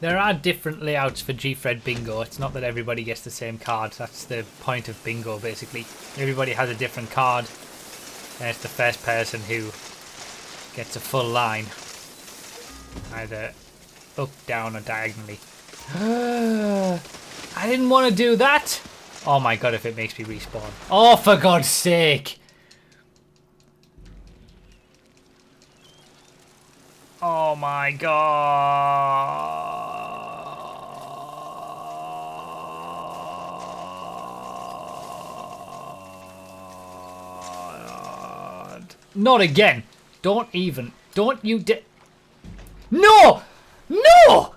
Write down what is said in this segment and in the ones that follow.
There are different layouts for Gfred bingo. It's not that everybody gets the same card. That's the point of bingo, basically. Everybody has a different card. And it's the first person who gets a full line. Either up, down, or diagonally. I didn't want to do that! Oh my god, if it makes me respawn. Oh, for God's sake! Oh my god! Not again! Don't even. Don't you dare. No! No!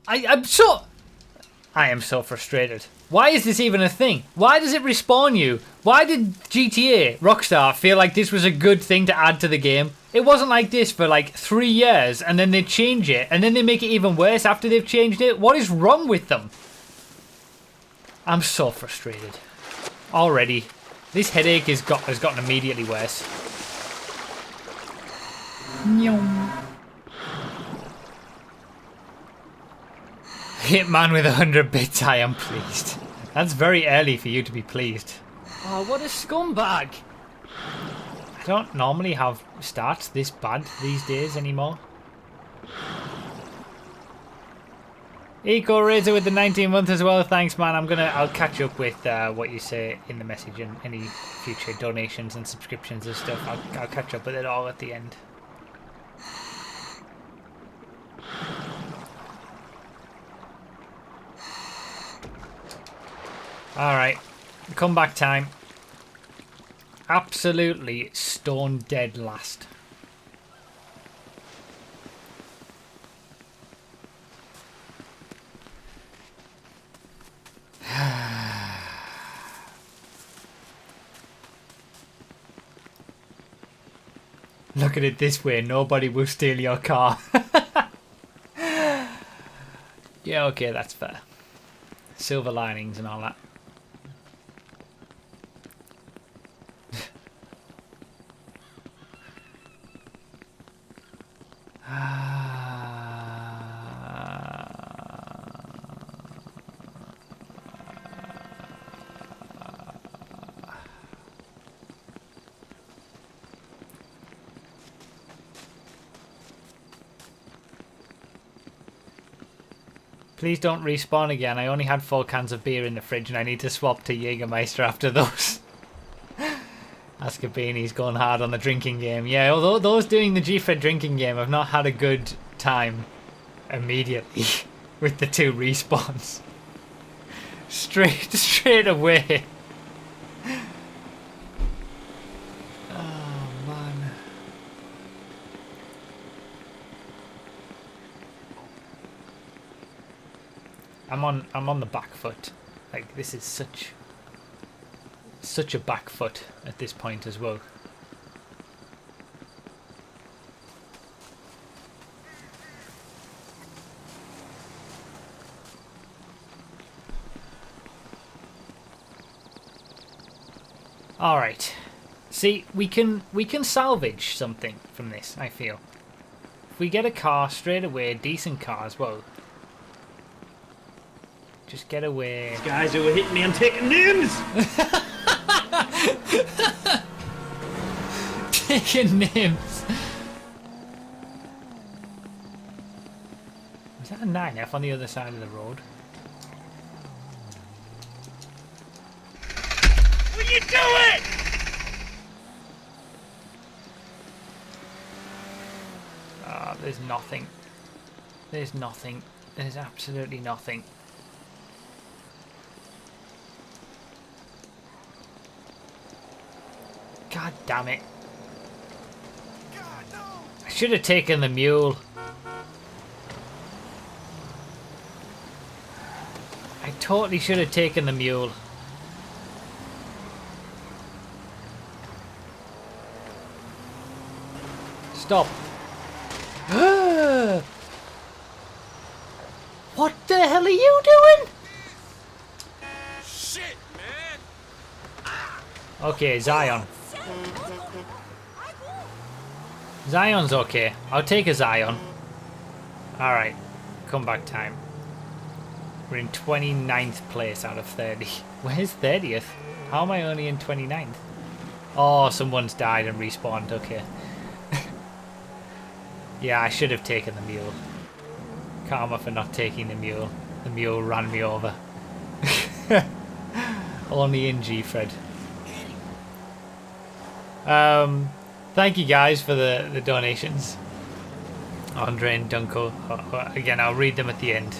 I am so frustrated. Why is this even a thing? Why does it respawn you? Why did GTA, Rockstar, feel like this was a good thing to add to the game? It wasn't like this for like 3 years, and then they change it, and then they make it even worse after they've changed it. What is wrong with them? I'm so frustrated. Already. This headache has gotten immediately worse. Hitman with 100 bits, I am pleased. That's very early for you to be pleased. Oh, what a scumbag! I don't normally have starts this bad these days anymore. Eco Razor with the 19 month as well, thanks man. I'll catch up with what you say in the message and any future donations and subscriptions and stuff. I'll catch up with it all at the end. Alright, comeback time. Absolutely stone dead last. Look at it this way, nobody will steal your car. Yeah, okay, that's fair. Silver linings and all that. Please don't respawn again. I only had 4 cans of beer in the fridge and I need to swap to Jägermeister after those. Ascapini's going hard on the drinking game. Yeah, although those doing the Gfred drinking game have not had a good time immediately with the 2 respawns. Straight away. Oh man. I'm on the back foot. Like this is such a back foot at this point as well. All right. See, we can salvage something from this, I feel. If we get a car straight away, a decent car as well. Just get away. These guys who were hitting me and taking names! Taking names. Was that a 9F on the other side of the road? Will you do it? Ah, there's nothing. There's nothing. There's absolutely nothing. God damn it. I should have taken the mule. I totally should have taken the mule. Stop. What the hell are you doing? Shit, man. Okay, Zion. Zion's okay. I'll take a Zion. Alright. comeback time. We're in 29th place out of 30. Where's 30th? How am I only in 29th? Oh, someone's died and respawned. Okay. Yeah, I should have taken the mule. Karma for not taking the mule. The mule ran me over. Only in Gfred. Thank you guys for the donations. Andre and Dunko. Again, I'll read them at the end.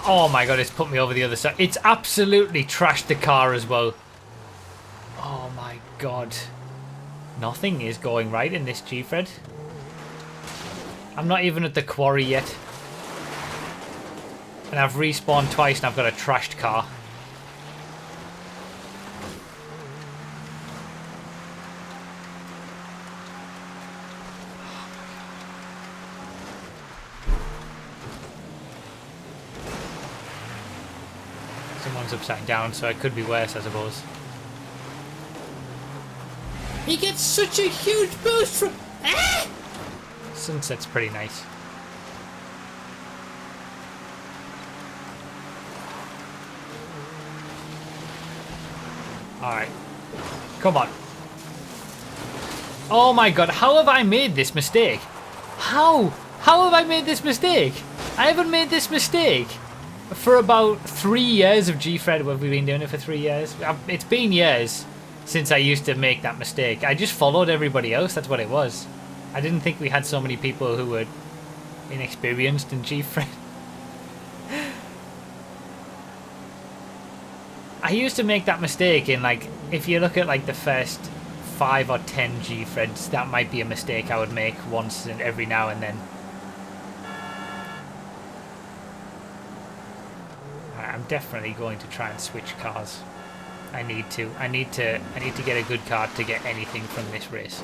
Oh my god, it's put me over the other side. It's absolutely trashed the car as well. Oh my god. Nothing is going right in this Gfred. I'm not even at the quarry yet. And I've respawned twice and I've got a trashed car. Someone's upside down, so it could be worse, I suppose. He gets such a huge boost from... Ah! Sunset's pretty nice. Alright. Come on. Oh my god, how have I made this mistake? How? How have I made this mistake? I haven't made this mistake for about 3 years of Gfred. Have we been doing it for 3 years? It's been years since I used to make that mistake. I just followed everybody else, that's what it was. I didn't think we had so many people who were inexperienced in Gfred. I used to make that mistake in, like, if you look at like the first 5 or 10 Gfreds, that might be a mistake I would make once and every now and then. I'm definitely going to try and switch cars. I need to get a good car to get anything from this race.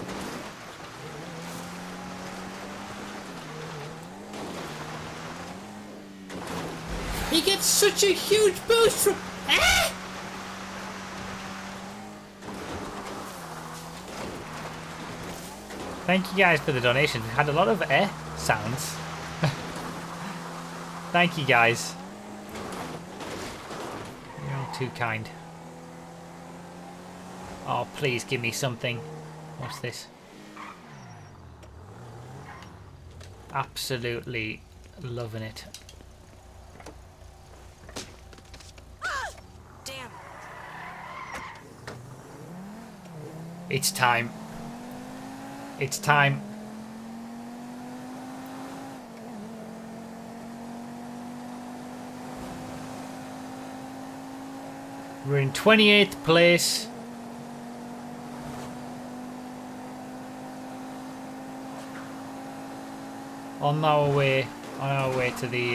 He gets such a huge boost from... Ah! Thank you guys for the donations. We've had a lot of sounds. Thank you guys. You're all too kind. Oh, please give me something. What's this? Absolutely loving it. Damn. It's time. It's time. We're in 28th place. On our way to the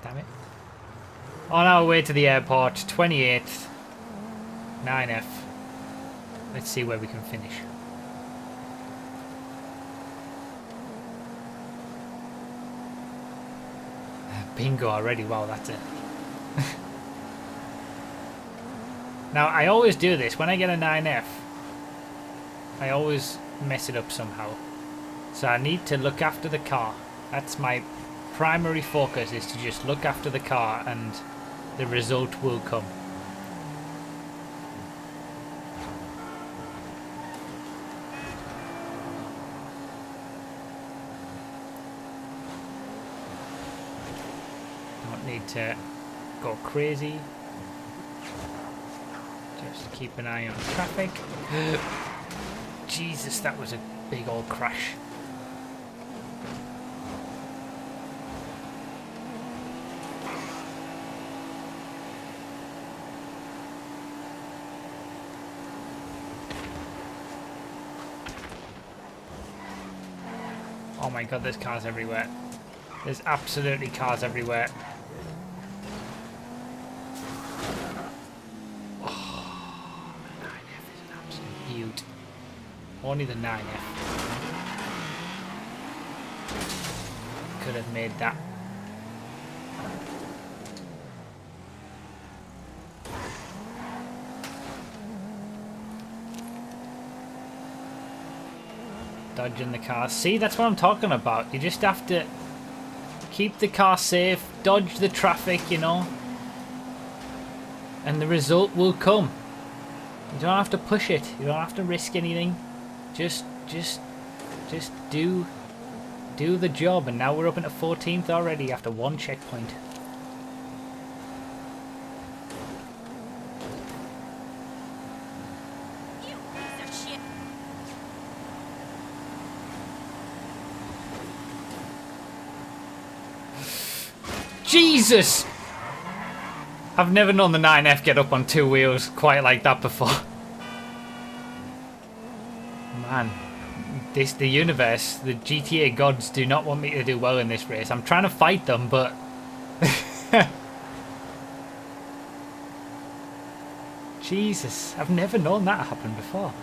damn it. On our way to the airport, 28th. 9F. Let's see where we can finish. Bingo already. Wow, that's it. Now, I always do this. When I get a 9F, I always mess it up somehow. So I need to look after the car. That's my primary focus, is to just look after the car and the result will come. Need to go crazy. Just keep an eye on traffic. Jesus, that was a big old crash. Oh my god, there's cars everywhere. There's absolutely cars everywhere. Only the 9F could have made that. Dodging the car. See, that's what I'm talking about. You just have to keep the car safe, dodge the traffic, you know, and the result will come. You don't have to push it. You don't have to risk anything. Just do the job. And now we're up into 14th already after one checkpoint. You piece of shit. Jesus! I've never known the 9F get up on two wheels quite like that before. Man, the universe, the GTA gods do not want me to do well in this race. I'm trying to fight them, but... Jesus, I've never known that happen before.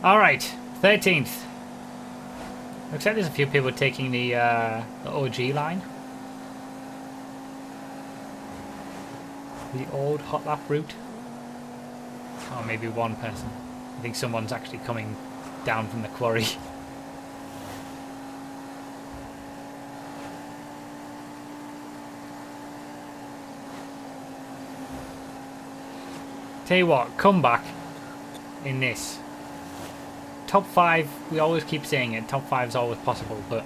Alright, 13th. Looks like there's a few people taking the OG line. The old hot lap route. Or maybe one person. I think someone's actually coming down from the quarry. Tell you what, come back in this. Top 5, we always keep saying it, top 5 is always possible, but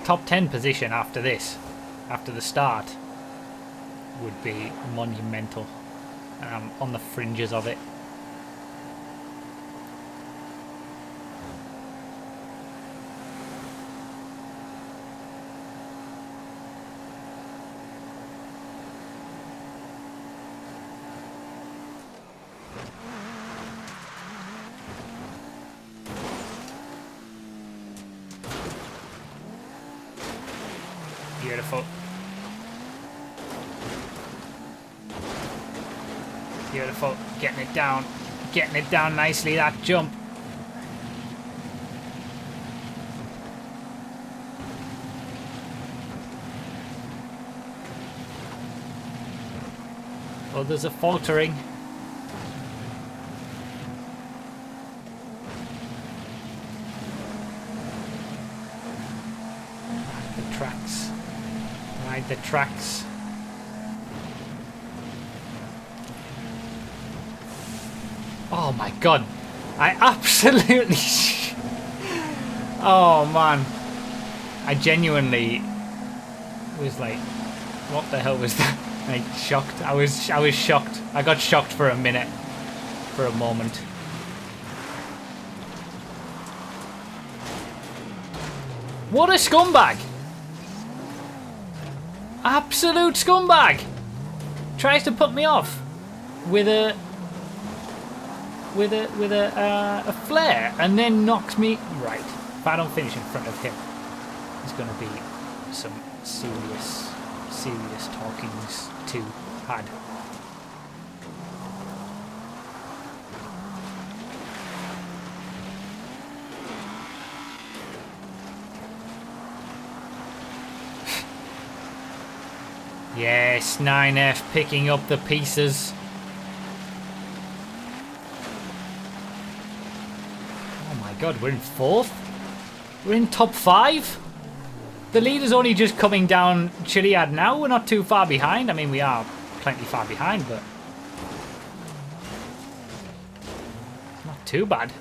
top 10 position after this, after the start, would be monumental. On the fringes of it. Beautiful. Beautiful. Getting it down. Getting it down nicely, that jump. Others are faltering. The tracks. Ride the tracks. Oh my god. I absolutely... Oh man. I genuinely was like, what the hell was that? Like, shocked. I was shocked. I got shocked for a minute. For a moment. What a scumbag! Absolute scumbag! Tries to put me off with a flare and then knocks me right. If I don't finish in front of him, there's gonna be some serious talkings to had. Yes, 9F picking up the pieces. Oh my god, we're in 4th? We're in top 5? The leader's only just coming down Chiliad now. We're not too far behind. I mean, we are plenty far behind, but it's not too bad.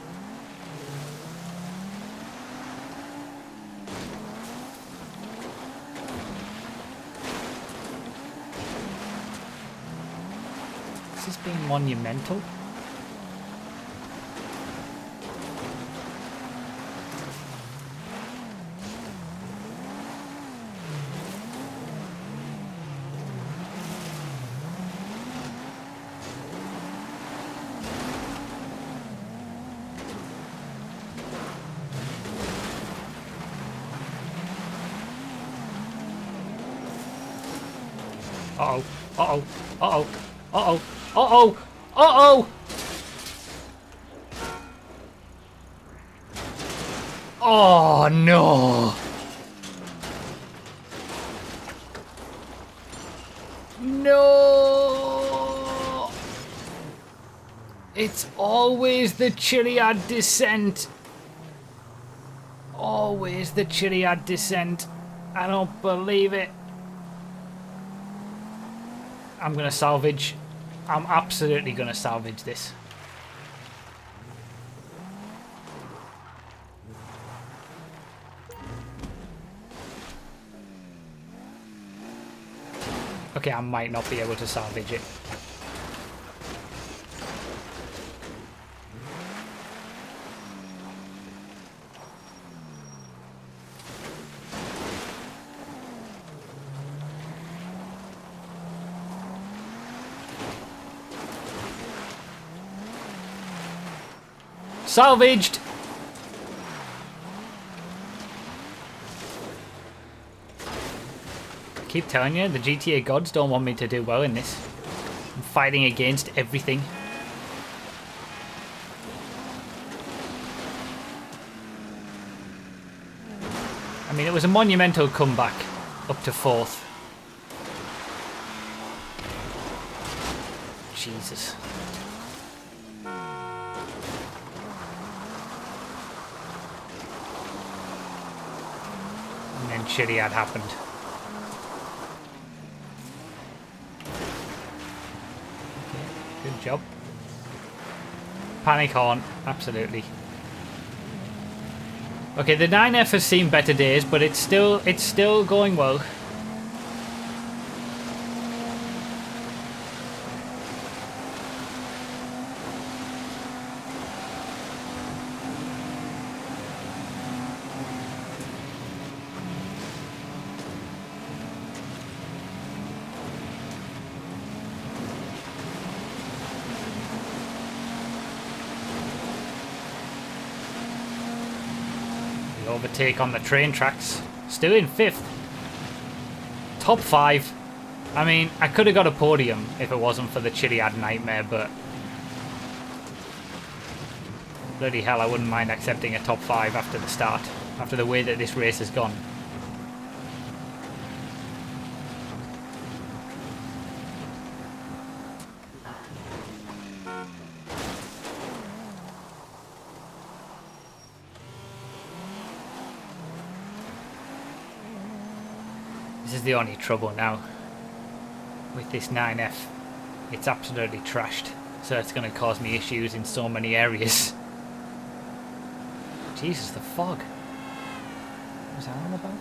This has been monumental. Uh-oh. Uh-oh. Uh-oh. Uh-oh. Uh-oh. Uh-oh. Oh, no. No. It's always the Chiliad descent. Always the Chiliad descent. I don't believe it. I'm gonna salvage. I'm absolutely gonna salvage this. Okay, I might not be able to salvage it. Salvaged! I keep telling you, the GTA gods don't want me to do well in this. I'm fighting against everything. I mean, it was a monumental comeback up to 4th. Jesus. And then Chiliad happened. Okay, good job. Panic on, absolutely. Okay, the 9F has seen better days, but it's still going well. Overtake on the train tracks. Still in 5th. Top 5. I mean, I could have got a podium if it wasn't for the Chiliad nightmare, but bloody hell, I wouldn't mind accepting a top 5 after the start, after the way that this race has gone. This is the only trouble now with this 9F. It's absolutely trashed, so it's going to cause me issues in so many areas. Jesus, the fog. What was that all about?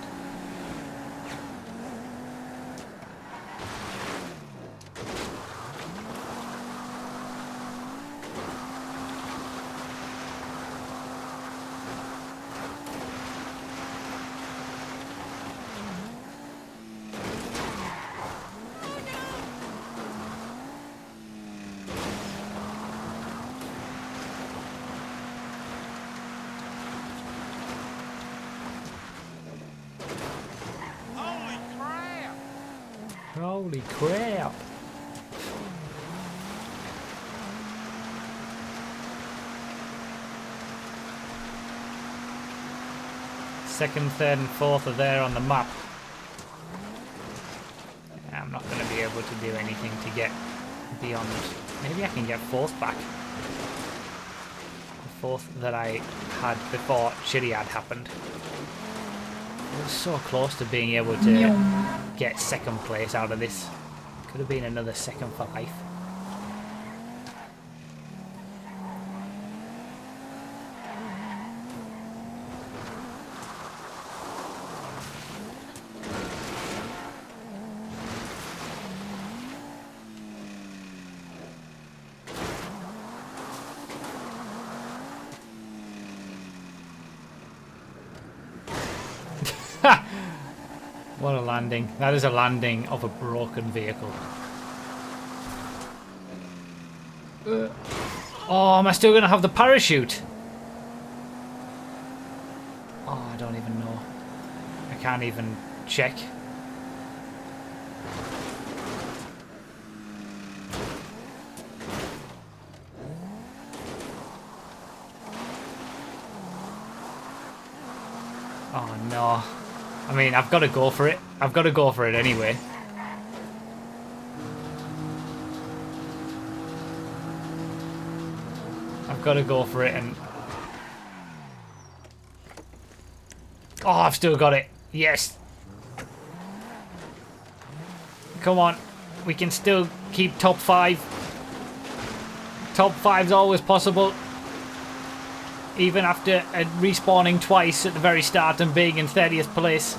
Holy crap! Second, third and fourth are there on the map. I'm not going to be able to do anything to get beyond. Maybe I can get 4th back. The 4th that I had before Chiliad happened. I was so close to being able to get 2nd place out of this. Could have been another 2nd for life. What a landing. That is a landing of a broken vehicle. Oh, am I still going to have the parachute? Oh, I don't even know. I can't even check. Oh no. I mean, I've got to go for it. I've got to go for it anyway. I've got to go for it and... Oh, I've still got it. Yes. Come on. We can still keep top 5. Top 5's always possible. Even after respawning twice at the very start and being in 30th place.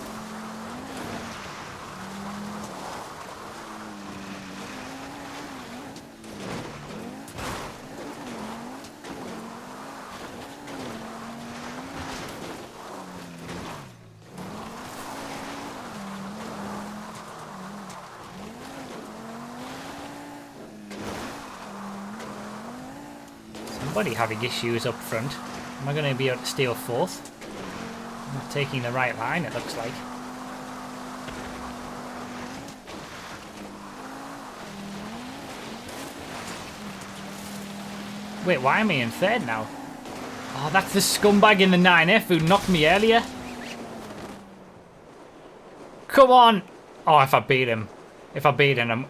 Somebody having issues up front. Am I going to be able to steal 4th? I'm not taking the right line, it looks like. Wait, why am I in 3rd now? Oh, that's the scumbag in the 9F who knocked me earlier. Come on! Oh, if I beat him. If I beat him,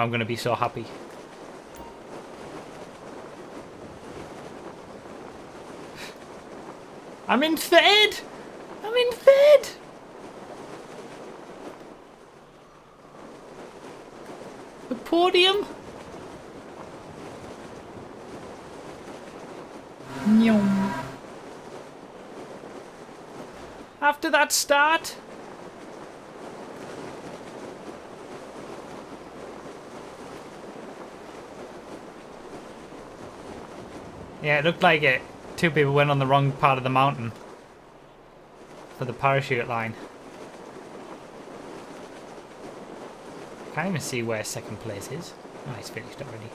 I'm going to be so happy. I'm in 3rd! I'm in 3rd! The podium? Nyom. After that start? Yeah, it looked like it. 2 people went on the wrong part of the mountain for the parachute line. Can't even see where 2nd place is. Oh, he's finished already.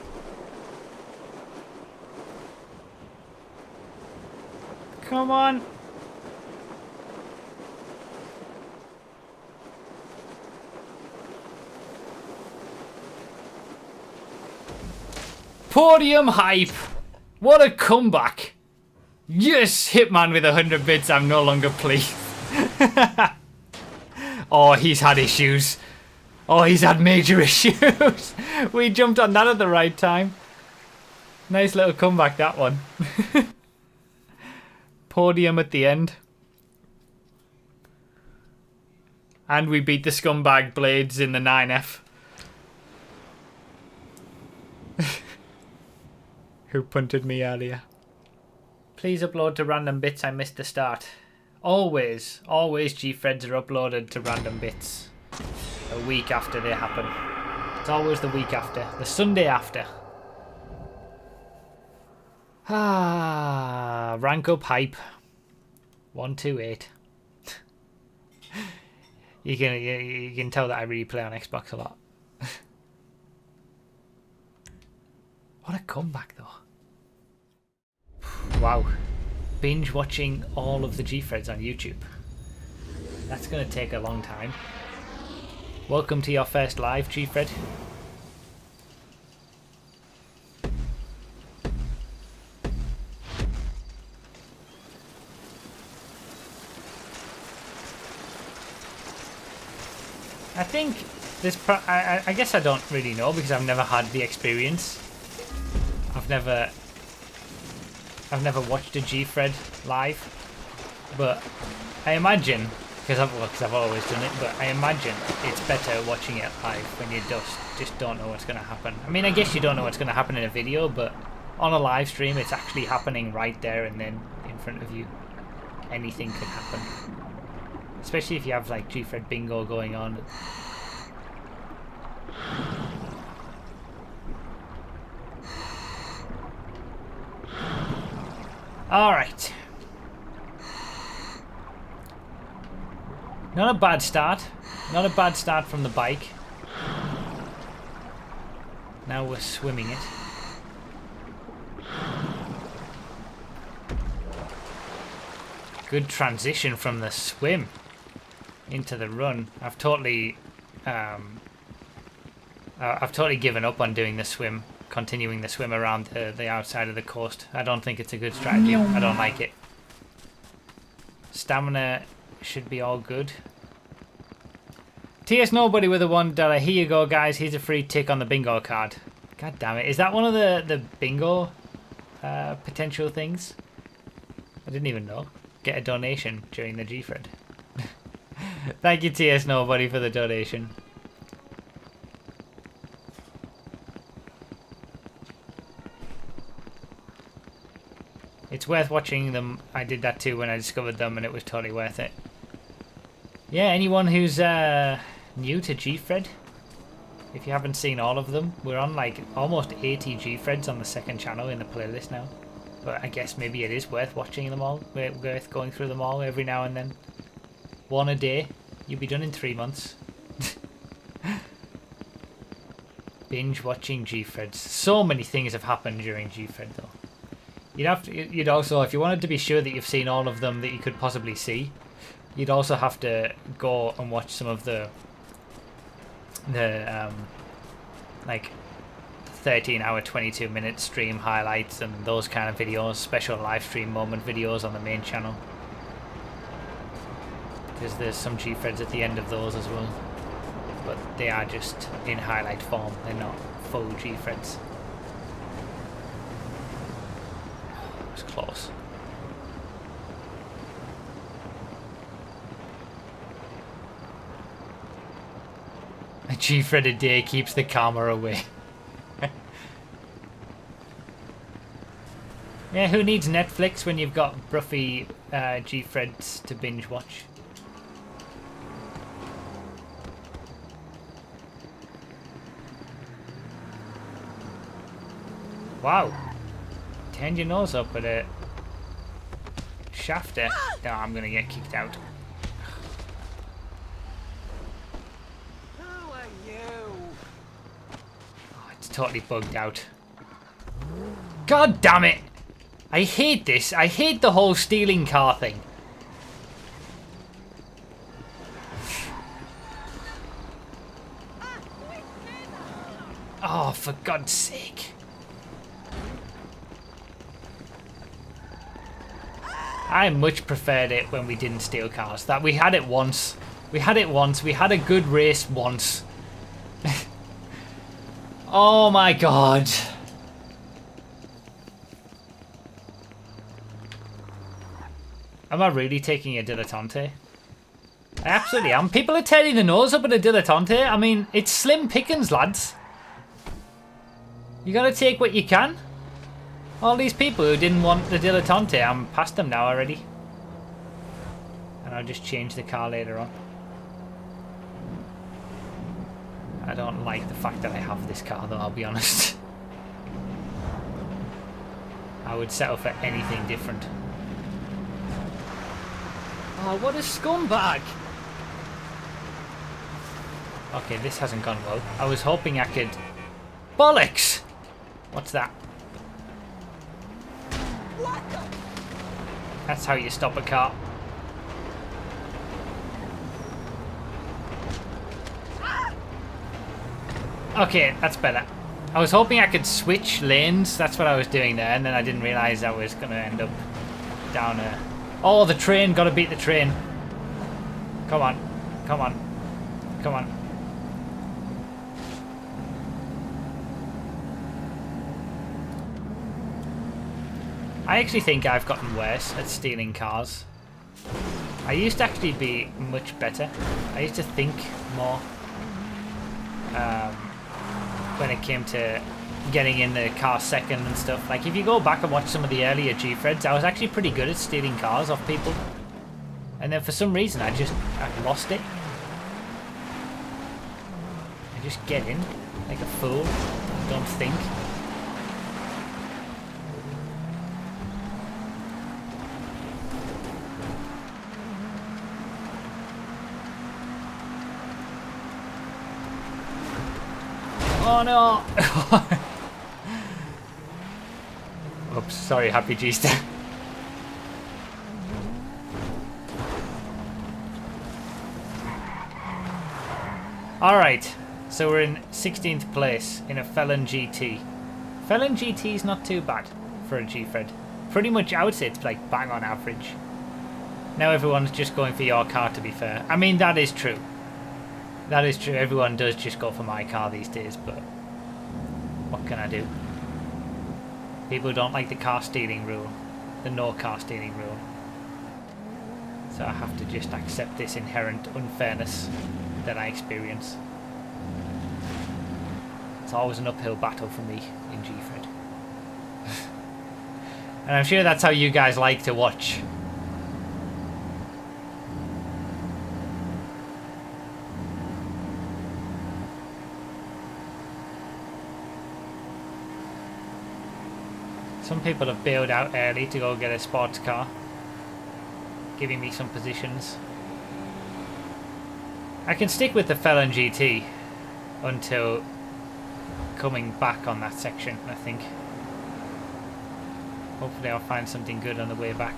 Come on. Podium hype. What a comeback. Yes, Hitman with 100 bits, I'm no longer pleased. Oh, he's had issues. Oh, he's had major issues. We jumped on that at the right time. Nice little comeback, that one. Podium at the end. And we beat the scumbag Blades in the 9F. Who punted me earlier. Please upload to random bits, I missed the start. Always Gfreds are uploaded to random bits. A week after they happen. It's always the week after. The Sunday after. Ah, rank up hype. 128. You can tell that I really play on Xbox a lot. What a comeback though. Wow. Binge watching all of the Gfreds on YouTube. That's going to take a long time. Welcome to your first live, Gfred. I think this... I guess I don't really know because I've never had the experience. I've never watched a Gfred live, but I imagine, because I've always done it, but I imagine it's better watching it live when you just don't know what's going to happen. I mean, I guess you don't know what's going to happen in a video, but on a live stream it's actually happening right there and then in front of you. Anything could happen. Especially if you have like Gfred bingo going on. Alright. Not a bad start. Not a bad start from the bike. Now we're swimming it. Good transition from the swim into the run. I've totally given up on doing the swim. Continuing the swim around the outside of the coast. I don't think it's a good strategy. I don't like it. Stamina should be all good. TS Nobody with a $1. Here you go, guys. Here's a free tick on the bingo card. God damn it. Is that one of the bingo potential things? I didn't even know. Get a donation during the Gfred. Thank you, TS Nobody, for the donation. It's worth watching them. I did that too when I discovered them, and it was totally worth it. Yeah, anyone who's new to Gfred, if you haven't seen all of them, we're on like almost 80 Gfreds on the second channel in the playlist now. But I guess maybe it is worth watching them all, worth going through them all every now and then. One a day, you'll be done in 3 months. Binge watching Gfreds. So many things have happened during Gfred though. You'd also, if you wanted to be sure that you've seen all of them that you could possibly see, you'd also have to go and watch some of the like 13-hour, 22-minute stream highlights and those kind of videos, special live stream moment videos on the main channel. Because there's some Gfreds at the end of those as well, but they are just in highlight form. They're not full Gfreds. It was close. A Gfred a day keeps the karma away. Yeah, who needs Netflix when you've got Bruffy Gfreds to binge watch? Wow. Turn your nose up at a shafter. No, I'm gonna get kicked out. Who are you? Oh, it's totally bugged out. God damn it! I hate this. I hate the whole stealing car thing. Oh, for God's sake. I much preferred it when we didn't steal cars. That we had it once. We had it once. We had a good race once. Oh my God. Am I really taking a dilettante? I absolutely am. People are turning their nose up at a dilettante. I mean, it's slim pickings, lads. You gotta take what you can. All these people who didn't want the dilettante, I'm past them now already. And I'll just change the car later on. I don't like the fact that I have this car though, I'll be honest. I would settle for anything different. Oh, what a scumbag! Okay, this hasn't gone well. I was hoping I could... Bollocks! What's that? What the? That's how you stop a car. Okay, that's better. I was hoping I could switch lanes. That's what I was doing there, and then I didn't realise I was going to end up down a... Oh, the train! Gotta beat the train. Come on. Come on. Come on. I actually think I've gotten worse at stealing cars. I used to actually be much better. I used to think more when it came to getting in the car second and stuff. Like if you go back and watch some of the earlier Gfreds, I was actually pretty good at stealing cars off people. And then for some reason I lost it. I just get in like a fool, don't think. Oh no! Oops, sorry, Happy G-Star. Alright, so we're in 16th place in a Felon GT. Felon GT is not too bad for a Gfred. Pretty much, I would say it's like bang on average. Now everyone's just going for your car, to be fair. I mean, that is true. That is true. Everyone does just go for my car these days, but what can I do? People don't like the car stealing rule. The no car stealing rule. So I have to just accept this inherent unfairness that I experience. It's always an uphill battle for me in Gfred. And I'm sure that's how you guys like to watch. Some people have bailed out early to go get a sports car, giving me some positions. I can stick with the Felon GT until coming back on that section, I think. Hopefully I'll find something good on the way back.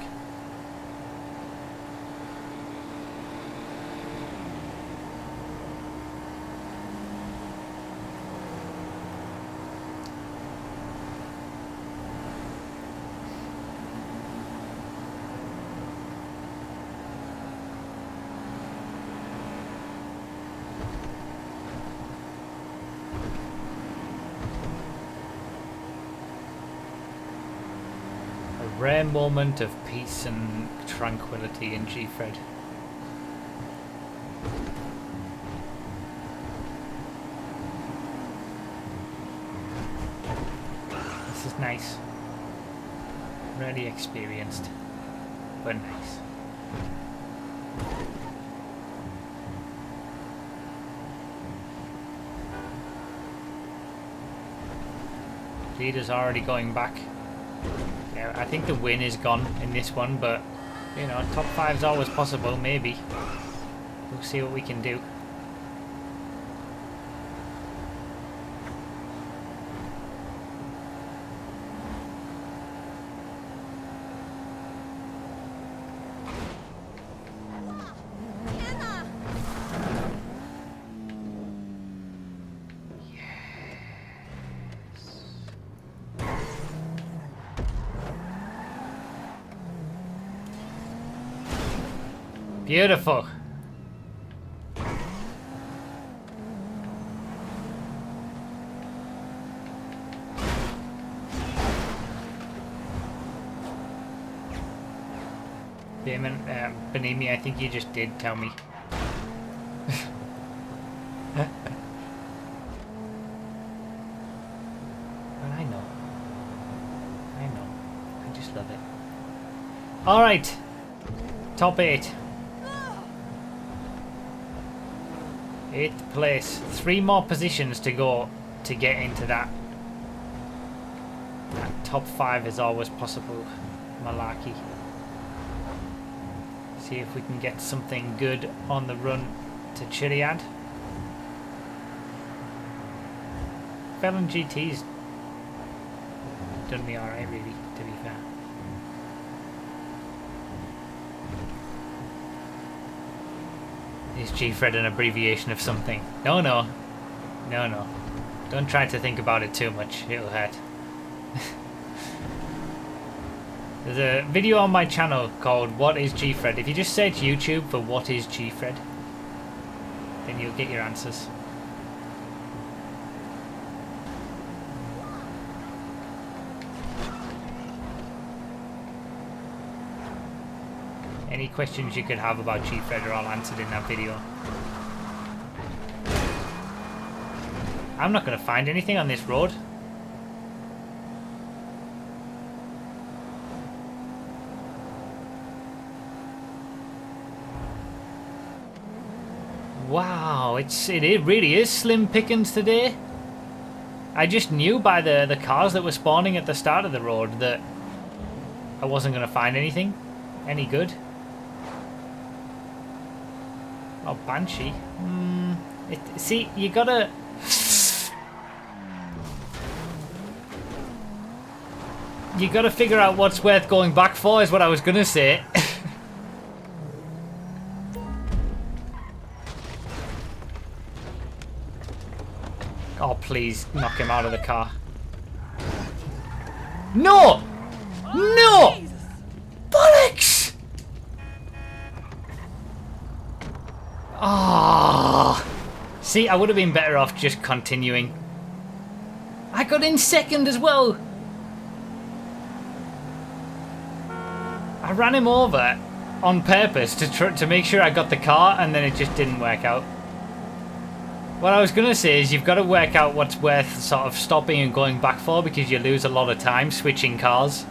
Rare moment of peace and tranquility in Gfred. This is nice. Rarely experienced, but nice. Leader's already going back. Yeah, I think the win is gone in this one, but you know, top 5's always possible, maybe. We'll see what we can do. Beautiful. Benimi, I think you just did tell me. But I know. I just love it. Alright. Top 8. 8th place. 3 more positions to go to get into that. That top 5 is always possible. Malarkey. See if we can get something good on the run to Chiliad. Felon GT's done me alright, really, to be fair. Is Gfred an abbreviation of something? No. Don't try to think about it too much, it'll hurt. There's a video on my channel called What is Gfred? If you just search YouTube for What is Gfred, then you'll get your answers. Any questions you could have about Gfred are all answered in that video. I'm not going to find anything on this road. Wow, it really is slim pickings today. I just knew by the cars that were spawning at the start of the road that I wasn't going to find anything any good. Oh, Banshee. See, you gotta... You gotta figure out what's worth going back for, is what I was gonna say. Oh, please, knock him out of the car. No! No! Bollocks! See, I would have been better off just continuing. I got in second as well. I ran him over on purpose to make sure I got the car, and then it just didn't work out. What I was going to say is you've got to work out what's worth sort of stopping and going back for, because you lose a lot of time switching cars.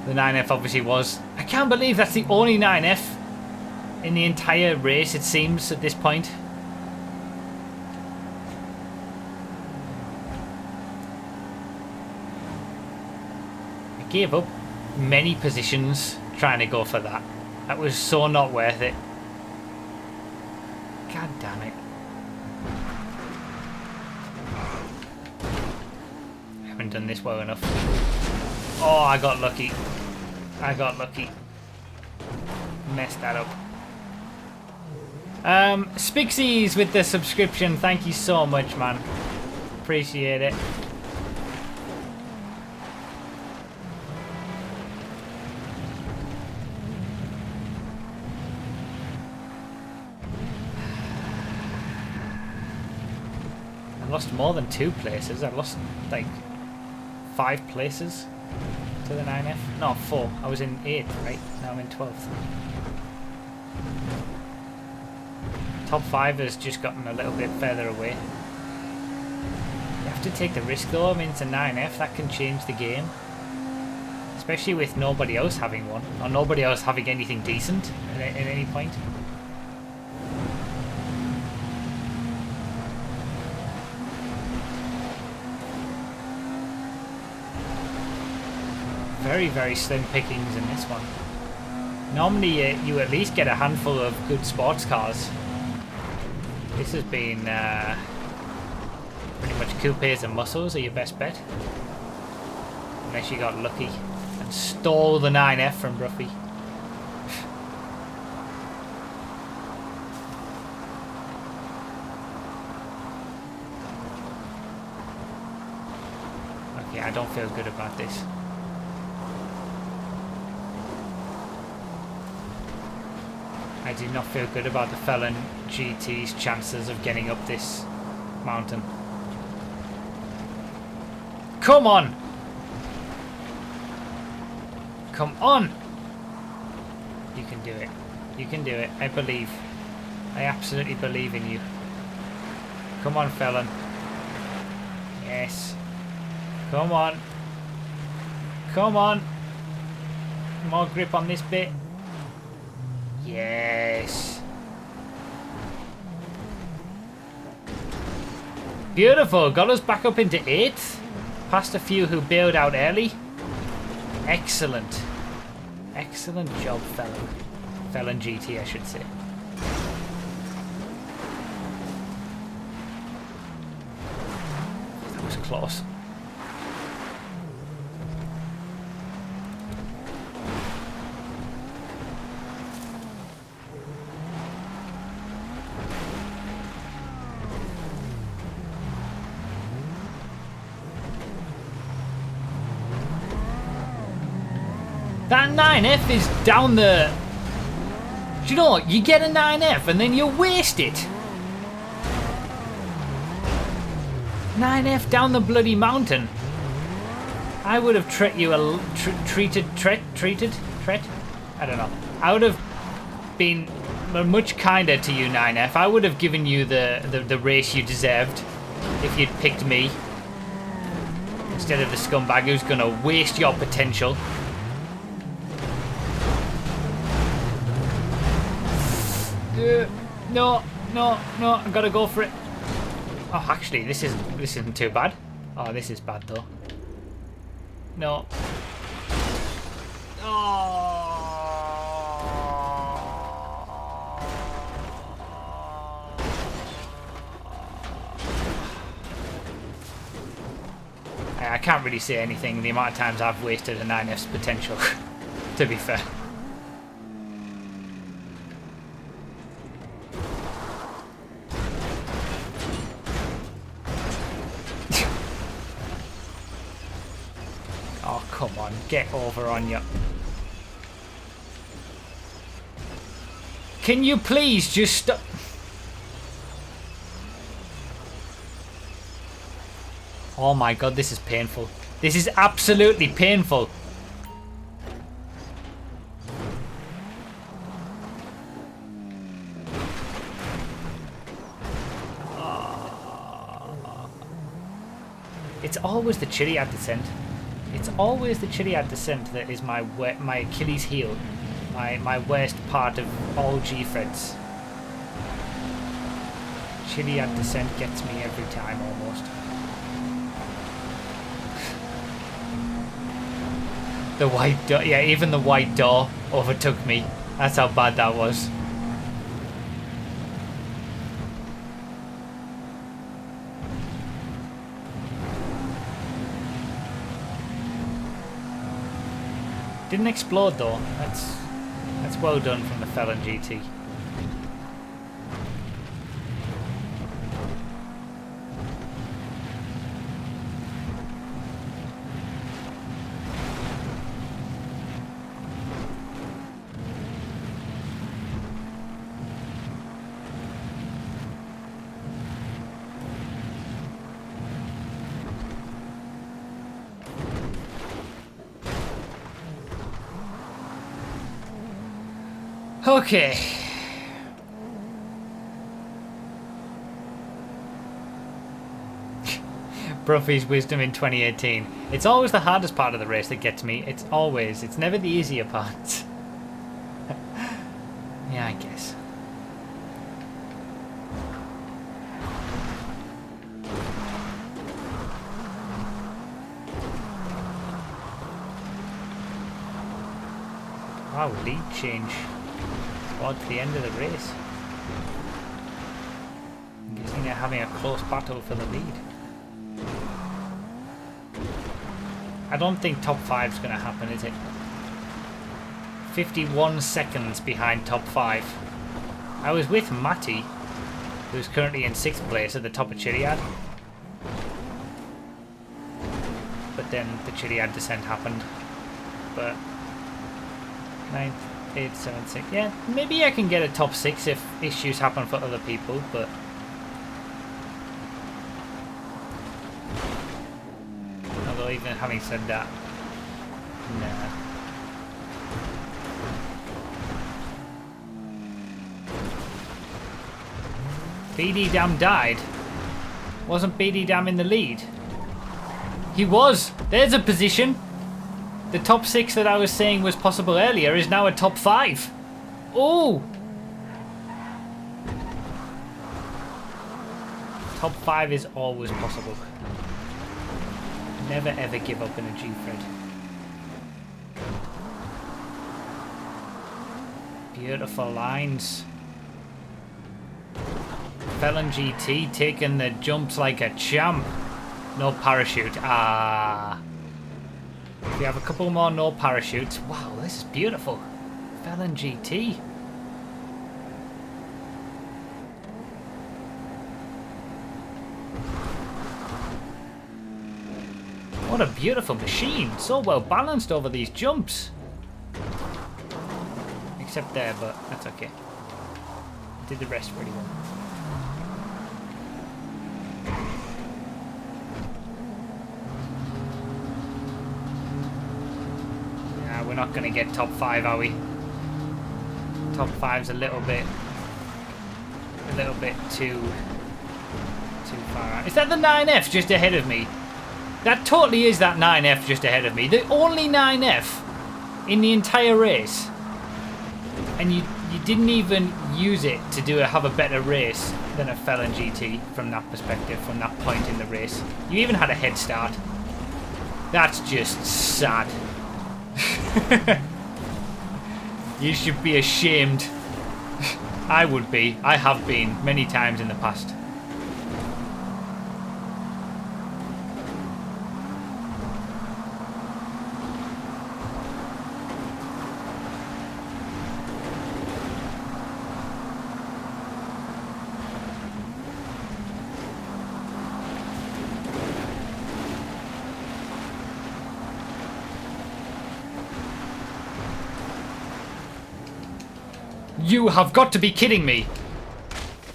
The 9F obviously was. I can't believe that's the only 9F in the entire race, it seems, at this point. I gave up many positions trying to go for that. That was so not worth it. God damn it. I haven't done this well enough. Oh, I got lucky. I got lucky. Messed that up. Spixies with the subscription. Thank you so much, man. Appreciate it. I lost more than 2 places. I lost like 5 places to the 9F. No, 4. I was in 8th, right? Now I'm in 12th. Top 5 has just gotten a little bit further away. You have to take the risk though. I mean, it's a 9F. That can change the game. Especially with nobody else having one. Or nobody else having anything decent at any point. Very, very slim pickings in this one. Normally you at least get a handful of good sports cars. This has been pretty much coupes and muscles are your best bet. Unless you got lucky and stole the 9F from Bruffy. Okay, I don't feel good about this. I do not feel good about the Felon GT's chances of getting up this mountain. Come on! Come on! You can do it. You can do it. I believe. I absolutely believe in you. Come on, Felon. Yes. Come on. Come on. More grip on this bit. Yes. Beautiful. Got us back up into 8th. Past a few who bailed out early. Excellent. Excellent job, Felon. Felon GT, I should say. That was close. That 9F is down the... Do you know what? You get a 9F and then you waste it. 9F down the bloody mountain. I would have treated? I don't know. I would have been much kinder to you, 9F. I would have given you the race you deserved if you'd picked me. Instead of the scumbag who's going to waste your potential. No, I gotta go for it. Oh, actually, this isn't too bad. Oh, this is bad though. No. Oh. I can't really say anything. The amount of times I've wasted a 9F's potential, to be fair. Oh, come on, get over on you. Can you please just stop? Oh my god, this is painful. This is absolutely painful. It's always the Chiliad descent. It's always the Chiliad descent that is my Achilles heel. My worst part of all Gfreds. Chiliad descent gets me every time almost. The white door, yeah, even the white door overtook me. That's how bad that was. Didn't explode though. That's well done from the Felon GT. Okay. Bruffy's wisdom in 2018. It's always the hardest part of the race that gets me. It's never the easier part. Yeah, I guess. Wow, lead change. Towards the end of the race. I'm guessing they're having a close battle for the lead. I don't think top 5 is going to happen, is it? 51 seconds behind top 5. I was with Matty, who's currently in 6th place at the top of Chiliad. But then the Chiliad descent happened. But 9th. 8, 7, 6. Yeah, maybe I can get a top 6 if issues happen for other people, but although even having said that, nah. BD Dam died. Wasn't BD Dam in the lead? He was. There's a position. The top 6 that I was saying was possible earlier is now a top 5. Oh! Top 5 is always possible. Never ever give up in a Gfred. Beautiful lines. Felon GT taking the jumps like a champ. No parachute. Ah. We have a couple more no parachutes. Wow, this is beautiful. Felon GT. What a beautiful machine. So well balanced over these jumps. Except there, but that's okay. Did the rest really well. We're not going to get top 5, are we? Top 5's a little bit too far out. Is that the 9F just ahead of me? That totally is that 9F just ahead of me. The only 9F in the entire race. And you didn't even use it to have a better race than a Felon GT from that perspective, from that point in the race. You even had a head start. That's just sad. You should be ashamed. I would be. I have been many times in the past. You have got to be kidding me.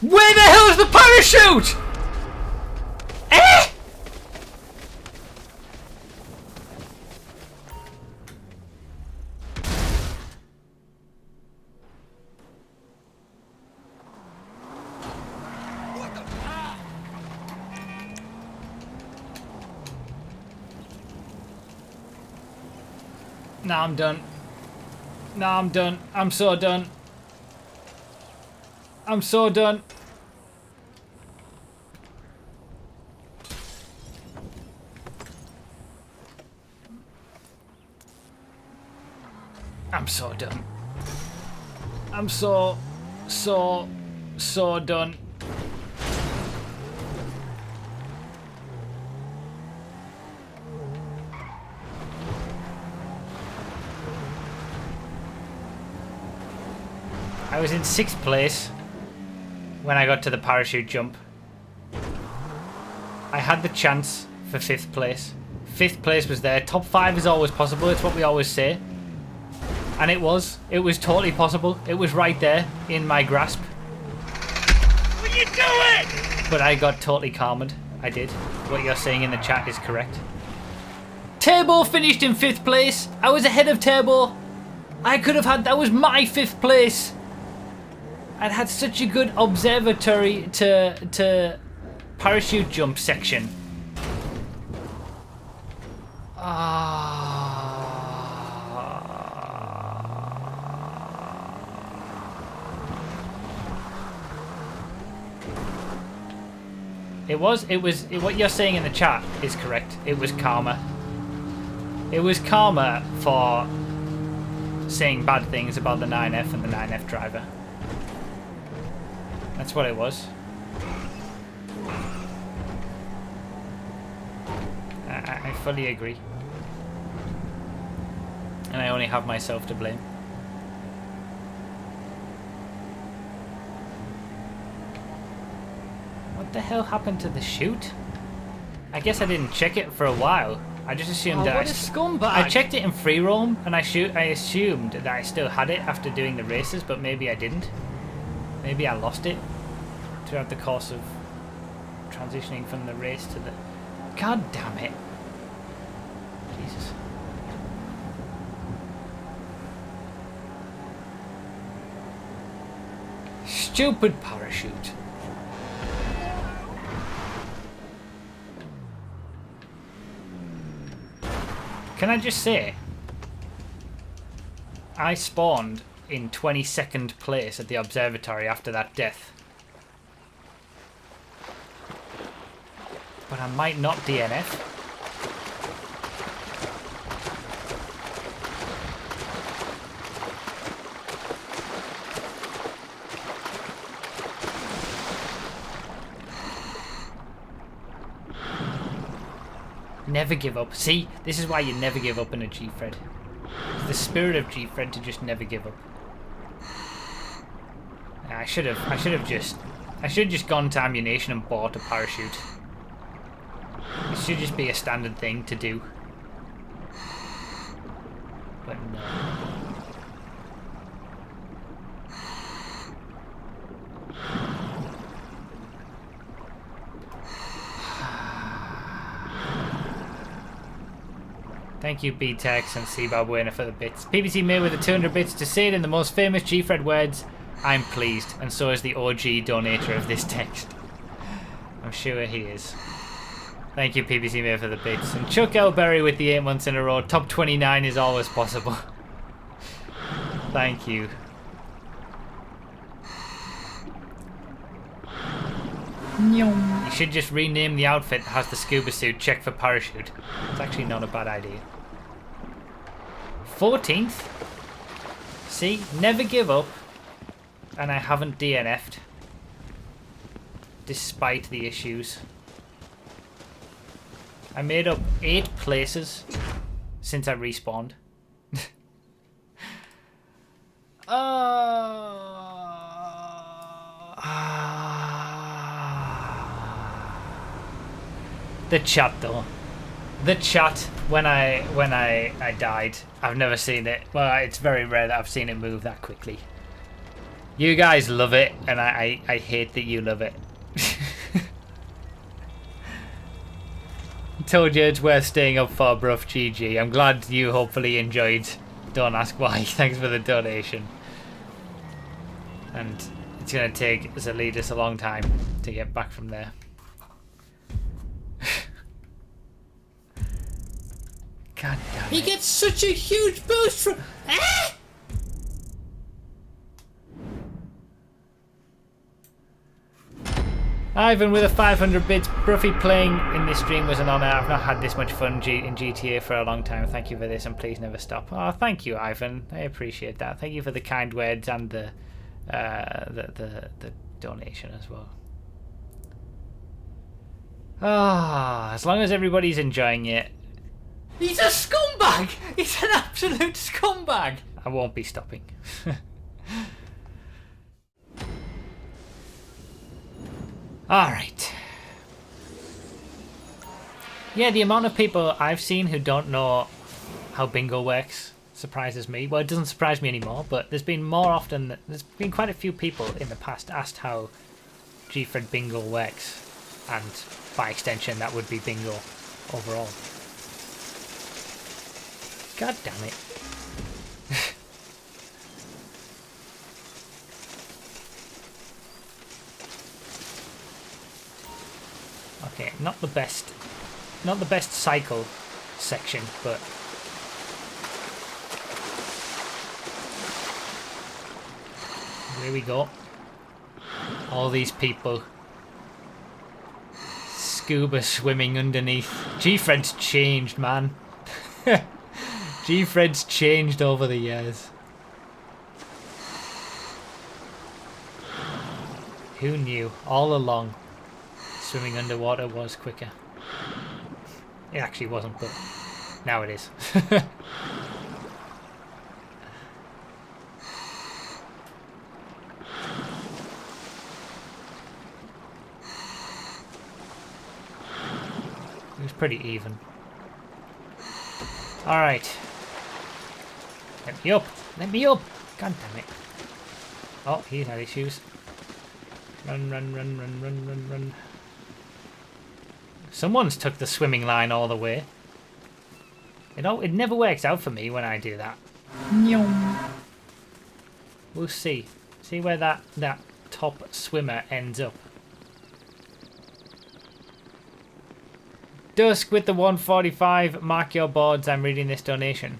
Where the hell is the parachute? Eh? Now I'm done. Now I'm done. I'm so done. I'm so done. I'm so done. I'm so done. I was in 6th place when I got to the parachute jump. I had the chance for 5th place. 5th place was there. Top 5 is always possible. It's what we always say. And it was. It was totally possible. It was right there in my grasp. What are you doing? But I got totally calmed. I did. What you're saying in the chat is correct. Turbo finished in 5th place. I was ahead of Turbo. I could have had... That was my 5th place. I'd had such a good observatory to parachute jump section. What you're saying in the chat is correct. It was karma. It was karma for saying bad things about the 9F and the 9F driver. That's what it was. I fully agree. And I only have myself to blame. What the hell happened to the chute? I guess I didn't check it for a while. I just assumed that what a scumbag! I checked it in free roam and I assumed that I still had it after doing the races, but maybe I didn't. Maybe I lost it throughout the course of transitioning from the race to the... God damn it. Jesus. Stupid parachute. Can I just say, I spawned in 22nd place at the observatory after that death. But I might not DNF. Never give up. See, this is why you never give up in a Gfred. It's the spirit of Gfred to just never give up. I should have just gone to ammunition and bought a parachute. It should just be a standard thing to do. But no. Thank you, B-Tex and C-Bob for the bits. PBC May with the 200 bits to say it in the most famous Gfred words, I'm pleased, and so is the OG donator of this text. I'm sure he is. Thank you, PBC May for the bits. And Chuck Elberry with the 8 months in a row. Top 29 is always possible. Thank you. You should just rename the outfit that has the scuba suit, check for parachute. It's actually not a bad idea. 14th. See, never give up. And I haven't DNF'd. Despite the issues. I made up 8 places since I respawned. The chat though. The chat when I died. I've never seen it. Well, it's very rare that I've seen it move that quickly. You guys love it, and I hate that you love it. Told you it's worth staying up for, bruv. GG. I'm glad you hopefully enjoyed. Don't ask why. Thanks for the donation. And it's going to take Zalidus a long time to get back from there. God damn it. He gets such a huge boost from... Ah! Ivan with a 500 bits. Bruffy, playing in this stream was an honour. I've not had this much fun in GTA for a long time. Thank you for this, and please never stop. Oh, thank you, Ivan. I appreciate that. Thank you for the kind words and the donation as well. Ah, as long as everybody's enjoying it. He's a scumbag! He's an absolute scumbag! I won't be stopping. Alright. Yeah, the amount of people I've seen who don't know how bingo works surprises me. Well, it doesn't surprise me anymore, but there's been quite a few people in the past asked how Gfred bingo works, and by extension that would be bingo overall. God damn it. Okay, not the best cycle section, but here we go. All these people scuba swimming underneath. Gfred's changed, man. Gfred's changed over the years. Who knew? All along, swimming underwater was quicker. It actually wasn't, but now it is. It was pretty even. Alright. Let me up! Let me up! God damn it. Oh, he's had issues. Run, run, run, run, run, run, run. Someone's took the swimming line all the way. It never works out for me when I do that. We'll see. See where that top swimmer ends up. Dusk with the 145. Mark your boards. I'm reading this donation.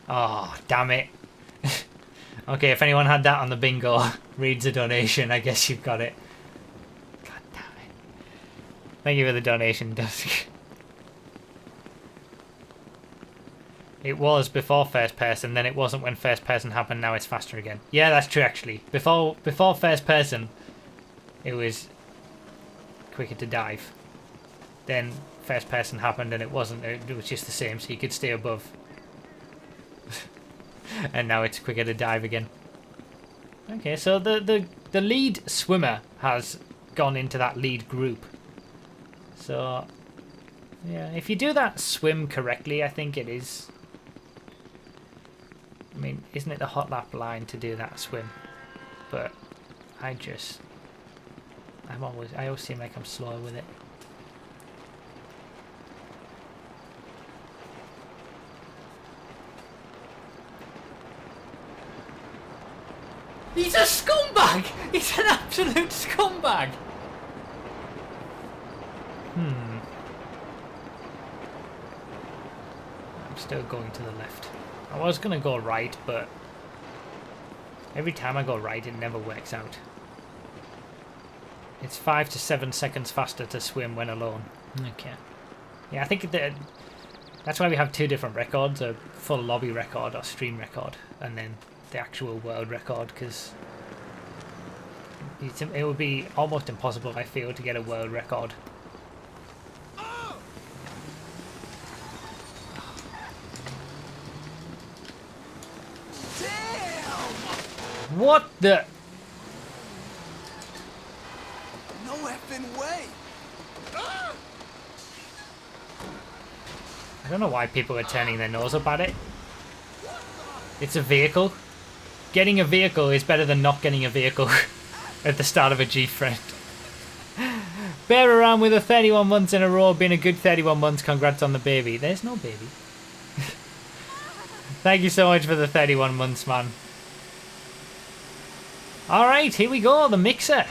Oh, damn it. Okay, if anyone had that on the bingo, reads a donation, I guess you've got it. God damn it. Thank you for the donation, Dusk. It was before first person, then it wasn't when first person happened, now it's faster again. Yeah, that's true actually. Before first person, it was quicker to dive. Then first person happened and it wasn't, it was just the same, so you could stay above. And now it's quicker to dive again. Okay, so the lead swimmer has gone into that lead group. So, yeah, if you do that swim correctly, I think it is. I mean, isn't it the hot lap line to do that swim? But I always seem like I'm slow with it. He's a scumbag! He's an absolute scumbag! I'm still going to the left. I was going to go right, but every time I go right, it never works out. It's 5 to 7 seconds faster to swim when alone. Okay. Yeah, I think that's why we have two different records, a full lobby record or stream record, and then the actual world record, because it would be almost impossible, I feel, to get a world record. What the? No effing way! I don't know why people are turning their nose up at it. It's a vehicle. Getting a vehicle is better than not getting a vehicle at the start of a Gfred. Bear around with a 31 months in a row, been a good 31 months, congrats on the baby. There's no baby. Thank you so much for the 31 months, man. Alright, here we go, the mixer.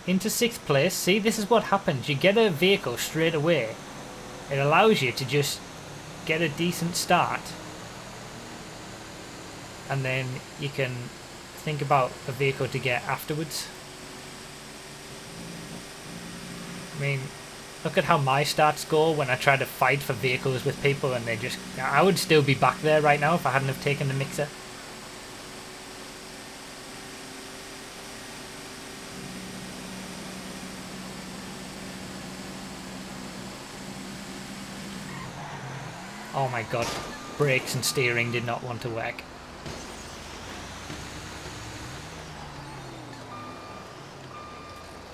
Into 6th place. See, this is what happens. You get a vehicle straight away. It allows you to just get a decent start, and then you can think about a vehicle to get afterwards. I mean, look at how my starts go when I try to fight for vehicles with people, and they just... I would still be back there right now if I hadn't have taken the mixer. Oh my god, brakes and steering did not want to work.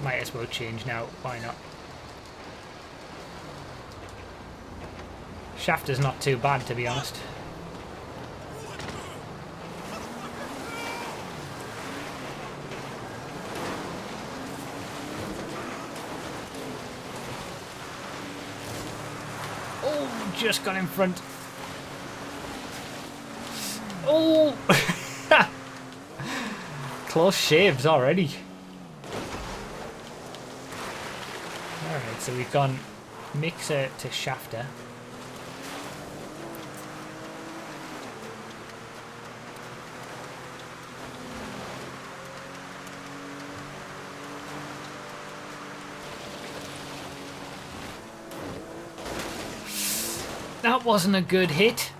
Might as well change now, why not? Shafter's not too bad, to be honest. Oh, just got in front. Oh! Close shaves already. Alright, so we've gone mixer to shafter. That wasn't a good hit.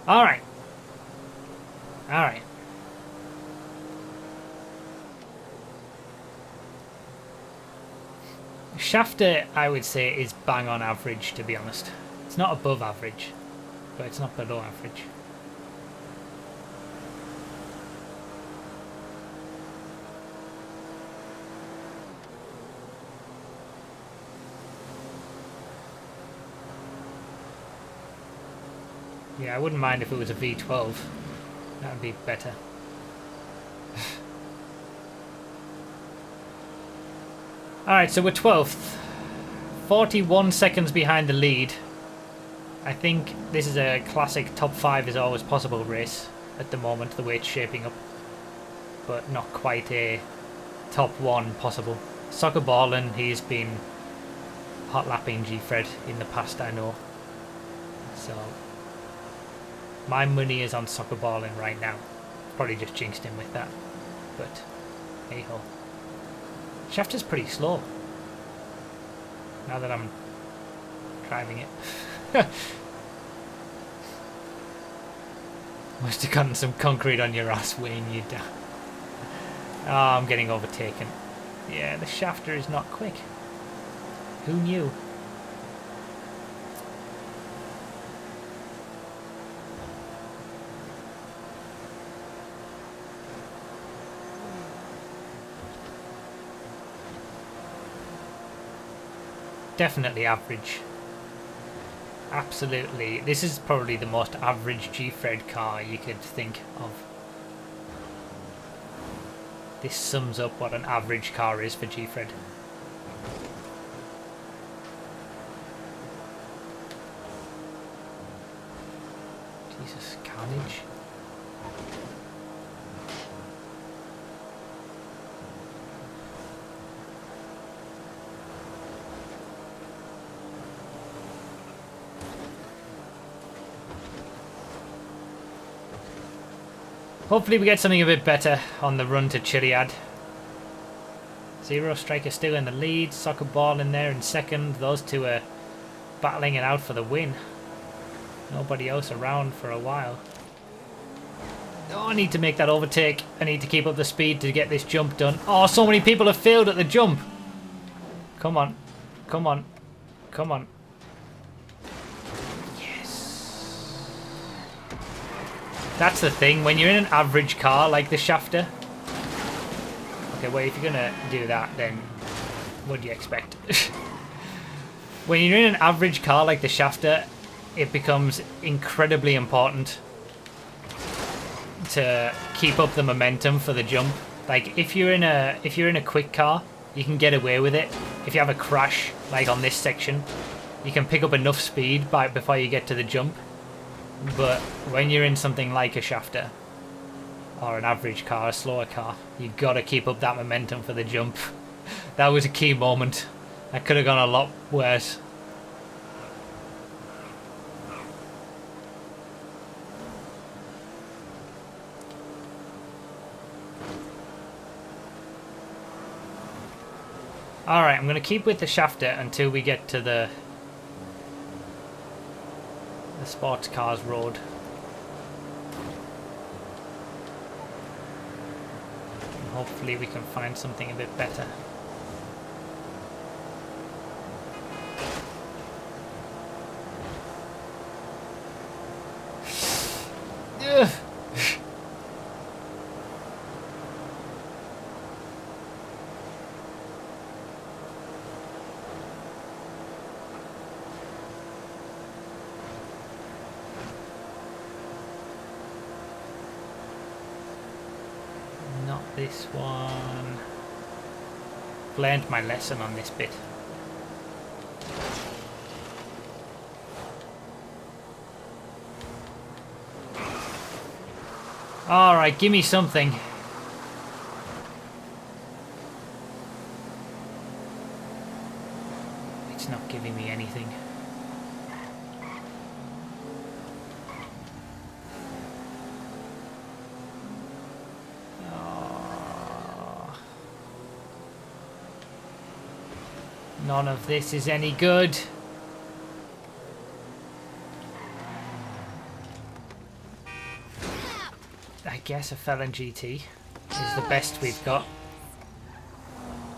Alright. Alright. Shafter, I would say, is bang on average, to be honest. It's not above average, but it's not below average. Yeah, I wouldn't mind if it was a V12. That would be better. Alright, so we're 12th. 41 seconds behind the lead. I think this is a classic top 5 is always possible race at the moment, the way it's shaping up. But not quite a top 1 possible. Soccer Ballin', he's been hot lapping Gfred in the past, I know. So my money is on Soccer Ballin' right now. Probably just jinxed him with that. But hey ho. Shafter's pretty slow. Now that I'm driving it. Must have gotten some concrete on your ass weighing you down. Oh, I'm getting overtaken. Yeah, the shafter is not quick. Who knew? Definitely average. Absolutely. This is probably the most average Gfred car you could think of. This sums up what an average car is for Gfred. Jesus, carnage. Hopefully we get something a bit better on the run to Chiliad. Zero Striker still in the lead, Soccer Ball in there in second. Those two are battling it out for the win. Nobody else around for a while. Oh, I need to make that overtake. I need to keep up the speed to get this jump done. Oh, so many people have failed at the jump. Come on. Come on. Come on. That's the thing, when you're in an average car like the Shafter... Okay, well, if you're gonna do that, then what do you expect? When you're in an average car like the Shafter, it becomes incredibly important to keep up the momentum for the jump. Like, if you're in a quick car, you can get away with it. If you have a crash, like on this section, you can pick up enough speed before you get to the jump. But when you're in something like a Shafter, or an average car, a slower car, you've got to keep up that momentum for the jump. That was a key moment. That could have gone a lot worse. Alright, I'm going to keep with the shafter until we get to the sports cars road. And hopefully we can find something a bit better. Ugh. Not this one. Learned my lesson on this bit. Alright, give me something. It's not giving me anything. Oh. None of this is any good. I guess a Felon GT is the best we've got.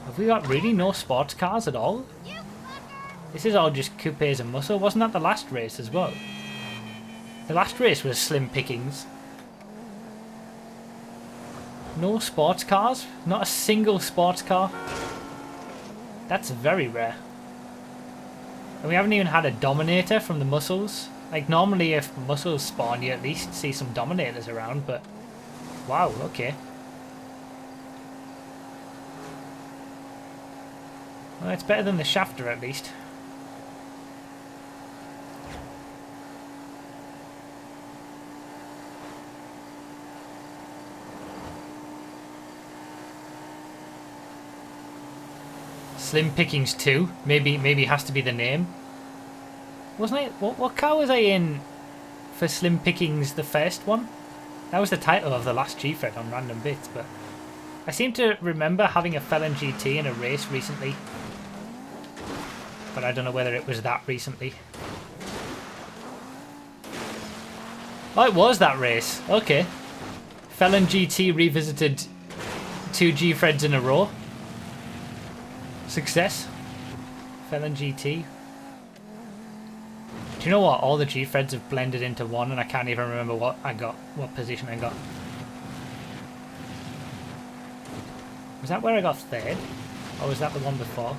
Have we got really no sports cars at all? This is all just coupes and muscle. Wasn't that the last race as well? The last race was slim pickings. No sports cars? Not a single sports car? That's very rare. And we haven't even had a Dominator from the muscles. Like normally if muscles spawn you at least see some Dominators around, but wow, okay. Well, it's better than the shafter at least. Slim Pickings 2, maybe has to be the name. Wasn't it? What car was I in for Slim Pickings, the first one? That was the title of the last Gfred on Random Bits, but I seem to remember having a Felon GT in a race recently. But I don't know whether it was that recently. Oh, it was that race. Okay. Felon GT revisited 2 Gfreds in a row. Success. Felon GT. Do you know what? All the Gfreds have blended into one and I can't even remember what I got, what position I got. Was that where I got third? Or was that the one before?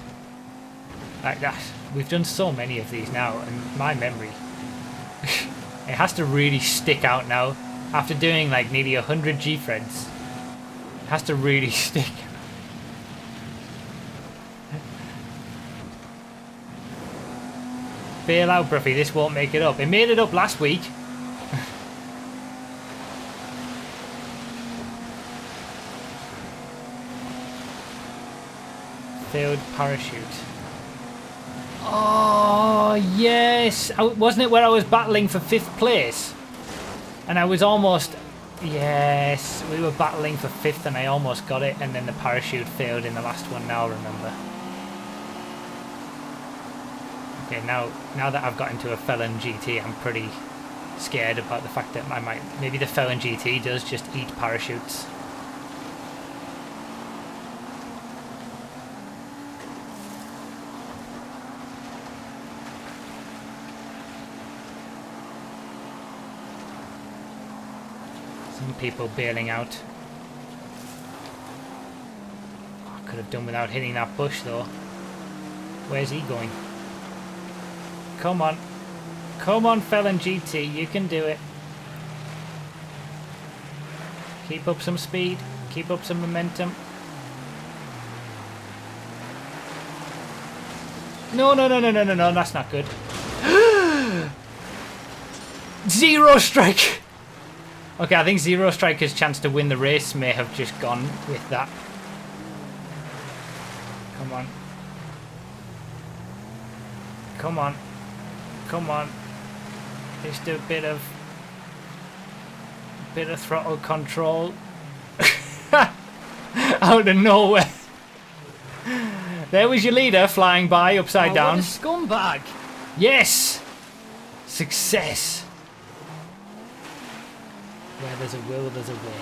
Like that. We've done so many of these now and my memory. It has to really stick out now. After doing like nearly 100 Gfreds. It has to really stick. Bail out, Bruffy, this won't make it up. It made it up last week. Failed parachute. Oh, yes. Wasn't it where I was battling for 5th place? And I was almost... Yes, we were battling for 5th and I almost got it. And then the parachute failed in the last one, now I remember. Okay, now that I've got into a Felon GT, I'm pretty scared about the fact that I might... Maybe the Felon GT does just eat parachutes. Some people bailing out. Oh, I could have done without hitting that bush though. Where's he going? Come on. Come on, Felon GT. You can do it. Keep up some speed. Keep up some momentum. No. That's not good. Zero strike. Okay, I think Zero Striker's chance to win the race may have just gone with that. Come on. Come on. Come on. Just a bit of throttle control. Out of nowhere. There was your leader flying by upside down. What a scumbag! Yes! Success! Where there's a will, there's a way.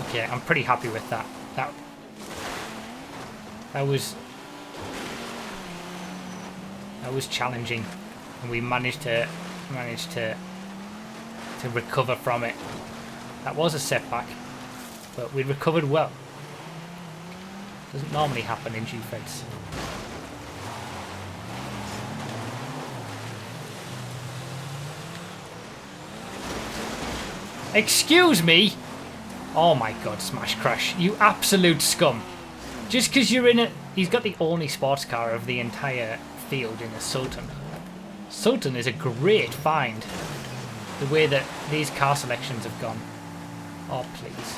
Okay, I'm pretty happy with that. That was challenging, and we managed to recover from it. That was a setback, but we recovered well. Doesn't normally happen in Gfreds. Excuse me! Oh my god, Smash Crash, you absolute scum. Just because you're in it, he's got the only sports car of the entire field in a Sultan. Sultan is a great find. The way that these car selections have gone. Oh, please.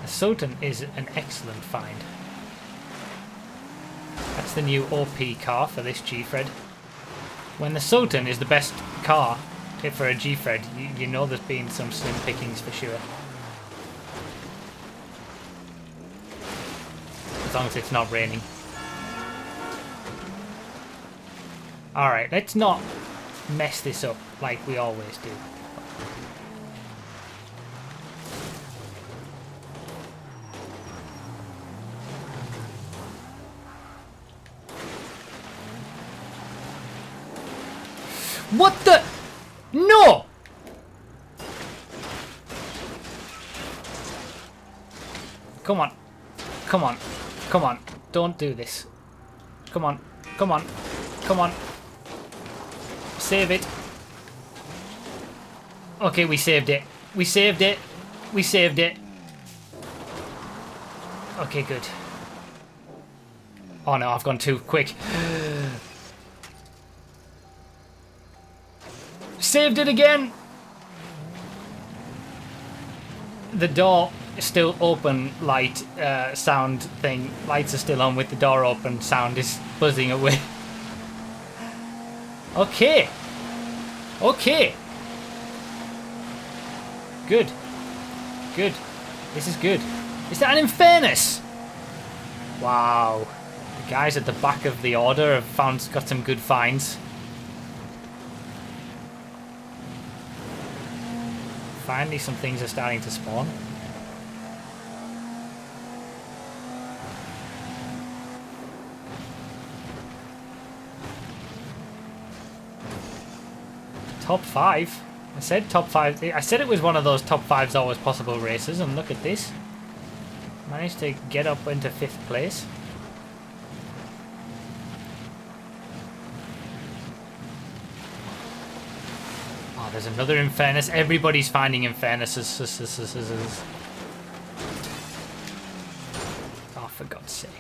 A Sultan is an excellent find. That's the new OP car for this Gfred. When the Sultan is the best car for a Gfred, you know there's been some slim pickings for sure. As long as it's not raining. Alright, let's not mess this up like we always do. What the? No! Come on. Come on. Come on. Don't do this. Come on. Come on. Come on. Save it. Okay, we saved it. We saved it. We saved it. Okay, good. Oh no, I've gone too quick. Saved it again. The door is still open light sound thing. Lights are still on with the door open. Sound is buzzing away. Okay. Okay. Good. Good. This is good. Is that an Unfairness? Wow. The guys at the back of the order have got some good finds. Finally, some things are starting to spawn. Top 5? I said top 5. I said it was one of those top 5's always possible races, and look at this. Managed to get up into 5th place. Oh, there's another Unfairness. Everybody's finding Unfairnesses. Oh, for God's sake.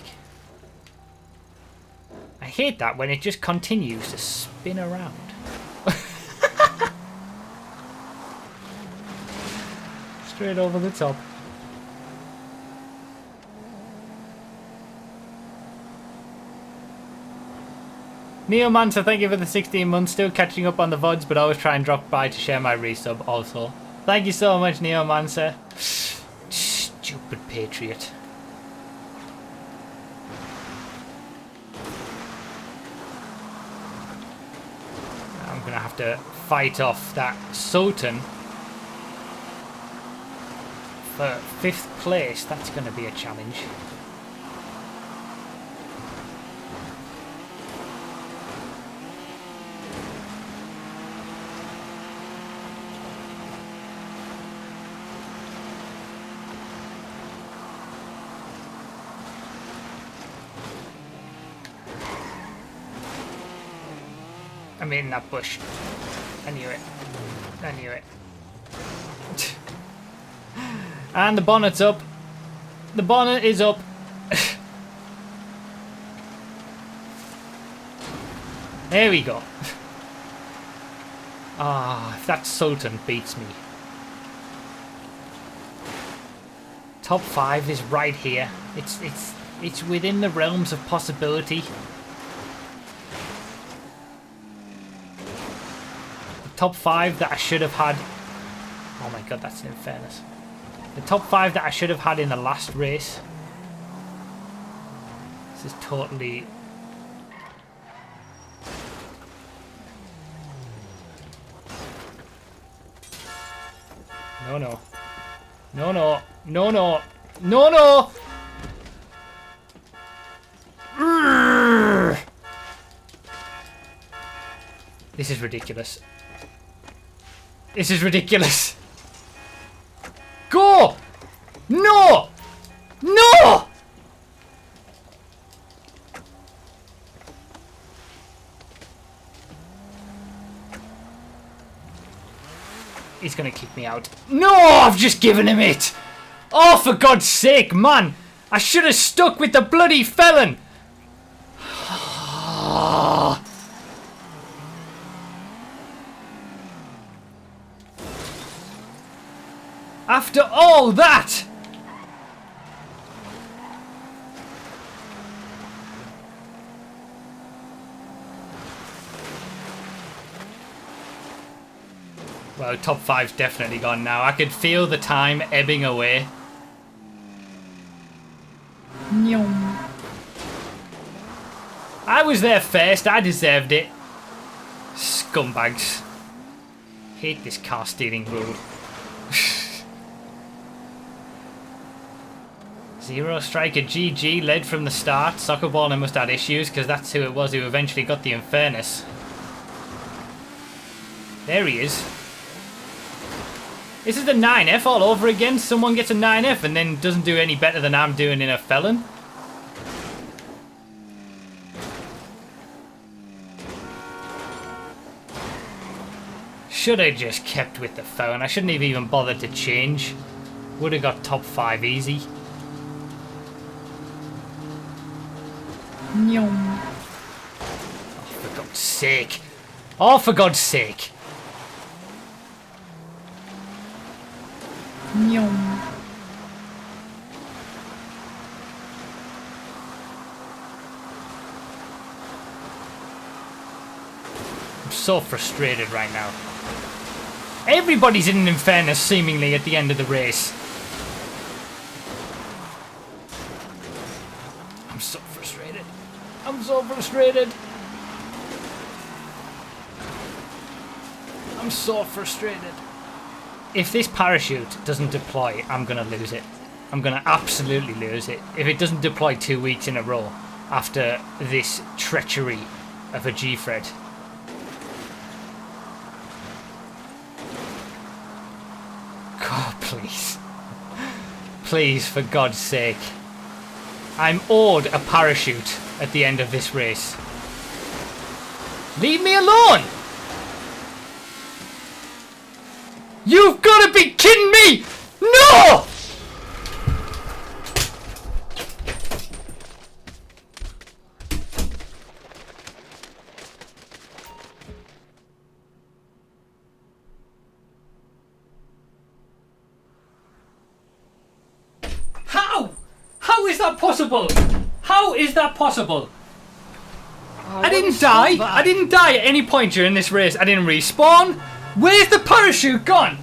I hate that when it just continues to spin around. Straight over the top. Neomancer, thank you for the 16 months. Still catching up on the VODs, but always try and drop by to share my resub also. Thank you so much, Neomancer. Stupid patriot. I'm gonna have to fight off that Sultan for 5th place. That's gonna be a challenge. I'm in that bush. I knew it. I knew it. And the bonnet's up. The bonnet is up. There we go. Ah, if that Sultan beats me. Top 5 is right here. It's within the realms of possibility. The top 5 that I should have had. Oh my god, that's in fairness. The top 5 that I should have had in the last race. This is totally. No, no. No, no. No, no. No, no! Urgh. This is ridiculous. This is ridiculous. Go! No! No! He's gonna kick me out. No! I've just given him it! Oh, for God's sake, man! I should have stuck with the bloody felon! After all that! Well, top 5's definitely gone now. I could feel the time ebbing away. I was there first. I deserved it. Scumbags. Hate this car stealing rule. Zero Striker GG led from the start. Soccerballer must have had issues because that's who it was who eventually got the Unfairness. There he is. This is the 9F all over again. Someone gets a 9F and then doesn't do any better than I'm doing in a felon. Should have just kept with the phone. I shouldn't have even bothered to change. Would have got top 5 easy. Oh, for God's sake. Oh, for God's sake. I'm so frustrated right now. Everybody's in an Unfairness seemingly at the end of the race. I'm so frustrated. I'm so frustrated. I'm so frustrated. If this parachute doesn't deploy, I'm going to lose it. I'm going to absolutely lose it. If it doesn't deploy 2 weeks in a row after this treachery of a Gfred. God, please. Please, for God's sake. I'm owed a parachute at the end of this race. Leave me alone! You've got to be kidding me! No! How? How is that possible? How is that possible? I didn't die. I didn't die at any point during this race. I didn't respawn. Where's the parachute gone?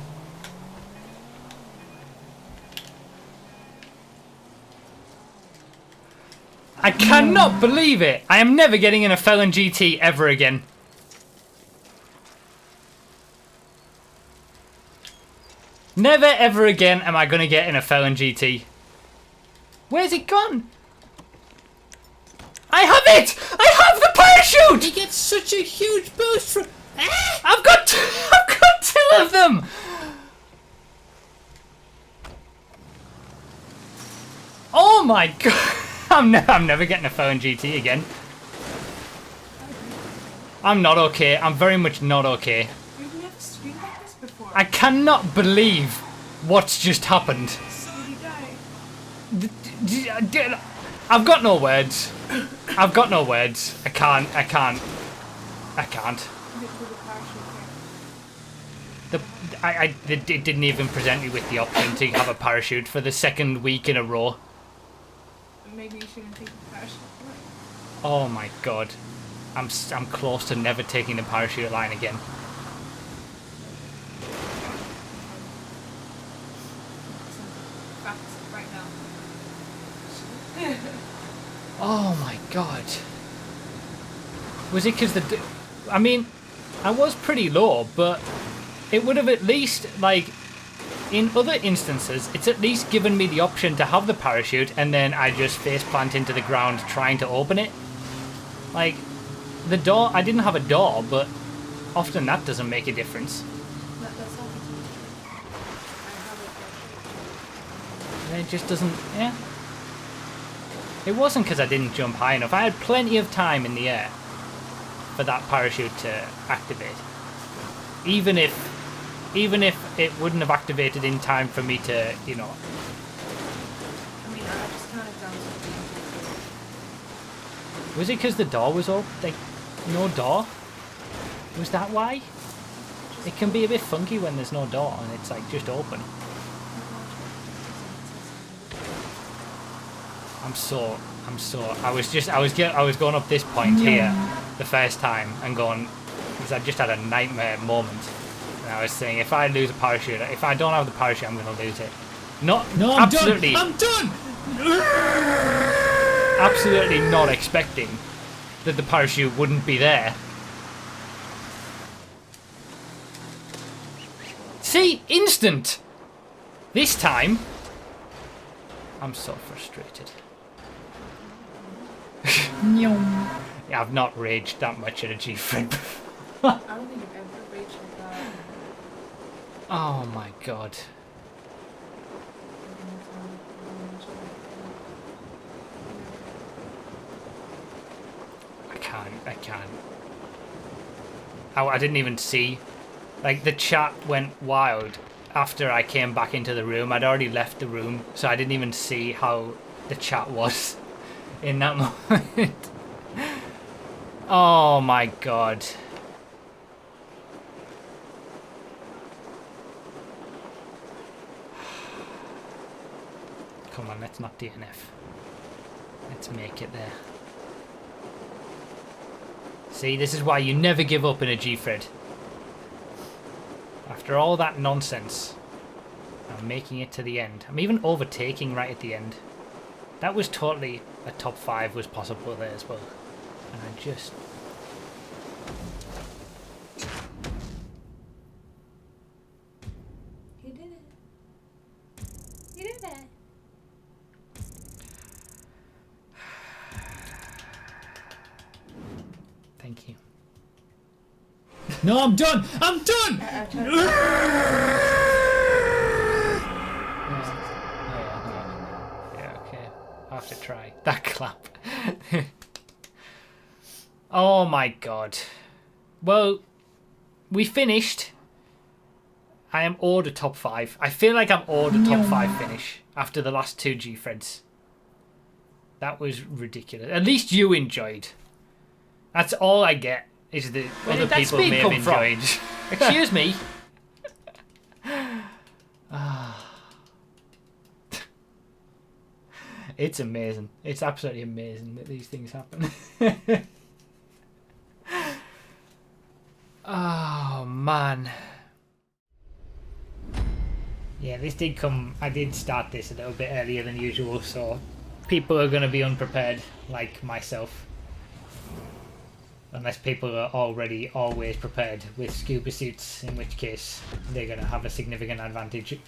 I cannot believe it. I am never getting in a Felon GT ever again. Never ever again am I going to get in a Felon GT. Where's it gone? I have it! I have the parachute! He gets such a huge boost from... I've got two of them! Oh my god! I'm never getting a phone GT again. I'm not okay. I'm very much not okay. We've never streamed like this before. I cannot believe what's just happened. I've got no words. I've got no words. I can't. I can't. With the parachute It didn't even present me with the option to have a parachute for the second week in a row. here. Maybe you shouldn't take the parachute. Oh my god. I'm close to never taking the parachute line again. Facts right now. Oh my god. Was it because I mean, I was pretty low, but it would have at least, like, in other instances, it's at least given me the option to have the parachute and then I just faceplant into the ground trying to open it. Like, the door, I didn't have a door, but often that doesn't make a difference. That's happened to me. I have it. And it just doesn't, yeah. It wasn't because I didn't jump high enough. I had plenty of time in the air for that parachute to activate. Even if it wouldn't have activated in time for me to, you know. I mean, I just counted down something. Was it because the door was open? Like, no door? Was that why? It can be a bit funky when there's no door and it's like just open. I was going up this point here the first time and going, because I just had a nightmare moment. And I was saying, if I lose a parachute, if I don't have the parachute, I'm going to lose it. No, I'm absolutely, done. I'm done. absolutely not expecting that the parachute wouldn't be there. See, instant. This time, I'm so frustrated. Yeah, I've not raged that much at a Gfred before. I don't think I've ever raged like that. Oh my god. I can't. I didn't even see. Like, the chat went wild after I came back into the room. I'd already left the room, so I didn't even see how the chat was in that moment. Oh my god. Come on, let's not DNF. Let's make it there. See, this is why you never give up in a Gfred. After all that nonsense, I'm making it to the end. I'm even overtaking right at the end. That was totally a top 5 was possible there as well. And I just... You did it. You did it. Thank you. No, I'm done. I'm done. Yeah, okay. I'll have to try. That clap. Oh my god. Well, we finished. I am owed a top 5. I feel like I'm owed a top 5 finish after the last 2 Gfreds. That was ridiculous. At least you enjoyed. That's all I get, is that Where other did that people speed may have come from? enjoyed. Excuse me. It's amazing. It's absolutely amazing that these things happen. Oh, man. Yeah, this did come... I did start this a little bit earlier than usual, so people are going to be unprepared, like myself. Unless people are already always prepared with scuba suits, in which case they're going to have a significant advantage.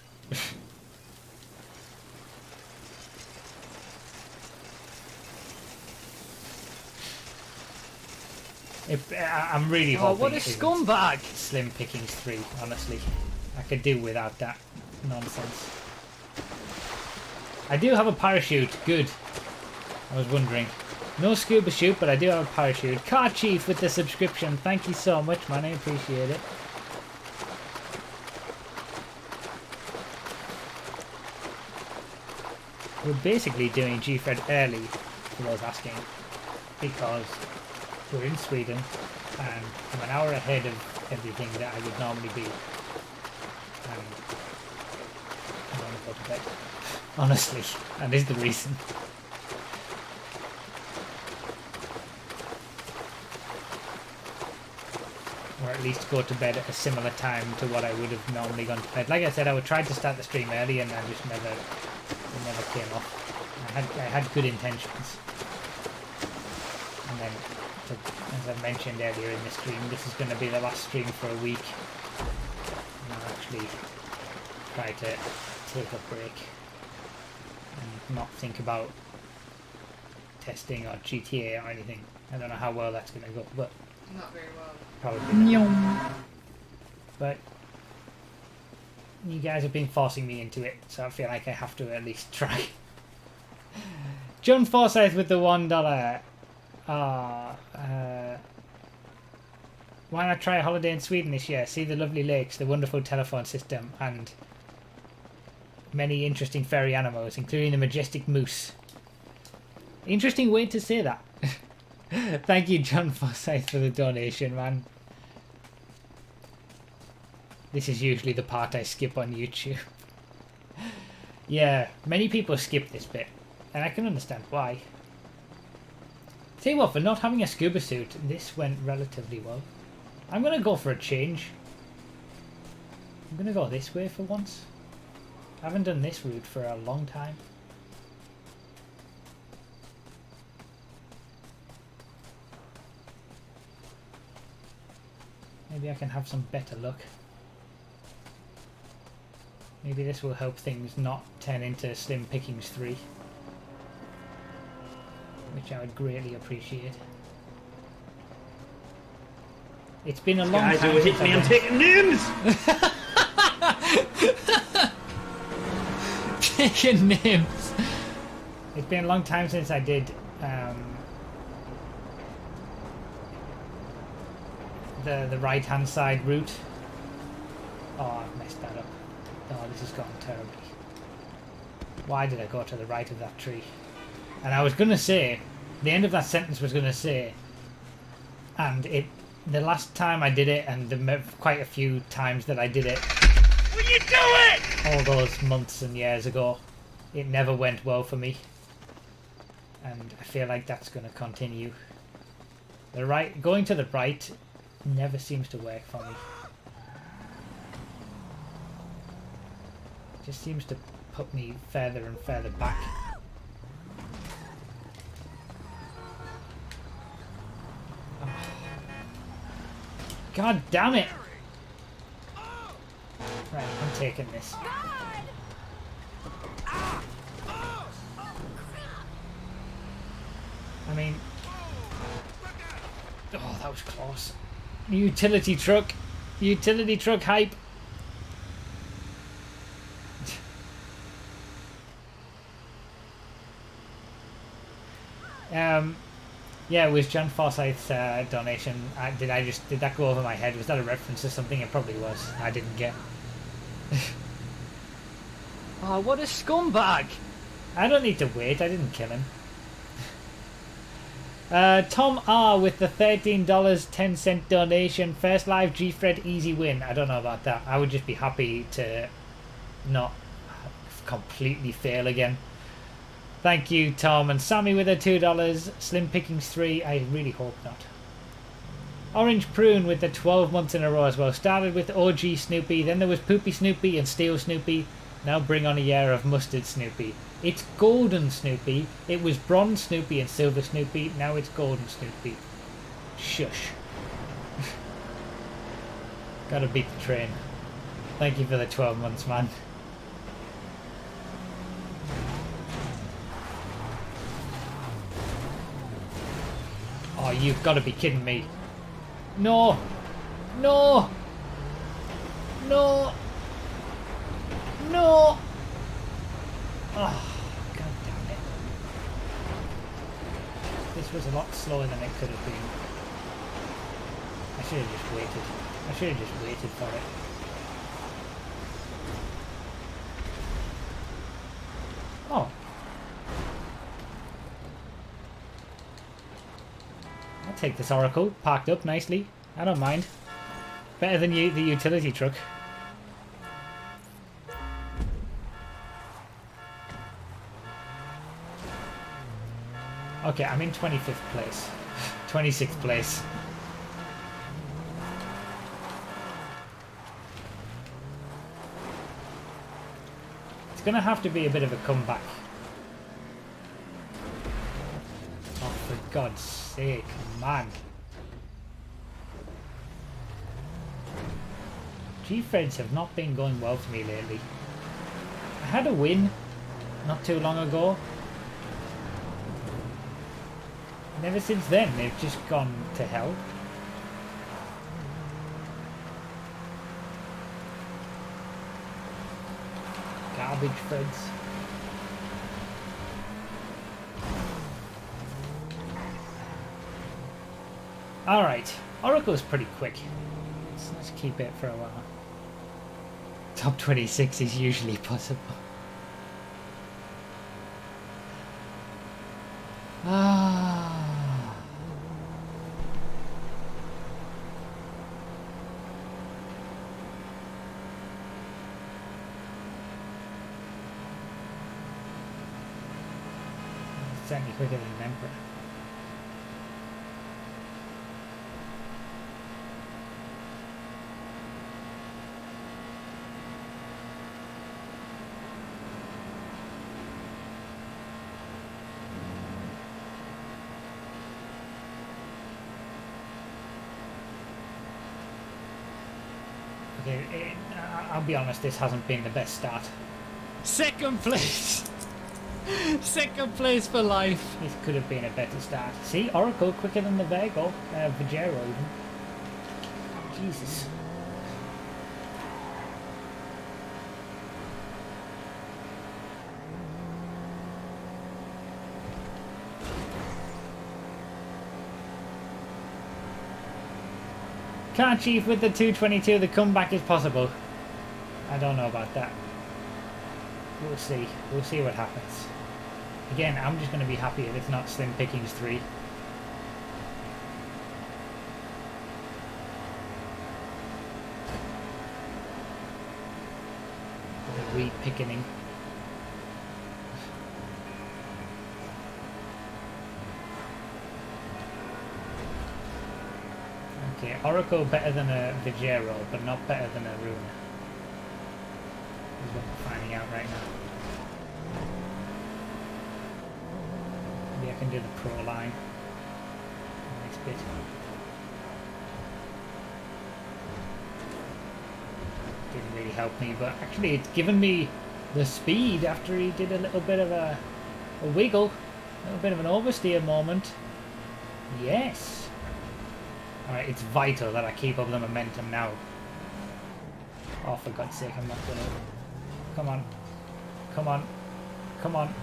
I'm really hoping what a it isn't scumbag. Slim Pickings 3, honestly. I could do without that nonsense. I do have a parachute. Good. I was wondering. No scuba chute, but I do have a parachute. Car Chief with the subscription. Thank you so much, man. I appreciate it. We're basically doing Gfred early, for those asking. Because we're in Sweden, and I'm an hour ahead of everything that I would normally be. And I want to go to bed. Honestly, that is the reason. Or at least go to bed at a similar time to what I would have normally gone to bed. Like I said, I would try to start the stream early, and I just it never came off. I had good intentions, and then, as I mentioned earlier in the stream, this is going to be the last stream for a week, and I'll actually try to take a break and not think about testing or GTA or anything. I don't know how well that's going to go, but Not very well. probably not. But you guys have been forcing me into it, so I feel like I have to at least try. John Forsyth with the $1. Why not try a holiday in Sweden this year? See the lovely lakes, the wonderful telephone system, and many interesting fairy animals, including the majestic moose. Interesting way to say that. Thank you, John Forsyth, for the donation, man. This is usually the part I skip on YouTube. Yeah, many people skip this bit, and I can understand why. Tell you what, for not having a scuba suit, this went relatively well. I'm gonna go for a change. I'm gonna go this way for once. I haven't done this route for a long time. Maybe I can have some better luck. Maybe this will help things not turn into Slim Pickings 3. Which I would greatly appreciate. It's been a long time. Guys who hit me, I'm taking names! Taking names! It's been a long time since I did the right hand side route. Oh, I've messed that up. Oh, this has gone terribly. Why did I go to the right of that tree? And I was gonna say, the end of that sentence was gonna say, and the last time I did it, and quite a few times that I did it, Will you do it? all those months and years ago, it never went well for me. And I feel like that's gonna continue. Going to the right never seems to work for me. It just seems to put me further and further back. Oh. God damn it! Right, I'm taking this. I mean... Oh, that was close. Utility truck! Utility truck hype! Yeah, it was John Forsyth's donation. Did that go over my head? Was that a reference to something? It probably was. I didn't get. Oh, what a scumbag! I don't need to wait. I didn't kill him. Tom R with the $13.10 donation. First live Gfred easy win. I don't know about that. I would just be happy to not completely fail again. Thank you, Tom. And Sammy with a $2. Slim Pickings 3. I really hope not. Orange Prune with the 12 months in a row as well. Started with OG Snoopy. Then there was Poopy Snoopy and Steel Snoopy. Now bring on a year of Mustard Snoopy. It's Golden Snoopy. It was Bronze Snoopy and Silver Snoopy. Now it's Golden Snoopy. Shush. Gotta beat the train. Thank you for the 12 months, man. Oh, you've got to be kidding me. No! No! No! No! Oh, god damn it. This was a lot slower than it could have been. I should have just waited. I should have just waited for it. Oh. take this Oracle. Parked up nicely. I don't mind. Better than the utility truck. Okay, I'm in 25th place. 26th place. It's gonna have to be a bit of a comeback. Oh, for God's sake, man. Gfreds have not been going well for me lately. I had a win not too long ago. And ever since then, they've just gone to hell. Garbage Freds. Alright, Oracle's pretty quick. Let's keep it for a while. Top 26 is usually possible. Ah. It's certainly quicker than an Emperor. I'll be honest, this hasn't been the best start. Second place! Second place for life! This could have been a better start. See, Oracle quicker than the Vigero even. Jesus. Can't Chief with the 222, the comeback is possible. I don't know about that. We'll see. We'll see what happens. Again, I'm just going to be happy if it's not Slim Pickings 3. The re-pickening. Okay, Oracle better than a Vigero, but not better than a Rune. Is what we're finding out right now. Maybe I can do the pro line. Next bit. Didn't really help me, but actually it's given me the speed after he did a little bit of a wiggle. A little bit of an oversteer moment. Yes. Alright, it's vital that I keep up the momentum now. Oh, for God's sake, I'm not gonna... Come on. Come on. Come on.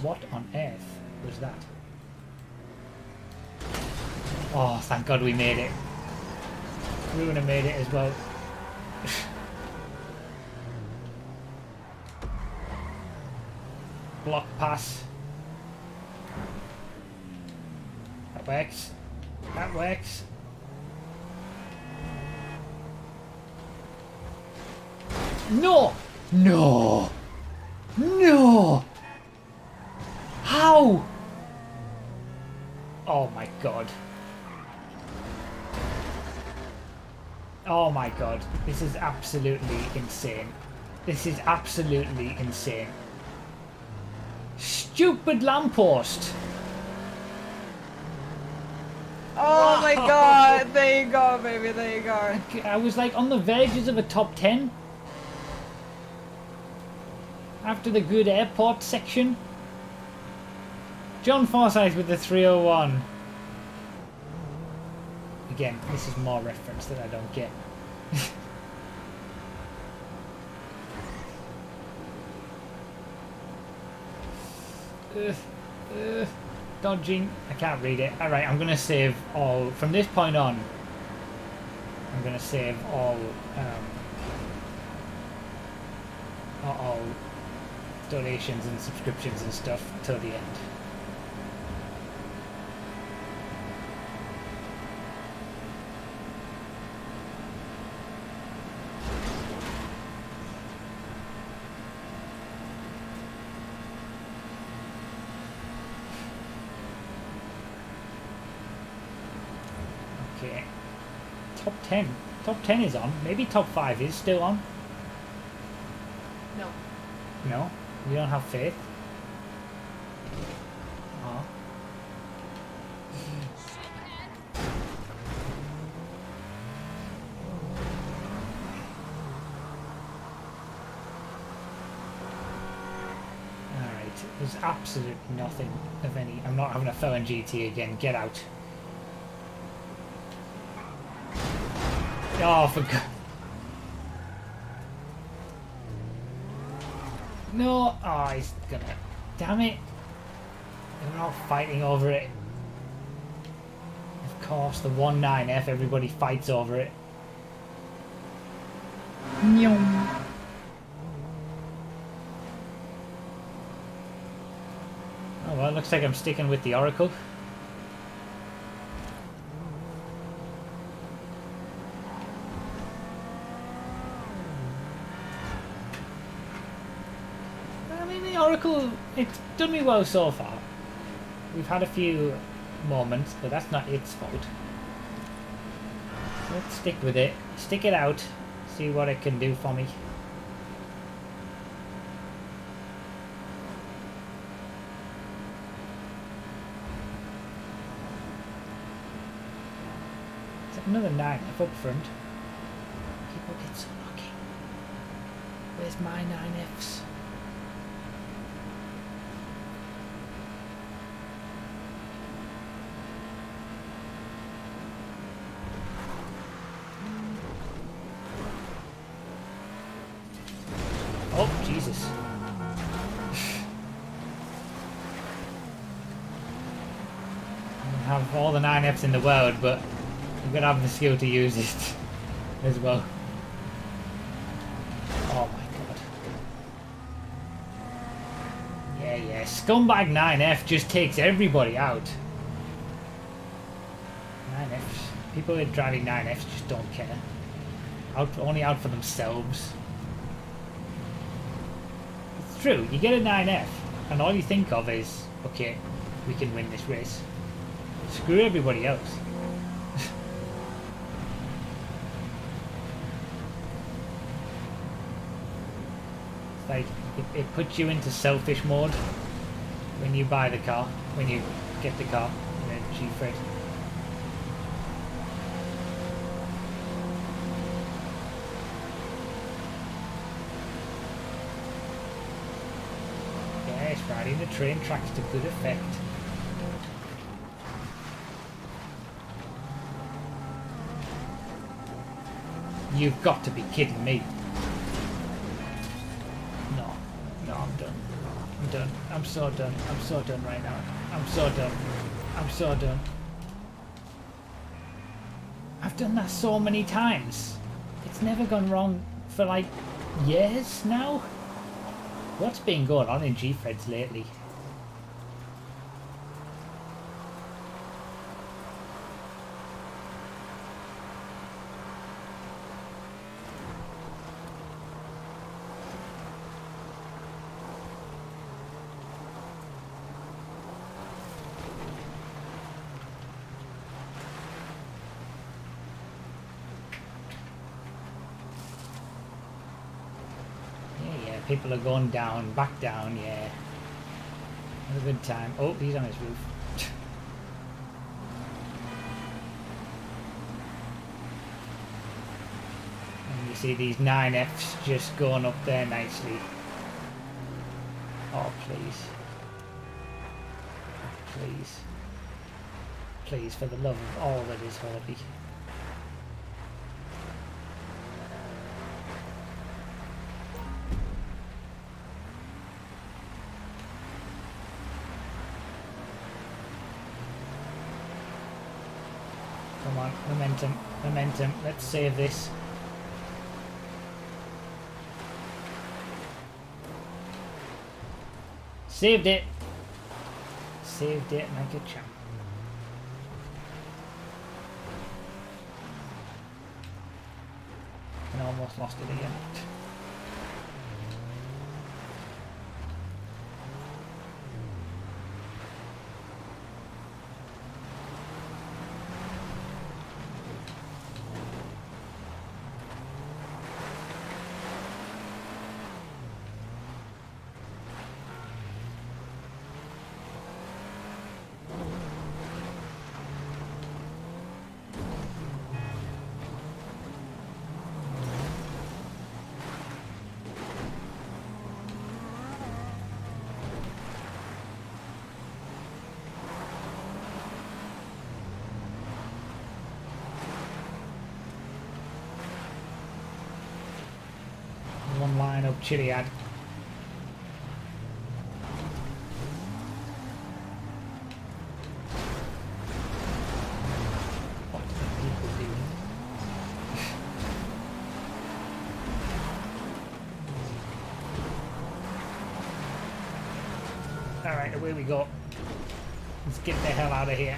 What on earth was that? Oh, thank God we made it. Runa made it as well. Block pass. That works. That works. No! No! No! How? Oh my God. Oh my God. This is absolutely insane. This is absolutely insane. Stupid lamppost! Oh my God! There you go, baby. There you go. I was like on the verges of a top 10. After the good airport section. John Forsyth with the 301. Again, this is more reference that I don't get. Dodging. I can't read it. Alright, I'm going to save all. From this point on, I'm going to save all donations and subscriptions and stuff till the end. Okay. Top 10. Top 10 is on. Maybe top 5 is still on. No. No? You don't have faith? Oh. Alright, there's absolutely nothing of any. I'm not having a felon GT again. Get out. Oh, for God. No! Oh, he's gonna... Damn it! They're all fighting over it. Of course, the 1.9F, everybody fights over it. Nyong. Oh well, it looks like I'm sticking with the Oracle. Oracle, it's done me well so far. We've had a few moments, but that's not its fault. So let's stick with it. Stick it out. See what it can do for me. Is another 9F up front? People get so lucky. Where's my 9Fs? Oh, Jesus. I have all the 9Fs in the world, but you've got to have the skill to use it as well. Oh my God. Yeah. Scumbag 9F just takes everybody out. 9Fs. People who are driving 9Fs just don't care. Only out for themselves. True, you get a 9F and all you think of is, okay, we can win this race. Screw everybody else. It's like, it puts you into selfish mode when you buy the car, when you get the car in a Gfred. Riding the train tracks to good effect. You've got to be kidding me. No, I'm done. I'm done. I'm so done. I'm so done right now. I'm so done. I'm so done. I've done that so many times. It's never gone wrong for like years now. What's been going on in Gfreds lately? People are going down, back down, yeah. Have a good time. Oh, he's on his roof. And you see these 9Fs just going up there nicely. Oh, please. Please. Please, for the love of all that is holy. Come on, momentum, let's save this. Saved it like a champ. And almost lost it again. Chiliad. What do people do? Alright, away we go. Let's get the hell out of here.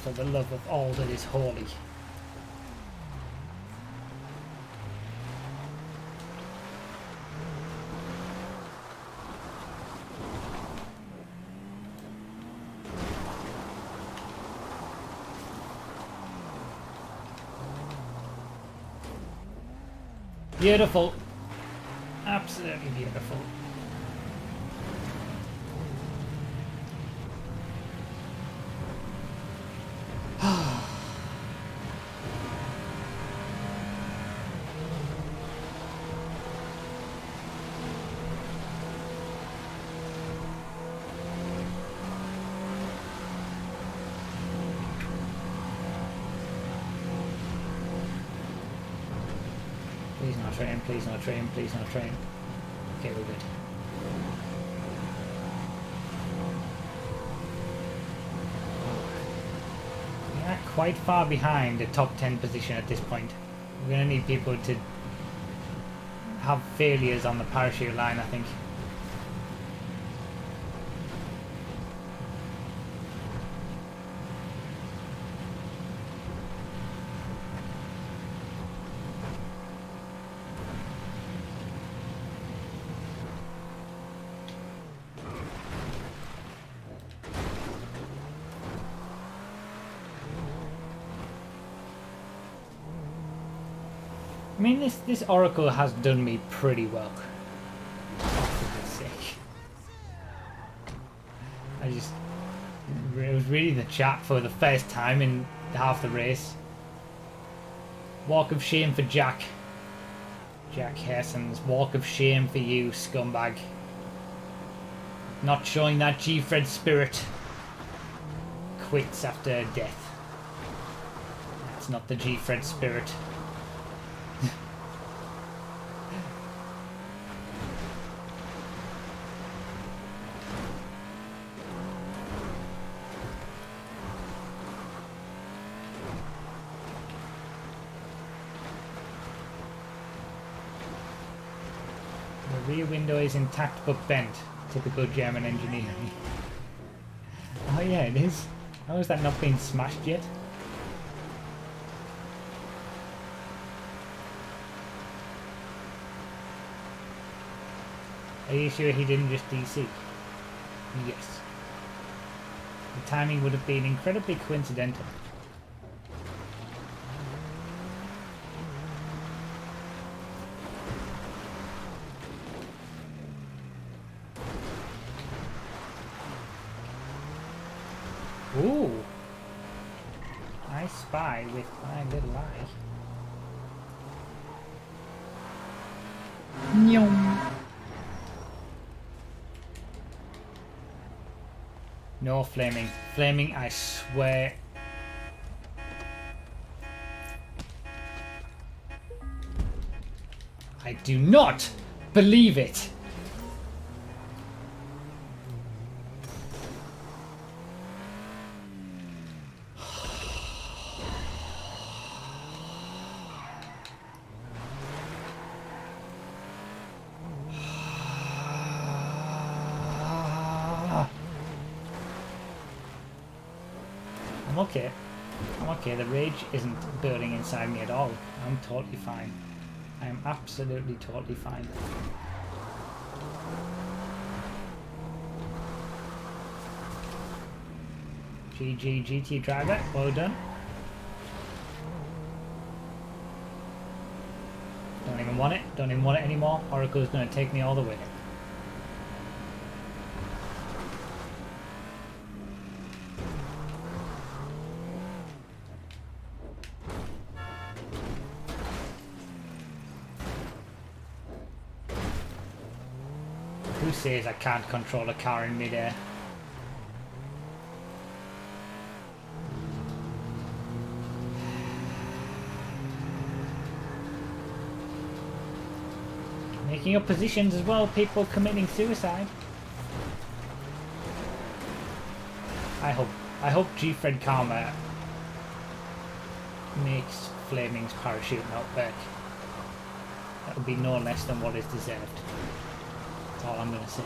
For the love of all that is holy. Beautiful. Absolutely beautiful. Please not train, please not train, please not train. Okay, we're good. We are quite far behind the top 10 position at this point. We're going to need people to have failures on the parachute line, I think. I mean, this Oracle has done me pretty well. For goodness sake. I was reading the chat for the first time in half the race. Walk of shame for Jack. Jack Harson's walk of shame for you, scumbag. Not showing that Gfred spirit. Quits after death. That's not the Gfred spirit. The rear window is intact but bent. Typical German engineering. Oh yeah, it is. How has that not been smashed yet? Are you sure he didn't just DC? Yes. The timing would have been incredibly coincidental. Ooh! I spy with my little eye. Nyom. No flaming. Flaming, I swear. I do not believe it. Okay. I'm okay. The rage isn't building inside me at all. I'm totally fine. I am absolutely totally fine. GG GT driver, well done. Don't even want it. Don't even want it anymore. Oracle's going to take me all the way. Who says I can't control a car in midair? Making up positions as well, people committing suicide. I hope Gfred Karma makes Flaming's parachute not back. That would be no less than what is deserved. That's all I'm gonna say.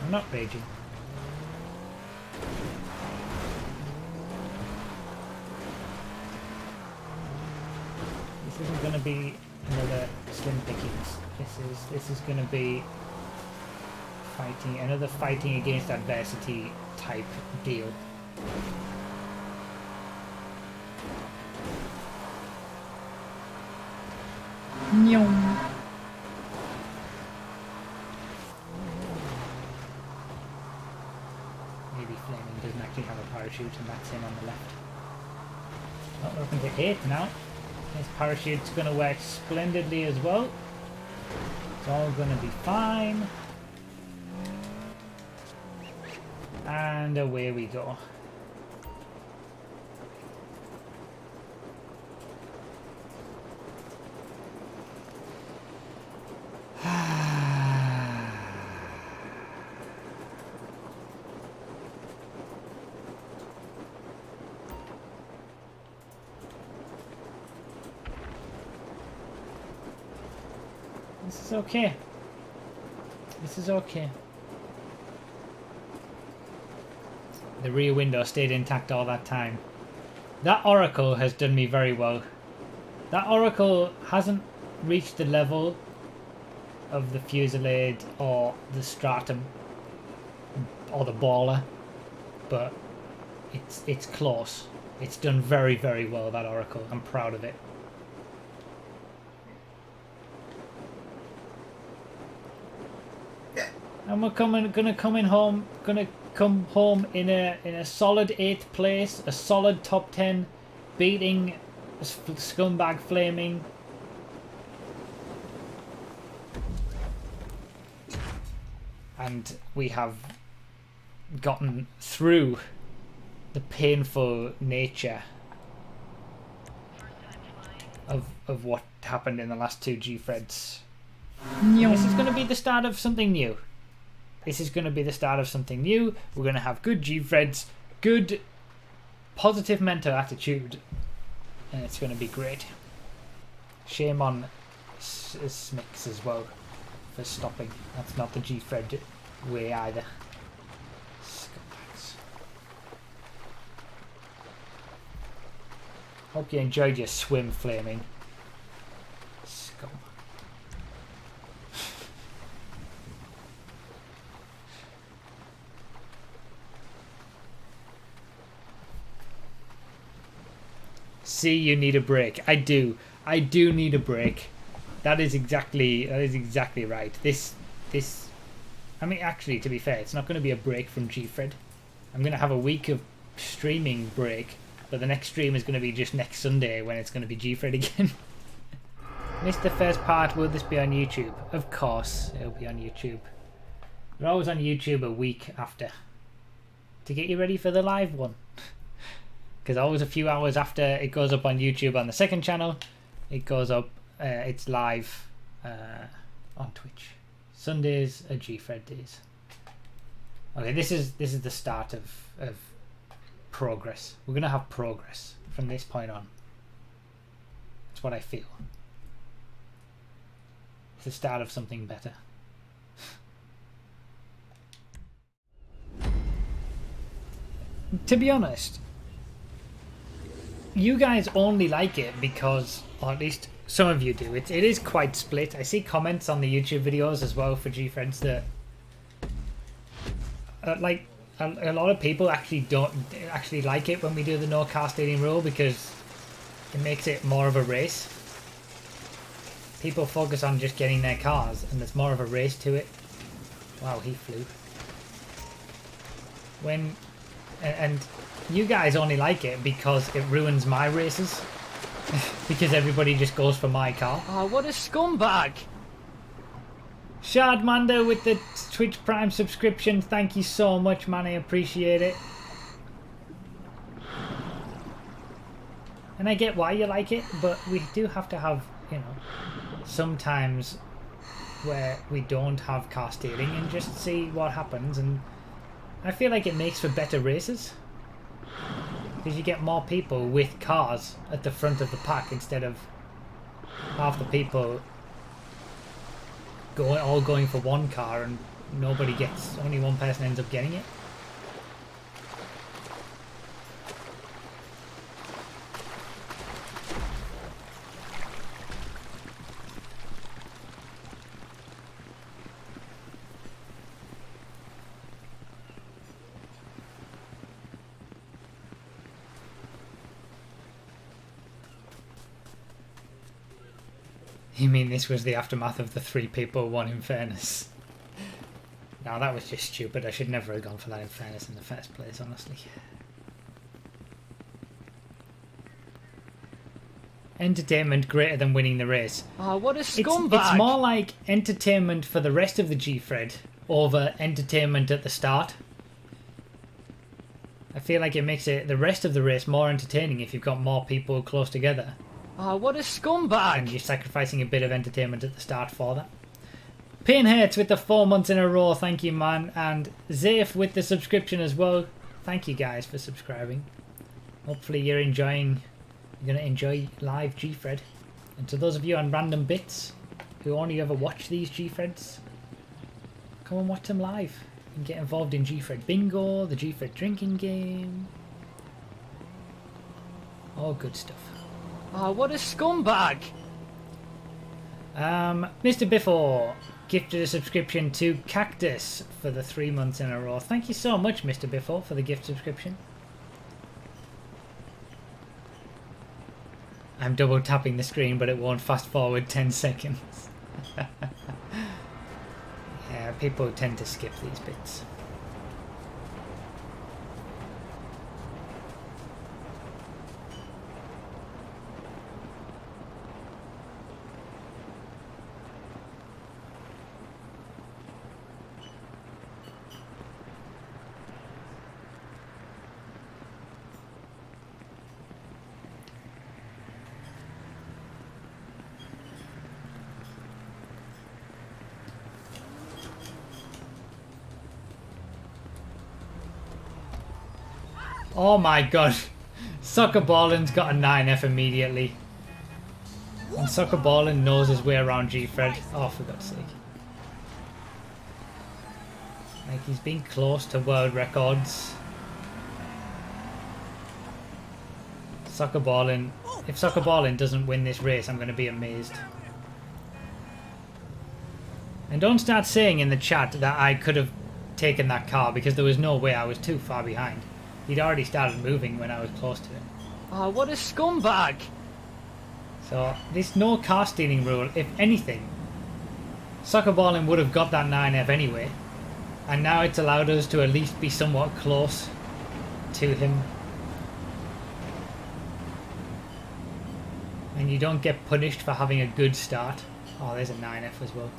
I'm not raging. This isn't gonna be another slim pickings. This is gonna be another fighting against adversity type deal. Nyong. Maybe Flaming doesn't actually have a parachute and that's him on the left. Oh, we're up into 8 now. His parachute's going to work splendidly as well. It's all going to be fine. And away we go. This is okay. This is okay. The rear window stayed intact all that time. That Oracle has done me very well. That Oracle hasn't reached the level of the Fusillade or the Stratum or the Baller, but it's close. It's done very, very well, that Oracle. I'm proud of it. And we're gonna come home in a solid 8th place, a solid top 10, beating Scumbag Flaming. And we have gotten through the painful nature of what happened in the last 2 Gfreds. This is going to be the start of something new. This is going to be the start of something new. We're going to have good Gfreds, good positive mental attitude, and it's going to be great. Shame on Smix as well for stopping. That's not the Gfred way either. Scumbags. Hope you enjoyed your swim, Flaming. Scum. See, you need a break. I do need a break. That is exactly right. This I mean, actually, to be fair, it's not going to be a break from Gfred. I'm going to have a week of streaming break, but the next stream is going to be just next Sunday when it's going to be Gfred again. Missed the first part. Will this be on YouTube? Of course, it'll be on YouTube. We're always on YouTube a week after to get you ready for the live one. Because always a few hours after it goes up on YouTube on the second channel, it goes up. It's live on Twitch. Sundays are Gfred days. Okay, this is the start of progress. We're gonna have progress from this point on. That's what I feel. It's the start of something better. To be honest, you guys only like it because, or at least some of you do. It is quite split. I see comments on the YouTube videos as well for Gfreds that like a lot of people actually don't actually like it when we do the no car stealing rule because it makes it more of a race. People focus on just getting their cars and there's more of a race to it. Wow, he flew. And you guys only like it because it ruins my races. Because everybody just goes for my car. Oh, what a scumbag! Shardmando with the Twitch Prime subscription. Thank you so much, man. I appreciate it. And I get why you like it, but we do have to have, you know, sometimes where we don't have car stealing and just see what happens. And I feel like it makes for better races. Because you get more people with cars at the front of the pack instead of half the people all going for one car and nobody gets, only one person ends up getting it. You mean this was the aftermath of the 3 people, 1 in fairness? No, that was just stupid. I should never have gone for that in fairness in the first place, honestly. Entertainment greater than winning the race. Oh, what a scumbag! It's more like entertainment for the rest of the Gfred over entertainment at the start. I feel like it makes it the rest of the race more entertaining if you've got more people close together. Oh, what a scumbag! And you're sacrificing a bit of entertainment at the start for that. Pinheads with the 4 months in a row, thank you, man. And Zayf with the subscription as well. Thank you guys for subscribing. Hopefully you're going to enjoy live Gfred. And to those of you on random bits who only ever watch these Gfreds, come and watch them live and get involved in Gfred Bingo, the Gfred drinking game. All good stuff. Oh, what a scumbag! Mr. Biffle gifted a subscription to Cactus for the 3 months in a row. Thank you so much, Mr. Biffle, for the gift subscription. I'm double tapping the screen, but it won't fast forward 10 seconds. Yeah, people tend to skip these bits. Oh my god. Soccerballin's got a 9F immediately. And Soccerballin knows his way around Gfred. Oh, for God's sake. Like, he's been close to world records. Soccerballin. If Soccerballin doesn't win this race, I'm going to be amazed. And don't start saying in the chat that I could have taken that car because there was no way. I was too far behind. He'd already started moving when I was close to it. Oh, what a scumbag! So, this no car stealing rule, if anything, Soccerballin would have got that 9F anyway. And now it's allowed us to at least be somewhat close to him. And you don't get punished for having a good start. Oh, there's a 9F as well.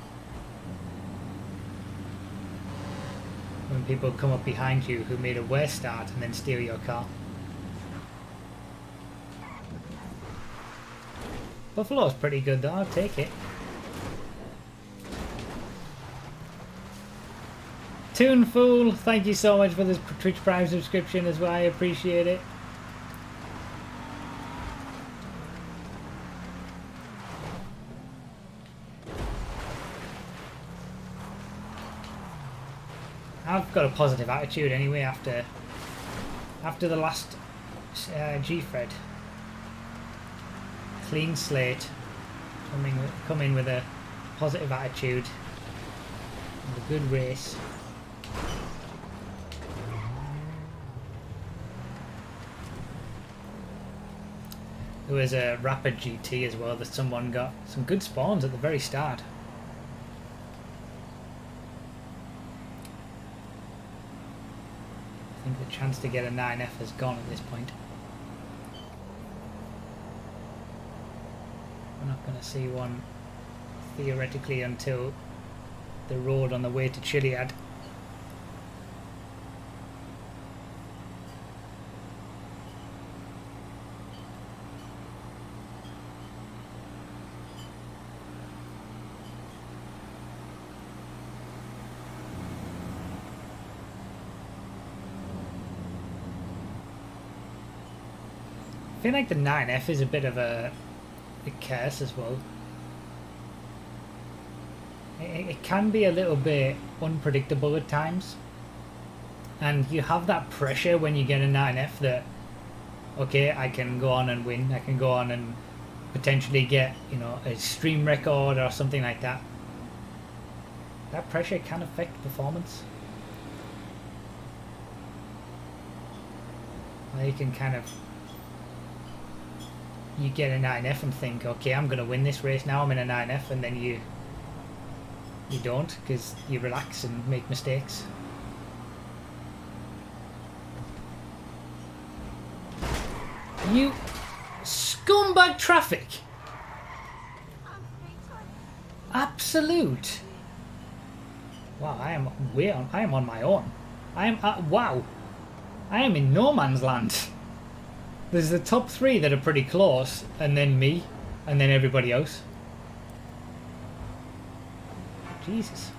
When people come up behind you who made a worse start and then steal your car. Buffalo's pretty good though, I'll take it. Toonfool, thank you so much for this Twitch Prime subscription as well, I appreciate it. I've got a positive attitude anyway after the last Gfred. Clean slate, come in with a positive attitude and a good race. There was a Rapid GT as well that someone got. Some good spawns at the very start. I think the chance to get a 9F is gone at this point. We're not going to see one theoretically until the road on the way to Chiliad. I feel like the 9F is a bit of a curse as well. It can be a little bit unpredictable at times, and you have that pressure when you get a 9F that, okay, I can go on and win, I can go on and potentially get, you know, a stream record or something like that. That pressure can affect performance. Or you can kind of, you get a 9F and think, okay, I'm going to win this race now, I'm in a 9F, and then you don't, because you relax and make mistakes. You scumbag traffic! Absolute! Wow, I am on my own. I am wow. I am in no man's land. There's the top 3 that are pretty close, and then me, and then everybody else. Jesus.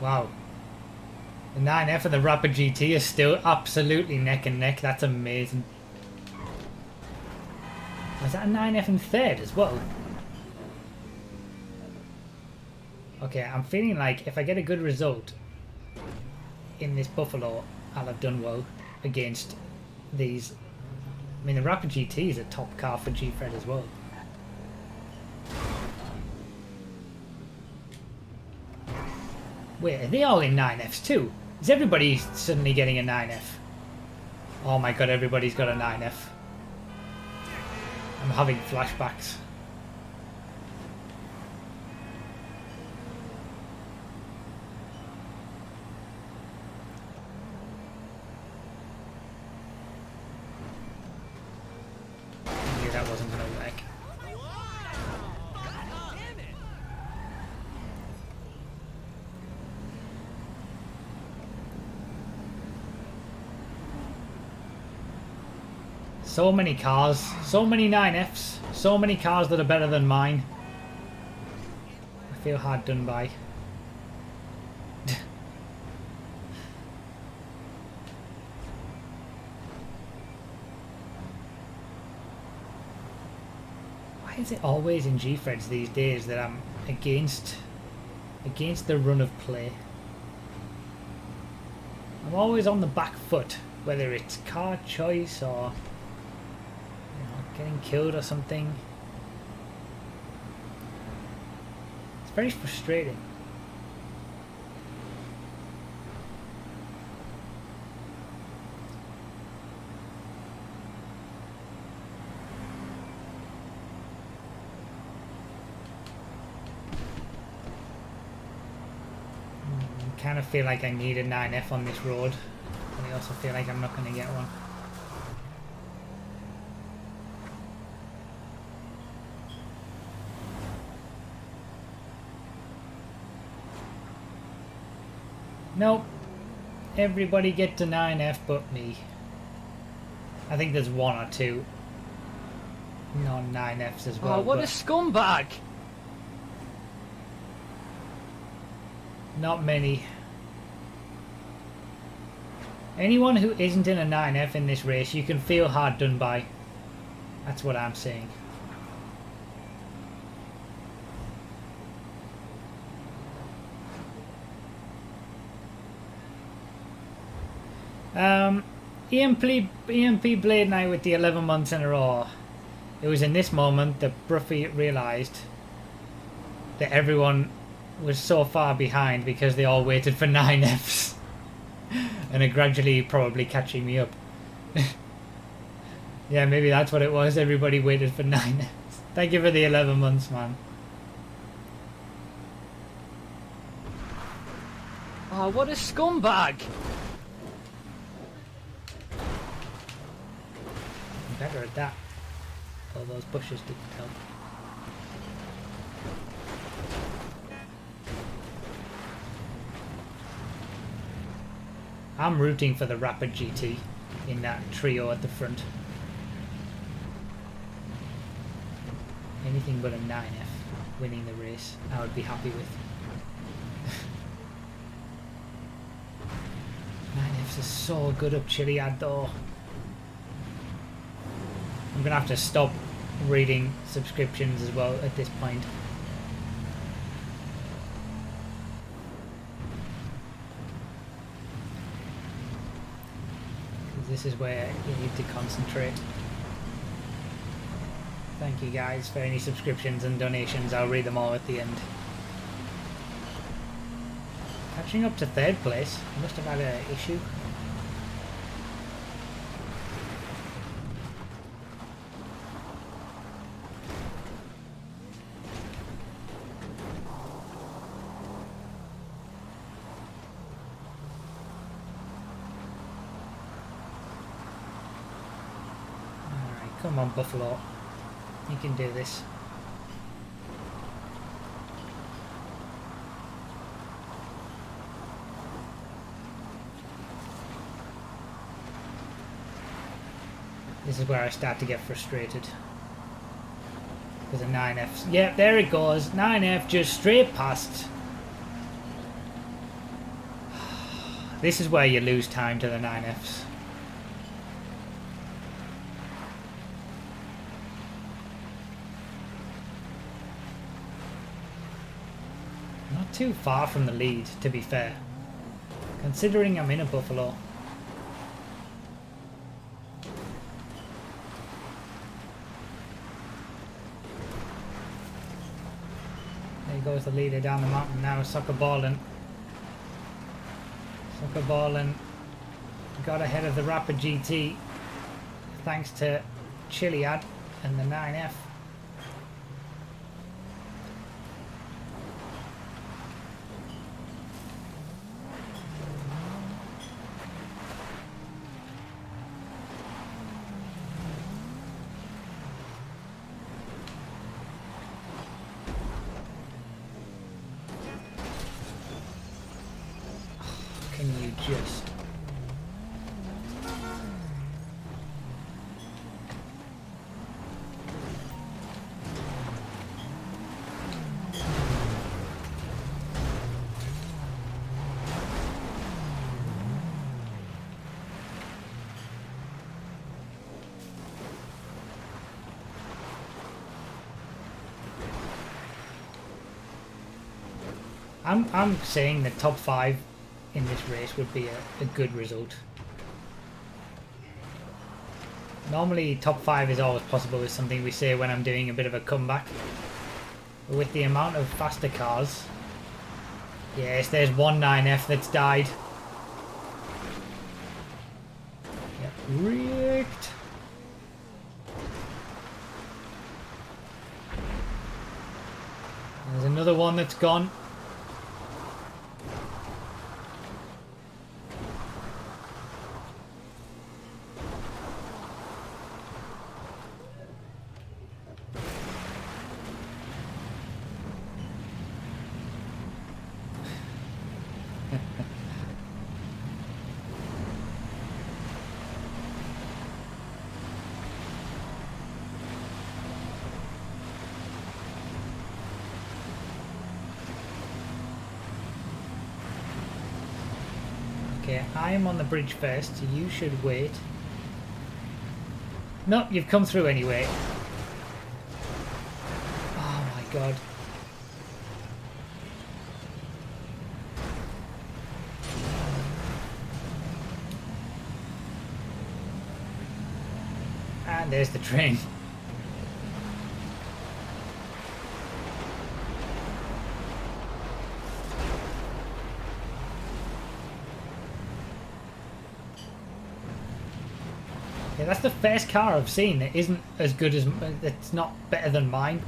Wow. The 9F and the Rapid GT are still absolutely neck and neck. That's amazing. Was that a 9F in third as well? Okay, I'm feeling like if I get a good result in this Buffalo, I'll have done well against these. I mean, the Rapid GT is a top car for Gfred as well. Wait, are they all in 9Fs too? Is everybody suddenly getting a 9F? Oh my god, everybody's got a 9F. I'm having flashbacks. I knew that wasn't going to work. So many cars, so many 9Fs, so many cars that are better than mine. I feel hard done by. Why is it always in Gfreds these days that I'm against the run of play? I'm always on the back foot, whether it's car choice or getting killed or something. It's very frustrating. I kind of feel like I need a 9F on this road, and I also feel like I'm not going to get one. Nope. Everybody gets a 9F but me. I think there's 1 or 2 non-9Fs as well. Oh, what a scumbag! Not many. Anyone who isn't in a 9F in this race, you can feel hard done by. That's what I'm saying. EMP Blade Night with the 11 months in a row. It was in this moment that Bruffy realised that everyone was so far behind because they all waited for 9Fs and are gradually probably catching me up. Yeah, maybe that's what it was. Everybody waited for 9Fs. Thank you for the 11 months, man. Oh, what a scumbag! I'm better at that. All those bushes didn't help. I'm rooting for the Rapid GT in that trio at the front. Anything but a 9F winning the race, I would be happy with. 9Fs are so good up Chiliad though. I'm gonna have to stop reading subscriptions as well at this point. This is where you need to concentrate. Thank you guys for any subscriptions and donations. I'll read them all at the end. Catching up to 3rd place. Must have had an issue. Alright, come on Buffalo. You can do this. This is where I start to get frustrated. With the 9Fs. Yep, there it goes. 9F just straight past. This is where you lose time to the 9Fs. Not too far from the lead, to be fair. Considering I'm in a Buffalo. There goes the leader down the mountain now, Soccer Ballin. Soccer Ballin got ahead of the Rapid GT thanks to Chiliad and the 9F. Can you just... I'm saying the top 5 in this race would be a good result. Normally top 5 is always possible, is something we say when I'm doing a bit of a comeback. But with the amount of faster cars... Yes, there's one 9F that's died. Yep, wrecked. There's another one that's gone. Okay, I am on the bridge first, so you should wait. No, you've come through anyway. Oh my god. And there's the train. Yeah, that's the first car I've seen that isn't as good as... It's not better than mine.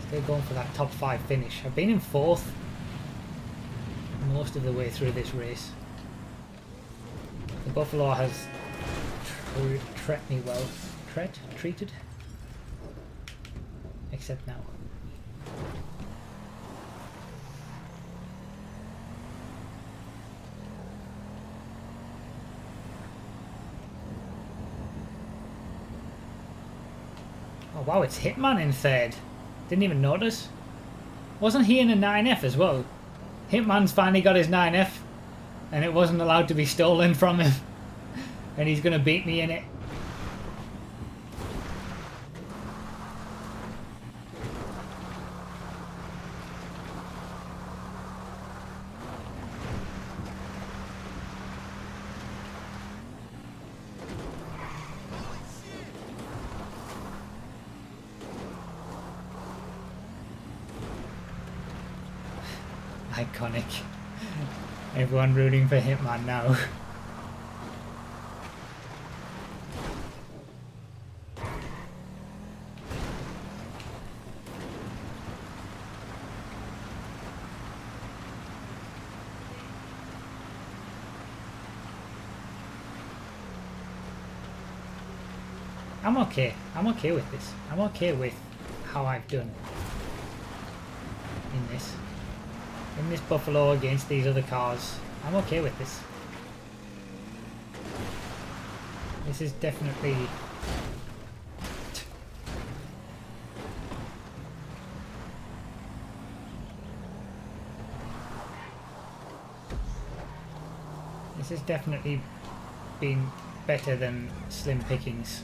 Still going for that top 5 finish. I've been in 4th most of the way through this race. The Buffalo has treated me well. Treated? Except now. Oh wow, it's Hitman in 3rd. Didn't even notice. Wasn't he in a 9F as well? Hitman's finally got his 9F and it wasn't allowed to be stolen from him. And he's gonna beat me in it. Iconic. Everyone rooting for Hitman now. I'm okay. I'm okay with this. I'm okay with how I've done in this. In this Buffalo against these other cars. I'm okay with this. This is definitely... This has definitely been better than slim pickings.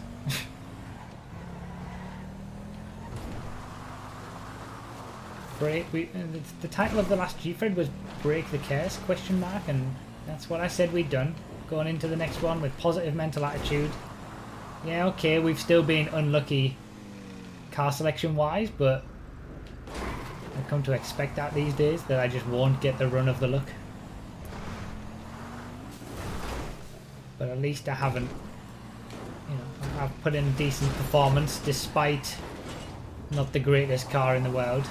The title of the last Gfred was Break the Curse, ? And that's what I said we'd done. Going into the next one with positive mental attitude. Yeah, okay, we've still been unlucky car selection wise, but I've come to expect that these days, that I just won't get the run of the luck. But at least I haven't, you know, I've put in a decent performance despite not the greatest car in the world.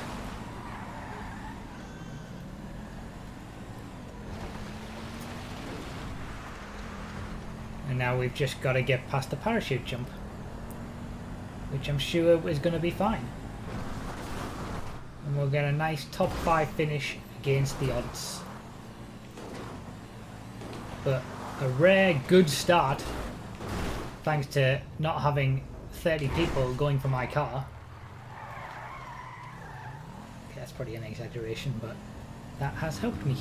And now we've just got to get past the parachute jump, which I'm sure is going to be fine. And we'll get a nice top 5 finish against the odds. But a rare good start, thanks to not having 30 people going for my car. Okay, that's probably an exaggeration, but that has helped me.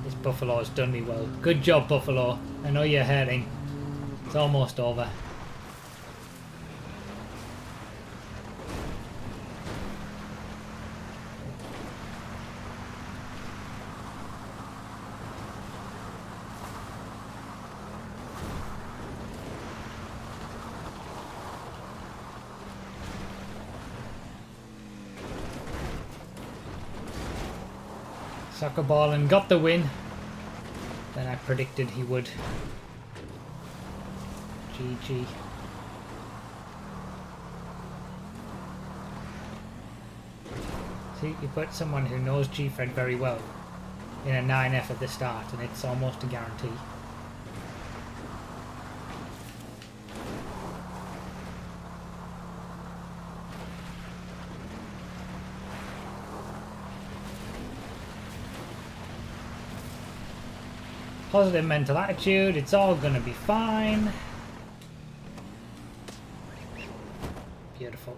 This Buffalo's done me well. Good job, Buffalo. I know you're hurting. It's almost over. Soccer ball and got the win. Then I predicted he would. GG. See, you put someone who knows Gfred very well in a 9F at the start and it's almost a guarantee. Positive mental attitude. It's all gonna be fine. Beautiful.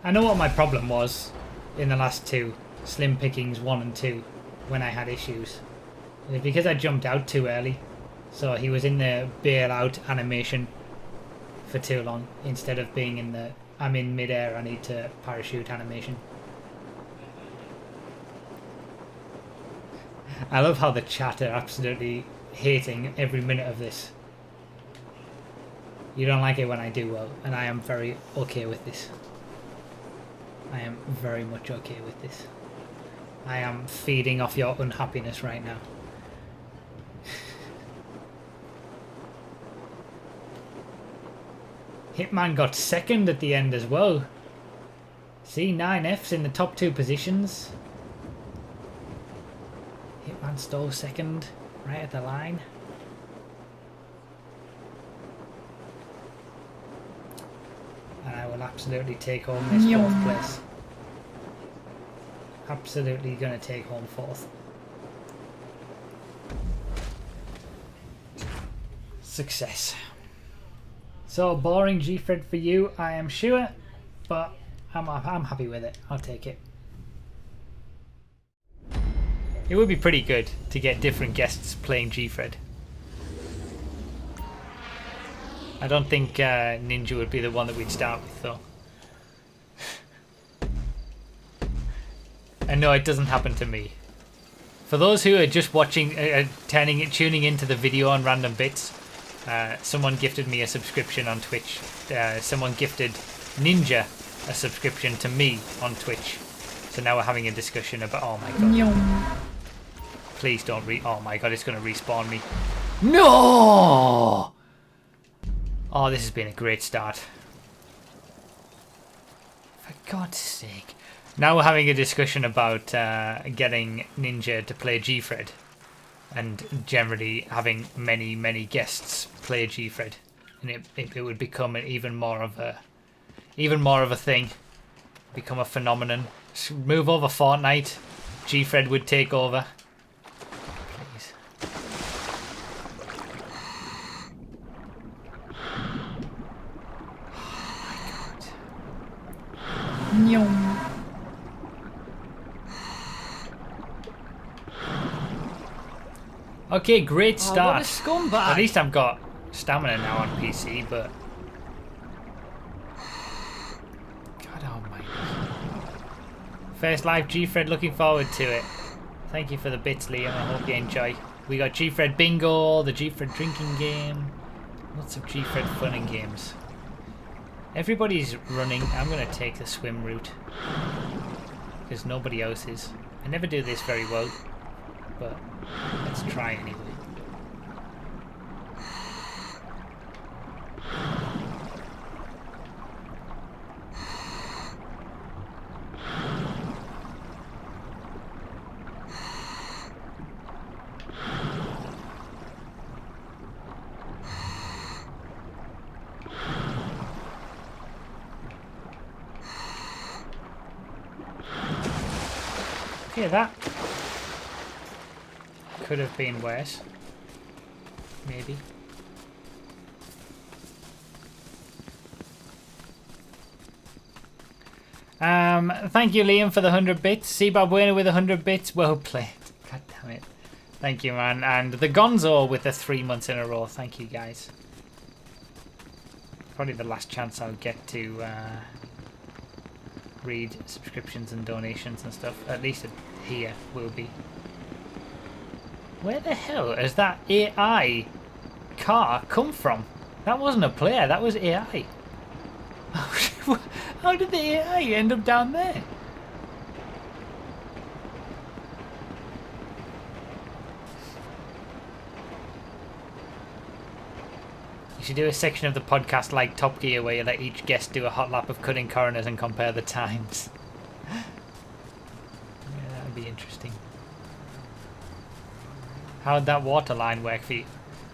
I know what my problem was in the last two, Slim Pickings 1 and 2, when I had issues. And it's because I jumped out too early. So he was in the bailout animation for too long, instead of being in the I'm in midair, I need to parachute animation. I love how the chat are absolutely hating every minute of this. You don't like it when I do well, and I am very okay with this. I am very much okay with this. I am feeding off your unhappiness right now. Hitman got second at the end as well. See, 9 Fs in the top 2 positions. Hitman stole second, right at the line. And I will absolutely take home this 4th place. Absolutely gonna take home 4th. Success. So boring Gfred for you, I am sure, but I'm happy with it. I'll take it. It would be pretty good to get different guests playing Gfred. I don't think Ninja would be the one that we'd start with, though. And no, it doesn't happen to me. For those who are just watching, tuning into the video on random bits, someone gifted me a subscription on Twitch. Someone gifted Ninja a subscription to me on Twitch. So now we're having a discussion about. Oh my god! Please don't oh my god! It's going to respawn me. No! Oh, this has been a great start. For God's sake! Now we're having a discussion about getting Ninja to play Gfred. And generally having many guests play Gfred, and it would become even more of a thing, become a phenomenon. Move over Fortnite, Gfred would take over. Please. Oh my god. Okay, great start. Oh, what a scumbag. At least I've got stamina now on PC, but... God almighty. First live Gfred, looking forward to it. Thank you for the bits, Liam. I hope you enjoy. We got Gfred Bingo, the Gfred drinking game. Lots of Gfred fun and games. Everybody's running. I'm going to take the swim route. Because nobody else is. I never do this very well. But let's try anyway. Okay, that could have been worse. Maybe. Thank you, Liam, for the 100 bits. Seabob Werner with 100 bits. Well played. God damn it. Thank you, man. And the Gonzo with the 3 months in a row. Thank you, guys. Probably the last chance I'll get to read subscriptions and donations and stuff. At least here will be. Where the hell has that AI car come from? That wasn't a player, that was AI. How did the AI end up down there? You should do a section of the podcast like Top Gear where you let each guest do a hot lap of cutting corners and compare the times. Yeah, that would be interesting. How'd that water line work for you?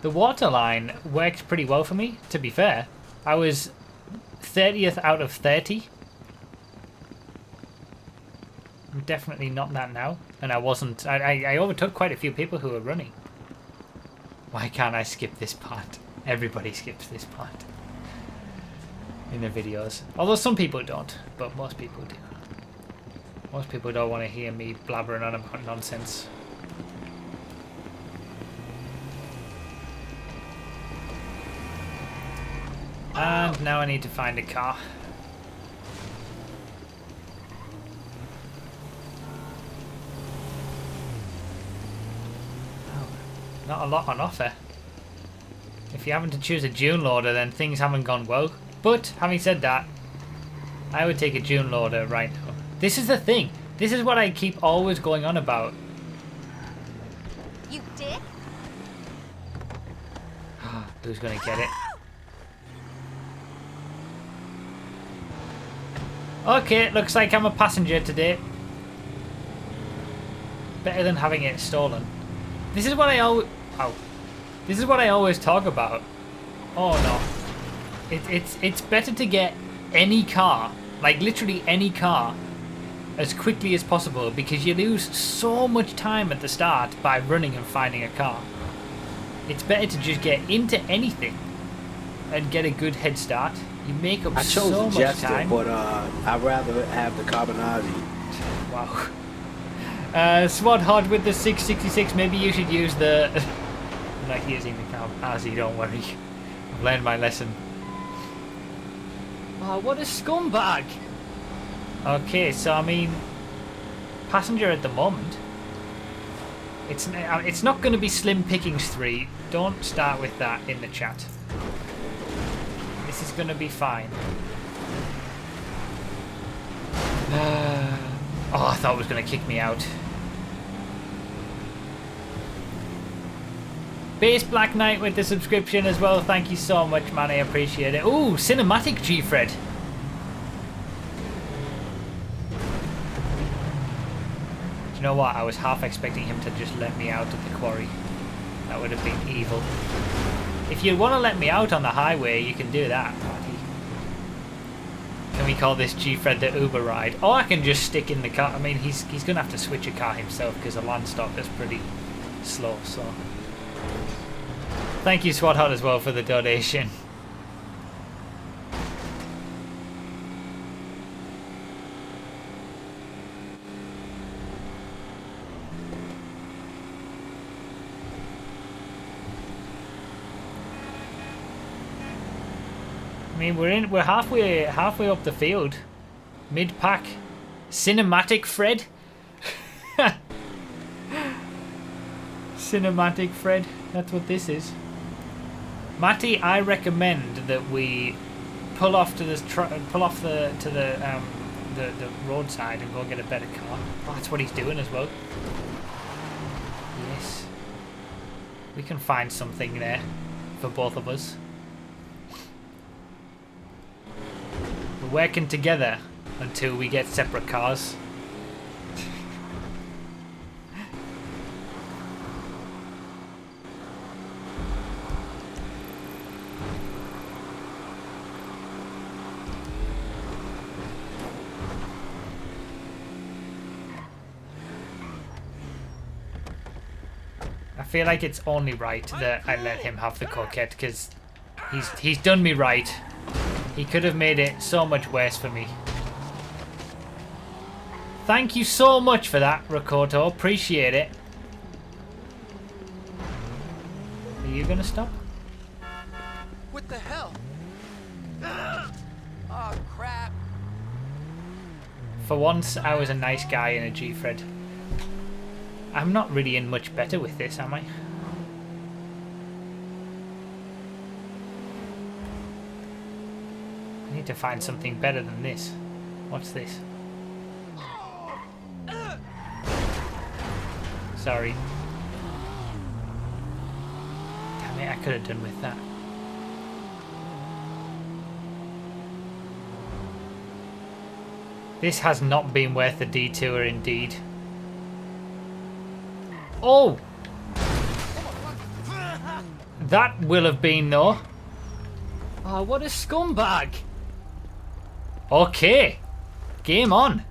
The water line worked pretty well for me, to be fair. I was 30th out of 30. I'm definitely not that now. And I wasn't... I overtook quite a few people who were running. Why can't I skip this part? Everybody skips this part. In the videos. Although some people don't, but most people do. Most people don't want to hear me blabbering on about nonsense. And now I need to find a car. Oh, not a lot on offer. If you're having to choose a June loader, then things haven't gone well. But, having said that, I would take a June loader right now. This is the thing. This is what I keep always going on about. You dick. Who's gonna get it? Okay, looks like I'm a passenger today. Better than having it stolen. This is what I always... Ow. This is what I always talk about. Oh no. It's better to get any car, like literally any car, as quickly as possible, because you lose so much time at the start by running and finding a car. It's better to just get into anything and get a good head start. You make up I chose so the much Jester, time. but I'd rather have the Carbonazzi. Wow. Swat Hot with the 666. Maybe you should use the... I'm not using the Carbonazzi, don't worry. I've learned my lesson. Oh, what a scumbag! Okay, so I mean, passenger at the moment. It's not going to be Slim Pickings 3. Don't start with that in the chat. This is going to be fine. Oh, I thought it was going to kick me out. Base Black Knight with the subscription as well. Thank you so much, man. I appreciate it. Ooh, cinematic Gfred. Do you know what? I was half expecting him to just let me out at the quarry. That would have been evil. If you want to let me out on the highway, you can do that, party. Can we call this Gfred the Uber ride? Or I can just stick in the car. I mean, he's going to have to switch a car himself because the Landstock is pretty slow, so... Thank you, SWAT Hot, as well, for the donation. I mean, we're halfway up the field. Mid-pack. Cinematic Fred. Cinematic Fred. That's what this is. Matty, I recommend that we pull off to this the roadside and go get a better car. Oh, that's what he's doing as well. Yes. We can find something there for both of us. We're working together until we get separate cars. I feel like it's only right that I let him have the coquette because he's done me right. He could have made it so much worse for me. Thank you so much for that, Rakoto. Appreciate it. Are you gonna stop? What the hell? Oh, crap. For once, I was a nice guy in a Gfred. I'm not really in much better with this, am I? I need to find something better than this. What's this? Sorry. Damn it, I could have done with that. This has not been worth the detour indeed. Oh! That will have been though. Oh, what a scumbag! Okay, game on.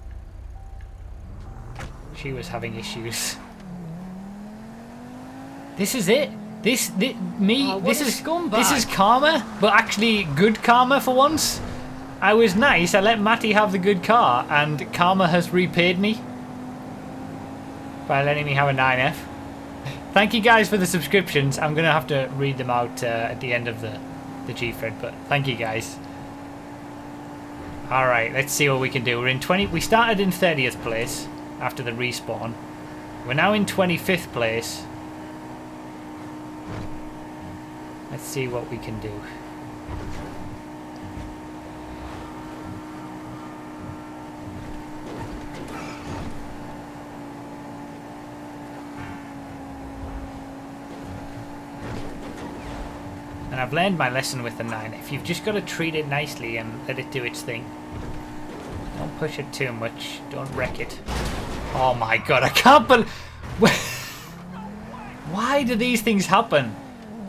She was having issues. This is it. This what this a is scumbag. This is karma, but actually good karma for once. I was nice. I let Matty have the good car, and karma has repaid me by letting me have a 9F. Thank you guys for the subscriptions. I'm gonna have to read them out at the end of the Gfred, but thank you guys. All right, let's see what we can do. We're in 20. We started in 30th place after the respawn. We're now in 25th place. Let's see what we can do. And I've learned my lesson with the 9F. You've just got to treat it nicely and let it do its thing. Don't push it too much. Don't wreck it. Oh my god, I can't believe... Why do these things happen?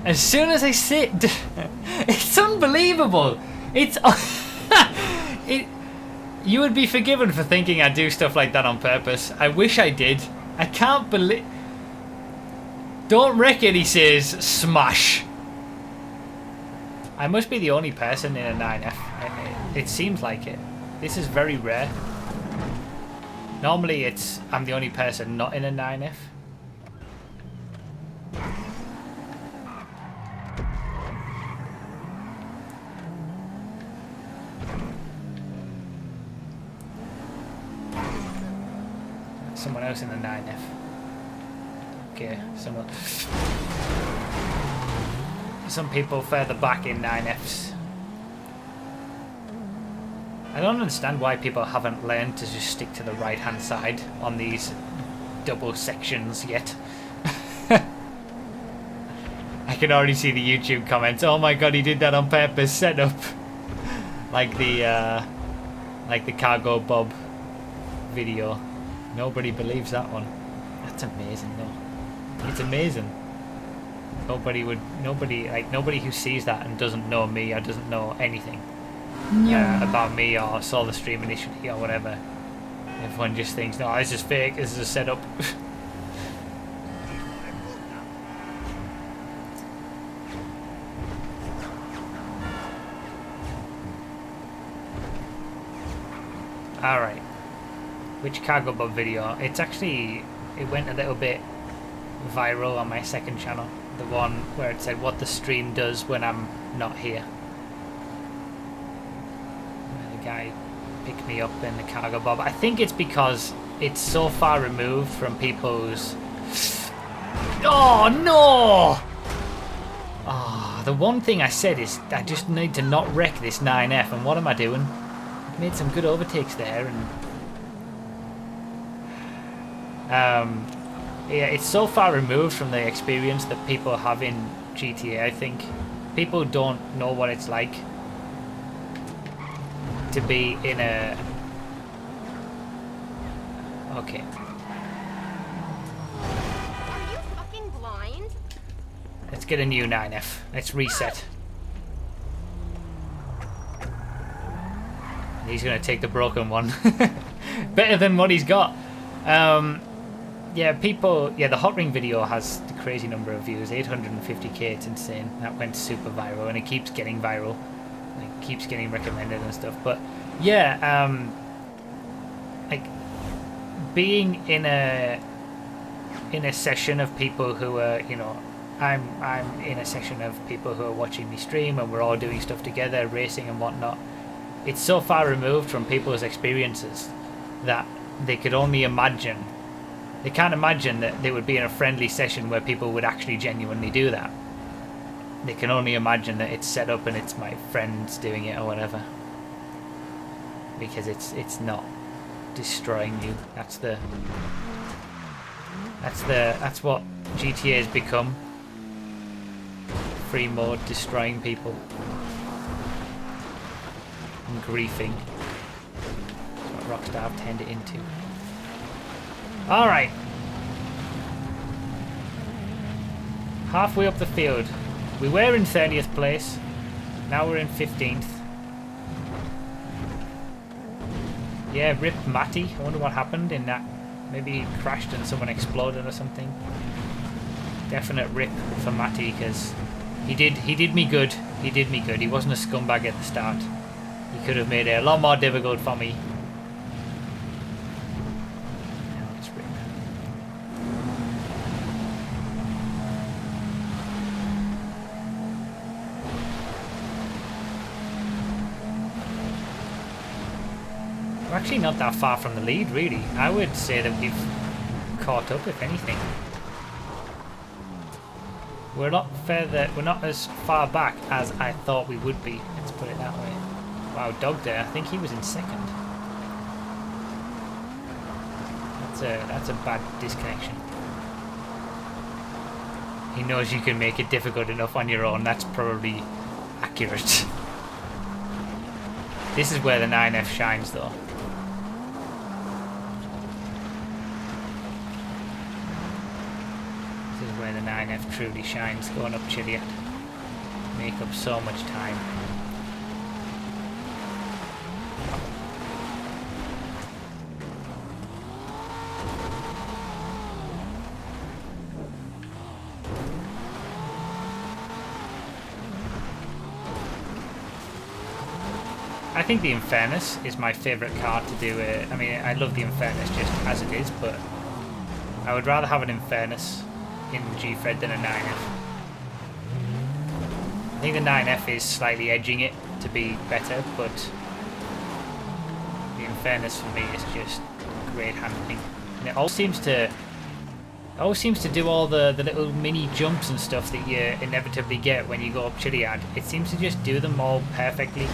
As soon as I sit... It's unbelievable. It's... You would be forgiven for thinking I do stuff like that on purpose. I wish I did. I can't believe... Don't wreck it, he says. Smash. I must be the only person in a 9F. It seems like it. This is very rare. Normally it's I'm the only person not in a 9F. Someone else in the 9F. Okay, someone... Some people further back in 9Fs. I don't understand why people haven't learned to just stick to the right hand side on these double sections yet. I can already see the YouTube comments. Oh my god, he did that on purpose. Set up like the Cargo Bob video. Nobody believes that one. That's amazing though. It's amazing. Nobody who sees that and doesn't know me or doesn't know anything about me or saw the stream initially or whatever. Everyone just thinks, no, this is fake, this is a setup. Alright. Which Cargo Bob video? It's actually, it went a little bit viral on my second channel. The one where it said what the stream does when I'm not here. Where the guy picked me up in the Cargo Bob. I think it's because it's so far removed from people's... Oh no! Oh, the one thing I said is I just need to not wreck this 9F, and what am I doing? I've made some good overtakes there, and yeah, it's so far removed from the experience that people have in GTA, I think. People don't know what it's like to be in a... Okay. Are you fucking blind? Let's get a new 9F. Let's reset. He's going to take the broken one. Better than what he's got. Yeah, people... Yeah, the Hot Ring video has the crazy number of views. 850k, it's insane. That went super viral, and it keeps getting viral. It keeps getting recommended and stuff. But, yeah, like, being in a session of people who are, you know... I'm in a session of people who are watching me stream, and we're all doing stuff together, racing and whatnot. It's so far removed from people's experiences that they could only imagine... They can't imagine that they would be in a friendly session where people would actually genuinely do that. They can only imagine that it's set up and it's my friends doing it or whatever. Because it's not destroying you. That's what GTA has become. Free mode, destroying people. And griefing. That's what Rockstar have turned it into. Alright. Halfway up the field. We were in 30th place. Now we're in 15th. Yeah, rip Matty. I wonder what happened in that Maybe he crashed and someone exploded or something. Definite rip for Matty, because he did me good. He did me good. He wasn't a scumbag at the start. He could have made it a lot more difficult for me. Now let's rip. We're actually not that far from the lead, really. I would say that we've caught up, if anything. We're not as far back as I thought we would be. Let's put it that way. Wow, Dog there. I think he was in second. That's a bad disconnection. He knows you can make it difficult enough on your own. That's probably accurate. This is where the 9F shines, though. This is where the 9F truly shines, going up Chiliad. Make up so much time. I think the Unfairness is my favourite card to do it. I mean, I love the Unfairness just as it is, but I would rather have an Unfairness in Gfred than a 9F. I think the 9F is slightly edging it to be better, but the Unfairness for me is just great handling. And it all seems to do all the little mini jumps and stuff that you inevitably get when you go up Chiliad. It seems to just do them all perfectly.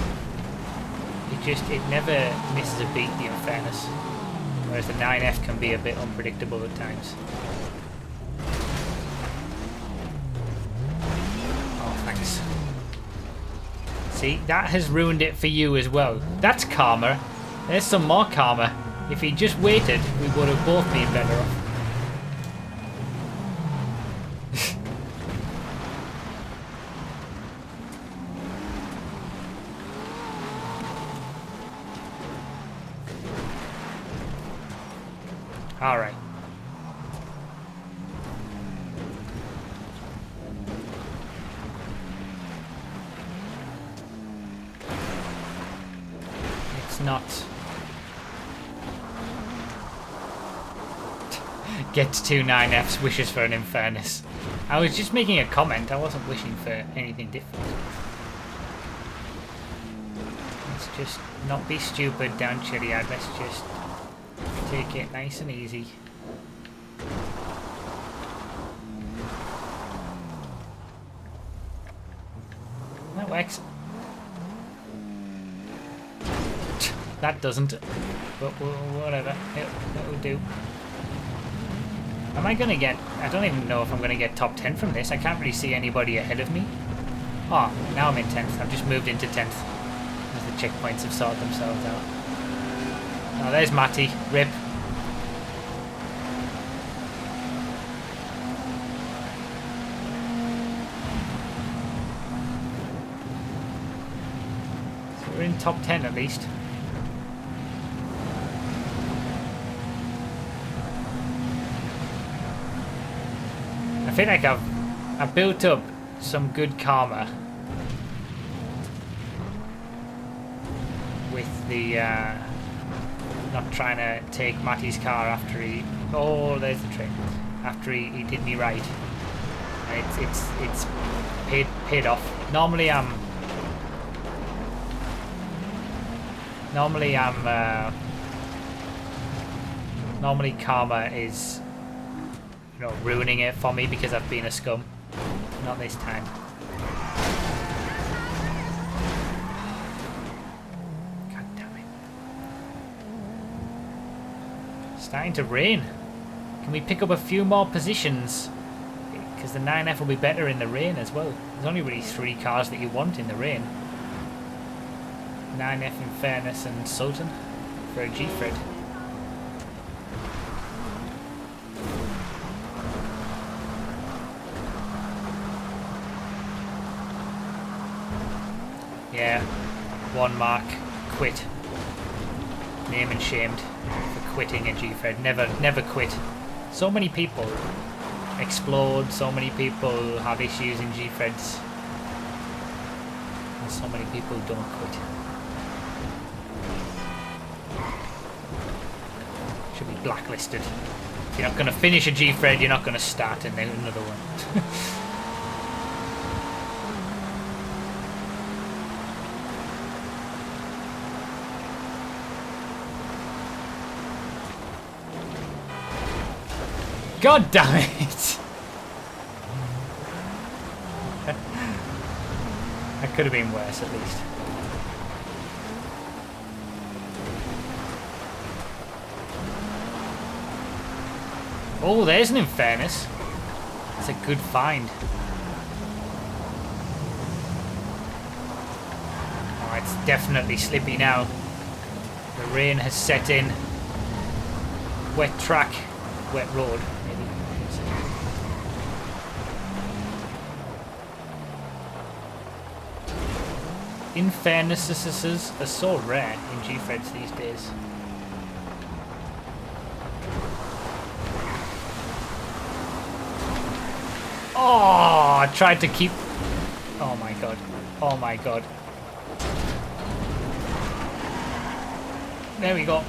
It never misses a beat, the Unfairness. Whereas the 9F can be a bit unpredictable at times. Oh, thanks. See, that has ruined it for you as well. That's karma. There's some more karma. If he just waited, we would have both been better off. All right. It's not. Gets 2 9Fs, wishes for an Unfairness. I was just making a comment. I wasn't wishing for anything different. Let's just not be stupid down Chiliad. Let's just take it nice and easy. That works. That doesn't. But whatever. That will do. Am I going to get... I don't even know if I'm going to get top 10 from this. I can't really see anybody ahead of me. Oh, now I'm in 10th. I've just moved into 10th. As the checkpoints have sorted themselves out. Oh, there's Matty. Rip. So we're in top 10 at least. I feel like I've built up some good karma with the not trying to take Matty's car after he... Oh, there's the trick. After he did me right. And it's paid off. Normally karma is, you know, ruining it for me because I've been a scum. Not this time. God damn it. Starting to rain. Can we pick up a few more positions? Because the 9F will be better in the rain as well. There's only really 3 cars that you want in the rain. 9F Unfairness and Sultan for a Gfred. Yeah, 1 mark, quit. Name and shamed for quitting a Gfred. Never quit. So many people explode. So many people have issues in Gfreds. And so many people don't quit. Should be blacklisted. If you're not going to finish a Gfred, you're not going to start another one. God damn it! That could have been worse, at least. Oh, there's an Unhappiness. That's a good find. Oh, it's definitely slippy now. The rain has set in. Wet track. Wet road, maybe. Unhappinesses are so rare in Gfreds these days. Oh, I tried to keep... Oh my god. Oh my god. There we go.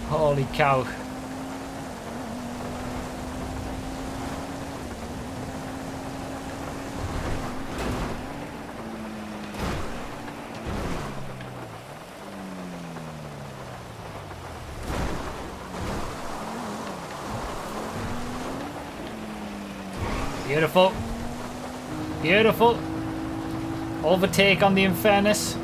Holy cow. Beautiful. Beautiful. Overtake on the Unhappiness.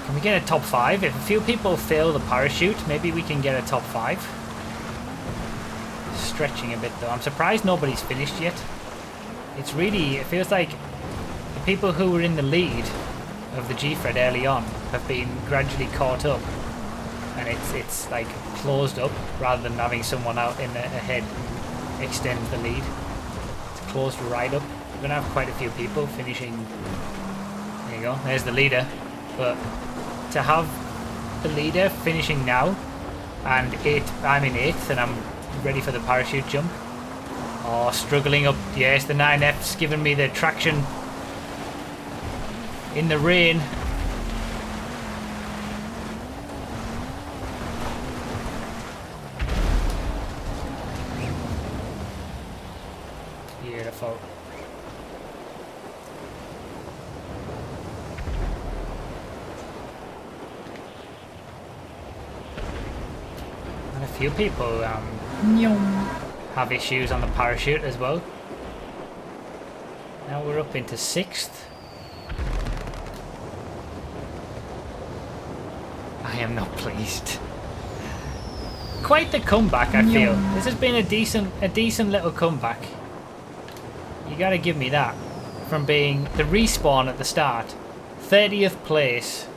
Can we get a top 5? If a few people fail the parachute, maybe we can get a top 5. Stretching a bit though. I'm surprised nobody's finished yet. It's really, it feels like the people who were in the lead of the Gfred early on have been gradually caught up, and it's like closed up rather than having someone out in ahead extend the lead. It's closed right up. We're gonna have quite a few people finishing. There you go. There's the leader. But to have the leader finishing now, and I'm in 8th, and I'm ready for the parachute jump. Oh, struggling up. Yes, the 9F's giving me the traction. In the rain. Beautiful. And a few people have issues on the parachute as well. Now we're up into 6th. I am not pleased. Quite the comeback, I feel. This has been a decent little comeback. You gotta give me that. From being the respawn at the start, 30th place.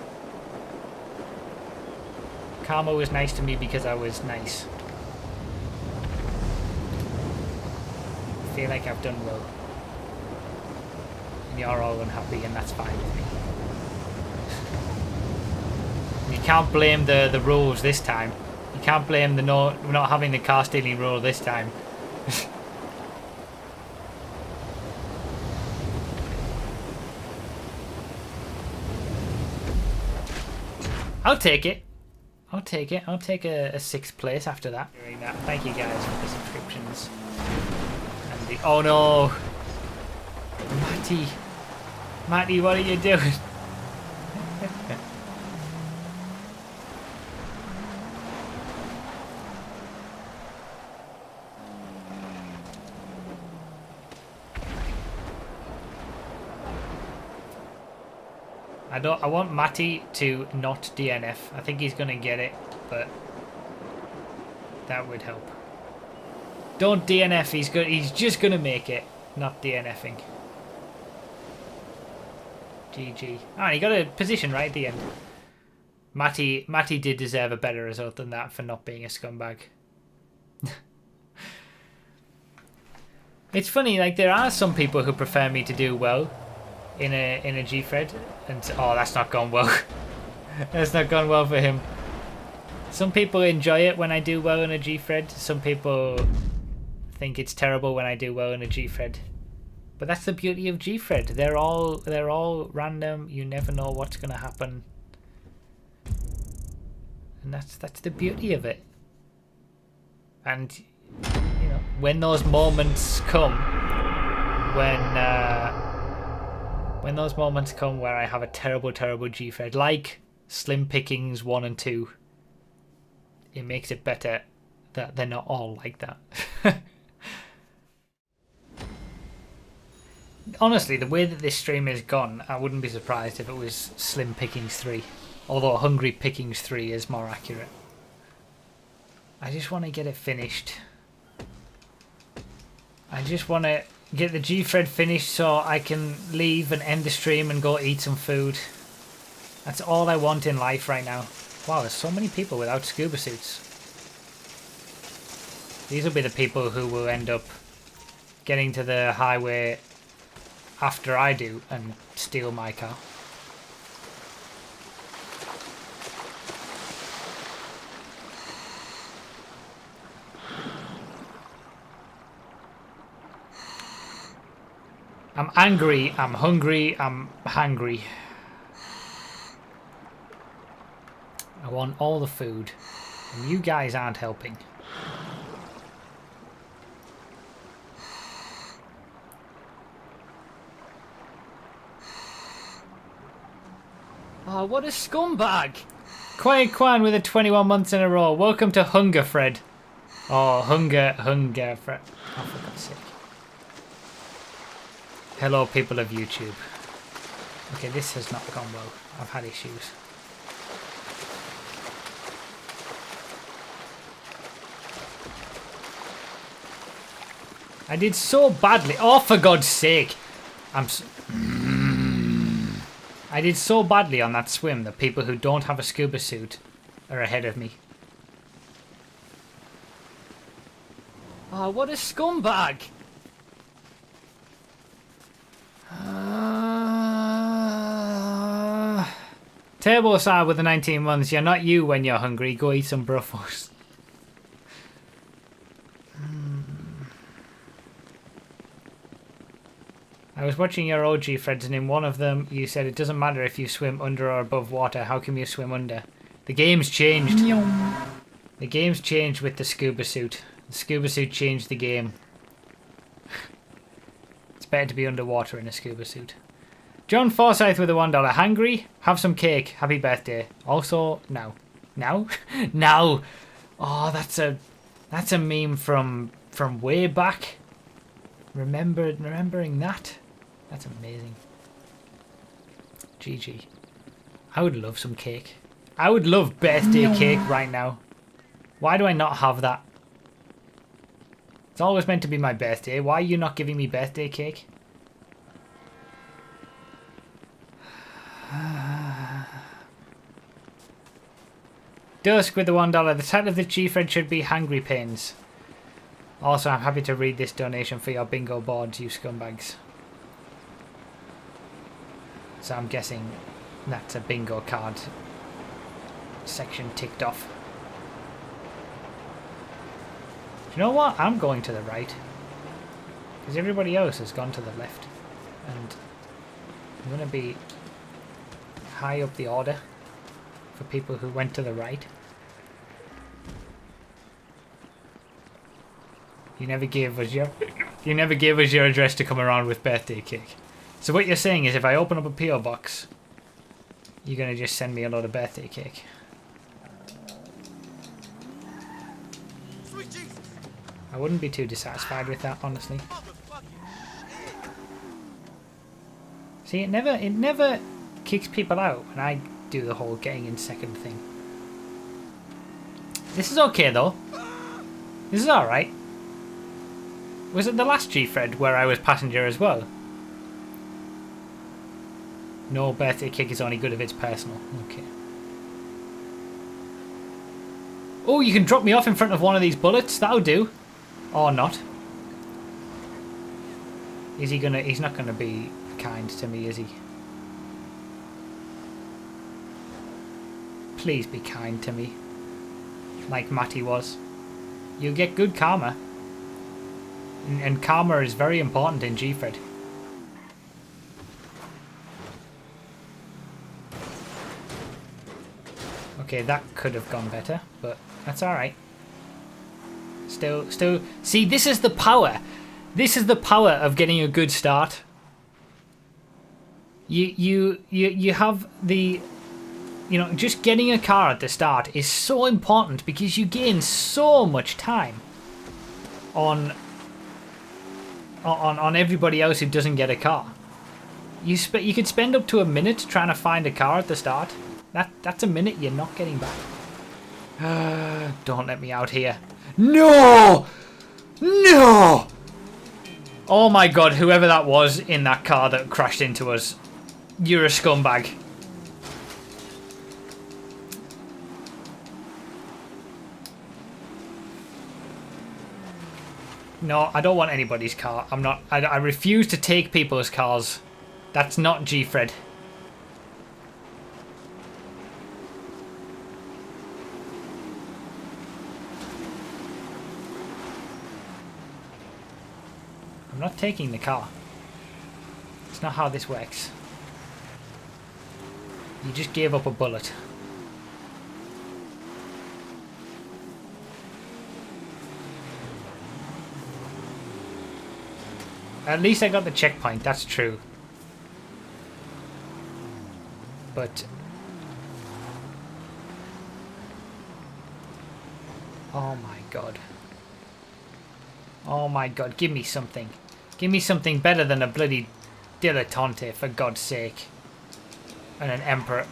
Karma was nice to me because I was nice. I feel like I've done well. And you're all unhappy, and that's fine with me. You can't blame the rules this time. You can't blame the not having the car stealing rule this time. I'll take it. I'll take it. I'll take a 6th place after that. Thank you guys for the subscriptions. And the, oh no, Matty, what are you doing? I want Matty to not DNF. I think he's gonna get it, but that would help. Don't DNF. He's just gonna make it, not DNFing. GG. Alright, he got a position right at the end. Matty did deserve a better result than that for not being a scumbag. It's funny, like there are some people who prefer me to do well in a Gfred, and oh, that's not gone well. That's not gone well for him. Some people enjoy it when I do well in a Gfred. Some people think it's terrible when I do well in a Gfred. But that's the beauty of Gfred. They're all random. You never know what's gonna happen, and that's the beauty of it. And you know, when those moments come, when those moments come where I have a terrible Gfred, like Slim Pickings 1 and 2, it makes it better that they're not all like that. Honestly, the way that this stream is gone, I wouldn't be surprised if it was Slim Pickings 3. Although Hungry Pickings 3 is more accurate. I just want to get it finished. I just want to get the Gfred finished so I can leave and end the stream and go eat some food. That's all I want in life right now. Wow, there's so many people without scuba suits. These will be the people who will end up getting to the highway after I do and steal my car. I'm angry, I'm hungry, I'm hangry. I want all the food, and you guys aren't helping. Oh, what a scumbag! Quiet Quan with a 21 months in a row. Welcome to Hungerfred. Oh, Hungerfred. Oh, for God's sake. Hello, people of YouTube. Okay, this has not gone well. I've had issues. I did so badly. Oh, for God's sake. I did so badly on that swim that people who don't have a scuba suit are ahead of me. Oh, what a scumbag! Turbo Sar with the 19 months. You're not you when you're hungry. Go eat some Bruffos. I was watching your OGfreds, and in one of them you said it doesn't matter if you swim under or above water. How can you swim under? The game's changed. The game's changed with the scuba suit. The scuba suit changed the game. It's better to be underwater in a scuba suit. John Forsyth with a $1. Hungry? Have some cake. Happy birthday. Also, now. Now? Now! Oh, that's a meme from way back. Remembering that? That's amazing. GG. I would love some cake. I would love birthday cake right now. Why do I not have that? It's always meant to be my birthday. Why are you not giving me birthday cake? Dusk with the $1. The title of the Gfred should be Hangry Pains. Also, I'm happy to read this donation for your bingo boards, you scumbags. So I'm guessing that's a bingo card section ticked off. Do you know what? I'm going to the right. Because everybody else has gone to the left. And I'm going to be high up the order for people who went to the right. You never gave us your address to come around with birthday cake. So what you're saying is if I open up a PO box, you're gonna just send me a lot of birthday cake. Sweet Jesus. I wouldn't be too dissatisfied with that, honestly. See, it never kicks people out when I do the whole getting in second thing. This is okay though. This is alright. Was it the last Gfred where I was passenger as well? No, birthday cake is only good if it's personal. Okay. Oh, you can drop me off in front of one of these bullets. That'll do. Or not. Is he gonna... He's not gonna be kind to me, is he? Please be kind to me. Like Matty was. You get good karma. And karma is very important in Gfred. Okay, that could have gone better, but that's alright. Still... See, this is the power. This is the power of getting a good start. You have the... You know, just getting a car at the start is so important because you gain so much time on everybody else who doesn't get a car. You could spend up to a minute trying to find a car at the start. That's a minute you're not getting back. Don't let me out here. No! No! Oh my god, whoever that was in that car that crashed into us. You're a scumbag. No, I don't want anybody's car. I'm not... I refuse to take people's cars. That's not Gfred. I'm not taking the car. It's not how this works. You just gave up a bullet. At least I got the checkpoint, that's true. But... oh my god. Oh my god, give me something. Give me something better than a bloody dilettante, for God's sake. And an emperor.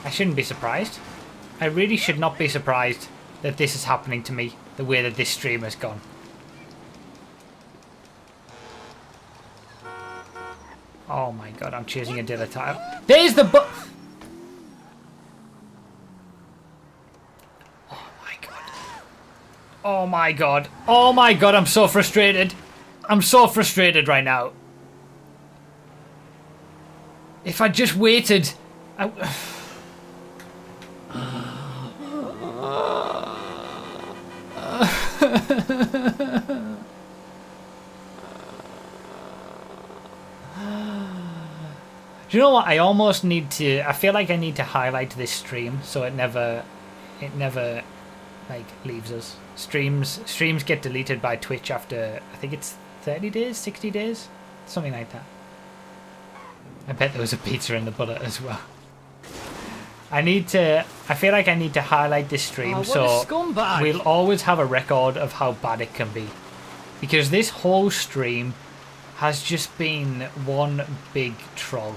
I shouldn't be surprised. I really should not be surprised that this is happening to me, the way that this stream has gone. Oh my god, I'm choosing a dilettante. There's the oh my god. Oh my god. Oh my god, I'm so frustrated. I'm so frustrated right now. If I just waited... Do you know what? I almost need to... I feel like I need to highlight this stream so it never like leaves us. Streams get deleted by Twitch after, I think it's 30 days, 60 days, something like that. I bet there was a pizza in the bullet as well. I feel like I need to highlight this stream so we'll always have a record of how bad it can be. Because this whole stream has just been one big troll.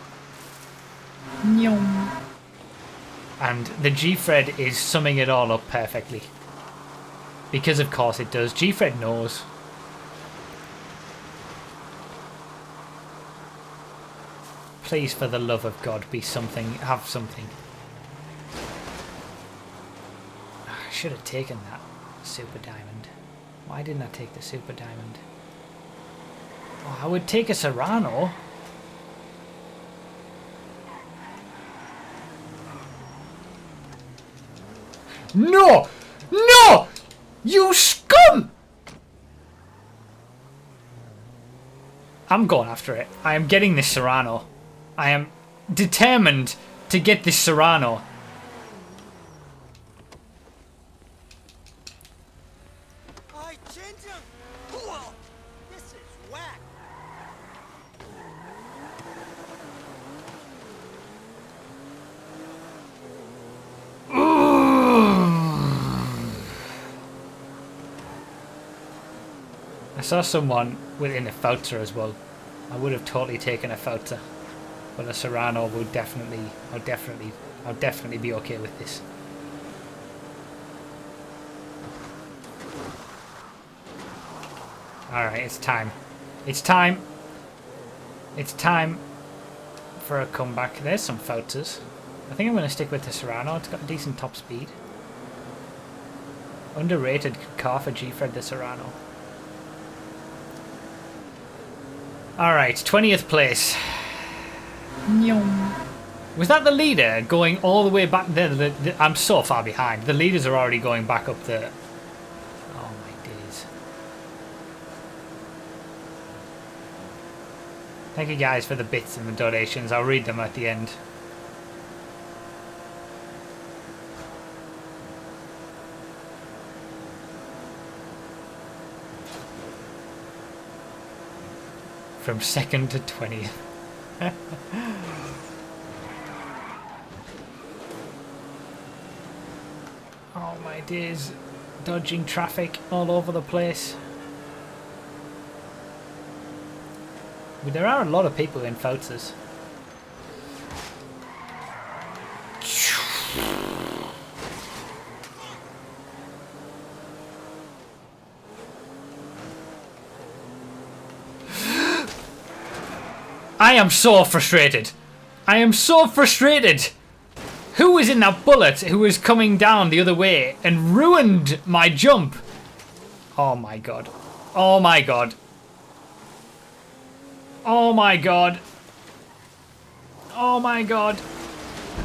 And the Gfred is summing it all up perfectly. Because of course it does. Gfred knows. Please, for the love of God, be something. Have something. I should have taken that super diamond. Why didn't I take the super diamond? Oh, I would take a Serrano. No! No! You scum! I'm going after it. I am getting this Serrano. I am determined to get this Serrano. This is whack. I saw someone within a Faucer as well. I would have totally taken a Faucer, but a Serrano would definitely, I'll definitely be okay with this. Alright, it's time. It's time. It's time for a comeback. There's some Faucers. I think I'm going to stick with the Serrano. It's got a decent top speed. Underrated car for Gfred the Serrano. Alright, 20th place. Was that the leader going all the way back there? I'm so far behind. The leaders are already going back up the... Oh my days. Thank you guys for the bits and the donations. I'll read them at the end. From 2nd to 20th. Oh my days. Dodging traffic all over the place. But there are a lot of people in Fouts. I am so frustrated. I am so frustrated. Who was in that bullet who was coming down the other way and ruined my jump? Oh my god. Oh my god. Oh my god. Oh my god.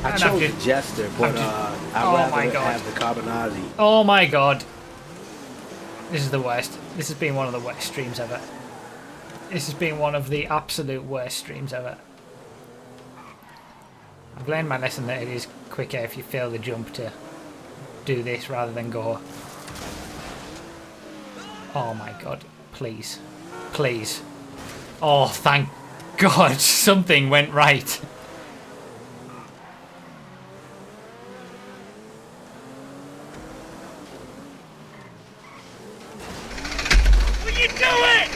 I chose the Jester, but I'd rather have the Carbonati. Oh my god. This is the worst. This has been one of the worst streams ever. This has been one of the absolute worst streams ever. I've learned my lesson that it is quicker if you fail the jump to do this rather than go. Oh my god. Please. Please. Oh, thank God something went right. Will you do it?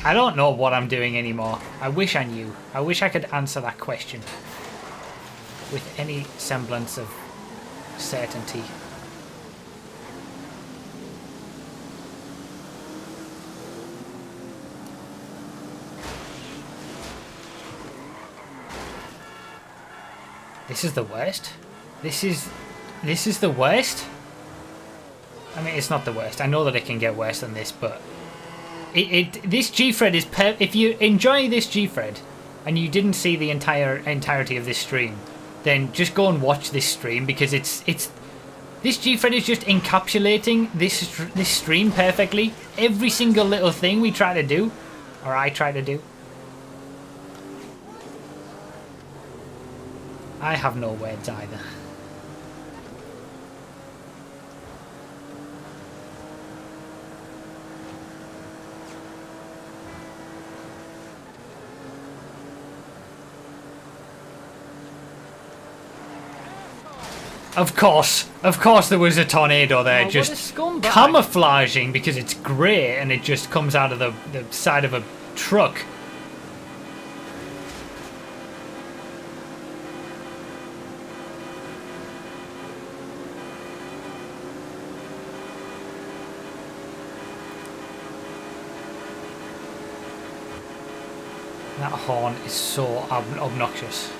I don't know what I'm doing anymore. I wish I knew. I wish I could answer that question with any semblance of certainty. This is the worst? This is the worst? I mean, it's not the worst. I know that it can get worse than this, but this Gfred is if you enjoy this Gfred and you didn't see the entirety of this stream, then just go and watch this stream, because this Gfred is just encapsulating this stream perfectly. Every single little thing we try to do, or I try to do. I have no words either. Of course there was a tornado there, just camouflaging because it's grey and it just comes out of the side of a truck. That horn is so obnoxious.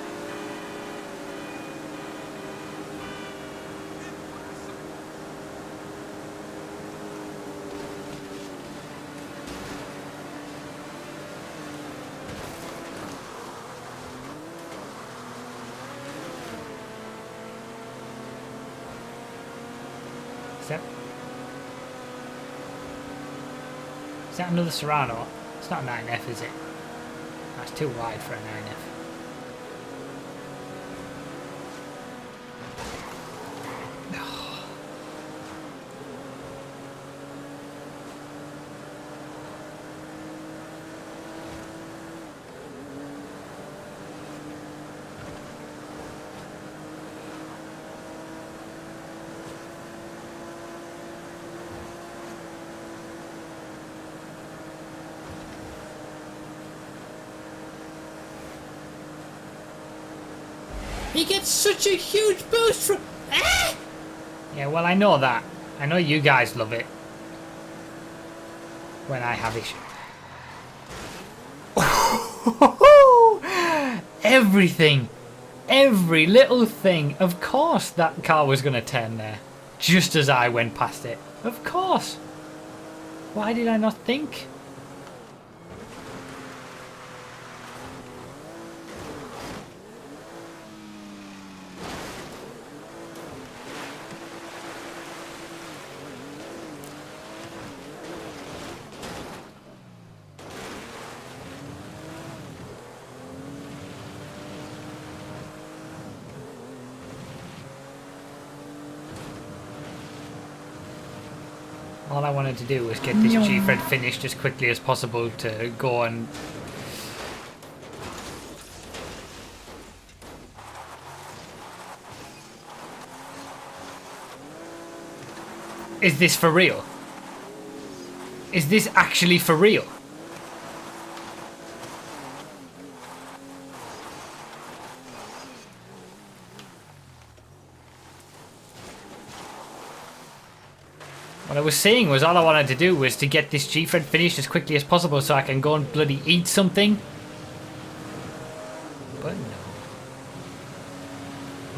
Is that another Serrano? It's not a 9F, is it? That's too wide for a 9F. He gets such a huge boost from... Ah! Yeah, well, I know that. I know you guys love it. When I have issues. Everything. Every little thing. Of course that car was going to turn there. just as I went past it. Of course. Why did I not think? All I wanted to do was get this Gfred finished as quickly as possible to go and... Is this for real? Is this actually for real? What I was saying was all I wanted to do was to get this Gfred finished as quickly as possible so I can go and bloody eat something. But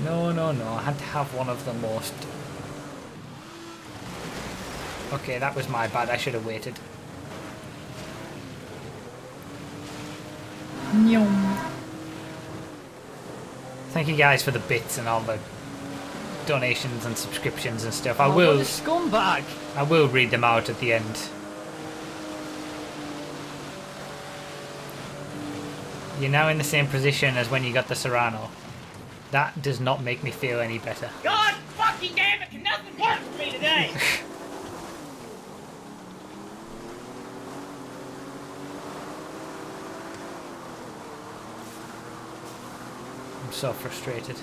no. No. I had to have one of the most... Okay, that was my bad. I should have waited. Thank you guys for the bits and all the donations and subscriptions and stuff. I will. What a scumbag! I will read them out at the end. You're now in the same position as when you got the Serrano. That does not make me feel any better. God fucking damn it, can nothing work for me today? I'm so frustrated.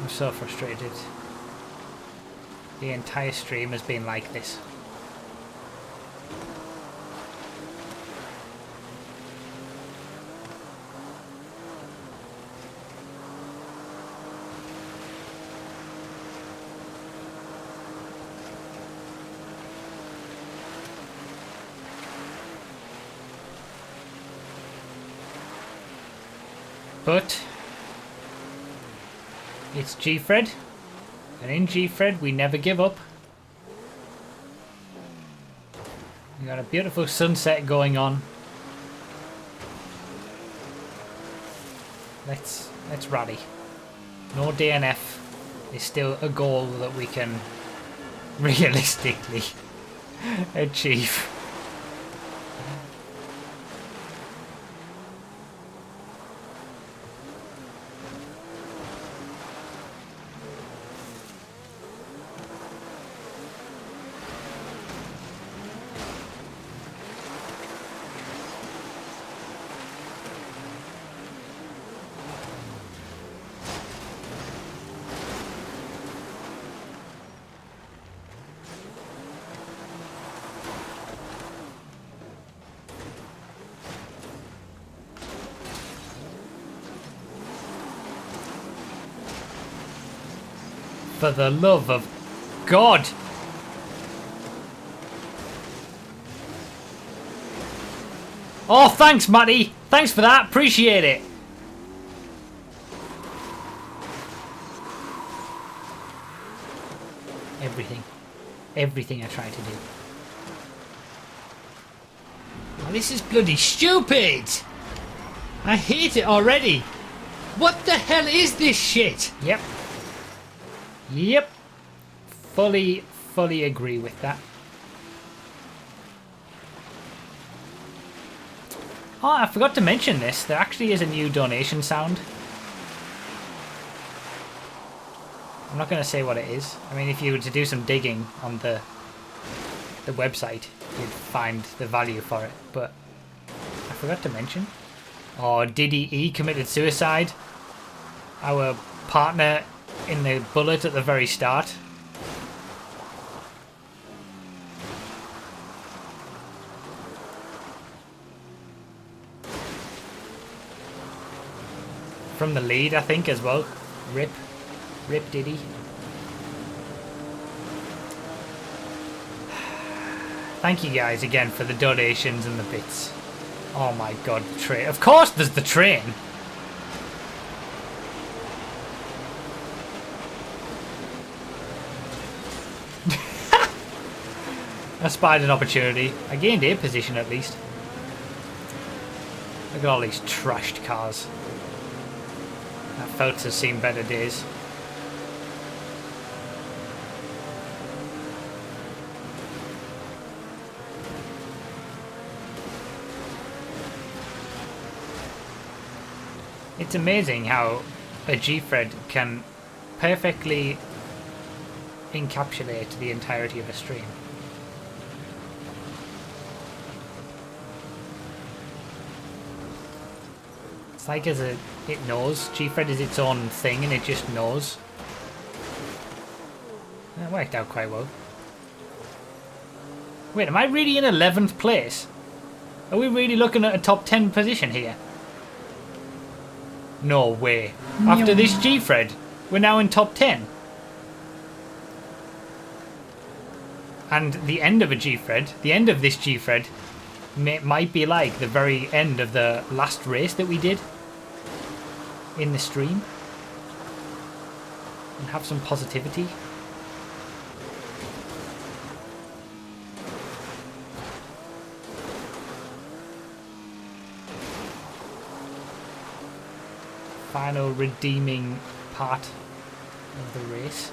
I'm so frustrated. The entire stream has been like this. But it's Gfred, and in Gfred we never give up. We got a beautiful sunset going on. Let's rally. No DNF is still a goal that we can realistically achieve. For the love of God! Oh, thanks, Matty! Thanks for that, appreciate it! Everything I try to do. Oh, this is bloody stupid! I hate it already! What the hell is this shit? Yep. Yep. Fully agree with that. Oh, I forgot to mention this. There actually is a new donation sound. I'm not going to say what it is. I mean, if you were to do some digging on the website, you'd find the value for it. But I forgot to mention. Oh, Diddy E committed suicide. Our partner in the bullet at the very start. From the lead, I think, as well. Rip Diddy. Thank you guys again for the donations and the bits. Oh my god, the train. Of course there's the train! I spied an opportunity. I gained a position at least. Look at all these trashed cars. That Feltz has seen better days. It's amazing how a Gfred can perfectly encapsulate the entirety of a stream. It's like it knows. Gfred is its own thing and it just knows. That worked out quite well. Wait, am I really in 11th place? Are we really looking at a top 10 position here? No way. After this Gfred, we're now in top 10. And the end of a Gfred, the end of this Gfred, might be like the very end of the last race that we did in the stream. And have some positivity. Final redeeming part of the race.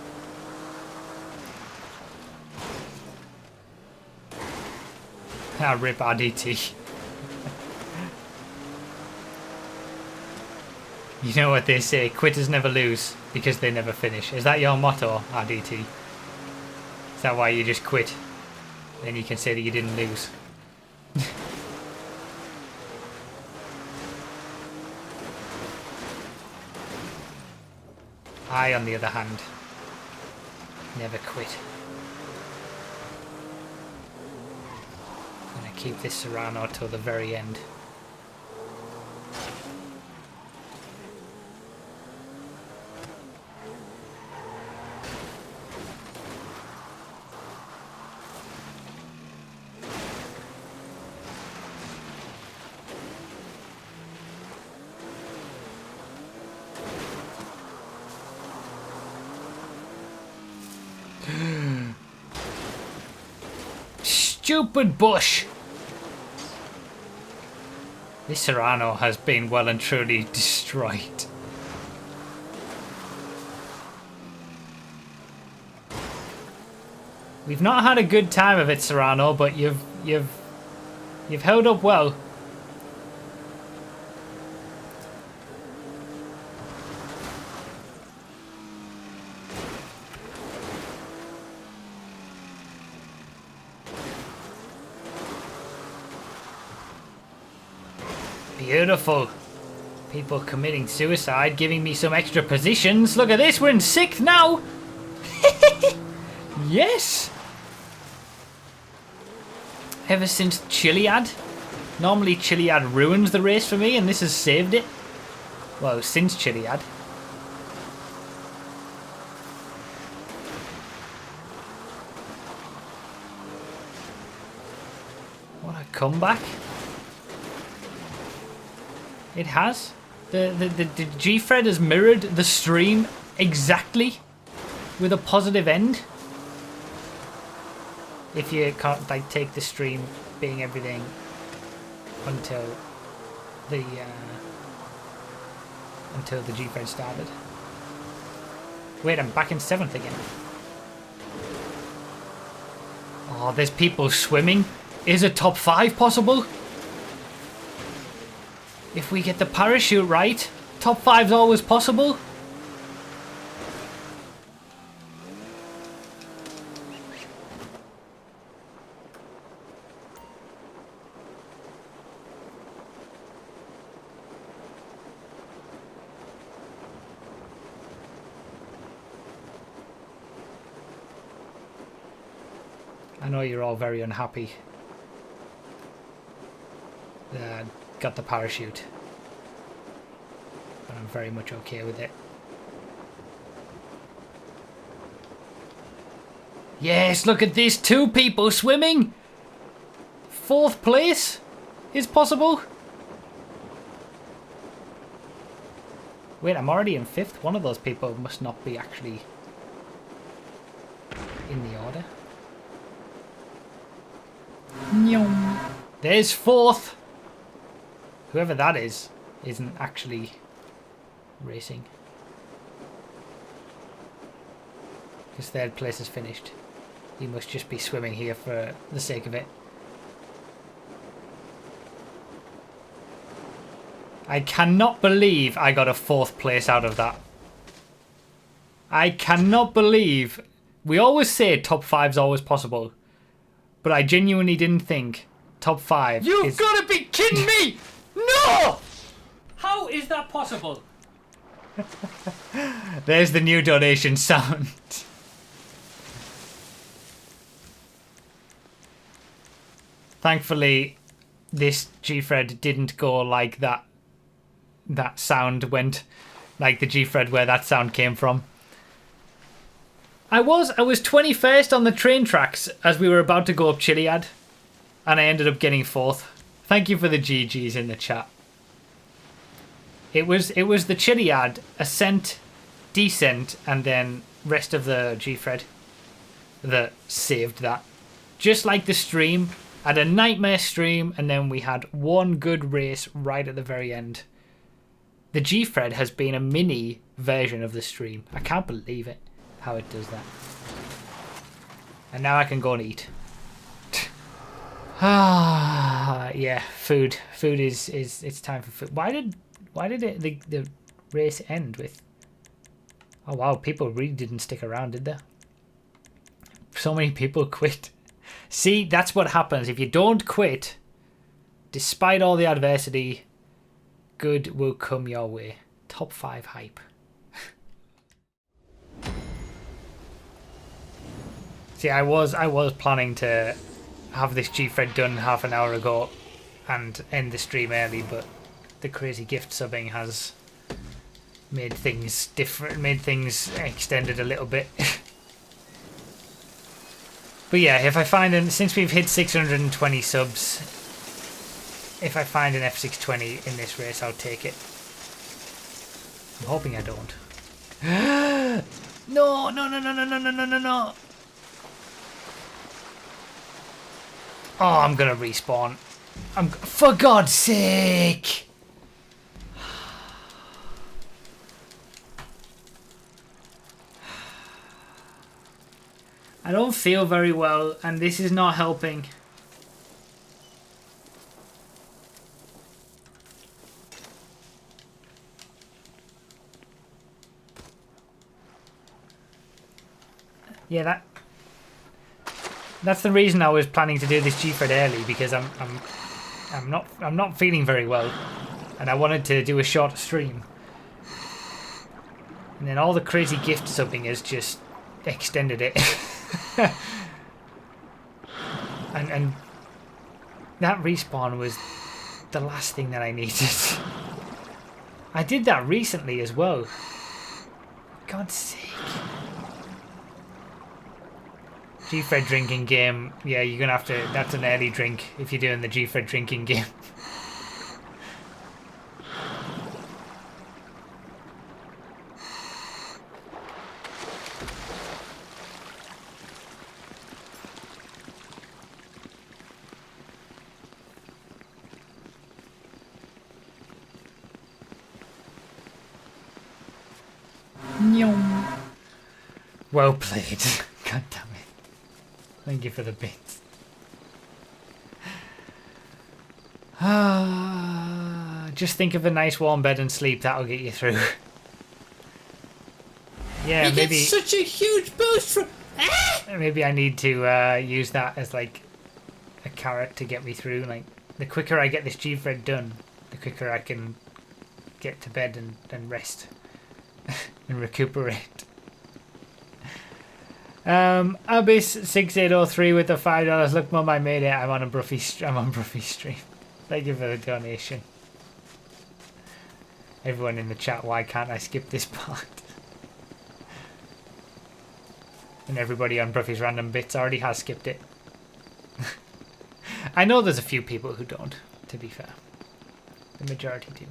Ah, rip RDT. You know what they say, quitters never lose because they never finish. Is that your motto, RDT? Is that why you just quit? Then you can say that you didn't lose. I, on the other hand, never quit. I'm gonna keep this Serrano till the very end. Stupid bush! This Serrano has been well and truly destroyed. We've not had a good time of it, Serrano, but you've held up well. Beautiful. People committing suicide, giving me some extra positions. Look at this, we're in 6th now. Yes. Ever since Chiliad. Normally Chiliad ruins the race for me and this has saved it. Well, since Chiliad. What a comeback. It has. The Gfred has mirrored the stream exactly with a positive end. If you can't like take the stream being everything until the Gfred started. Wait, I'm back in 7th again. Oh, there's people swimming. Is a top 5 possible? If we get the parachute right, top 5's always possible. I know you're all very unhappy. Got the parachute, but I'm very much okay with it. Yes, look at this, 2 people swimming. 4th place is possible. Wait, I'm already in 5th. One of those people must not be actually in the order. There's fourth. Whoever that is isn't actually racing. His third place is finished. He must just be swimming here for the sake of it. I cannot believe I got a fourth place out of that. I cannot believe... We always say top 5's always possible. But I genuinely didn't think top 5 You've got to be kidding me! No! How is that possible? There's the new donation sound. Thankfully, this Gfred didn't go like that. That sound went like the Gfred where that sound came from. I was 21st on the train tracks as we were about to go up Chiliad, and I ended up getting 4th. Thank you for the GGs in the chat. It was the Chiliad, ascent, descent, and then rest of the Gfred that saved that. Just like the stream, I had a nightmare stream, and then we had one good race right at the very end. The Gfred has been a mini version of the stream. I can't believe it, how it does that. And now I can go and eat. Ah, yeah, food. Food is it's time for food. Why did the race end with? Oh wow, people really didn't stick around, did they? So many people quit. See, that's what happens if you don't quit. Despite all the adversity, good will come your way. Top 5 hype. See, I was planning to have this Gfred done half an hour ago and end the stream early, but the crazy gift subbing has made things different, made things extended a little bit. But yeah, if I find since we've hit 620 subs, if I find an F620 in this race, I'll take it. I'm hoping I don't. No, no, no, no, no, no, no, no, no, no. Oh, I'm gonna respawn. For God's sake! I don't feel very well, and this is not helping. Yeah, that's the reason I was planning to do this Gfred early, because I'm not feeling very well, and I wanted to do a short stream. And then all the crazy gift subbing has just extended it. and that respawn was the last thing that I needed. I did that recently as well. God's sake. Gfred drinking game. Yeah, you're gonna have to. That's an early drink if you're doing the Gfred drinking game. Well played. God damn it. Thank you for the bits. Just think of a nice warm bed and sleep. That'll get you through. Yeah, maybe. Gets such a huge boost from. Maybe I need to use that as like a carrot to get me through. Like the quicker I get this Gfred done, the quicker I can get to bed and rest and recuperate. Abyss6803 with the $5. Look, Mum, I made it. I'm on Bruffy stream. Thank you for the donation. Everyone in the chat, why can't I skip this part? And everybody on Bruffy's random bits already has skipped it. I know there's a few people who don't, to be fair. The majority do.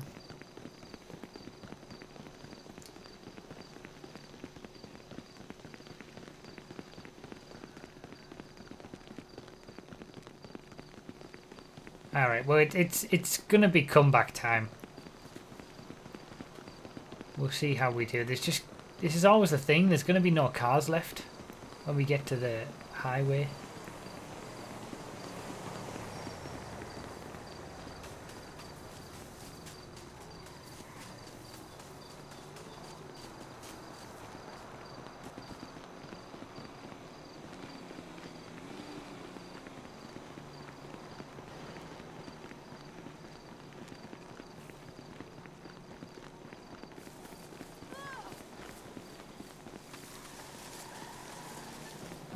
Alright, well it's gonna be comeback time. We'll see how we do. This is always the thing, there's gonna be no cars left when we get to the highway.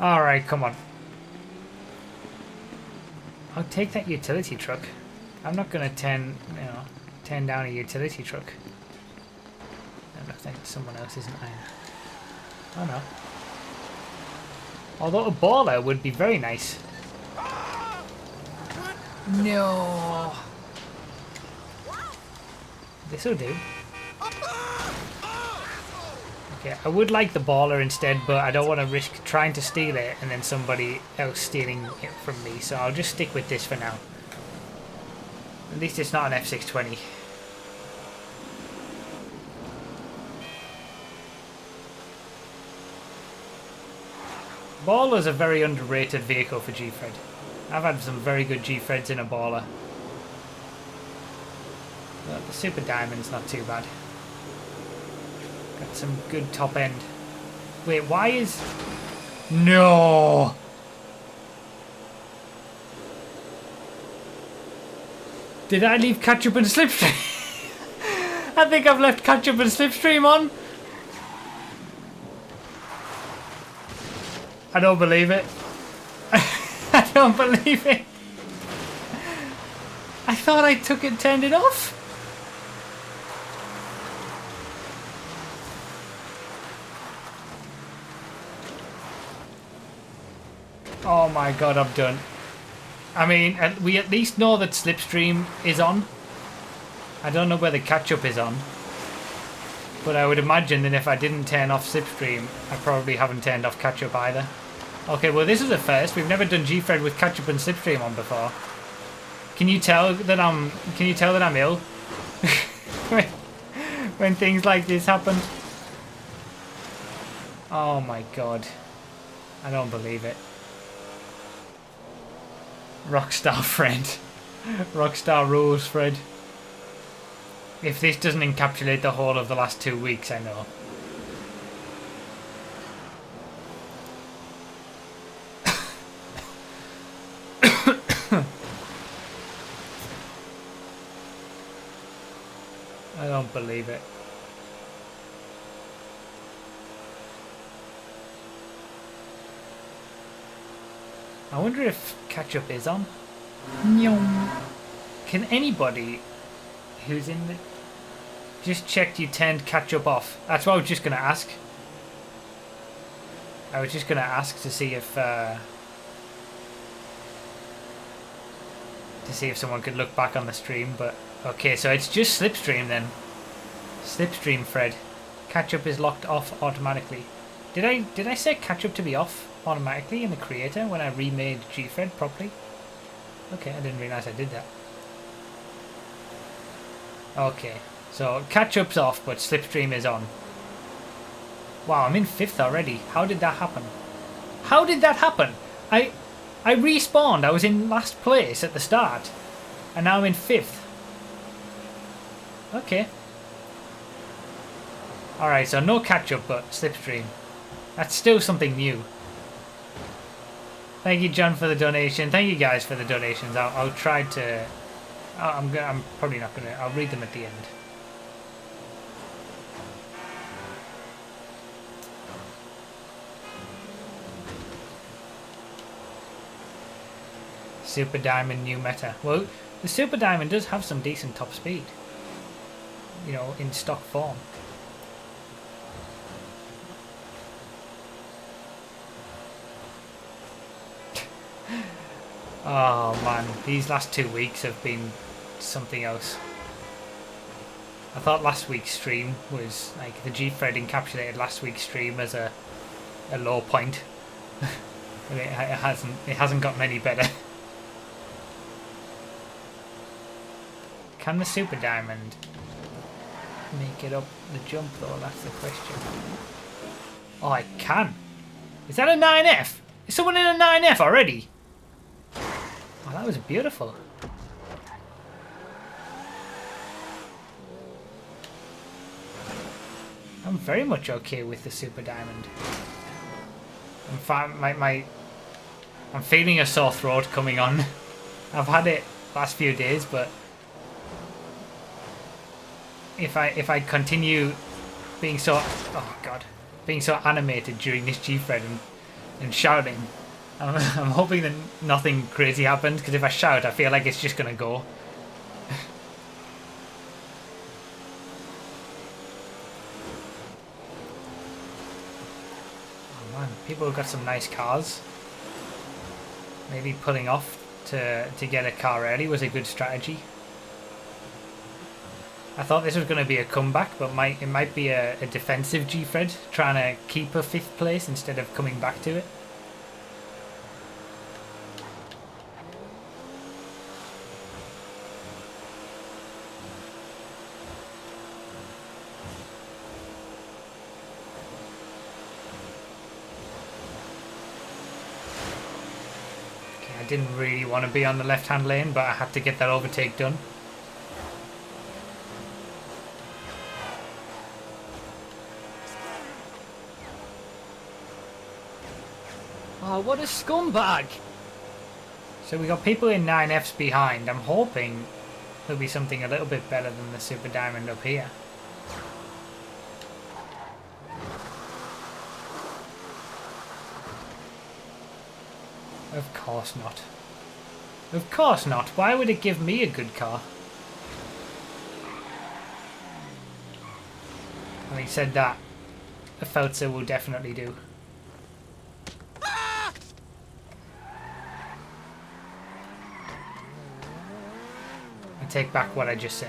Alright, come on. I'll take that utility truck. I'm not gonna turn down a utility truck. I think someone else isn't there. Oh no. Although a baller would be very nice. No. This'll do. Okay, I would like the baller instead, but I don't want to risk trying to steal it and then somebody else stealing it from me, so I'll just stick with this for now. At least it's not an F620. Baller's a very underrated vehicle for Gfred. I've had some very good Gfreds in a baller. But the Super Diamond's not too bad. Got some good top end. Wait, why is... No! Did I leave Catchup and Slipstream? I think I've left Catchup and Slipstream on. I don't believe it. I don't believe it. I thought I took it, turned it off. Oh my god, I'm done. I mean, we at least know that Slipstream is on. I don't know whether Catchup is on. But I would imagine that if I didn't turn off Slipstream, I probably haven't turned off Catchup either. Okay, well this is a first. We've never done Gfred with Catchup and Slipstream on before. Can you tell that I'm ill? when things like this happen? Oh my god. I don't believe it. Rockstar Fred. Rockstar Rose Fred. If this doesn't encapsulate the whole of the last 2 weeks, I know. I don't believe it. I wonder if Catchup is on. Can anybody who's in the... Just checked you turned Catchup off. That's what I was just going to ask. I was just going to ask to see if someone could look back on the stream, but okay, so it's just Slipstream then. Slipstreamfred. Catchup is locked off automatically. Did I set Catchup to be off automatically in the creator when I remade Gfred properly? Okay, I didn't realise I did that. Okay, so Catchup's off, but Slipstream is on. Wow, I'm in 5th already. How did that happen? How did that happen? I respawned. I was in last place at the start, and now I'm in 5th. Okay. Alright, so no Catchup, but Slipstream. That's still something new. Thank you, John, for the donation. Thank you guys for the donations. I'll try to... I'm probably not going to... I'll read them at the end. Super Diamond new meta. Well, the Super Diamond does have some decent top speed. You know, in stock form. Oh man, these last 2 weeks have been something else. I thought last week's stream was like the Gfred encapsulated last week's stream as a low point. But it hasn't gotten any better. Can the Super Diamond make it up the jump though? That's the question. Oh, it can. Is that a 9F? Is someone in a 9F already? Oh, that was beautiful. I'm very much okay with the Super Diamond. I'm feeling a sore throat coming on. I've had it last few days, but if I continue being so being so animated during this Gfred and shouting, I'm hoping that nothing crazy happens, because if I shout, I feel like it's just gonna go. Oh man, people have got some nice cars. Maybe pulling off to get a car early was a good strategy. I thought this was going to be a comeback, but it might be a defensive Gfred, trying to keep a 5th place instead of coming back to it. Okay, I didn't really want to be on the left-hand lane, but I had to get that overtake done. Oh, what a scumbag! So we got people in 9Fs behind. I'm hoping there'll be something a little bit better than the Super Diamond up here. Of course not. Of course not. Why would it give me a good car? Having said that, a Feltzer will definitely do. Take back what I just said.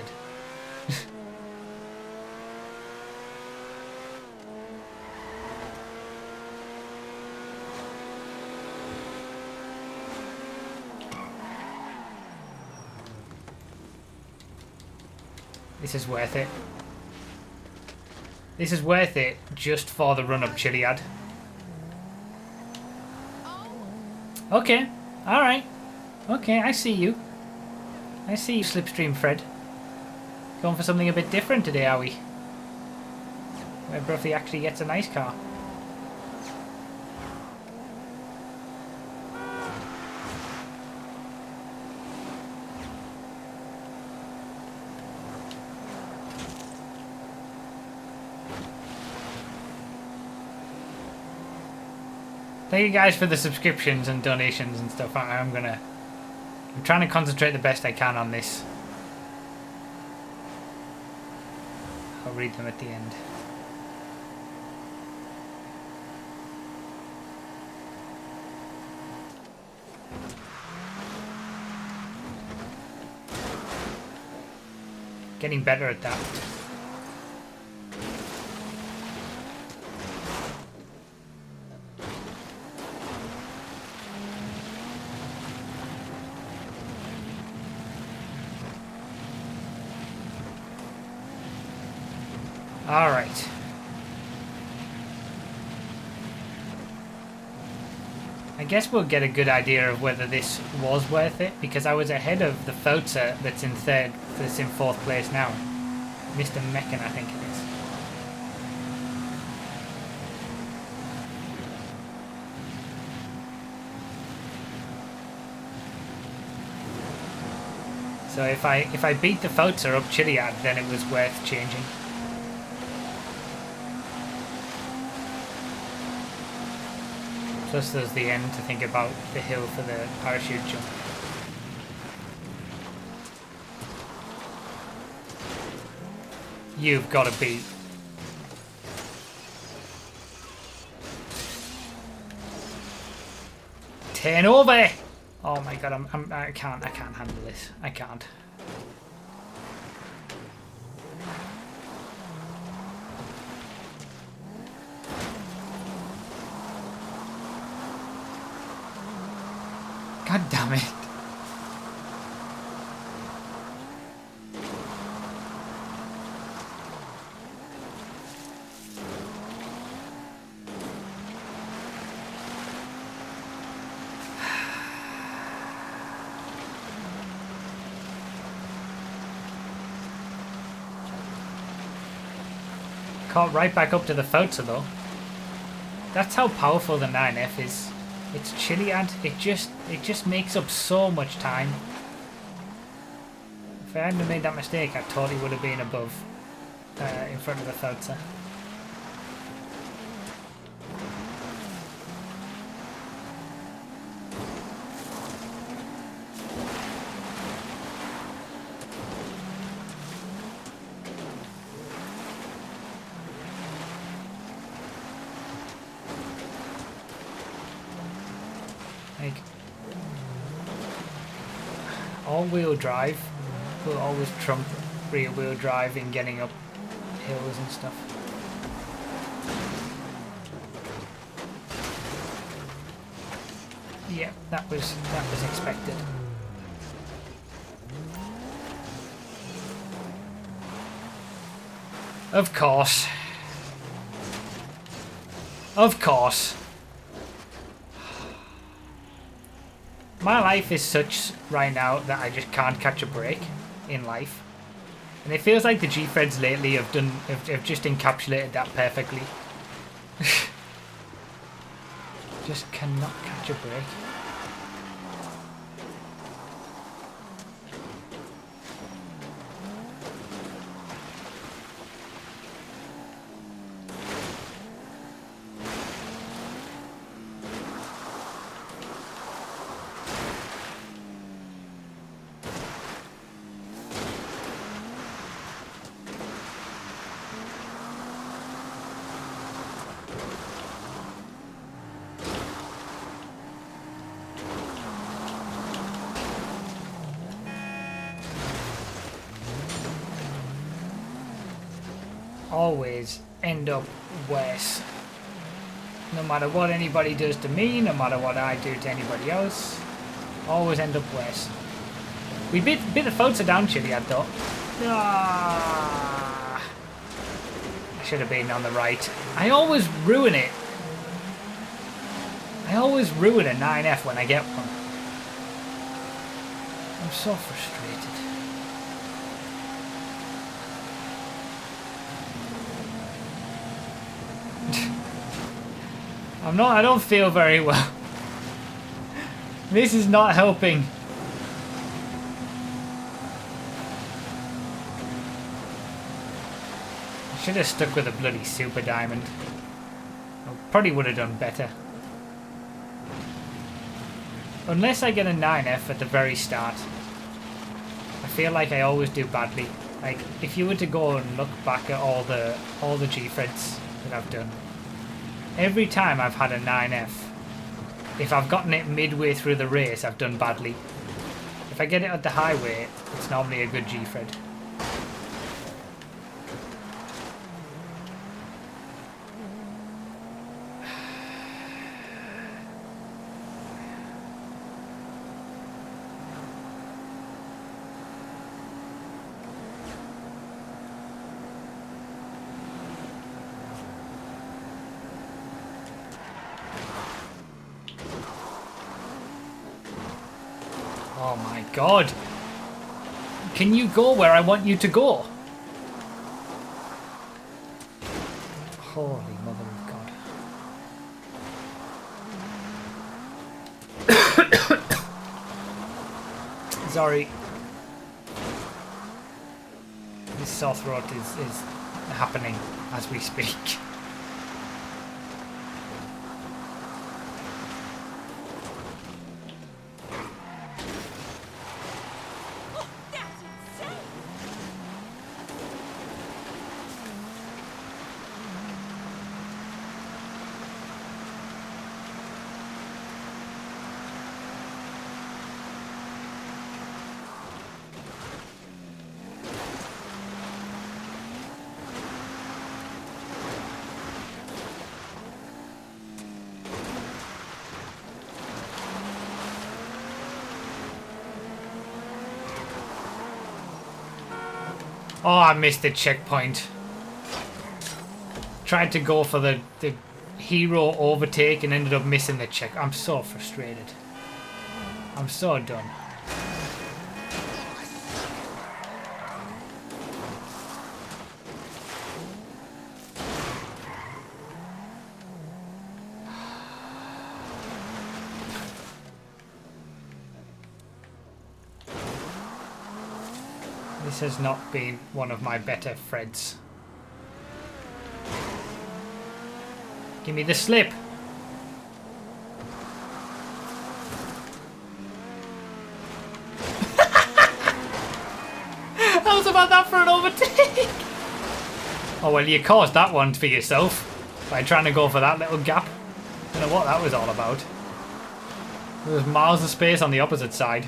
This is worth it. This is worth it just for the run-up Chiliad. Okay, alright. Okay, I see you. I see you, Slipstreamfred. Going for something a bit different today, are we? Where Bruffy actually gets a nice car. Thank you guys for the subscriptions and donations and stuff. I'm trying to concentrate the best I can on this. I'll read them at the end. Getting better at that. All right. I guess we'll get a good idea of whether this was worth it, because I was ahead of the Feltzer that's in 4th place now. Mr. Meccan, I think it is. So if I beat the Feltzer up Chiliad, then it was worth changing. Plus there's the end to think about the hill for the parachute jump. You've got to be... Turn over! Oh my god, I can't handle this. I can't. God damn it. Caught right back up to the Fouter though. That's how powerful the 9F is. It's Chiliad. It just makes up so much time. If I hadn't have made that mistake, I totally would have been above, in front of the Fouter. Like, all-wheel drive will always trump rear-wheel drive in getting up hills and stuff. Yeah, that was expected. Of course. Of course. My life is such right now that I just can't catch a break in life. And it feels like the Gfreds lately have just encapsulated that perfectly. Just cannot catch a break. Always end up worse. No matter what anybody does to me, no matter what I do to anybody else, always end up worse. We bit the Fouter down, Chiliad, though. Ah, I should have been on the right. I always ruin it. I always ruin a 9F when I get one. I'm so frustrated. I don't feel very well. This is not helping. I should have stuck with a bloody super diamond. I probably would have done better. Unless I get a 9F at the very start. I feel like I always do badly. Like, if you were to go and look back at all the Gfreds that I've done, every time I've had a 9F, if I've gotten it midway through the race, I've done badly. If I get it at the highway, it's normally a good Gfred. Oh my god. Can you go where I want you to go? Holy mother of God. Sorry. This sore throat is happening as we speak. Oh, I missed the checkpoint. Tried to go for the hero overtake and ended up missing the check. I'm so frustrated. I'm so done. This has not been one of my better Freds. Give me the slip. I was about that for an overtake. Oh well, you caused that one for yourself by trying to go for that little gap. Don't know what that was all about. There was miles of space on the opposite side.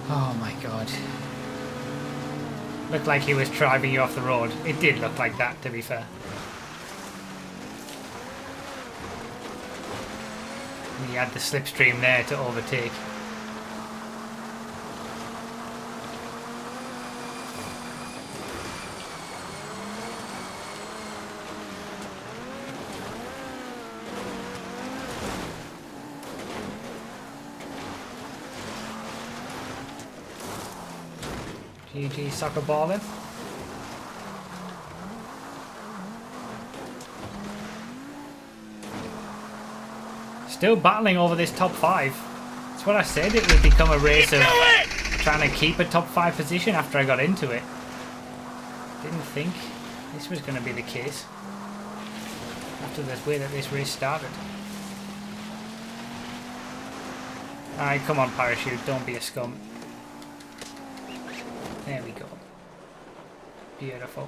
Oh my god. Looked like he was driving you off the road. It did look like that, to be fair. And he had the slipstream there to overtake. GG soccer balling. Still battling over this top 5. That's what I said, it would become a race of trying to keep a top 5 position after I got into it. Didn't think this was going to be the case after the way that this race started. Alright, come on Parachute, don't be a scum. There we go. Beautiful.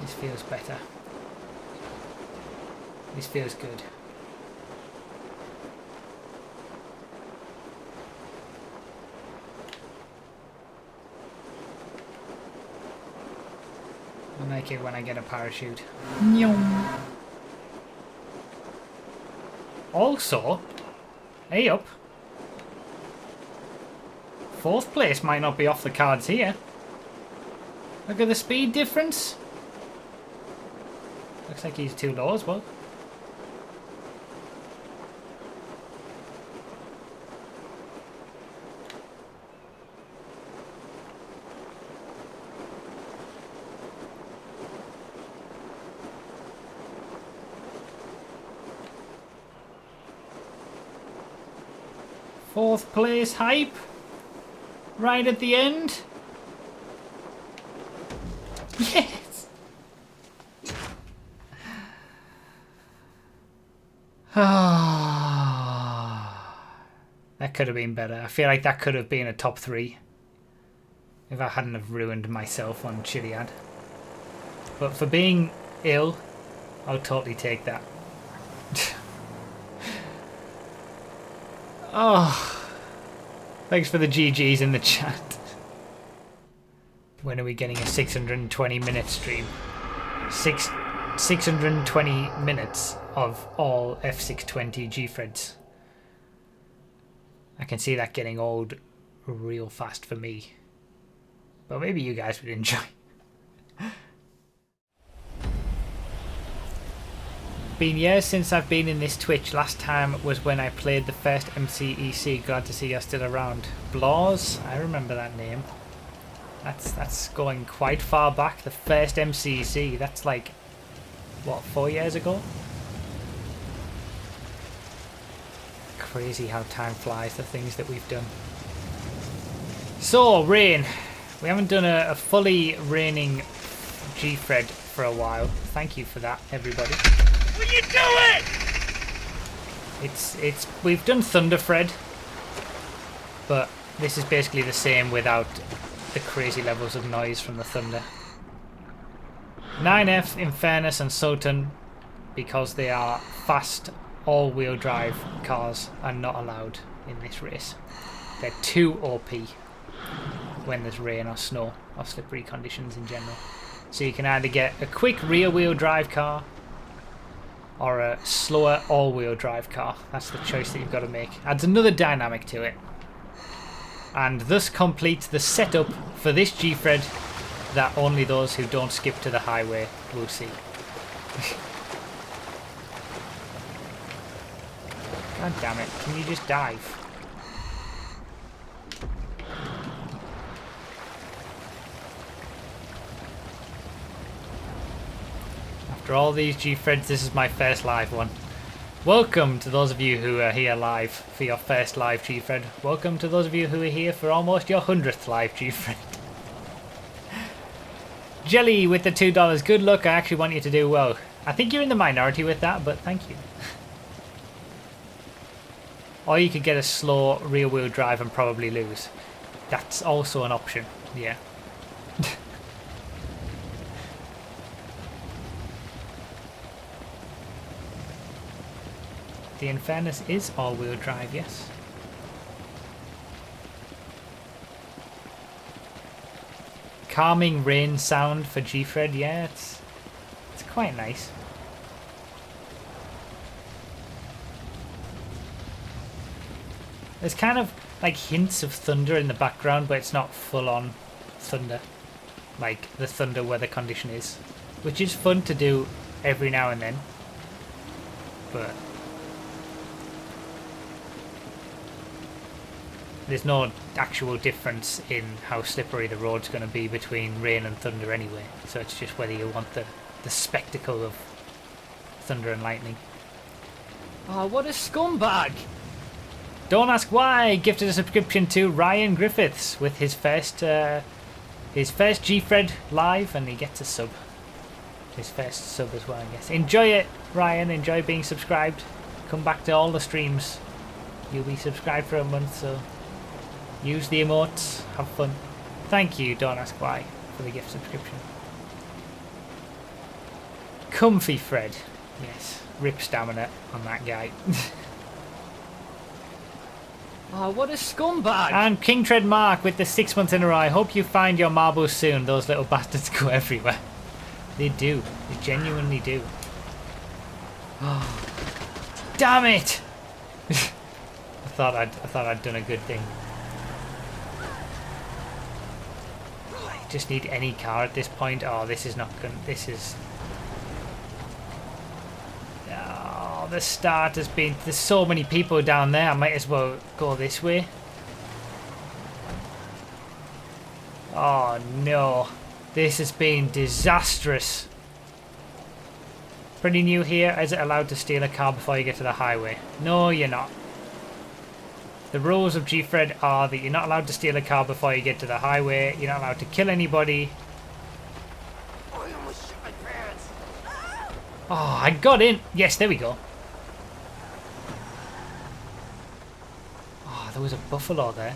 This feels better. This feels good. I like it when I get a parachute. Also, hey up. 4th place might not be off the cards here. Look at the speed difference. Looks like he's too low as well. Fourth place hype. Right at the end. Yes. That could have been better. I feel like that could have been a top 3 if I hadn't have ruined myself on Chiliad. But for being ill, I'll totally take that. Oh, thanks for the GGs in the chat. When are we getting a 620-minute stream? 620 minutes of all F620 Gfreds. I can see that getting old real fast for me. But maybe you guys would enjoy. Been years since I've been in this Twitch. Last time was when I played the first MCEC. Glad to see you're still around. Blaws, I remember that name. That's going quite far back. The first MCEC. That's like, what, 4 years ago? Crazy how time flies. The things that we've done. So rain. We haven't done a fully raining Gfred for a while. Thank you for that, everybody. Will you do it? We've done Thunderfred, but this is basically the same without the crazy levels of noise from the thunder. 9F, Infernus and Sultan, because they are fast all-wheel drive cars, are not allowed in this race. They're too OP when there's rain or snow or slippery conditions in general. So you can either get a quick rear-wheel drive car or a slower all-wheel drive car. That's the choice that you've got to make. Adds another dynamic to it. and thus completes the setup for this Gfred that only those who don't skip to the highway will see. God damn it, can you just dive? After all these Gfreds, this is my first live one. Welcome to those of you who are here live for your first live Gfred. Welcome to those of you who are here for almost your 100th live Gfred. Jelly with the $2. Good luck, I actually want you to do well. I think you're in the minority with that, but thank you. Or you could get a slow rear wheel drive and probably lose. That's also an option, yeah. The Infernos is all-wheel drive, yes. Calming rain sound for Gfred, yeah, it's quite nice. There's kind of like hints of thunder in the background, but it's not full-on thunder, like the thunder weather condition is, which is fun to do every now and then, but there's no actual difference in how slippery the road's going to be between rain and thunder anyway, so it's just whether you want the spectacle of thunder and lightning. Oh, what a scumbag! Don't ask why. Gifted a subscription to Ryan Griffiths with his first Gfred live, and he gets a sub. His first sub as well, I guess. Enjoy it, Ryan. Enjoy being subscribed. Come back to all the streams. You'll be subscribed for a month, so use the emotes. Have fun. Thank you, Don't Ask Why, for the gift subscription. Comfy Fred. Yes, rip stamina on that guy. Oh, what a scumbag! And King Tread Mark with the 6 months in a row. I hope you find your marbles soon. Those little bastards go everywhere. They do. They genuinely do. Oh, damn it! I thought I'd done a good thing. I just need any car at this point. Oh, this is not gonna. This is. Oh, the start has been. There's so many people down there. I might as well go this way. Oh no, this has been disastrous. Pretty new here. Is it allowed to steal a car before you get to the highway? No, you're not. The rules of Gfred are that you're not allowed to steal a car before you get to the highway. You're not allowed to kill anybody. Oh, I got in. Yes, there we go. Oh, there was a buffalo there.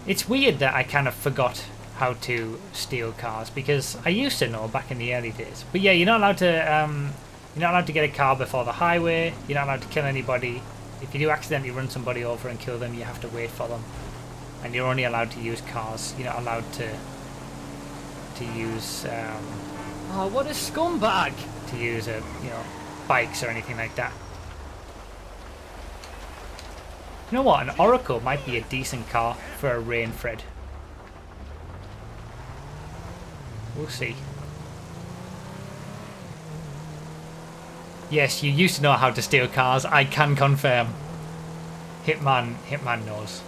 It's weird that I kind of forgot how to steal cars, because I used to know back in the early days. But yeah, you're not allowed to get a car before the highway. You're not allowed to kill anybody. If you do accidentally run somebody over and kill them, you have to wait for them. And you're only allowed to use cars. You're not allowed to use oh, what a scumbag! To use bikes or anything like that. You know what? An Oracle might be a decent car for a Rainfred. We'll see. Yes, you used to know how to steal cars. I can confirm. Hitman knows.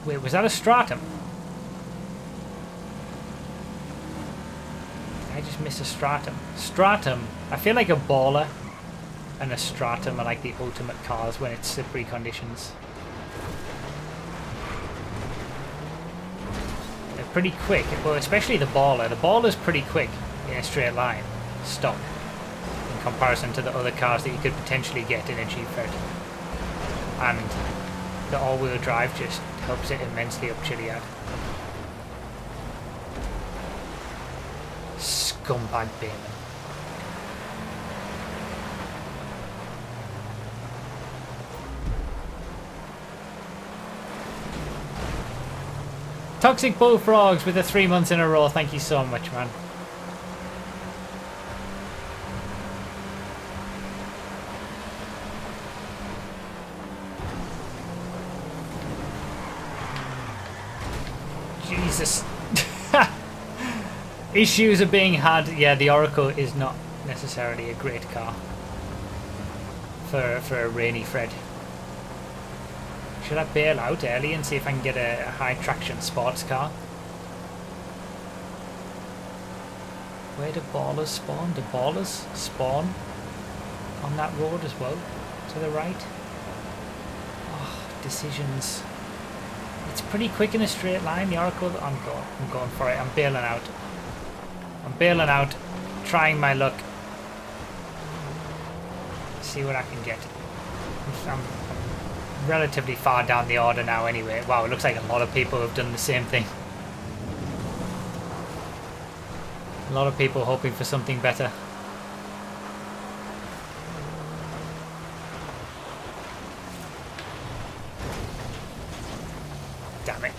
Wait, was that a stratum? Did I just miss a stratum? Stratum. I feel like a baller and a stratum are like the ultimate cars when it's slippery conditions. They're pretty quick, well, especially the baller. The baller's pretty quick in a straight line. Stop. In comparison to the other cars that you could potentially get in a Gfred. And the all-wheel drive just helps it immensely up Chiliad. Scumbag Bayman. Toxic Bullfrogs with the 3 months in a row. Thank you so much, man. Jesus. Issues are being had. Yeah, the Oracle is not necessarily a great car for a rainy Fred. Should I bail out early and see if I can get a high traction sports car? Where do ballers spawn? Do ballers spawn on that road as well? To the right? Oh, decisions. It's pretty quick in a straight line, the Oracle. I'm going for it. I'm bailing out. I'm bailing out. Trying my luck. See what I can get. I'm relatively far down the order now anyway. Wow, it looks like a lot of people have done the same thing. A lot of people hoping for something better. Damn it.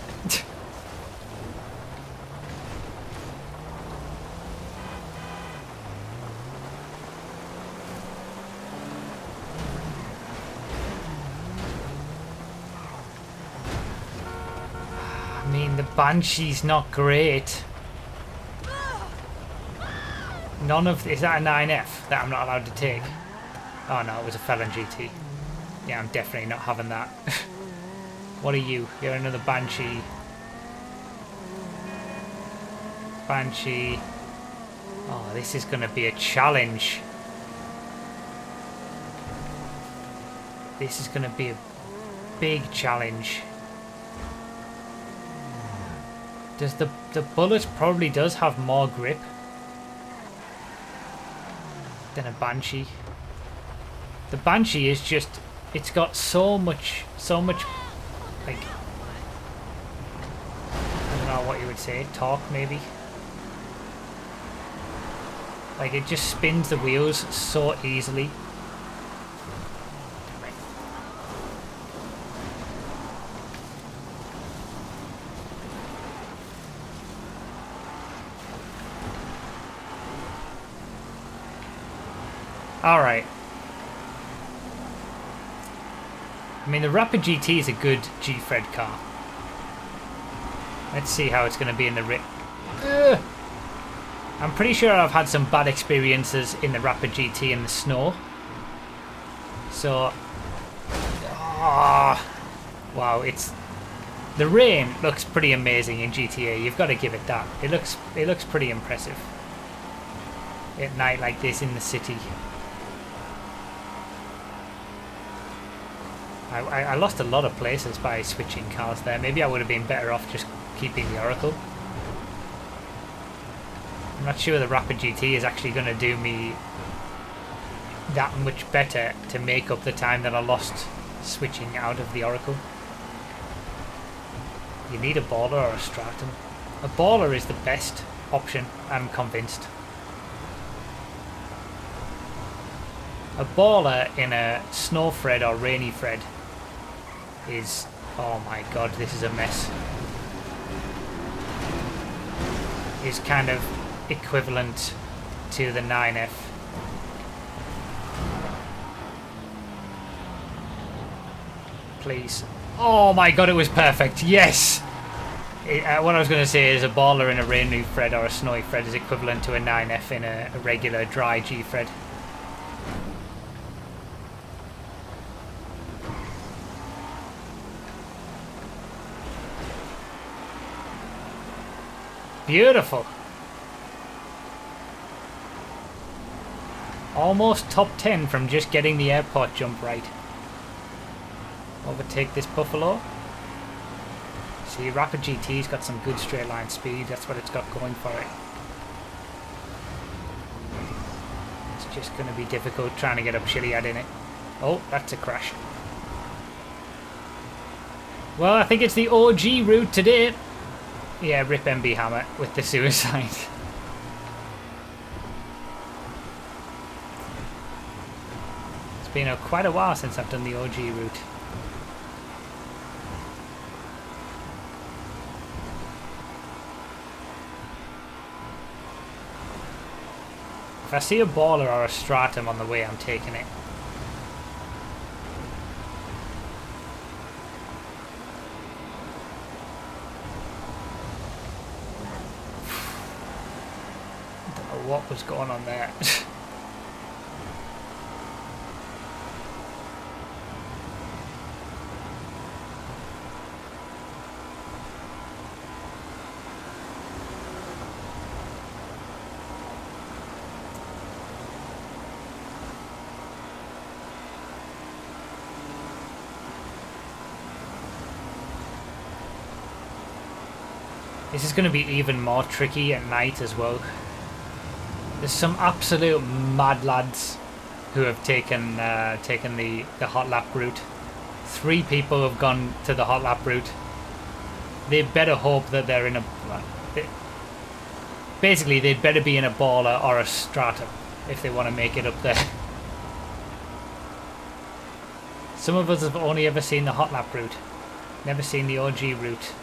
I mean, the Banshee's not great. None of... Is that a 9F that I'm not allowed to take? Oh no, it was a Felon GT. Yeah, I'm definitely not having that. What are you? You're another Banshee. Banshee. Oh, this is going to be a challenge. This is going to be a big challenge. Does the Bullet probably does have more grip than a Banshee. The Banshee is just, it's got so much like, I don't know what you would say, torque maybe. Like it just spins the wheels so easily. Alright. I mean, the Rapid GT is a good Gfred car. Let's see how it's going to be in the I'm pretty sure I've had some bad experiences in the Rapid GT in the snow. So... wow, it's... The rain looks pretty amazing in GTA. You've got to give it that. It looks pretty impressive. At night like this in the city. I lost a lot of places by switching cars there. Maybe I would have been better off just keeping the Oracle. I'm not sure the Rapid GT is actually going to do me that much better to make up the time that I lost switching out of the Oracle. You need a baller or a stratum. A baller is the best option, I'm convinced. A baller in a snow Fred or rainy Fred is, oh my god, this is a mess, is kind of equivalent to the 9F. Please. Oh my god, it was perfect. Yes! What I was going to say is a baller in a rainy Fred or a snowy Fred is equivalent to a 9F in a regular dry Gfred. Beautiful. Almost top 10 from just getting the airport jump right. Overtake this Buffalo. See, Rapid GT's got some good straight line speed. That's what it's got going for it. It's just going to be difficult trying to get up Chiliad in it. Oh, that's a crash. Well, I think it's the OG route today. Yeah, rip MB Hammer with the suicide. It's been quite a while since I've done the OG route. If I see a baller or a stratum on the way, I'm taking it. what was going on there. This is going to be even more tricky at night as well. There's some absolute mad lads who have taken the hot lap route. 3 people have gone to the hot lap route. They better hope that they're in a... Basically, they'd better be in a baller or a stratum if they want to make it up there. Some of us have only ever seen the hot lap route. Never seen the OG route.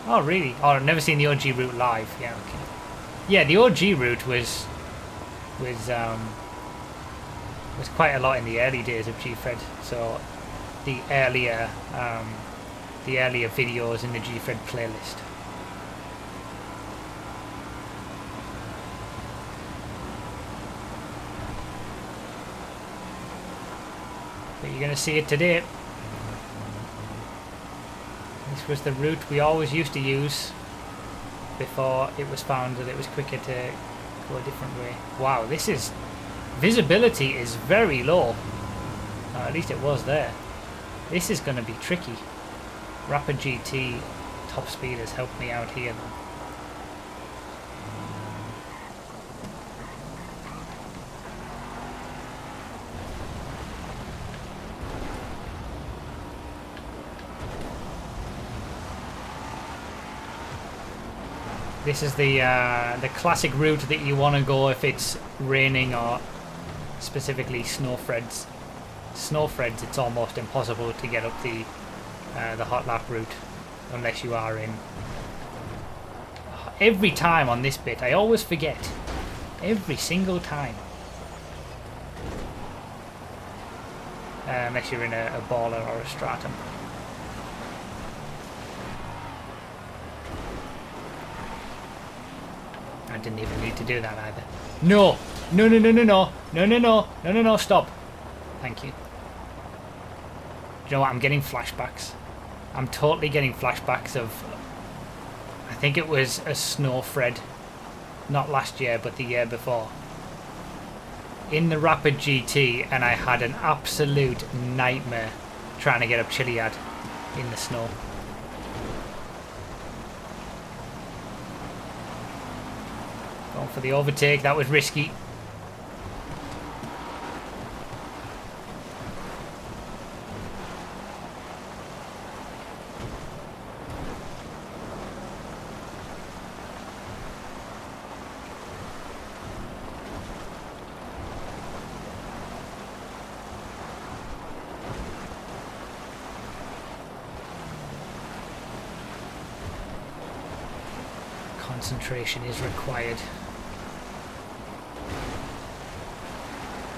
Oh, really? Oh, I've never seen the OG route live. Yeah, okay. Yeah, the OG route was quite a lot in the early days of Gfred. So the earlier videos in the Gfred playlist. But you're gonna see it today. This was the route we always used to use before it was found that it was quicker to go a different way. Wow, this is... Visibility is very low. At least it was there. This is going to be tricky. Rapid GT top speed has helped me out here though. This is the classic route that you want to go if it's raining or specifically snowfreds. Snowfreds, it's almost impossible to get up the hot lap route unless you are in. Every time on this bit, I always forget. Every single time. Unless you're in a baller or a stratum. I didn't even need to do that either. No! No, no, no, no, no. No, no, no. No, no, no, stop. Thank you. You know what? I'm getting flashbacks. I'm totally getting flashbacks of... I think it was a Snowfred. Not last year, but the year before. In the Rapid GT, and I had an absolute nightmare trying to get up Chiliad in the snow. Going for the overtake, that was risky. Concentration is required.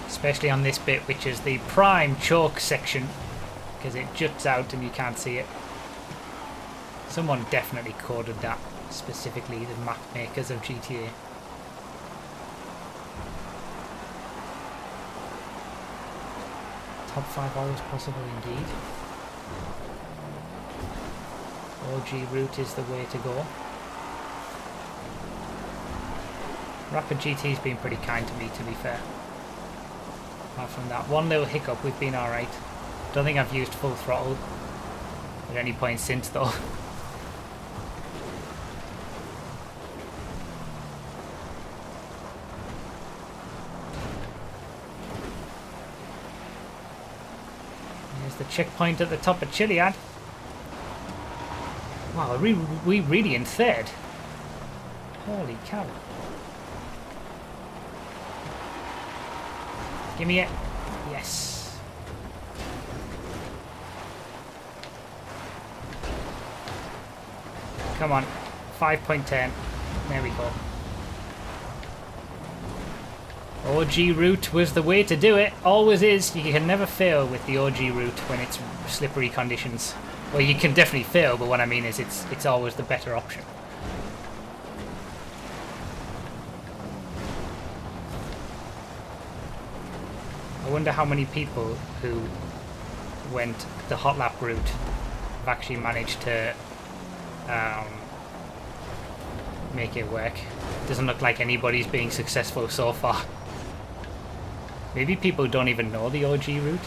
Especially on this bit, which is the prime choke section, because it juts out and you can't see it. Someone definitely coded that, specifically the map makers of GTA. Top 5 always possible indeed. OG route is the way to go. Rapid GT's been pretty kind to me, to be fair. Apart from that one little hiccup, we've been alright. Don't think I've used full throttle at any point since though. There's the checkpoint at the top of Chiliad. Wow, are we really in third? Holy cow. Give me it. Yes. Come on. 5.10. There we go. OG route was the way to do it. Always is. You can never fail with the OG route when it's slippery conditions. Well, you can definitely fail, but what I mean is it's always the better option. I wonder how many people who went the hot lap route have actually managed to make it work. Doesn't look like anybody's being successful so far. Maybe people don't even know the OG route.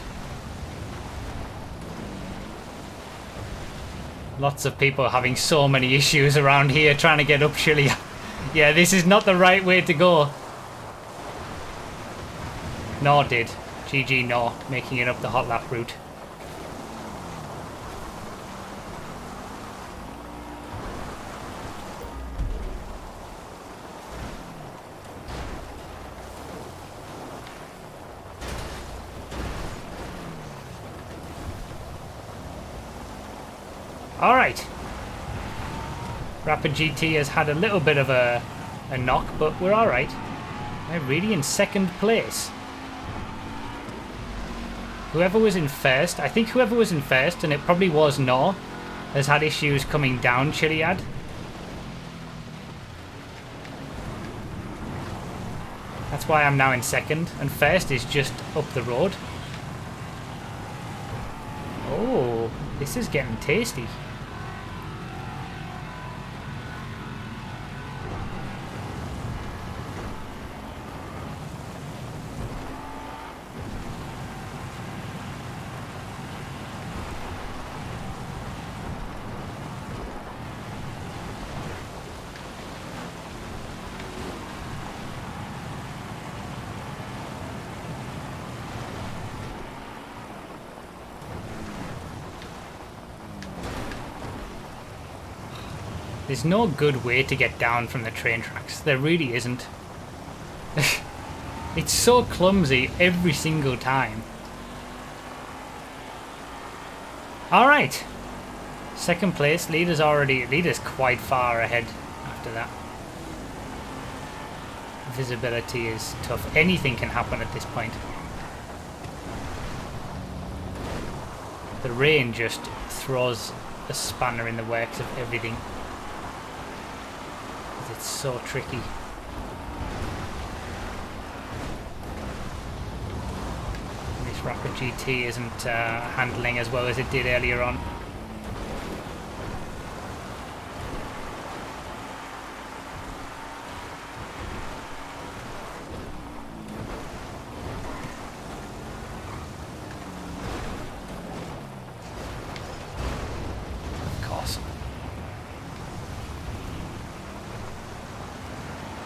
Lots of people having so many issues around here trying to get up Shilly. Yeah, this is not the right way to go. No did. GG no, making it up the hot lap route. Alright. Rapid GT has had a little bit of a knock, but we're alright. We're really in second place. Whoever was in first, I think whoever was in first, and it probably was No, has had issues coming down Chiliad. That's why I'm now in second, and first is just up the road. Oh, this is getting tasty. There's no good way to get down from the train tracks. There really isn't. It's so clumsy every single time. Alright. Second place. Leader's quite far ahead after that. Visibility is tough. Anything can happen at this point. The rain just throws a spanner in the works of everything. It's so tricky. This Rapid GT isn't handling as well as it did earlier on.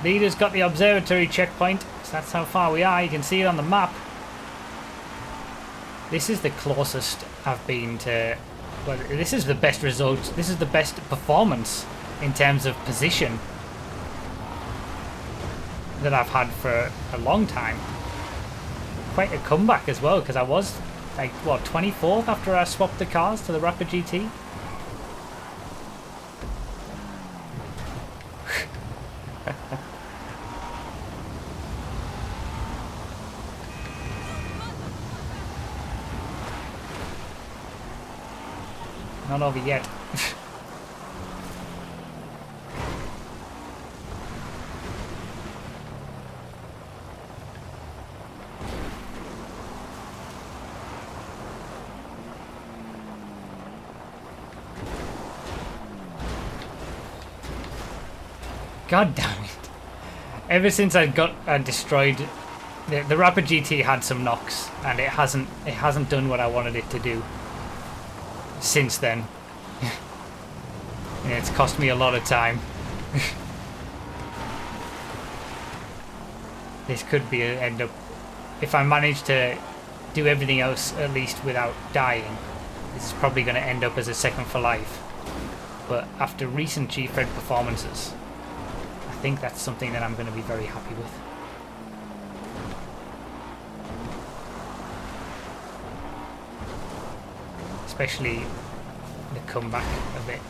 Leader's got the observatory checkpoint, so that's how far we are. You can see it on the map. This is the closest I've been to... Well, this is the best result. This is the best performance in terms of position that I've had for a long time. Quite a comeback as well, because I was, like, what, 24th after I swapped the cars to the Rapid GT? Not over yet. God damn it. Ever since I destroyed the Rapid GT had some knocks and it hasn't done what I wanted it to do since then. And it's cost me a lot of time. This could be end up, if I manage to do everything else at least without dying, this is probably going to end up as a second for life. But after recent Gfred performances, I think that's something that I'm going to be very happy with. Especially the comeback of it.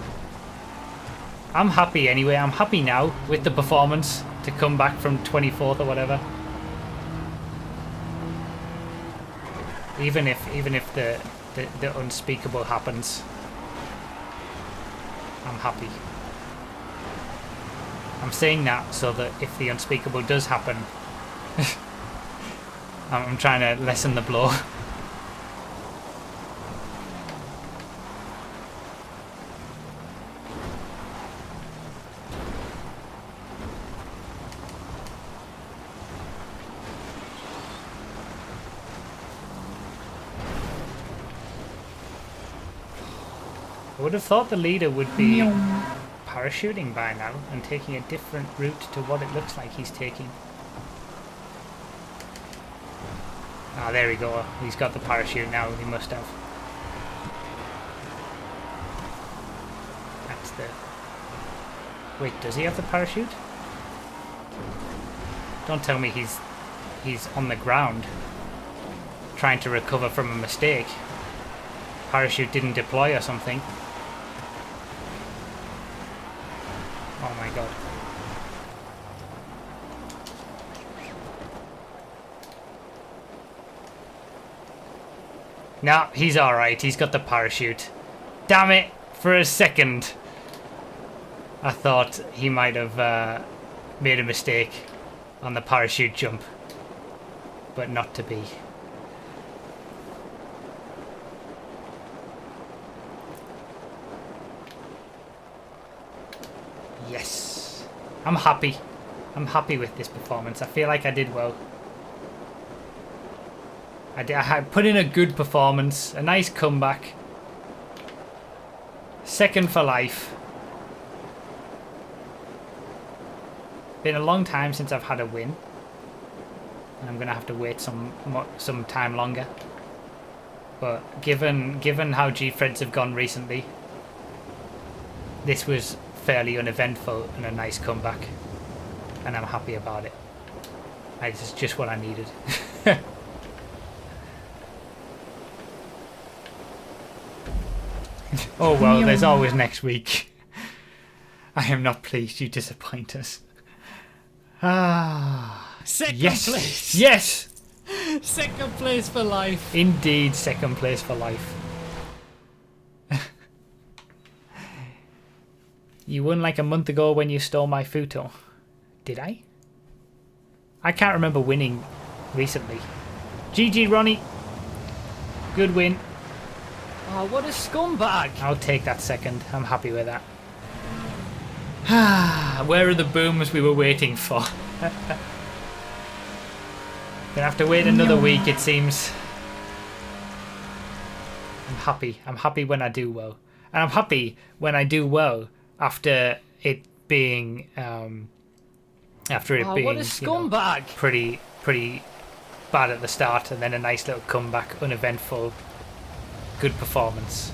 I'm happy anyway. I'm happy now with the performance to come back from 24th or whatever. Even if the unspeakable happens, I'm happy. I'm saying that so that if the unspeakable does happen, I'm trying to lessen the blow. I would have thought the leader would be parachuting by now and taking a different route to what it looks like he's taking. Ah, there we go. He's got the parachute now. He must have. That's the... Wait, does he have the parachute? Don't tell me he's on the ground trying to recover from a mistake. Parachute didn't deploy or something. Oh my god. No, he's alright. He's got the parachute. Damn it! For a second, I thought he might have made a mistake on the parachute jump. But not to be. Yes. I'm happy. I'm happy with this performance. I feel like I did well. I had put in a good performance. A nice comeback. Second for life. Been a long time since I've had a win. And I'm going to have to wait some time longer. But given how Gfreds have gone recently, this was fairly uneventful and a nice comeback, and I'm happy about it. It's just what I needed. Oh well, there's always next week. I am not pleased you disappoint us. Ah, Second yes, place. yes, Second place for life. indeed, second place for life. You won like a month ago when you stole my Futo. Did I? I can't remember winning recently. GG, Ronnie. Good win. Oh, what a scumbag. I'll take that second. I'm happy with that. Where are the booms we were waiting for? Gonna have to wait another week, it seems. I'm happy. I'm happy when I do well. And I'm happy when I do well after it being What a scumbag. pretty bad at the start, and then a nice little comeback, uneventful, good performance.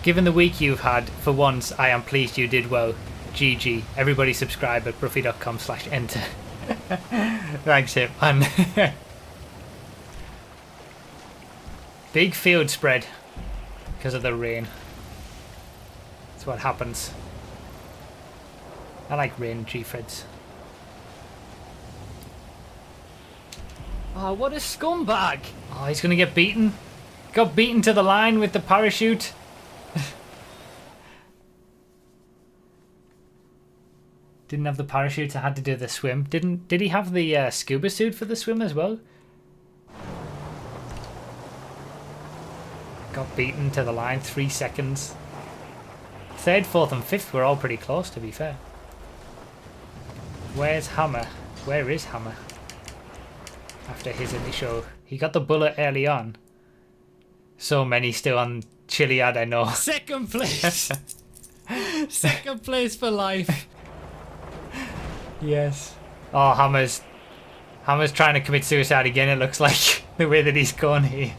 Given the week you've had, for once I am pleased you did well. GG. Everybody subscribe at bruffy.com/enter. Thanks, him. And big field spread because of the rain. That's what happens. I like rain Gfreds. Oh, what a scumbag. Oh, he's gonna get beaten. Got beaten to the line with the parachute. Didn't have the parachute, I had to do the swim. Did he have the scuba suit for the swim as well? Got beaten to the line, 3 seconds. Third, fourth and fifth were all pretty close, to be fair. Where's Hammer? Where is Hammer? After his initial... He got the bullet early on. So many still on Chiliad, I know. Second place. Second place for life. Yes. Oh, Hammer's trying to commit suicide again, it looks like, the way that he's gone here.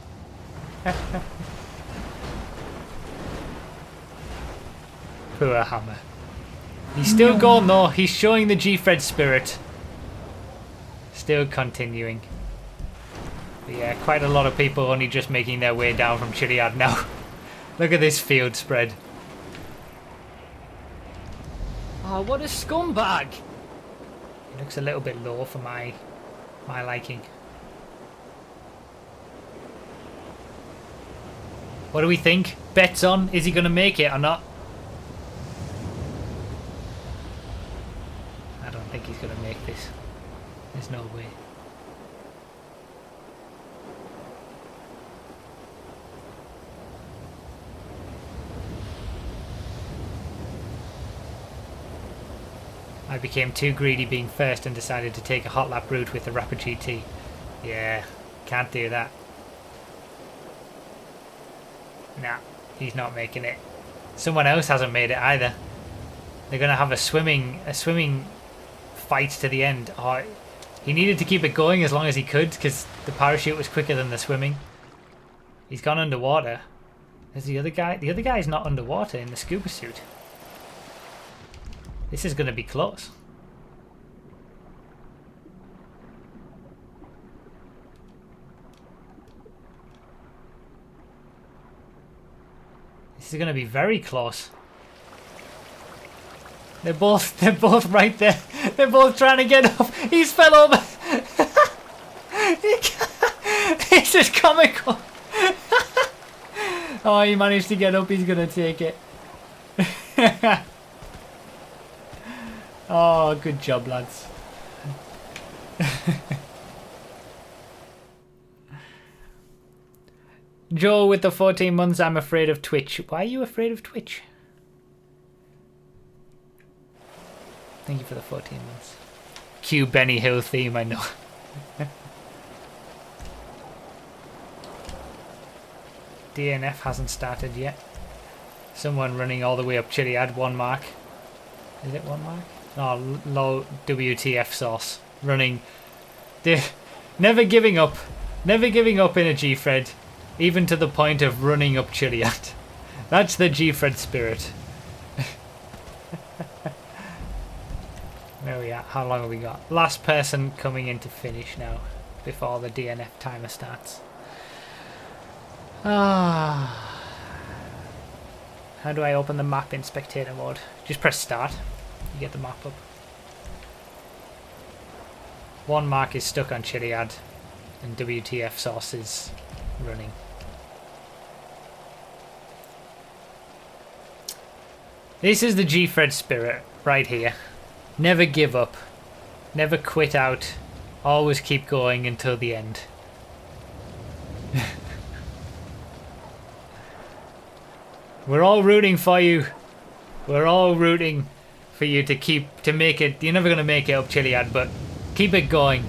Poor Hammer. He's still going though, he's showing the Gfred spirit. Still continuing. But yeah, quite a lot of people only just making their way down from Chiliad now. Look at this field spread. Oh, what a scumbag. It looks a little bit low for my liking. What do we think? Bets on? Is he going to make it or not? I don't think he's going to make this. There's no way. I became too greedy being first and decided to take a hot lap route with the Rapid GT. Yeah, can't do that. Nah, he's not making it. Someone else hasn't made it either. They're gonna have a swimming fight to the end. Oh, he needed to keep it going as long as he could because the parachute was quicker than the swimming. He's gone underwater. There's the other guy. The other guy's not underwater in the scuba suit. This is gonna be close. This is gonna be very close. They're both right there. They're both trying to get up. He's fell over. This is comical. Oh, he managed to get up. He's gonna take it. Oh, good job, lads. Joe with the 14 months, I'm afraid of Twitch. Why are you afraid of Twitch? Thank you for the 14 months. Cue Benny Hill theme, I know. DNF hasn't started yet. Someone running all the way up Chiliad, 1 mark. Is it 1 mark? Oh, low WTF sauce. Running. Never giving up. Never giving up in a Gfred. Even to the point of running up Chiliad. That's the Gfred spirit. Where are we at? How long have we got? Last person coming in to finish now. Before the DNF timer starts. Ah. How do I open the map in spectator mode? Just press start. You get the map up. 1 mark is stuck on Chiliad. And WTF sauce is running. This is the Gfred spirit right here. Never give up. Never quit out. Always keep going until the end. We're all rooting for you. We're all rooting for you to make it. You're never going to make it up Chiliad, but keep it going.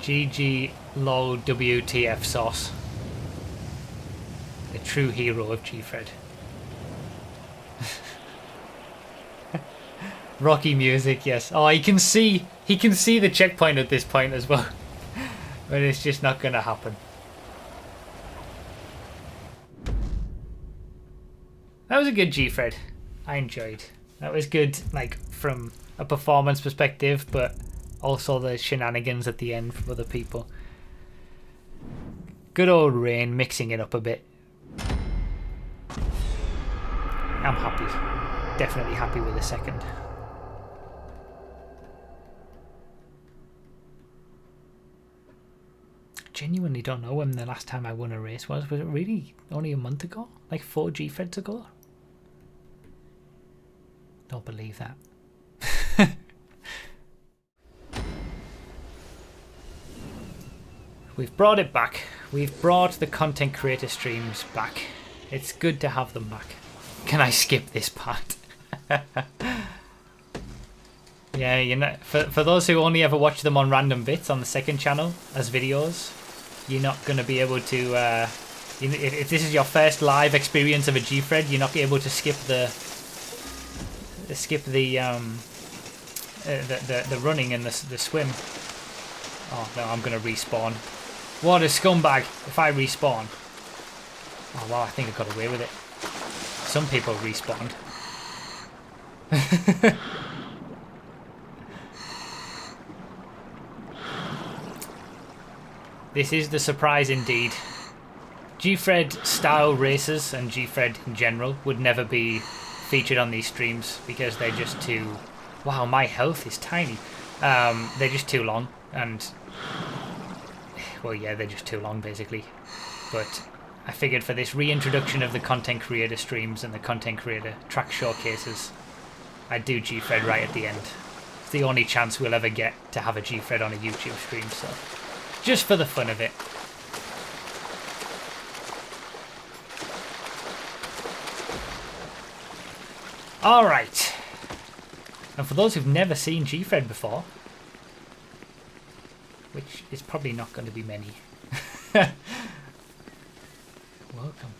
GG lol WTF sauce. The true hero of Gfred. Rocky music, yes. Oh, he can see the checkpoint at this point as well. But it's just not gonna happen. That was a good Gfred. I enjoyed. That was good, like, from a performance perspective, but also the shenanigans at the end for other people. Good old Rain mixing it up a bit. I'm happy. Definitely happy with the second. Genuinely don't know when the last time I won a race was. Was it really only a month ago? Like 4 Gfreds ago? Don't believe that. We've brought it back. We've brought the content creator streams back. It's good to have them back. Can I skip this part? Yeah, you know, for those who only ever watch them on random bits on the second channel as videos, you're not going to be able to... if this is your first live experience of a Gfred, you're not able to skip the running and the swim. Oh no, I'm going to respawn. What a scumbag if I respawn. Oh wow, I think I got away with it. Some people respawned. This is the surprise indeed. Gfred style races and Gfred in general would never be featured on these streams because they're just too... Wow, my health is tiny. They're just too long and... Well, yeah, they're just too long basically. But I figured for this reintroduction of the content creator streams and the content creator track showcases, I'd do Gfred right at the end. It's the only chance we'll ever get to have a Gfred on a YouTube stream, so... Just for the fun of it. Alright. And for those who've never seen Gfred before, which is probably not going to be many, welcome.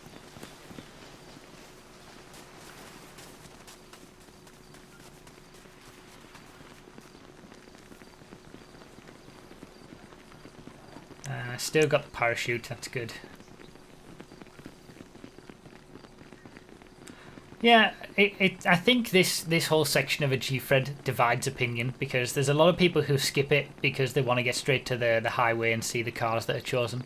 Still got the parachute, that's good. Yeah, I think this whole section of a Gfred divides opinion, because there's a lot of people who skip it because they want to get straight to the highway and see the cars that are chosen.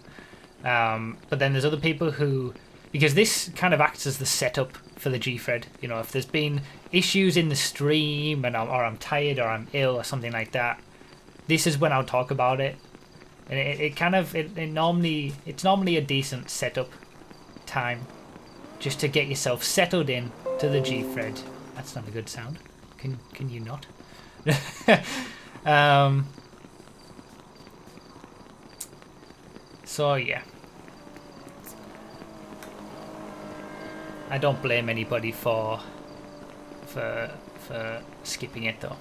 But then there's other people who, because this kind of acts as the setup for the Gfred. You know, if there's been issues in the stream or I'm tired or I'm ill or something like that, this is when I'll talk about it. And it's normally a decent setup time, just to get yourself settled in to the Gfred. That's not a good sound. Can you not? So yeah, I don't blame anybody for skipping it though.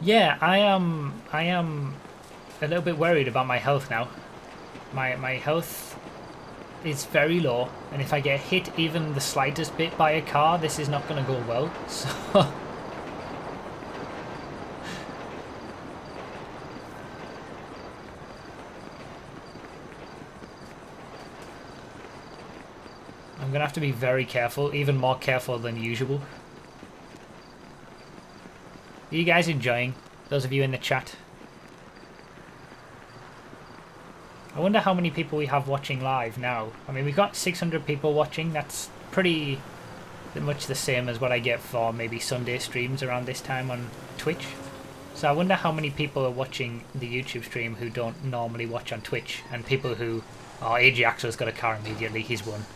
Yeah, I am a little bit worried about my health now. My health is very low, and if I get hit even the slightest bit by a car, this is not going to go well. So I'm going to have to be very careful, even more careful than usual. Are you guys enjoying? Those of you in the chat? I wonder how many people we have watching live now. I mean, we've got 600 people watching. That's pretty much the same as what I get for maybe Sunday streams around this time on Twitch. So I wonder how many people are watching the YouTube stream who don't normally watch on Twitch, and people who, oh, AJ Axel's got a car immediately, he's won.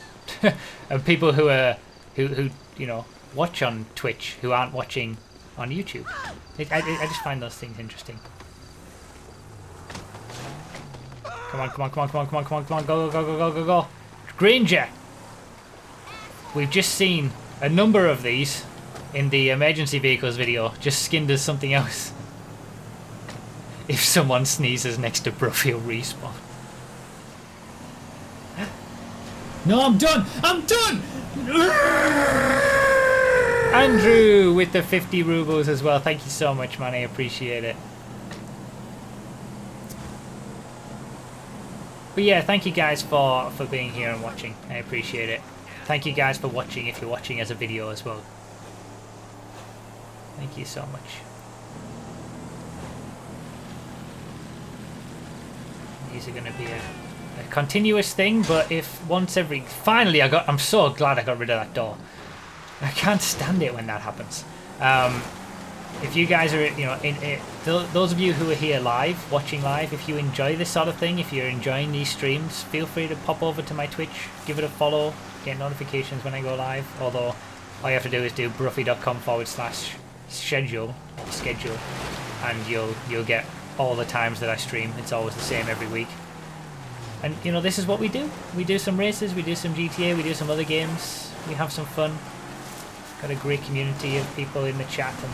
And people who are who you know, watch on Twitch who aren't watching on YouTube. I just find those things interesting. Come on, come on, come on, come on, come on, come on, come on, go, go, go, go, go, go. Granger! We've just seen a number of these in the emergency vehicles video, just skinned as something else. If someone sneezes next to Brofield respawn. No, I'm done! I'm done! Andrew with the 50 rubles as well. Thank you so much, man. I appreciate it. But yeah, thank you guys for being here and watching. I appreciate it. Thank you guys for watching if you're watching as a video as well. Thank you so much. These are going to be a continuous thing, but if once every... Finally, I'm so glad I got rid of that door. I can't stand it when that happens. If you guys are, you know, those of you who are here live, watching live, if you enjoy this sort of thing, if you're enjoying these streams, feel free to pop over to my Twitch, give it a follow, get notifications when I go live. Although, all you have to do is do bruffy.com/schedule, and you'll get all the times that I stream. It's always the same every week. And, you know, this is what we do. We do some races, we do some GTA, we do some other games, we have some fun. Got a great community of people in the chat, and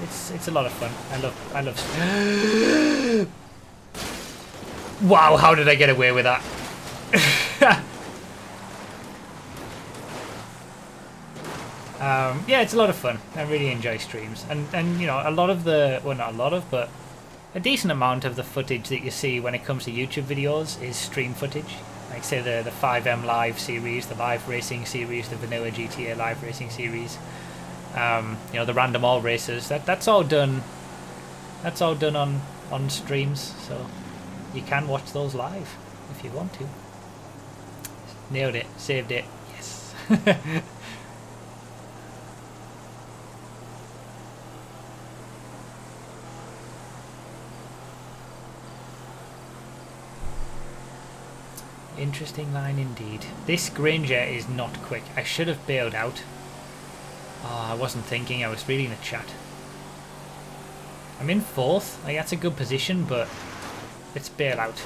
it's a lot of fun. I love Wow, how did I get away with that? Yeah, it's a lot of fun. I really enjoy streams, and you know, a lot of the, well, not a lot of, but a decent amount of the footage that you see when it comes to YouTube videos is stream footage. Like, say, the 5M live series, the live racing series, the vanilla GTA live racing series, you know, the random all races. That's all done. That's all done on streams, so you can watch those live if you want to. Nailed it. Saved it. Yes. Interesting line indeed. This Granger is not quick. I should have bailed out. Oh, I wasn't thinking. I was reading the chat. I'm in 4th. Like, that's a good position, but let's bail out.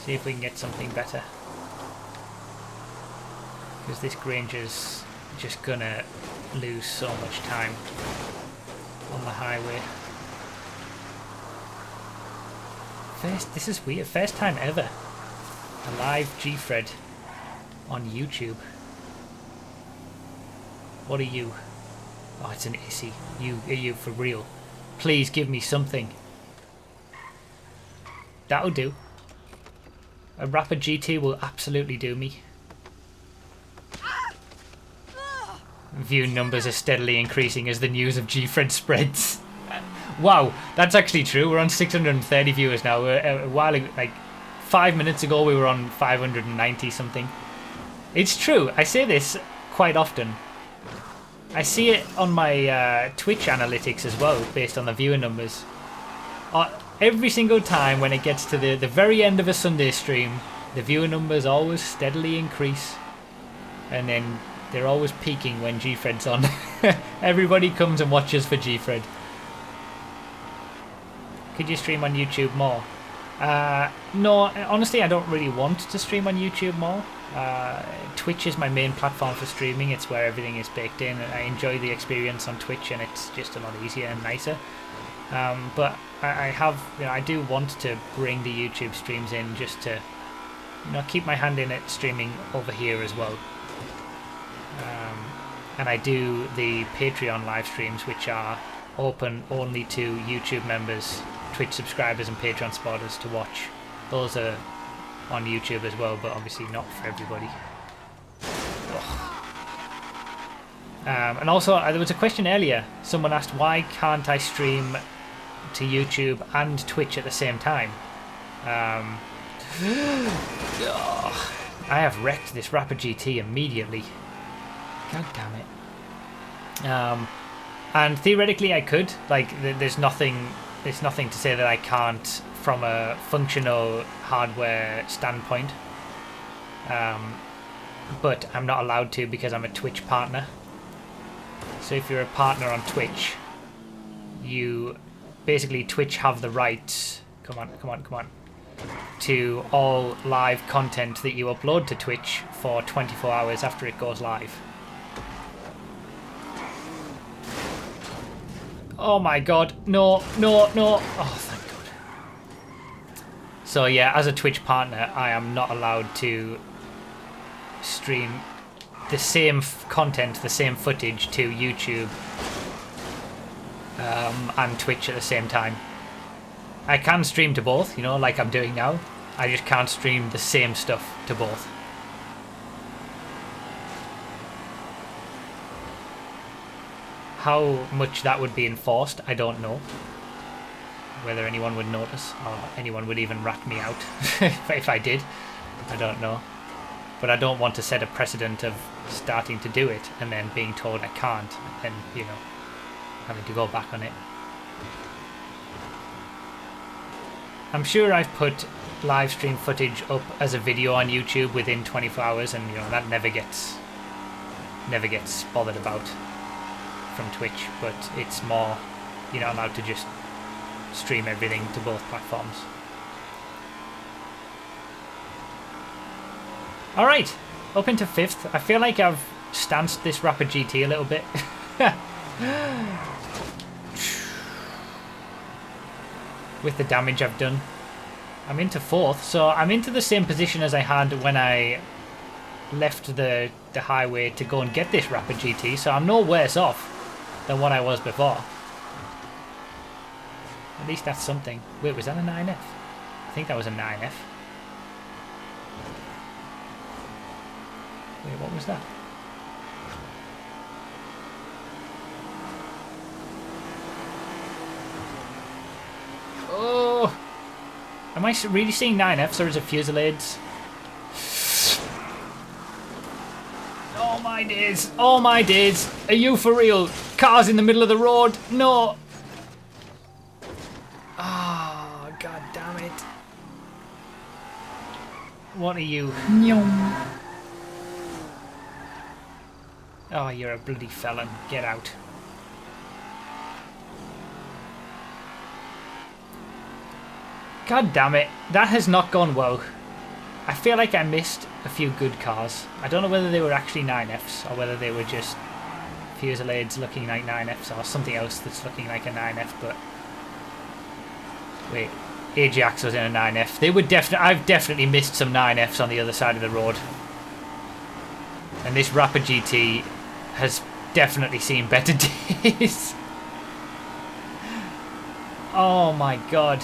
See if we can get something better. Because this Granger's just gonna lose so much time on the highway. This is weird. First time ever. A live Gfred on YouTube. What are you? Oh, it's an issy. Are you for real? Please give me something. That'll do. A rapid GT will absolutely do me. View numbers are steadily increasing as the news of Gfred spreads. Wow, that's actually true. We're on 630 viewers now. A while ago, like 5 minutes ago, we were on 590 something. It's true. I say this quite often. I see it on my Twitch analytics as well, based on the viewer numbers. Every single time when it gets to the very end of a Sunday stream, the viewer numbers always steadily increase. And then they're always peaking when Gfred's on. Everybody comes and watches for Gfred. Could you stream on YouTube more? No, honestly, I don't really want to stream on YouTube more. Twitch is my main platform for streaming. It's where everything is baked in. I enjoy the experience on Twitch, and it's just a lot easier and nicer. But I do want to bring the YouTube streams in just to, keep my hand in it streaming over here as well. And I do the Patreon live streams, which are open only to YouTube members, Twitch subscribers and Patreon supporters to watch. Those are on YouTube as well, but obviously not for everybody. And also, there was a question earlier. Someone asked, why can't I stream to YouTube and Twitch at the same time? I have wrecked this Rapid GT immediately. God damn it. And theoretically I could. Like, there's nothing to say that I can't from a functional hardware standpoint. But I'm not allowed to because I'm a Twitch partner. So if you're a partner on Twitch, Twitch have the right, come on, to all live content that you upload to Twitch for 24 hours after it goes live. Oh my god, no. Oh, thank god. So yeah, as a Twitch partner, I am not allowed to stream the same content, the same footage to YouTube and Twitch at the same time. I can stream to both, like I'm doing now. I just can't stream the same stuff to both. How much that would be enforced, I don't know. Whether anyone would notice or anyone would even rat me out if I did, I don't know. But I don't want to set a precedent of starting to do it and then being told I can't and then, having to go back on it. I'm sure I've put live stream footage up as a video on YouTube within 24 hours and that never gets bothered about from Twitch, but it's more, you're not allowed to just stream everything to both platforms. Alright, up into 5th. I feel like I've stanced this Rapid GT a little bit. With the damage I've done. I'm into 4th, so I'm into the same position as I had when I left the highway to go and get this Rapid GT, so I'm no worse off than what I was before. At least that's something. Wait, was that a 9F? I think that was a 9F. Wait, what was that? Oh! Am I really seeing 9Fs or is it Fusillades? Oh my days! Oh my days! Are you for real? Cars in the middle of the road? No! Oh, god damn it. What are you? Oh, you're a bloody felon. Get out. God damn it. That has not gone well. I feel like I missed a few good cars. I don't know whether they were actually 9Fs or whether they were just Fusillades looking like 9Fs or something else that's looking like a 9F, but... Wait, Ajax was in a 9F. They were I've definitely missed some 9Fs on the other side of the road. And this Rapid GT has definitely seen better days. Oh my god.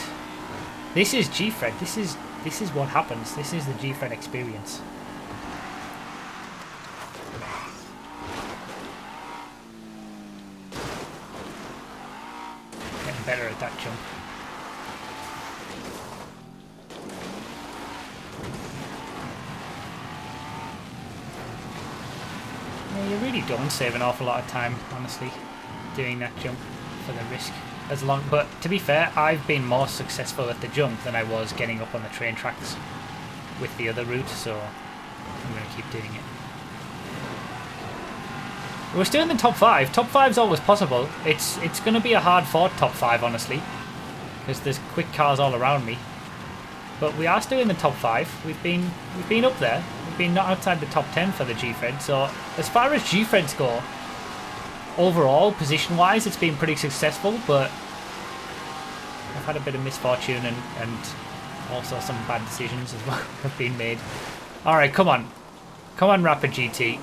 This is Gfred. This is what happens. This is the Gfred experience. Getting better at that jump. Yeah, you really don't save an awful lot of time, honestly, doing that jump for the risk. But to be fair, I've been more successful at the jump than I was getting up on the train tracks with the other route, so I'm going to keep doing it. We're still in the top 5. Top 5's always possible. It's going to be a hard fought top 5, honestly, because there's quick cars all around me. But we are still in the top 5. We've been up there. We've been not outside the top 10 for the Gfred. So as far as Gfreds go, overall, position-wise, it's been pretty successful, but I've had a bit of misfortune and also some bad decisions as well have been made. Alright, come on. Come on, Rapid GT.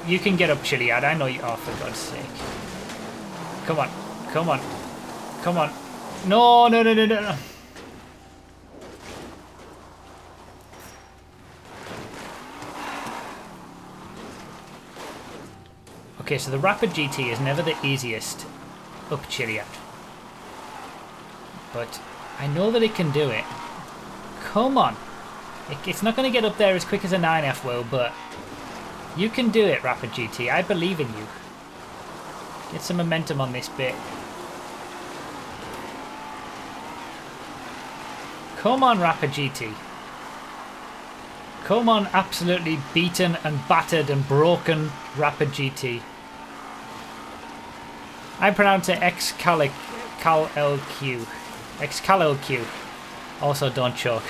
You can get up Chiliad. I know you... Oh, for God's sake. Come on. Come on. Come on. No, no, no, no, no, no. Okay, so the Rapid GT is never the easiest up Chiliad. But I know that it can do it. Come on. It's not going to get up there as quick as a 9F will, but you can do it, Rapid GT. I believe in you. Get some momentum on this bit. Come on, Rapid GT. Come on, absolutely beaten and battered and broken Rapid GT. I pronounce it Excalilq. Excalilq. Also, don't choke.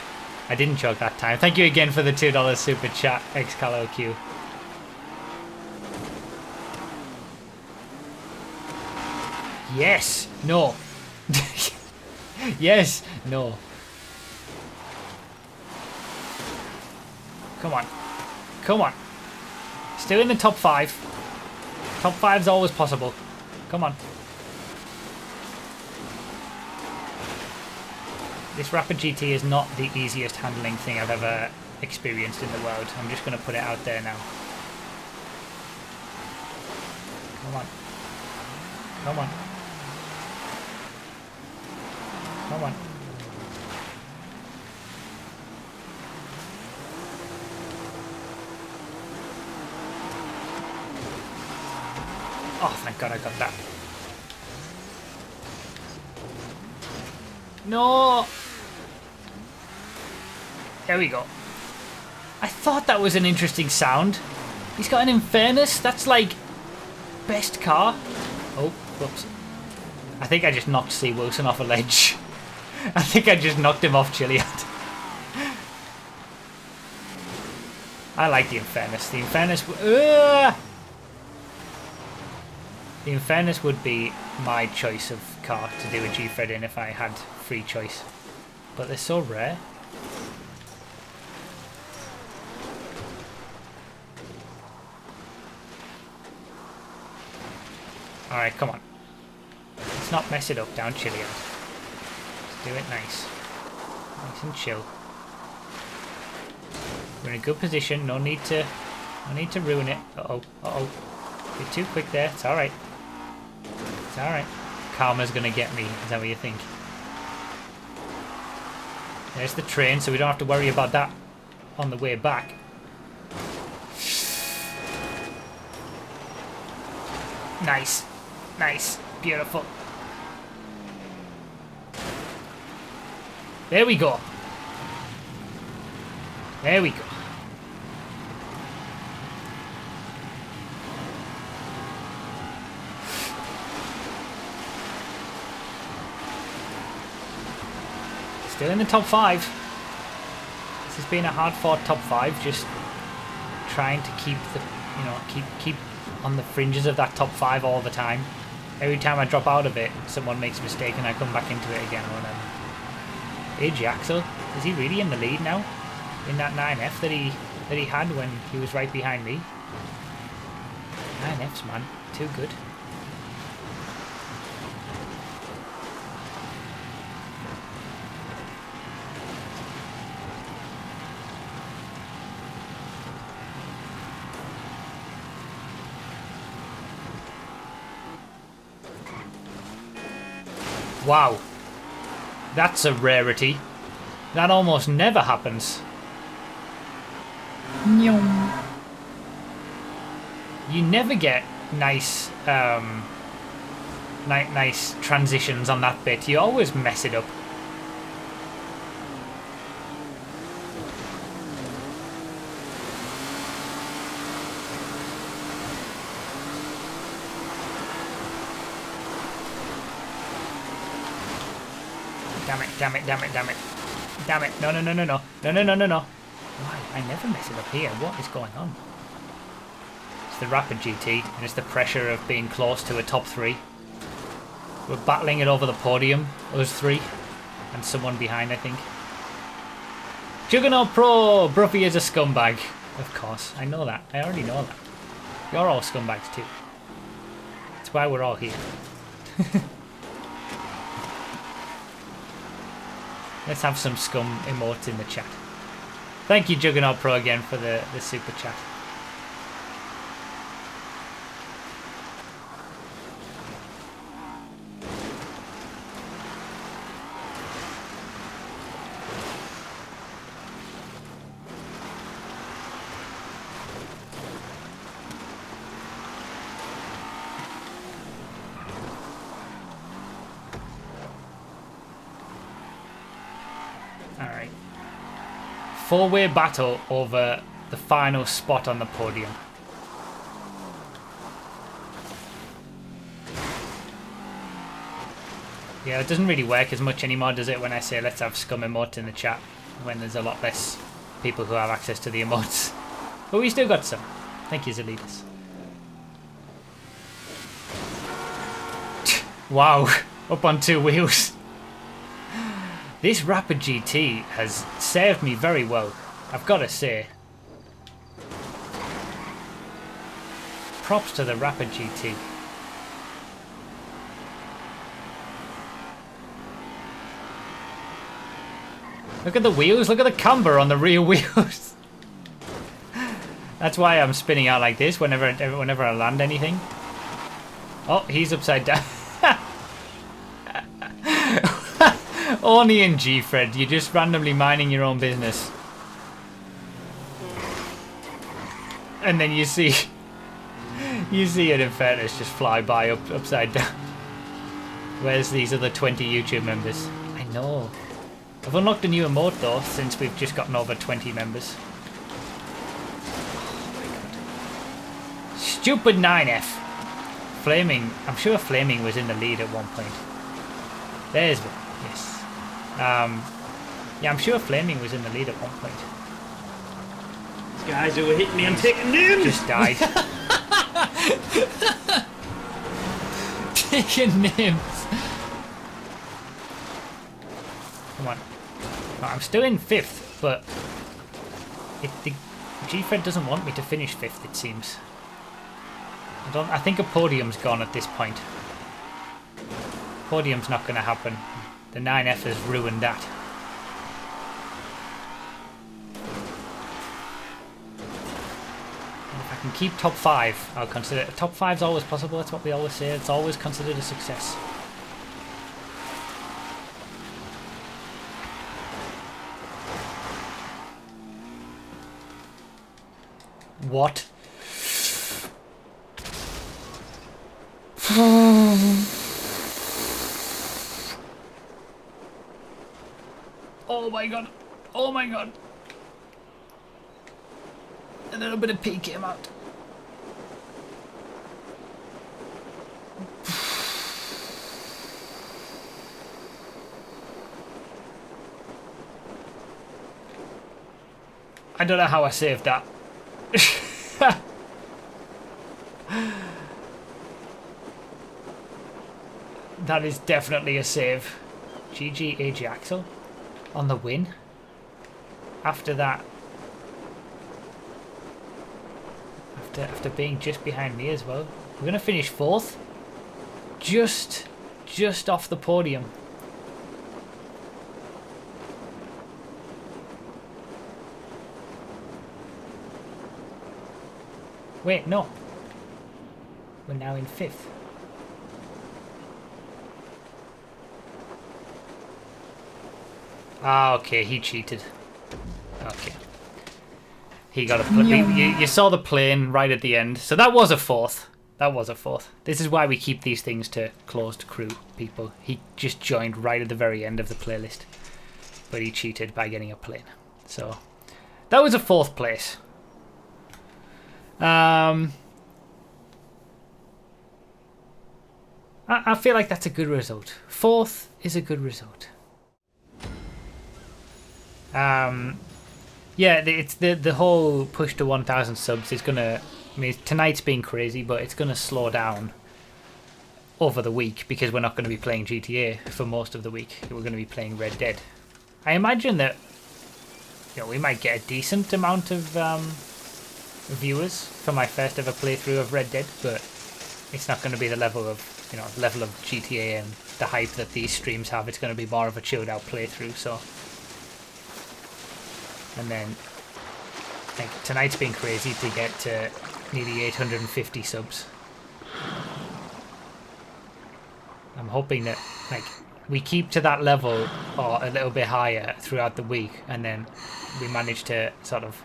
I didn't choke that time. Thank you again for the $2 super chat, Excalilq. Yes. No. Yes. No. Come on. Come on. Still in the top 5. Top 5's always possible. Come on. This Rapid GT is not the easiest handling thing I've ever experienced in the world. I'm just going to put it out there now. Come on. Come on. Come on. Oh, thank God I got that. No! There we go. I thought that was an interesting sound. He's got an Unhappiness. That's like best car. Oh, whoops. I think I just knocked C. Wilson off a ledge. I think I just knocked him off Chiliad. I like the Unhappiness. The Unhappiness... The Unhappiness would be my choice of car to do a Gfred in if I had free choice. But they're so rare. Alright, come on. Let's not mess it up down Chiliad. Let's do it nice. Nice and chill. We're in a good position, no need to ruin it. Uh-oh, uh-oh. You're too quick there, it's alright. It's alright. Karma's gonna get me, is that what you think? There's the train, so we don't have to worry about that on the way back. Nice. Nice. Beautiful. There we go. There we go. Still in the top 5. This has been a hard-fought top 5, just trying to keep the, you know, keep on the fringes of that top 5 all the time. Every time I drop out of it, someone makes a mistake and I come back into it again or whatever. Hey, Jaxel, is he really in the lead now? In that 9F that he had when he was right behind me? 9Fs, man. Too good. Wow. That's a rarity. That almost never happens. You never get nice nice transitions on that bit. You always mess it up. Damn it, damn it, damn it, damn it. Damn it. No, no, no, no, no. No, no, no, no, no. Why? I never mess it up here. What is going on? It's the rapid GT, and it's the pressure of being close to a top 3. We're battling it over the podium, us 3. And someone behind, I think. Juggernaut Pro! Bruffy is a scumbag. Of course. I know that. I already know that. You're all scumbags too. That's why we're all here. Let's have some scum emotes in the chat. Thank you, Juggernaut Pro, again for the super chat. Alright. 4-way battle over the final spot on the podium. Yeah, it doesn't really work as much anymore, does it, when I say let's have scum emotes in the chat, when there's a lot less people who have access to the emotes. But we still got some. Thank you, Zalitas. Wow, up on 2 wheels. This Rapid GT has served me very well, I've got to say. Props to the Rapid GT. Look at the wheels, look at the camber on the rear wheels. That's why I'm spinning out like this whenever I land anything. Oh, he's upside down. Only in Gfred, you're just randomly minding your own business. And then you see an Unhappiness just fly by upside down. Where's these other 20 YouTube members? I know. I've unlocked a new emote though, since we've just gotten over 20 members. Oh my god. Stupid 9F. Flaming, I'm sure Flaming was in the lead at one point. There's one, yes. Yeah, I'm sure Flaming was in the lead at one point. These guys who were hitting me, I'm taking names! Just died. Taking names. Come on. No, I'm still in 5th, but the Gfred doesn't want me to finish 5th, it seems. I think a podium's gone at this point. Podium's not going to happen. The 9F has ruined that. And if I can keep top 5, I'll consider it. Top 5's always possible, that's what we always say. It's always considered a success. What? Oh my god. Oh my god. A little bit of pee came out. I don't know how I saved that. That is definitely a save. GG Ajaxel on the win. After that, after being just behind me as well, we're gonna finish 4th, just off the podium. Wait, no. We're now in 5th. Ah, okay, he cheated. Okay. He got a plane. You saw the plane right at the end. So that was a 4th. That was a 4th. This is why we keep these things to closed crew people. He just joined right at the very end of the playlist. But he cheated by getting a plane. So that was a 4th place. I feel like that's a good result. 4th is a good result. Yeah, it's the whole push to 1,000 subs is gonna. I mean, tonight's been crazy, but it's gonna slow down over the week because we're not going to be playing GTA for most of the week. We're going to be playing Red Dead. I imagine that we might get a decent amount of viewers for my first ever playthrough of Red Dead, but it's not going to be the level of GTA and the hype that these streams have. It's going to be more of a chilled out playthrough. So. And then, like, tonight's been crazy to get to nearly 850 subs. I'm hoping that, like, we keep to that level or a little bit higher throughout the week, and then we manage to sort of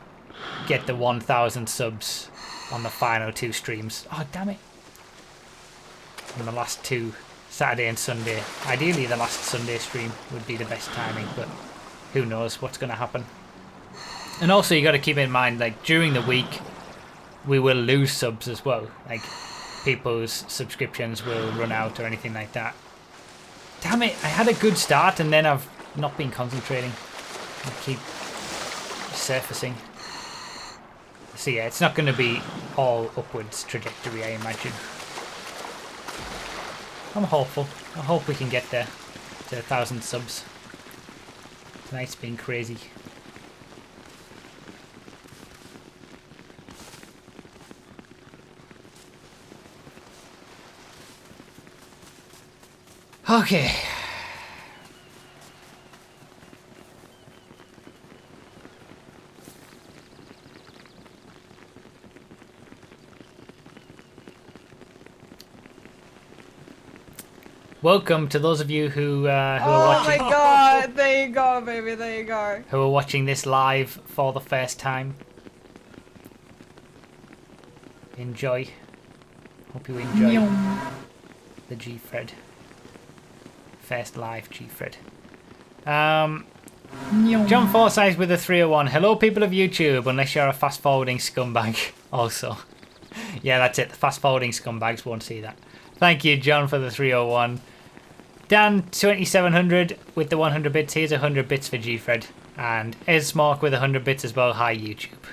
get the 1,000 subs on the final 2 streams. Oh, damn it. On the last 2, Saturday and Sunday. Ideally, the last Sunday stream would be the best timing, but who knows what's going to happen. And also, you got to keep in mind, like, during the week, we will lose subs as well. Like, people's subscriptions will run out or anything like that. Damn it, I had a good start and then I've not been concentrating. I keep surfacing. So yeah, it's not going to be all upwards trajectory, I imagine. I'm hopeful. I hope we can get there to 1,000 subs. Tonight's been crazy. Okay. Welcome to those of you who are watching. Oh my god, there you go, baby, there you go. Who are watching this live for the first time. Enjoy. Hope you enjoy the Gfred. First live Gfred. John Forsyth with a 301. Hello, people of YouTube, unless you're a fast forwarding scumbag. Also, yeah, that's it. The fast forwarding scumbags won't see that. Thank you, John, for the 301. Dan 2700 with the 100 bits. Here's 100 bits for Gfred. And Esmark with 100 bits as well. Hi, YouTube.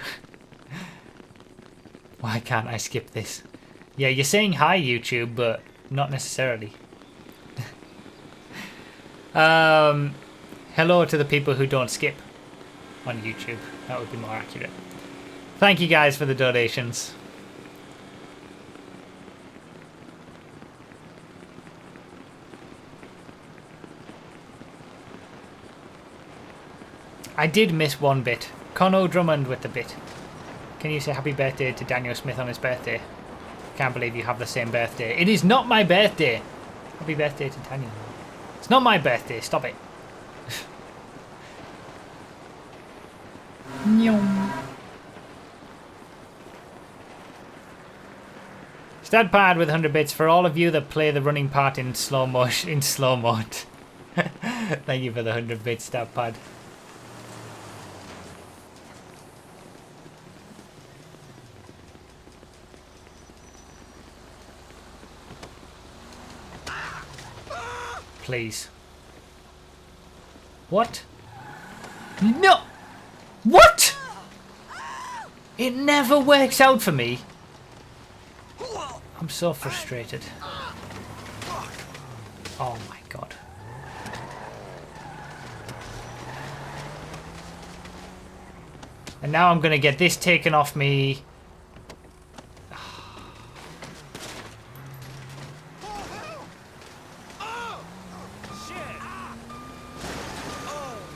Why can't I skip this? Yeah, you're saying hi, YouTube, but not necessarily. Hello to the people who don't skip on YouTube. That would be more accurate. Thank you guys for the donations. I did miss one bit. Conor Drummond with the bit. Can you say happy birthday to Daniel Smith on his birthday? Can't believe you have the same birthday. It is not my birthday. Happy birthday to Daniel. It's not my birthday. Stop it. Stadpad with 100 bits for all of you that play the running part in slow motion in slow mode. Thank you for the 100 bits, Stadpad. Please. What? No! What? It never works out for me. I'm so frustrated. Oh my god. And now I'm gonna get this taken off me.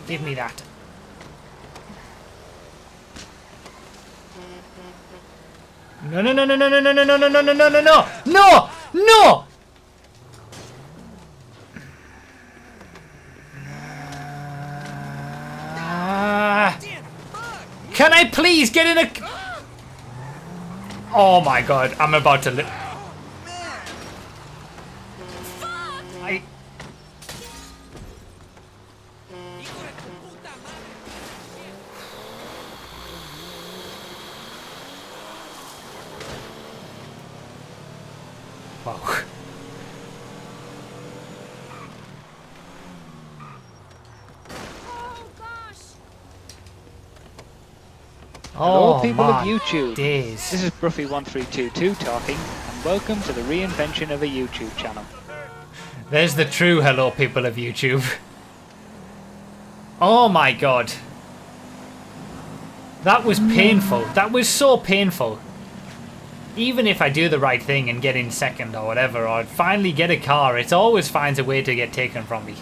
Give me that. No, no, no, no, no, no, no, no, no, no, no, no, no, no, no, no, no! Can I please get in a... Oh my god, I'm about to... I... Wow. Hello, Oh, people of my YouTube. days. This is Bruffy1322 talking, and welcome to the reinvention of a YouTube channel. There's the true hello, people of YouTube. Oh my god. That was painful. That was so painful. Even if I do the right thing and get in second or whatever, or finally get a car, it always finds a way to get taken from me.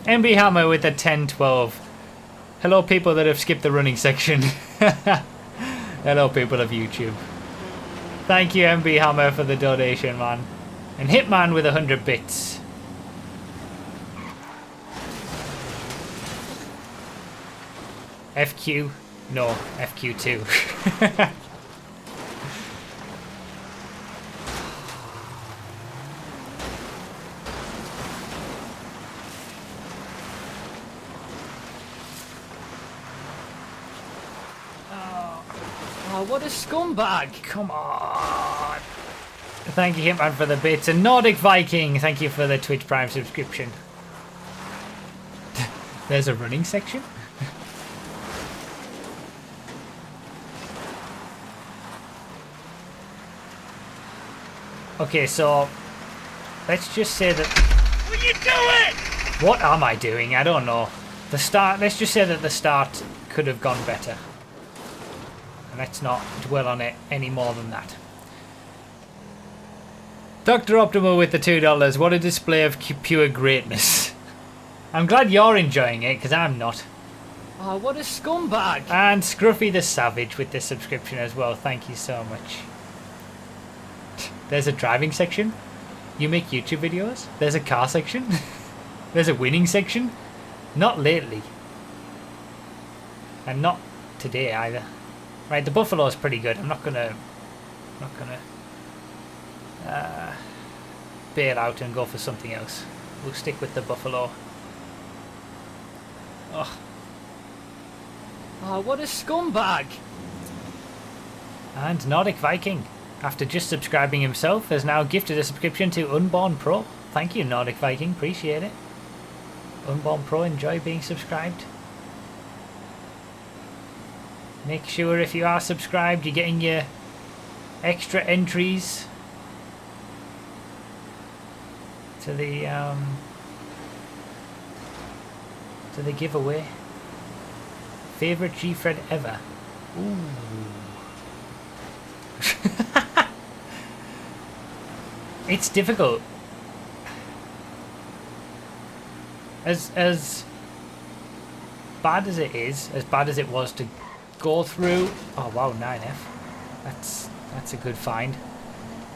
MB Hammer with a 10-12. Hello, people that have skipped the running section. Hello, people of YouTube. Thank you, MB Hammer, for the donation, man. And Hitman with 100 bits. FQ? No, FQ2. Oh, what a scumbag! Come on! Thank you, Hitman, for the bits. And Nordic Viking, thank you for the Twitch Prime subscription. There's a running section? Okay, so let's just say that... What are you doing? What am I doing? I don't know. The start... Let's just say that the start could have gone better. And let's not dwell on it any more than that. Dr. Optimal with the $2. What a display of pure greatness. I'm glad you're enjoying it, because I'm not. Oh, what a scumbag! And Scruffy the Savage with the subscription as well. Thank you so much. There's a driving section. You make YouTube videos. There's a car section. There's a winning section. Not lately. And not today either. Right, the Buffalo's pretty good. I'm not gonna bail out and go for something else. We'll stick with the Buffalo. Oh. Oh, what a scumbag! And Nordic Viking, after just subscribing himself, has now gifted a subscription to Unborn Pro. Thank you, Nordic Viking. Appreciate it. Unborn Pro, enjoy being subscribed. Make sure if you are subscribed, you're getting your extra entries to the giveaway. Favorite Gfred ever. Ooh. It's difficult. As bad as it is, as bad as it was to go through. Oh wow, 9F. That's a good find.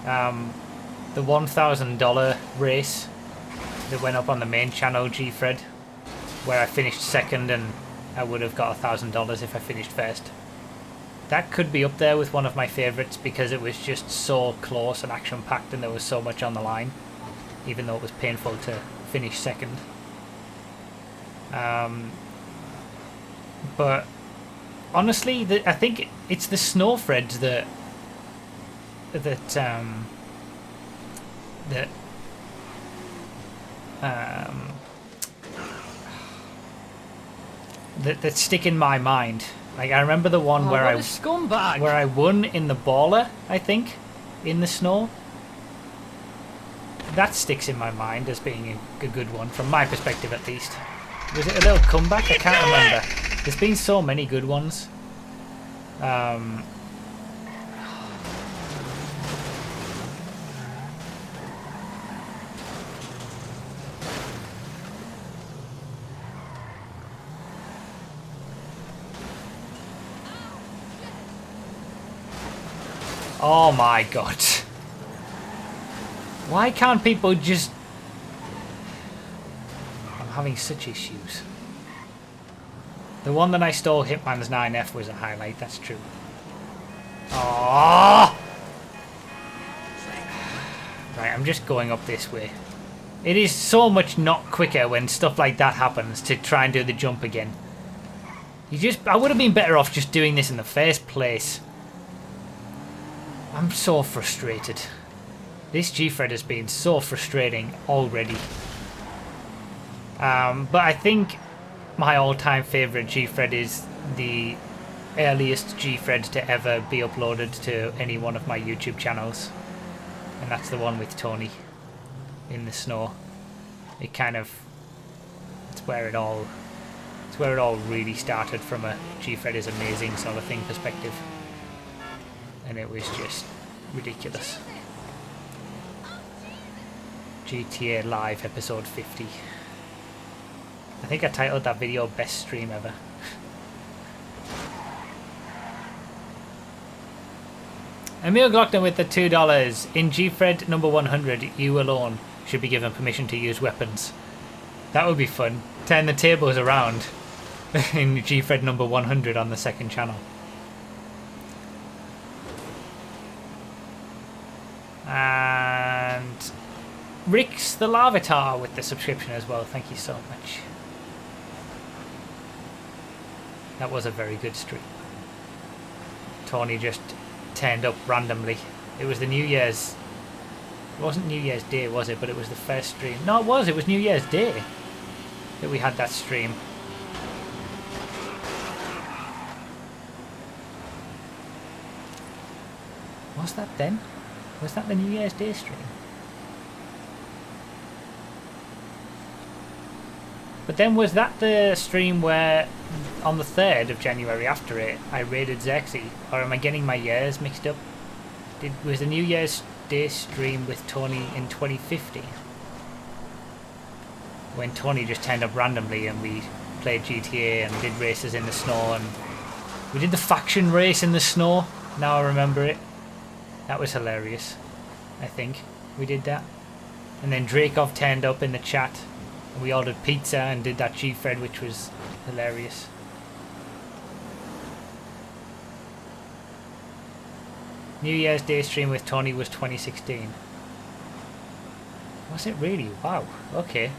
The $1,000 race that went up on the main channel, Gfred, where I finished second and I would have got $1,000 if I finished first. That could be up there with one of my favourites because it was just so close and action-packed and there was so much on the line, even though it was painful to finish second. But honestly, I think it's the Snowfreds that stick in my mind Like, I remember the one where what a scumbag! I won in the baller, I think, in the snow. That sticks in my mind as being a good one, from my perspective at least. Was it a little comeback? I can't remember. There's been so many good ones. Oh my god. Why can't people just... I'm having such issues. The one that I stole, Hitman's 9F, was a highlight, that's true. Oh! Right, I'm just going up this way. It is so much not quicker when stuff like that happens to try and do the jump again. I would have been better off just doing this in the first place. I'm so frustrated. This Gfred has been so frustrating already. But I think my all-time favourite Gfred is the earliest Gfred to ever be uploaded to any one of my YouTube channels. And that's the one with Tony in the snow. It kind of... It's where it all really started from a Gfred is amazing sort of thing perspective. And it was just ridiculous. GTA Live episode 50. I think I titled that video Best Stream Ever. Emil Glockton with the $2. In Gfred number 100, you alone should be given permission to use weapons. That would be fun. Turn the tables around in Gfred number 100 on the second channel. And Rick's the Lavatar with the subscription as well. Thank you so much. That was a very good stream. Tony just turned up randomly. It was the New Year's... It wasn't New Year's Day, was it? But it was the first stream. No, it was. It was New Year's Day that we had that stream. Was that then? Was that the New Year's Day stream? But then was that the stream where, on the 3rd of January after it, I raided Xerxes? Or am I getting my years mixed up? Was the New Year's Day stream with Tony in 2015? When Tony just turned up randomly and we played GTA and did races in the snow, and we did the faction race in the snow. Now I remember it. That was hilarious. I think we did that. And then Drakov turned up in the chat and we ordered pizza and did that Gfred, which was hilarious. New Year's Day stream with Tony was 2016. Was it really? Wow. Okay.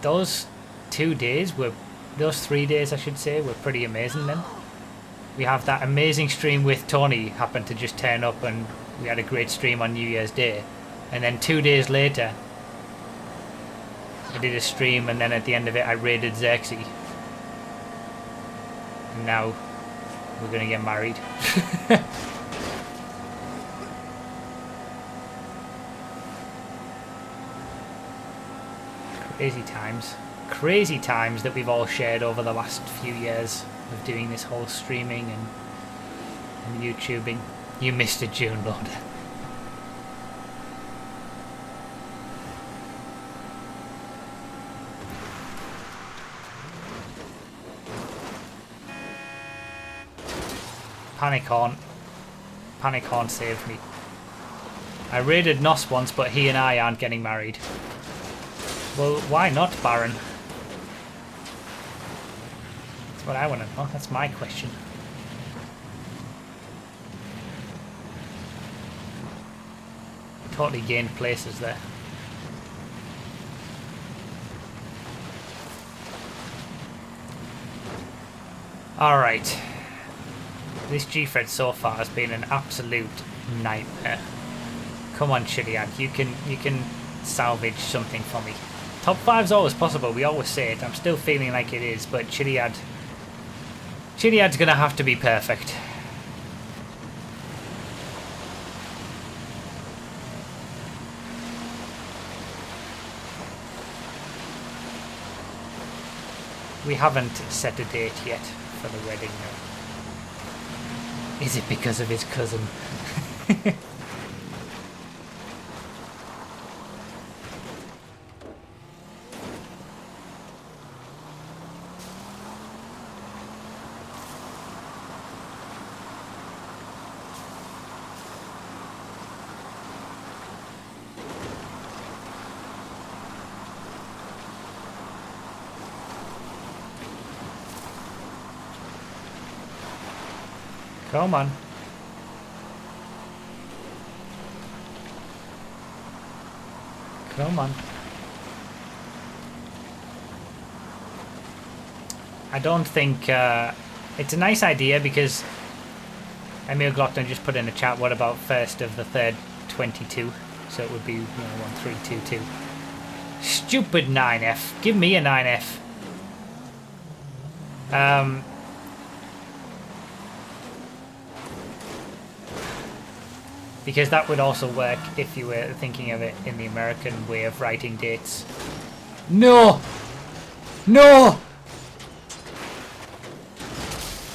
Those 3 days I should say, were pretty amazing then. We have that amazing stream with Tony happened to just turn up and we had a great stream on New Year's Day. And then 2 days later, I did a stream and then at the end of it I raided Xerxes. And now we're going to get married. Crazy times. Crazy times that we've all shared over the last few years of doing this whole streaming and YouTubing. You missed it, June Lord. Panic Horn saved me. I raided Nos once, but he and I aren't getting married. Well, why not, Baron? That's what I want to know. That's my question. Totally gained places there. Alright. This Gfred so far has been an absolute nightmare. Come on, Chiliad, you can salvage something for me. Top 5's always possible, we always say it. I'm still feeling like it is, but Chiliad, Chiliad's gonna have to be perfect. We haven't set a date yet for the wedding. Is it because of his cousin? Come on. Come on. I don't think it's a nice idea because Emil Glockner just put in a chat, what about 1st of the 3rd 22? So it would be 1322. Stupid 9F. Give me a 9F. Because that would also work if you were thinking of it in the American way of writing dates. No! No!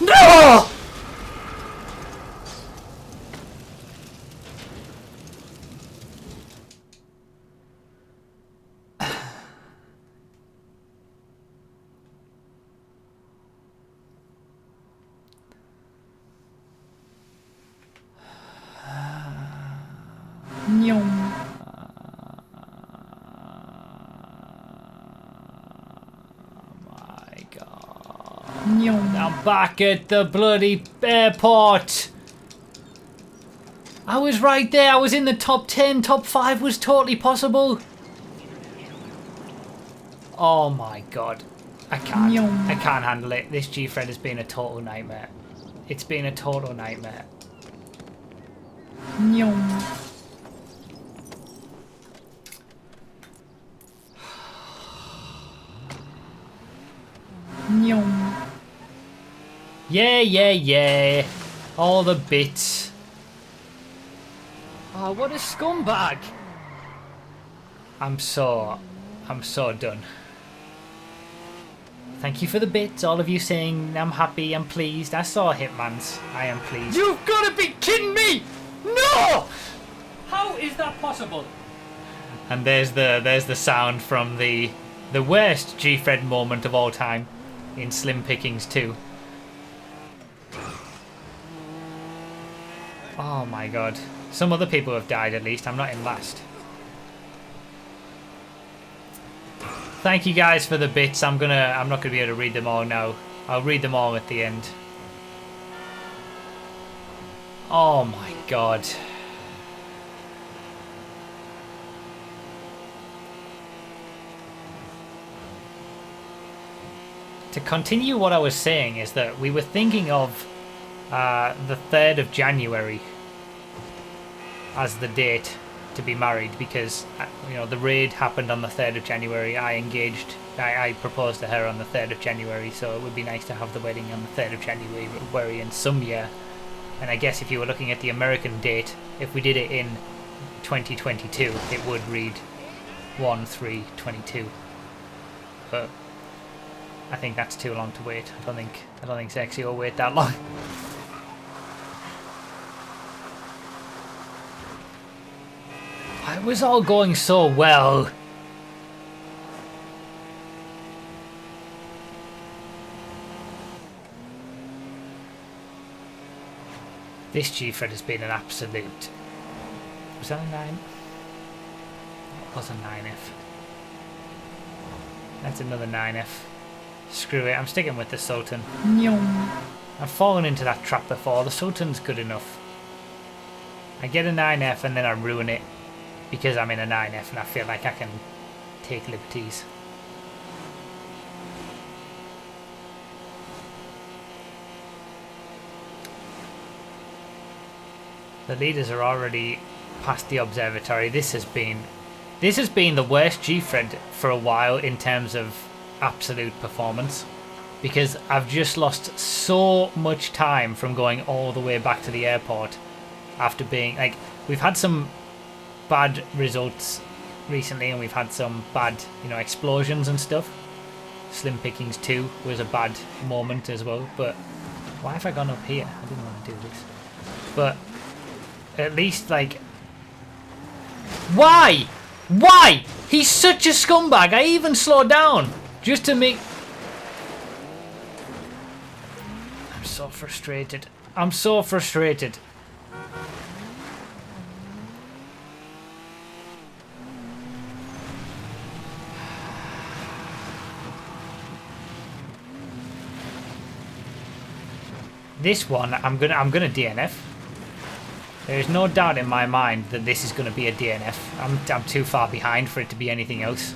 No! I'm back at the bloody airport. I was right there. I was in the top 10. Top 5 was totally possible. Oh my god. I can't. I can't handle it. This Gfred has been a total nightmare. It's been a total nightmare. Yeah, yeah, yeah. All the bits. Oh, what a scumbag. I'm so done. Thank you for the bits, all of you saying I'm happy, I'm pleased. I saw Hitman's. I am pleased. You've got to be kidding me! No! How is that possible? And there's the sound from the worst Gfred moment of all time in Slim Pickings 2. Oh my god. Some other people have died at least. I'm not in last. Thank you guys for the bits. I'm not gonna be able to read them all now. I'll read them all at the end. Oh my god. To continue what I was saying is that we were thinking of the 3rd of January as the date to be married because the raid happened on the 3rd of January. I proposed to her on the 3rd of January, so it would be nice to have the wedding on the 3rd of January in some year. And I guess if you were looking at the American date, if we did it in 2022, it would read 1/3/22. But I think that's too long to wait. I don't think Sexy will wait that long. It was all going so well. This Gfred has been an absolute... Was that a 9? It was a 9F. That's another 9F. Screw it, I'm sticking with the Sultan. I've fallen into that trap before. The Sultan's good enough. I get a 9F and then I ruin it because I'm in a 9F and I feel like I can take liberties. The leaders are already past the observatory. This has been the worst Gfred for a while in terms of absolute performance. because I've just lost so much time from going all the way back to the airport after being like, we've had some bad results recently and we've had some bad, you know, explosions and stuff. Slim Pickings 2 was a bad moment as well, but why have I gone up here? I didn't want to do this. But at least, like, why? Why? He's such a scumbag. I even slowed down just to make... I'm so frustrated. I'm so frustrated. This one, I'm gonna DNF. There is no doubt in my mind that this is gonna be a DNF. I'm too far behind for it to be anything else.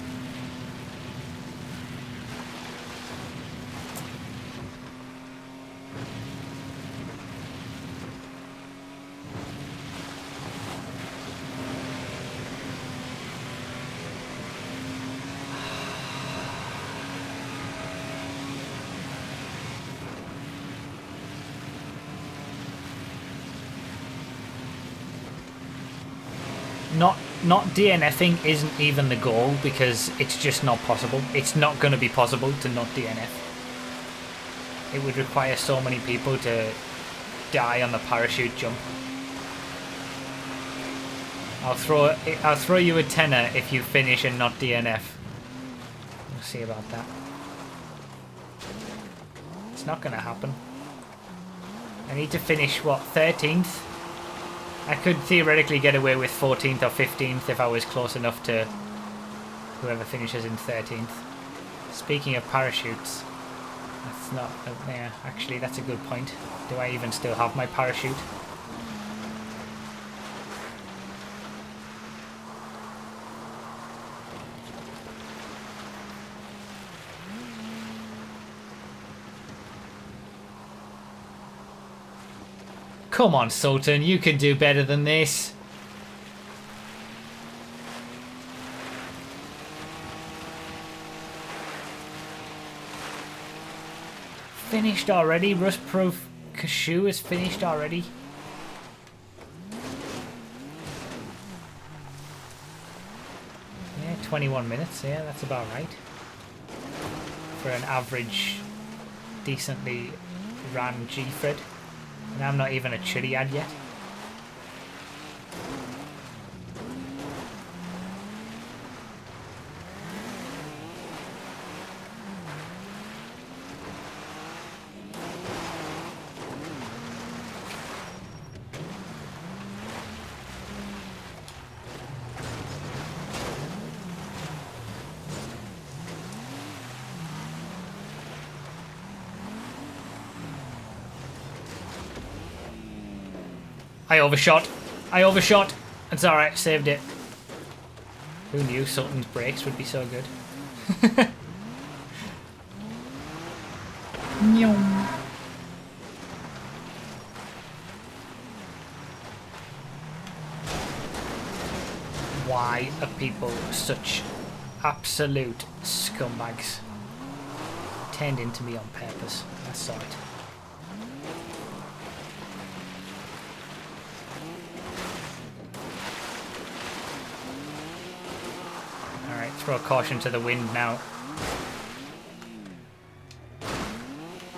Not DNFing isn't even the goal because it's just not possible. It's not going to be possible to not DNF. It would require so many people to die on the parachute jump. I'll throw you a tenner if you finish and not DNF. We'll see about that. It's not going to happen. I need to finish, what, 13th? I could theoretically get away with 14th or 15th if I was close enough to whoever finishes in 13th. Speaking of parachutes, that's not... yeah, actually, that's a good point. Do I even still have my parachute? Come on, Sultan, you can do better than this. Finished already? Rustproof Cashew is finished already? Yeah, 21 minutes, yeah, that's about right. For an average, decently ran Gfred. And I'm not even a chili ad yet. I overshot. It's alright, saved it. Who knew Sultan's brakes would be so good? Why are people such absolute scumbags? Turned into me on purpose. I saw it. Alright, throw caution to the wind now.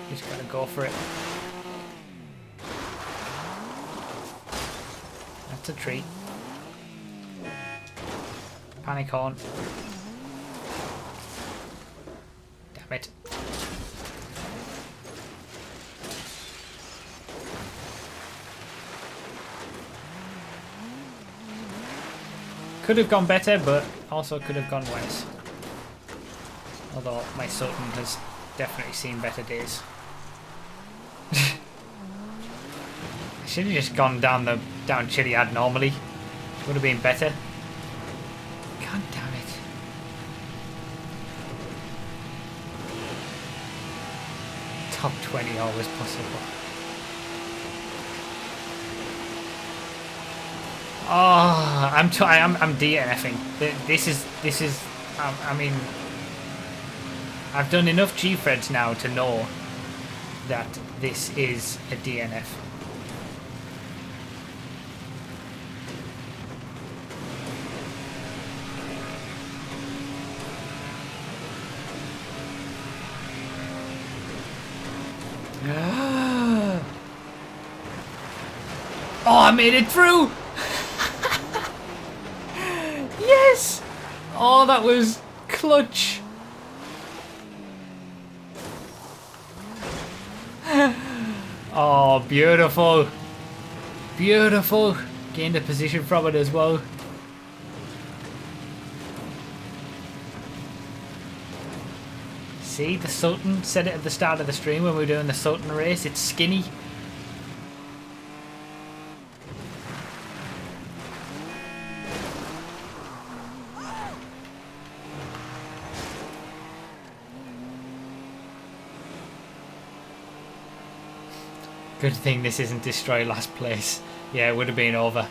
Just gotta go for it. That's a treat. Panic horn. Damn it. Could have gone better, but also could have gone worse. Although my Sultan has definitely seen better days. I should have just gone down Chiliad normally. Would have been better. God damn it. Top 20 always possible. Oh, I'm DNFing. This is. I mean, I've done enough Gfreds now to know that this is a DNF. Oh, I made it through! Yes! Oh, that was clutch. Oh, beautiful. Beautiful. Gained a position from it as well. See, the Sultan said it at the start of the stream when we were doing the Sultan race. It's skinny. Good thing this isn't destroy last place. Yeah, it would have been over.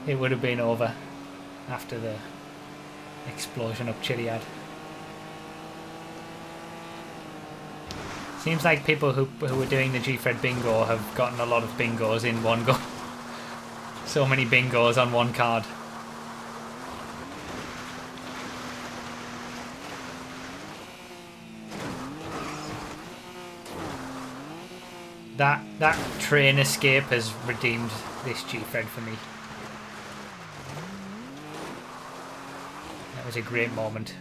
It would have been over after the explosion up Chiliad. Seems like people who were doing the Gfred bingo have gotten a lot of bingos in one go. So many bingos on one card. That train escape has redeemed this Gfred for me. That was a great moment.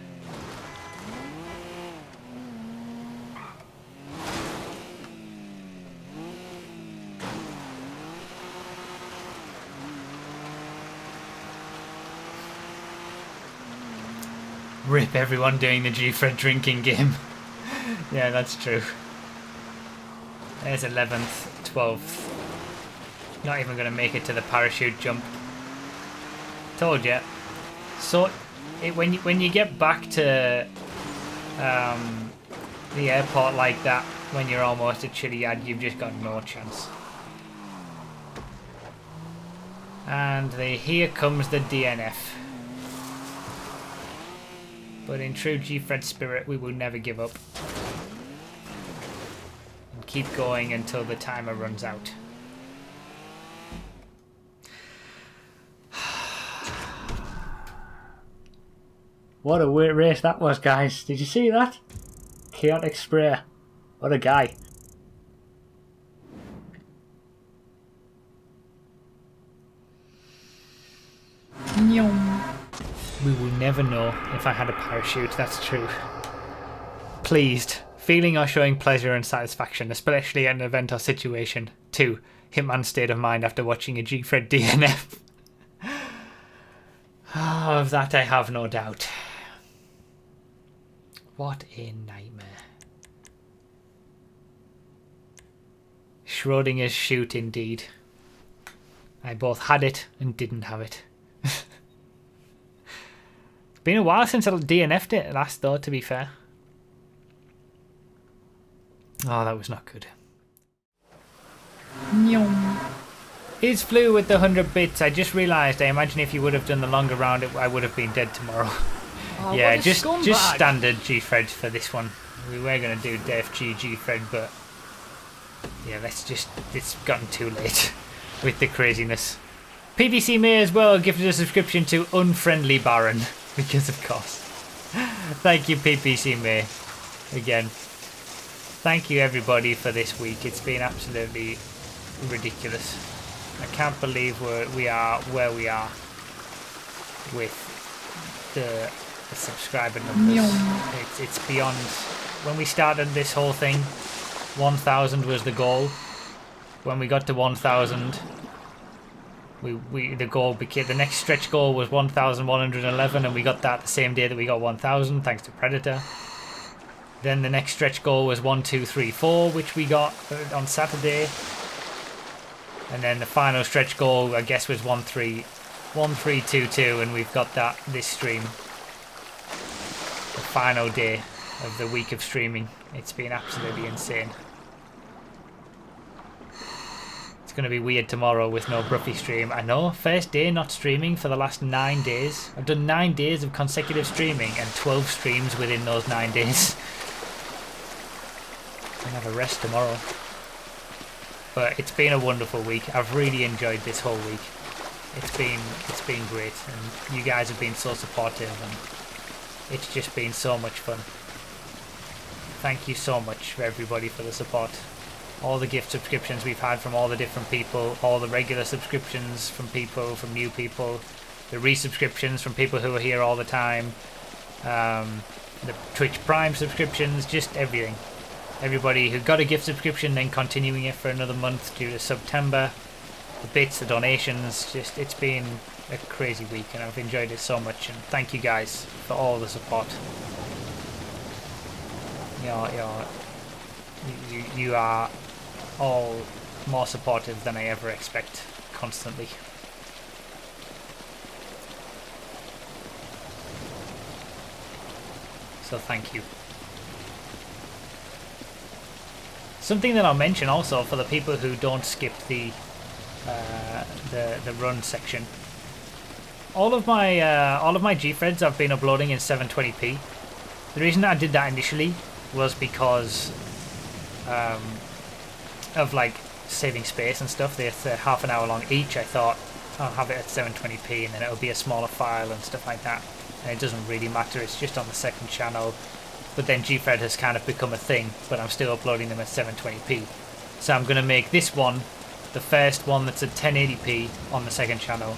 Rip everyone doing the Gfred drinking game. Yeah, that's true. There's 11th, 12th. Not even going to make it to the parachute jump. Told you. So, when you get back to the airport like that, when you're almost at Chiliad, you've just got no chance. And here comes the DNF. But in true Gfred spirit, we will never give up. Keep going until the timer runs out. What a weird race that was, guys. Did you see that? Chaotic spray. What a guy. We will never know if I had a parachute, that's true. Pleased. Feeling or showing pleasure and satisfaction, especially at an event or situation. 2. Hitman's state of mind after watching a Gfred DNF. Oh, of that I have no doubt. What a nightmare. Schrodinger's shoot indeed. I both had it and didn't have it. It's been a while since I DNF'd it last though, to be fair. Oh, that was not good. Is Flew with the 100 bits? I just realised, I imagine if you would have done the longer round, I would have been dead tomorrow. Oh, Yeah, just standard Gfred for this one. We were going to do DFG Gfred, but yeah, it's gotten too late with the craziness. PDC May as well gifted a subscription to Unfriendly Baron, because of course. Thank you, PPC May, again. Thank you everybody for this week. It's been absolutely ridiculous. I can't believe we are where we are with the subscriber numbers. It's beyond. When we started this whole thing, 1,000 was the goal. When we got to 1,000, the goal became, the next stretch goal was 1,111, and we got that the same day that we got 1,000, thanks to Predator. Then the next stretch goal was 1,234, which we got on Saturday. And then the final stretch goal, I guess, was 1,322, and we've got that this stream. The final day of the week of streaming. It's been absolutely insane. It's It's going to be weird tomorrow with no Bruffy stream. I know, first day not streaming for the last 9 days. I've done 9 days of consecutive streaming and 12 streams within those 9 days. I'll have a rest tomorrow. But it's been a wonderful week. I've really enjoyed this whole week. It's been great, and you guys have been so supportive, and it's just been so much fun. Thank you so much for everybody for the support. All the gift subscriptions we've had from all the different people, all the regular subscriptions from people, from new people, the resubscriptions from people who are here all the time, the Twitch Prime subscriptions, just everything. Everybody who got a gift subscription then continuing it for another month due to September, the bits, the donations, just it's been a crazy week and I've enjoyed it so much, and thank you guys for all the support. You are all more supportive than I ever expect, constantly. So thank you. Something that I'll mention also for the people who don't skip the run section. All of my Gfreds I've been uploading in 720p. The reason I did that initially was because of like saving space and stuff. They're half an hour long each. I thought I'll have it at 720p and then it'll be a smaller file and stuff like that. And it doesn't really matter. It's just on the second channel. But then Gfred has kind of become a thing, but I'm still uploading them at 720p. So I'm going to make this one the first one that's at 1080p on the second channel.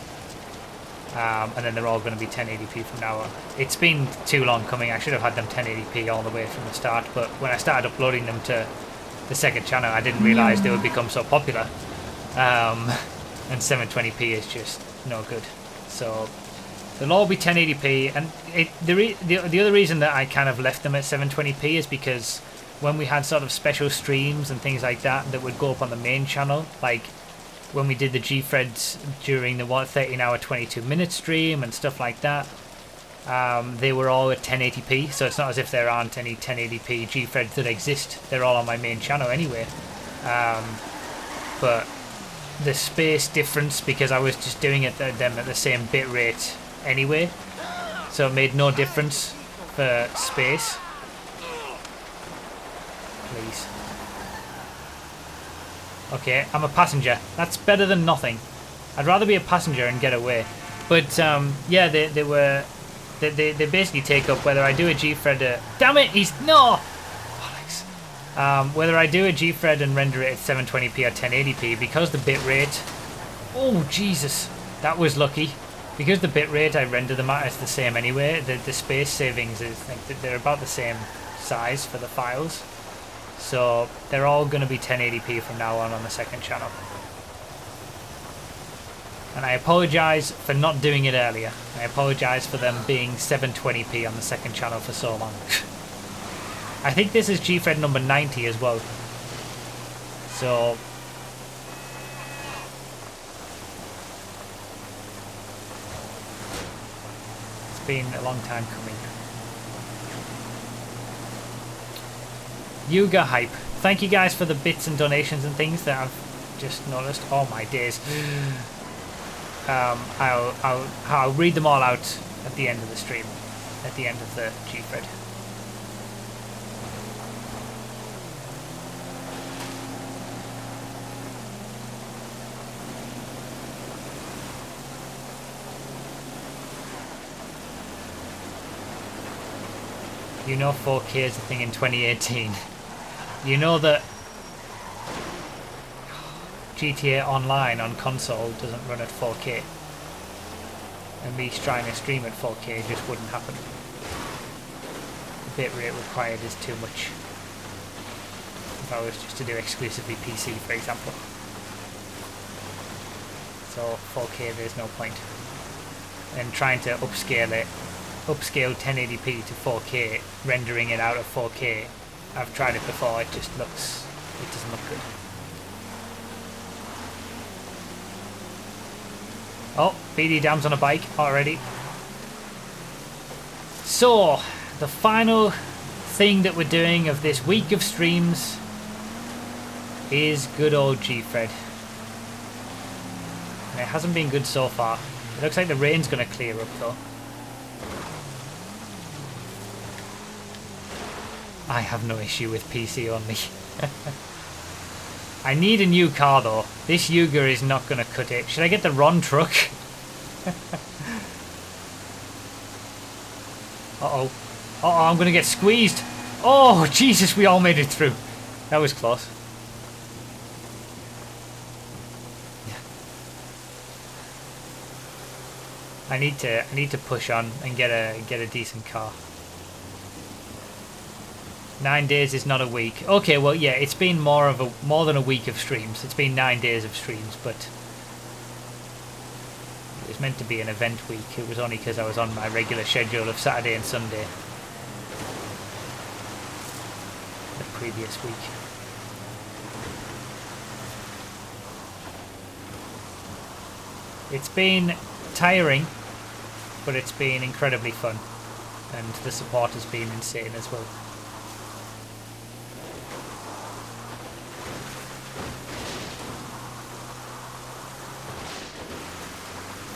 And then they're all going to be 1080p from now on. It's been too long coming. I should have had them 1080p all the way from the start, but when I started uploading them to the second channel, I didn't realise they would become so popular. And 720p is just no good. So they'll all be 1080p, and the other reason that I kind of left them at 720p is because when we had sort of special streams and things like that that would go up on the main channel, like when we did the Gfreds during the 13-hour 22-minute stream and stuff like that, they were all at 1080p, so it's not as if there aren't any 1080p Gfreds that exist. They're all on my main channel anyway. But the space difference, because I was just doing it them at the same bit rate anyway, so it made no difference for space. Please. Okay, I'm a passenger. That's better than nothing. I'd rather be a passenger and get away. But yeah, they basically take up whether I do a Gfred. Damn it! He's no. Bollocks. Whether I do a Gfred and render it at 720p or 1080p, because the bitrate. Oh Jesus, that was lucky. Because the bitrate I render them at is the same anyway. The space savings is, I think, they're about the same size for the files. So they're all going to be 1080p from now on the second channel. And I apologise for not doing it earlier. I apologise for them being 720p on the second channel for so long. I think this is Gfred number 90 as well. So it's been a long time coming. Yuga Hype. Thank you guys for the bits and donations and things that I've just noticed. Oh my days. I'll read them all out at the end of the stream, at the end of the Gfred. You know 4K is a thing in 2018. You know that GTA Online on console doesn't run at 4K. And me trying to stream at 4K just wouldn't happen. The bitrate required is too much. If I was just to do exclusively PC, for example. So 4K there's no point. And trying to upscale 1080p to 4K, rendering it out of 4K. I've tried it before, it doesn't look good. Oh, BD Dam's on a bike already. So, the final thing that we're doing of this week of streams is good old Gfred. And it hasn't been good so far. It looks like the rain's going to clear up though. I have no issue with PC only. I need a new car though. This Yuga is not going to cut it. Should I get the Ron truck? Uh-oh. Uh-oh, I'm going to get squeezed. Oh, Jesus, we all made it through. That was close. I need to push on and get a decent car. 9 days is not a week. Okay, well, yeah, it's been more than a week of streams. It's been 9 days of streams, but it was meant to be an event week. It was only because I was on my regular schedule of Saturday and Sunday the previous week. It's been tiring, but it's been incredibly fun, and the support has been insane as well.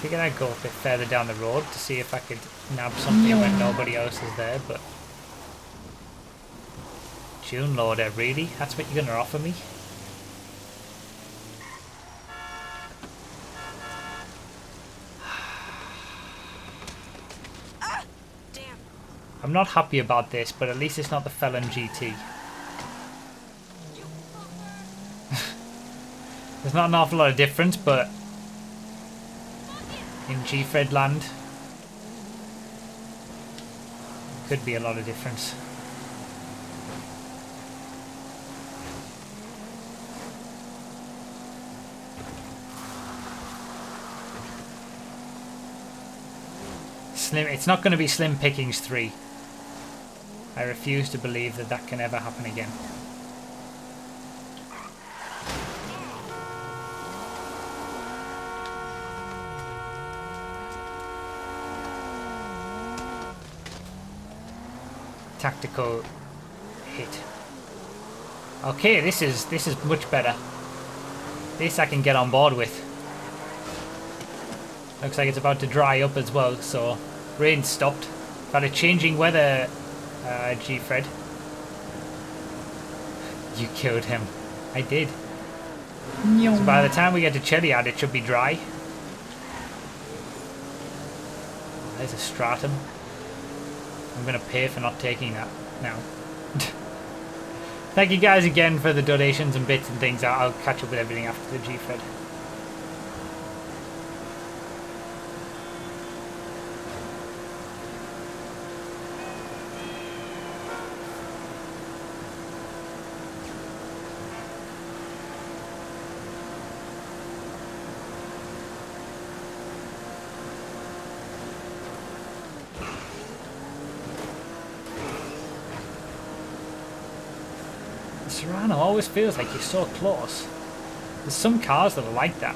Figured I'd go a bit further down the road to see if I could nab something when nobody else is there, but June Loader, really? That's what you're gonna offer me? I'm not happy about this, but at least it's not the Felon GT. There's not an awful lot of difference, but in Gfred land, could be a lot of difference. It's not going to be Slim Pickings 3. I refuse to believe that that can ever happen again. Tactical hit. Okay, this is much better. This I can get on board with. Looks like it's about to dry up as well, so rain stopped. Got a changing weather, Gfred. You killed him. I did. So by the time we get to Cheliad, it should be dry. There's a stratum. I'm going to pay for not taking that now. Thank you guys again for the donations and bits and things. I'll catch up with everything after the Gfred. Serrano always feels like you're so close. There's some cars that are like that.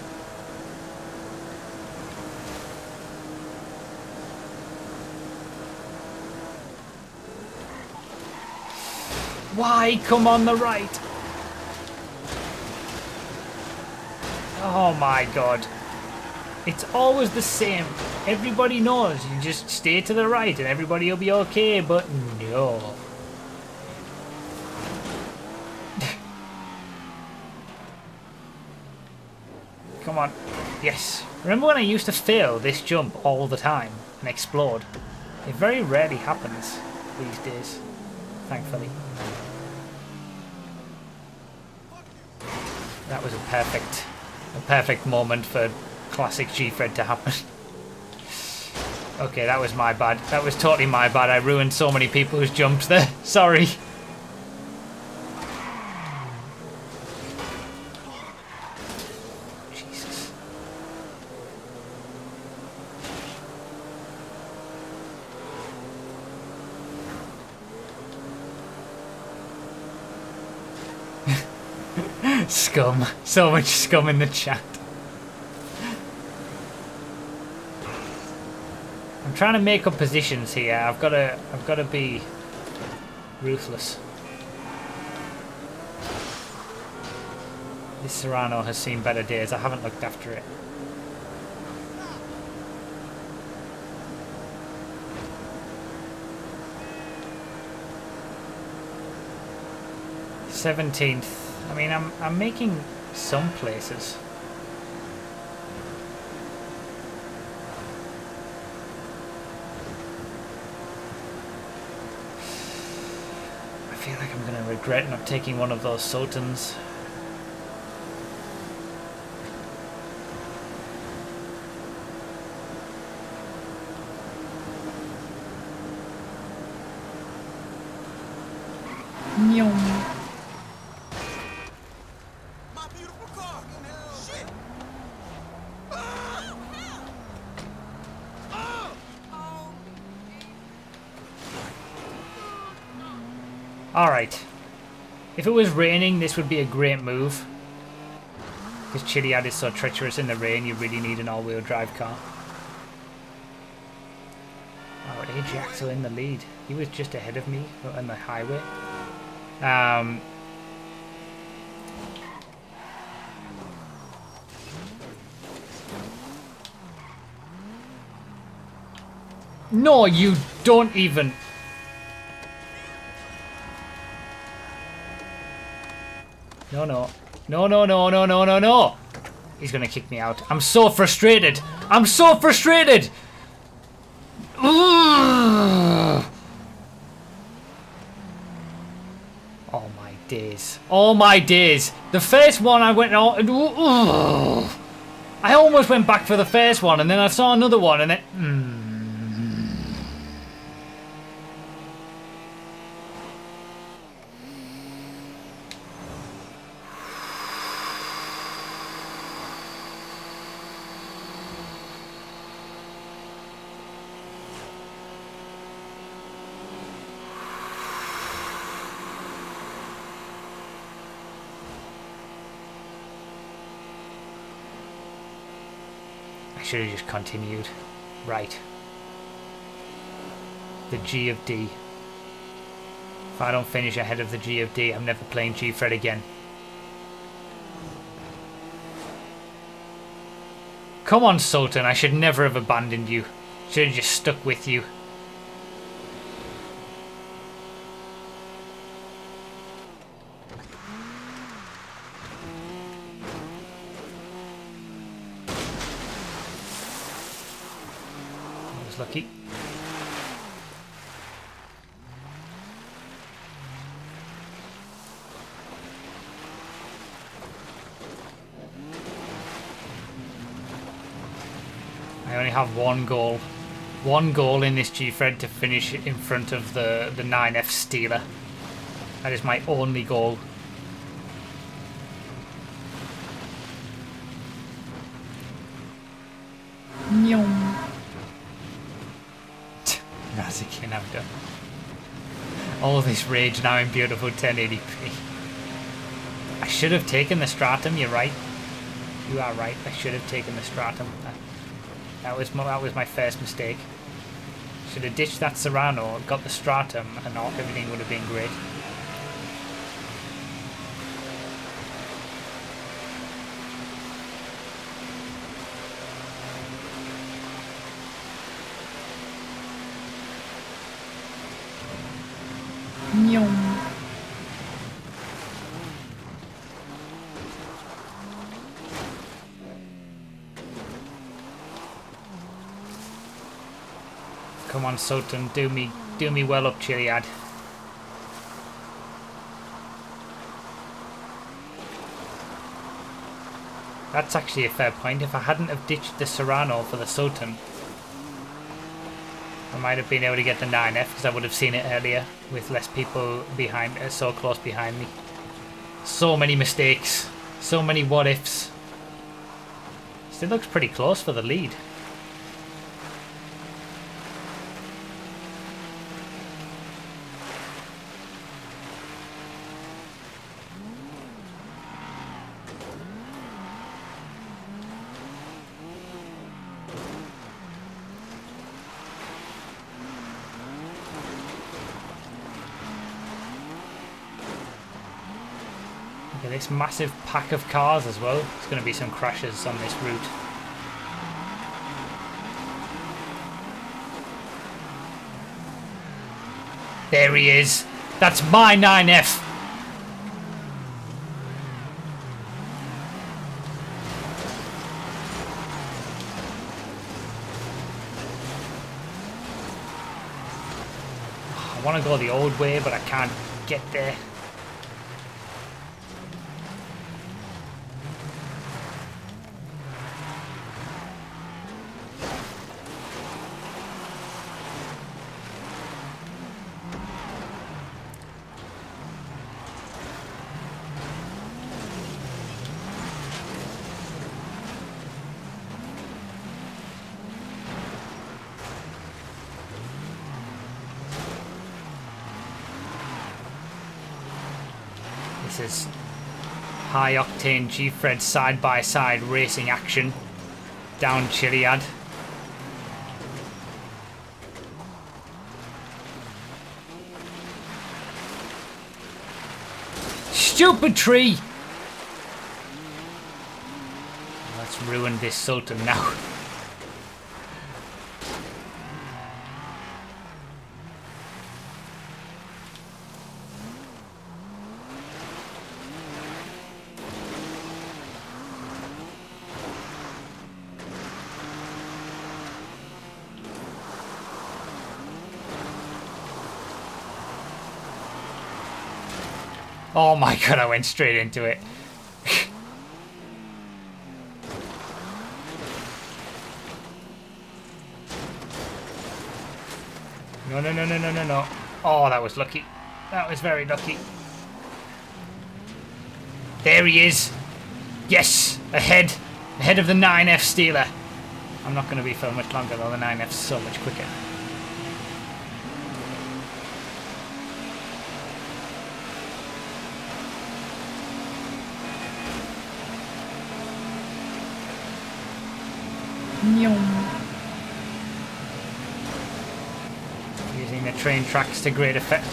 Why come on the right? Oh my god. It's always the same. Everybody knows. You just stay to the right and everybody will be okay, but no. Come on. Yes. Remember when I used to fail this jump all the time and explode? It very rarely happens these days, thankfully. That was a perfect moment for classic Gfred to happen. Okay, that was my bad. That was totally my bad. I ruined so many people's jumps there. Sorry. Scum. So much scum in the chat. I'm trying to make up positions here. I've got to be ruthless. This Serrano has seen better days. I haven't looked after it. 17th. I mean, I'm making some places. I feel like I'm gonna regret not taking one of those sultans. My beautiful car. Shit. Oh, hell. Oh. Alright. If it was raining, this would be a great move. Because Chiliad is so treacherous in the rain, you really need an all-wheel drive car. Oh, Ajax are in the lead. He was just ahead of me on the highway. No, you don't even... No, no. No, no, no, no, no, no, no! He's gonna kick me out. I'm so frustrated! I'm so frustrated! Ugh. Oh my days. Oh my days. The first one I went on... Ugh. I almost went back for the first one and then I saw another one and then... I should have just continued. Right. The G of D. If I don't finish ahead of the G of D, I'm never playing Gfred again. Come on, Sultan. I should never have abandoned you. Should have just stuck with you. Lucky. I only have one goal. One goal in this Gfred to finish in front of the 9F Stealer. That is my only goal. Nazikin, I'm done. All this rage now in beautiful 1080p. I should have taken the Stratum, you're right. You are right, I should have taken the Stratum. That was my first mistake. Should have ditched that Serrano, got the Stratum, and everything would have been great. Come on, Sultan, do me well up, Chiliad. That's actually a fair point. If I hadn't have ditched the Serrano for the Sultan, I might have been able to get the 9F because I would have seen it earlier with less people behind, so close behind me. So many mistakes, so many what ifs. Still looks pretty close for the lead. This massive pack of cars as well. There's going to be some crashes on this route. There he is. That's my 9F. I want to go the old way, but I can't get there. This is high octane Gfred side by side racing action down Chiliad. Stupid tree! Let's ruin this Sultan now. Oh my god, I went straight into it. No, no, no, no, no, no, no. Oh, that was lucky. That was very lucky. There he is. Yes, ahead. Ahead of the 9F Stealer. I'm not going to be for much longer though, the 9F's so much quicker. Using the train tracks to great effect.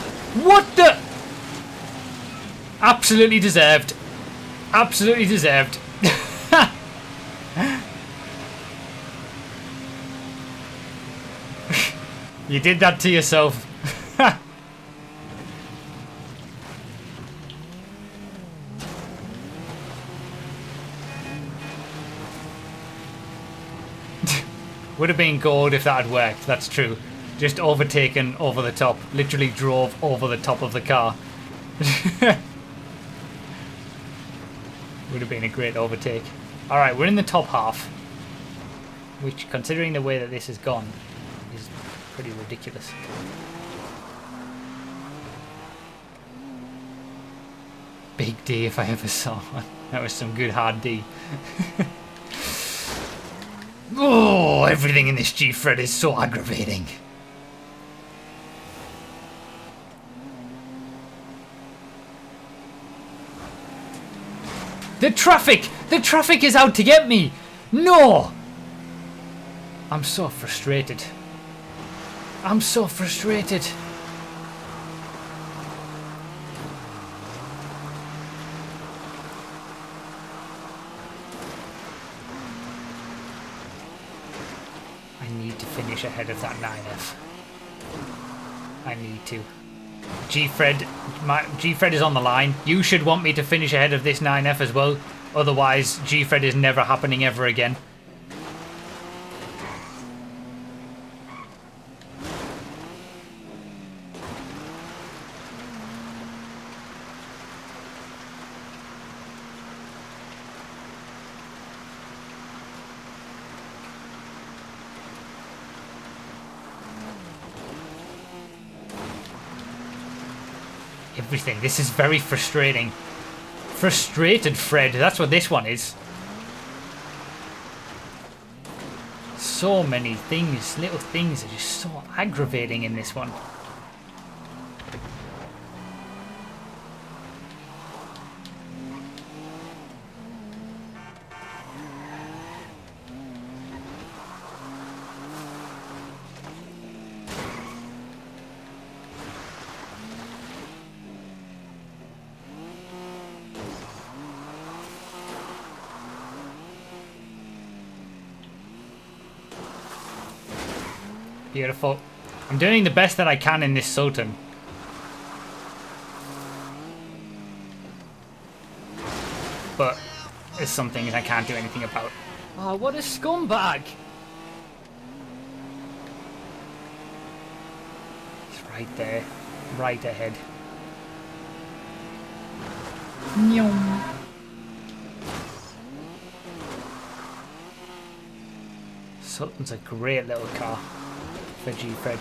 What the? Absolutely deserved. Absolutely deserved. You did that to yourself. Would have been gold if that had worked, that's true. Just overtaken over the top. Literally drove over the top of the car. Would have been a great overtake. Alright, we're in the top half. Which, considering the way that this has gone, is pretty ridiculous. Big D if I ever saw one. That was some good hard D. Oh, everything in this Gfred is so aggravating. The traffic! The traffic is out to get me! No! I'm so frustrated. I'm so frustrated. Finish ahead of that 9F. I need to. Gfred is on the line. You should want me to finish ahead of this 9F as well. Otherwise, Gfred is never happening ever again. Everything. This is very frustrating. Frustratedfred. That's what this one is. So many things, little things are just so aggravating in this one. Beautiful. I'm doing the best that I can in this Sultan. But there's some things I can't do anything about. Oh, what a scumbag! It's right there. right ahead. Nyong. Sutton's a great little car for Gfred.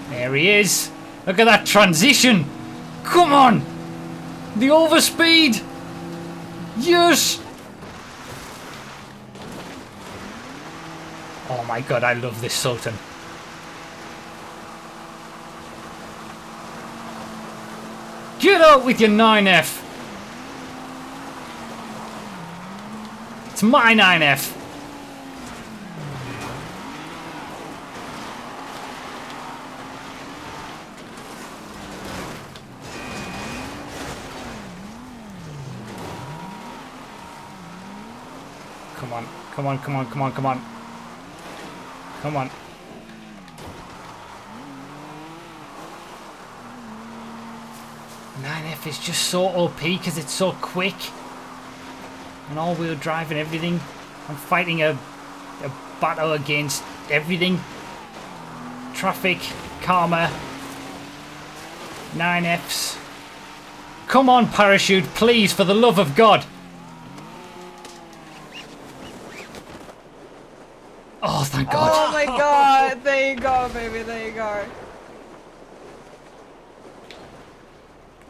There he is. Look at that transition. Come on. The overspeed. Yes. Oh my god, I love this Sultan. Get out with your 9F. It's my 9F. Come on, come on, come on, come on, come on. Come on. F is just so OP because it's so quick. And all-wheel drive and everything. I'm fighting a battle against everything. Traffic, karma, 9Fs. Come on, parachute, please, for the love of God. Oh, thank God. Oh my god, there you go, baby, there you go.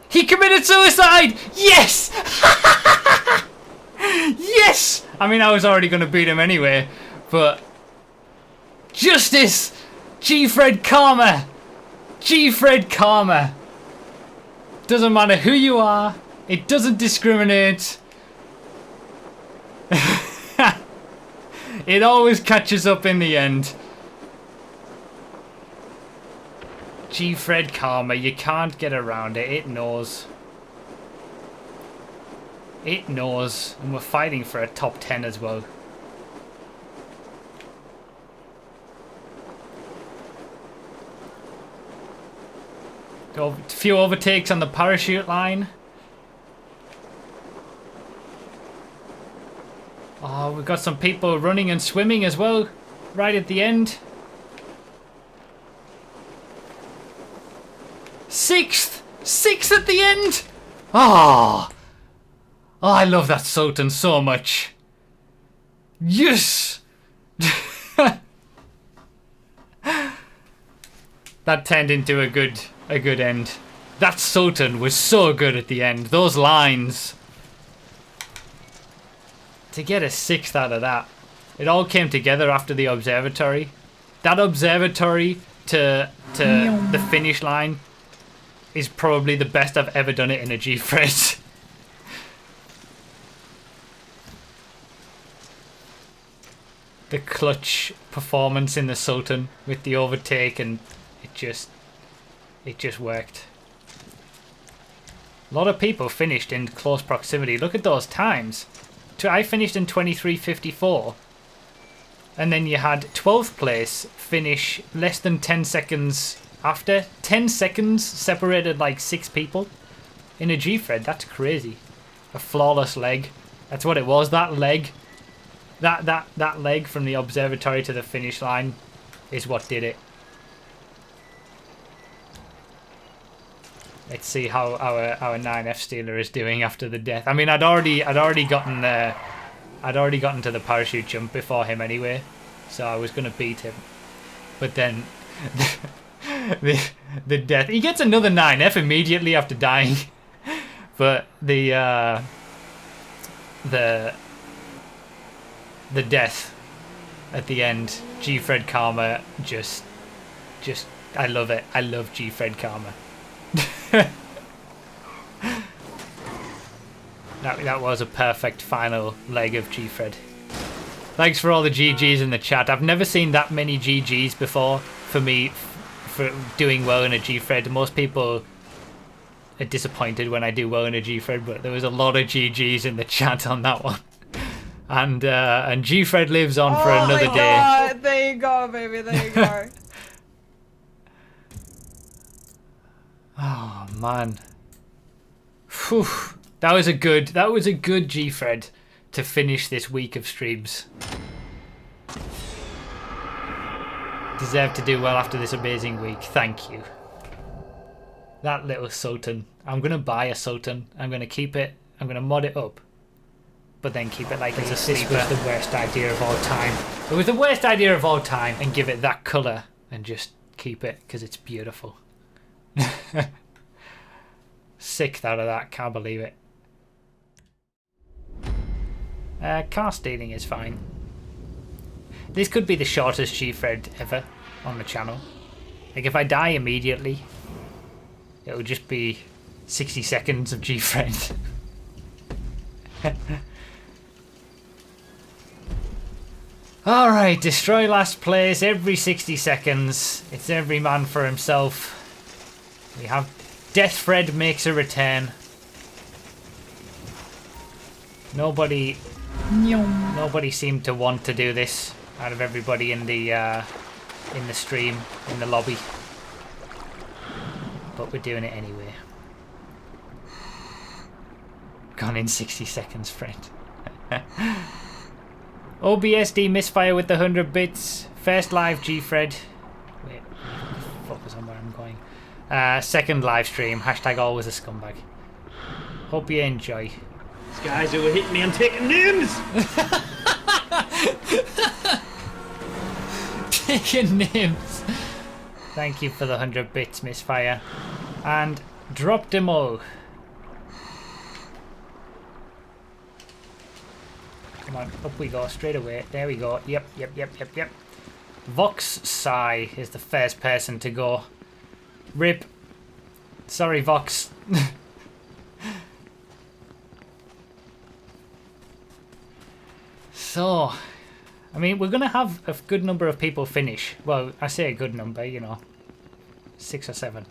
He committed suicide! Yes! Yes! I mean, I was already going to beat him anyway, but... Justice! Gfred karma! Gfred karma! Doesn't matter who you are, it doesn't discriminate. It always catches up in the end. Gfred karma, you can't get around it, it knows. It knows, and we're fighting for a top 10 as well. A few overtakes on the parachute line. Oh, we've got some people running and swimming as well, right at the end. 6th! 6th at the end! Ah! Oh, I love that Sultan so much. Yes! That turned into a good end. That Sultan was so good at the end. Those lines. To get a 6th out of that. It all came together after the observatory. That observatory to the finish line is probably the best I've ever done it in a Gfred. The clutch performance in the Sultan with the overtake, and it just worked. A lot of people finished in close proximity. Look at those times. I finished in 23:54, and then you had 12th place finish less than 10 seconds after. 10 seconds separated like 6 people in a Gfred. That's crazy. A flawless leg. That's what it was. That leg. That leg from the observatory to the finish line is what did it. Let's see how our 9F stealer is doing after the death. I mean, I'd already gotten to the parachute jump before him anyway, so I was gonna beat him. But then the death. He gets another 9F immediately after dying. But the death at the end, Gfred karma, just I love it. I love Gfred karma. That was a perfect final leg of Gfred. Thanks for all the GGs in the chat. I've never seen that many GGs before for me for doing well in a Gfred. Most people are disappointed when I do well in a Gfred, but there was a lot of GGs in the chat on that one. And Gfred lives on for another day. Oh, there you go, baby. There you go. Oh man. Whew. That was a good Gfred to finish this week of streams. deserve to do well after this amazing week. Thank you. That little Sultan. I'm going to buy a Sultan. I'm going to keep it. I'm going to mod it up. But then keep it like it's a sleeper. This was the worst idea of all time. It was the worst idea of all time. And give it that colour. And just keep it because it's beautiful. Sixth out of that. Can't believe it. Car stealing is fine. This could be the shortest Gfred ever on the channel. Like if I die immediately, it would just be 60 seconds of Gfred. Alright, destroy last place every 60 seconds. It's every man for himself. We have Deathfred makes a return. Nobody seemed to want to do this out of everybody in the stream, in the lobby. But we're doing it anyway. Gone in 60 seconds, friend. OBSD misfire with the 100 bits. First live Gfred. Wait, focus on where I'm going. Second live stream. Hashtag always a scumbag. Hope you enjoy. These guys who were hitting me, I'm taking names! Taking names. Thank you for the 100 bits, Misfire. And drop them all. Come on, up we go, straight away. There we go. Yep. Vox Sai is the first person to go. Rip. Sorry, Vox. So, I mean, we're going to have a good number of people finish. Well, I say a good number, you know. 6 or 7.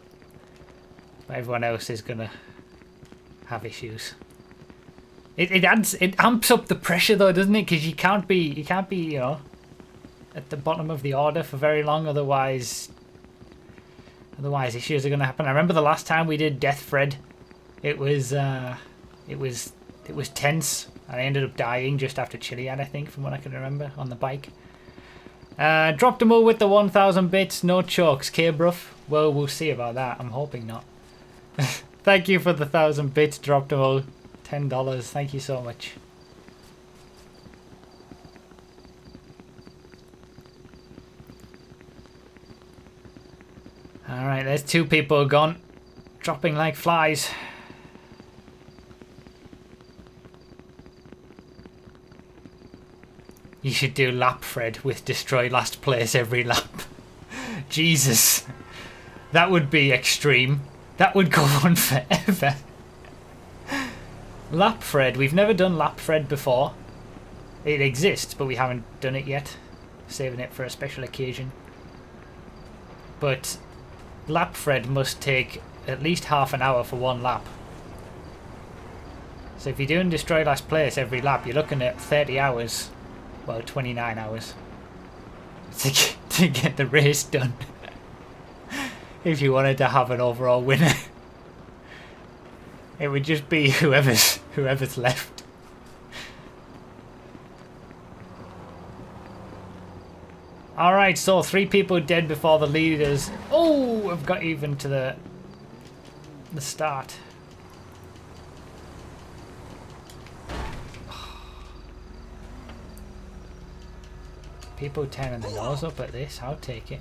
But everyone else is going to have issues. It amps up the pressure though, doesn't it? Because you can't be, you know, at the bottom of the order for very long, otherwise issues are going to happen. I remember the last time we did Deathfred, it was tense. I ended up dying just after Chiliad, I think, from what I can remember, on the bike. Dropped them all with the 1,000 bits, no chokes. K-Bruff? Well, we'll see about that. I'm hoping not. Thank you for the 1,000 bits, dropped them all. $10, thank you so much. Alright, there's 2 people gone. Dropping like flies. You should do Lapfred with destroy last place every lap. Jesus. That would be extreme. That would go on forever. Lapfred. We've never done Lapfred before. It exists, but we haven't done it yet. Saving it for a special occasion. But Lapfred must take at least half an hour for 1 lap. So if you're doing destroy last place every lap, you're looking at 30 hours. Well, 29 hours to get the race done. If you wanted to have an overall winner, it would just be whoever's left. All right, so 3 people dead before the leaders. Oh, I've got even to the start. People turning their nose up at this, I'll take it.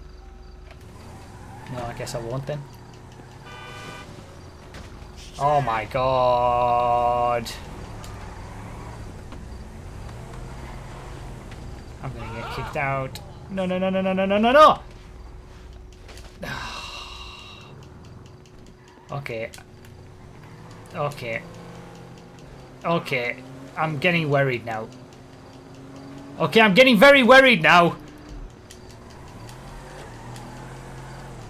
No, I guess I won't then. Oh my god. I'm gonna get kicked out. No. Okay. I'm getting worried now. Okay, I'm getting very worried now.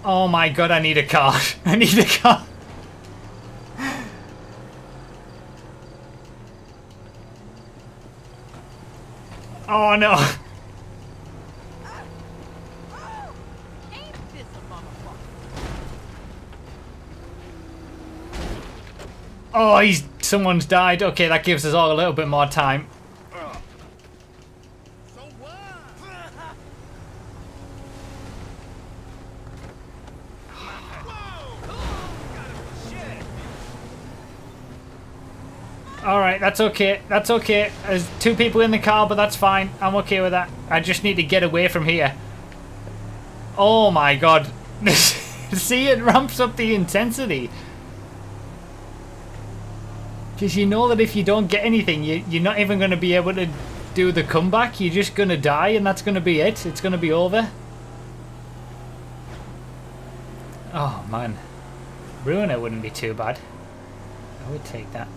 Oh my god, I need a car. I need a car. Oh no. Oh, someone's died. Okay, that gives us all a little bit more time. Alright, that's okay. That's okay. There's 2 people in the car, but that's fine. I'm okay with that. I just need to get away from here. Oh my god. See, it ramps up the intensity. Because you know that if you don't get anything, you're not even going to be able to do the comeback. You're just going to die, and that's going to be it. It's going to be over. Oh, man. Ruiner wouldn't be too bad. I would take that.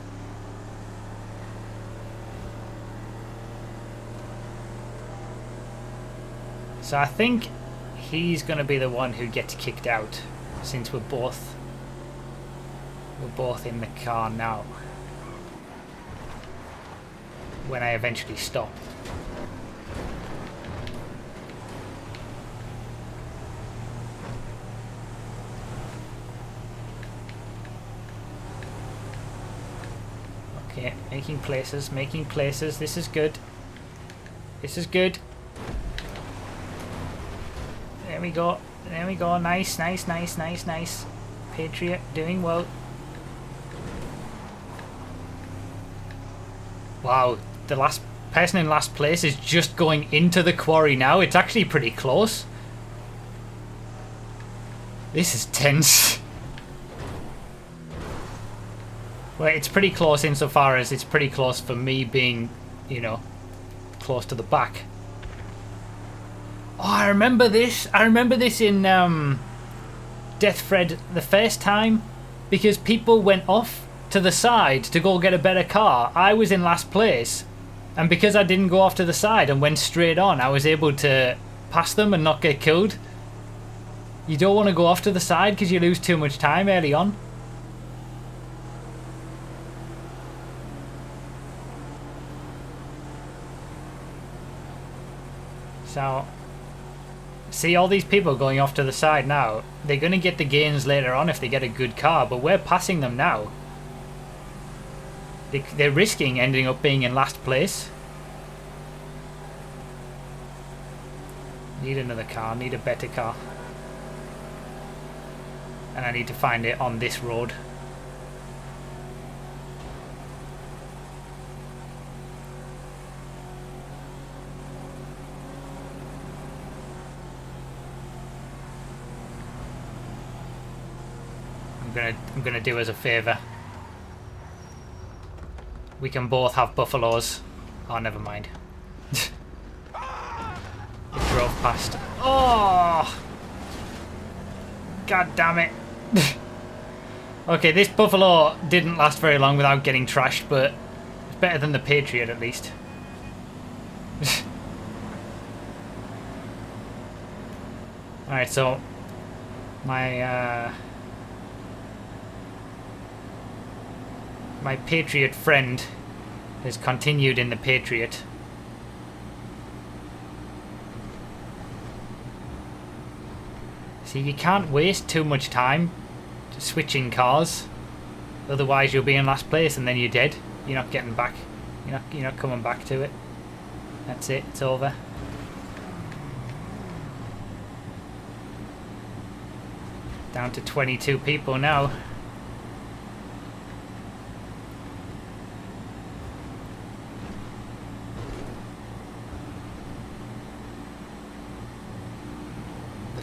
So I think he's going to be the one who gets kicked out, since we're both in the car now. When I eventually stop. Okay, making places, making places. This is good. This is good. There we go. There we go. Nice, nice, nice, nice, nice. Patriot doing well. Wow, the last person in last place is just going into the quarry now. It's actually pretty close. This is tense. Well, it's pretty close insofar as it's pretty close for me being, you know, close to the back. Oh, I remember this. I remember this in Deathfred the first time, because people went off to the side to go get a better car. I was in last place, and because I didn't go off to the side and went straight on, I was able to pass them and not get killed. You don't want to go off to the side because you lose too much time early on. So, see all these people going off to the side now. They're going to get the gains later on if they get a good car, but we're passing them now. They're risking ending up being in last place. Need another car, need a better car. And I need to find it on this road. I'm gonna do us a favour. We can both have buffaloes. Oh, never mind. It drove past. Oh! God damn it. Okay, this buffalo didn't last very long without getting trashed, but it's better than the Patriot at least. Alright, so my Patriot friend has continued in the Patriot. See, you can't waste too much time switching cars, otherwise you'll be in last place and then you're dead. You're not getting back. You're not coming back to it. That's it. It's over. Down to 22 people now.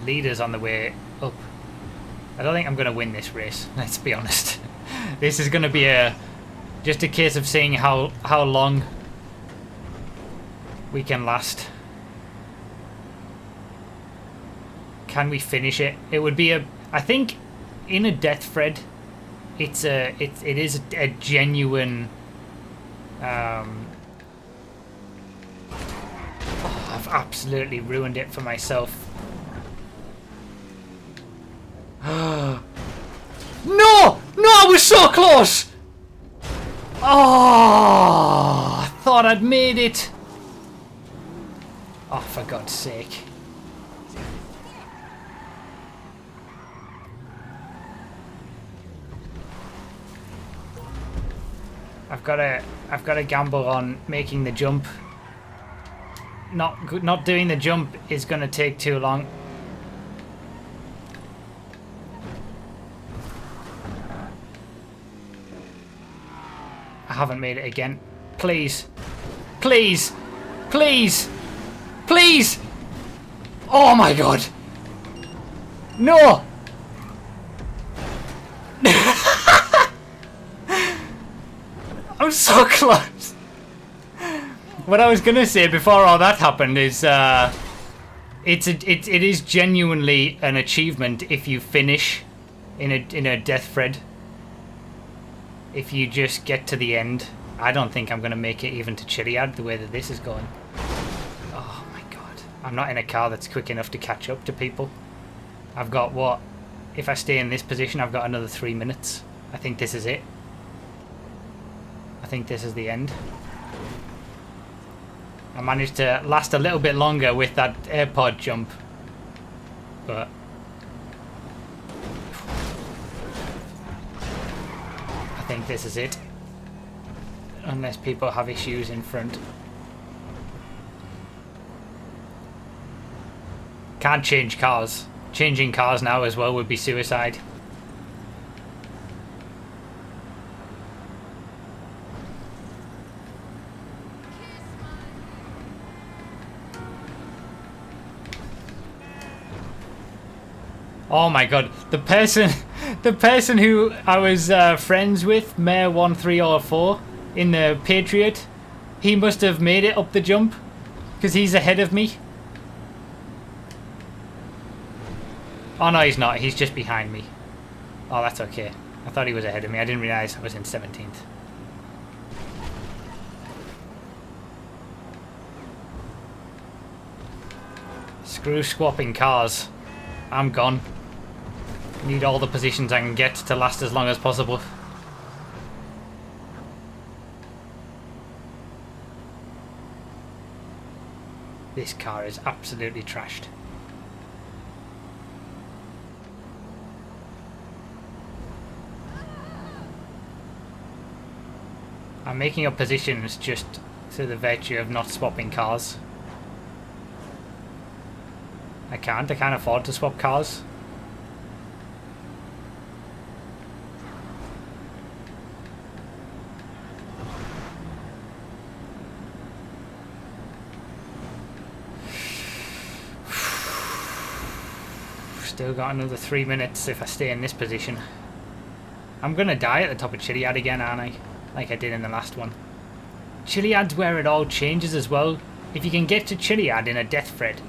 Leaders on the way up. I don't think I'm going to win this race, let's be honest. This is going to be just a case of seeing how long we can last. Can we finish it? It would be I think in a Deathfred it is a genuine oh, I've absolutely ruined it for myself. No! No, I was so close! Oh, I thought I'd made it. Oh, for God's sake. I've got to gamble on making the jump. Not doing the jump is going to take too long. I haven't made it again. Please. Please. Please. Please. Oh my god. No. I'm so close. What I was gonna say before all that happened is it is genuinely an achievement if you finish in a Deathfred. If you just get to the end. I don't think I'm gonna make it even to Chiliad the way that this is going. Oh my god. I'm not in a car that's quick enough to catch up to people. I've got what? If I stay in this position, I've got another 3 minutes. I think this is it. I think this is the end. I managed to last a little bit longer with that airpod jump. But I think this is it. Unless people have issues in front. Can't change cars. Changing cars now as well would be suicide. Oh my god, the person who I was friends with, Mayor 1304 in the Patriot, he must have made it up the jump because he's ahead of me. Oh no, he's not. He's just behind me. Oh, that's okay. I thought he was ahead of me. I didn't realise I was in 17th. Screw swapping cars. I'm gone. Need all the positions I can get to last as long as possible. This car is absolutely trashed. I'm making up positions just through the virtue of not swapping cars. I can't afford to swap cars. Still got another 3 minutes if I stay in this position. I'm gonna die at the top of Chiliad again, aren't I? Like I did in the last one. Chiliad's where it all changes as well. If you can get to Chiliad in a Deathfred,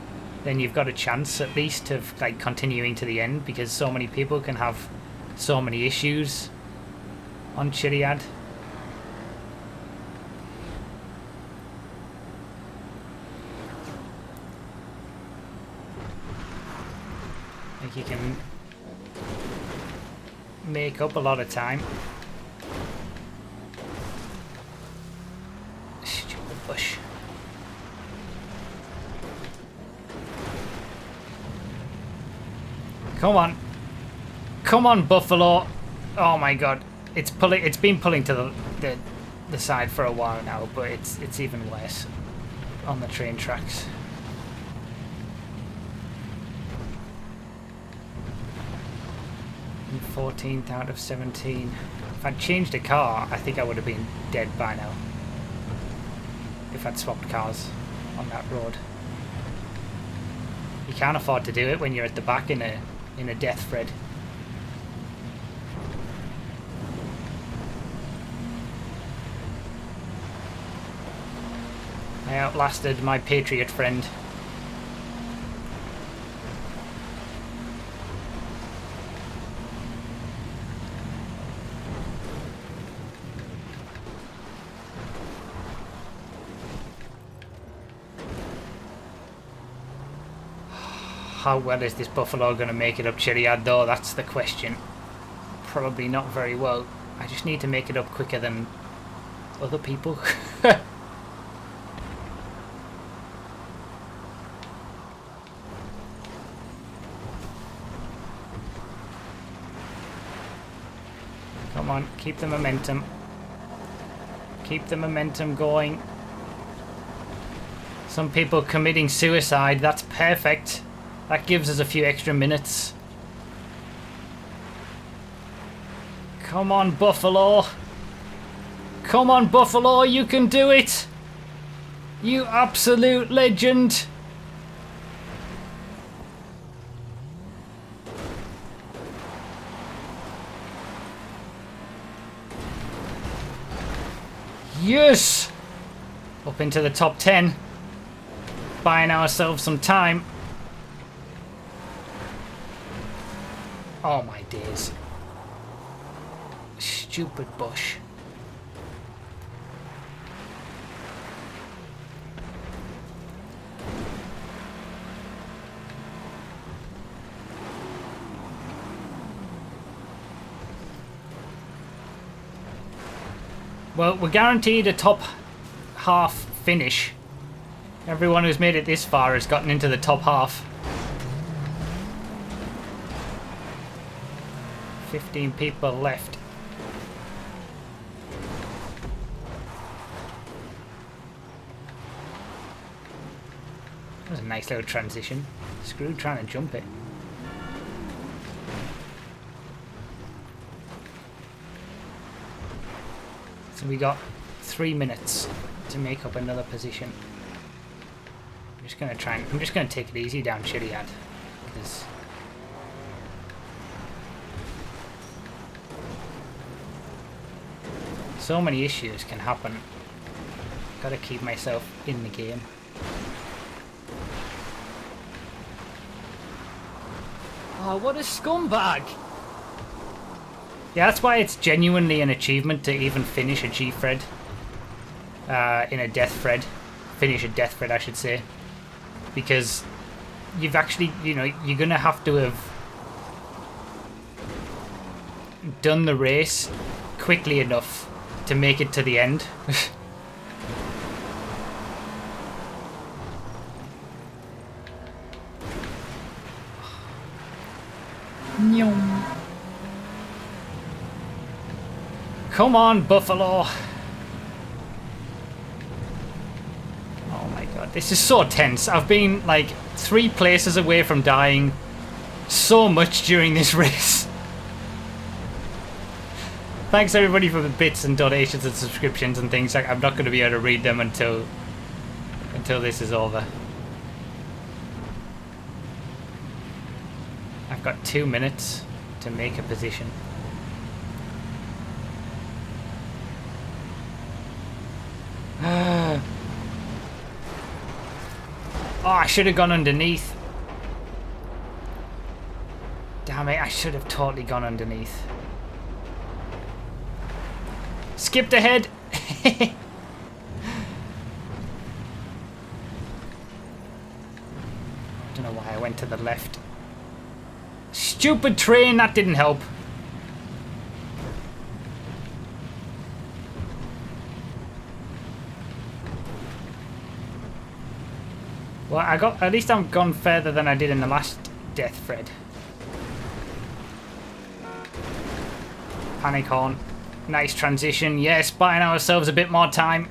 then you've got a chance at least of like continuing to the end, because so many people can have so many issues on Chiliad. Like you can make up a lot of time. Stupid bush. Come on. Come on, Buffalo. Oh my god. It's been pulling to the side for a while now, but it's even worse on the train tracks. And 14th out of 17. If I'd changed a car, I think I would have been dead by now. If I'd swapped cars on that road. You can't afford to do it when you're at the back in a Deathfred. I outlasted my Patriot friend. How well is this Buffalo going to make it up Chiliad though? That's the question. Probably not very well. I just need to make it up quicker than other people. Come on, keep the momentum. Keep the momentum going. Some people committing suicide, that's perfect. That gives us a few extra minutes. Come on, Buffalo. Come on, Buffalo, you can do it! You absolute legend! Yes! Up into the top 10. Buying ourselves some time. Oh my days. Stupid bush. Well, we're guaranteed a top half finish. Everyone who's made it this far has gotten into the top half. 15 people left. That was a nice little transition. Screw trying to jump it. So we got 3 minutes to make up another position. I'm just gonna take it easy down Chiliad, because so many issues can happen. Gotta keep myself in the game. Oh, what a scumbag! Yeah, that's why it's genuinely an achievement to even finish a Gfred. In a Deathfred. Finish a Deathfred, I should say. Because you've actually, you know, you're gonna have to have done the race quickly enough to make it to the end. Come on, Buffalo. Oh my god, this is so tense. I've been like 3 places away from dying so much during this race. Thanks everybody for the bits and donations and subscriptions and things. I'm not going to be able to read them until this is over. I've got 2 minutes to make a position. Oh, I should have gone underneath. Damn it, I should have totally gone underneath. Skipped ahead. Don't know why I went to the left. Stupid train, that didn't help. Well, at least I've gone further than I did in the last Deathfred. Panic horn. Nice transition. Yes, buying ourselves a bit more time.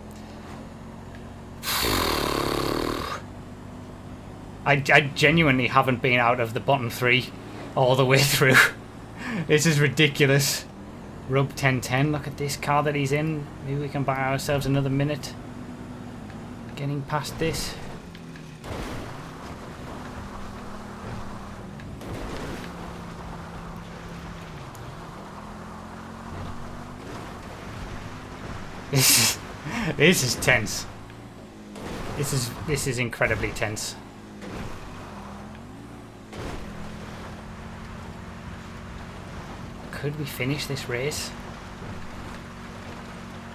I genuinely haven't been out of the bottom 3 all the way through. This is ridiculous. Rub 1010. Look at this car that he's in. Maybe we can buy ourselves another minute. Getting past this. This is tense. This is incredibly tense. Could we finish this race?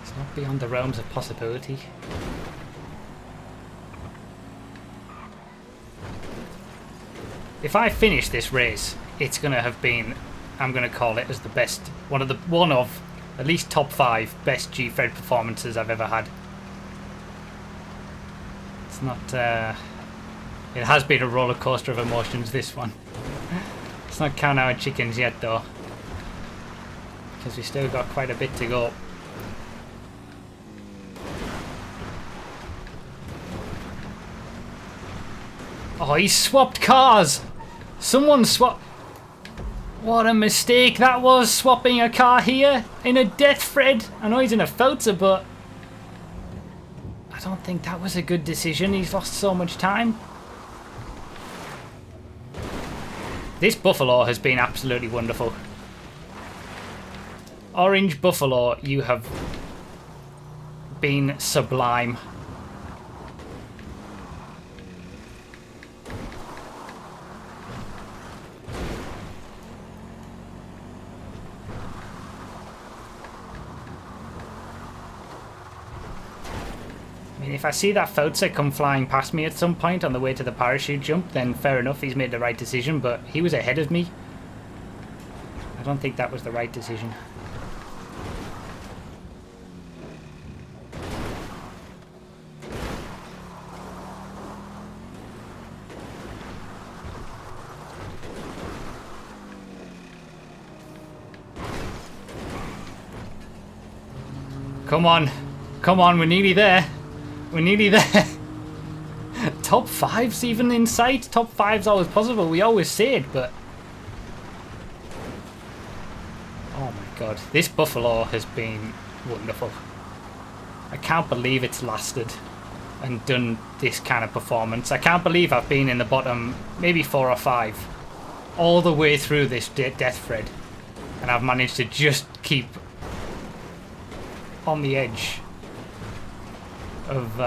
It's not beyond the realms of possibility. If I finish this race, it's gonna have been, I'm gonna call it as the best, one of at least top 5 best Gfred performances I've ever had. It's not, it has been a roller coaster of emotions, this one. Let's not count our chickens yet though, because we still got quite a bit to go. Oh, he swapped cars! Someone swapped... What a mistake that was, swapping a car here in a Deathfred. I know he's in a Felter, but I don't think that was a good decision. He's lost so much time. This Buffalo has been absolutely wonderful. Orange Buffalo, you have been sublime. I mean, if I see that Felter come flying past me at some point on the way to the parachute jump, then fair enough, he's made the right decision, but he was ahead of me. I don't think that was the right decision. Come on. Come on, we're nearly there. We're nearly there. Top 5's even in sight. Top 5's always possible. We always say it, but... oh my god. This Buffalo has been wonderful. I can't believe it's lasted and done this kind of performance. I can't believe I've been in the bottom, maybe 4 or 5, all the way through this Deathfred. And I've managed to just keep on the edge of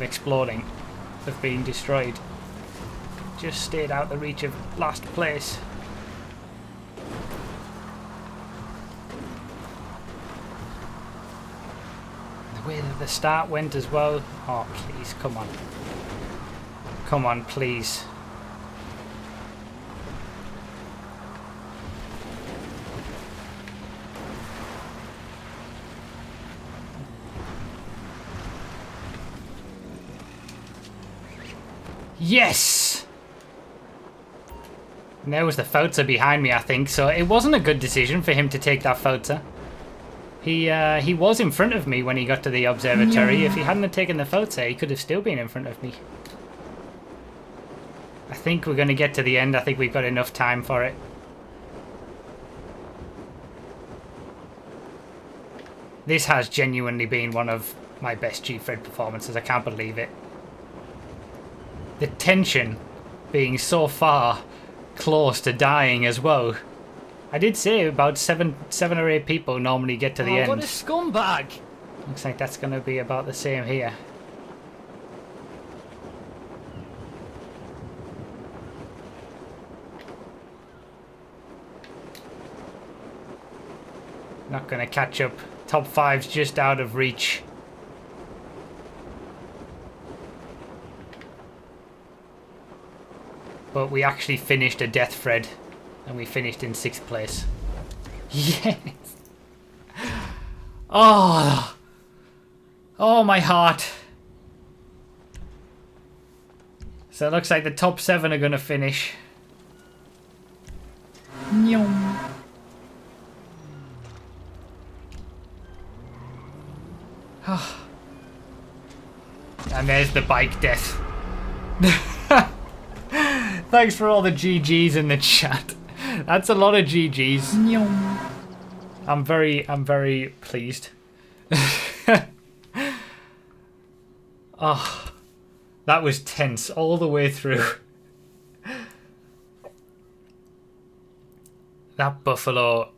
exploding, of being destroyed. Just stayed out the reach of last place. The way that the start went as well. Oh please, come on. Come on, please. Yes! And there was the Felter behind me, I think, so it wasn't a good decision for him to take that Felter. He was in front of me when he got to the observatory. Yeah. If he hadn't have taken the Felter, he could have still been in front of me. I think we're going to get to the end. I think we've got enough time for it. This has genuinely been one of my best Gfred performances. I can't believe it. The tension being so far close to dying as well. I did say about seven or 8 people normally get to the end. What a scumbag! Looks like that's going to be about the same here. Not going to catch up. Top 5's just out of reach. But we actually finished a Deathfred, and we finished in 6th place. Yes! Oh! Oh, my heart. So it looks like the top 7 are going to finish. Nyom. And there's the bike death. Thanks for all the GGs in the chat. That's a lot of GGs. I'm very pleased. Oh, that was tense all the way through. That Buffalo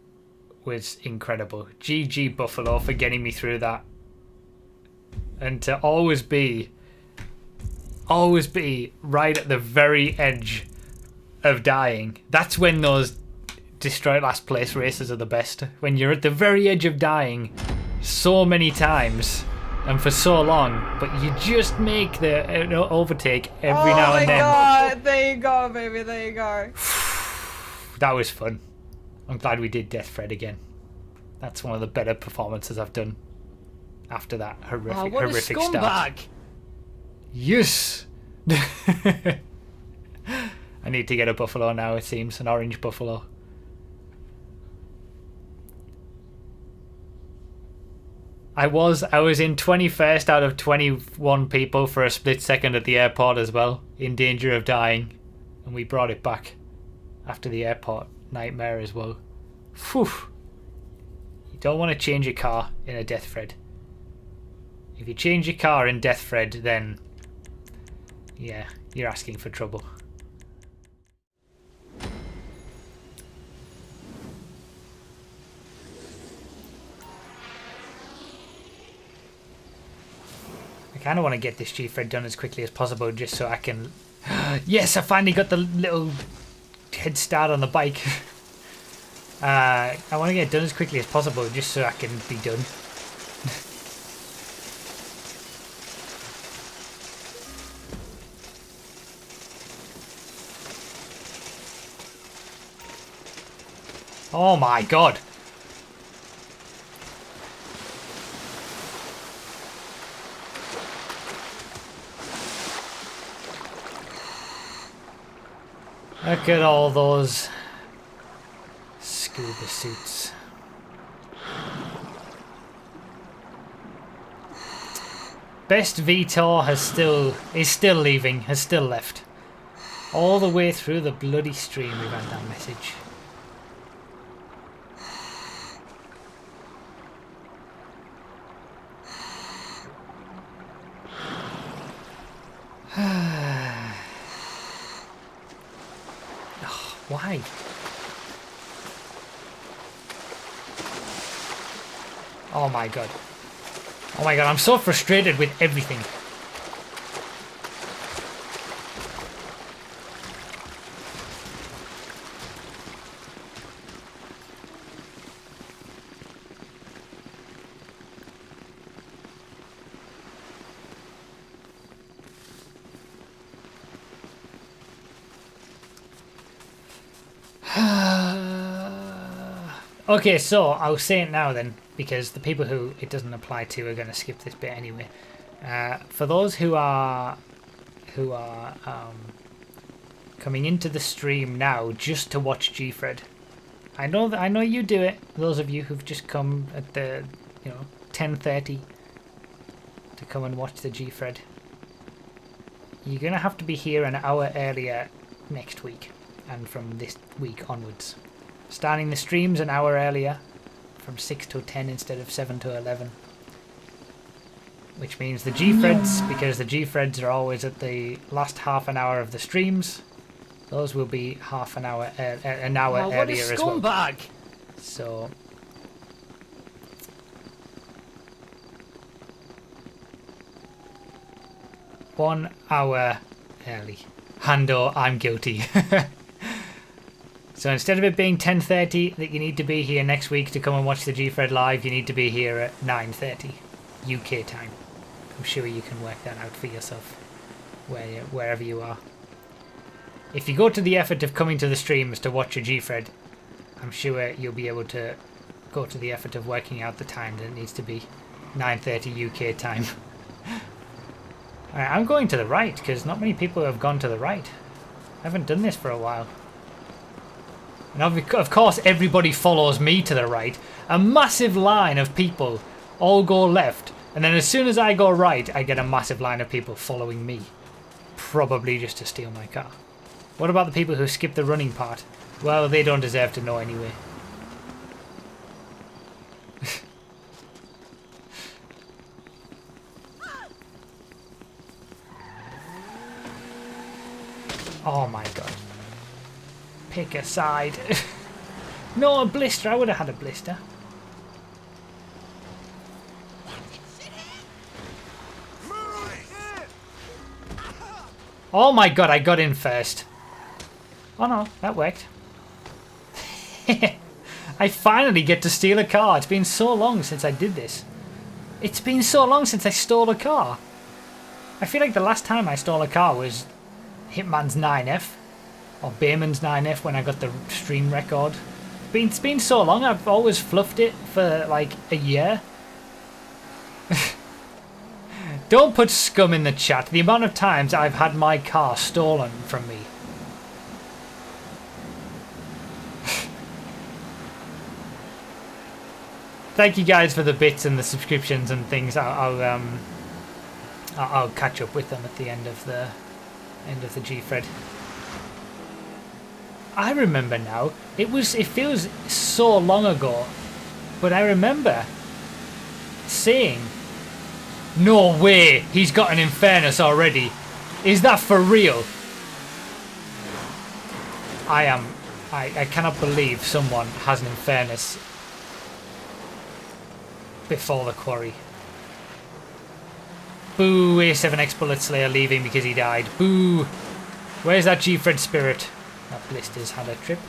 was incredible. GG Buffalo for getting me through that. And to always be right at the very edge of dying. That's when those destroy last place races are the best. When you're at the very edge of dying so many times and for so long, but you just make the overtake every now and then. Oh my god, there you go, baby, there you go. That was fun. I'm glad we did Deathfred again. That's one of the better performances I've done after that horrific start. Yes! I need to get a Buffalo now, it seems. An orange Buffalo. I was in 21st out of 21 people for a split second at the airport as well, in danger of dying, and we brought it back. after the airport nightmare as well. Phew. You don't want to change your car in a Deathfred. If you change your car in Deathfred, then yeah, you're asking for trouble. I kind of want to get this Gfred done as quickly as possible just so I can... Yes, I finally got the little head start on the bike. I want to get it done as quickly as possible just so I can be done. Oh my god. Look at all those scuba suits. Best Vitor is still leaving, has still left. All the way through the bloody stream we've had that message. Why? Oh my god. Oh my god, I'm so frustrated with everything. Okay, so I'll say it now then, because the people who it doesn't apply to are going to skip this bit anyway. For those who are coming into the stream now just to watch Gfred, I know you do it. Those of you who've just come at the 10:30 to come and watch the Gfred, you're gonna have to be here an hour earlier next week and from this week onwards. Starting the streams an hour earlier, from 6 till 10 instead of 7 to 11. Which means the Gfreds, because the Gfreds are always at the last half an hour of the streams, those will be half an hour, earlier as well. Scumbag! So... One hour early. Hando, I'm guilty. So instead of it being 10:30 that you need to be here next week to come and watch the Gfred live, you need to be here at 9:30 UK time. I'm sure you can work that out for yourself, wherever you are. If you go to the effort of coming to the streams to watch a Gfred, I'm sure you'll be able to go to the effort of working out the time that it needs to be 9:30 UK time. Alright, I'm going to the right, because not many people have gone to the right. I haven't done this for a while. And of course everybody follows me to the right. A massive line of people all go left. And then as soon as I go right, I get a massive line of people following me. Probably just to steal my car. What about the people who skip the running part? Well, they don't deserve to know anyway. Oh my god. Pick a side. No, a blister. I would have had a blister. Oh my god, I got in first. Oh no, that worked. I finally get to steal a car. It's been so long since I did this. It's been so long since I stole a car. I feel like the last time I stole a car was Hitman's 9F. Or Bayman's 9F when I got the stream record. It's been so long, I've always fluffed it for like a year. Don't put scum in the chat. The amount of times I've had my car stolen from me. Thank you guys for the bits and the subscriptions and things. I'll catch up with them at the end of the Gfred. I remember now. It feels so long ago, but I remember saying, "No way, he's got an Infernus already. Is that for real?" I cannot believe someone has an Infernus before the quarry. Boo, A7X Bullet Slayer leaving because he died. Boo! Where's that Gfred spirit? That Blister's had a trip.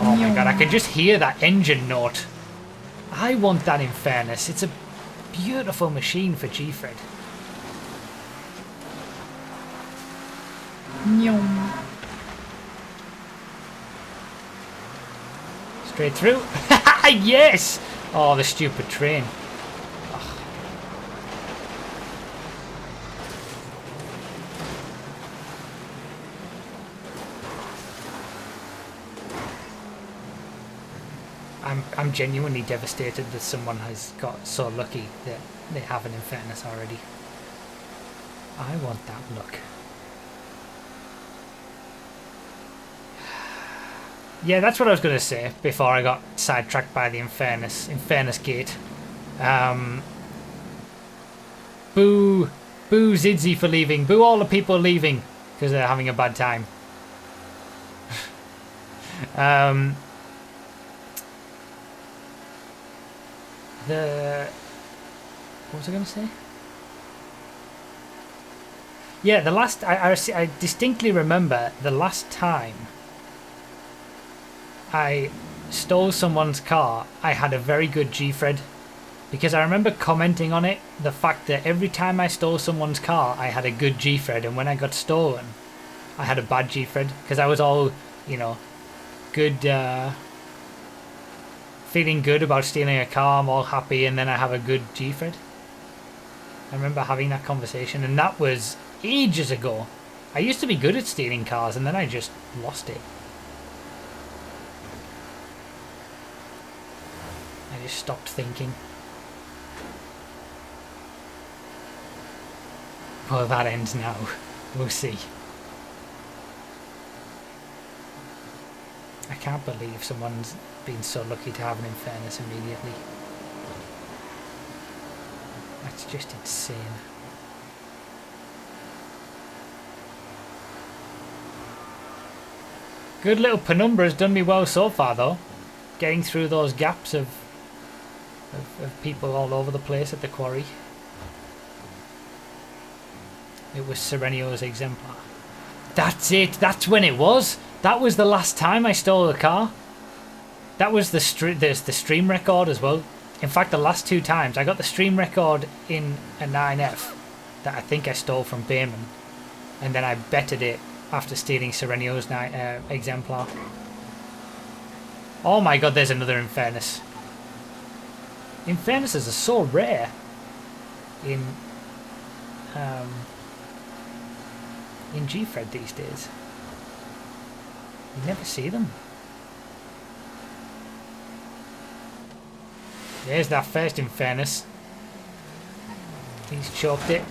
Oh my god, I can just hear that engine note. I want that Infernus. It's a beautiful machine for Gfred. Straight through. Yes! Oh, the stupid train. Ugh. I'm genuinely devastated that someone has got so lucky that they have an Infernus already. I want that luck. Yeah, that's what I was going to say before I got sidetracked by the Infernus Gate. Boo! Boo Zidzi for leaving. Boo all the people leaving because they're having a bad time. What was I going to say? Yeah, the last... I distinctly remember the last time I stole someone's car, I had a very good Gfred, because I remember commenting on it, the fact that every time I stole someone's car I had a good Gfred, and when I got stolen I had a bad Gfred, because I was all, you know, good, feeling good about stealing a car, I'm all happy, and then I have a good Gfred. I remember having that conversation, and that was ages ago. I used to be good at stealing cars, and then I just lost it. I just stopped thinking. Well, that ends now. We'll see. I can't believe someone's been so lucky to have an Infernus immediately. That's just insane. Good little penumbra has done me well so far, though. Getting through those gaps of people all over the place at the quarry. It was Serenio's exemplar. That's it. That's when it was. That was the last time I stole a car. That was the stream record as well. In fact, the last two times I got the stream record in a 9F that I think I stole from Bayman, and then I betted it after stealing Serenio's exemplar. Oh my god, there's another Infernus. Infernuses are so rare in Gfred these days. You never see them. There's that first Infernus. He's choked it.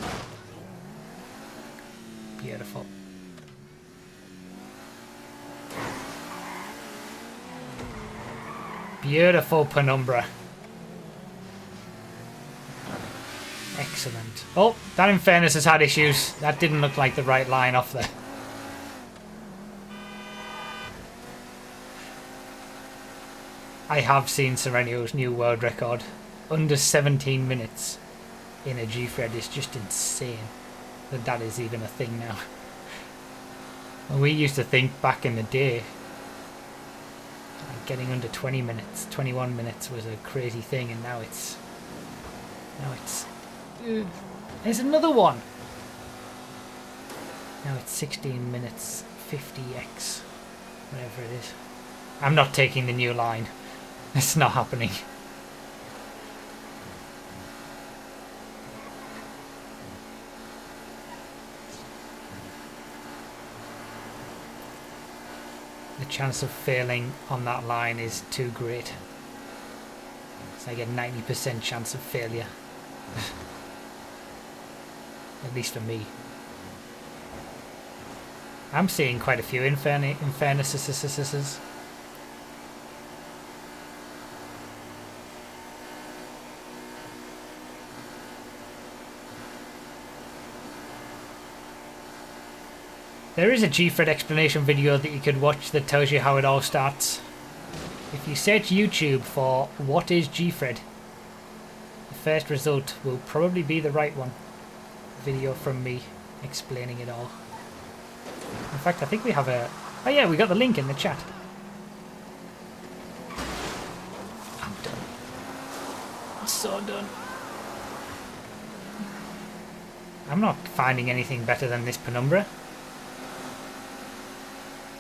Beautiful. Beautiful penumbra. Excellent. Oh, that Infernus has had issues. That didn't look like the right line off there. I have seen Serenio's new world record. Under 17 minutes in a Gfred is just insane that that is even a thing now. We used to think back in the day getting under 20 minutes, 21 minutes was a crazy thing, and now it's there's another one. Now it's 16 minutes 50x, whatever it is. I'm not taking the new line. It's not happening. The chance of failing on that line is too great. It's like a 90% chance of failure. At least for me. I'm seeing quite a few infairnesses. There is a Gfred explanation video that you could watch that tells you how it all starts. If you search YouTube for what is Gfred, the first result will probably be the right one. Video from me explaining it all. In fact, I think we have a... Oh yeah, we got the link in the chat. I'm done. I'm so done. I'm not finding anything better than this Penumbra.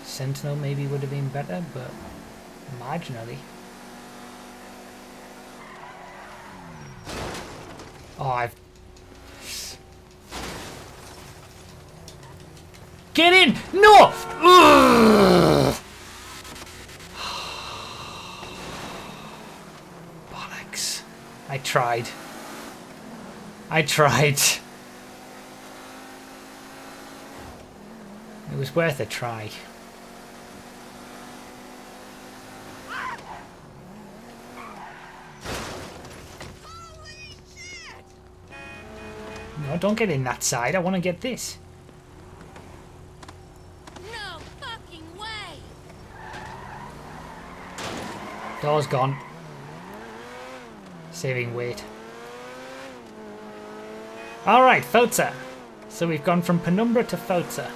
Sentinel maybe would have been better, but marginally. Oh, I've... Get in! No! Ugh! Bollocks. I tried. It was worth a try. No, don't get in that side. I want to get this. No fucking way! Door's gone. Saving weight. Alright, Felza. So we've gone from Penumbra to Felza.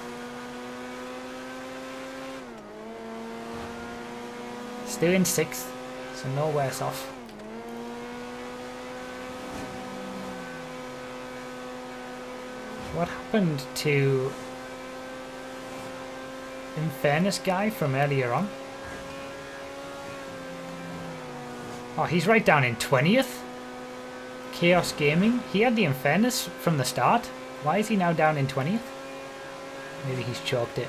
Still in 6th, so no worse off. What happened to Infairness guy from earlier on? Oh, he's right down in 20th. Chaos Gaming. He had the Infairness from the start. Why is he now down in 20th? Maybe he's chalked it.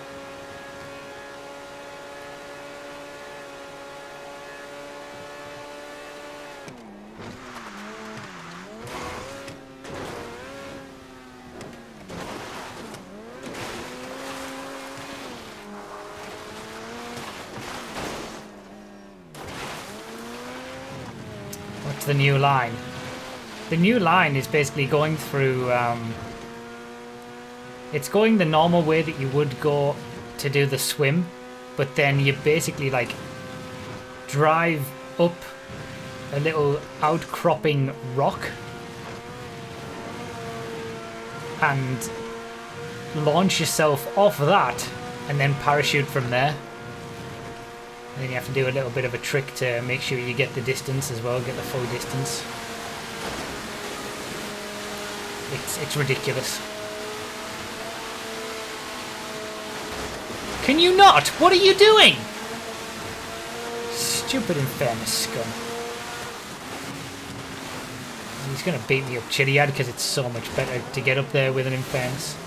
What's the new line? The new line is basically going through, it's going the normal way that you would go to do the swim, but then you basically like drive up a little outcropping rock and launch yourself off that and then parachute from there. And then you have to do a little bit of a trick to make sure you get the distance as well, get the full distance. It's ridiculous. Can you not? What are you doing? Stupid Infairness scum. He's gonna beat me up Chiliad because it's so much better to get up there with an Infairness.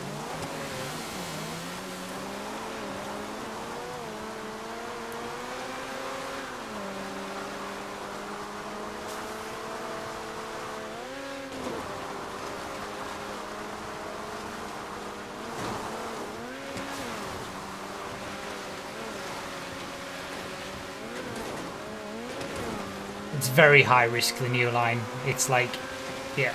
It's very high risk, the new line. It's like, yeah.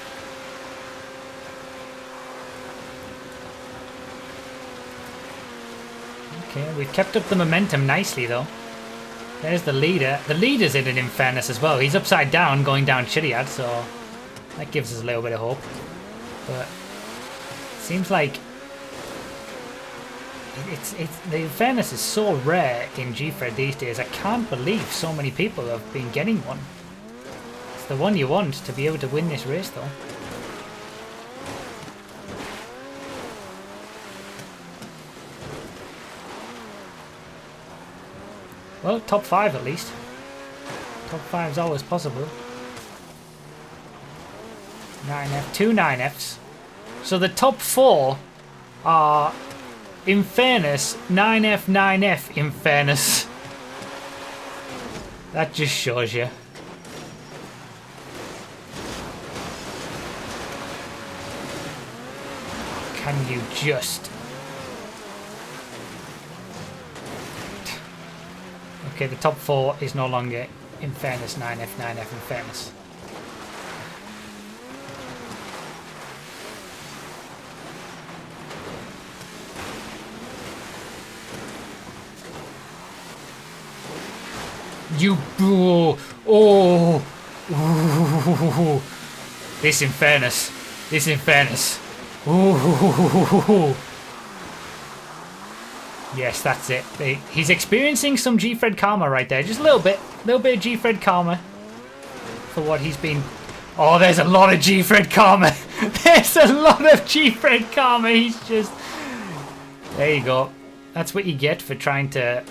Okay, we've kept up the momentum nicely though. There's the leader. The leader's in an Infairness as well. He's upside down going down Chiliad, so that gives us a little bit of hope. But it seems like the Infairness is so rare in Gfred these days. I can't believe so many people have been getting one. It's the one you want to be able to win this race though. Well, top 5 at least. Top 5 is always possible. 9F, 2 9Fs. So the top 4 are Infairness, 9F, 9F, Infairness. That just shows you. Can you just... Okay, the top 4 is no longer in fairness 9F, 9F in fairness. You... Oh! Ooh. This in fairness. This in fairness. Ooh. Yes, that's it. He's experiencing some Gfred karma right there. Just a little bit. A little bit of Gfred karma. For what he's been... Oh, there's a lot of Gfred karma. There's a lot of Gfred karma. He's just... There you go. That's what you get for trying to,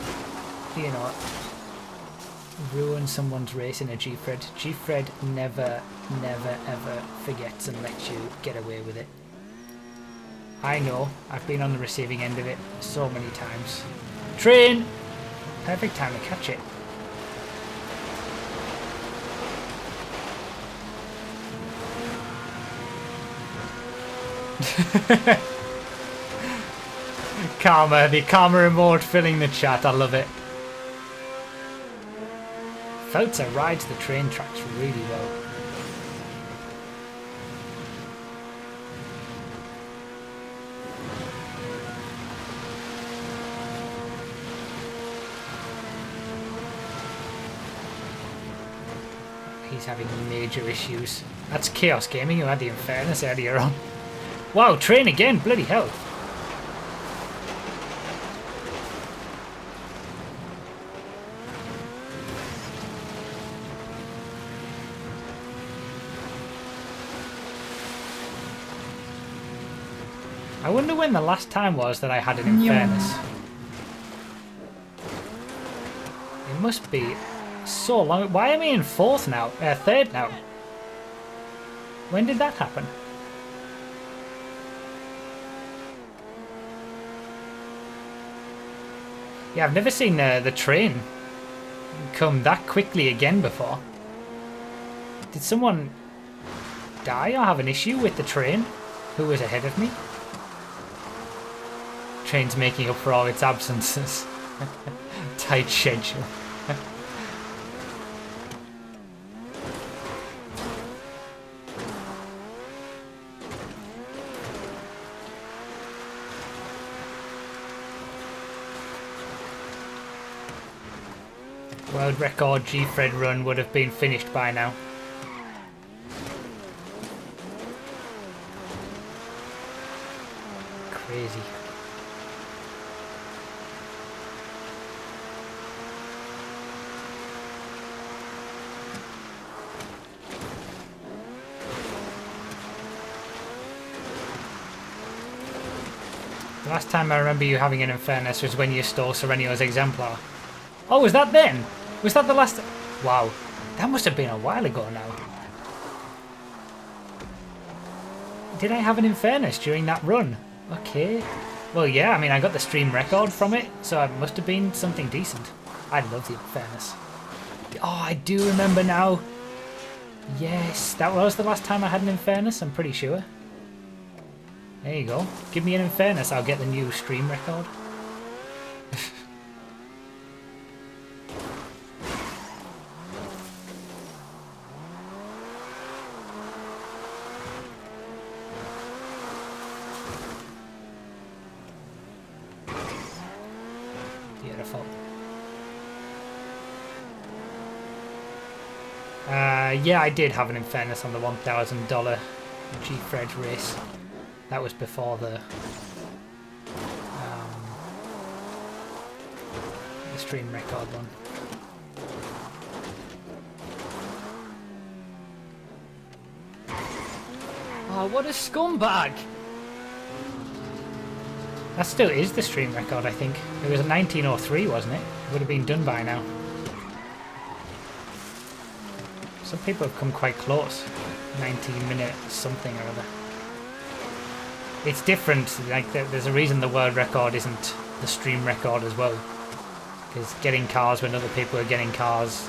you know, ruin someone's race in a Gfred. Gfred never, ever forgets and lets you get away with it. I know, I've been on the receiving end of it so many times. Train! Perfect time to catch it. Karma, the karma emote filling the chat, I love it. Feltzer rides the train tracks really well. He's having major issues. That's Chaos Gaming who had the Unfairness earlier on. Wow, train again, bloody hell. I wonder when the last time was that I had an Unfairness. It must be so long. Why am I in fourth now? Third now? When did that happen? Yeah, I've never seen the train come that quickly again before. Did someone die or have an issue with the train? Who was ahead of me? Train's making up for all its absences. Tight schedule. World record Gfred run would have been finished by now. Crazy. The last time I remember you having an Unfairness was when you stole Serenio's Exemplar. Oh, was that then? Was that the last... Wow. That must have been a while ago now. Did I have an Unfairness during that run? Okay. Well, yeah, I mean, I got the stream record from it, so it must have been something decent. I love the Unfairness. Oh, I do remember now. Yes, that was the last time I had an Unfairness, I'm pretty sure. There you go. Give me an Unfairness, I'll get the new stream record. Beautiful. Yeah, I did have an Unfairness on the $1,000 Gfred race. That was before the stream record one. Oh, what a scumbag! That still is the stream record, I think. It was a 1903, wasn't it? It would have been done by now. Some people have come quite close. 19 minute something or other. It's different, like there's a reason the world record isn't the stream record as well. Because getting cars when other people are getting cars,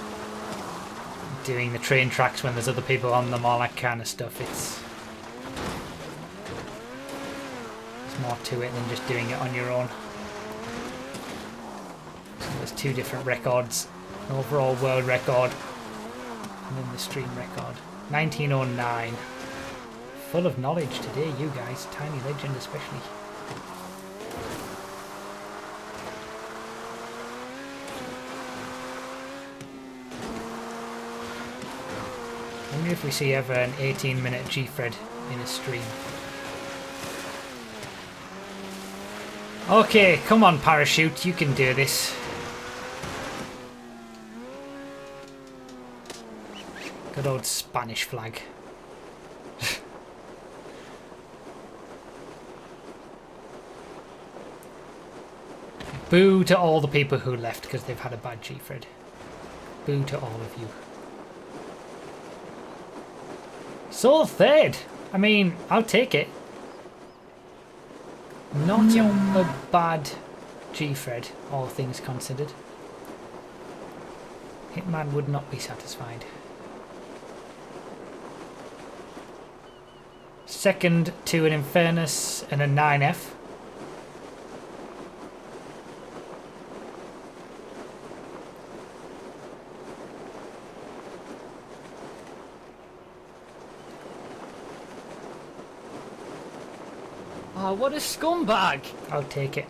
doing the train tracks when there's other people on them, all that kind of stuff, it's more to it than just doing it on your own. So there's 2 different records. An overall world record and then the stream record. 1909. Full of knowledge today, you guys. Tiny Legend especially. I wonder if we see ever an 18-minute Gfred in a stream. Okay, come on, Parachute, you can do this. Good old Spanish flag. Boo to all the people who left because they've had a bad Gfred. Boo to all of you. So 3rd. I mean, I'll take it. Not a bad Gfred, all things considered. Hitman would not be satisfied. 2nd to an Infernus and a 9F. Oh, what a scumbag! I'll take it.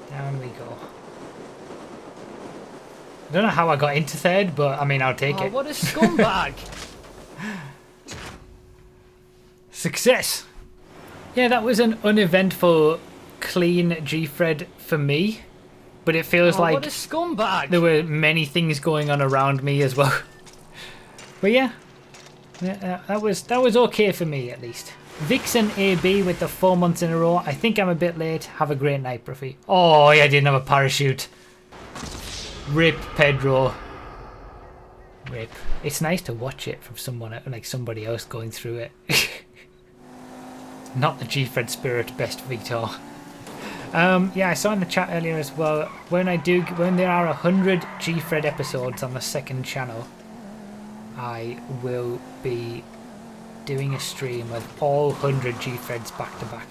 Down we go. I don't know how I got into 3rd, but I mean, I'll take it. What a scumbag! Success! Yeah, that was an uneventful, clean Gfred for me, but it feels like what a scumbag! there were many things going on around me as well. But yeah, that was okay for me at least. Vixen AB with the 4 months in a row. I think I'm a bit late. Have a great night, Bruffy. Oh, yeah, I didn't have a parachute. Rip, Pedro. Rip. It's nice to watch it from someone like somebody else going through it. Not the Gfred spirit, best Vitor. Yeah, I saw in the chat earlier as well. When there are 100 Gfred episodes on the 2nd channel, I will be doing a stream of all 100 Gfreds back to back.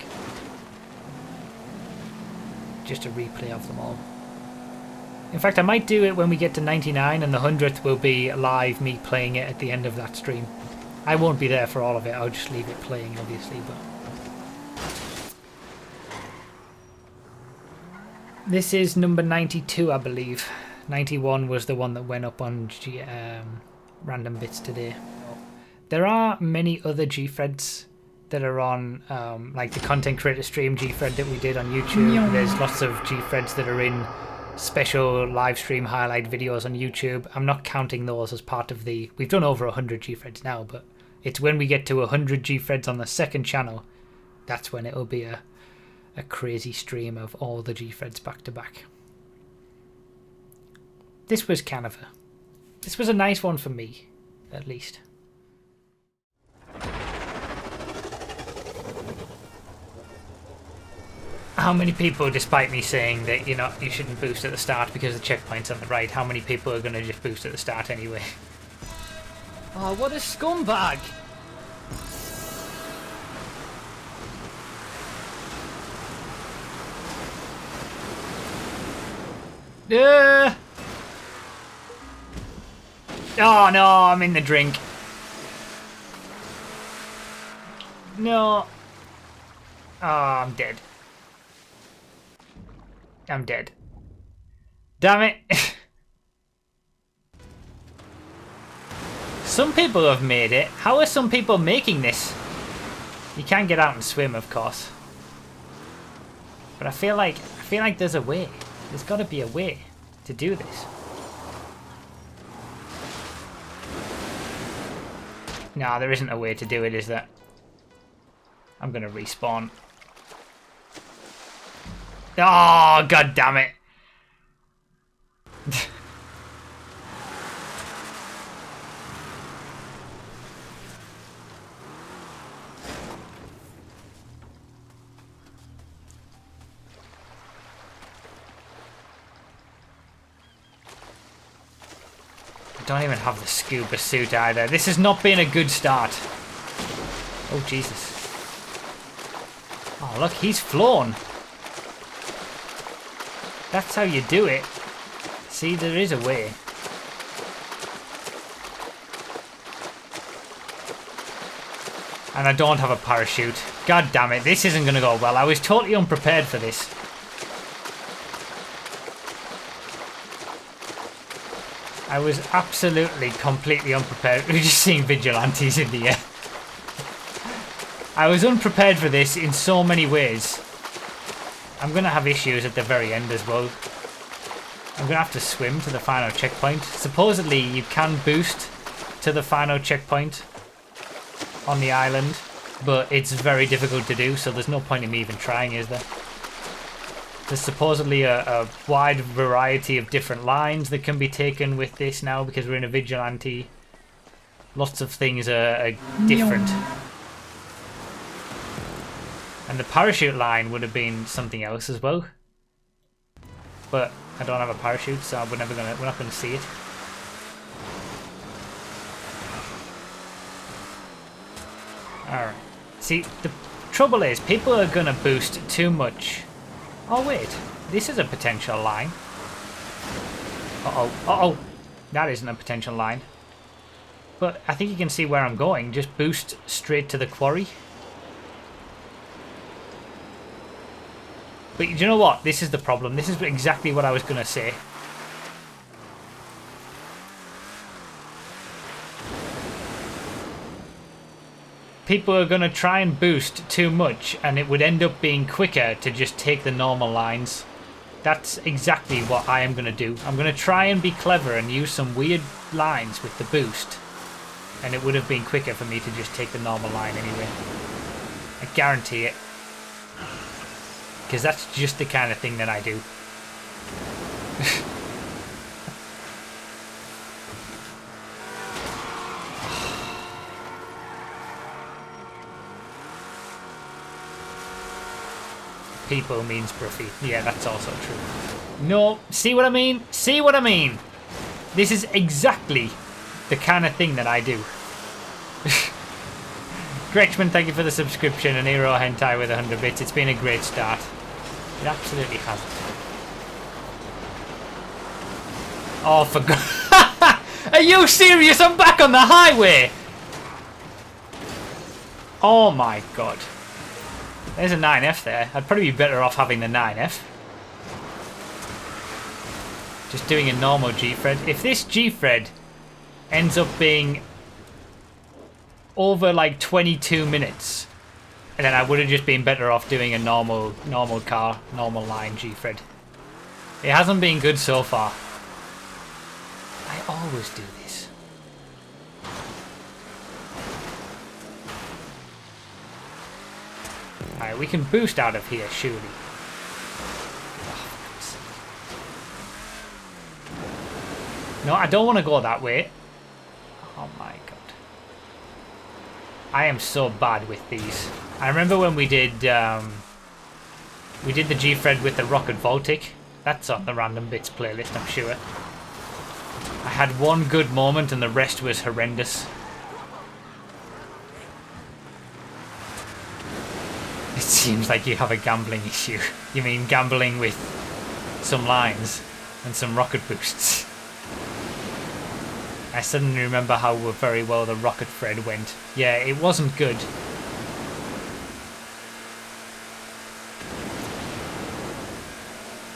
Just a replay of them all. In fact, I might do it when we get to 99 and the 100th will be live, me playing it at the end of that stream. I won't be there for all of it, I'll just leave it playing obviously, but... This is number 92, I believe. 91 was the one that went up on Random Bits today. There are many other Gfreds that are on, like the content creator stream Gfred that we did on YouTube. There's lots of Gfreds that are in special live stream highlight videos on YouTube. I'm not counting those as part of the... We've done over 100 Gfreds now, but it's when we get to 100 Gfreds on the 2nd channel, that's when it'll be a crazy stream of all the Gfreds back to back. This was kind of this was a nice one for me, at least. How many people, despite me saying that you shouldn't boost at the start because the checkpoint's on the right, how many people are going to just boost at the start anyway? Oh, what a scumbag! Oh no, I'm in the drink. No. Oh, I'm dead. I'm dead. Damn it. Some people have made it. How are some people making this? You can't get out and swim, of course. But I feel like there's a way. There's got to be a way to do this. No, there isn't a way to do it, is there? I'm gonna respawn. Oh, god damn it. don't even have the scuba suit either. This has not been a good start. Oh, Jesus. Oh, look, he's flown. That's how you do it. See, there is a way. And I don't have a parachute. God damn it, this isn't going to go well. I was totally unprepared for this. I was absolutely, completely unprepared. We're just seeing vigilantes in the air. I was unprepared for this in so many ways. I'm going to have issues at the very end as well. I'm going to have to swim to the final checkpoint. Supposedly you can boost to the final checkpoint on the island, but it's very difficult to do, so there's no point in me even trying, is there? There's supposedly a wide variety of different lines that can be taken with this now because we're in a vigilante. Lots of things are different. And the parachute line would have been something else as well. But I don't have a parachute, so we're not gonna see it. Alright. See, the trouble is people are gonna boost too much. Oh wait, this is a potential line. Uh-oh, uh-oh. That isn't a potential line. But I think you can see where I'm going. Just boost straight to the quarry. But you know what? This is the problem. This is exactly what I was going to say. People are going to try and boost too much, and it would end up being quicker to just take the normal lines. That's exactly what I am going to do. I'm going to try and be clever and use some weird lines with the boost. And it would have been quicker for me to just take the normal line anyway. I guarantee it. Because that's just the kind of thing that I do. People means Bruffy. Yeah, that's also true. No, see what I mean? See what I mean? This is exactly the kind of thing that I do. Gretchman, thank you for the subscription, and Hero Hentai with 100 bits. It's been a great start. It absolutely hasn't. Oh, for God. Are you serious? I'm back on the highway! Oh my God. There's a 9F there. I'd probably be better off having the 9F. Just doing a normal Gfred. If this Gfred ends up being over like 22 minutes, and then I would have just been better off doing a normal car, normal line Gfred. It hasn't been good so far. I always do this. Alright, we can boost out of here, surely. No, I don't want to go that way. Oh my God. I am so bad with these. I remember when we did the Gfred with the Rocket Voltic. That's on the Random Bits playlist, I'm sure. I had one good moment and the rest was horrendous. It seems like you have a gambling issue. You mean gambling with some lines and some rocket boosts. I suddenly remember how very well the Rocketfred went. Yeah, it wasn't good.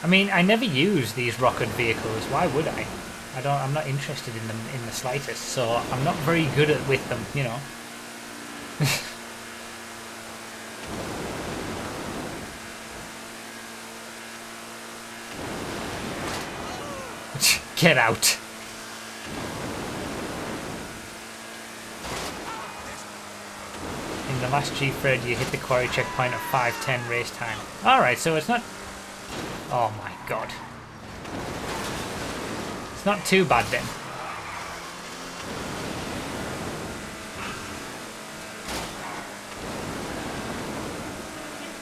I mean, I never use these rocket vehicles. Why would I? I'm not interested in them in the slightest, so I'm not very good with them, you know. Get out. In the last Gfred, you hit the quarry checkpoint at 5:10 race time. Alright, so it's not... Oh my God. It's not too bad then.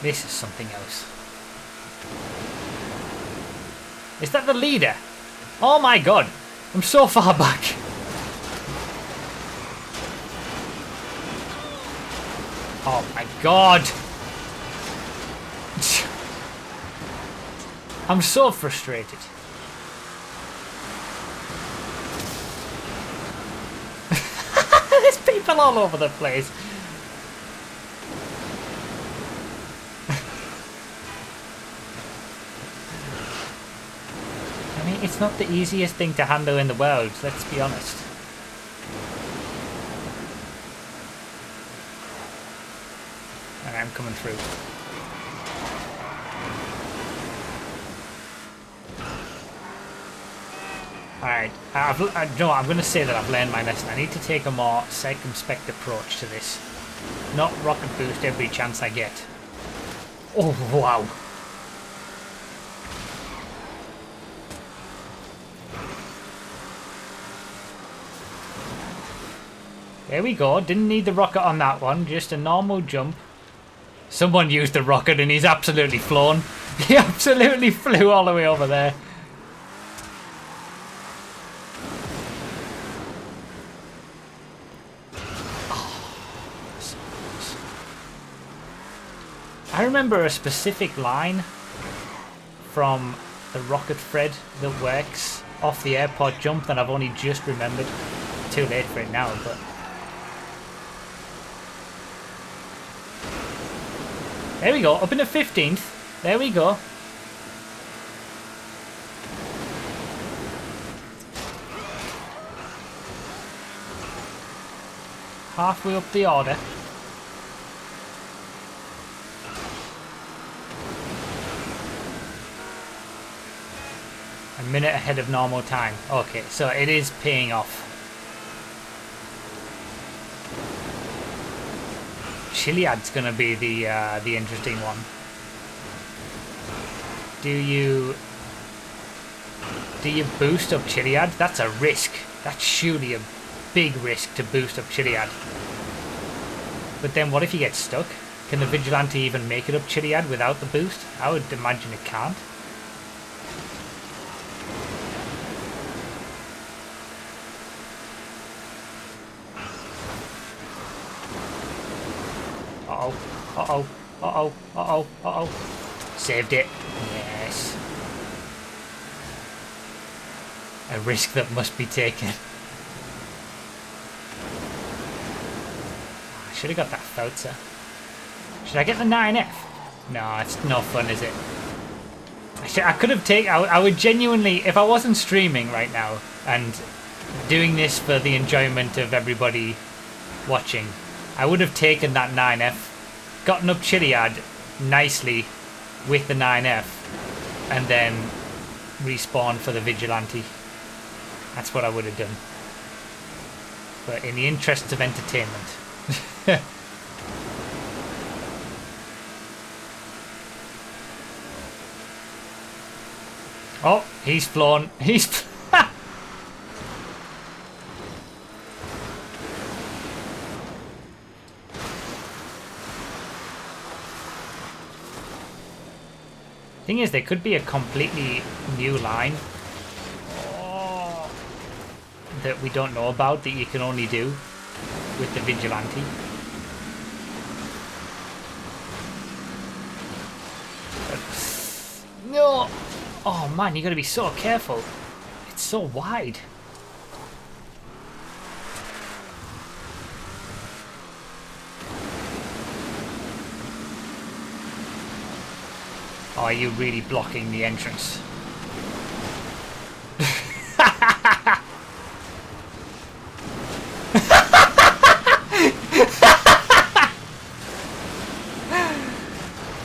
This is something else. Is that the leader? Oh my God. I'm so far back. Oh my god! I'm so frustrated. There's people all over the place. I mean, it's not the easiest thing to handle in the world, let's be honest. And I'm coming through. Alright, I'm going to say that I've learned my lesson. I need to take a more circumspect approach to this. Not rocket boost every chance I get. Oh, wow. There we go. Didn't need the rocket on that one. Just a normal jump. Someone used the rocket and he's absolutely flown. He absolutely flew all the way over there. I remember a specific line from the Rocketfred that works off the airport jump that I've only just remembered. Too late for it now, but... There we go, up in the 15th. There we go. Halfway up the order. A minute ahead of normal time. Okay, so it is paying off. Chiliad's gonna be the interesting one. Do you boost up Chiliad? That's a risk. That's surely a big risk to boost up Chiliad. But then what if you get stuck? Can the Vigilante even make it up Chiliad without the boost? I would imagine it can't. Uh-oh, uh-oh, uh-oh, uh-oh, uh-oh. Saved it. Yes. A risk that must be taken. I should have got that Fouter. Should I get the 9F? No, it's no fun, is it? I could have taken... I would genuinely... If I wasn't streaming right now and doing this for the enjoyment of everybody watching, I would have taken that 9F, gotten up Chiliad nicely with the 9F, and then respawn for the Vigilante. That's what I would have done. But in the interests of entertainment. Oh, he's flown. He's... Thing is, there could be a completely new line that we don't know about that you can only do with the Vigilante. No! Oh man, you gotta be so careful. It's so wide. Oh, are you really blocking the entrance?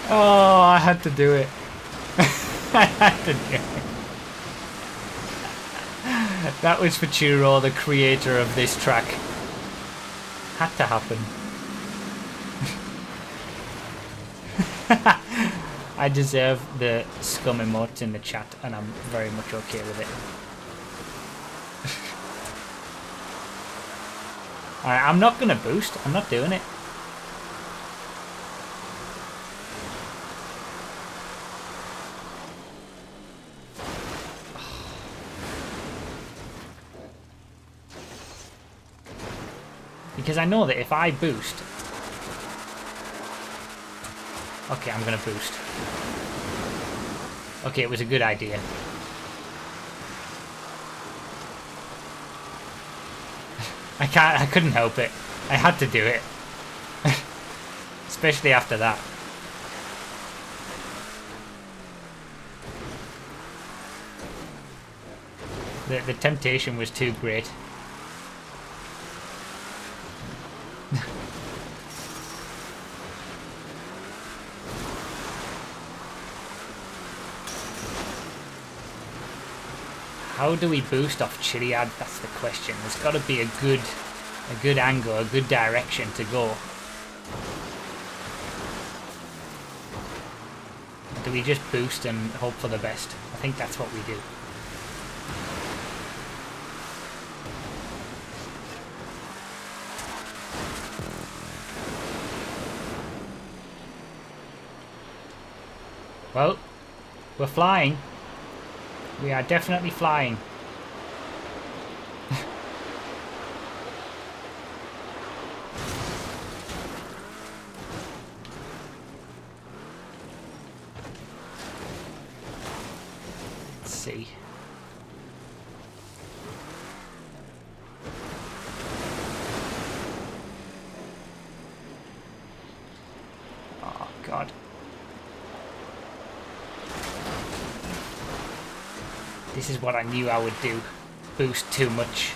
Oh, I had to do it. I had to do it. That was for Churro, the creator of this track. Had to happen. I deserve the scum emotes in the chat, and I'm very much okay with it. Alright, I'm not gonna boost. I'm not doing it. Because I know that if I boost, Okay, I'm gonna boost. Okay, it was a good idea. I couldn't help it. I had to do it. Especially after that. The temptation was too great. How do we boost off Chiliad? That's the question. There's got to be a good angle, a good direction to go. Do we just boost and hope for the best? I think that's what we do. Well, we're flying. We are definitely flying. Let's see. Oh, God. This is what I knew I would do. Boost too much.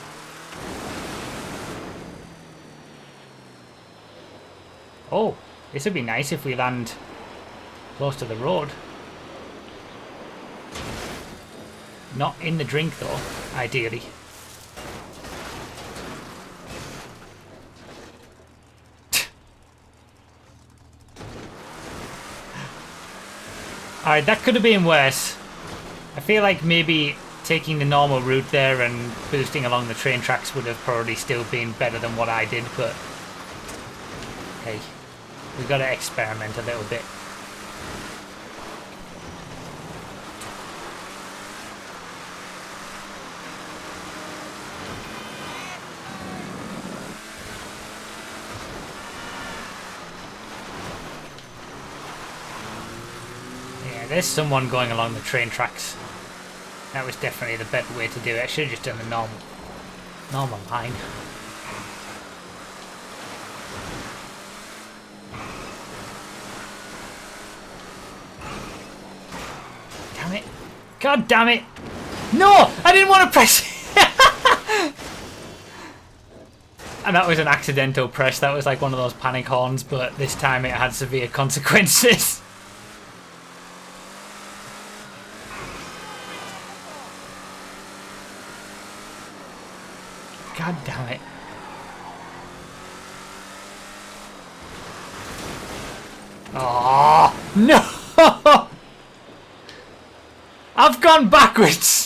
Oh, this would be nice if we land close to the road. Not in the drink though, ideally. Alright, that could have been worse. I feel like maybe taking the normal route there and boosting along the train tracks would have probably still been better than what I did, but hey, we've got to experiment a little bit. Yeah, there's someone going along the train tracks. That was definitely the better way to do it. I should have just done the normal line. Damn it. God damn it. No! I didn't want to press And that was an accidental press. That was like one of those panic horns, but this time it had severe consequences. God damn it. Oh, no! I've gone backwards!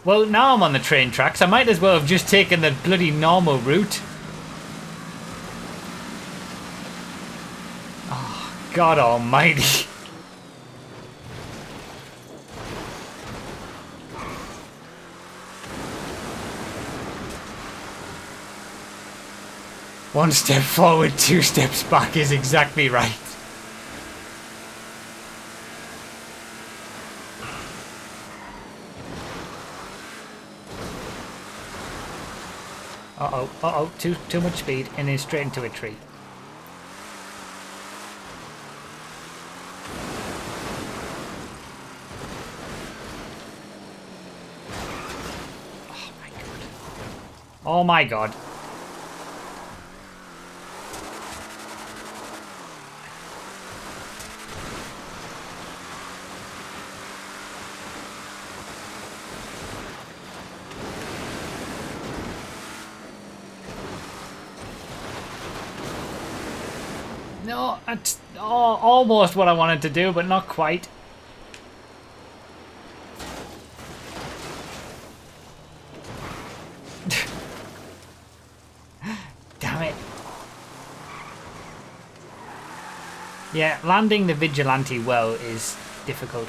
Well, now I'm on the train tracks. I might as well have just taken the bloody normal route. Oh, God almighty. One step forward, two steps back is exactly right. Uh-oh, too much speed and then straight into a tree. Oh my God. Oh my God. No, that's almost what I wanted to do, but not quite. Damn it. Yeah, landing the Vigilante well is difficult.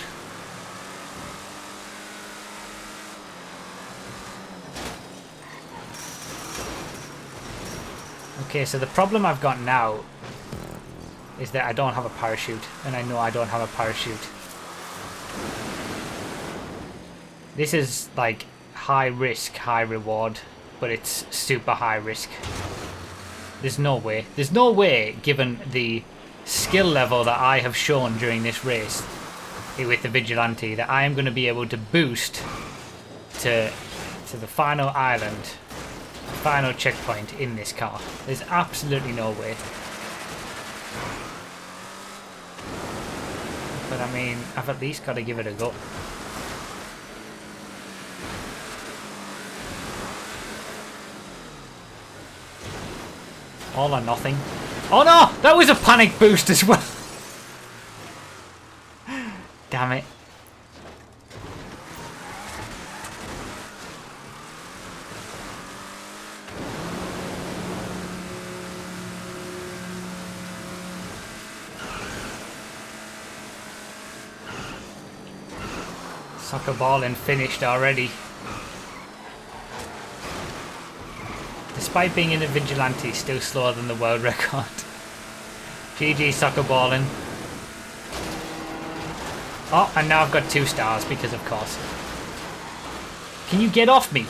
Okay, so the problem I've got now is that I don't have a parachute, and I know I don't have a parachute. This is like high risk, high reward, but it's super high risk. There's no way. There's no way, given the skill level that I have shown during this race with the Vigilante, that I am going to be able to boost to the final island, final checkpoint in this car. There's absolutely no way. But I mean, I've at least got to give it a go. All or nothing. Oh no! That was a panic boost as well! Damn it. Soccer ball and finished already. Despite being in a Vigilante, still slower than the world record. GG soccer balling. Oh, and now I've got 2 stars because of course. Can you get off me?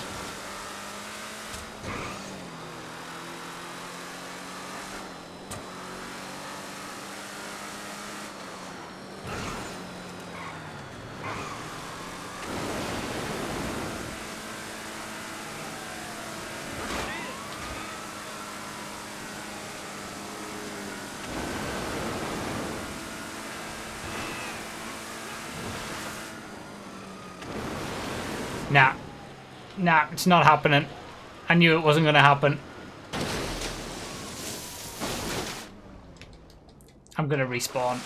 Nah, it's not happening. I knew it wasn't going to happen. I'm going to respawn.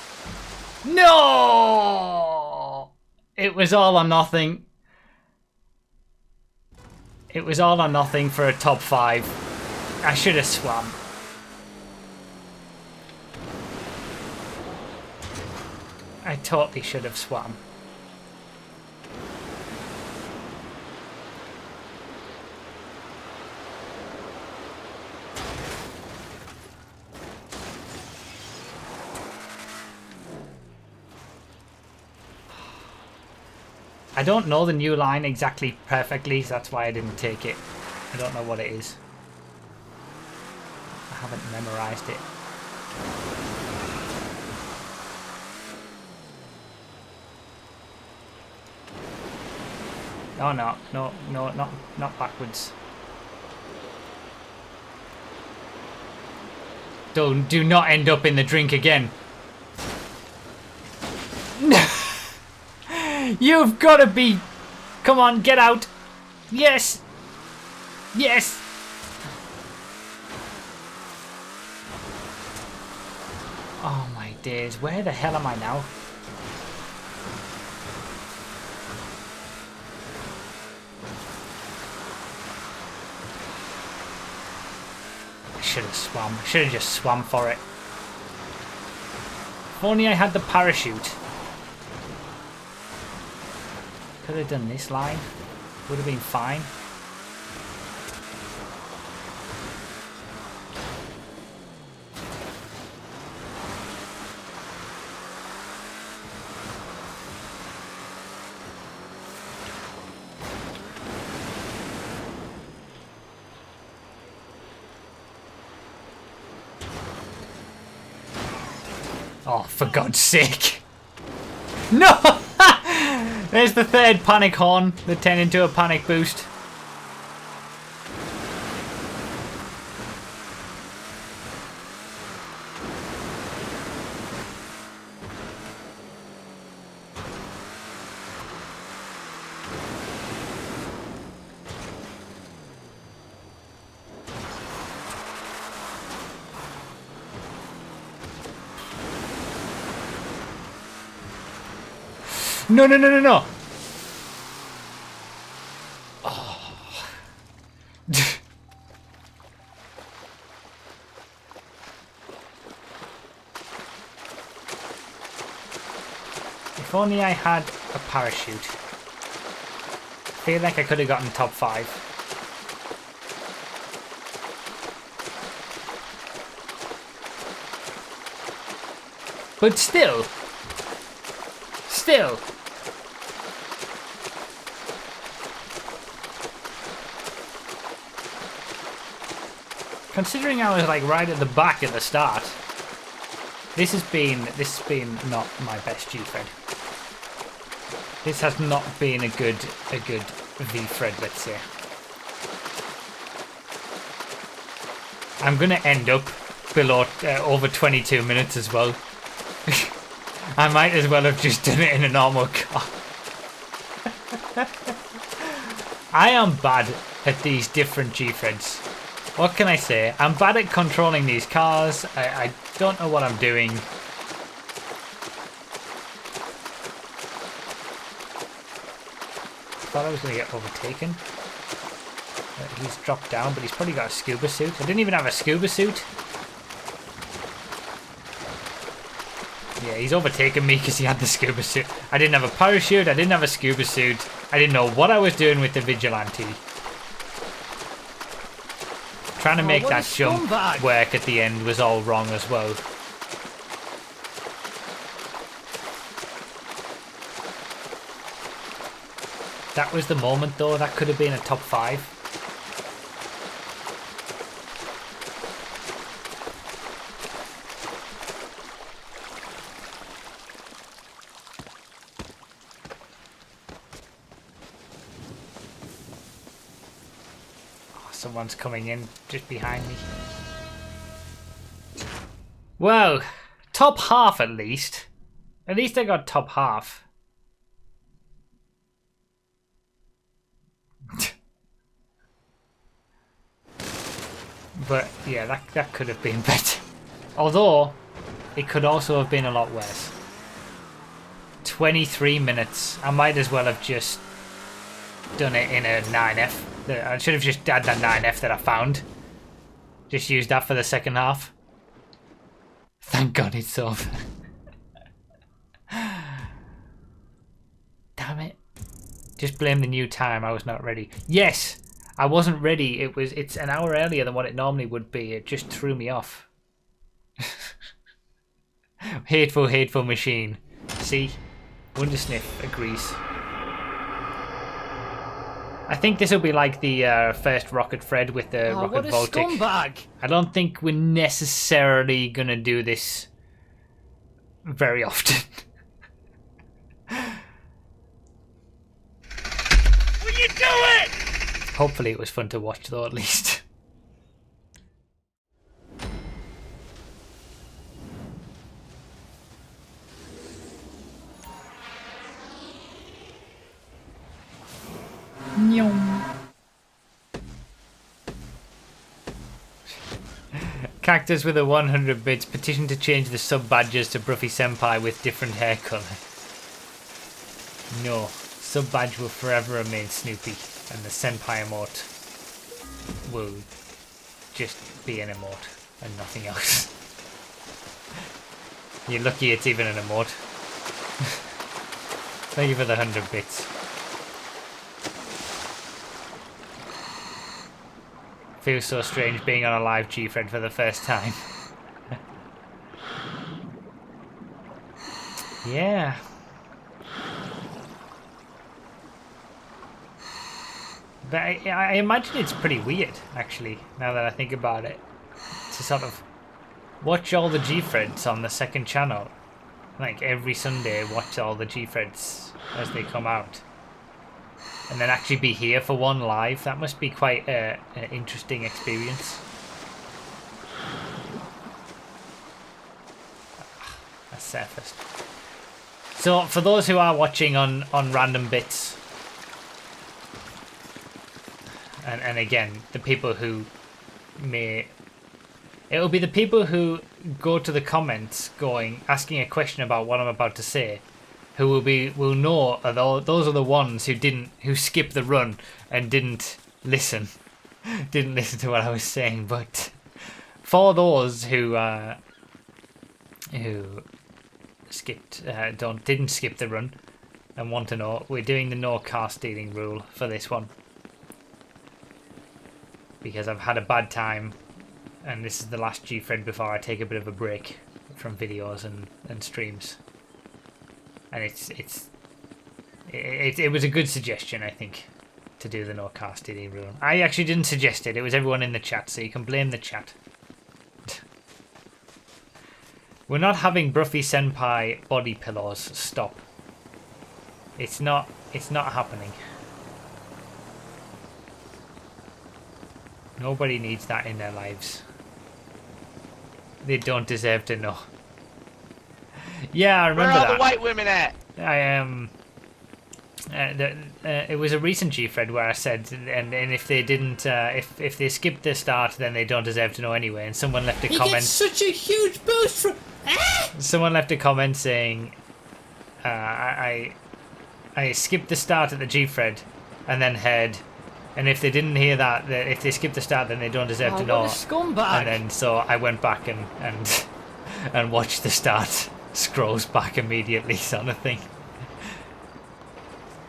No! It was all or nothing. It was all or nothing for a top 5. I should have swum. I totally should have swum. I don't know the new line exactly perfectly, so that's why I didn't take it. I don't know what it is. I haven't memorized it. Oh no, not backwards. Do not end up in the drink again. You've got to be... Come on, get out. Yes. Yes. Oh my days. Where the hell am I now? I should have swum. I should have just swum for it. If only I had the parachute. Could have done this line. Would have been fine. Oh, for God's sake. No! There's the 3rd panic horn that turned into a panic boost. No. Oh. If only I had a parachute. I feel like I could have gotten top 5. But still. Still. Considering I was like right at the back at the start, this has been not my best Gfred. This has not been a good Vfred, let's say. I'm gonna end up below over 22 minutes as well. I might as well have just done it in a normal car. I am bad at these different Gfreds. What can I say? I'm bad at controlling these cars. I don't know what I'm doing. Thought I was going to get overtaken. He's dropped down, but he's probably got a scuba suit. I didn't even have a scuba suit. Yeah, he's overtaken me because he had the scuba suit. I didn't have a parachute. I didn't have a scuba suit. I didn't know what I was doing with the Vigilante. Trying to make that jump work at the end was all wrong as well. That was the moment though, that could have been a top 5. Someone's coming in just behind me. Well, top half at least. At least I got top half. But yeah, that could have been better. Although, it could also have been a lot worse. 23 minutes. I might as well have just done it in a 9F. I should have just had that 9F that I found. Just used that for the second half. Thank God it's over. Damn it. Just blame the new time. I was not ready. Yes, I wasn't ready. It's an hour earlier than what it normally would be. It just threw me off. Hateful, hateful machine. See? Wondersniff agrees. I think this will be like the first Rocketfred with the Rocket Voltic. What a scumbag! I don't think we're necessarily going to do this very often. Will you do it? Hopefully it was fun to watch though, at least. Cactus with a 100 bits petition to change the sub badges to Bruffy Senpai with different hair colour. No, sub badge will forever remain Snoopy, and the Senpai emote will just be an emote and nothing else. You're lucky it's even an emote. Thank you for the 100 bits. Feels so strange being on a live Gfred for the first time. Yeah. But I imagine it's pretty weird, actually, now that I think about it. To sort of watch all the Gfreds on the second channel. Like every Sunday, watch all the Gfreds as they come out. And then actually be here for one live. That must be quite an interesting experience. That's surfaced. So for those who are watching on random bits, and again, the people who may... It'll be the people who go to the comments asking a question about what I'm about to say, who will know those are the ones who skipped the run and didn't listen to what I was saying. But for those who didn't skip the run and want to know, we're doing the no car stealing rule for this one because I've had a bad time and this is the last Gfred before I take a bit of a break from videos and streams, and it was a good suggestion, I think, to do the no cast DD rule. I actually didn't suggest it. It was everyone in the chat, so you can blame the chat. We're not having Bruffy Senpai body pillows. Stop. It's not happening. Nobody needs that in their lives. They don't deserve to know. Yeah, I remember that. Where are the white women at? It was a recent Gfred where I said, and if they didn't, if they skipped the start, then they don't deserve to know anyway. And someone left a comment. Gets such a huge boost from. Someone left a comment saying, I skipped the start at the Gfred, and then heard, and if they didn't hear that, if they skipped the start, then they don't deserve to know. What a scumbag! And then so I went back and watched the start. Scrolls back immediately, sort of thing.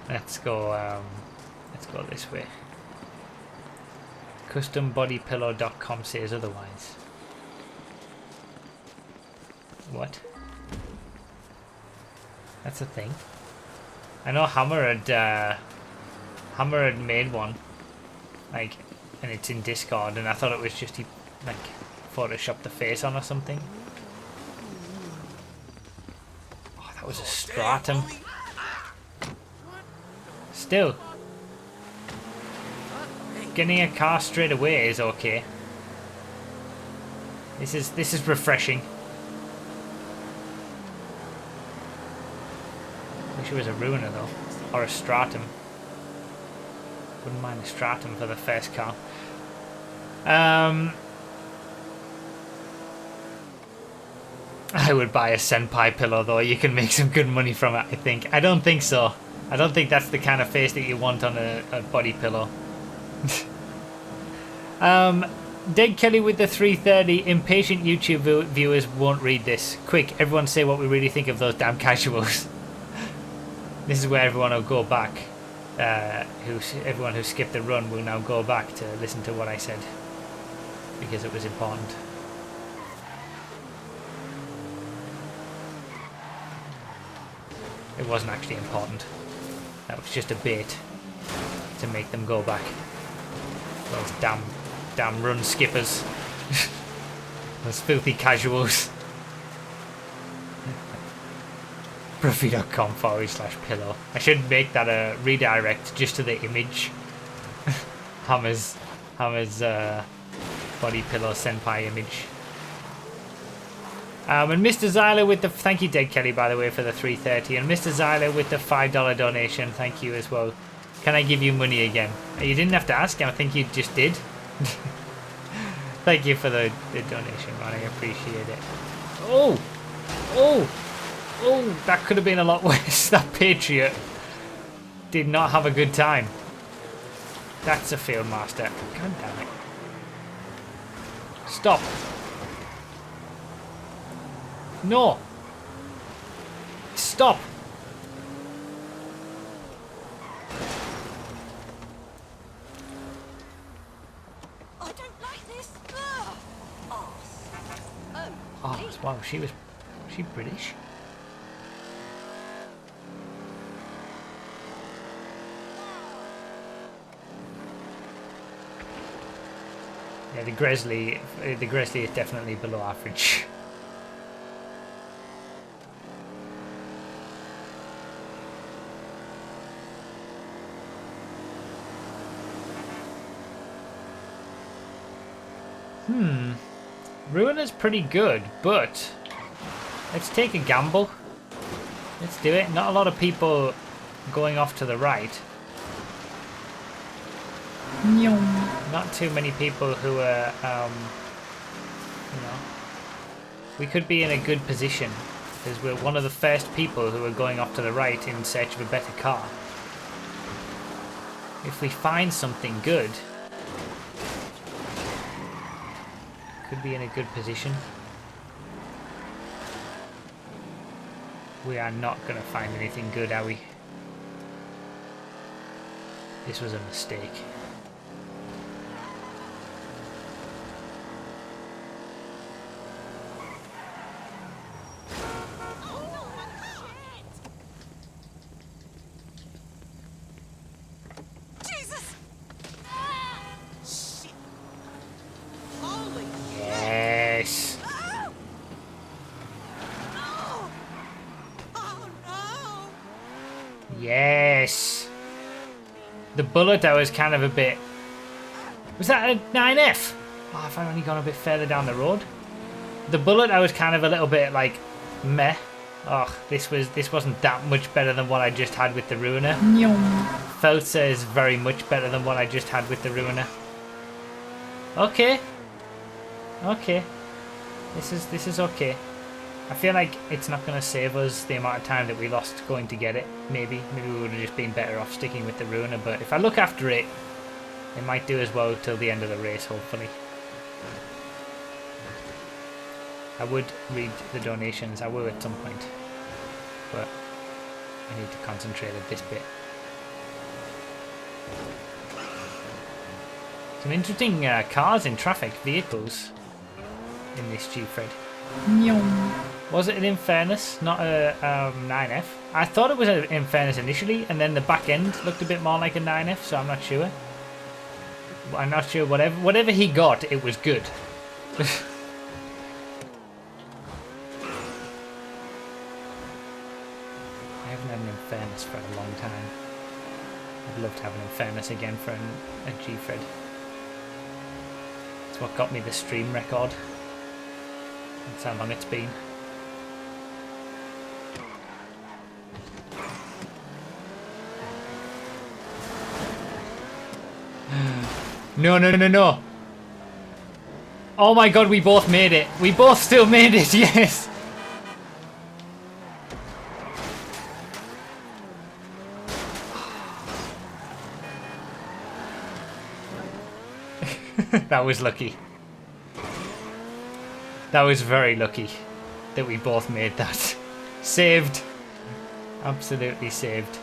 Let's go this way. Custombodypillow.com says otherwise. What? That's a thing. I know Hammer had made one, like, and it's in Discord, and I thought it was just he like photoshopped the face on or something. Oh, that was a stratum. Still, getting a car straight away is okay. This is refreshing. Wish it was a ruiner though, or a stratum. Wouldn't mind a stratum for the first car. I would buy a senpai pillow though. You can make some good money from it, I think. I don't think so. I don't think that's the kind of face that you want on a body pillow. Dead Kelly with the 330. Impatient YouTube viewers won't read this. Quick, everyone say what we really think of those damn casuals. This is where everyone will go back. Everyone who skipped the run will now go back to listen to what I said, because it was important. It wasn't actually important. That was just a bait to make them go back. Those damn run skippers. Those filthy casuals. Bruffy.com/pillow. I should make that a redirect just to the image. Hammer's body pillow senpai image. And Mr. Zyler with the thank you, Dead Kelly, by the way, for the 330, and Mr. Zyler with the $5 donation. Thank you as well. Can I give you money again? You didn't have to ask. I think you just did. Thank you for the donation, man. I appreciate it. Oh, that could have been a lot worse. That Patriot did not have a good time. That's a field master. God damn it. Stop. No. Stop. I don't like this. Ugh. Oh, wow, was she British? Yeah, the Grizzly is definitely below average. Ruiner's pretty good, but let's take a gamble. Let's do it. Not a lot of people going off to the right. Not too many people who are, we could be in a good position because we're one of the first people who are going off to the right in search of a better car. If we find something good, could be in a good position. We are not going to find anything good, are we? This was a mistake. Yes. The bullet I was kind of a bit... Was that a 9F? Oh, I've only gone a bit further down the road. The bullet I was kind of a little bit like, meh. Oh, this wasn't that much better than what I just had with the Ruiner. Felsa is very much better than what I just had with the Ruiner. Okay. Okay. This is okay. I feel like it's not going to save us the amount of time that we lost going to get it. Maybe we would have just been better off sticking with the Ruiner, but if I look after it, it might do as well till the end of the race, hopefully. I would read the donations, I will at some point, but I need to concentrate at this bit. Some interesting cars in traffic, vehicles in this Gfred. Was it an Infernos, not a 9F? I thought it was an Infernos initially, and then the back end looked a bit more like a 9F, so I'm not sure. I'm not sure, whatever he got, it was good. I haven't had an Infernos for a long time. I'd love to have an Infernos again for a Gfred. It's what got me the stream record. That's how long it's been. No. Oh my god, we both made it. We both still made it, yes. That was lucky. That was very lucky that we both made that. Saved. Absolutely saved.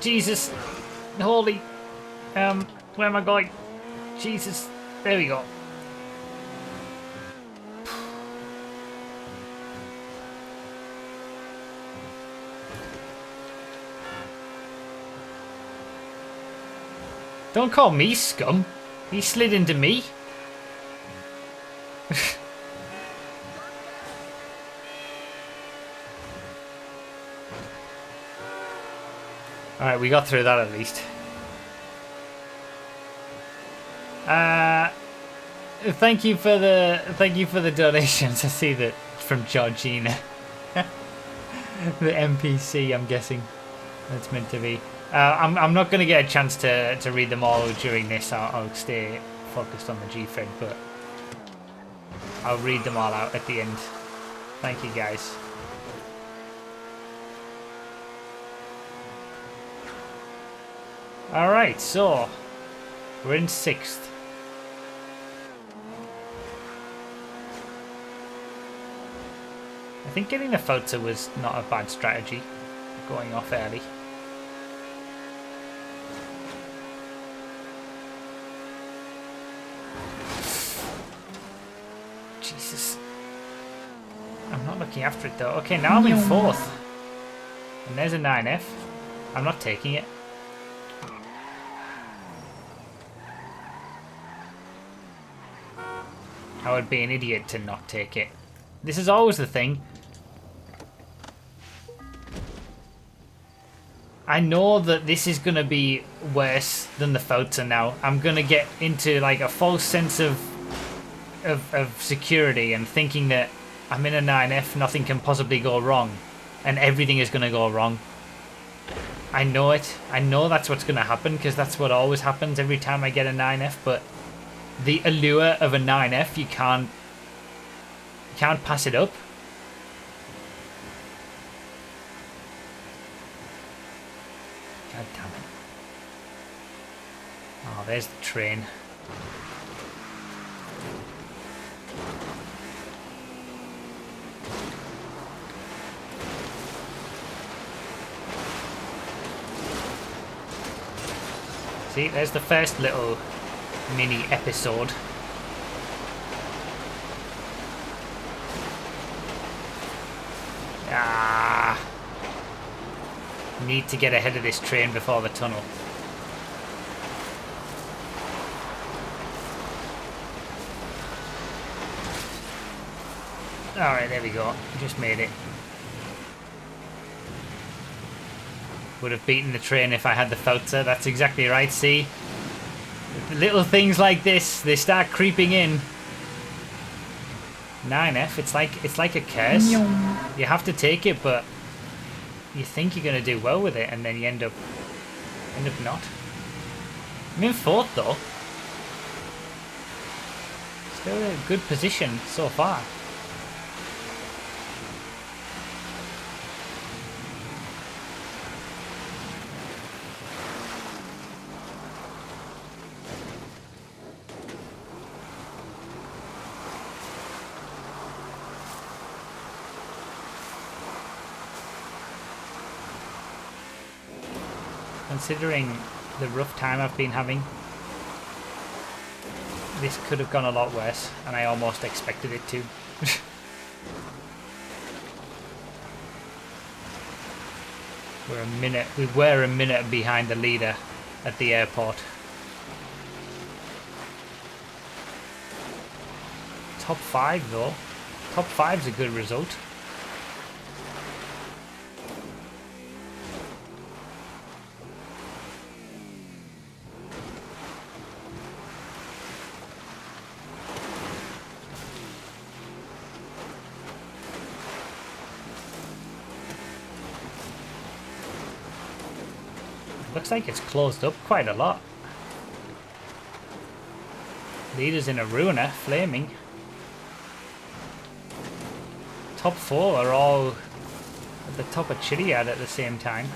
Jesus. Holy. Where am I going? Jesus. There we go. Don't call me scum. He slid into me. Alright, we got through that at least. Thank you for the donations. I see that from Georgina. The NPC, I'm guessing that's meant to be. I'm not going to get a chance to read them all during this. I'll stay focused on the Gfred, but I'll read them all out at the end. Thank you, guys. Alright, so we're in 6th. I think getting the Fota was not a bad strategy, going off early. Jesus. I'm not looking after it though. Okay, now I'm in 4th. And there's a 9F. I'm not taking it. I would be an idiot to not take it. This is always the thing. I know that this is going to be worse than the Fota now. I'm going to get into like a false sense of security and thinking that I'm in a 9F, nothing can possibly go wrong. And everything is going to go wrong. I know it. I know that's what's going to happen because that's what always happens every time I get a 9F, but the allure of a 9F, you can't pass it up. God damn it. Oh, there's the train. See, there's the first little mini episode. Ah. Need to get ahead of this train before the tunnel. Alright, there we go. Just made it. Would have beaten the train if I had the filter. That's exactly right, see? Little things like this, they start creeping in. 9F, it's like a curse. You have to take it, but you think you're gonna do well with it, and then you end up not. I'm in 4th though. Still a good position so far. Considering the rough time I've been having, this could have gone a lot worse, and I almost expected it to. We were a minute behind the leader at the airport. Top 5 though. Top 5's a good result. Looks like it's closed up quite a lot. Leaders in a ruiner, flaming. Top 4 are all at the top of Chiliad at the same time.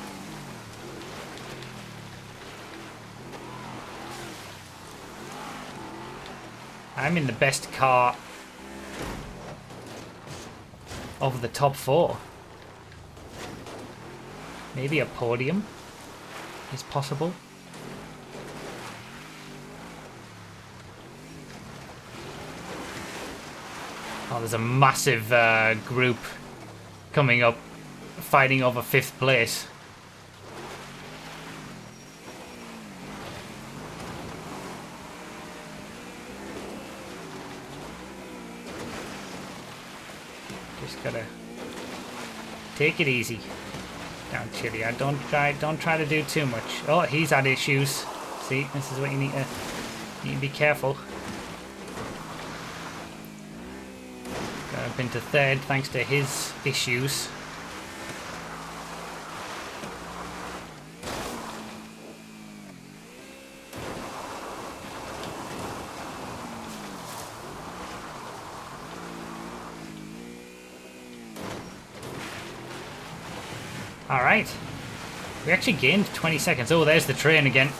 I'm in the best car of the top 4. Maybe a podium is possible. Oh, there's a massive group coming up, fighting over 5th place. Just gotta take it easy. Down Chiliad. Don't try to do too much. Oh, he's had issues. See, this is what you need to be careful. Got up into 3rd thanks to his issues. Alright. We actually gained 20 seconds. Oh, there's the train again.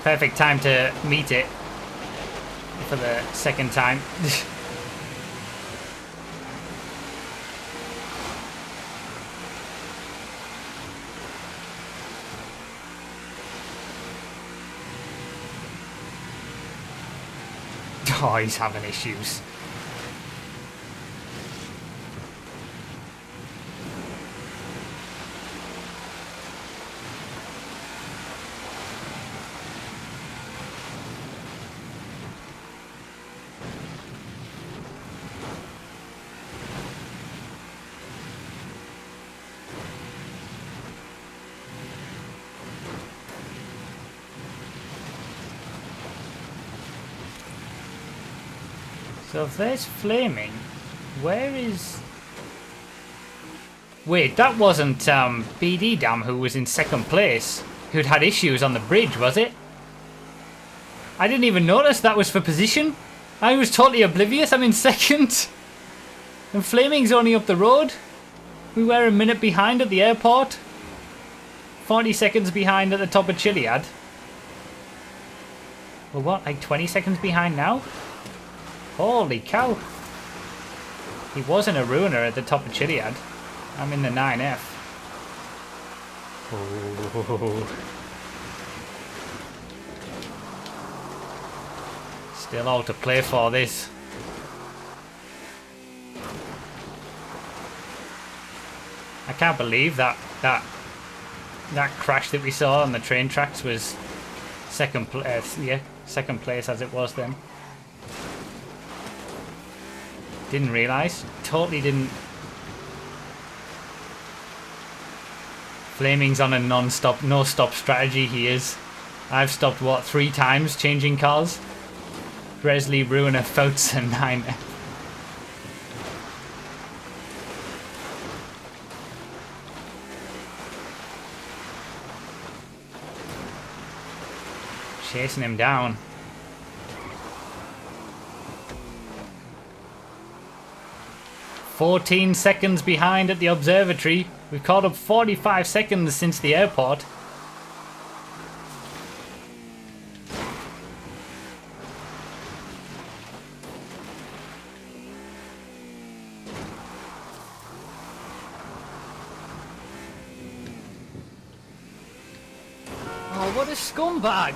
Perfect time to meet it for the 2nd time. Oh, he's having issues. So if there's flaming, where is... Wait, that wasn't BD Dam who was in 2nd place, who'd had issues on the bridge, was it? I didn't even notice that was for position. I was totally oblivious, I'm in 2nd. And flaming's only up the road. We were a minute behind at the airport. 40 seconds behind at the top of Chiliad. Well, what, like 20 seconds behind now? Holy cow. He wasn't a ruiner at the top of Chiliad. I'm in the 9F. Oh. Still all to play for this. I can't believe that crash that we saw on the train tracks was second place as it was then. Didn't realise. Totally didn't. Flaming's on a non-stop, no-stop strategy he is. I've stopped, what, 3 times changing cars? Bresley, Ruiner, Fouts and 9. Chasing him down. "14 seconds behind at the observatory. We've caught up 45 seconds since the airport." Oh, what a scumbag!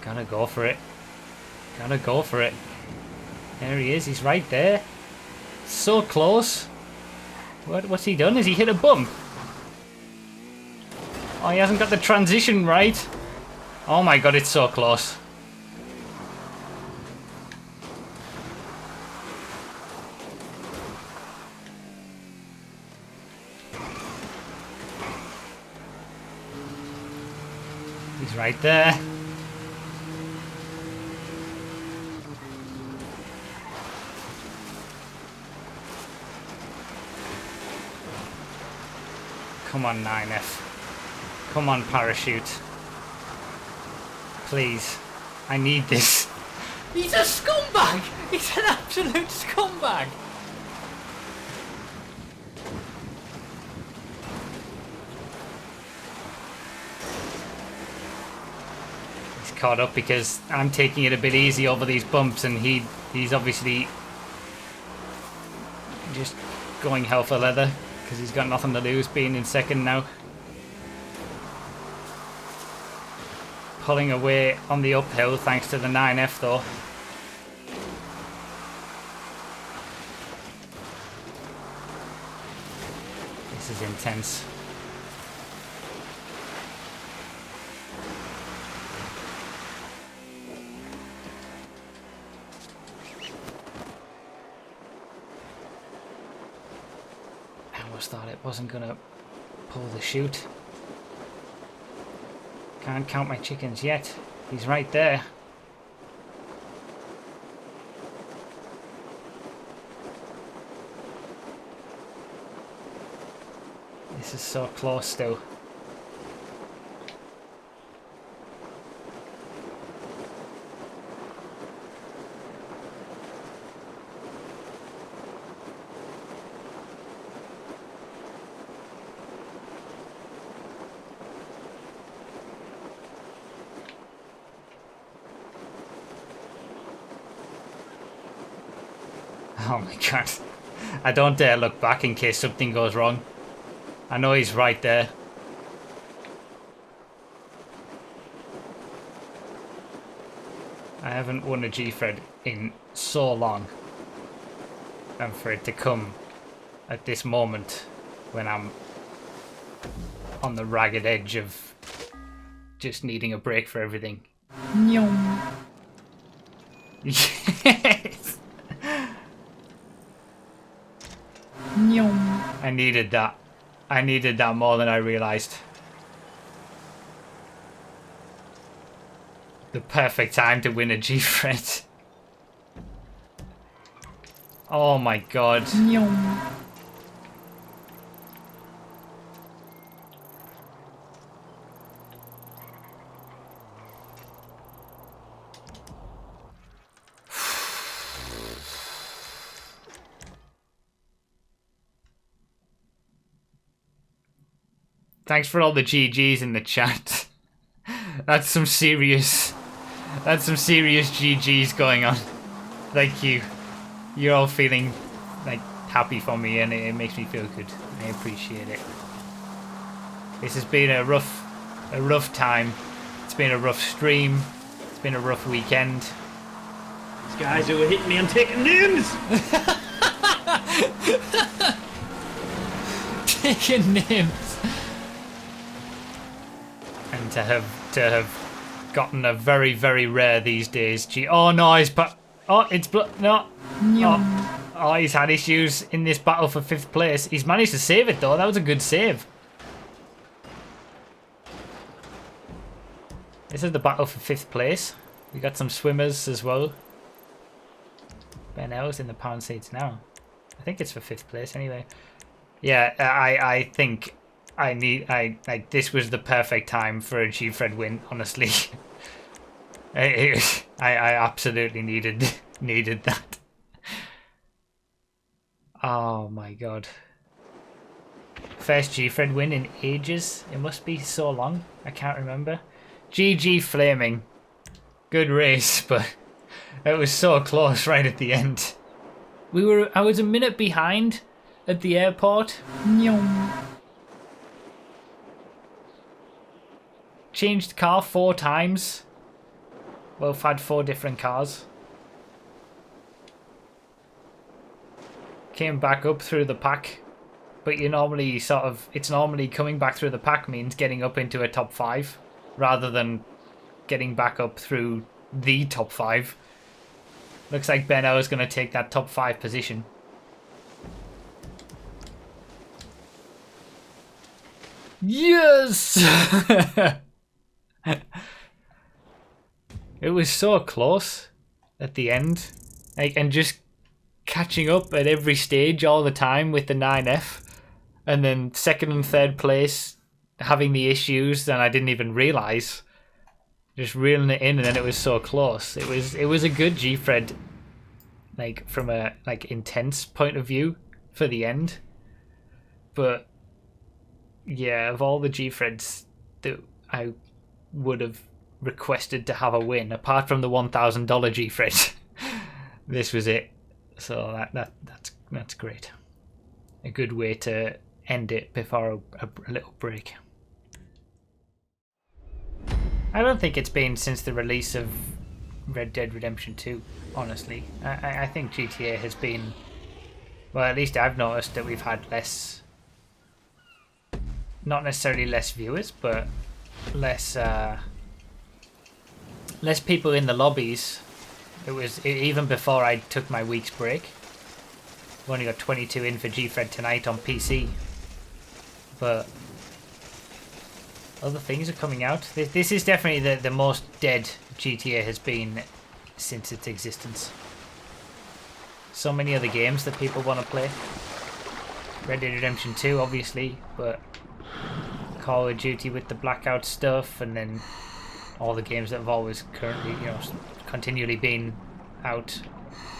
Gotta go for it. Gotta go for it. There he is. He's right there. So close. What's he done? Has he hit a bump? Oh, he hasn't got the transition right. Oh my god, it's so close. He's right there. Come on, 9F. Come on, parachute. Please. I need this. He's a scumbag! He's an absolute scumbag! He's caught up because I'm taking it a bit easy over these bumps and he's obviously just going hell for leather because he's got nothing to lose being in second now. Pulling away on the uphill thanks to the 9F though. This is intense. I almost thought it wasn't gonna pull the chute. Can't count my chickens yet. He's right there. This is so close still. Oh my god. I don't dare look back in case something goes wrong. I know he's right there. I haven't won a Gfred in so long. And for it to come at this moment when I'm on the ragged edge of just needing a break for everything. Yes! I needed that. I needed that more than I realised. The perfect time to win a Gfred. Oh my god. Thanks for all the GGs in the chat. That's some serious GGs going on. Thank you. You're all feeling like happy for me and it makes me feel good. I appreciate it. This has been a rough time. It's been a rough stream. It's been a rough weekend. These guys who were hitting me, I'm taking names! Taking names. And to have gotten a very, very rare these days. Gee, oh no, no. Oh, he's had issues in this battle for 5th place. He's managed to save it though. That was a good save. This is the battle for 5th place. We got some swimmers as well. Benel's in the pound seats now. I think it's for 5th place anyway. Yeah, I think this was the perfect time for a Gfred win, honestly. I absolutely needed that. Oh my god. First Gfred win in ages. It must be so long. I can't remember. GG Flaming. Good race, but it was so close right at the end. I was a minute behind at the airport. Changed car 4 times. Well, I've had 4 different cars. Came back up through the pack. But you normally it's normally coming back through the pack means getting up into a top 5. Rather than getting back up through the top 5. Looks like Benno is going to take that top 5 position. Yes! It was so close at the end. And just catching up at every stage all the time with the 9F. And then 2nd and 3rd place having the issues and I didn't even realise. Just reeling it in and then it was so close. It was a good Gfred, like from a intense point of view for the end. But yeah, of all the Gfreds that I would have requested to have a win, apart from the $1,000 Gfred, this was it. So that's great. A good way to end it before a little break. I don't think it's been since the release of Red Dead Redemption 2, honestly. I think GTA has been... Well, at least I've noticed that we've had less... Not necessarily less viewers, but less people in the lobbies. It was even before I took my week's break. I've only got 22 in for Gfred tonight on PC. But... other things are coming out. This is definitely the most dead GTA has been since its existence. So many other games that people want to play. Red Dead Redemption 2, obviously, but Call of Duty with the Blackout stuff, and then all the games that have always currently, continually been out.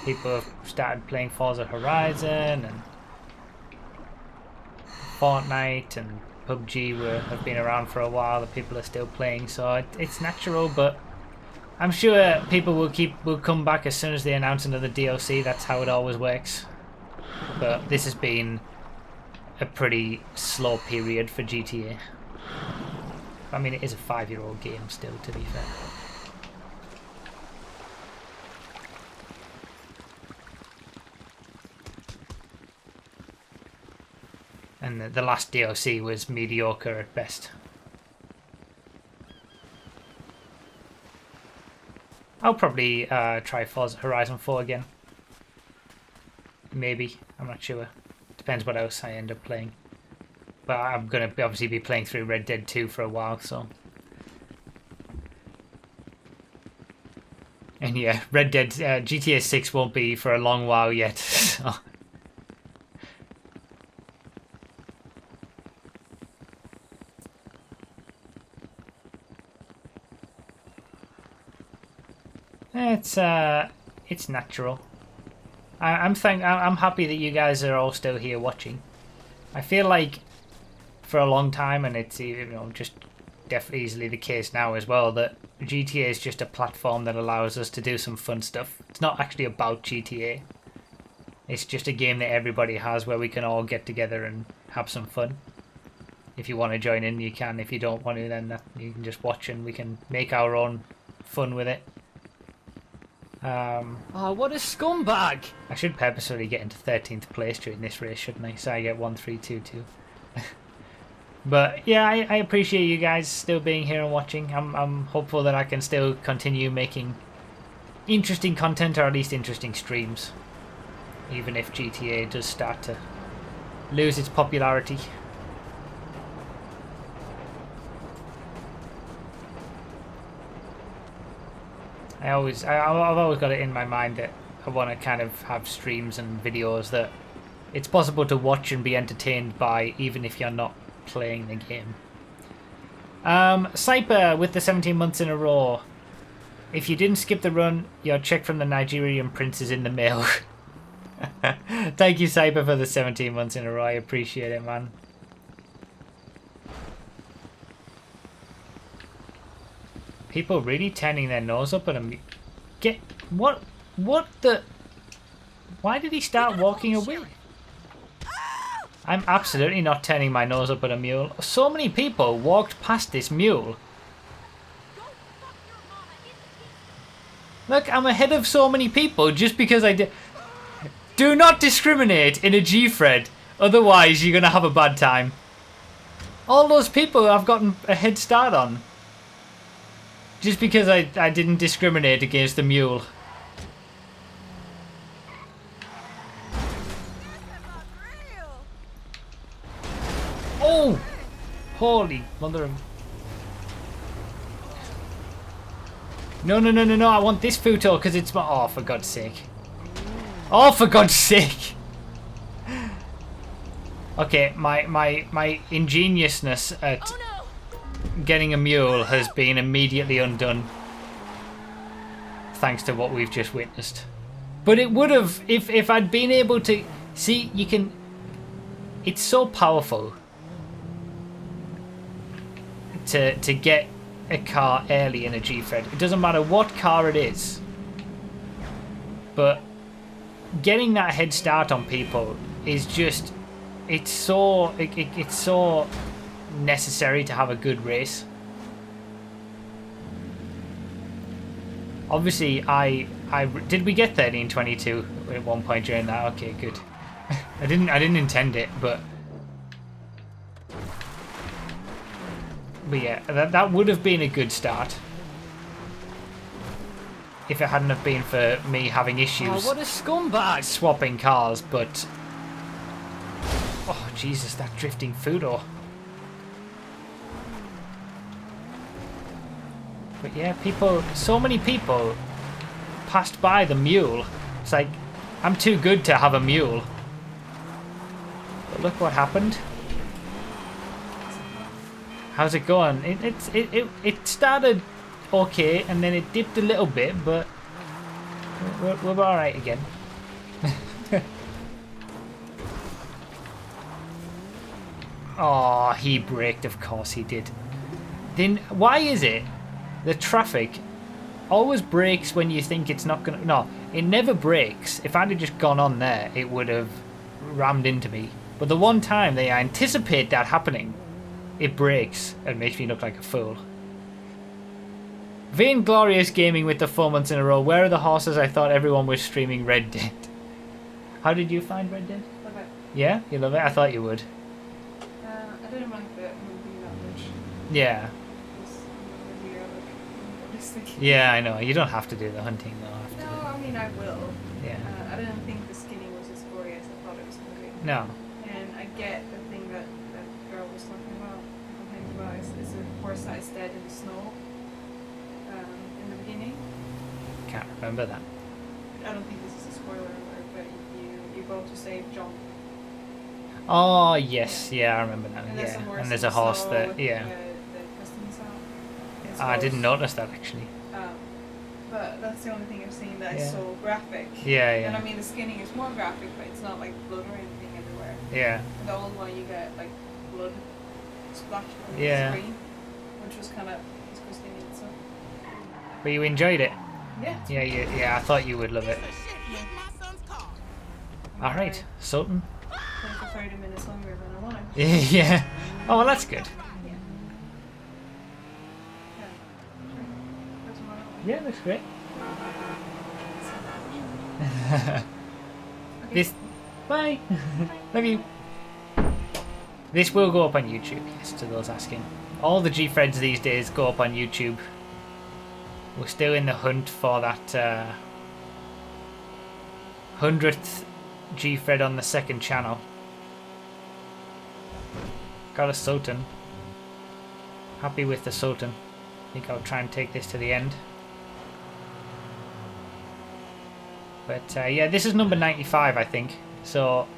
People have started playing Forza Horizon and Fortnite and PUBG have been around for a while. That people are still playing, so it's natural. But I'm sure people will come back as soon as they announce another DLC. That's how it always works. But this has been a pretty slow period for GTA. I mean, it is a 5-year-old game still, to be fair. And the last DLC was mediocre at best. I'll probably try Forza Horizon 4 again. Maybe, I'm not sure. Depends what else I end up playing. But I'm going to obviously be playing through Red Dead 2 for a while, so... And yeah, Red Dead, GTA 6 won't be for a long while yet, so... It's natural. I'm happy that you guys are all still here watching. I feel like for a long time, and it's just definitely easily the case now as well, that GTA is just a platform that allows us to do some fun stuff. It's not actually about GTA. It's just a game that everybody has where we can all get together and have some fun. If you want to join in, you can. If you don't want to, then you can just watch and we can make our own fun with it. Oh, what a scumbag! I should purposefully get into 13th place during this race, shouldn't I? So I get 1, 3, 2, 2. But yeah, I appreciate you guys still being here and watching. I'm hopeful that I can still continue making interesting content, or at least interesting streams. Even if GTA does start to lose its popularity. I've always got it in my mind that I want to kind of have streams and videos that it's possible to watch and be entertained by, even if you're not playing the game. Cyper with the 17 months in a row. If you didn't skip the run, your check from the Nigerian prince is in the mail. Thank you, Cyper, for the 17 months in a row. I appreciate it, man. People really turning their nose up at him. What the? Why did he start walking away? I'm absolutely not turning my nose up at a mule. So many people walked past this mule. Look, I'm ahead of so many people just because I did. Do not discriminate in a Gfred, otherwise you're gonna have a bad time. All those people I've gotten a head start on. Just because I didn't discriminate against the mule. Oh! Holy mother of... No, I want this photo because it's my... Oh, for God's sake. Oh, for God's sake! Okay, my ingeniousness at getting a mule has been immediately undone. Thanks to what we've just witnessed. But it would have, if I'd been able to... See, you can... It's so powerful to get a car early in a Gfred. It doesn't matter what car it is. But getting that head start on people is just... It's so necessary to have a good race. Obviously, did we get 13:22 at one point during that? Okay, good. I didn't intend it, but yeah, that would have been a good start if it hadn't have been for me having issues. Oh, what a scumbag! Swapping cars, but oh Jesus, that drifting Fudo. But yeah, so many people passed by the mule. It's like, I'm too good to have a mule. But look what happened. How's it going? It started okay, and then it dipped a little bit, but we're all right again. Oh, he braked. Of course he did. Then why is it the traffic always brakes when you think it's not gonna... No, it never brakes. If I'd have just gone on there, it would have rammed into me. But the one time they anticipate that happening, it brakes and makes me look like a fool. Vainglorious Gaming with the 4 months in a row. Where are the horses? I thought everyone was streaming Red Dead. How did you find Red Dead? Love it. Yeah? You love it? I thought you would. I didn't like the movie that much. Yeah. Yeah, I know. You don't have to do the hunting though. No, I mean I will. Yeah. I didn't think the skinning was as gory as I thought it was going to be. No. And I get the thing that girl was talking about, complaining about, is a horse that is dead in the snow in the beginning. Can't remember that. I don't think this is a spoiler alert, but you go to save John. Oh, yes. Yeah, I remember now. And Yeah. And there's a horse that... Yeah. The customs out. It's I didn't gross. notice that actually. But that's the only thing I've seen that Yeah. is so graphic. Yeah, And I yeah. mean, the skinning is more graphic, but it's not like blood or anything everywhere. Yeah. The old one, you get like blood splashed on Yeah. the screen, which was kind of disgusting in itself. But you enjoyed it. Yeah. Yeah, I thought you would love it. Alright, Sultan. Played for 30 minutes longer than I wanted. Yeah. Oh, well, that's good. Yeah. Yeah. Sure. For tomorrow. Yeah, looks great. Okay. This. Bye. Love you. This will go up on YouTube, yes, to those asking. All the Gfreds these days go up on YouTube. We're still in the hunt for that 100th Gfred on the second channel. Got a Sultan. Happy with the Sultan. I think I'll try and take this to the end. But yeah, this is number 95, I think. So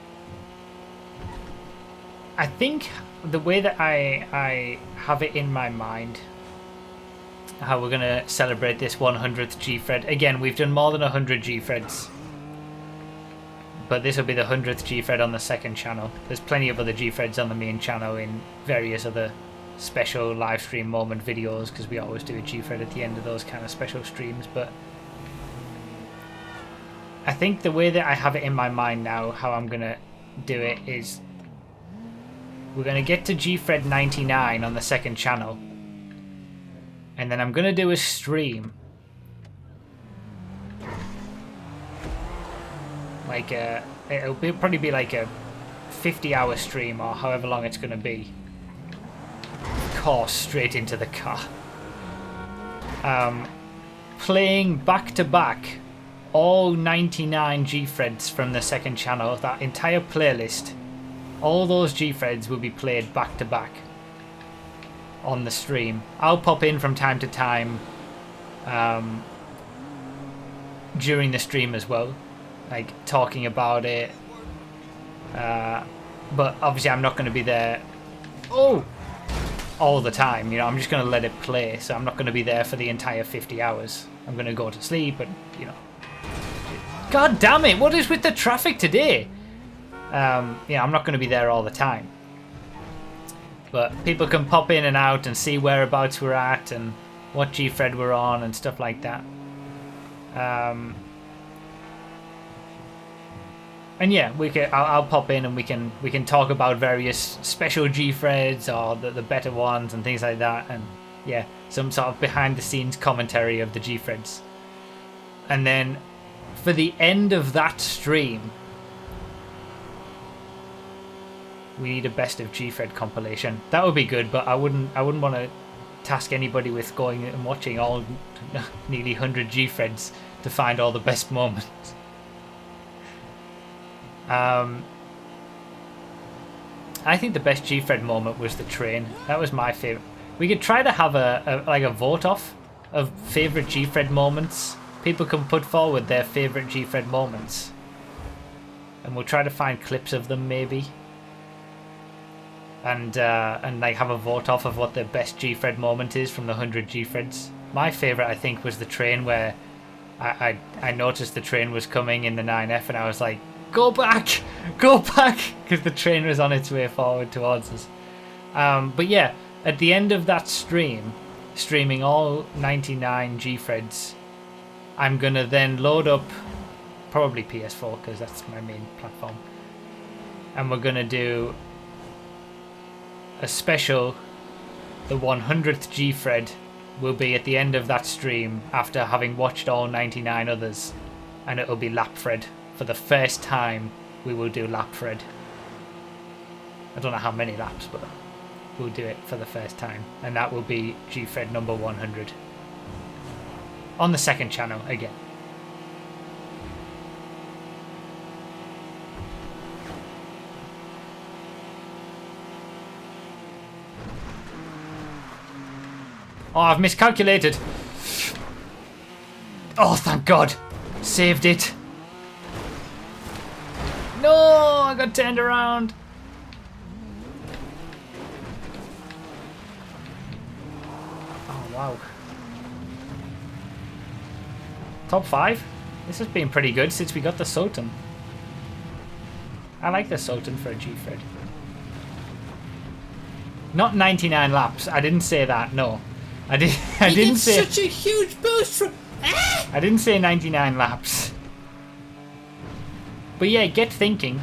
I think the way that I have it in my mind, how we're going to celebrate this 100th Gfred. Again, we've done more than 100 Gfreds. But this will be the 100th Gfred on the second channel. There's plenty of other Gfreds on the main channel in various other special live stream moment videos, because we always do a Gfred at the end of those kind of special streams. But I think the way that I have it in my mind now, how I'm going to do it is we're going to get to Gfred 99 on the second channel. And then I'm going to do a stream. Like it'll probably be like a 50-hour stream or however long it's going to be. Of course, straight into the car. Playing back to back all 99 Gfreds from the second channel, that entire playlist, all those Gfreds will be played back to back on the stream. I'll pop in from time to time during the stream as well, like talking about it, but obviously I'm not going to be there all the time, you know. I'm just going to let it play, so I'm not going to be there for the entire 50 hours. I'm going to go to sleep and, you know. God damn it, what is with the traffic today? Yeah, I'm not going to be there all the time. But people can pop in and out and see whereabouts we're at and what Gfred we're on and stuff like that. And yeah, I'll pop in and we can talk about various special Gfreds or the better ones and things like that. And yeah, some sort of behind the scenes commentary of the Gfreds. And then for the end of that stream, we need a best of Gfred compilation. That would be good, but I wouldn't want to task anybody with going and watching all nearly 100 Gfreds to find all the best moments. I think the best Gfred moment was the train. That was my favorite. We could try to have a vote off of favorite Gfred moments. People can put forward their favorite Gfred moments, and we'll try to find clips of them maybe. And like have a vote off of what the best Gfred moment is from the 100 Gfreds. My favourite, I think, was the train where I noticed the train was coming in the 9F and I was like, go back, because the train was on its way forward towards us. But yeah, at the end of that stream, streaming all 99 Gfreds, I'm going to then load up probably PS4 because that's my main platform. And we're going to do a special. The 100th Gfred will be at the end of that stream after having watched all 99 others, and it'll be Lapfred. For the first time we will do Lapfred. I don't know how many laps, but we'll do it for the first time, and that will be Gfred number 100 on the second channel again. Oh, I've miscalculated. Oh, thank God. Saved it. No, I got turned around. Oh, wow. Top 5? This has been pretty good since we got the Sultan. I like the Sultan for a Gfred. Not 99 laps. I didn't say that, no. I didn't say such a huge boost from. I didn't say 99 laps. But yeah, get thinking.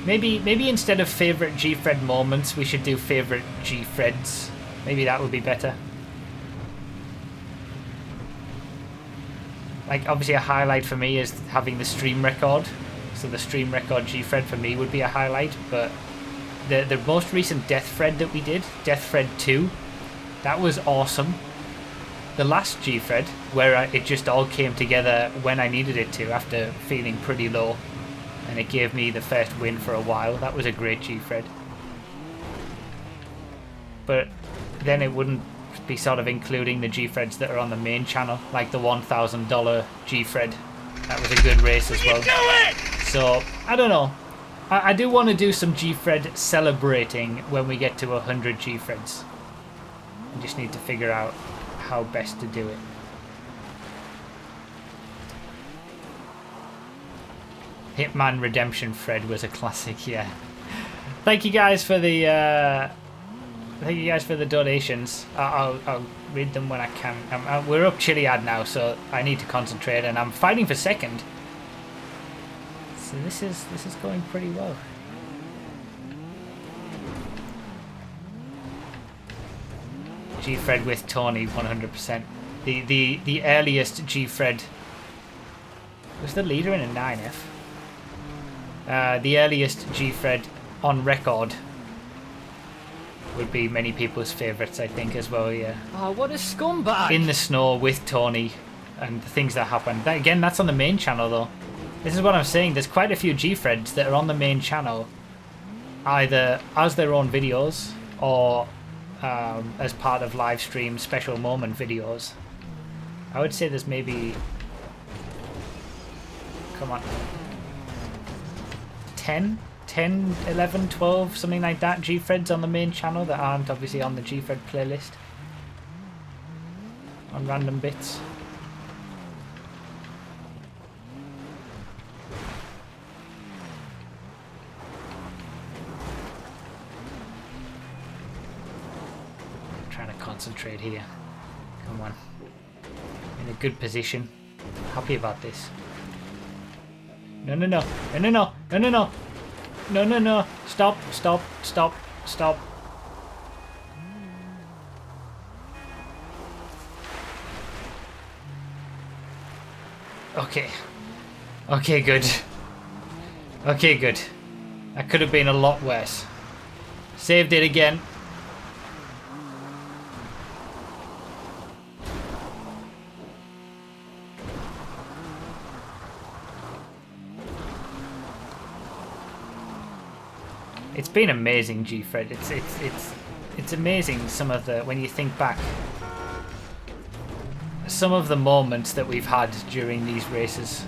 Maybe instead of favorite Gfred moments, we should do favorite Gfreds. Maybe that would be better. Like, obviously a highlight for me is having the stream record. So the stream record Gfred for me would be a highlight, but the most recent Deathfred that we did, Deathfred 2, that was awesome. The last Gfred, where it just all came together when I needed it to after feeling pretty low, and it gave me the first win for a while, that was a great Gfred. But then it wouldn't be sort of including the Gfreds that are on the main channel, like the $1,000 Gfred. That was a good race as well. So, I don't know. I do want to do some Gfred celebrating when we get to 100 Gfreds. I just need to figure out how best to do it. Hitman Redemption Fred was a classic, yeah. Thank you guys for the donations. I'll read them when I can. We're up Chiliad now, so I need to concentrate, and I'm fighting for second. So this is going pretty well. Gfred with Tony, 100%. The earliest Gfred was the leader in a 9F. The earliest Gfred on record would be many people's favourites, I think, as well, yeah. Oh, what a scumbag! In the snow with Tony and the things that happen. Again, that's on the main channel, though. This is what I'm saying. There's quite a few Gfreds that are on the main channel, either as their own videos or as part of live stream special moment videos. I would say there's maybe... Come on. 10, 11, 12, something like that, Gfreds on the main channel that aren't obviously on the Gfred playlist. On random bits. I'm trying to concentrate here. Come on. In a good position. Happy about this. No, no, no. No, no, no. No, no, no. No, no, no. Stop, stop, stop, stop. Okay. Okay, good. Okay, good. That could have been a lot worse. Saved it again. It's been amazing, Gfred. It's amazing some of the, when you think back, some of the moments that we've had during these races.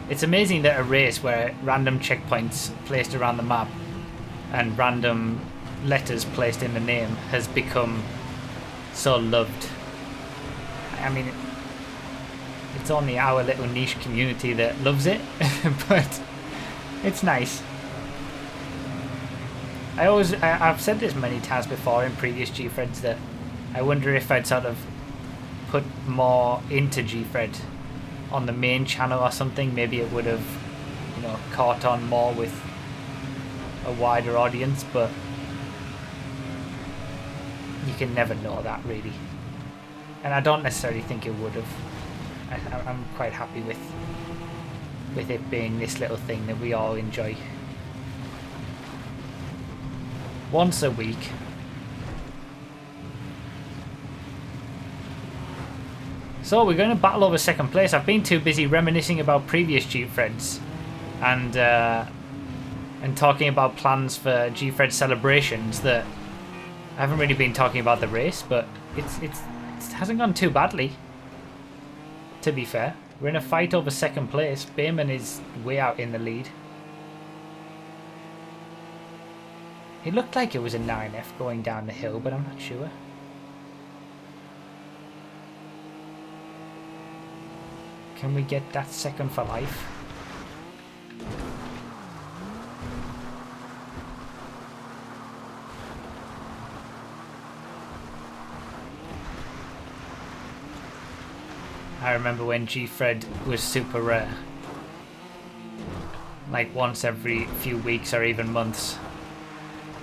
It's amazing that a race where random checkpoints placed around the map and random letters placed in the name has become so loved. I mean, it's only our little niche community that loves it, but it's nice. I've said this many times before in previous Gfreds that I wonder if I'd sort of put more into Gfred on the main channel or something. Maybe it would have, you know, caught on more with a wider audience, but you can never know that really. And I don't necessarily think it would have. I'm quite happy with it being this little thing that we all enjoy. Once a week. So we're going to battle over second place. I've been too busy reminiscing about previous Gfreds and talking about plans for Gfred celebrations that I haven't really been talking about the race, but it hasn't gone too badly, to be fair. We're in a fight over second place. Bayman is way out in the lead. It looked like it was a 9F going down the hill, but I'm not sure. Can we get that second for life? I remember when Gfred was super rare. like once every few weeks or even months.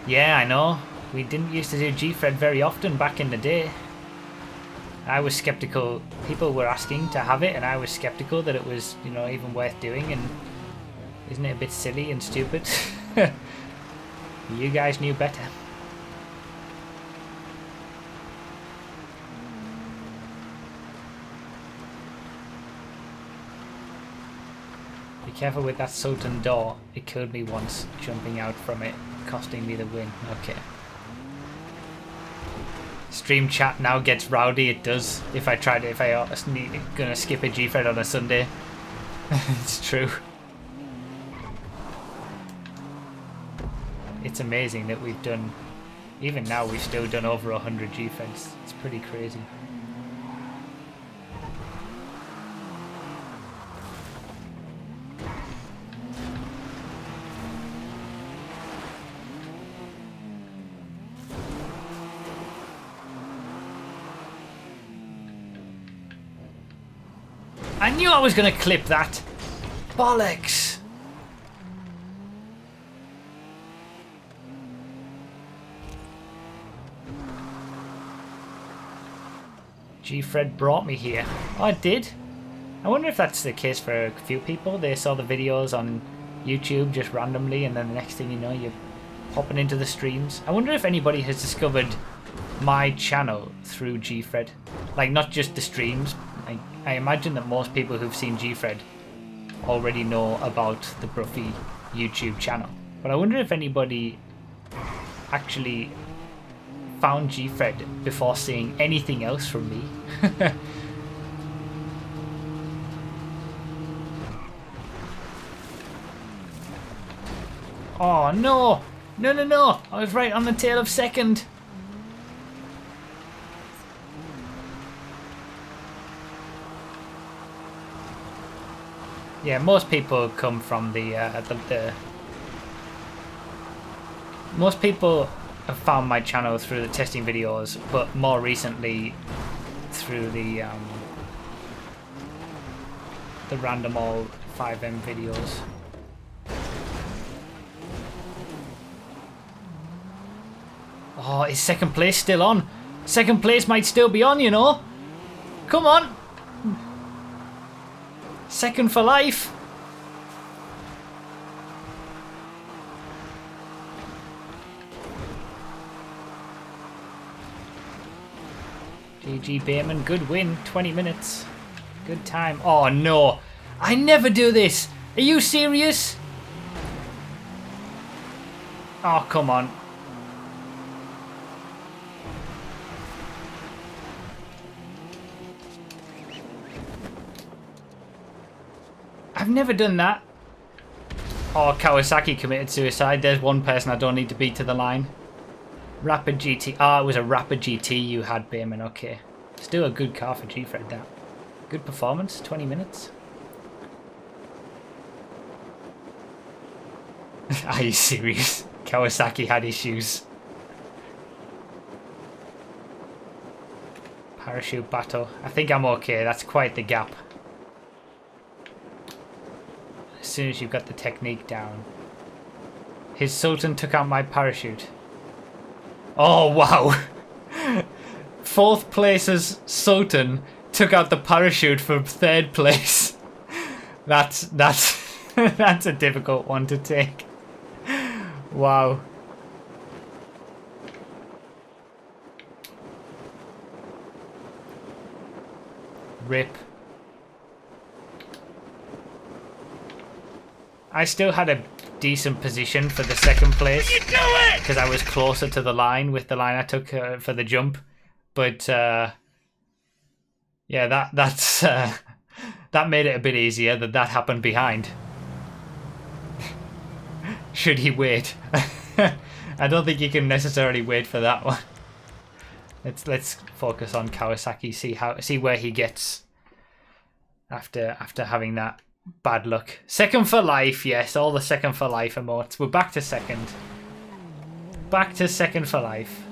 Yeah, I know. We didn't used to do Gfred very often back in the day. I was skeptical. People were asking to have it, and I was skeptical that it was, you know, even worth doing. And isn't it a bit silly and stupid? You guys knew better. Be careful with that Sultan door. It killed me once, jumping out from it, costing me the win. Okay. Stream chat now gets rowdy. It does. If I gonna skip a Gfred on a Sunday. It's true. It's amazing that we've done, even now we've still done over 100 Gfreds. It's pretty crazy. I knew I was going to clip that. Bollocks. Gfred brought me here. Oh, it did? I wonder if that's the case for a few people. They saw the videos on YouTube just randomly, and then the next thing you know, you're popping into the streams. I wonder if anybody has discovered my channel through Gfred. Like, not just the streams. I imagine that most people who've seen Gfred already know about the Bruffy YouTube channel. But I wonder if anybody actually found Gfred before seeing anything else from me. Oh no! No, no, no! I was right on the tail of second. Yeah, most people come from most people have found my channel through the testing videos, but more recently through the random all 5M videos. Oh, is second place still on? Second place might still be on, you know. Come on. Second for life. GG Bayman, good win, 20 minutes. Good time. Oh no, I never do this. Are you serious? Oh, come on. I've never done that. Oh, Kawasaki committed suicide. There's one person I don't need to beat to the line. Rapid GT. Ah, it was a Rapid GT you had, Bayman. Okay. Still a good car for Gfred, that. Good performance. 20 minutes. Are you serious? Kawasaki had issues. Parachute battle. I think I'm okay. That's quite the gap. As soon as you've got the technique down. His Sultan took out my parachute. Oh, wow. Fourth place's Sultan took out the parachute for third place. That's that's a difficult one to take. Wow. Rip. I still had a decent position for the second place because I was closer to the line with the line I took for the jump, but yeah, that's that made it a bit easier that happened behind. Should he wait? I don't think you can necessarily wait for that one. Let's focus on Kawasaki. See where he gets after having that bad luck. Second for life, yes, all the second for life emotes. We're back to second. Back to second for life.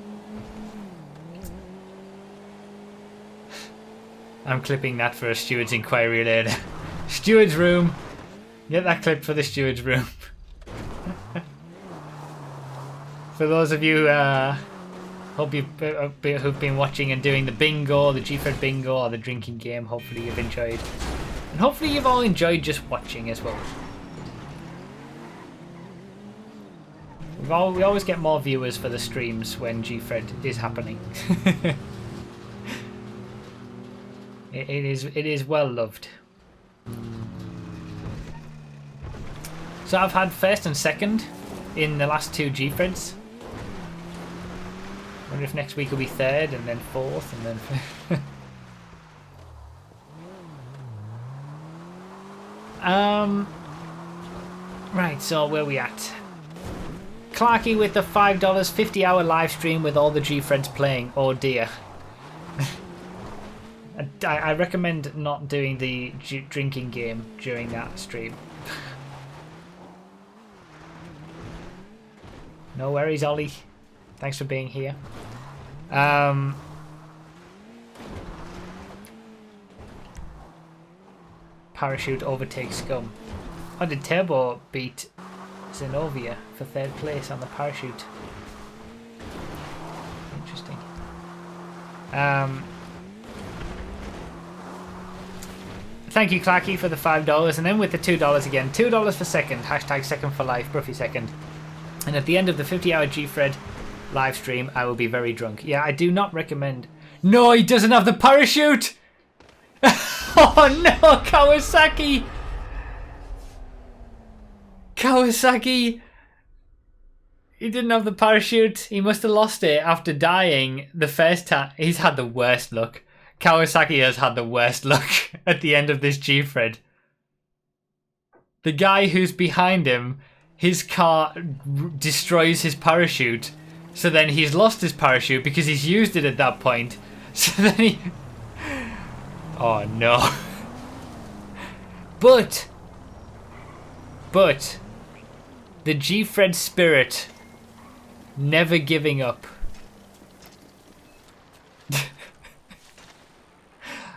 I'm clipping that for a steward's inquiry later. Steward's room. Get that clip for the steward's room. For those of you who've been watching and doing the bingo, the Gfred bingo, or the drinking game, hopefully you've enjoyed. And hopefully you've all enjoyed just watching as well. We always get more viewers for the streams when Gfred is happening. It is well loved. So I've had first and second in the last 2 Gfreds. Wonder if next week will be third and then fourth and then. Right. So where are we at? Clarky with the $5 50-hour live stream with all the Gfreds playing. Oh dear. I recommend not doing the drinking game during that stream. No worries, Ollie. Thanks for being here. Parachute overtakes Scum. Oh, did Turbo beat Zenobia for 3rd place on the parachute? Interesting. Thank you, Clarky, for the $5, and then with the $2 again. $2 for second. Hashtag second for life. Bruffy second. And at the end of the 50-hour Gfred live stream, I will be very drunk. Yeah, I do not recommend. No, he doesn't have the parachute! Oh no, Kawasaki! Kawasaki! He didn't have the parachute. He must have lost it after dying the first time. He's had the worst luck. Kawasaki has had the worst luck at the end of this Gfred. The guy who's behind him, his car destroys his parachute, so then he's lost his parachute because he's used it at that point. So then he... Oh no. But the Gfred spirit, never giving up.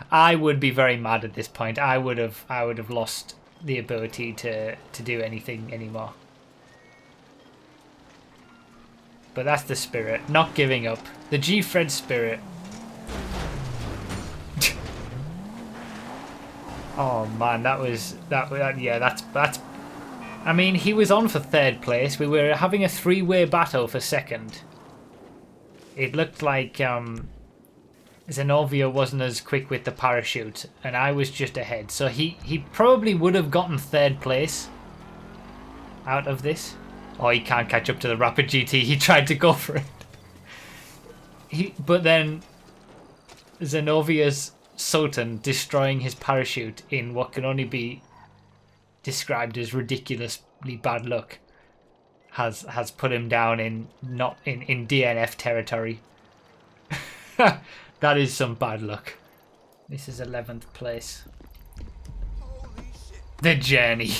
I would be very mad at this point. I would have lost the ability to do anything anymore. But that's the spirit, not giving up. The Gfred spirit. Oh man, yeah, that's. I mean, he was on for 3rd place. We were having a 3-way battle for 2nd. It looked like Zenobia wasn't as quick with the parachute, and I was just ahead. So he probably would have gotten 3rd place out of this. Oh, he can't catch up to the Rapid GT. He tried to go for it. But then Zenovia's Sultan destroying his parachute in what can only be described as ridiculously bad luck has put him down in DNF territory. That is some bad luck. This is 11th place. The journey.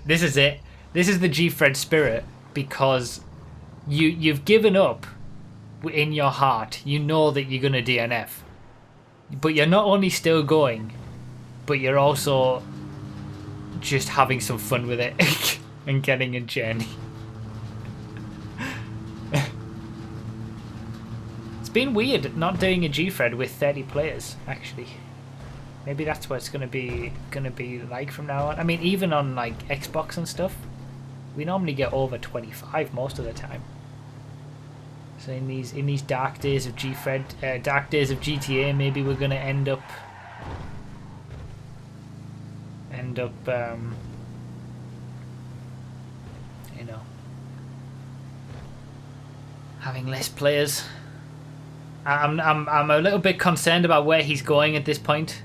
This is it. This is the Gfred spirit, because you've given up in your heart. You know that you're going to DNF. But you're not only still going, but you're also just having some fun with it and getting a journey. It's been weird not doing a Gfred with 30 players, actually. Maybe that's what it's gonna be like from now on. I mean, even on like Xbox and stuff, we normally get over 25 most of the time. So in these dark days of Gfred, dark days of GTA, maybe we're gonna end up you know, having less players. I'm a little bit concerned about where he's going at this point.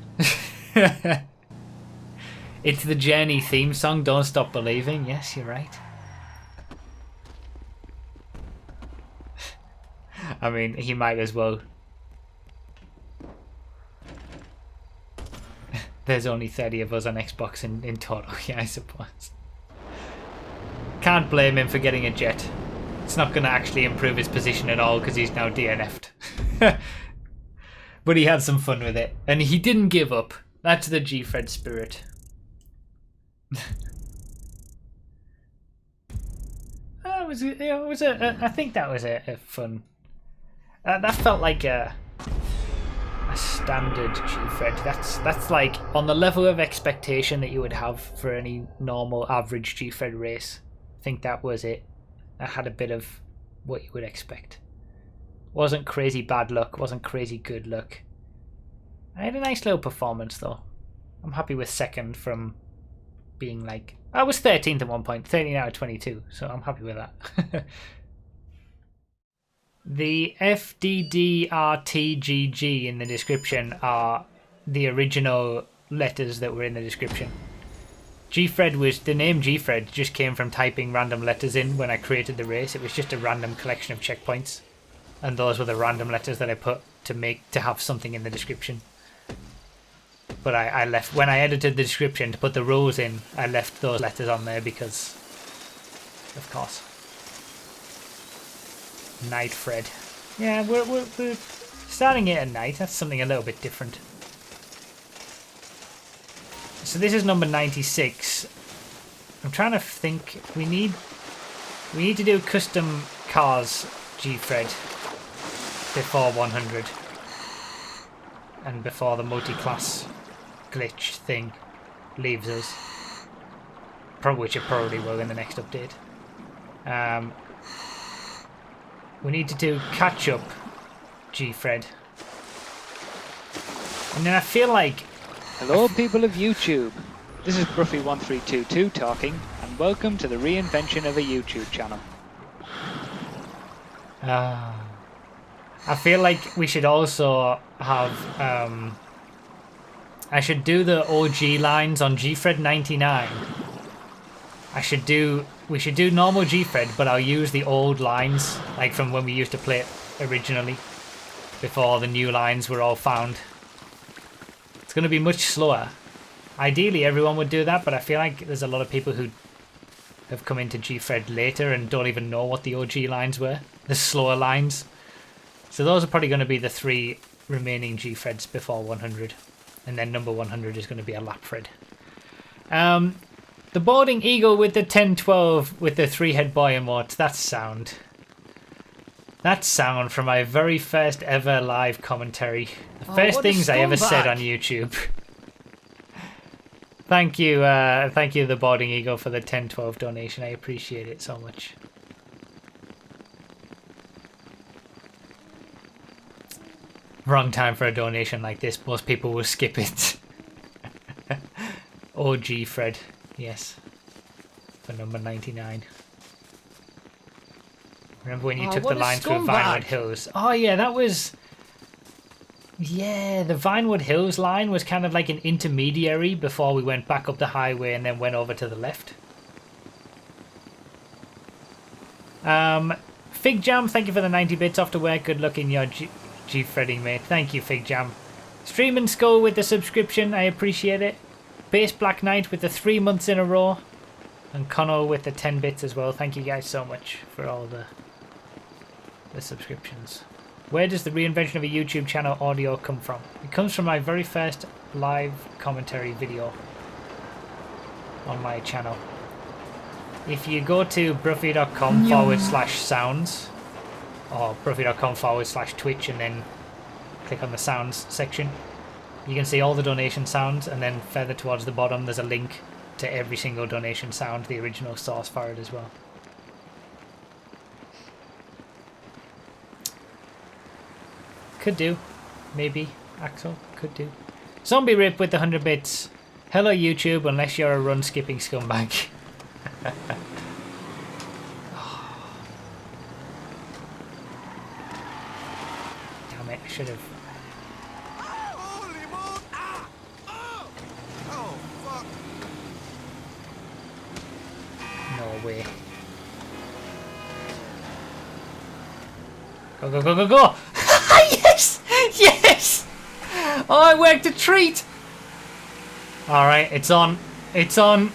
It's the Journey theme song, Don't Stop Believing. Yes, you're right. I mean, he might as well. There's only 30 of us on Xbox in total, yeah, I suppose. Can't blame him for getting a jet. It's not going to actually improve his position at all because he's now DNF'd. But he had some fun with it. And he didn't give up. That's the Gfred spirit. I think that was a fun. That felt like a standard Gfred. That's like on the level of expectation that you would have for any normal average Gfred race. I think that was it. I had a bit of what you would expect. Wasn't crazy bad luck. Wasn't crazy good luck. I had a nice little performance though. I'm happy with second from being like... I was 13th at one point, 13 out of 22, so I'm happy with that. The FDDRTGG in the description are the original letters that were in the description. Gfred was... The name Gfred just came from typing random letters in when I created the race. It was just a random collection of checkpoints. And those were the random letters that I put to have something in the description. But I left, when I edited the description to put the rules in, I left those letters on there because, of course. Nightfred. Yeah, we're starting it at night. That's something a little bit different. So this is number 96. I'm trying to think. We need to do custom cars, Gfred, before 100 and before the multi-class glitch thing leaves us, which it probably will in the next update. We need to do catch-up Gfred, and then I feel like... Hello people of YouTube, this is Bruffy1322 talking, and welcome to the reinvention of a YouTube channel. I feel like we should also have... I should do the OG lines on Gfred 99. We should do normal Gfred, but I'll use the old lines, like from when we used to play it originally, before the new lines were all found. It's going to be much slower. Ideally, everyone would do that, but I feel like there's a lot of people who have come into Gfred later and don't even know what the OG lines were, the slower lines. So those are probably going to be the 3 remaining Gfreds before 100. And then number 100 is going to be a Lapfred. The Boarding Eagle with the 1012 with the 3-head boy emotes. That's sound. That's sound from my very first ever live commentary. The first things I ever said on YouTube. Thank you, The Boarding Eagle, for the 1012 donation. I appreciate it so much. Wrong time for a donation like this. Most people will skip it. OGfred, yes. For number 99. Remember when you took the line through Vinewood Hills? Oh yeah, that was... Yeah, the Vinewood Hills line was kind of like an intermediary before we went back up the highway and then went over to the left. Fig Jam, thank you for the 90 bits off to work. Good luck in your Gfredding, mate. Thank you, Fig Jam. Streaming Skull with the subscription. I appreciate it. Base Black Knight with the 3 months in a row. And Connor with the 10 bits as well. Thank you guys so much for all the subscriptions. Where does the reinvention of a YouTube channel audio come from? It comes from my very first live commentary video on my channel. If you go to bruffy.com/sounds or bruffy.com/Twitch and then click on the sounds section, you can see all the donation sounds, and then further towards the bottom there's a link to every single donation sound, the original source for it as well. Could do. Maybe. Axel. Could do. Zombie Rip with the 100 bits. Hello YouTube, unless you're a run skipping scumbag. Damn it, I should have. Holy moly! Ah! Oh! Oh, fuck. No way. Go, go, go, go, go! Yes! Yes! Oh, I worked a treat! Alright, it's on. It's on.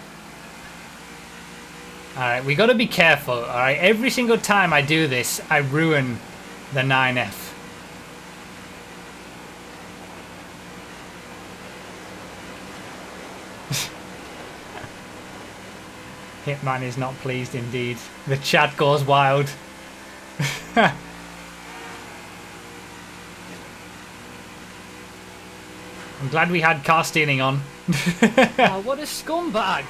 Alright, we gotta be careful, alright? Every single time I do this, I ruin the 9F. Hitman is not pleased indeed. The chat goes wild. I'm glad we had car stealing on. Oh, what a scumbag.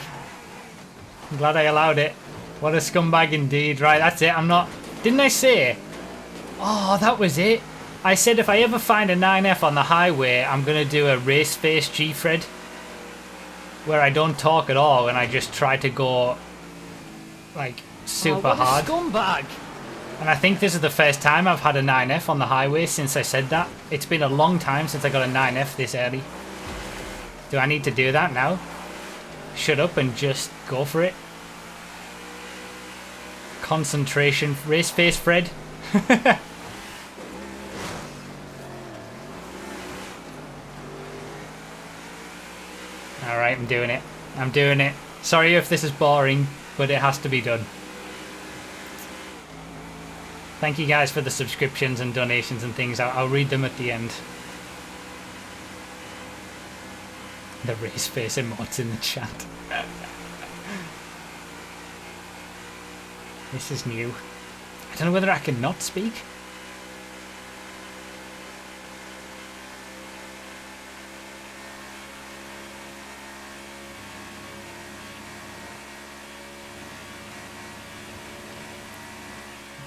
I'm glad I allowed it. What a scumbag indeed. Right, that's it. I'm not... Didn't I say? Oh, that was it. I said if I ever find a 9F on the highway, I'm going to do a race face Gfred. Where I don't talk at all and I just try to go... like, super hard. Scumbag. And I think this is the first time I've had a 9F on the highway since I said that. It's been a long time since I got a 9F this early. Do I need to do that now? Shut up and just go for it. Concentration. Racefacefred. Alright, I'm doing it. I'm doing it. Sorry if this is boring, but it has to be done. Thank you guys for the subscriptions and donations and things. I'll read them at the end. The race face emotes in the chat. This is new. I don't know whether I can not speak.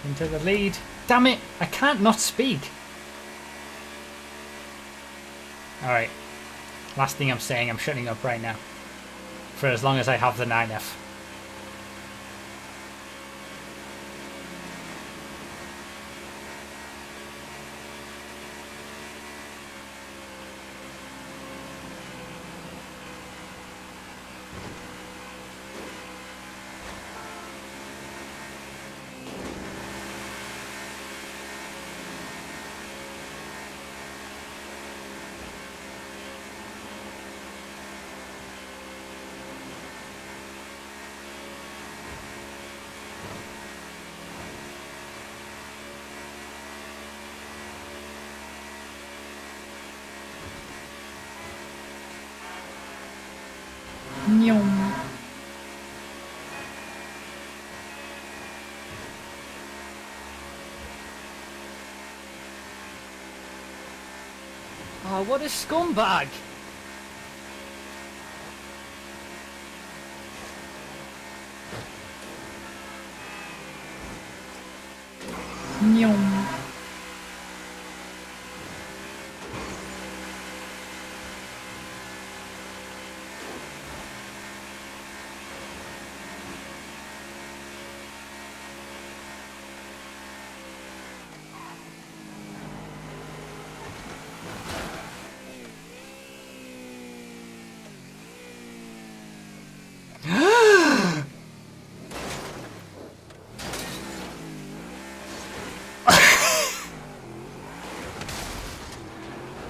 Into the lead. Damn it! I can't not speak. Alright. Last thing I'm saying, I'm shutting up right now. For as long as I have the 9F. Oh, what a scumbag!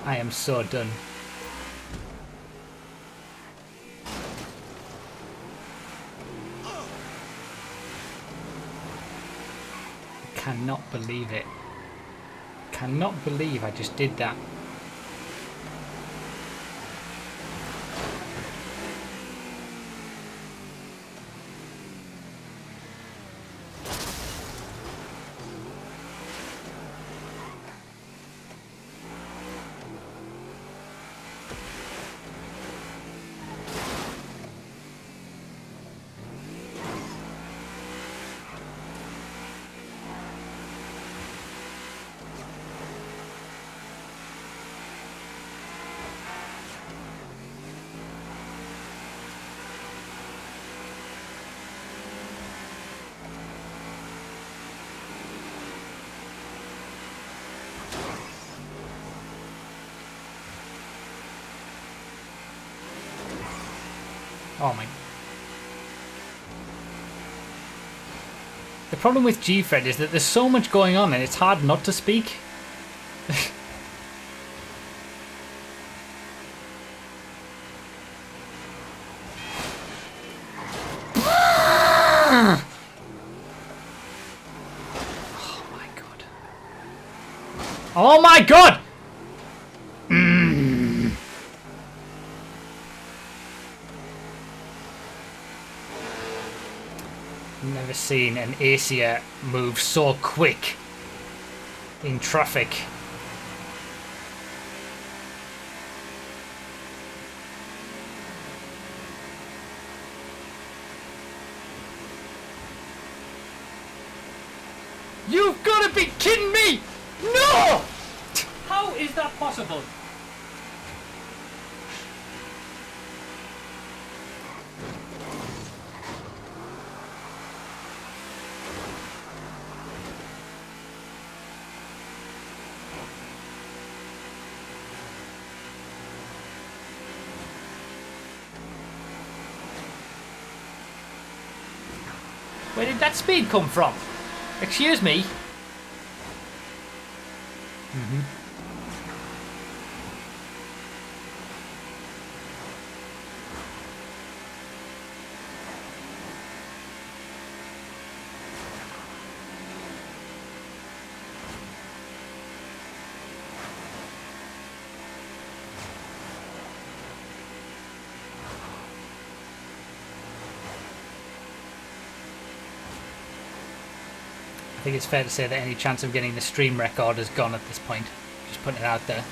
I am so done. I cannot believe it. Cannot believe I just did that. Oh my... The problem with Gfred is that there's so much going on and it's hard not to speak. Oh my god. Oh my god! never seen an ACER move so quick in traffic. You've got to be kidding me! No! How is that possible? Where did that speed come from? Excuse me. I think it's fair to say that any chance of getting the stream record is gone at this point. Just putting it out there.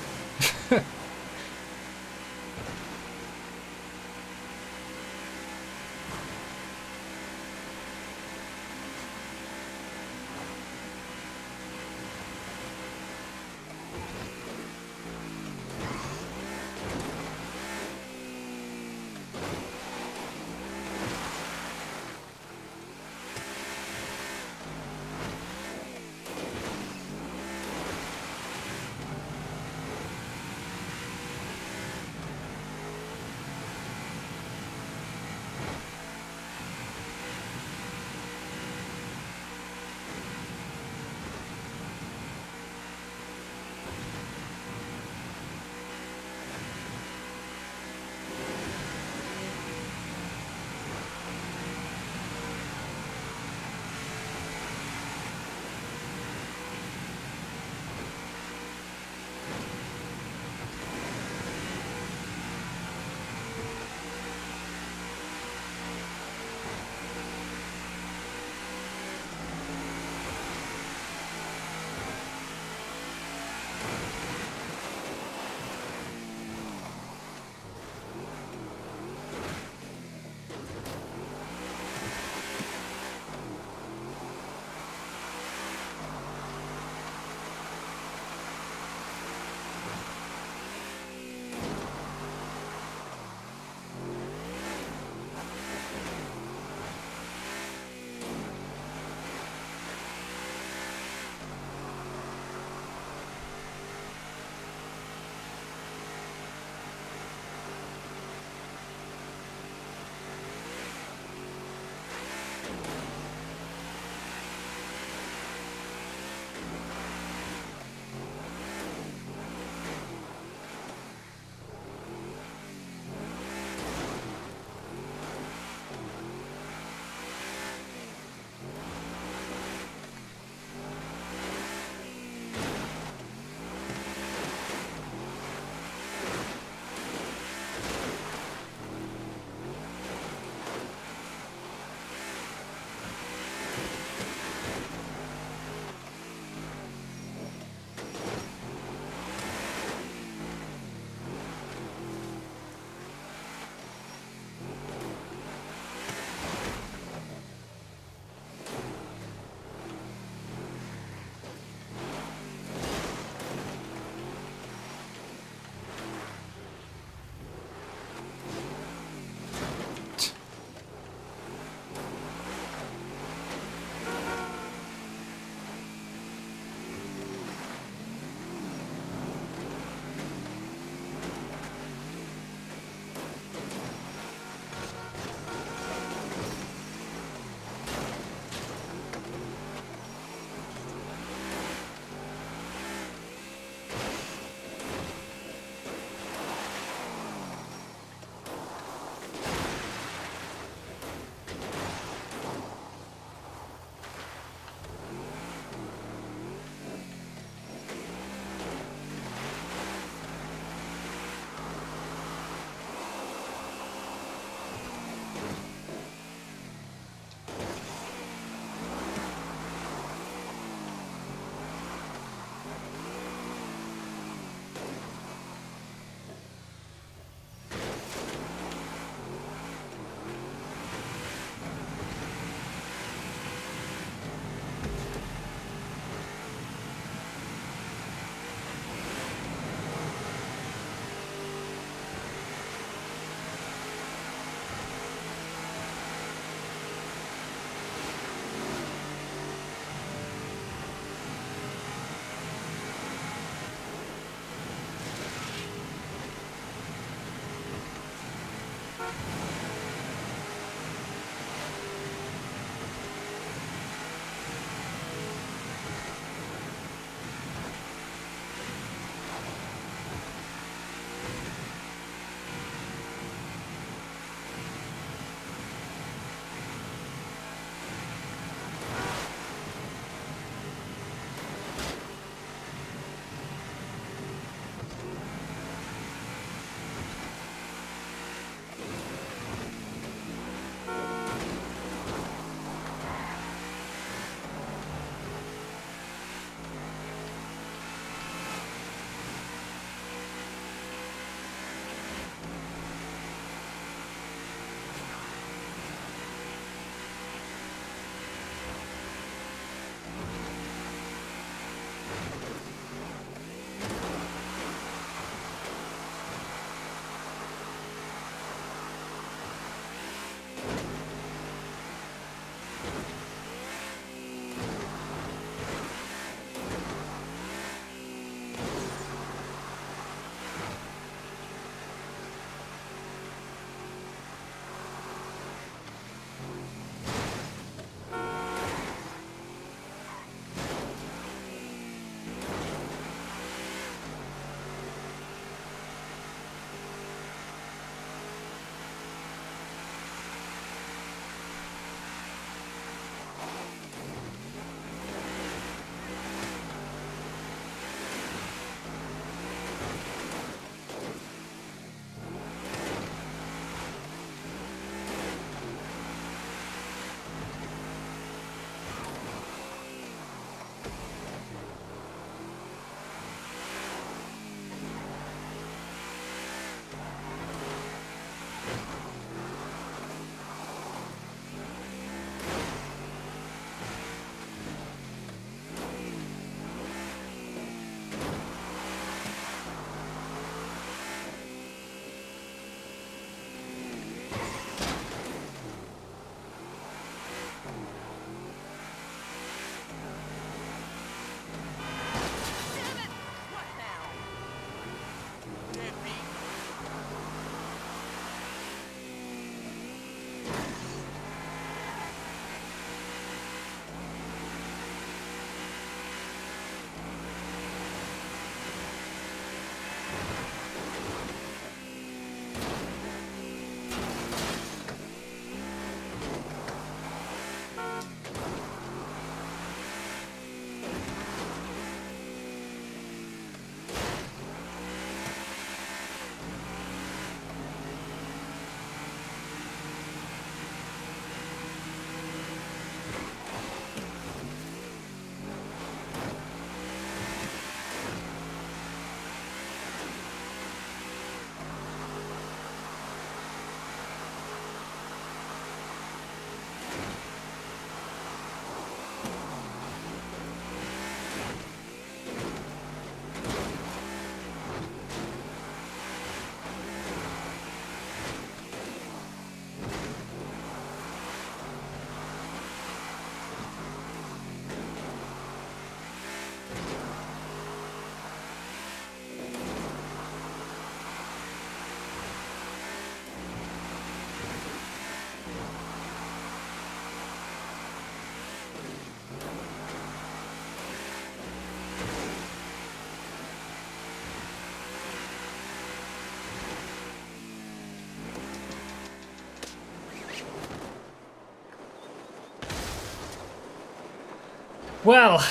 Well,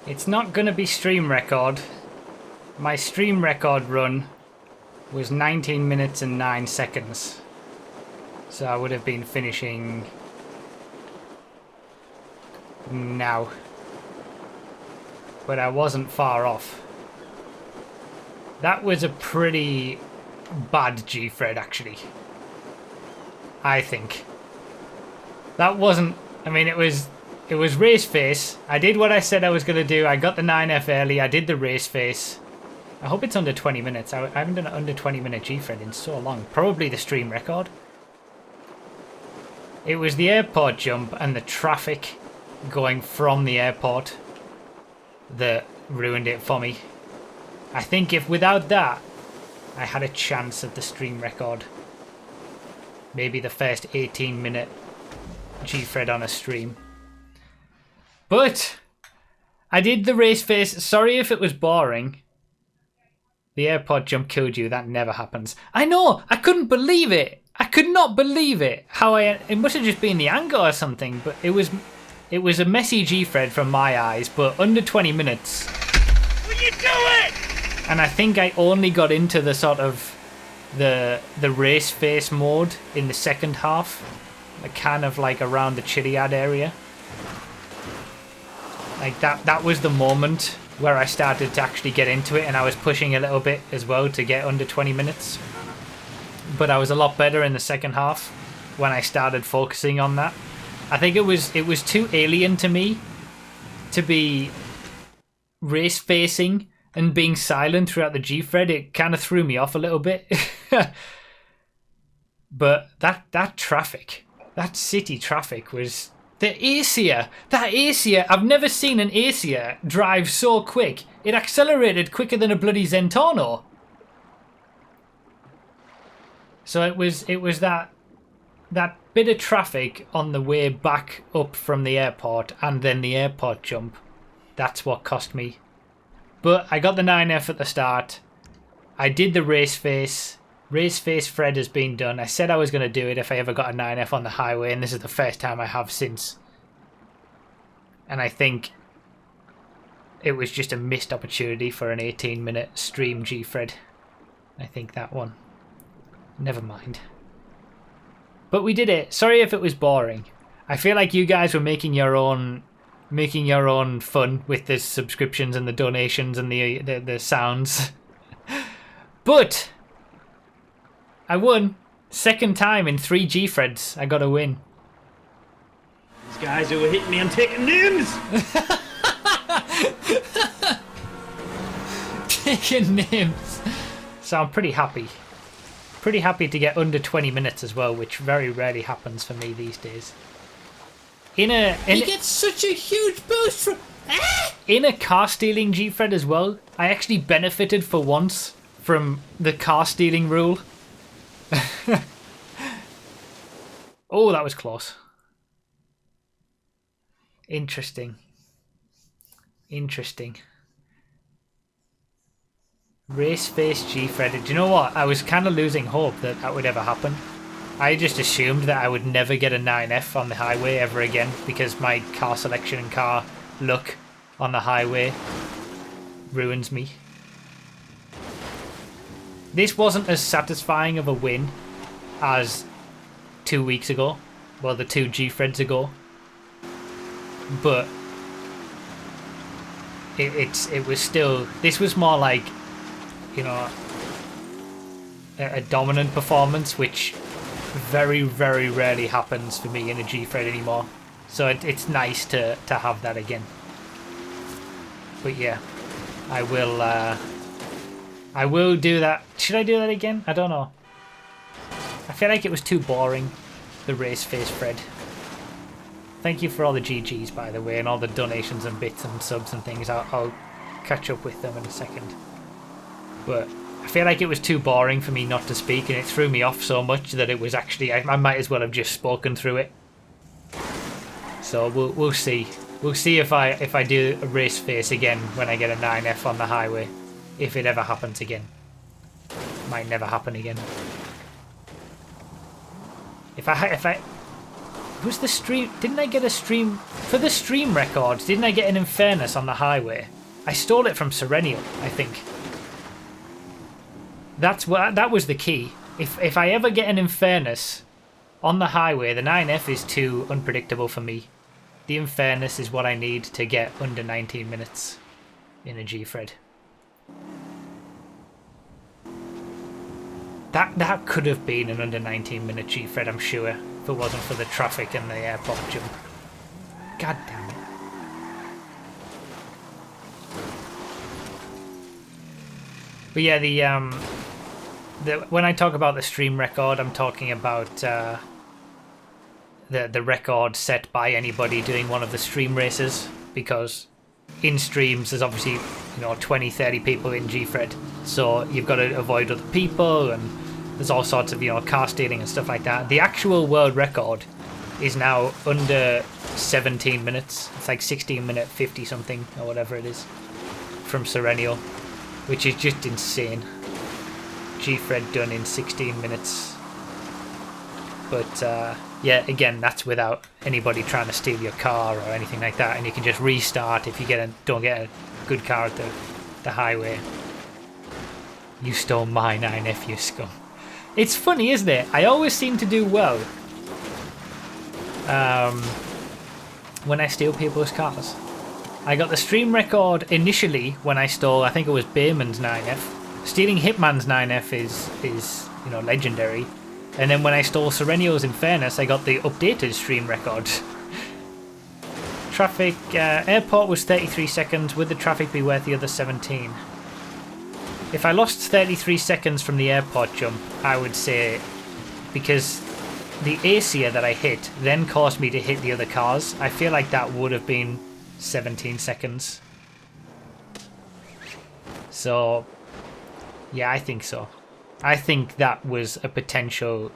it's not going to be stream record. My stream record run was 19 minutes and 9 seconds. So I would have been finishing now. But I wasn't far off. That was a pretty bad Gfred, actually. I think. That wasn't... I mean, it was race face. I did what I said I was going to do. I got the 9F early. I did the race face. I hope it's under 20 minutes. I haven't done an under 20 minute Gfred in so long. Probably the stream record. It was the airport jump and the traffic going from the airport that ruined it for me. I think if without that, I had a chance at the stream record. Maybe the first 18-minute Gfred on a stream. But I did the race face. Sorry if it was boring. The airport jump killed you. That never happens. I know. I couldn't believe it. I could not believe it. It must have just been the angle or something. But it was a messy Gfred from my eyes. But under 20 minutes. Will you do it? And I think I only got into the sort of the race face mode in the second half. Kind of like around the Chiliad area. Like that was the moment where I started to actually get into it, and I was pushing a little bit as well to get under 20 minutes. But I was a lot better in the second half when I started focusing on that. I think it was too alien to me to be race facing and being silent throughout the Gfred. It kind of threw me off a little bit. But that traffic, that city traffic was... The Acia! That Acia! I've never seen an Acia drive so quick. It accelerated quicker than a bloody Zentorno. So it was that bit of traffic on the way back up from the airport and then the airport jump. That's what cost me. But I got the 9F at the start. I did the race face. Racefacefred has been done. I said I was going to do it if I ever got a 9F on the highway, and this is the first time I have since. And I think it was just a missed opportunity for an 18-minute stream Gfred. I think that one. Never mind. But we did it. Sorry if it was boring. I feel like you guys were making your own fun with the subscriptions and the donations and the sounds. But I won. Second time in 3 Gfreds. I got a win. These guys who were hitting me, I'm taking names! Taking names. So I'm pretty happy. Pretty happy to get under 20 minutes as well, which very rarely happens for me these days. He gets such a huge boost from... In a car stealing Gfred as well, I actually benefited for once from the car stealing rule. Oh, that was close. Interesting. Race face Gfred. Do you know what? I was kind of losing hope that that would ever happen. I just assumed that I would never get a 9F on the highway ever again because my car selection and car look on the highway ruins me. This wasn't as satisfying of a win as 2 weeks ago. Well, the 2 Gfreds ago. But it was still... This was more like, you know, a dominant performance, which very, very rarely happens for me in a Gfred anymore. So it's nice to have that again. But yeah, I will do that. Should I do that again? I don't know. I feel like it was too boring, the Racefacefred. Thank you for all the GGs, by the way, and all the donations and bits and subs and things. I'll catch up with them in a second. But I feel like it was too boring for me not to speak, and it threw me off so much that it was actually... I might as well have just spoken through it. So we'll see. We'll see if I do a race face again when I get a 9F on the highway. If it ever happens again. Might never happen again. If I Was the stream... Didn't I get a stream... For the stream record, didn't I get an Unfairness on the highway? I stole it from Serenial, I think. That's what... That was the key. If I ever get an Unfairness on the highway, the 9F is too unpredictable for me. The Unfairness is what I need to get under 19 minutes in a Gfred. That could have been an under 19 minute Gfred, I'm sure, if it wasn't for the traffic and the airport jump. God damn it. But yeah, when I talk about the stream record, I'm talking about the record set by anybody doing one of the stream races, because in streams there's obviously 20-30 people in Gfred, so you've got to avoid other people, and there's all sorts of car stealing and stuff like that. The actual world record is now under 17 minutes. It's like 16 minute 50 something or whatever it is from Serenial, which is just insane. Gfred done in 16 minutes. But yeah, again, that's without anybody trying to steal your car or anything like that, and you can just restart if you don't get a good car at the highway. You stole my 9F, you scum. It's funny, isn't it? I always seem to do well when I steal people's cars. I got the stream record initially when I stole, I think it was Bayman's 9F. Stealing Hitman's 9F is legendary. And then when I stole Serenial's Unfairness, I got the updated stream record. Traffic, airport was 33 seconds. Would the traffic be worth the other 17? If I lost 33 seconds from the airport jump, I would say, because the ACER that I hit then caused me to hit the other cars, I feel like that would have been 17 seconds. So, yeah, I think so. I think that was a potential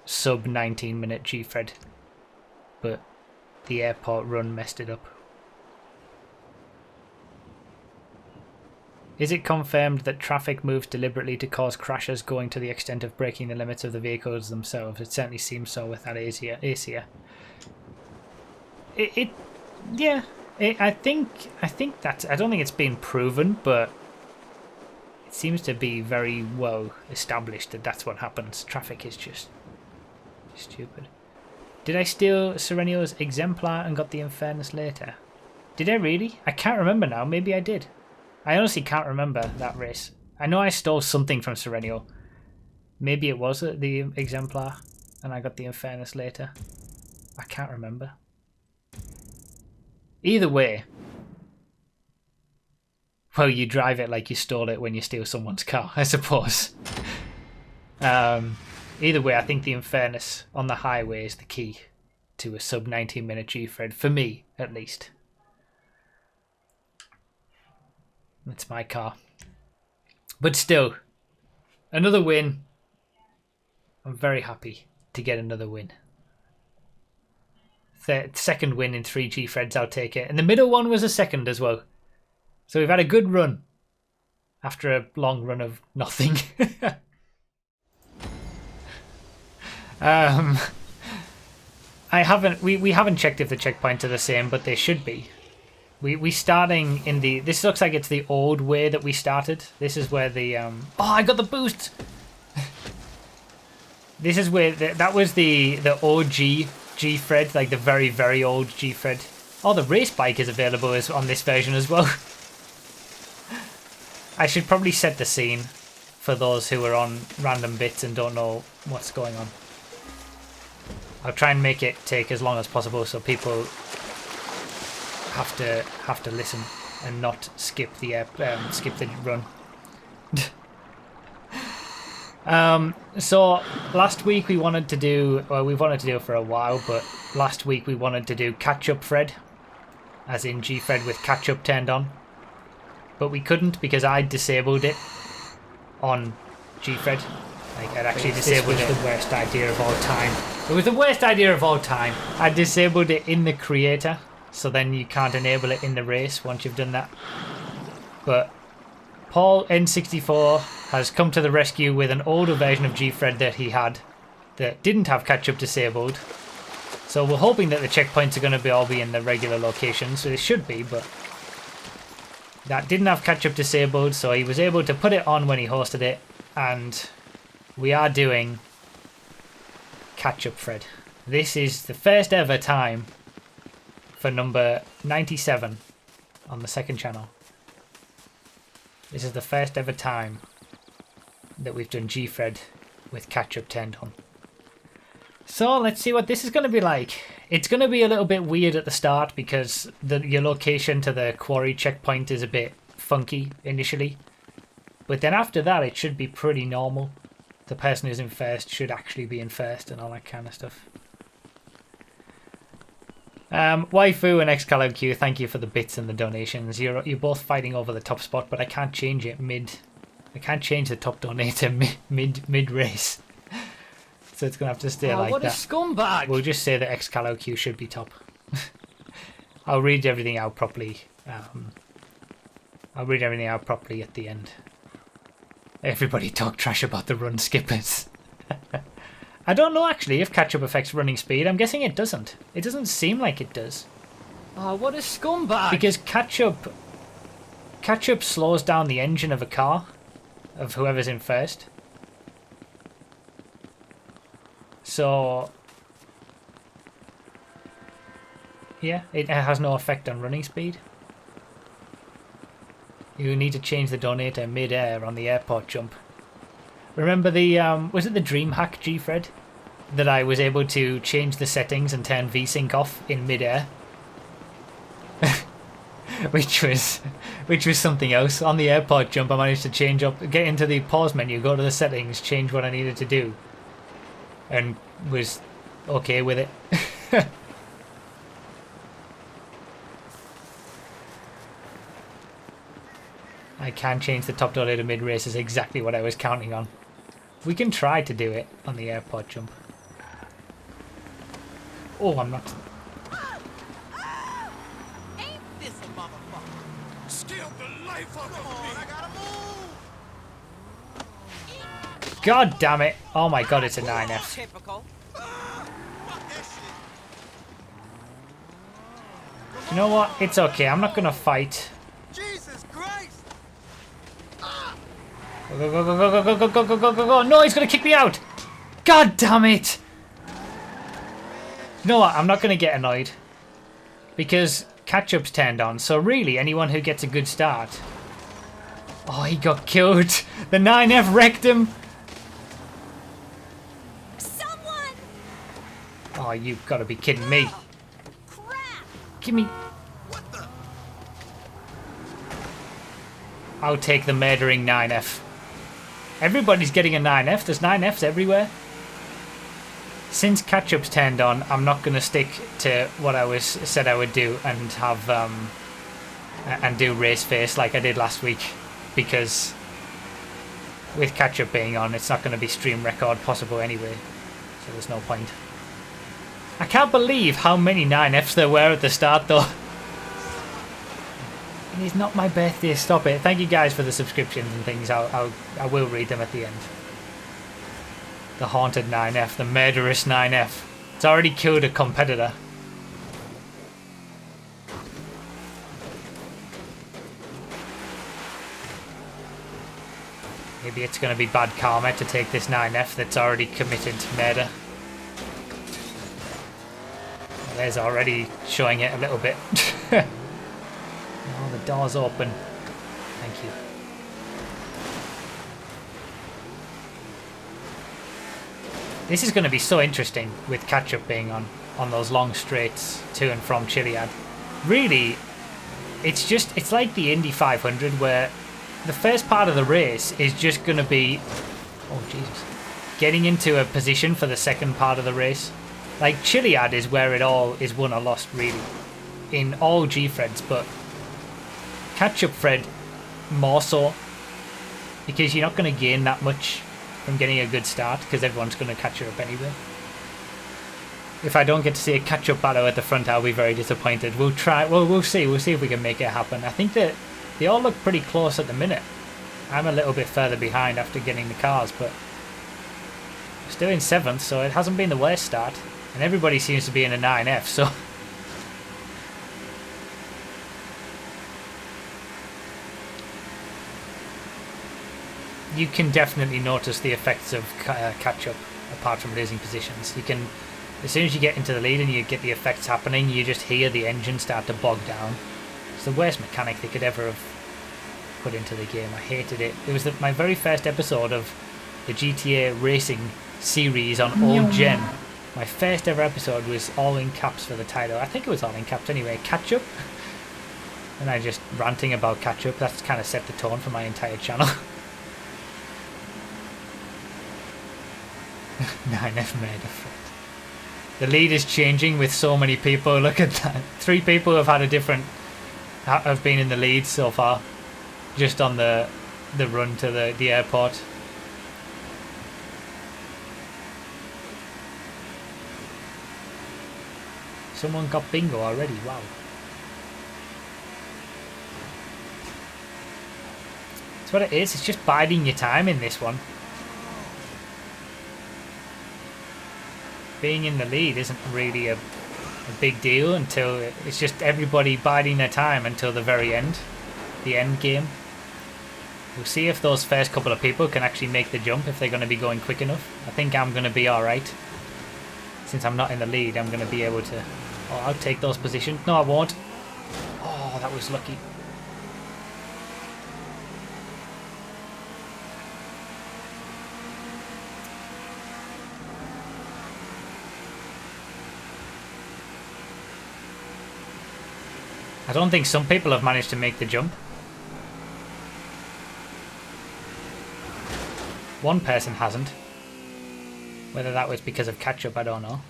sub 19 minute Gfred, but the airport run messed it up. Is it confirmed that traffic moves deliberately to cause crashes, going to the extent of breaking the limits of the vehicles themselves? It certainly seems so with that ACER. Yeah. I think that's... I don't think it's been proven, but it seems to be very well established that that's what happens. Traffic is just stupid. Did I steal Serenial's Exemplar and got the Unfairness later? Did I really? I can't remember now. Maybe I did. I honestly can't remember that race. I know I stole something from Serenial. Maybe it was the Exemplar and I got the Unfairness later. I can't remember. Either way, well, you drive it like you stole it when you steal someone's car, I suppose. Either way, I think the Unfairness on the highway is the key to a sub 19 minute Gfred, for me at least. It's my car. But still, another win. I'm very happy to get another win. Second win in 3 Gfreds, I'll take it. And the middle one was a second as well. So we've had a good run after a long run of nothing. We haven't checked if the checkpoints are the same, but they should be. We starting in the... This looks like it's the old way that we started. This is where the... Oh, I got the boost! This is where... That was the OG Gfred, like the very, very old Gfred. Oh, the race bike is available on this version as well. I should probably set the scene for those who are on random bits and don't know what's going on. I'll try and make it take as long as possible so people have to listen and not skip the run. So last week we wanted to do, well, we've wanted to do it for a while, but last week we wanted to do Catchupfred, as in Gfred with Catchup turned on, but we couldn't because I disabled it on Gfred. Like, I'd actually disabled it. The worst idea of all time. It was the worst idea of all time. I disabled it in the creator, so then you can't enable it in the race once you've done that. But Paul N64 has come to the rescue with an older version of Gfred that he had that didn't have Catchup disabled. So we're hoping that the checkpoints are going to be all be in the regular locations, so they should be, but that didn't have Catchup disabled, so he was able to put it on when he hosted it, and we are doing Catchupfred. This is the first ever time for number 97 on the second channel. This is the first ever time that we've done Gfred with Catchup turned on. So let's see what this is going to be like. It's going to be a little bit weird at the start because your location to the quarry checkpoint is a bit funky initially. But then after that it should be pretty normal. The person who's in first should actually be in first and all that kind of stuff. Waifu and XCalibQ, thank you for the bits and the donations. You're both fighting over the top spot, but I can't change it I can't change the top donator mid race. So it's gonna have to stay like what that. a scumbag! We'll just say that XCalibQ should be top. I'll read everything out properly. I'll read everything out properly at the end. Everybody talk trash about the run skippers. I don't know actually if Catchup affects running speed. I'm guessing it doesn't. It doesn't seem like it does. Oh, what a scumbag! Because Catchup slows down the engine of a car, of whoever's in first. So yeah, it has no effect on running speed. You need to change the donator mid-air on the airport jump. Remember the, was it the DreamHack Gfred? That I was able to change the settings and turn VSync off in mid-air? which was something else. On the airport jump I managed to get into the pause menu, go to the settings, change what I needed to do. And was okay with it. I can change the top donator mid-race is exactly what I was counting on. We can try to do it on the airport jump. Oh, I'm not. Ain't this a motherfucker? Skilled the life of me. I gotta move. God damn it. Oh my god, it's a 9F. Typical. Fuck that shit. You know what? It's okay. I'm not going to fight. Jesus Christ. Go, go, go, go, go, go, go, go, go, go, go. No, he's going to kick me out. God damn it. You know what? I'm not going to get annoyed. Because Catchup's turned on. So really, anyone who gets a good start. Oh, he got killed. The 9F wrecked him. Someone! Oh, you've got to be kidding me. Crap! Give me... What the? I'll take the murdering 9F. Everybody's getting a 9F. There's 9Fs everywhere. Since Catchup's turned on, I'm not going to stick to what I said I would do and have and do race face like I did last week, because with Catchup being on, it's not going to be stream record possible anyway. So there's no point. I can't believe how many 9Fs there were at the start though. It is not my birthday, stop it. Thank you guys for the subscriptions and things. I will read them at the end. The haunted 9F, the murderous 9F. It's already killed a competitor. Maybe it's going to be bad karma to take this 9F that's already committed murder. There's already showing it a little bit. Oh, the door's open. Thank you. This is going to be so interesting with Catchup being on those long straights to and from Chiliad. Really, it's like the Indy 500 where the first part of the race is just going to be, oh Jesus, getting into a position for the second part of the race. Like Chiliad is where it all is won or lost really, in all Gfreds, but Catchupfred more so, because you're not going to gain that much from getting a good start, because everyone's going to catch you up anyway. If I don't get to see a catch-up battle at the front, I'll be very disappointed. We'll try. Well, we'll see if we can make it happen. I think that they all look pretty close at the minute. I'm a little bit further behind after getting the cars, but still in 7th, so it hasn't been the worst start. And everybody seems to be in a 9F, so... you can definitely notice the effects of catch-up, apart from losing positions. You can, as soon as you get into the lead and you get the effects happening, you just hear the engine start to bog down. It's the worst mechanic they could ever have put into the game. I hated it. It was my very first episode of the GTA Racing series on old gen. My first ever episode was all in caps for the title. I think it was all in caps anyway. Catch-up. And I just ranting about catch-up. That's kind of set the tone for my entire channel. 9F made a friend. The lead is changing with so many people. Look at that. 3 people have had a different... have been in the lead so far. Just on the run to the airport. Someone got bingo already. Wow. That's what it is. It's just biding your time in this one. Being in the lead isn't really a big deal until it's just everybody biding their time until the very end, the end game. We'll see if those first couple of people can actually make the jump, if they're going to be going quick enough. I think I'm going to be alright. Since I'm not in the lead, I'm going to be able to... oh, I'll take those positions. No, I won't. Oh, that was lucky. I don't think some people have managed to make the jump. One person hasn't. Whether that was because of catch-up, I don't know.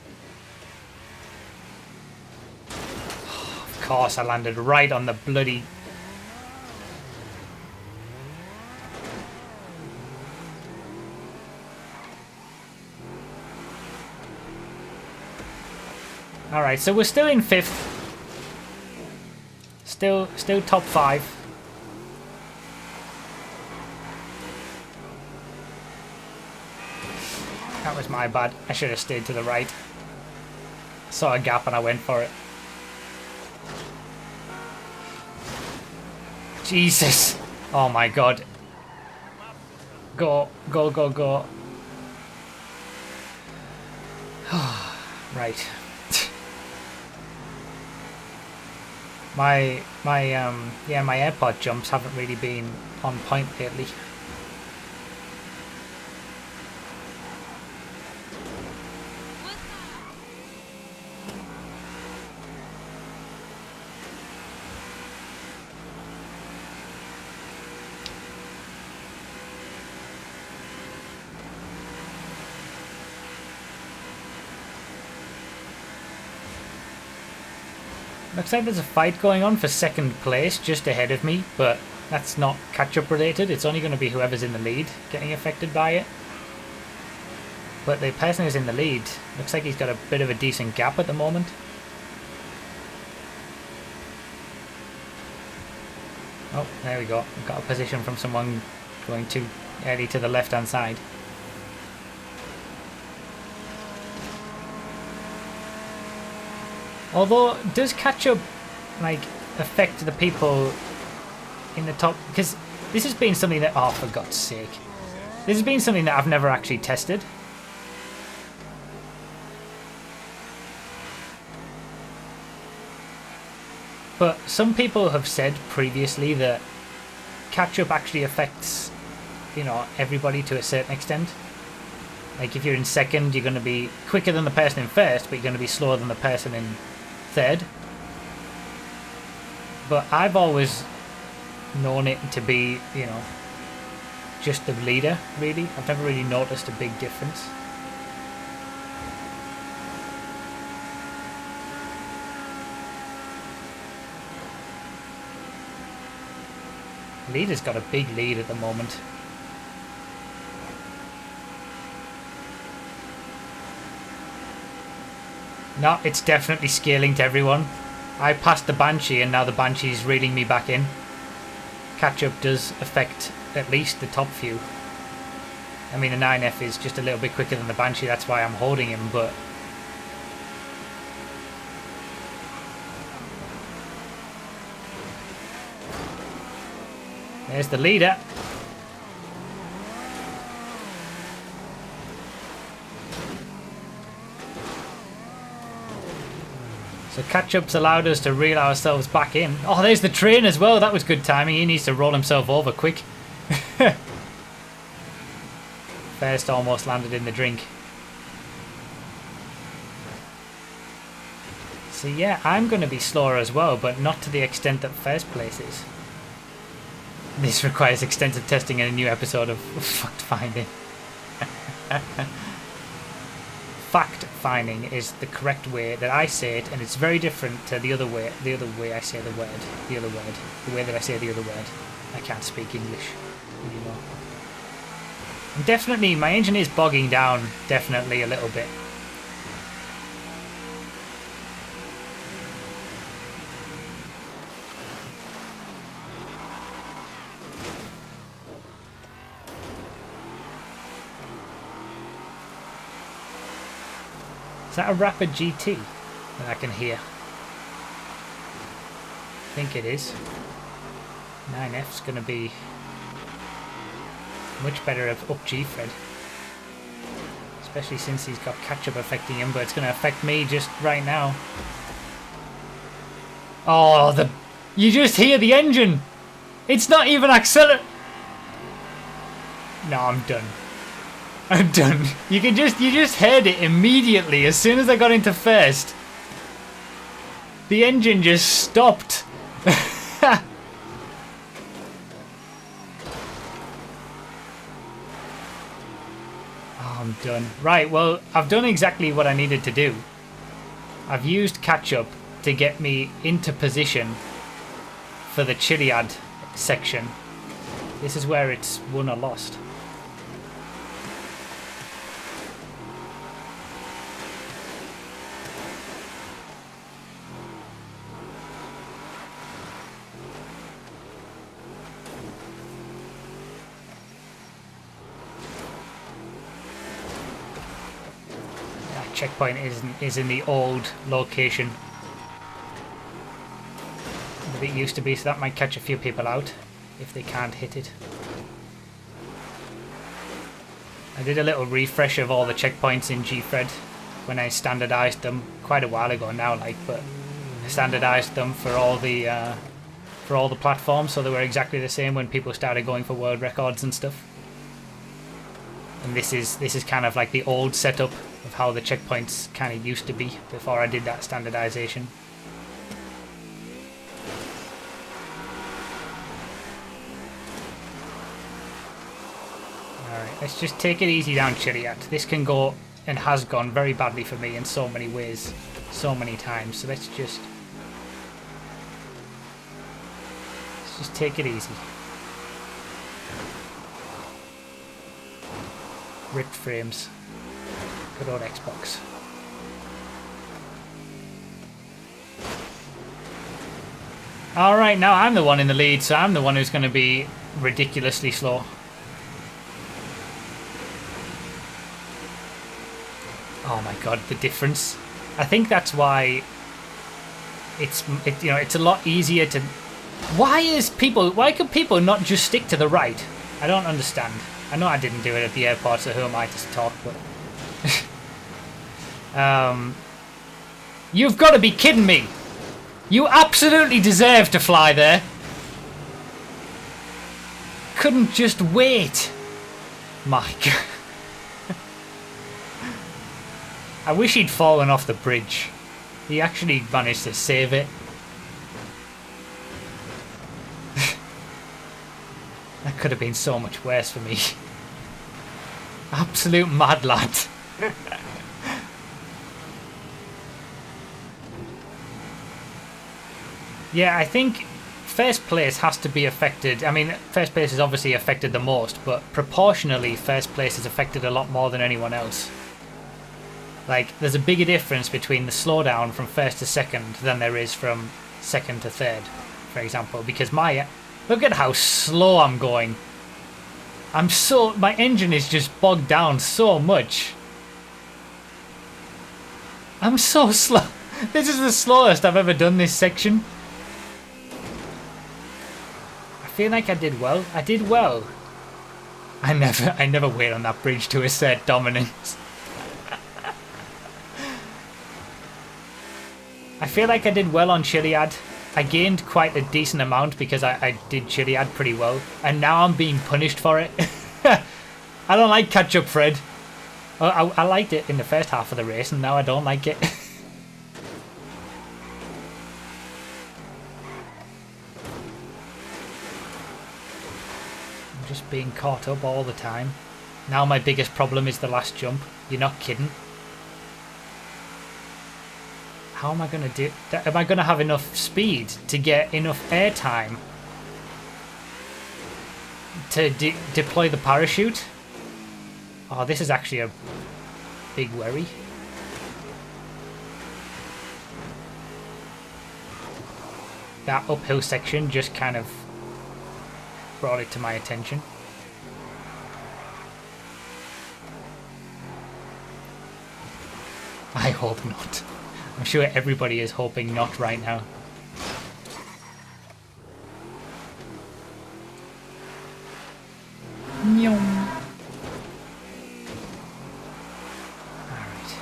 Of course, I landed right on the bloody... Alright, so we're still in 5th. Still top 5. That was my bad. I should have stayed to the right. Saw a gap and I went for it. Jesus! Oh my god. Go, go, go, go. Right. My airport jumps haven't really been on point lately. Looks like there's a fight going on for 2nd place just ahead of me, but that's not catch-up related. It's only going to be whoever's in the lead getting affected by it. But the person who's in the lead, looks like he's got a bit of a decent gap at the moment. Oh, there we go. We've got a position from someone going too early to the left-hand side. Although, does catch-up, like, affect the people in the top? Because this has been something that... oh, for God's sake. This has been something that I've never actually tested. But some people have said previously that catch-up actually affects, you know, everybody to a certain extent. Like, if you're in 2nd, you're going to be quicker than the person in 1st, but you're going to be slower than the person in 3rd. But I've always known it to be, you know, just the leader, really. I've never really noticed a big difference. Leader's got a big lead at the moment. No, it's definitely scaling to everyone. I passed the Banshee and now the Banshee's reeling me back in. Catch-up does affect at least the top few. I mean, the 9F is just a little bit quicker than the Banshee, that's why I'm holding him, but There's the leader. So Catchup's allowed us to reel ourselves back in. Oh, there's the train as well. That was good timing. He needs to roll himself over quick. First almost landed in the drink. So yeah, I'm going to be slower as well, but not to the extent that first place is. This requires extensive testing in a new episode of Fact Finding. Fact finding is the correct way that I say it, and it's very different to the other way I say the word. The way that I say the other word. I can't speak English anymore. And definitely, my engine is bogging down, definitely a little bit. Is that a Rapid GT that I can hear? I think it is. 9F's going to be much better up Gfred. Especially since he's got catch-up affecting him, but it's going to affect me just right now. Oh, you just hear the engine! It's not even accelerating! No, I'm done. I'm done. You just heard it immediately as soon as I got into first. The engine just stopped. Oh, I'm done. Right, well, I've done exactly what I needed to do. I've used catch-up to get me into position for the Chiliad section. This is where it's won or lost. Checkpoint is in the old location that it used to be, so that might catch a few people out if they can't hit it. I did a little refresh of all the checkpoints in Gfred when I standardized them quite a while ago now, but I standardized them for all the platforms, so they were exactly the same when people started going for world records and stuff. And this is kind of like the old setup of how the checkpoints kind of used to be before I did that standardization. Alright, let's just take it easy down Chiliad. This can go, and has gone, very badly for me in so many ways, so many times. So let's just take it easy. Ripped frames. Good old Xbox. Alright, now I'm the one in the lead, so I'm the one who's going to be ridiculously slow. Oh my god, the difference. I think that's why it's a lot easier to... Why could people not just stick to the right? I don't understand. I know I didn't do it at the airport, so who am I to talk, but... You've got to be kidding me! You absolutely deserve to fly there! Couldn't just wait! My god. I wish he'd fallen off the bridge. He actually managed to save it. That could have been so much worse for me. Absolute mad lad. Yeah, I think first place has to be affected. I mean, first place is obviously affected the most, but proportionally first place is affected a lot more than anyone else. Like, there's a bigger difference between the slowdown from first to second than there is from second to third, for example, because look at how slow I'm going. My engine is just bogged down so much. I'm so slow. This is the slowest I've ever done this section. I feel like I did well. I did well. I never wait on that bridge to assert dominance. I feel like I did well on Chiliad. I gained quite a decent amount because I did Chiliad pretty well. And now I'm being punished for it. I don't like Catchupfred. I liked it in the first half of the race and now I don't like it. I'm just being caught up all the time. Now my biggest problem is the last jump. You're not kidding. How am I going to do that? Am I going to have enough speed to get enough airtime to deploy the parachute? Oh, this is actually a big worry. That uphill section just kind of brought it to my attention. I hope not. I'm sure everybody is hoping not right now. Nyom. Alright.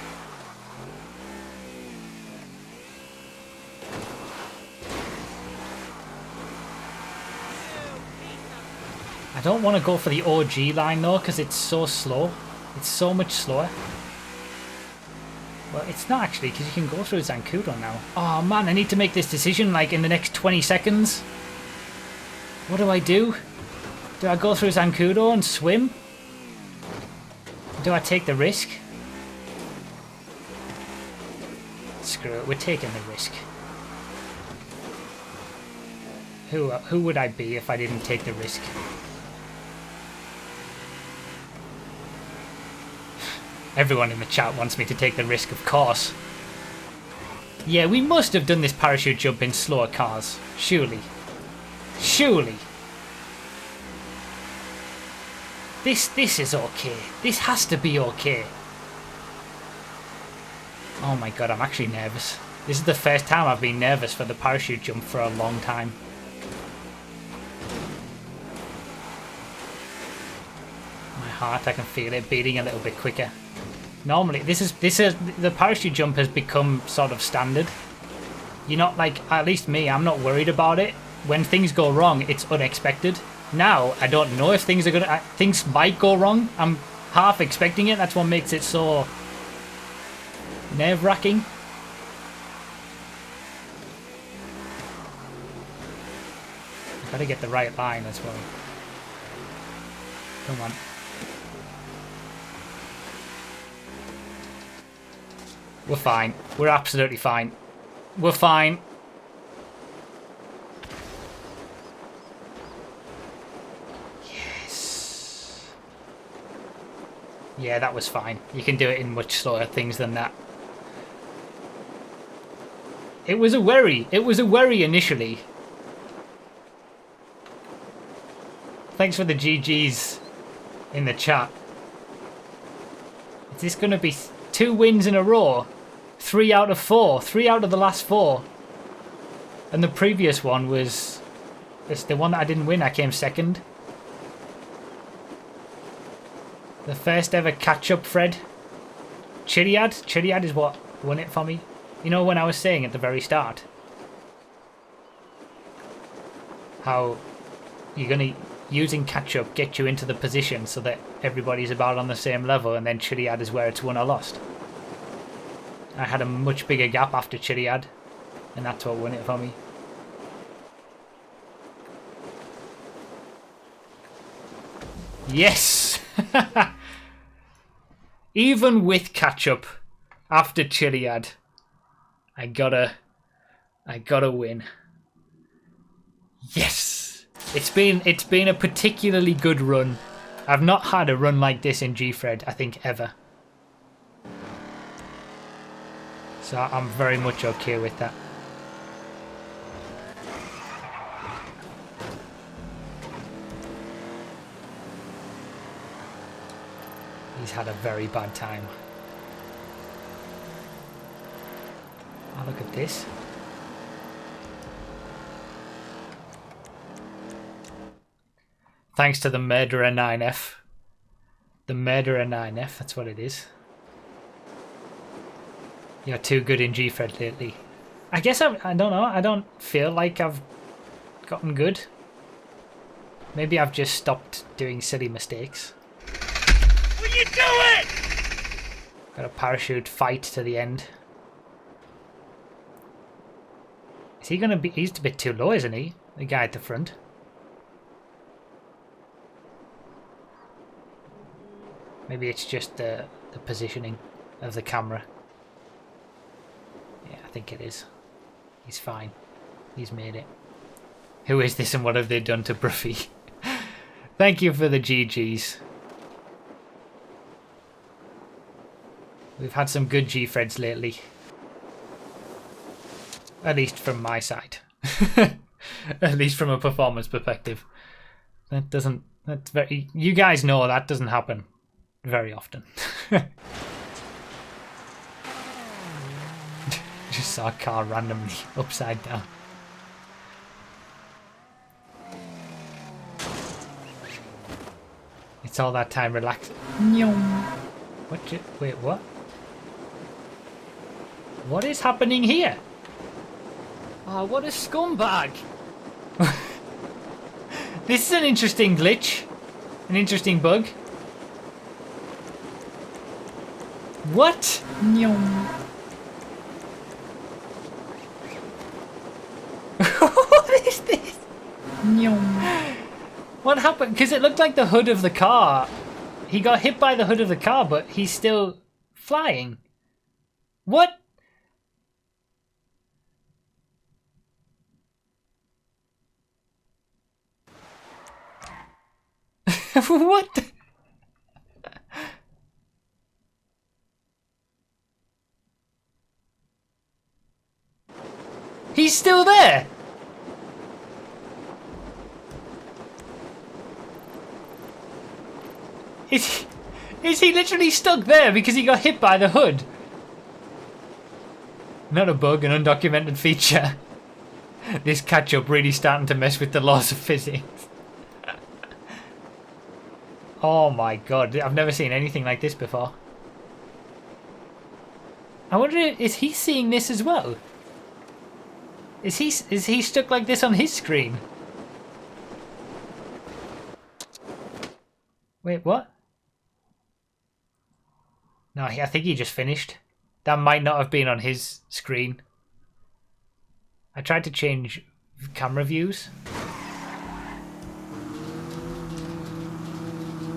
I don't want to go for the OG line though, because it's so slow. It's so much slower. Well, it's not actually, because you can go through Zancudo now. Oh man, I need to make this decision like in the next 20 seconds. What do I do? Do I go through Zancudo and swim? Do I take the risk? Screw it, we're taking the risk. Who would I be if I didn't take the risk? Everyone in the chat wants me to take the risk, of course. Yeah, we must have done this parachute jump in slower cars. Surely. Surely. This is okay. This has to be okay. Oh my god, I'm actually nervous. This is the first time I've been nervous for the parachute jump for a long time. My heart, I can feel it beating a little bit quicker. Normally, this is the parachute jump has become sort of standard. You're not like, at least me, I'm not worried about it. When things go wrong, it's unexpected. Now, I don't know if things are gonna, things might go wrong. I'm half expecting it. That's what makes it so nerve-wracking. I've got to get the right line as well. Come on. We're fine. We're absolutely fine. We're fine. Yes. Yeah, that was fine. You can do it in much slower things than that. It was a worry. It was a worry initially. Thanks for the GGs in the chat. Is this going to be 2 wins in a row? 3 out of 4. 3 out of the last 4. And the previous one was... It's the one that I didn't win. I came second. The first ever Catchupfred. Chiliad. Chiliad is what won it for me. You know when I was saying at the very start how you're going to... Using Catchup get you into the position so that everybody's about on the same level, and then Chiliad is where it's won or lost. I had a much bigger gap after Chiliad, and that's what won it for me. Yes! Even with Catchup after Chiliad, I gotta win. Yes! It's been a particularly good run. I've not had a run like this in Gfred, I think, ever. So I'm very much okay with that. He's had a very bad time. Oh, look at this. Thanks to the Murderer 9F. The Murderer 9F, that's what it is. You're too good in Gfred lately. I guess I don't know. I don't feel like I've gotten good. Maybe I've just stopped doing silly mistakes. Will you do it? Got a parachute fight to the end. Is he gonna be? He's a bit too low, isn't he? The guy at the front. Maybe it's just the positioning of the camera. Yeah, I think it is. He's fine. He's made it. Who is this and what have they done to Bruffy? Thank you for the GGs. We've had some good Gfreds lately. At least from my side. At least from a performance perspective. That's very... You guys know that doesn't happen very often. Just saw a car randomly upside down. It's all that time relax. Wait, what? What is happening here? Oh, what a scumbag! This is an interesting glitch. An interesting bug. What? What is this? What happened? Because it looked like the hood of the car. He got hit by the hood of the car, but he's still flying. What? What? He's still there. Is he literally stuck there because he got hit by the hood? Not a bug, an undocumented feature. This catch-up really starting to mess with the laws of physics. Oh my god, I've never seen anything like this before. I wonder, is he seeing this as well? Is he stuck like this on his screen? Wait, what? No, I think he just finished. That might not have been on his screen. I tried to change camera views.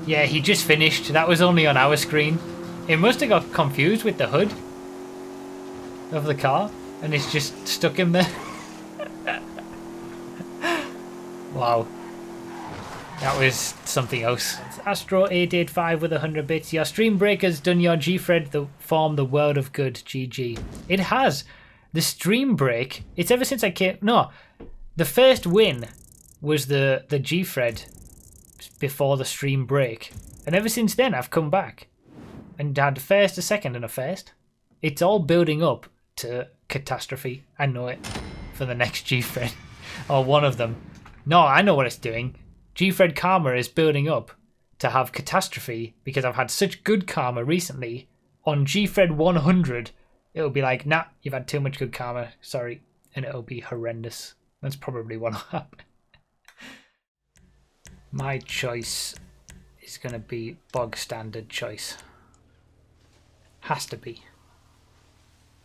Yeah, he just finished. That was only on our screen. It must have got confused with the hood of the car, and it's just stuck him there. Wow. That was something else. It's Astro885 with 100 bits. Your stream breaker's done your Gfred form the world of good. GG. It has. The stream break, it's ever since I came... No. The first win was the Gfred before the stream break. And ever since then, I've come back. And had a first, a second, and a first. It's all building up to catastrophe. I know it. For the next Gfred. Or one of them. No, I know what it's doing. Gfred karma is building up to have catastrophe because I've had such good karma recently. On Gfred 100, it'll be like, nah, you've had too much good karma, sorry. And it'll be horrendous. That's probably what'll happen. My choice is going to be bog standard choice. Has to be.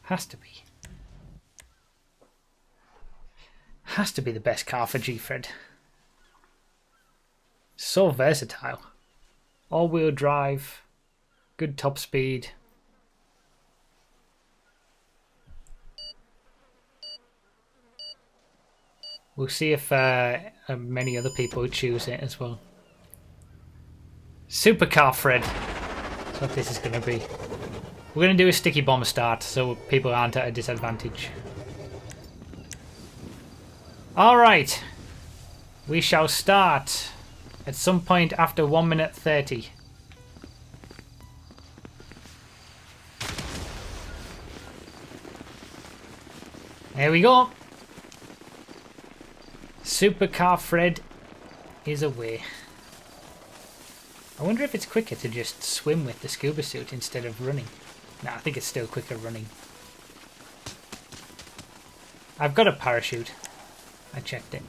Has to be. Has to be the best car for Gfred. So versatile. All-wheel drive. Good top speed. We'll see if many other people choose it as well. Supercarfred. That's what this is going to be. We're going to do a sticky bomb start so people aren't at a disadvantage. Alright. We shall start at some point after 1 minute 30. There we go. Supercarfred is away. I wonder if it's quicker to just swim with the scuba suit instead of running. No, I think it's still quicker running. I've got a parachute. I checked it.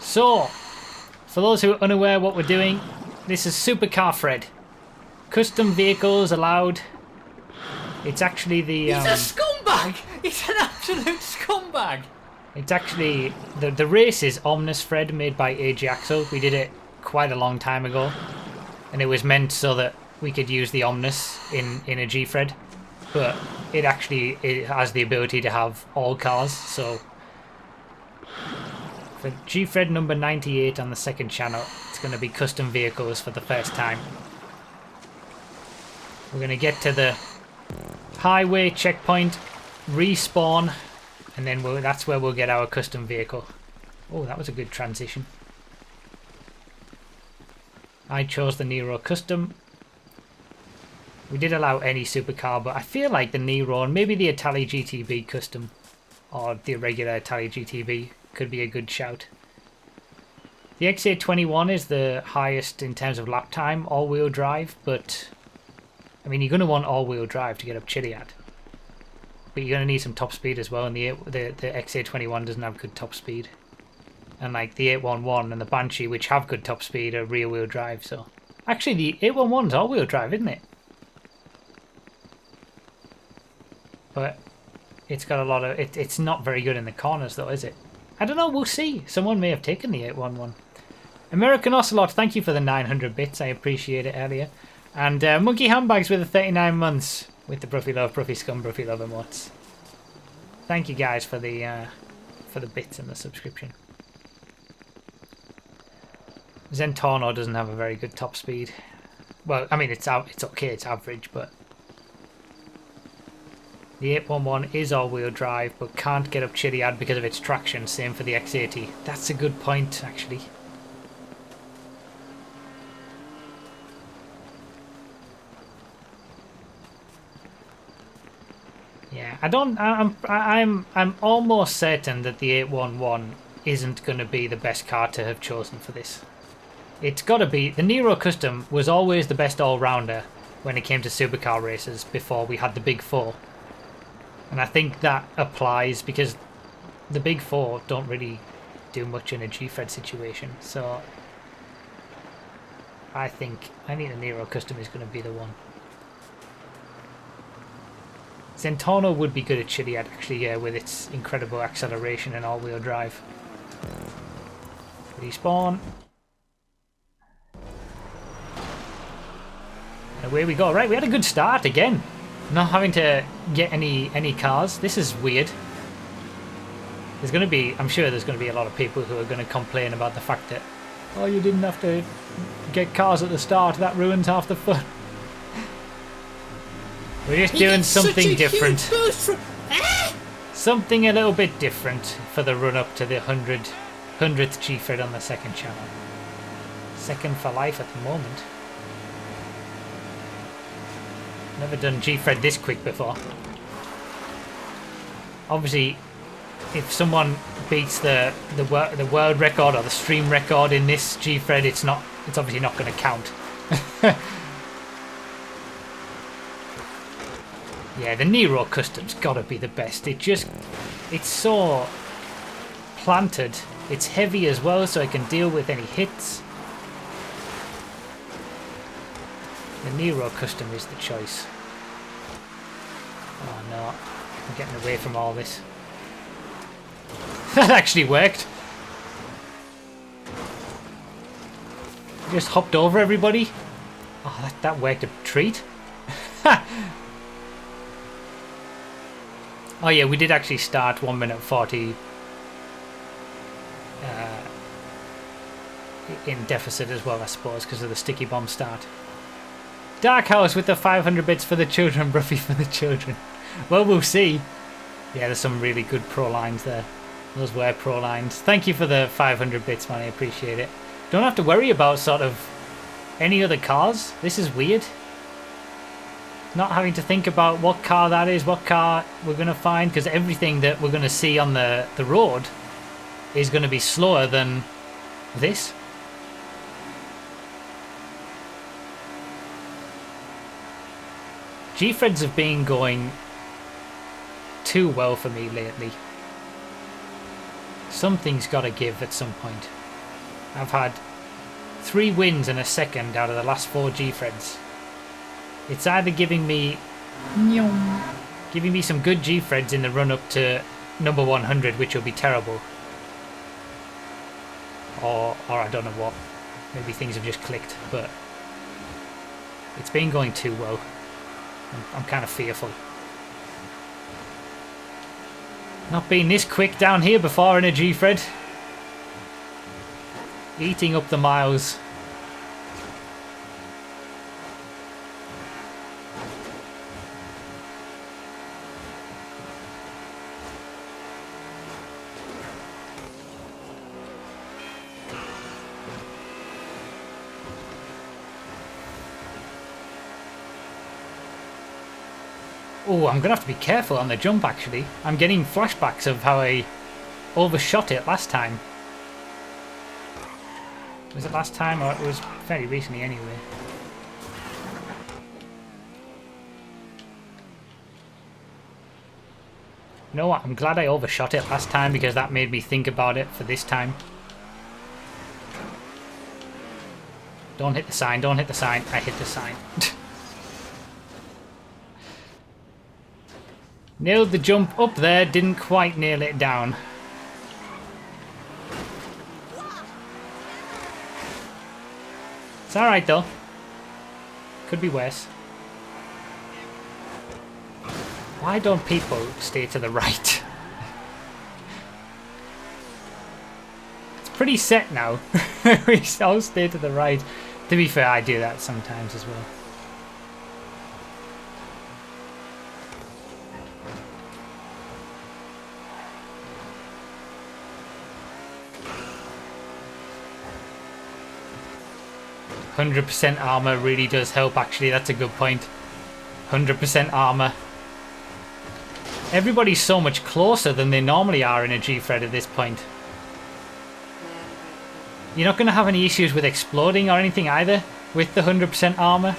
So, for those who are unaware what we're doing, this is Supercarfred. Custom vehicles allowed. It's actually the... He's a scumbag! He's an absolute scumbag! It's actually... The race is Omnisfred, made by Ajaxel. We did it quite a long time ago. And it was meant so that we could use the Omnis in a Gfred. But it has the ability to have all cars, so... For Gfred number 98 on the second channel, it's going to be custom vehicles for the first time. We're going to get to the highway checkpoint, respawn, and then that's where we'll get our custom vehicle. Oh, that was a good transition. I chose the Nero Custom. We did allow any supercar, but I feel like the Nero and maybe the Itali GTB Custom or the regular Itali GTB could be a good shout. The XA21 is the highest in terms of lap time, all-wheel drive, but I mean, you're going to want all-wheel drive to get up Chiliad. But you're going to need some top speed as well, and the XA21 doesn't have good top speed. And like the 811 and the Banshee, which have good top speed, are rear-wheel drive, so... Actually, the 811's all-wheel drive, isn't it? But it's got a lot of... It's not very good in the corners, though, is it? I don't know, we'll see. Someone may have taken the 811. American Ocelot, thank you for the 900 bits. I appreciate it earlier. And Monkey Handbags with the 39 months with the Bruffy Love, Bruffy Scum, Bruffy Love emotes. Thank you guys for the bits and the subscription. Zentorno doesn't have a very good top speed. Well, I mean, it's okay, it's average, but... The 811 is all-wheel drive, but can't get up Chiliad because of its traction. Same for the X80. That's a good point, actually. Yeah, I'm almost certain that the 811 isn't going to be the best car to have chosen for this. It's got to be... The Nero Custom was always the best all-rounder when it came to supercar races before we had the Big Four. And I think that applies because the Big Four don't really do much in a Gfred situation. So I think the Nero Custom is going to be the one. Zentorno would be good at Chiliad, actually, yeah, with its incredible acceleration and all-wheel drive. Respawn. And away we go. Right, we had a good start again. Not having to get any cars. This is weird. There's going to be, I'm sure there's going to be a lot of people who are going to complain about the fact that, oh, you didn't have to get cars at the start. That ruins half the fun. We're just doing something different. Something a little bit different for the run up to the 100th Gfred on the second channel. Second for life at the moment. Never done Gfred this quick before. Obviously, if someone beats the world record or the stream record in this Gfred, it's obviously not going to count. Yeah, the Nero Custom's got to be the best. It's so planted. It's heavy as well, so it can deal with any hits. The Nero Custom is the choice. Oh no, I'm getting away from all this. That actually worked. Just hopped over everybody. Oh, that worked a treat. Oh yeah, we did actually start 1 minute 40 in deficit as well, I suppose, because of the sticky bomb start. Dark House with the 500 bits for the children, Bruffy for the children. Well, we'll see. Yeah, there's some really good pro lines there. Those were pro lines. Thank you for the 500 bits, man. I appreciate it. Don't have to worry about sort of any other cars. This is weird. Not having to think about what car that is, what car we're going to find, because everything that we're going to see on the road is going to be slower than this. Gfreds have been going too well for me lately. Something's got to give at some point. I've had 3 wins in a second out of the last 4 Gfreds. It's either giving me some good Gfreds in the run up to number 100, which will be terrible, or I don't know what. Maybe things have just clicked, but it's been going too well. I'm kind of fearful. Not been this quick down here before in a Gfred. Eating up the miles. Oh, I'm going to have to be careful on the jump, actually. I'm getting flashbacks of how I overshot it last time. Was it last time, or it was fairly recently anyway? You know what? I'm glad I overshot it last time, because that made me think about it for this time. Don't hit the sign, don't hit the sign. I hit the sign. Nailed the jump up there, didn't quite nail it down. It's alright though. Could be worse. Why don't people stay to the right? It's pretty set now. We all stay to the right. To be fair, I do that sometimes as well. %, armor really does help, actually. That's a good point. 100% armor. Everybody's so much closer than they normally are in a Gfred at this point. You're not going to have any issues with exploding or anything either with the 100% armor.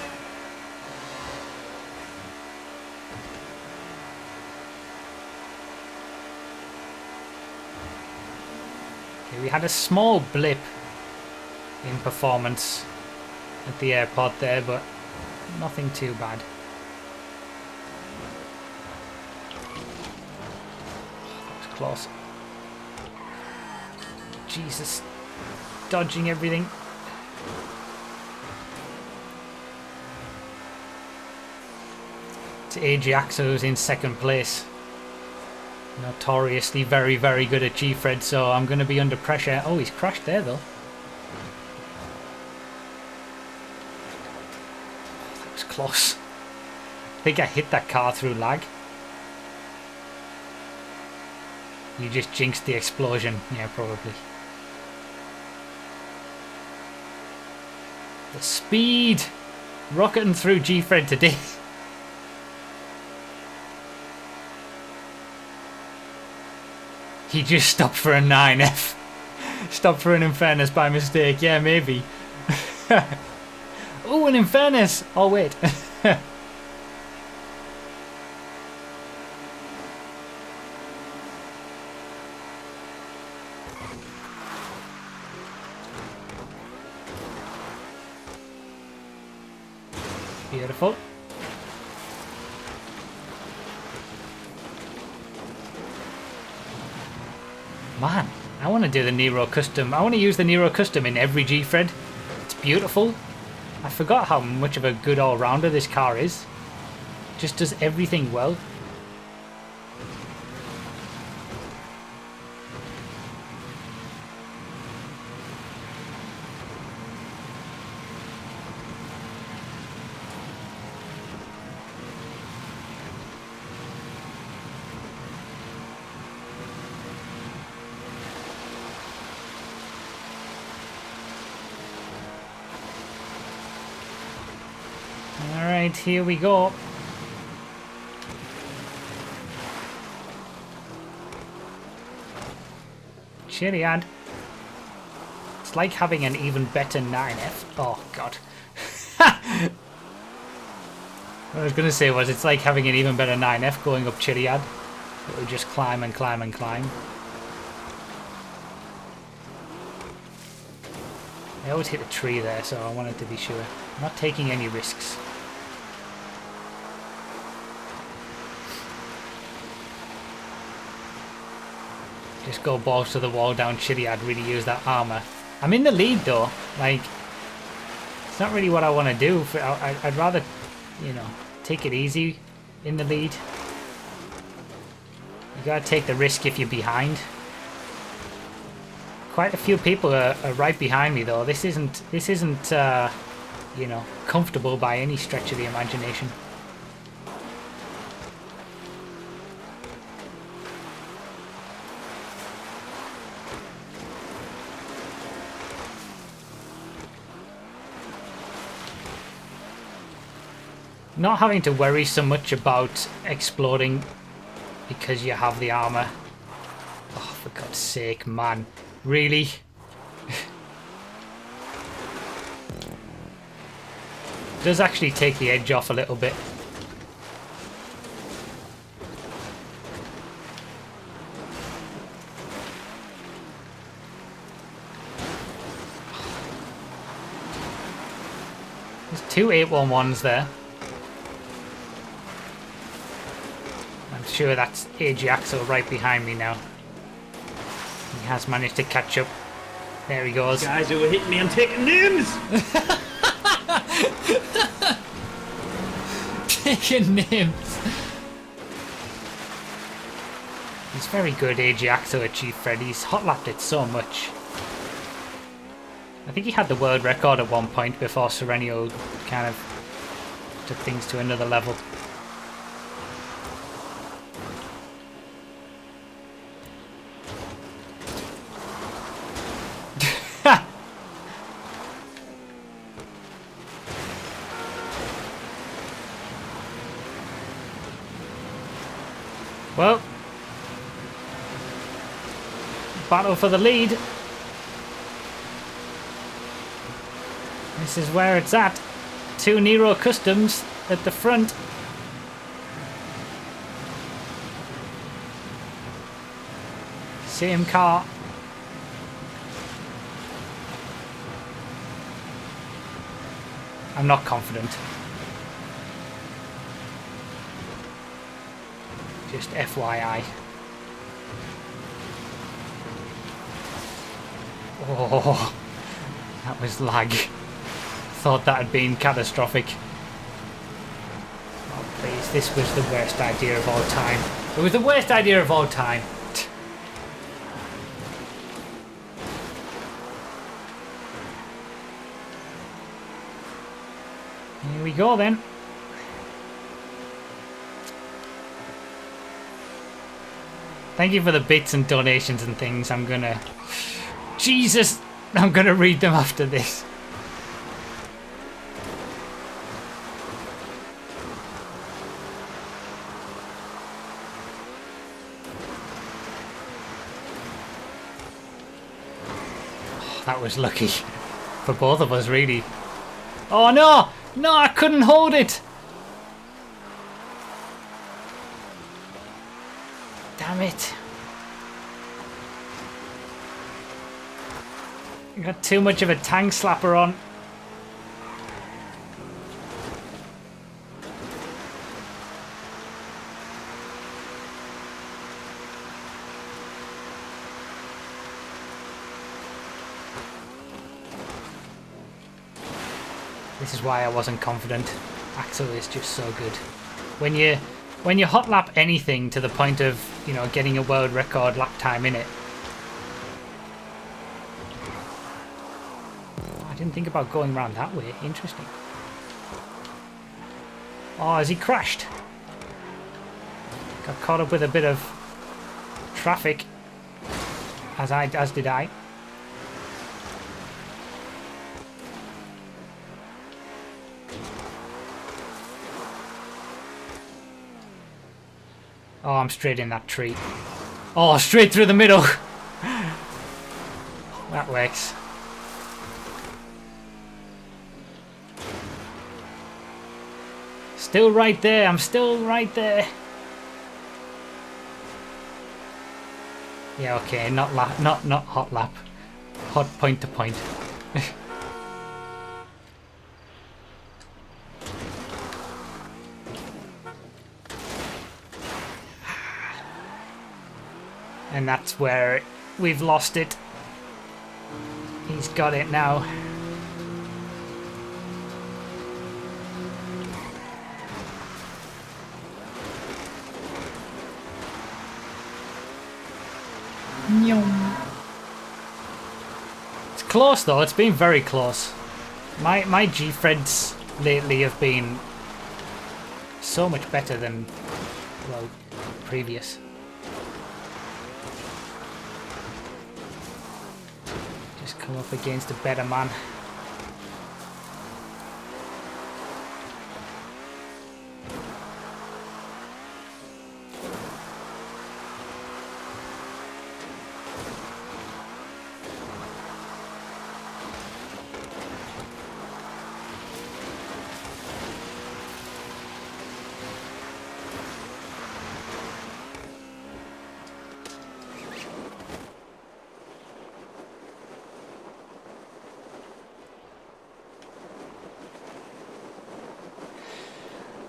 Okay, we had a small blip in performance at the airport there, but nothing too bad. That was close. Jesus. Dodging everything. It's Ajax, who's in 2nd place. Notoriously very, very good at Gfred, so I'm going to be under pressure. Oh, he's crashed there though. Close. I think I hit that car through lag. You just jinxed the explosion. Yeah, probably. The speed! Rocketing through Gfred today. He just stopped for a 9F. Stopped for an Unfairness by mistake. Yeah, maybe. Oh, an Unfairness! Oh, wait. Beautiful. Man, I want to do the Nero Custom. I want to use the Nero Custom in every Gfred. It's beautiful. I forgot how much of a good all-rounder this car is. Just does everything well. Alright, here we go. Chiliad. It's like having an even better 9F. Oh, God. What I was going to say was it's like having an even better 9F going up Chiliad. It would just climb and climb and climb. I always hit a tree there, so I wanted to be sure. I'm not taking any risks. Just go balls to the wall down Chiliad, really use that armor. I'm in the lead though, like, it's not really what I want to do. I'd rather, you know, take it easy in the lead. You gotta take the risk if you're behind. Quite a few people are right behind me though. This isn't you know, comfortable by any stretch of the imagination. Not having to worry so much about exploding because you have the armor. Oh, for God's sake, man. Really? Does actually take the edge off a little bit. There's two 811s there. I'm sure that's Ajaxo right behind me now. He has managed to catch up. There he goes. Guys who were hitting me, I'm taking names! Taking names. He's very good, Ajaxo at Gfred. He's hot-lapped it so much. I think he had the world record at one point before Serenio kind of took things to another level. Well, battle for the lead. This is where it's at. Two Nero Customs at the front. Same car. I'm not confident. Just FYI. Oh, that was lag. Thought that had been catastrophic. Oh please, this was the worst idea of all time. It was the worst idea of all time. Here we go then. Thank you for the bits and donations and things. I'm gonna... Jesus! I'm gonna read them after this. Oh, that was lucky. For both of us, really. Oh no! No, I couldn't hold it! Damn it. I got too much of a tank slapper on. This is why I wasn't confident. Axel is just so good. When you hot lap anything to the point of, you know, getting a world record lap time in it. Oh, I didn't think about going around that way. Interesting. Oh, has he crashed? Got caught up with a bit of traffic. As did I. Oh, I'm straight in that tree. Oh, straight through the middle. That works. Still right there. I'm still right there. Yeah, okay. Not hot lap. Hot point to point. And that's where we've lost it. He's got it now. It's close though, it's been very close. My Gfreds lately have been so much better than, well, previous. Just come up against a better man.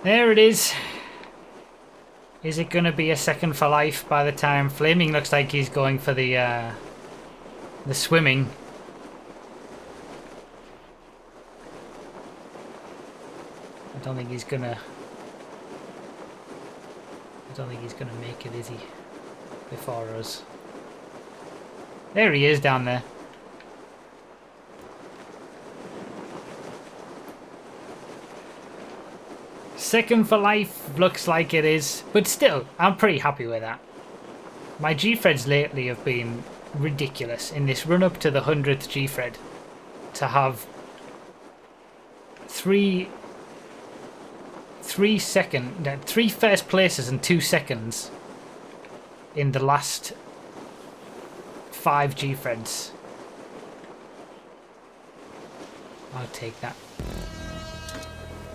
There it is. Is it going to be a second for life by the time? Flaming looks like he's going for the swimming. I don't think he's gonna make it, is he? Before us. There he is down there. Second for life looks like it is, but still, I'm pretty happy with that. My Gfreds lately have been ridiculous in this run up to the 100th Gfred. To have three first places and 2 seconds in the last 5 Gfreds. I'll take that.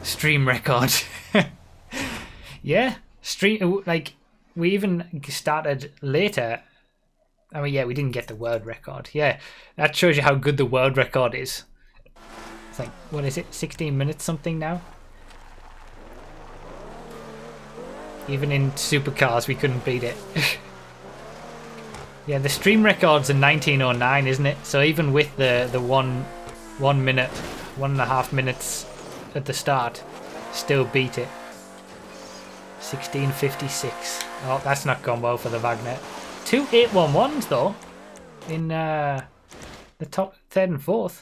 Stream record. Yeah, like we even started later. I mean, yeah, we didn't get the world record. Yeah, that shows you how good the world record is. It's like, what is it, 16 minutes something now? Even in supercars, we couldn't beat it. Yeah, the stream record's in 1909, isn't it? So even with the 1 minute, 1.5 minutes at the start, still beat it. 16:56. Oh, that's not gone well for the Wagner. 2 811s though, in the top 3rd and 4th.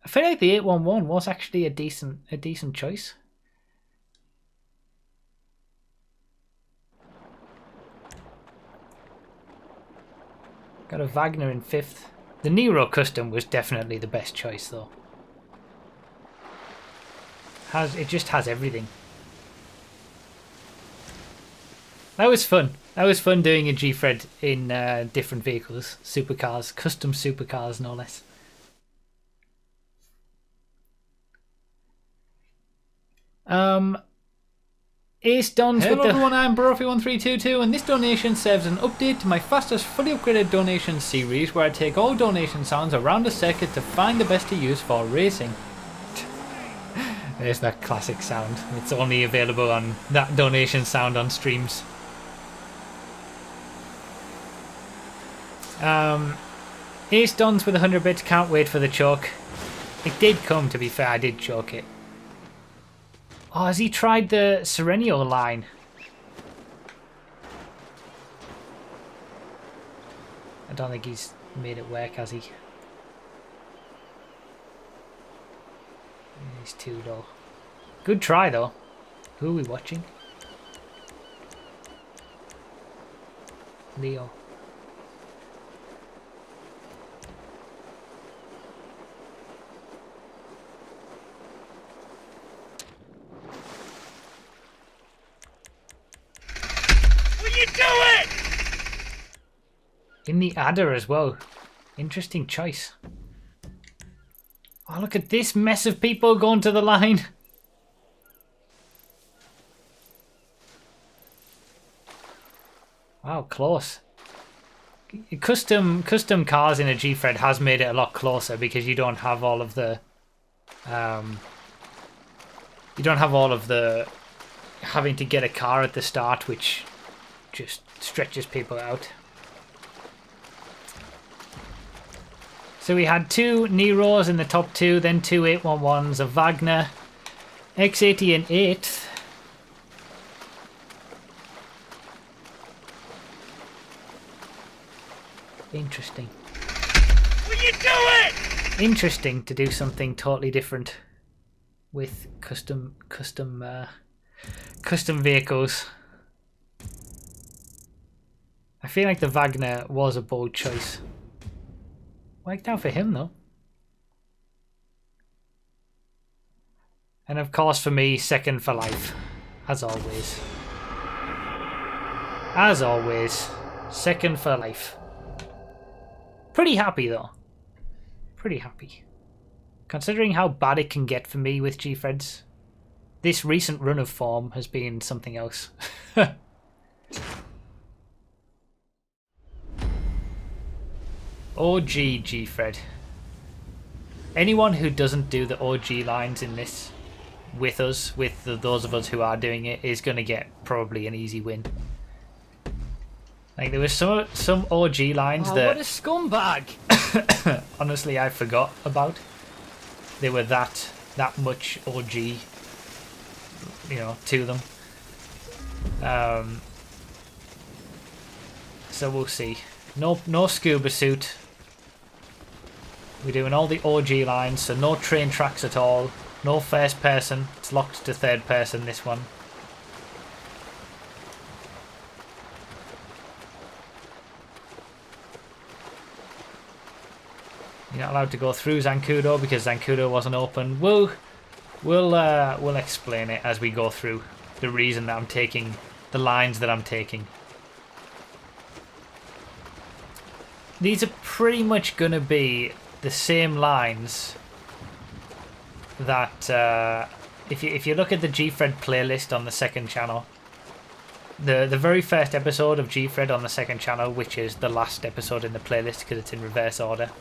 I feel like the 811 was actually a decent choice. Got a Wagner in 5th. The Nero Custom was definitely the best choice though. It just has everything. That was fun. That was fun doing a Gfred in different vehicles, supercars, custom supercars, no less. Ace Dons with the... Hello everyone, I'm Burofy1322 and this donation serves an update to my fastest fully upgraded donation series where I take all donation sounds around the circuit to find the best to use for racing. There's that classic sound. It's only available on that donation sound on streams. Ace Dons with 100 bits, can't wait for the choke. It did come, to be fair, I did choke it. Oh, has he tried the Serenio line? I don't think he's made it work, has he? He's too low. Good try though. Who are we watching? Leo. What are you doing? In the adder as well. Interesting choice. Oh, look at this mess of people going to the line. Wow, close. Custom cars in a Gfred has made it a lot closer because you don't have all of the having to get a car at the start, which just stretches people out. So we had 2 Neros in the top 2, then 2 811s, a Wagner, X80 in 8th. Interesting. Will you do it? Interesting to do something totally different with custom vehicles. I feel like the Wagner was a bold choice. Worked out for him though. And of course for me, second for life. As always. As always. Second for life. Pretty happy though. Pretty happy. Considering how bad it can get for me with Gfreds, this recent run of form has been something else. OG Gfred. Anyone who doesn't do the OG lines in this with us, with those of us who are doing it, is going to get probably an easy win. Like there was some OG lines that... What a scumbag! honestly I forgot about. They were that much OG, you know, to them. So we'll see. No scuba suit. We're doing all the OG lines, so no train tracks at all. No first person. It's locked to third person, this one. You're not allowed to go through Zancudo because Zancudo wasn't open. We'll explain it as we go through the reason that I'm taking the lines that I'm taking. These are pretty much going to be the same lines that if you look at the Gfred playlist on the second channel, the very first episode of Gfred on the second channel, which is the last episode in the playlist because it's in reverse order.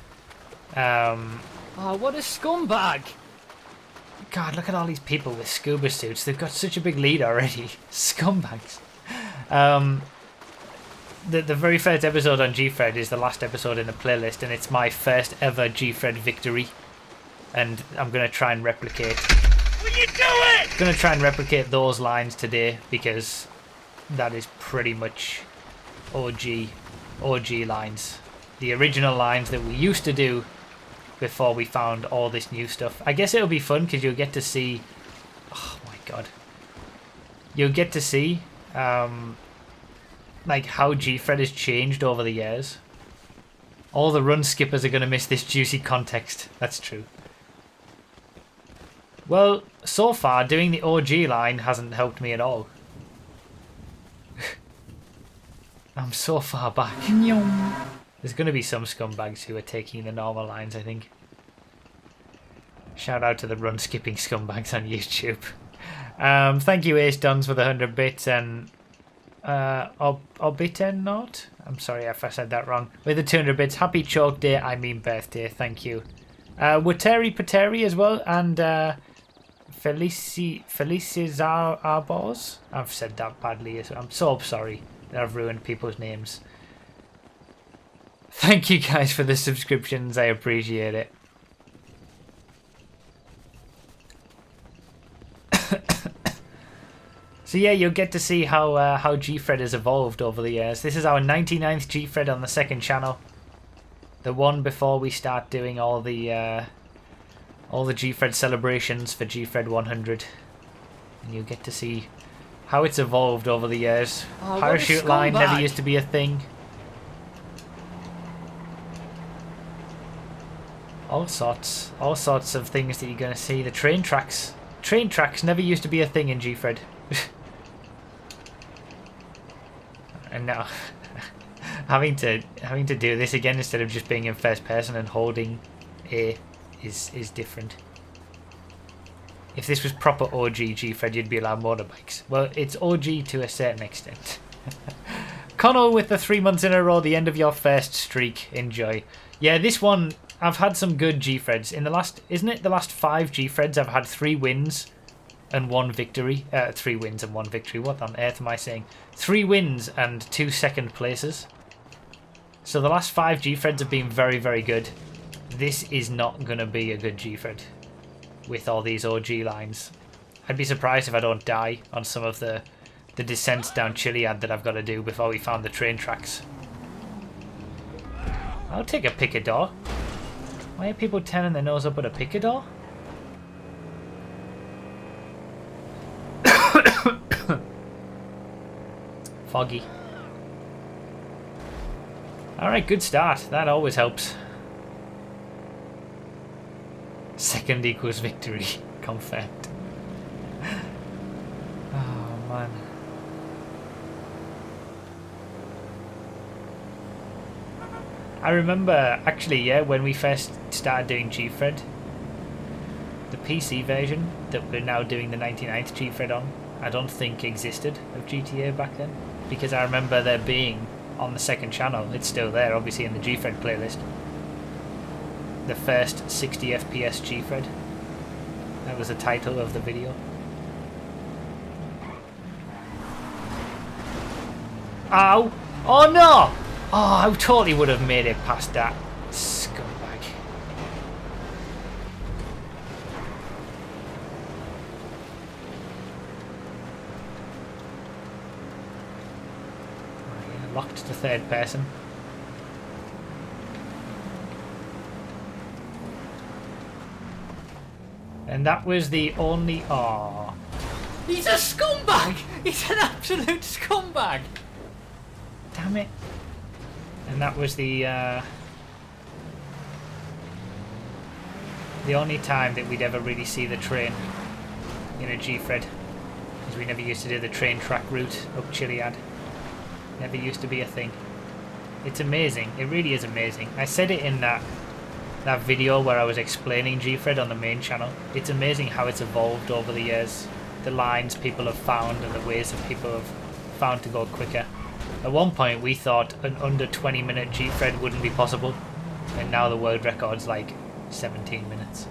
Oh, what a scumbag! God, look at all these people with scuba suits. They've got such a big lead already. Scumbags. The very first episode on Gfred is the last episode in the playlist, and it's my first ever Gfred victory. And I'm going to try and replicate... Will you do it? I'm going to try and replicate those lines today, because that is pretty much OG lines. The original lines that we used to do before we found all this new stuff. I guess it'll be fun because you'll get to see... Oh my god. You'll get to see like how Gfred has changed over the years. All the run skippers are going to miss this juicy context. That's true. Well, so far doing the OG line hasn't helped me at all. I'm so far back. There's going to be some scumbags who are taking the normal lines, I think. Shout out to the run skipping scumbags on YouTube. Thank you Ace Dons for the 100 bits and Obiten not? I'm sorry if I said that wrong. With the 200 bits, happy chalk day, I mean birthday, thank you. Wateri Pateri as well, and Felices Arbors. I've said that badly as well. I'm so sorry that I've ruined people's names. Thank you guys for the subscriptions, I appreciate it. So yeah, you'll get to see how Gfred has evolved over the years. This is our 99th Gfred on the second channel. The one before we start doing all the Gfred celebrations for Gfred 100. And you'll get to see how it's evolved over the years. Oh, Parachute line never used to be a thing. All sorts of things that you're going to see. The train tracks never used to be a thing in Gfred. And now having to do this again instead of just being in first person and holding A is different. If this was proper OG Gfred, you'd be allowed motorbikes. Well, it's OG to a certain extent. Connell with the 3 months in a row, the end of your first streak. Enjoy. Yeah, this one, I've had some good Gfreds. In the last, isn't it the last 5 Gfreds, I've had 3 wins and 1 victory. 3 wins and 1 victory. What on earth am I saying? 3 wins and 2 second places. So the last 5 Gfreds have been very, very good. This is not going to be a good Gfred with all these OG lines. I'd be surprised if I don't die on some of the descents down Chiliad that I've got to do before we found the train tracks. I'll take a picador. Why are people turning their nose up at a picador? Foggy. Alright, good start. That always helps. Second equals victory. Confirmed. Oh, man. I remember, actually, yeah, when we first started doing Gfred, the PC version that we're now doing the 99th Gfred on, I don't think existed of GTA back then. Because I remember there being, on the second channel, it's still there, obviously, in the Gfred playlist, the first 60 FPS Gfred. That was the title of the video. Ow! Oh no! Oh, I totally would have made it past that scumbag. Locked to third person. And that was the only... Aww. He's a scumbag! He's an absolute scumbag! Damn it. And that was the only time that we'd ever really see the train in a Gfred. Because we never used to do the train track route up Chiliad. Never used to be a thing. It's amazing. It really is amazing. I said it in that video where I was explaining Gfred on the main channel. It's amazing how it's evolved over the years. The lines people have found and the ways that people have found to go quicker. At one point we thought an under 20-minute Gfred wouldn't be possible, and now the world record's like 17 minutes.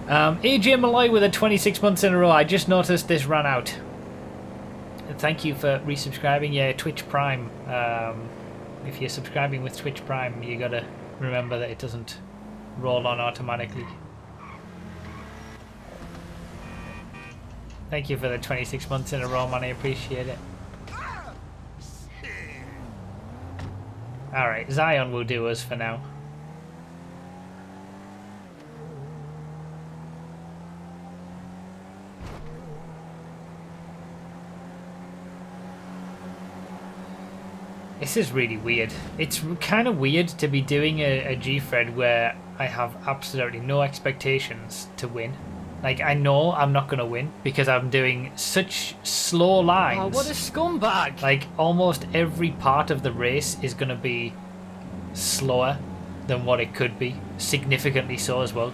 AJ Malloy with a 26 months in a row. I just noticed this ran out. Thank you for resubscribing. Yeah, Twitch Prime. If you're subscribing with Twitch Prime, you gotta remember that it doesn't roll on automatically. Thank you for the 26 months in a row, man. I appreciate it. Alright, Zion will do us for now. This is really weird. It's kind of weird to be doing a Gfred where I have absolutely no expectations to win. Like, I know I'm not going to win because I'm doing such slow lines. Oh, what a scumbag! Like, almost every part of the race is going to be slower than what it could be. Significantly so as well.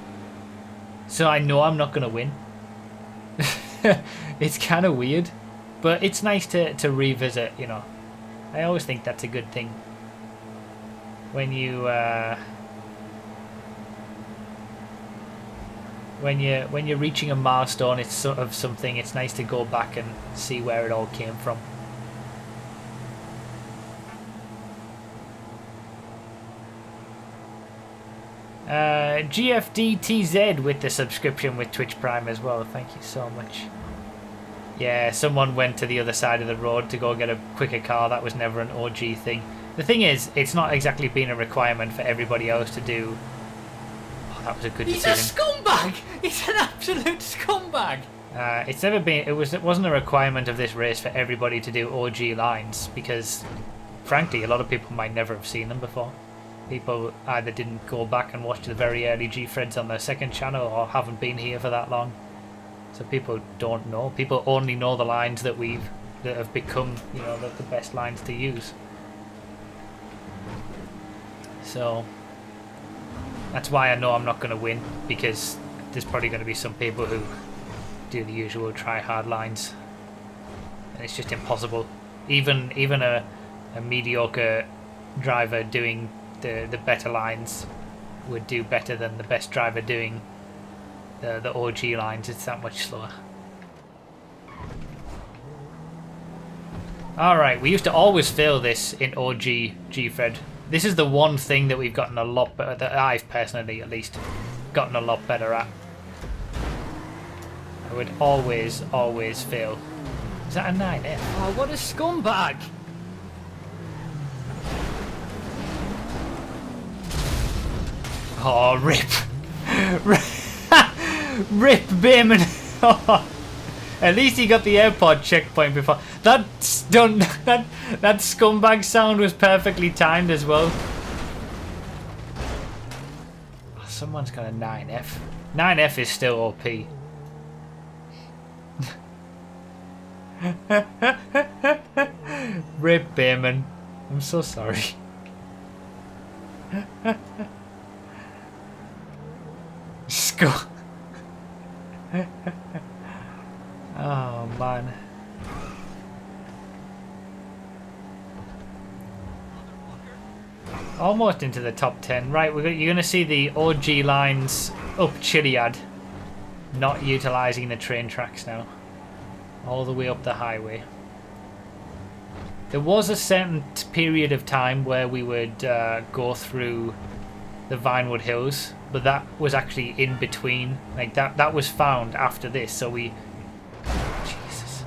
So I know I'm not going to win. It's kind of weird. But it's nice to revisit, you know. I always think that's a good thing. When you... When you're reaching a milestone, it's sort of something. It's nice to go back and see where it all came from. GFDTZ with the subscription with Twitch Prime as well. Thank you so much. Yeah, someone went to the other side of the road to go get a quicker car. That was never an OG thing. The thing is, it's not exactly been a requirement for everybody else to do. That was a good decision. He's a scumbag! He's an absolute scumbag! It's never been. It wasn't a requirement of this race for everybody to do OG lines because, frankly, a lot of people might never have seen them before. People either didn't go back and watch the very early Gfreds on their second channel or haven't been here for that long. So people don't know. People only know the lines that have become, you know, the best lines to use. So that's why I know I'm not going to win, because there's probably going to be some people who do the usual try-hard lines. And it's just impossible. Even a mediocre driver doing the better lines would do better than the best driver doing the OG lines. It's that much slower. Alright, we used to always fail this in OG Gfred. This is the one thing that we've gotten a lot better, that I've personally at least gotten a lot better at. I would always fail. Is that a 9F? Oh, what a scumbag! Oh, rip. Rip Bayman. At least he got the airport checkpoint before. That's done. That scumbag sound was perfectly timed as well. Oh, someone's got a 9F. 9F is still OP. Rip Bayman. I'm so sorry. Skull. Oh man. Almost into the top 10. Right, you're going to see the OG lines up Chiliad. Not utilising the train tracks now. All the way up the highway. There was a certain period of time where we would go through the Vinewood Hills, but that was actually in between. Like that was found after this, so we... Jesus.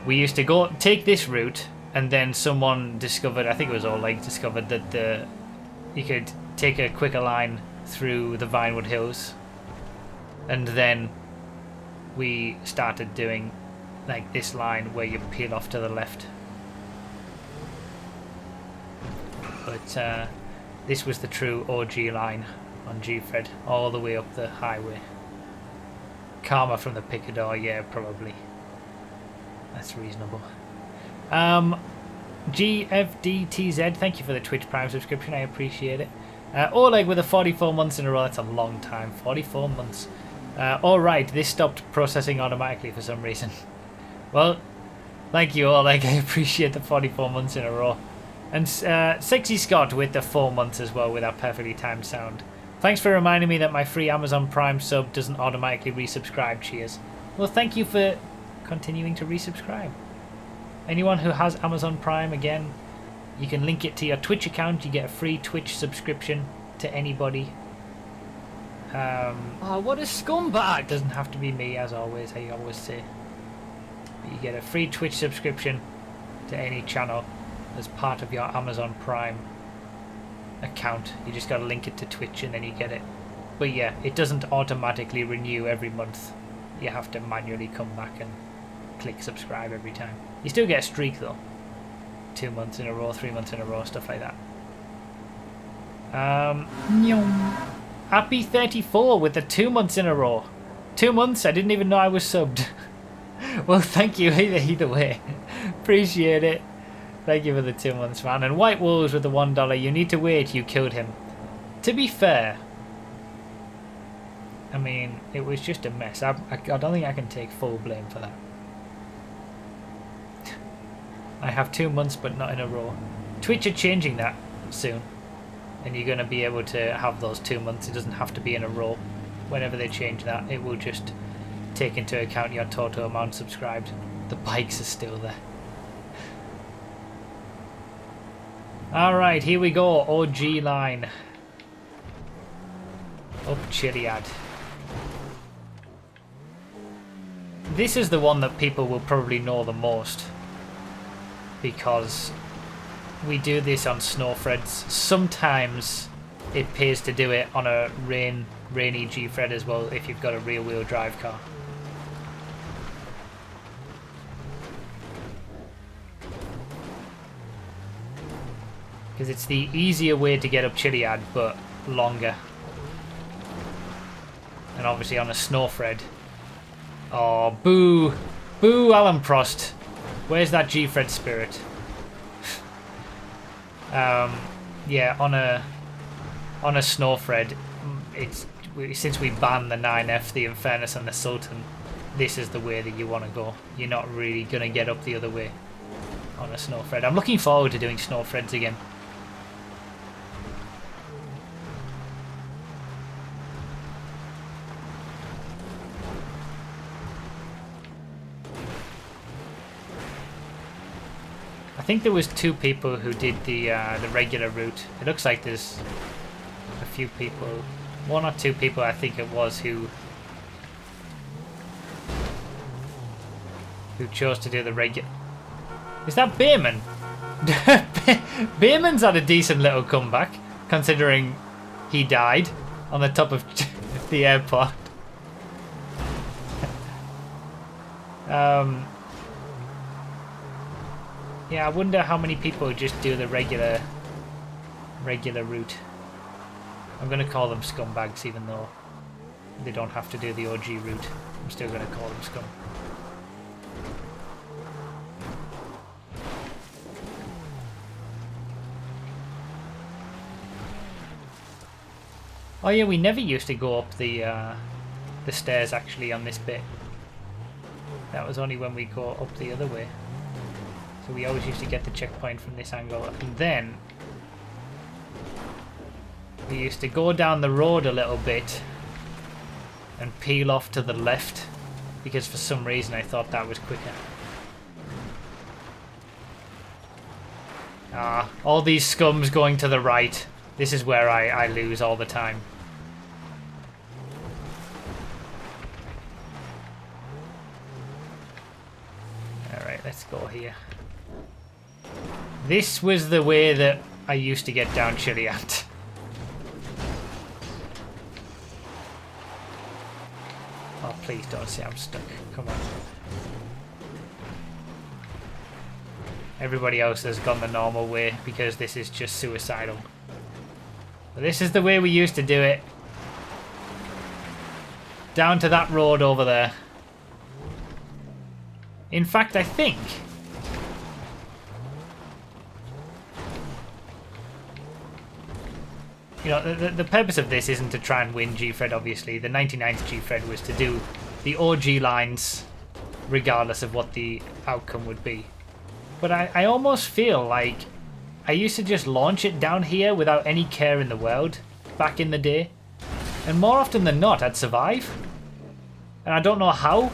We used to take this route, and then someone discovered, I think it was Oleg discovered, that you could take a quicker line through the Vinewood Hills, and then we started doing like this line where you peel off to the left. But this was the true OG line on Gfred, all the way up the highway. Karma from the Picador, yeah, probably. That's reasonable. GFDTZ, thank you for the Twitch Prime subscription, I appreciate it. Oleg with a 44 months in a row, that's a long time, 44 months. Alright, this stopped processing automatically for some reason. Well, thank you Oleg, I appreciate the 44 months in a row. And Sexy Scott with the 4 months as well with that perfectly timed sound. Thanks for reminding me that my free Amazon Prime sub doesn't automatically resubscribe, cheers. Well, thank you for continuing to resubscribe. Anyone who has Amazon Prime, again, you can link it to your Twitch account, you get a free Twitch subscription to anybody. Oh, what a scumbag! It doesn't have to be me, as always, I always say. But you get a free Twitch subscription to any channel as part of your Amazon Prime account. You just gotta link it to Twitch and then you get it. But yeah, it doesn't automatically renew every month. You have to manually come back and click subscribe every time. You still get a streak though. 2 months in a row, 3 months in a row, stuff like that. Happy 34 with the 2 months in a row. 2 months? I didn't even know I was subbed. Well, thank you either way. Appreciate it. Thank you for the 2 months, man. And White Wolves with the $1. You need to wait, you killed him. To be fair, I mean, it was just a mess. I don't think I can take full blame for that. I have 2 months, but not in a row. Twitch are changing that soon. And you're going to be able to have those 2 months. It doesn't have to be in a row. Whenever they change that, it will just take into account your total amount subscribed. The bikes are still there. Alright, here we go. OG line. Up Chiliad. This is the one that people will probably know the most, because we do this on Snowfreds. Sometimes it pays to do it on a rainy Gfred as well if you've got a rear wheel drive car. Because it's the easier way to get up Chiliad, but longer. And obviously on a Snowfred. Oh, boo! Boo, Alan Prost! Where's that Gfred spirit? yeah, on a Snowfred, since we banned the 9F, the Infernus and the Sultan, this is the way that you want to go. You're not really going to get up the other way on a Snowfred. I'm looking forward to doing Snowfreds again. I think there was 2 people who did the regular route. It looks like there's a few people, 1 or 2 people I think it was, who chose to do the regular. Is that Bayman? Bayman's had a decent little comeback, considering he died on the top of the airport. Yeah, I wonder how many people just do the regular route. I'm gonna call them scumbags, even though they don't have to do the OG route. I'm still gonna call them scum. Oh yeah, we never used to go up the stairs actually on this bit. That was only when we go up the other way. So we always used to get the checkpoint from this angle, and then we used to go down the road a little bit and peel off to the left, because for some reason I thought that was quicker. Ah, all these scums going to the right. This is where I lose all the time. Alright, let's go here. This was the way that I used to get down Chili at. Oh, please don't say I'm stuck. Come on. Everybody else has gone the normal way because this is just suicidal. But this is the way we used to do it. Down to that road over there. In fact, I think... You know, the purpose of this isn't to try and win Gfred, obviously. The 99th Gfred was to do the OG lines regardless of what the outcome would be. But I almost feel like I used to just launch it down here without any care in the world back in the day. And more often than not, I'd survive. And I don't know how.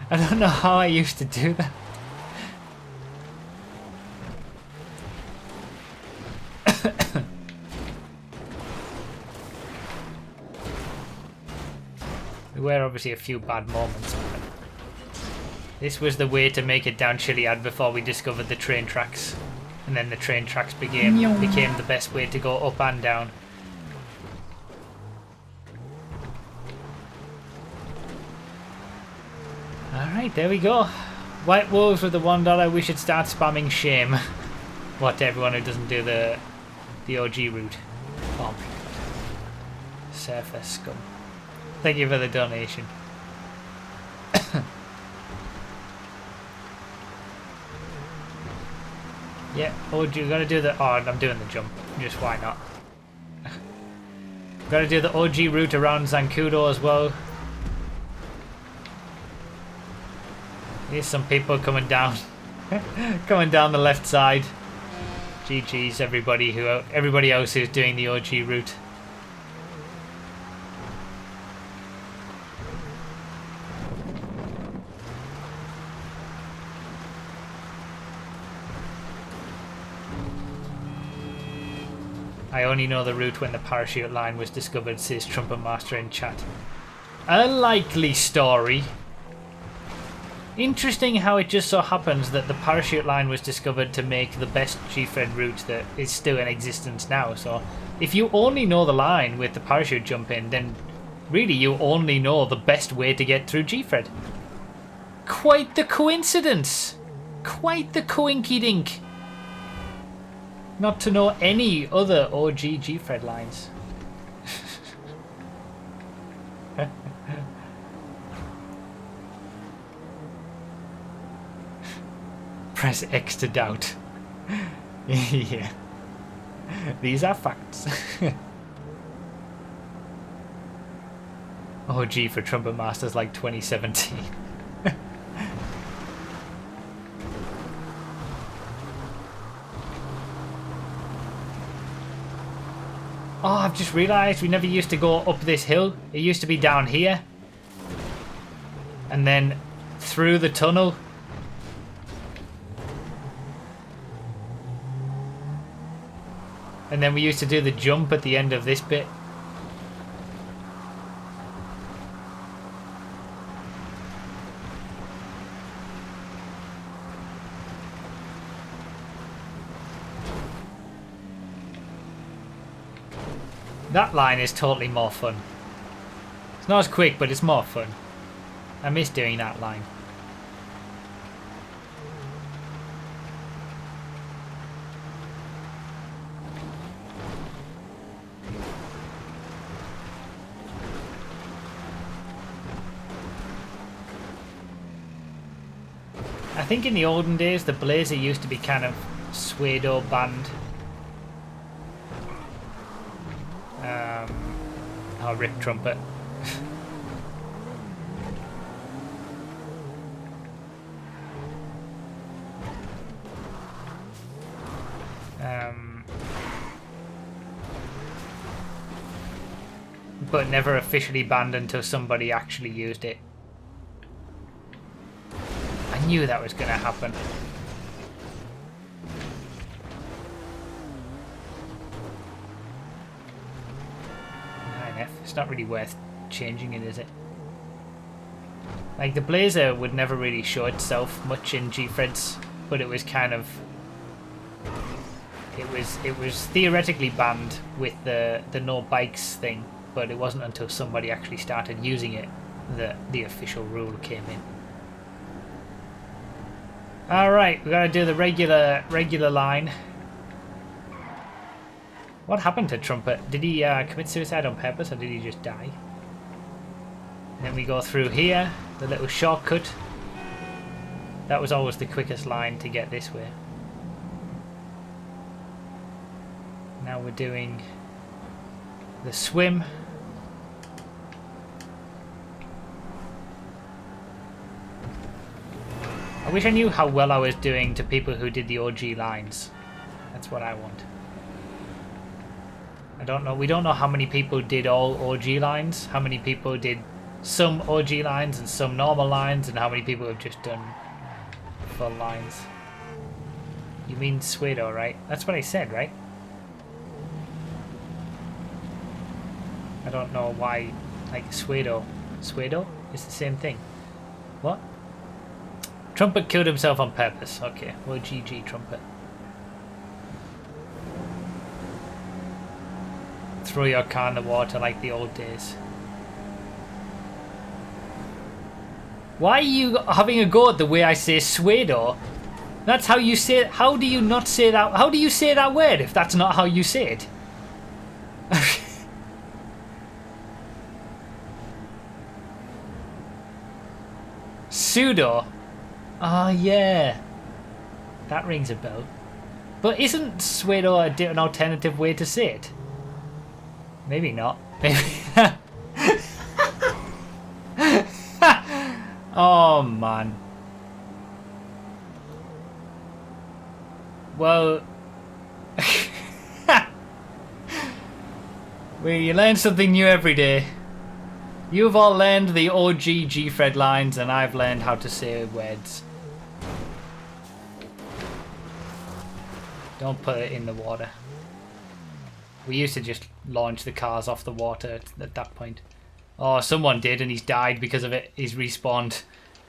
I don't know how I used to do that. There were obviously a few bad moments, but this was the way to make it down Chiliad before we discovered the train tracks. And then the train tracks became the best way to go up and down. Alright, there we go. White Wolves with the $1. We should start spamming shame. What, to everyone who doesn't do the OG route. Oh my god. Surface scum. Thank you for the donation. Yeah, oh, you gotta do the... Oh, I'm doing the jump. Just why not? Gotta do the OG route around Zancudo as well. Here's some people coming down. Coming down the left side. GG's everybody else who's doing the OG route. I only know the route when the parachute line was discovered, says Trumpet Master in chat. A likely story. Interesting how it just so happens that the parachute line was discovered to make the best Gfred route that is still in existence now. So if you only know the line with the parachute jump in, then really you only know the best way to get through Gfred. Quite the coincidence. Quite the coinky dink. Not to know any other OG Gfred lines. Press X to doubt. Yeah. These are facts. OG for Trumpet Masters like 2017. Oh, I've just realised we never used to go up this hill. It used to be down here. And then through the tunnel. And then we used to do the jump at the end of this bit. That line is totally more fun. It's not as quick, but it's more fun. I miss doing that line. I think in the olden days the Blazer used to be kind of pseudo banned. I'll rip Trumpet. But never officially banned until somebody actually used it. I knew that was going to happen. 9F. It's not really worth changing it, is it? Like, the Blazer would never really show itself much in Gfreds, but it was kind of... It was theoretically banned with the no bikes thing, but it wasn't until somebody actually started using it that the official rule came in. Alright, we gotta do the regular line. What happened to Trumpet? Did he commit suicide on purpose, or did he just die? And then we go through here, the little shortcut. That was always the quickest line to get this way. Now we're doing the swim. I wish I knew how well I was doing to people who did the OG lines. That's what I want. I don't know. We don't know how many people did all OG lines, how many people did some OG lines and some normal lines, and how many people have just done full lines. You mean Suedo, right? That's what I said, right? I don't know why, like, Suedo is the same thing. What? Trumpet killed himself on purpose. Okay, well, GG Trumpet. Throw your car in the water like the old days. Why are you having a go at the way I say Suedo? That's how you say it. How do you not say that? How do you say that word if that's not how you say it? Pseudo. Oh yeah, that rings a bell. But isn't Suedo an alternative way to say it? Maybe not. Maybe. Oh man. Well, you learn something new every day. You've all learned the OG Gfred lines, and I've learned how to say words. Don't put it in the water. We used to just launch the cars off the water at that point. Oh, someone did, and he's died because of it. He's respawned.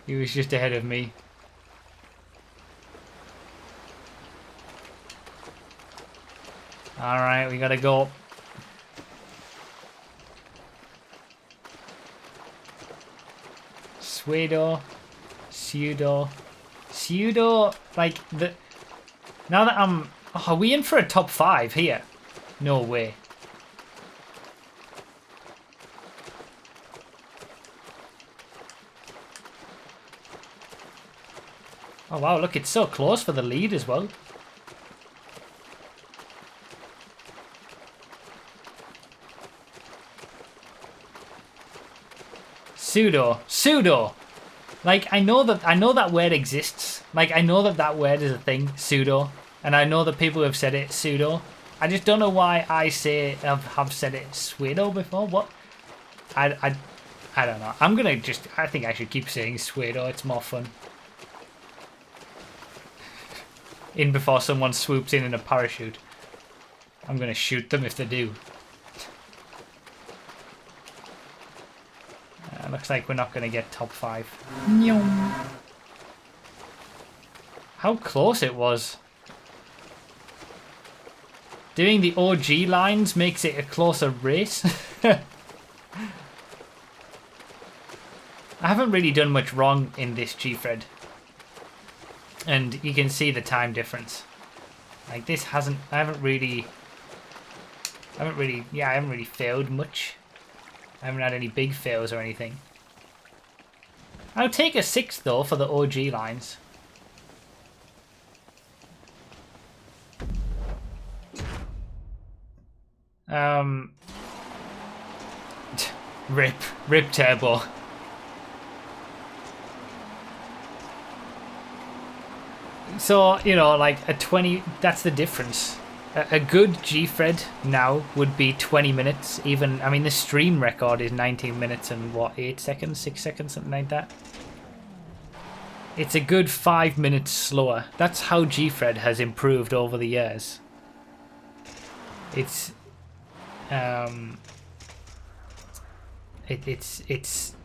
He was just ahead of me. Alright, we gotta go. Suedo, pseudo, like the. Now that I'm, oh, are we in for a top 5 here? No way. Oh wow! Look, it's so close for the lead as well. Pseudo. Like, I know that word exists. Like, I know that word is a thing, pseudo. And I know that people have said it, pseudo. I just don't know why I have said it pseudo before. What? I don't know. I think I should keep saying pseudo. It's more fun. In before someone swoops in a parachute. I'm gonna shoot them if they do. Looks like we're not gonna get top 5. How close it was. Doing the OG lines makes it a closer race. I haven't really done much wrong in this Gfred. And you can see the time difference. Like this I haven't really failed much. I haven't had any big fails or anything. I'll take a 6 though for the OG lines. Rip turbo. So, you know, like a 20, that's the difference. A good Gfred now would be 20 minutes. Even, I mean, the stream record is 19 minutes and what, 8 seconds, 6 seconds, something like that. It's a good 5 minutes slower. That's how Gfred has improved over the years. It's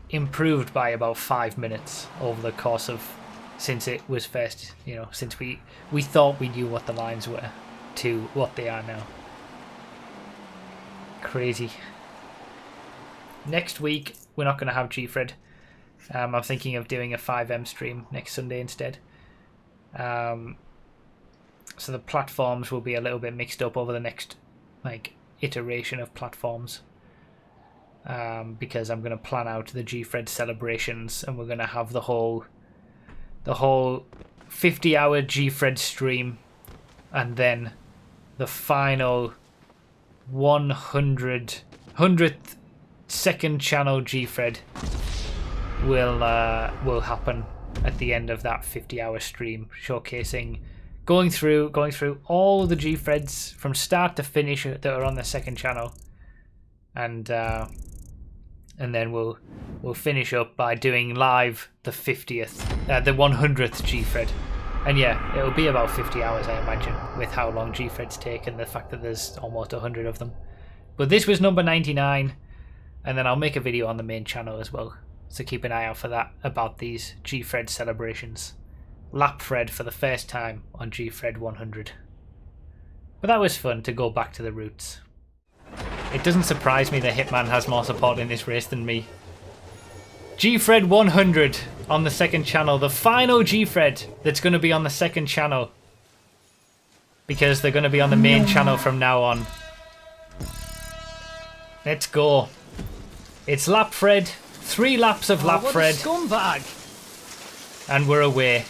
improved by about 5 minutes over the course of since it was first, you know, since we thought we knew what the lines were to what they are now. Crazy. Next week we're not going to have Gfred. I'm thinking of doing a 5M stream next Sunday instead. So the platforms will be a little bit mixed up over the next like iteration of platforms. Because I'm going to plan out the Gfred celebrations and we're going to have the whole 50-hour Gfred stream and then the final 100th second channel Gfred will happen at the end of that 50-hour stream, showcasing going through all the Gfreds from start to finish that are on the second channel, and then we'll finish up by doing live the 100th Gfred. And yeah, it'll be about 50 hours, I imagine, with how long Gfreds take and the fact that there's almost 100 of them. But this was number 99, and then I'll make a video on the main channel as well. So keep an eye out for that about these Gfred celebrations. Lapfred for the first time on Gfred 100. But that was fun to go back to the roots. It doesn't surprise me that Hitman has more support in this race than me. Gfred 100 on the second channel. The final Gfred that's going to be on the second channel. Because they're going to be on the main channel from now on. Let's go. It's Lapfred. 3 laps of Lapfred. Scumbag! And we're away.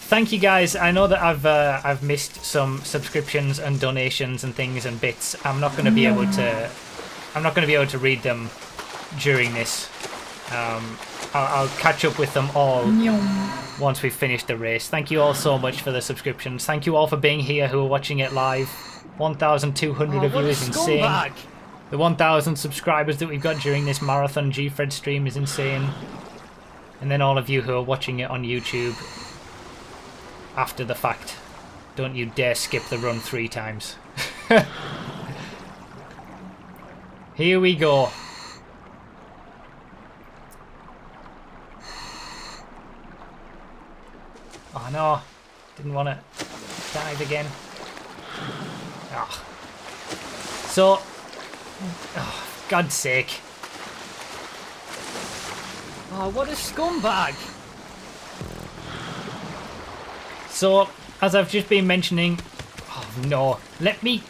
Thank you guys. I know that I've missed some subscriptions and donations and things and bits. I'm not going to be able to read them during this. I'll catch up with them all once we've finished the race. Thank you all so much for the subscriptions. Thank you all for being here who are watching it live. 1,200 of you is insane. The 1,000 subscribers that we've got during this marathon Gfred stream is insane. And then all of you who are watching it on YouTube after the fact. Don't you dare skip the run 3 times. Here we go. Oh no, didn't want to dive again. Oh. So, oh, God's sake. Oh, what a scumbag! So, as I've just been mentioning, oh no, let me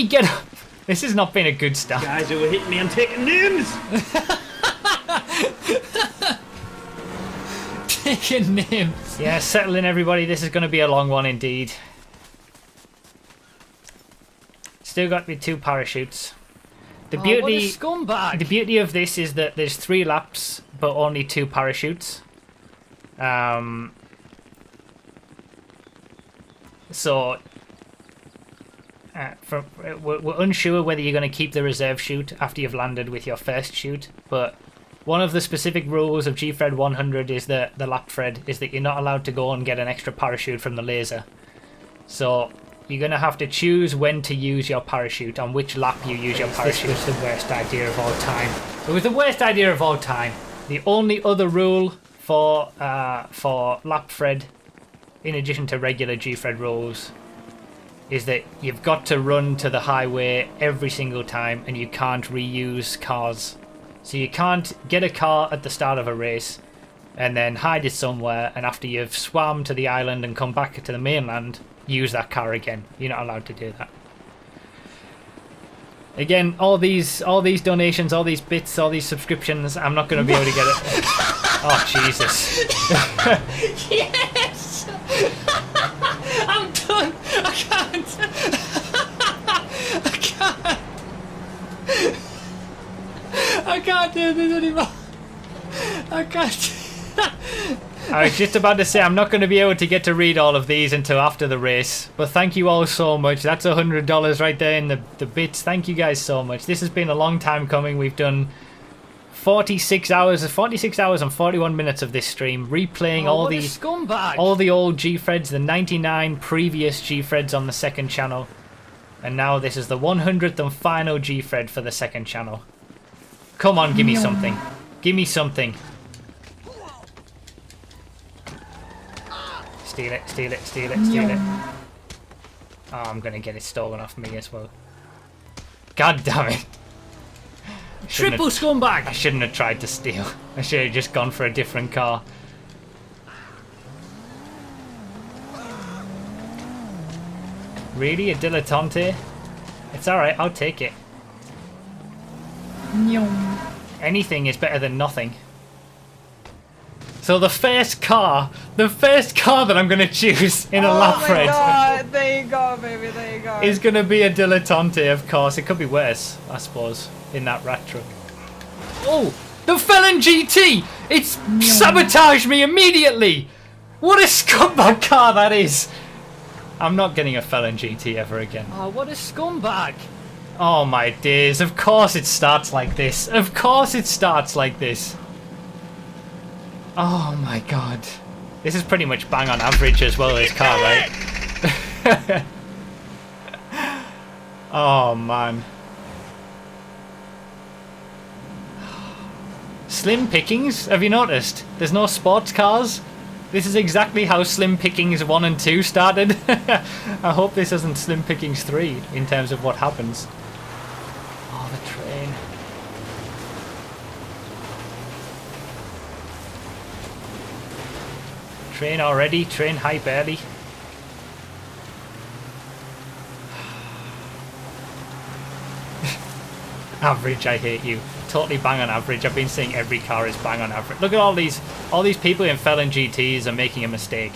get up. This has not been a good start. Guys who were hitting me, I'm taking names! Taking names. Yeah, settle in everybody, this is going to be a long one indeed. Still got me 2 parachutes. The Oh, what a beauty, scumbag! the beauty of this is that there's 3 laps, but only 2 parachutes. So we're unsure whether you're going to keep the reserve chute after you've landed with your first chute, but one of the specific rules of Gfred 100 is that the Lapfred is that you're not allowed to go and get an extra parachute from the laser. So you're going to have to choose when to use your parachute, on which lap you use your parachute. This was the worst idea of all time. It was the worst idea of all time. The only other rule for Lapfred, in addition to regular Gfred rules, is that you've got to run to the highway every single time and you can't reuse cars. So you can't get a car at the start of a race and then hide it somewhere, and after you've swam to the island and come back to the mainland, use that car again. You're not allowed to do that. Again, all these donations, all these bits, all these subscriptions, I'm not going to be able to get it. Oh, Jesus. Yes! I'm done! I can't! I can't do this anymore! I can't. I was just about to say I'm not going to be able to get to read all of these until after the race, but thank you all so much. That's $100 right there in the bits. Thank you guys so much. This has been a long time coming. We've done 46 hours and 41 minutes of this stream, replaying all the old Gfreds, the 99 previous Gfreds on the second channel, and now this is the 100th and final Gfred for the second channel. Come on, give me something. Give me something. Steal it, steal it, steal it, steal it. Oh, I'm gonna get it stolen off me as well. God damn it. Triple scumbag! I shouldn't have tried to steal. I should have just gone for a different car. Really? A dilettante? It's alright, I'll take it. Anything is better than nothing. So the first car that I'm going to choose in a Lapfred. Oh my god, there you go, baby, there you go. Is going to be a dilettante, of course. It could be worse, I suppose, in that rat truck. Oh, the Felon GT! It's sabotaged me immediately! What a scumbag car that is! I'm not getting a Felon GT ever again. Oh, what a scumbag! Oh my days, of course it starts like this. Of course it starts like this. Oh my god. This is pretty much bang on average as well, this car, right? Oh man. Slim pickings? Have you noticed? There's no sports cars. This is exactly how Slim Pickings 1 and 2 started. I hope this isn't Slim Pickings 3 in terms of what happens. Oh, the train. Train already? Train hype early? Average, I hate you. Totally bang on average. I've been saying every car is bang on average. Look at all these people in Felon GTs are making a mistake.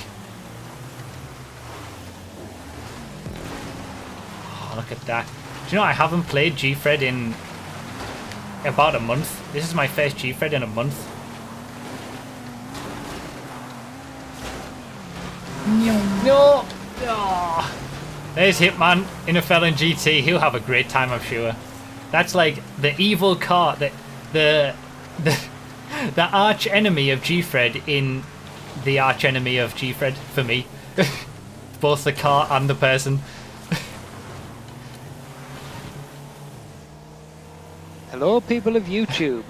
Oh, look at that. Do you know I haven't played Gfred in about a month? This is my first Gfred in a month. No! Oh. There's Hitman in a Felon GT. He'll have a great time, I'm sure. That's like the evil car, the arch enemy of Gfred in the arch enemy of Gfred for me. Both the car and the person. Hello people of YouTube,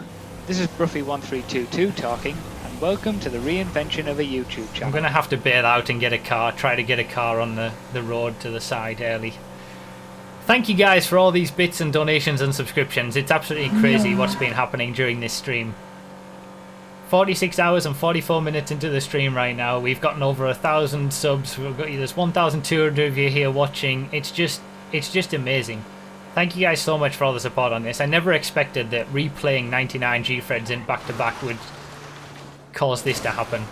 this is Bruffy1322 talking, and welcome to the reinvention of a YouTube channel. I'm gonna have to bail out and get a car, try to get a car on the road to the side early. Thank you guys for all these bits and donations and subscriptions. It's absolutely crazy what's been happening during this stream. 46 hours and 44 minutes into the stream right now. We've gotten over 1,000 subs. There's 1,200 of you here watching. It's just amazing. Thank you guys so much for all the support on this. I never expected that replaying 99 Gfreds in back-to-back would cause this to happen.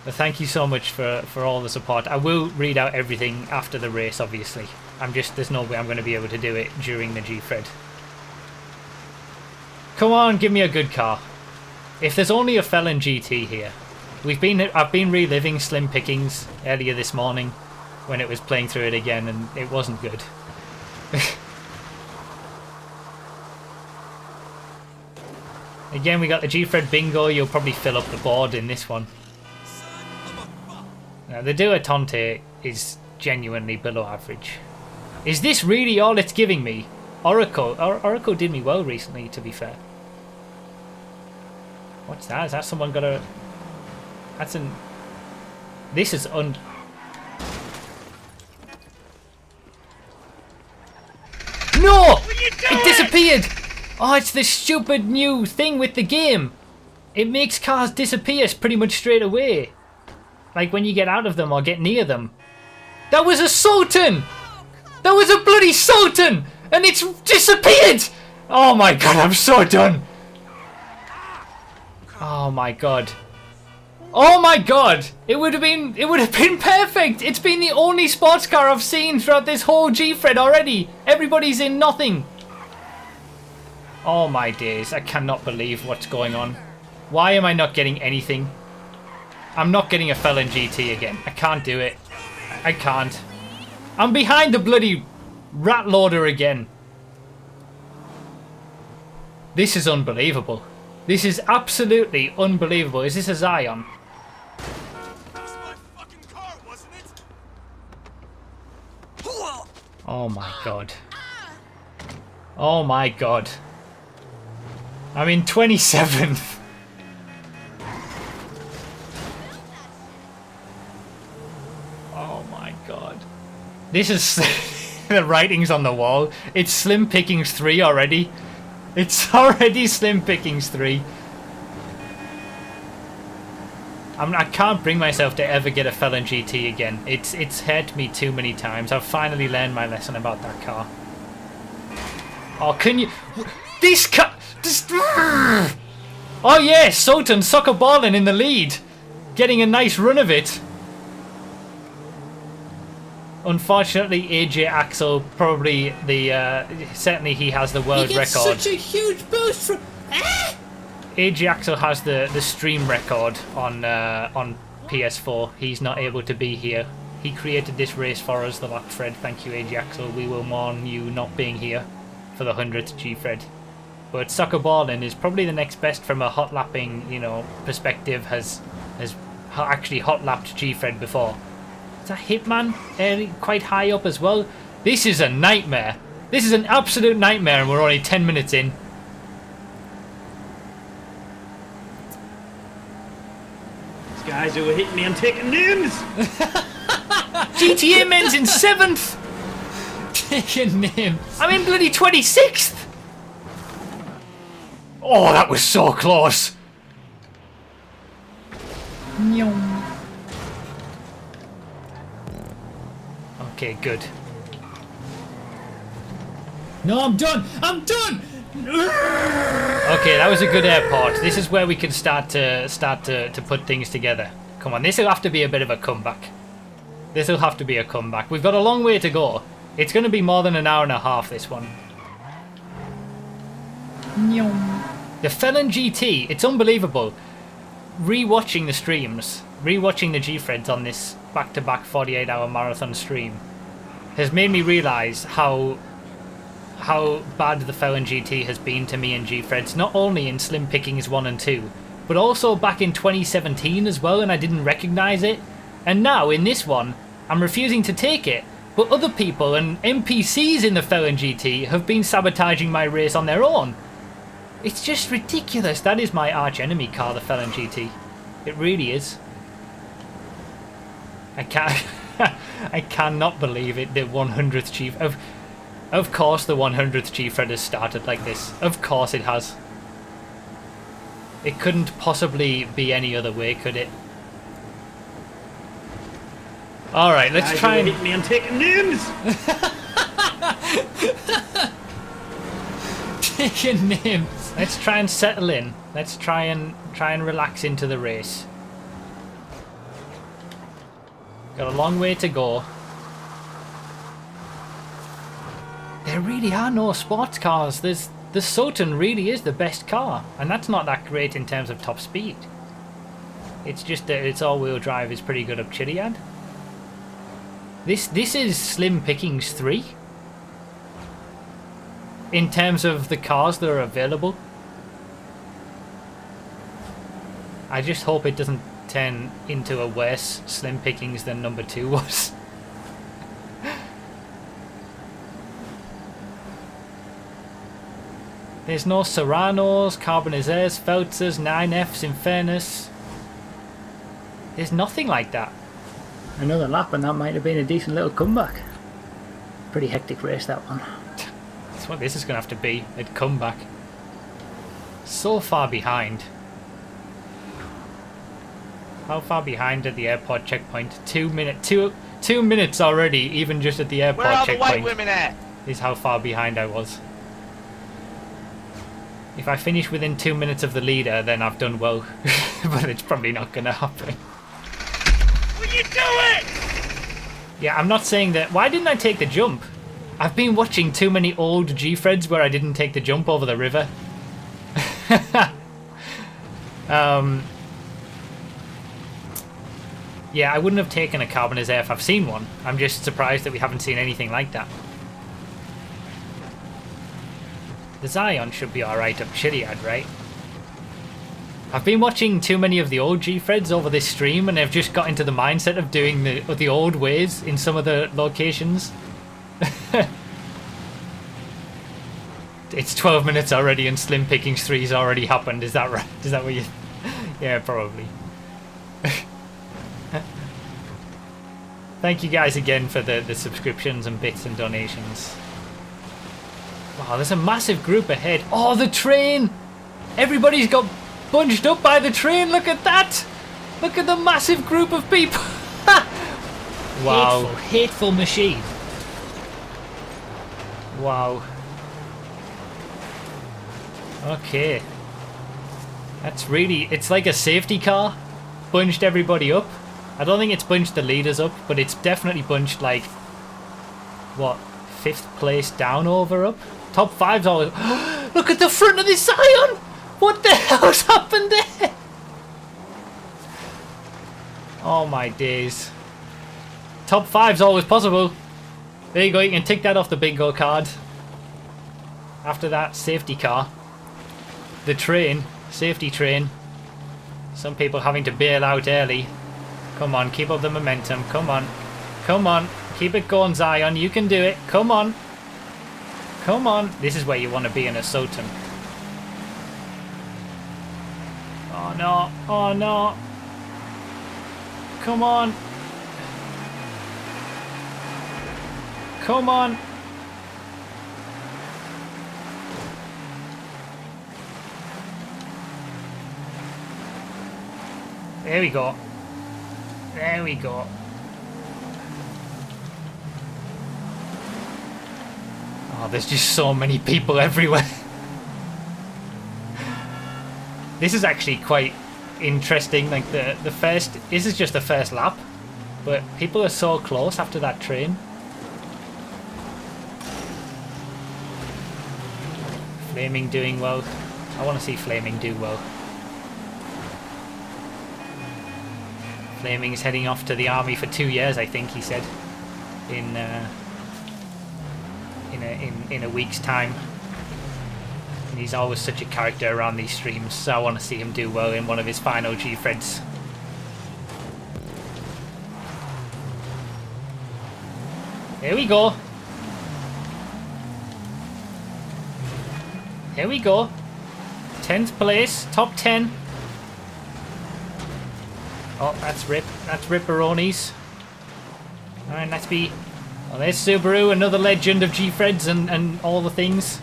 But thank you so much for all the support. I will read out everything after the race, obviously. There's no way I'm going to be able to do it during the Gfred. Come on, give me a good car. If there's only a Felon GT here. I've been reliving Slim Pickings earlier this morning when it was playing through it again, and it wasn't good. Again, we got the Gfred bingo. You'll probably fill up the board in this one. Now, the Duatante is genuinely below average. Is this really all it's giving me? Oracle did me well recently, to be fair. What's that? Is that someone got a... That's an... This is No! It disappeared! Oh, it's this stupid new thing with the game. It makes cars disappear pretty much straight away. Like when you get out of them or get near them. That was a Sultan! That was a bloody Sultan! And it's disappeared! Oh my god, I'm so done! Oh my god. Oh my god! It would have been perfect! It's been the only sports car I've seen throughout this whole Gfred already! Everybody's in nothing! Oh my days, I cannot believe what's going on. Why am I not getting anything? I'm not getting a Felon GT again. I can't do it. I can't. I'm behind the bloody rat loader again. This is unbelievable. This is absolutely unbelievable. Is this a Zion? That's my fucking car, wasn't it? Oh my god. Oh my god. I'm in 27th. Oh my god. This is the writings on the wall. It's Slim Pickings 3 already. It's already Slim Pickings 3. I can't bring myself to ever get a Felon GT again. It's hurt me too many times. I've finally learned my lesson about that car. Oh, can you... This car... Oh yeah, Sultan soccer balling in the lead. Getting a nice run of it. Unfortunately, AJ Axel probably the... certainly he has the world record. Such a huge boost from... AJ Axel has the stream record on PS4. He's not able to be here. He created this race for us, the Lapfred. Thank you, AJ Axel. We will mourn you not being here for the 100th Gfred. But soccer balling is probably the next best from a hot lapping, you know, perspective. Has actually hot lapped Gfred before. Is that Hitman quite high up as well? This is a nightmare. This is an absolute nightmare, and we're only 10 minutes in. These guys who were hitting me, I'm taking names. GTA men's in 7th. Taking names. I'm in bloody 26th. Oh, that was so close. Okay, good. No, I'm done. I'm done. Okay, that was a good airport. This is where we can start to put things together. Come on, this will have to be a bit of a comeback. This will have to be a comeback. We've got a long way to go. It's going to be more than an hour and a half, this one. The Felon GT, it's unbelievable. Rewatching the streams, rewatching the Gfreds on this back-to-back 48-hour marathon stream has made me realise how bad the Felon GT has been to me in Gfreds, not only in Slim Pickings 1 and 2, but also back in 2017 as well, and I didn't recognise it. And now, in this one, I'm refusing to take it, but other people and NPCs in the Felon GT have been sabotaging my race on their own. It's just ridiculous. That is my arch enemy car, the Felon GT. It really is. I can't... I cannot believe it, the 100th Chief... Of course the 100th Gfred has started like this. Of course it has. It couldn't possibly be any other way, could it? Alright, let's try and... hit me, I'm taking names! Taking names. Let's try and settle in. Let's try and relax into the race. Got a long way to go. There really are no sports cars. There's the Sultan really is the best car, and that's not that great in terms of top speed. It's just that its all-wheel drive is pretty good up Chiliad. This is slim pickings 3 in terms of the cars that are available. I just hope it doesn't turn into a worse slim pickings than number 2 was. There's no Serranos, Carbonizaires, Feltzers, 9Fs, Infernus. There's nothing like that. Another lap and that might have been a decent little comeback. Pretty hectic race, that one. That's what this is going to have to be, a comeback. So far behind. How far behind at the airport checkpoint? 2 minutes already, even just at the airport Where are the checkpoint. white women at? Is how far behind I was. If I finish within 2 minutes of the leader, then I've done well. But it's probably not going to happen. Will you do it? Yeah, I'm not saying that... Why didn't I take the jump? I've been watching too many old Gfreds where I didn't take the jump over the river. Yeah, I wouldn't have taken a Carbonizaire if I've seen one. I'm just surprised that we haven't seen anything like that. The Zion should be alright up Chiliad, right? I've been watching too many of the old Gfreds over this stream and I've just got into the mindset of doing the old ways in some of the locations. It's 12 minutes already and Slim Pickings 3's already happened, is that right? Is that what you... Yeah, probably. Thank you guys again for the subscriptions and bits and donations. Wow, there's a massive group ahead. Oh, the train! Everybody's got bunched up by the train. Look at that! Look at the massive group of people. Wow. Hateful machine. Wow. Okay. That's really... It's like a safety car. Bunched everybody up. I don't think it's bunched the leaders up, but it's definitely bunched like... What? 5th place down over up? Top 5's always... Look at the front of this Zion! What the hell's happened there? Oh my days. Top 5's always possible. There you go, you can tick that off the bingo card. After that, safety car. The train, safety train. Some people having to bail out early. Come on, keep up the momentum. Come on. Come on. Keep it going, Zion. You can do it. Come on. Come on. This is where you want to be in a Sultan. Oh no. Oh no. Come on. Come on. There we go. There we go. Oh, there's just so many people everywhere. This is actually quite interesting. Like the first... This is just the first lap. But people are so close after that train. Flaming doing well. I want to see Flaming do well. Flaming's heading off to the army for 2 years, I think he said, in a week's time. And he's always such a character around these streams, so I want to see him do well in one of his final Gfreds. There we go. There we go. 10th place, top 10. Oh, that's Rip. That's Ripperonis. Alright, let's be... Oh, there's Subaru, another legend of Gfreds and all the things.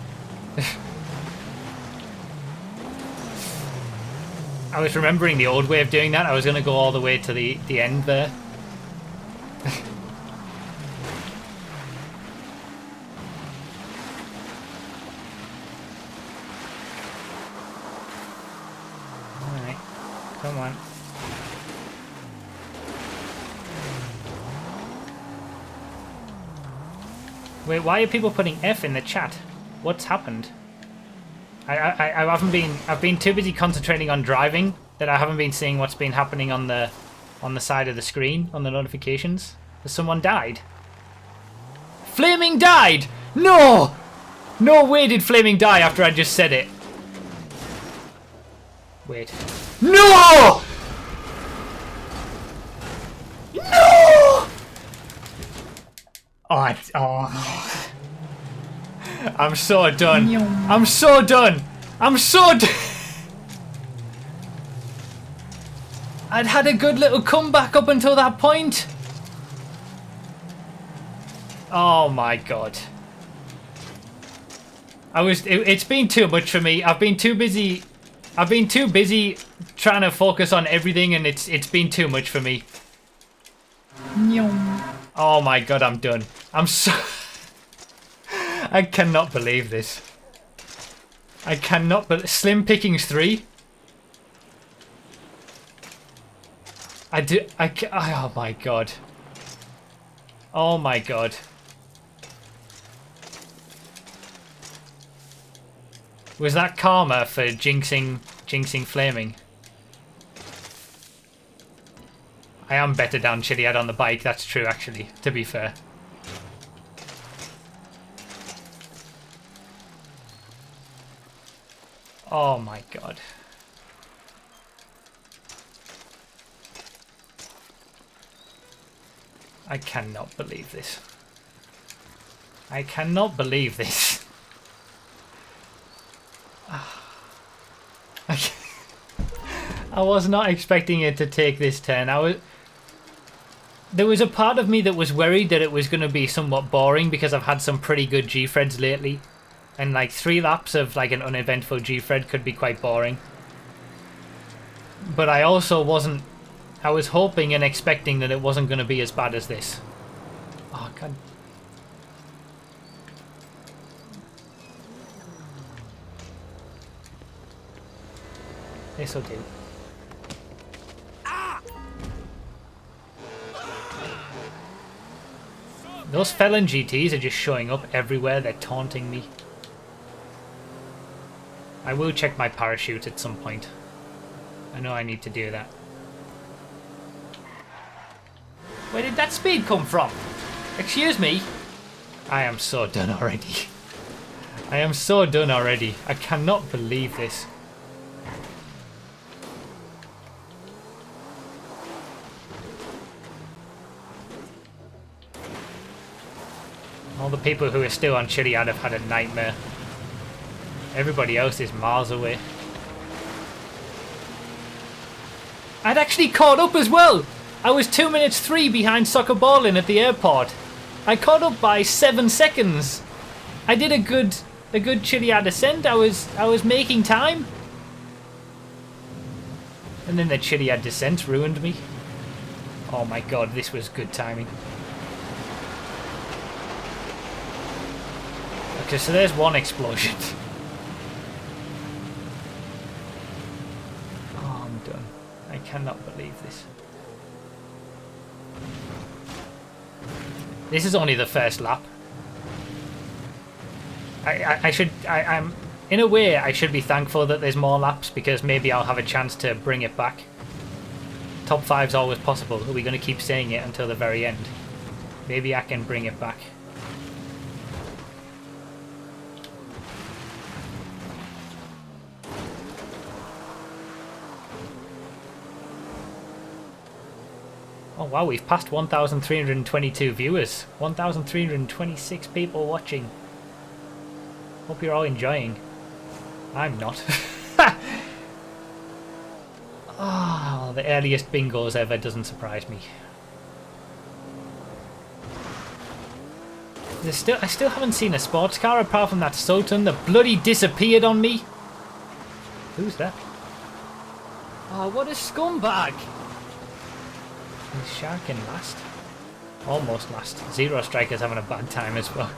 I was remembering the old way of doing that. I was going to go all the way to the end there. Alright, come on. Wait, why are people putting F in the chat? What's happened? I've been too busy concentrating on driving that I haven't been seeing what's been happening on the side of the screen, on the notifications. Has someone died? Flaming died! No! No way did Flaming die after I just said it. Wait. No! No! Oh, I'm so done. I'm so done. I'm so done. I'd had a good little comeback up until that point. Oh my god. It's been too much for me. I've been too busy trying to focus on everything, and it's been too much for me. Oh my god, I'm done. I'm so... I cannot believe this. I cannot believe... Slim Pickings 3? Oh my god. Oh my god. Was that karma for jinxing Flaming? I am better down Chiliad on the bike, that's true actually, to be fair. Oh my god. I cannot believe this. I cannot believe this. I was not expecting it to take this turn. There was a part of me that was worried that it was going to be somewhat boring because I've had some pretty good Gfreds lately. And like 3 laps of like an uneventful Gfred could be quite boring. But I also wasn't... I was hoping and expecting that it wasn't going to be as bad as this. Oh, God. This'll do. Those felon GTs are just showing up everywhere. They're taunting me. I will check my parachute at some point. I know I need to do that. Where did that speed come from? Excuse me? I am so done already. I am so done already. I cannot believe this. All the people who are still on Chiliad have had a nightmare. Everybody else is miles away. I'd actually caught up as well! I was 2 minutes 3 behind Soccer Ballin at the airport. I caught up by 7 seconds. I did a good Chiliad ascent. I was making time. And then the Chiliad descent ruined me. Oh my god, this was good timing. Okay, so there's one explosion. Oh, I'm done. I cannot believe this. This is only the first lap. I'm in a way I should be thankful that there's more laps because maybe I'll have a chance to bring it back. Top 5's always possible. Are we going to keep saying it until the very end? Maybe I can bring it back. Oh wow, we've passed 1,322 viewers. 1,326 people watching. Hope you're all enjoying. I'm not. Oh, the earliest bingos ever doesn't surprise me. I still haven't seen a sports car apart from that Sultan that bloody disappeared on me. Who's that? Oh, what a scumbag! Is Shark in last? Almost last. Zero Striker's having a bad time as well.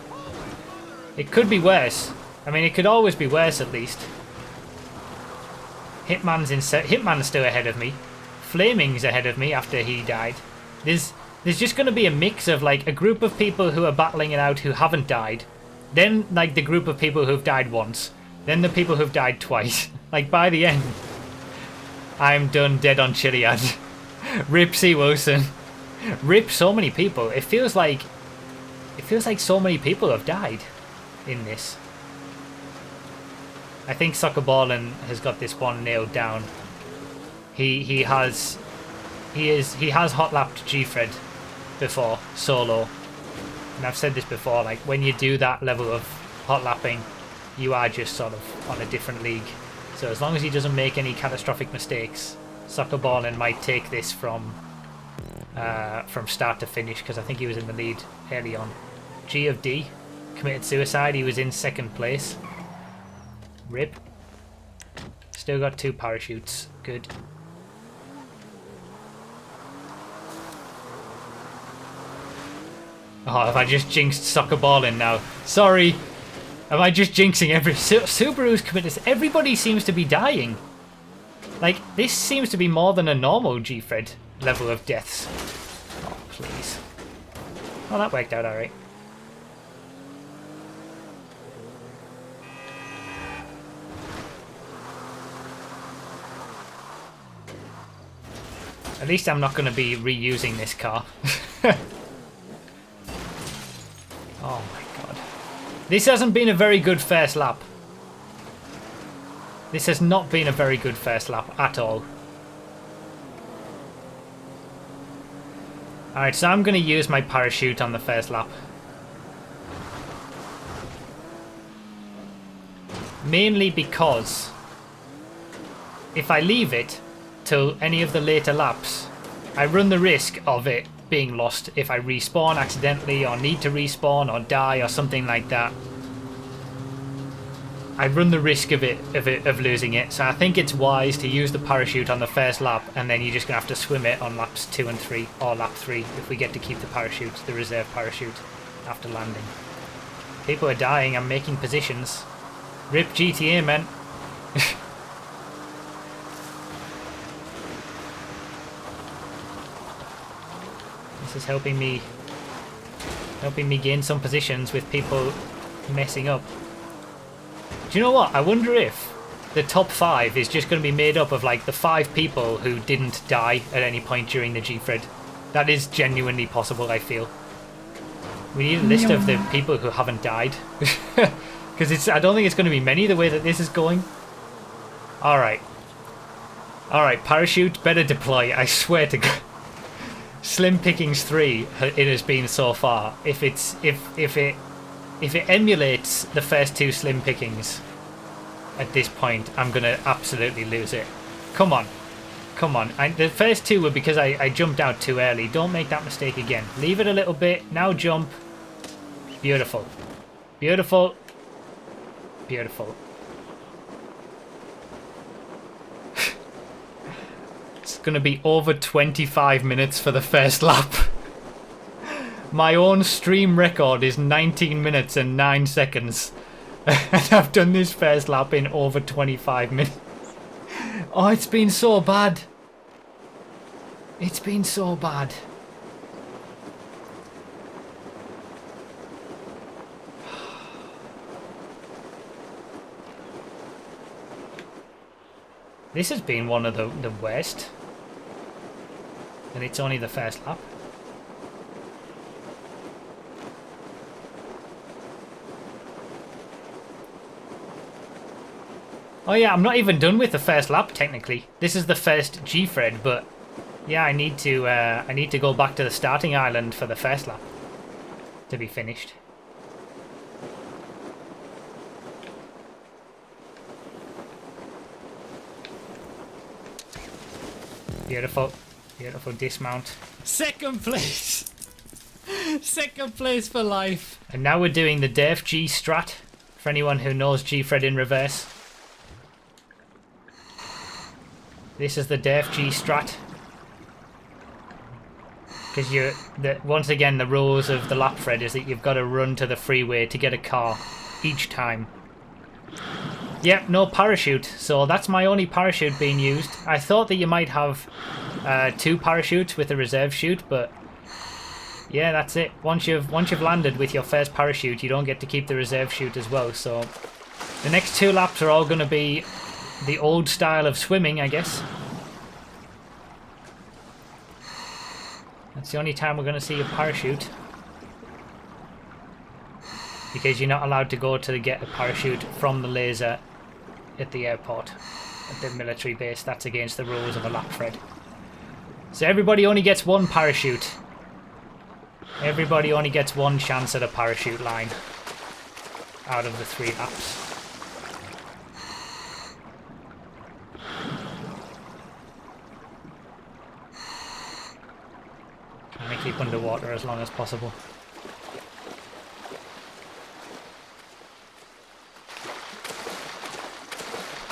It could be worse. I mean, it could always be worse at least. Hitman's still ahead of me. Flaming's ahead of me after he died. There's just going to be a mix of like a group of people who are battling it out who haven't died. Then like the group of people who've died once. then the people who've died twice. Like, by the end, I'm done dead on Chiliad. Rip C. Wilson. Rip so many people. It feels like so many people have died in this. I think Soccer Ballin has got this one nailed down. He has hot lapped Gfred before solo. And I've said this before, like when you do that level of hot lapping, you are just sort of on a different league. So as long as he doesn't make any catastrophic mistakes, Soccer Ballin might take this from start to finish, because I think he was in the lead early on. G of D committed suicide. He was in second place. Rip. Still got 2 parachutes. Good. Oh, have I just jinxed Soccer Ballin now? Sorry. Am I just jinxing every... Subaru's committed... Everybody seems to be dying. Like, this seems to be more than a normal Gfred level of deaths. Oh, please. Oh, that worked out alright. At least I'm not going to be reusing this car. Oh my god. This hasn't been a very good first lap. This has not been a very good first lap at all. Alright, so I'm going to use my parachute on the first lap. Mainly because if I leave it till any of the later laps, I run the risk of it being lost if I respawn accidentally or need to respawn or die or something like that. I run the risk of losing it, so I think it's wise to use the parachute on the first lap, and then you're just gonna have to swim it on laps 2 and 3, or lap 3 if we get to keep the parachute, the reserve parachute, after landing. People are dying. I'm making positions. Rip GTA, man. This is helping me gain some positions with people messing up. Do you know what? I wonder if the top 5 is just going to be made up of like the 5 people who didn't die at any point during the Gfred. That is genuinely possible, I feel. We need a list of the people who haven't died. Because I don't think it's going to be many the way that this is going. Alright. Alright, parachute better deploy. I swear to God. Slim Pickings 3 it has been so far. If it emulates the first 2 Slim Pickings at this point, I'm gonna absolutely lose it. Come on. Come on. The first 2 were because I jumped out too early. Don't make that mistake again. Leave it a little bit. Now jump. Beautiful. Beautiful. Beautiful. It's gonna be over 25 minutes for the first lap. My own stream record is 19 minutes and 9 seconds. And I've done this first lap in over 25 minutes. Oh, it's been so bad. It's been so bad. This has been one of the worst. And it's only the first lap. Oh yeah, I'm not even done with the first lap technically. This is the first Gfred, but yeah, I need to go back to the starting island for the first lap to be finished. Beautiful, beautiful dismount. Second place. Second place for life. And now we're doing the Def G strat for anyone who knows Gfred in reverse. This is the Def G strat. Because once again, the rules of the Lapfred is that you've got to run to the freeway to get a car each time. Yep, no parachute, so that's my only parachute being used. I thought that you might have 2 parachutes with a reserve chute, but yeah, that's it. Once you've landed with your first parachute, you don't get to keep the reserve chute as well, so The next 2 laps are all going to be the old style of swimming, I guess. That's the only time we're going to see a parachute. Because you're not allowed to go to get a parachute from the laser at the airport, at the military base. That's against the rules of a Lapfred. So everybody only gets 1 parachute. Everybody only gets 1 chance at a parachute line out of the 3 laps. Trying to keep underwater as long as possible.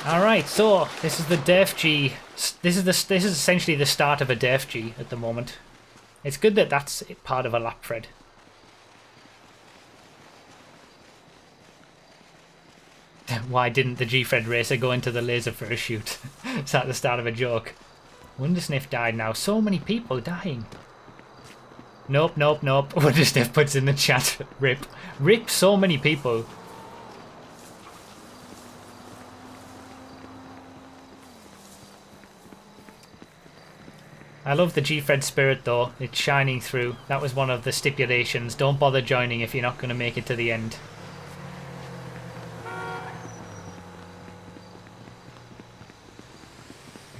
Alright, so this is the Def G. This is essentially the start of a Def G at the moment. It's good that that's part of a Lapfred. Why didn't the Gfred racer go into the laser for a shoot? Is that the start of a joke? Wondersniff died now. So many people dying. Nope, nope, nope. Wondersniff puts in the chat. Rip. Rip so many people. I love the Gfred spirit though. It's shining through. That was one of the stipulations. Don't bother joining if you're not going to make it to the end. I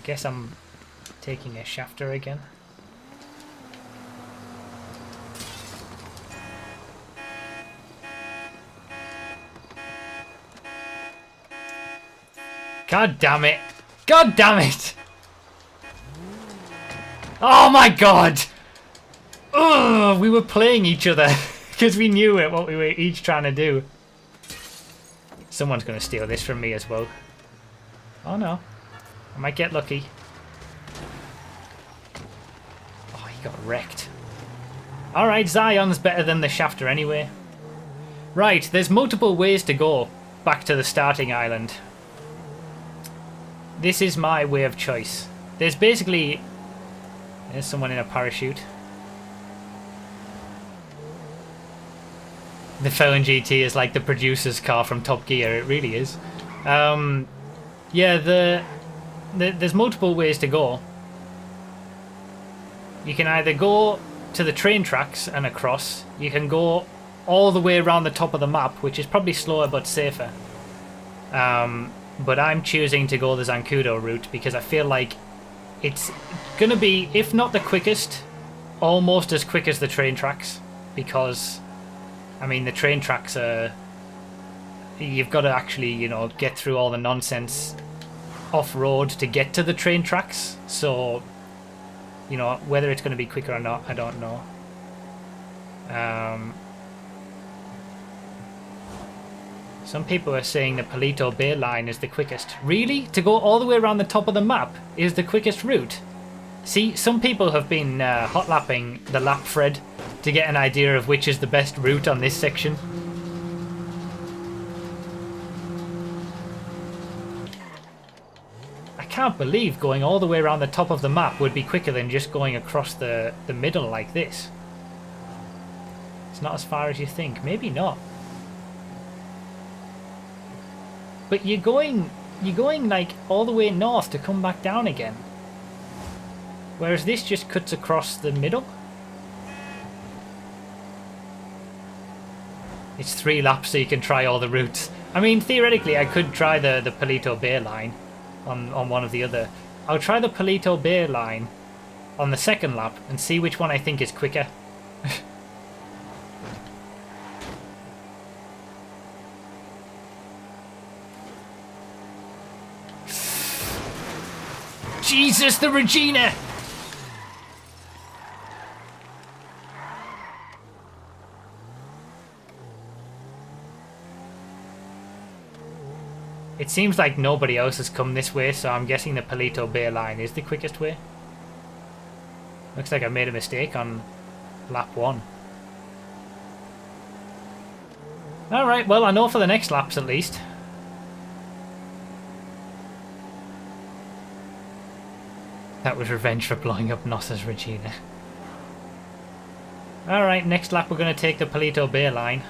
guess I'm taking a shafter again. God damn it! God damn it! Oh my god! Ugh, we were playing each other because we knew it, what we were each trying to do. Someone's going to steal this from me as well. Oh no. I might get lucky. Oh, he got wrecked. Alright, Zion's better than the shafter anyway. Right, there's multiple ways to go back to the starting island. This is my way of choice. There's basically... There's someone in a parachute. The Felon GT is like the producer's car from Top Gear. It really is. Yeah, there's multiple ways to go. You can either go to the train tracks and across. You can go all the way around the top of the map, which is probably slower but safer. But I'm choosing to go the Zancudo route because I feel like it's going to be, if not the quickest, almost as quick as the train tracks. Because, I mean, the train tracks are... You've got to actually, you know, get through all the nonsense off-road to get to the train tracks. So, you know, whether it's going to be quicker or not, I don't know. Some people are saying the Palito Bay line is the quickest. Really? To go all the way around the top of the map is the quickest route? See, some people have been hot-lapping the Lapfred to get an idea of which is the best route on this section. I can't believe going all the way around the top of the map would be quicker than just going across the middle like this. It's not as far as you think. Maybe not. But you're going like all the way north to come back down again. Whereas this just cuts across the middle. It's 3 laps so you can try all the routes. I mean, theoretically I could try the Palito Bay line on one of the other. I'll try the Palito Bay line on the second lap and see which one I think is quicker. Jesus, the Regina! It seems like nobody else has come this way, so I'm guessing the Palito Bay line is the quickest way. Looks like I made a mistake on lap 1. Alright, well I know for the next laps at least. That was revenge for blowing up Nossa's Regina. Alright, next lap we're going to take the Palito Bay line.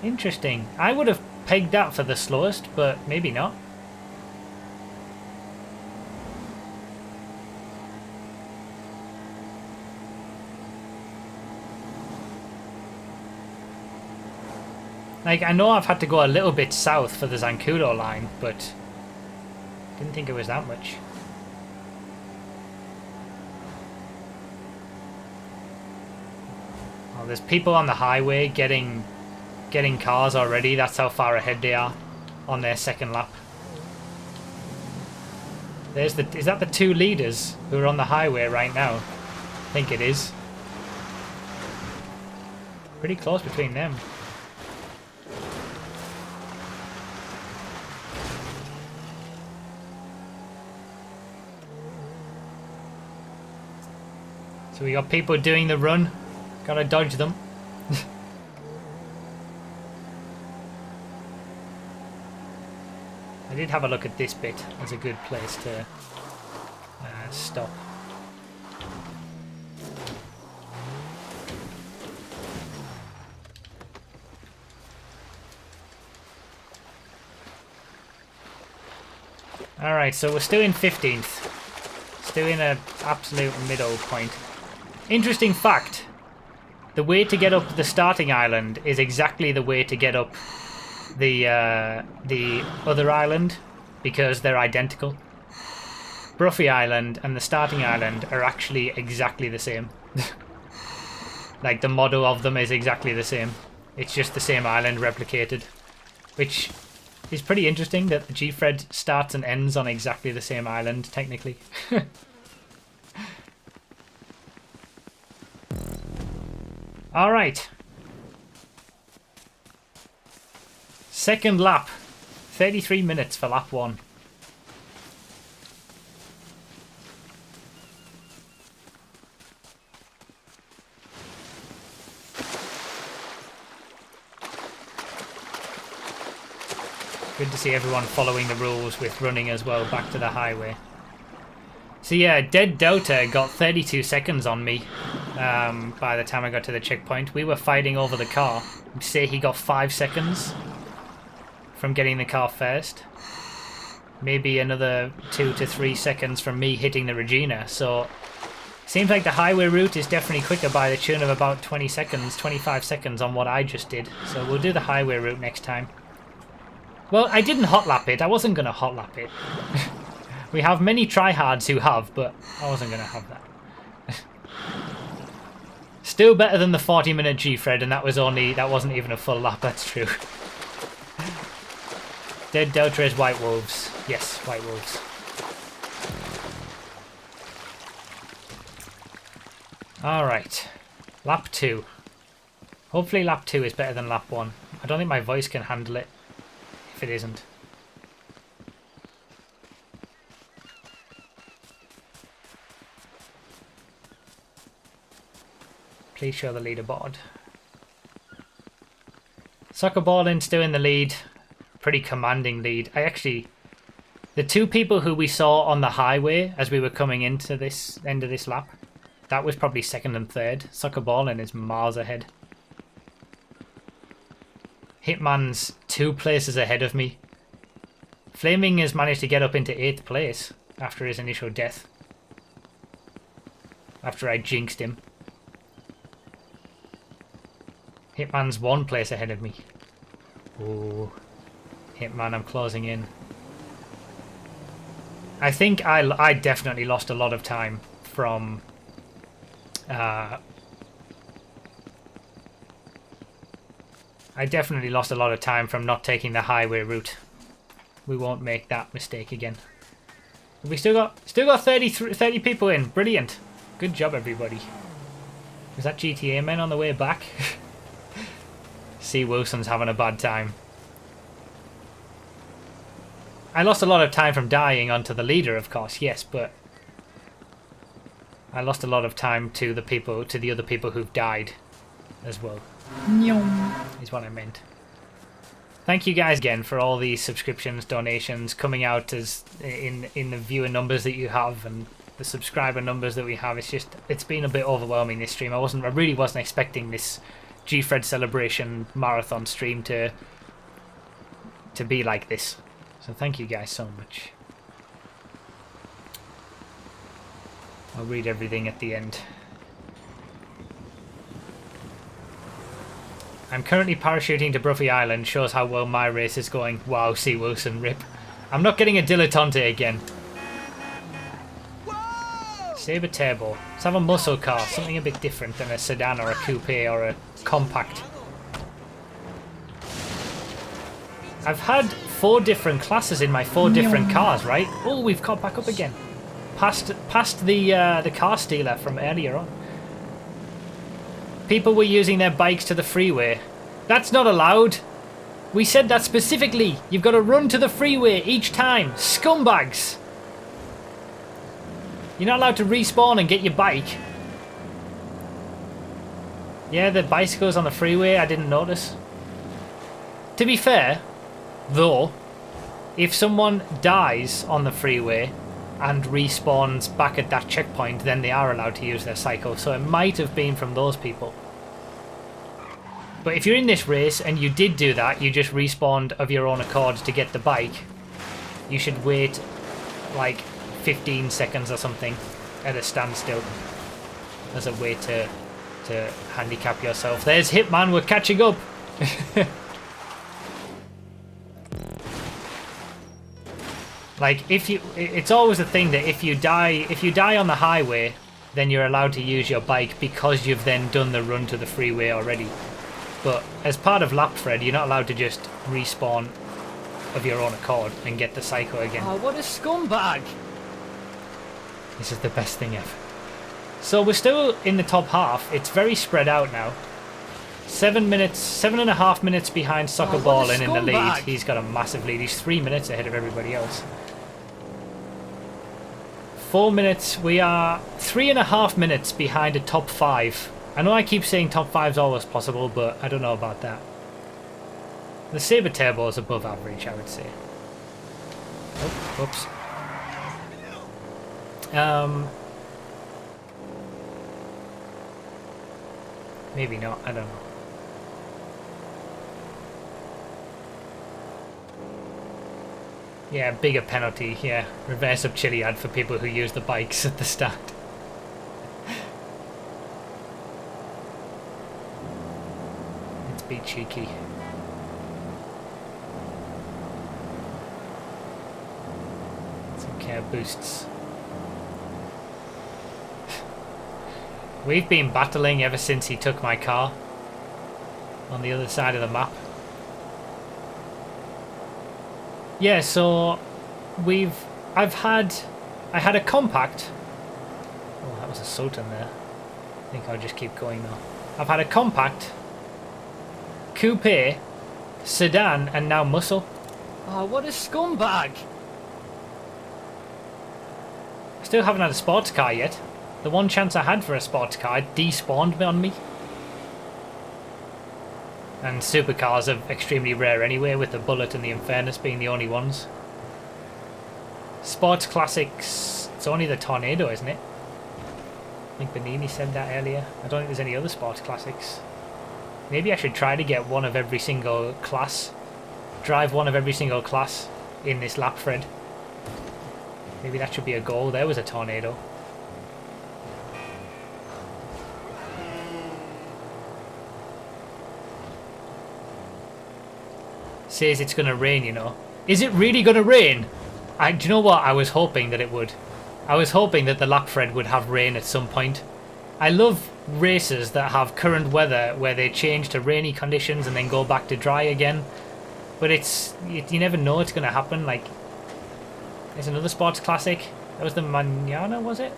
Interesting. I would have pegged that for the slowest, but maybe not. Like, I know I've had to go a little bit south for the Zancudo line, but didn't think it was that much. Oh, there's people on the highway getting cars already. That's how far ahead they are on their second lap. Is that the two leaders who are on the highway right now? I think it is. Pretty close between them. So we got people doing the run. Gotta dodge them. I did have a look at this bit as a good place to stop. Alright, so we're still in 15th. Still in an absolute middle point. Interesting fact. The way to get up the starting island is exactly the way to get up the other island, because they're identical. Bruffy Island and the starting island are actually exactly the same. Like, the model of them is exactly the same. It's just the same island replicated, which is pretty interesting that the Gfred starts and ends on exactly the same island, technically. Alright. Second lap. 33 minutes for lap 1. Good to see everyone following the rules with running as well back to the highway. So yeah, Dead Delta got 32 seconds on me by the time I got to the checkpoint. We were fighting over the car. Say he got 5 seconds from getting the car first. Maybe another 2 to 3 seconds from me hitting the Regina. So seems like the highway route is definitely quicker by the tune of about 20 seconds, 25 seconds on what I just did. So we'll do the highway route next time. Well, I didn't hot lap it. I wasn't going to hot lap it. We have many tryhards who have, but I wasn't going to have that. Still better than the 40-minute Gfred, and that wasn't even a full lap, that's true. Dead Delta is White Wolves. Yes, White Wolves. Alright. Lap 2. Hopefully lap 2 is better than lap 1. I don't think my voice can handle it if it isn't. Please show the leaderboard. Soccer Ballin still in the lead. Pretty commanding lead. The two people who we saw on the highway as we were coming into this end of this lap, that was probably second and third. Soccer Ballin is miles ahead. Hitman's 2 places ahead of me. Flaming has managed to get up into 8th place after his initial death. After I jinxed him. Hitman's 1 place ahead of me. Ooh. Hitman, I'm closing in. I think I definitely lost a lot of time from... I definitely lost a lot of time from not taking the highway route. We won't make that mistake again. We still got 30 people in. Brilliant. Good job, everybody. Was that GTA men on the way back? See, Wilson's having a bad time. I lost a lot of time from dying onto the leader, of course, yes, but I lost a lot of time to the other people who've died as well. Is what I meant. Thank you guys again for all these subscriptions, donations coming out as in the viewer numbers that you have and the subscriber numbers that we have. It's been a bit overwhelming, this stream. I really wasn't expecting this Gfred celebration marathon stream to be like this. So thank you guys so much. I'll read everything at the end. I'm currently parachuting to Bruffy Island. Shows how well my race is going. Wow, C. Wilson, rip. I'm not getting a dilettante again. Saber Turbo. Let's have a muscle car. Something a bit different than a sedan or a coupe or a compact. I've had 4 different classes in my 4 different cars, right? Oh, we've caught back up again. Past the car stealer from earlier on. People were using their bikes to the freeway. That's not allowed. We said that specifically. You've got to run to the freeway each time. Scumbags. You're not allowed to respawn and get your bike. Yeah, the bicycle's on the freeway. I didn't notice. To be fair, though, if someone dies on the freeway and respawns back at that checkpoint, then they are allowed to use their cycle. So it might have been from those people. But if you're in this race and you did do that, you just respawned of your own accord to get the bike, you should wait like 15 seconds or something at a standstill as a way to handicap yourself. There's Hitman, we're catching up. Like it's always a thing that if you die on the highway, then you're allowed to use your bike because you've then done the run to the freeway already. But as part of Lapfred, you're not allowed to just respawn of your own accord and get the cycle again. Oh, what a scumbag! This is the best thing ever. So we're still in the top half. It's very spread out now. 7.5 minutes behind Soccer Ball and in the lead. He's got a massive lead. He's 3 minutes ahead of everybody else. 4 minutes. We are 3.5 minutes behind a top 5. I know I keep saying top 5 is always possible, but I don't know about that. The Saber Turbo is above average, I would say. Oh, whoops. Maybe not, I don't know. Yeah, bigger penalty, yeah. Reverse up chili ad for people who use the bikes at the start. Let's be cheeky. Some care boosts. We've been battling ever since he took my car on the other side of the map. Yeah, so I had a compact. Oh, that was a Sultan there. I think I'll just keep going now. I've had a compact, coupe, sedan, and now muscle. Oh, what a scumbag! I still haven't had a sports car yet. The one chance I had for a sports car despawned on me. And supercars are extremely rare anyway, with the Bullet and the Infernus being the only ones. Sports classics, it's only the Tornado, isn't it? I think Benini said that earlier. I don't think there's any other sports classics. Maybe I should try to get one of every single class. Drive one of every single class in this Lapfred. Maybe that should be a goal. There was a Tornado. Says it's going to rain, you know. Is it really going to rain? Do you know what? I was hoping that it would. I was hoping that the Lapfred would have rain at some point. I love races that have current weather where they change to rainy conditions and then go back to dry again. But you never know it's going to happen. Like, there's another sports classic. That was the Manana, was it?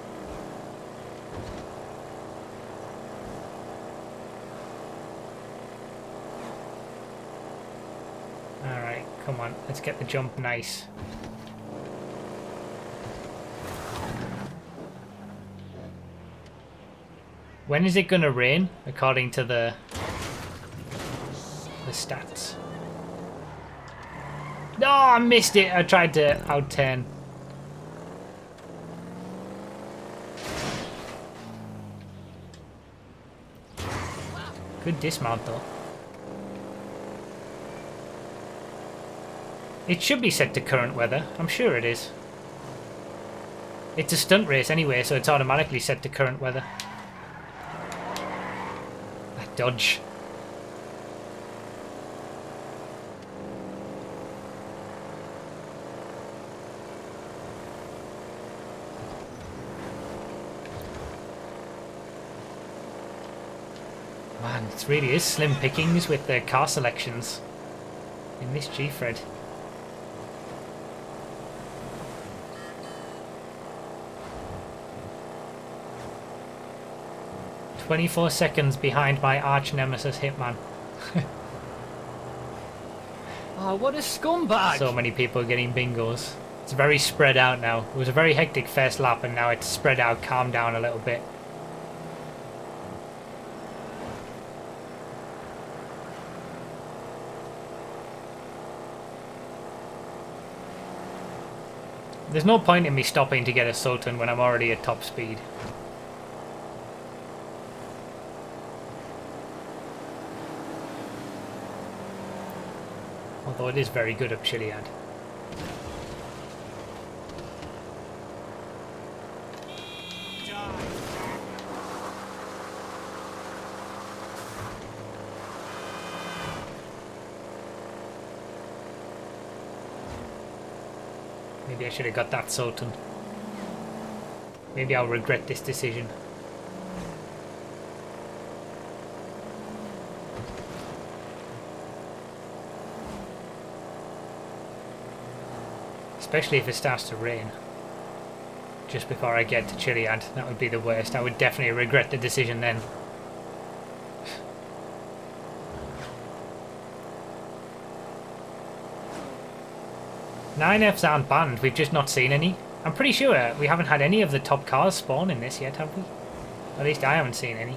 Alright, come on. Let's get the jump nice. When is it going to rain, according to the stats? No, I missed it. I tried to out-turn. Good dismount though. It should be set to current weather. I'm sure it is. It's a stunt race anyway, so it's automatically set to current weather. That dodge. Man, it really is slim pickings with the car selections in this Gfred. "24 seconds behind my arch nemesis Hitman." Oh, what a scumbag! So many people getting bingos. It's very spread out now. It was a very hectic first lap and now it's spread out, calmed down a little bit. There's no point in me stopping to get a Sultan when I'm already at top speed. Although it is very good up Chiliad. Maybe I should have got that Sultan. Maybe I'll regret this decision. Especially if it starts to rain. Just before I get to Chiliad. That would be the worst. I would definitely regret the decision then. Nine Fs aren't banned, we've just not seen any. I'm pretty sure we haven't had any of the top cars spawn in this yet, have we? At least I haven't seen any.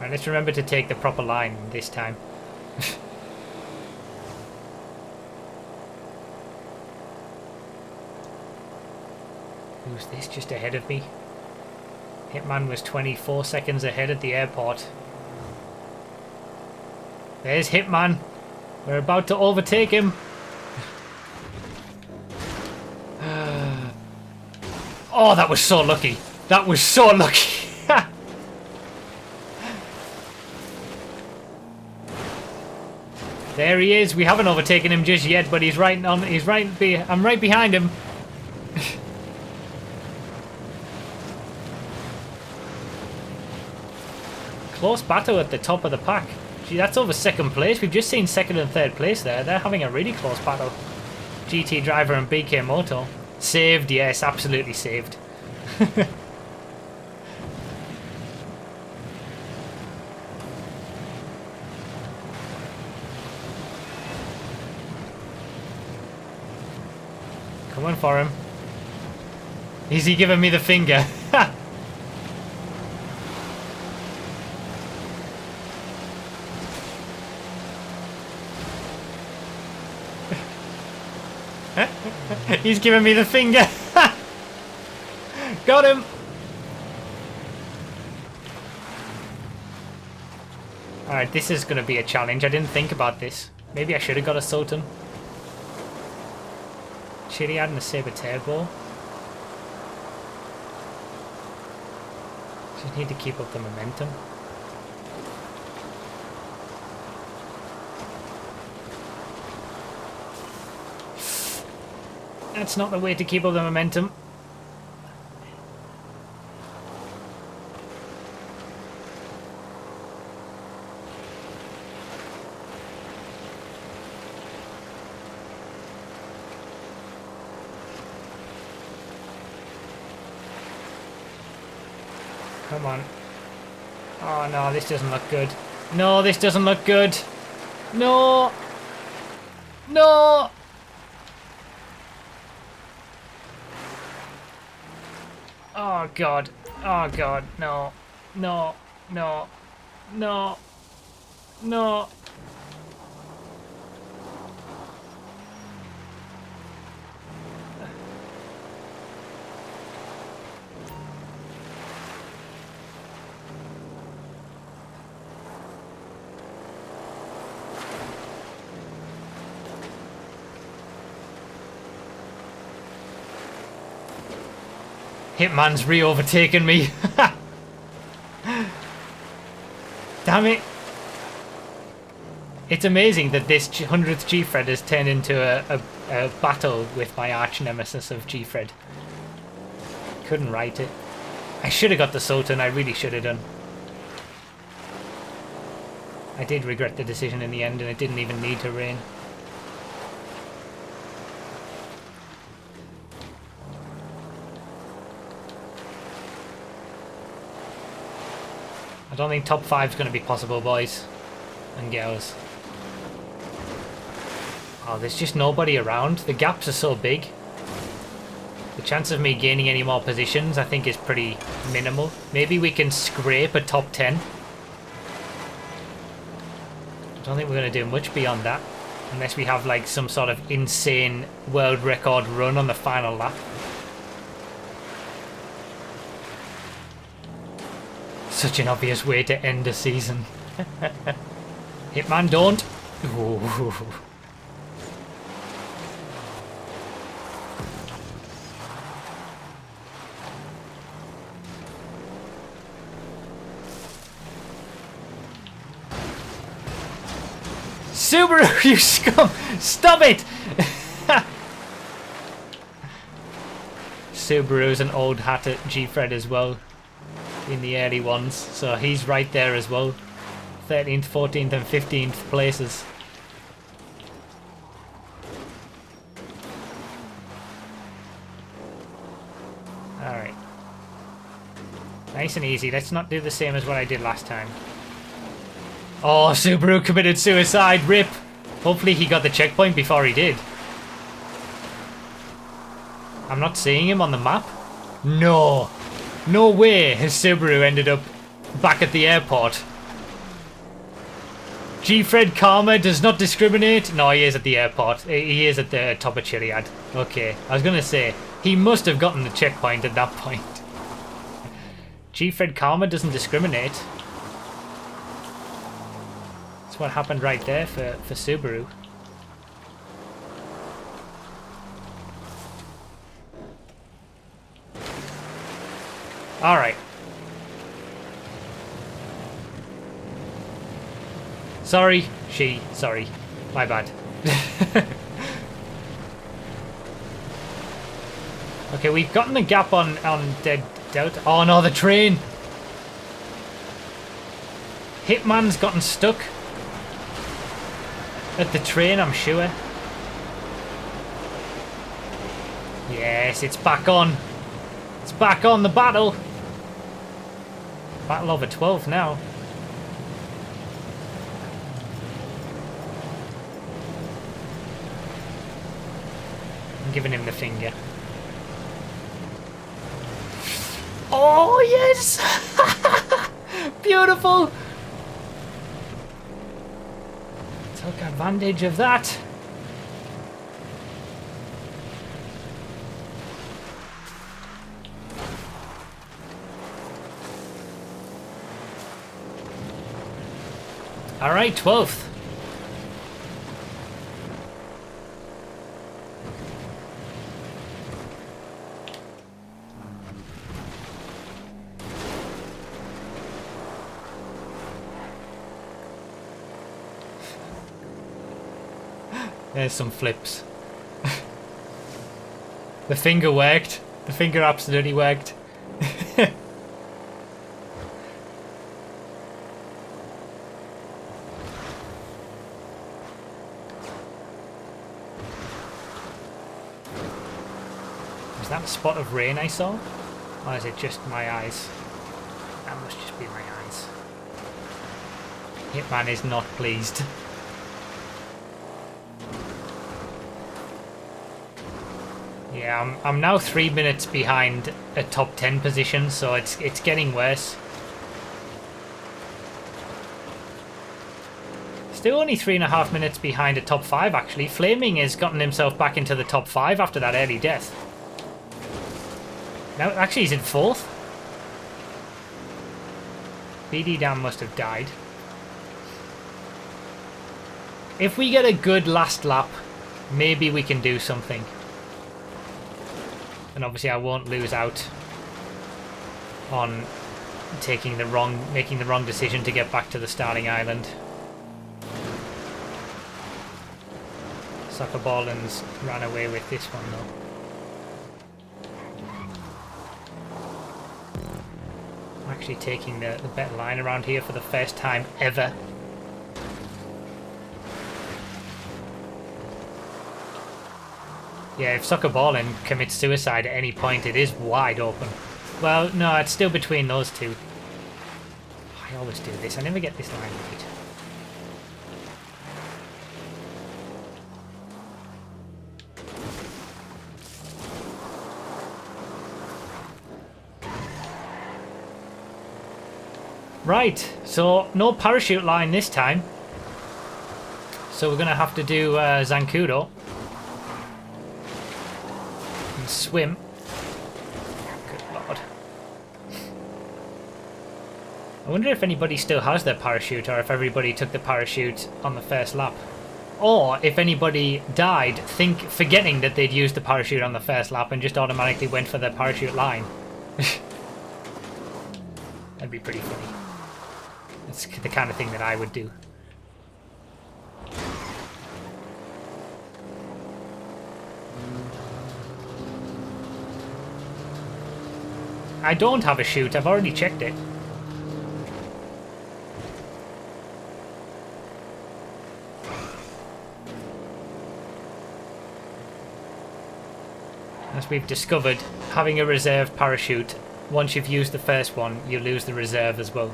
Right, let's remember to take the proper line this time. Who's this just ahead of me? Hitman was 24 seconds ahead at the airport. There's Hitman. We're about to overtake him. Oh, that was so lucky. That was so lucky. There he is. We haven't overtaken him just yet, but he's right on. I'm right behind him. Close battle at the top of the pack. Gee, that's over second place. We've just seen second and third place there. They're having a really close battle. GT Driver and BK Moto. Saved, yes, absolutely saved. Coming for him. Is he giving me the finger? He's giving me the finger. Got him. Alright, this is going to be a challenge. I didn't think about this. Maybe I should have got a Sultan. Chiliad and a Saber Turbo. Just need to keep up the momentum. That's not the way to keep up the momentum. Come on. Oh no, this doesn't look good. No, this doesn't look good. No! No! Oh god. Oh god. No. No. No. No. No. Hitman's re-overtaken me. Damn it. It's amazing that this 100th Gfred has turned into a battle with my arch nemesis of Gfred. Couldn't write it. I should have got the Sultan, I really should have done. I did regret the decision in the end, and it didn't even need to rain. I don't think top 5 is going to be possible, boys and girls. Oh, there's just nobody around. The gaps are so big. The chance of me gaining any more positions, I think, is pretty minimal. Maybe we can scrape a top 10. I don't think we're going to do much beyond that. Unless we have, like, some sort of insane world record run on the final lap. Such an obvious way to end a season. Hitman, don't. Ooh. Subaru, you scum! Stop it! Subaru's an old hat at Gfred as well. In the early ones, so he's right there as well. 13th, 14th and 15th places. Alright. Nice and easy. Let's not do the same as what I did last time. Oh, Subaru committed suicide. RIP. Hopefully he got the checkpoint before he did. I'm not seeing him on the map. No. No way his Subaru ended up back at the airport. Gfred Karma does not discriminate. No, he is at the airport. He is at the top of Chiliad. Okay, I was going to say, he must have gotten the checkpoint at that point. Gfred Karma doesn't discriminate. That's what happened right there for Subaru. Alright. Sorry. Sorry. My bad. Okay, we've gotten the gap on Dead Delta. Oh no, the train! Hitman's gotten stuck at the train, I'm sure. Yes, it's back on. It's back on the battle. Battle over 12 now. I'm giving him the finger. Oh, yes! Beautiful! Took advantage of that. Alright, 12th. There's some flips. The finger worked. The finger absolutely worked. Was that a spot of rain I saw? Or is it just my eyes? That must just be my eyes. Hitman is not pleased. Yeah, I'm now 3 minutes behind a top 10 position, so it's getting worse. Still only 3.5 minutes behind a top 5 actually. Flaming has gotten himself back into the top 5 after that early death. Now, actually he's in 4th. BD Dam must have died. If we get a good last lap, maybe we can do something. And obviously I won't lose out on making the wrong decision to get back to the starting island. Soccer Ballins ran away with this one though. I'm actually taking the better line around here for the first time ever. Yeah, if Soccer Ballin commits suicide at any point, it is wide open. Well, no, it's still between those two. I always do this. I never get this line right. Right, so no parachute line this time. So we're going to have to do Zancudo. And swim. Good lord. I wonder if anybody still has their parachute, or if everybody took the parachute on the first lap. Or if anybody died forgetting that they'd used the parachute on the first lap and just automatically went for the parachute line. That'd be pretty funny. That's the kind of thing that I would do. I don't have a chute, I've already checked it. As we've discovered, having a reserve parachute, once you've used the first one, you lose the reserve as well.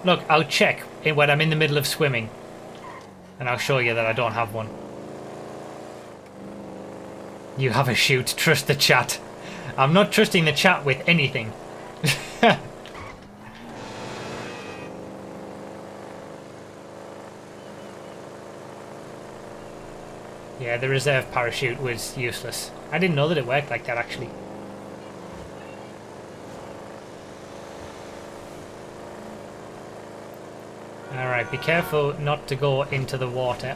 Look, I'll check when I'm in the middle of swimming, and I'll show you that I don't have one. You have a chute, trust the chat. I'm not trusting the chat with anything. Yeah, the reserve parachute was useless. I didn't know that it worked like that, actually. Alright, be careful not to go into the water.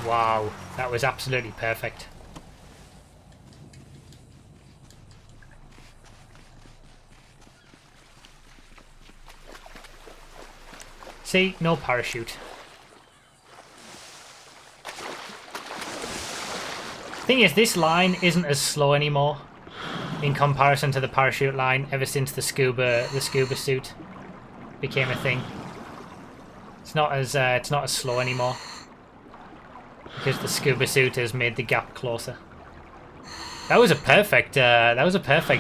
Wow, that was absolutely perfect. See, no parachute. Thing is, this line isn't as slow anymore in comparison to the parachute line ever since the scuba suit became a thing. It's not as slow anymore because the scuba suit has made the gap closer. That was a perfect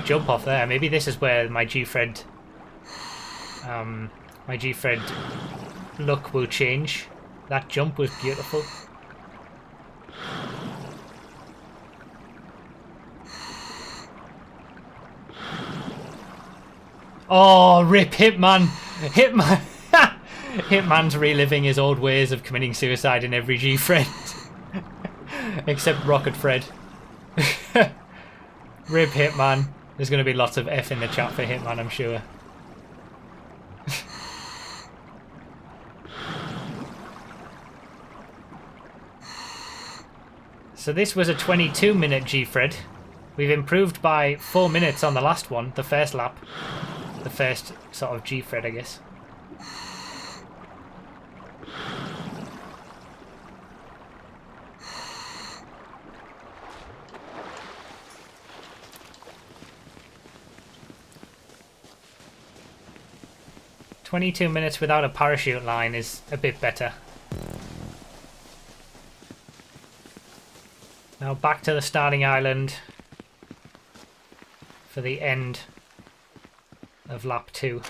jump off there. Maybe this is where my Gfred look will change. That jump was beautiful. Oh, rip Hitman! Hitman! Hitman's reliving his old ways of committing suicide in every Gfred. Except Rocketfred. Rip Hitman. There's going to be lots of F in the chat for Hitman, I'm sure. So this was a 22-minute Gfred. We've improved by 4 minutes on the last one, the first lap. The first sort of Gfred, I guess. "22 minutes without a parachute line is a bit better." Now back to the starting island for the end of lap 2.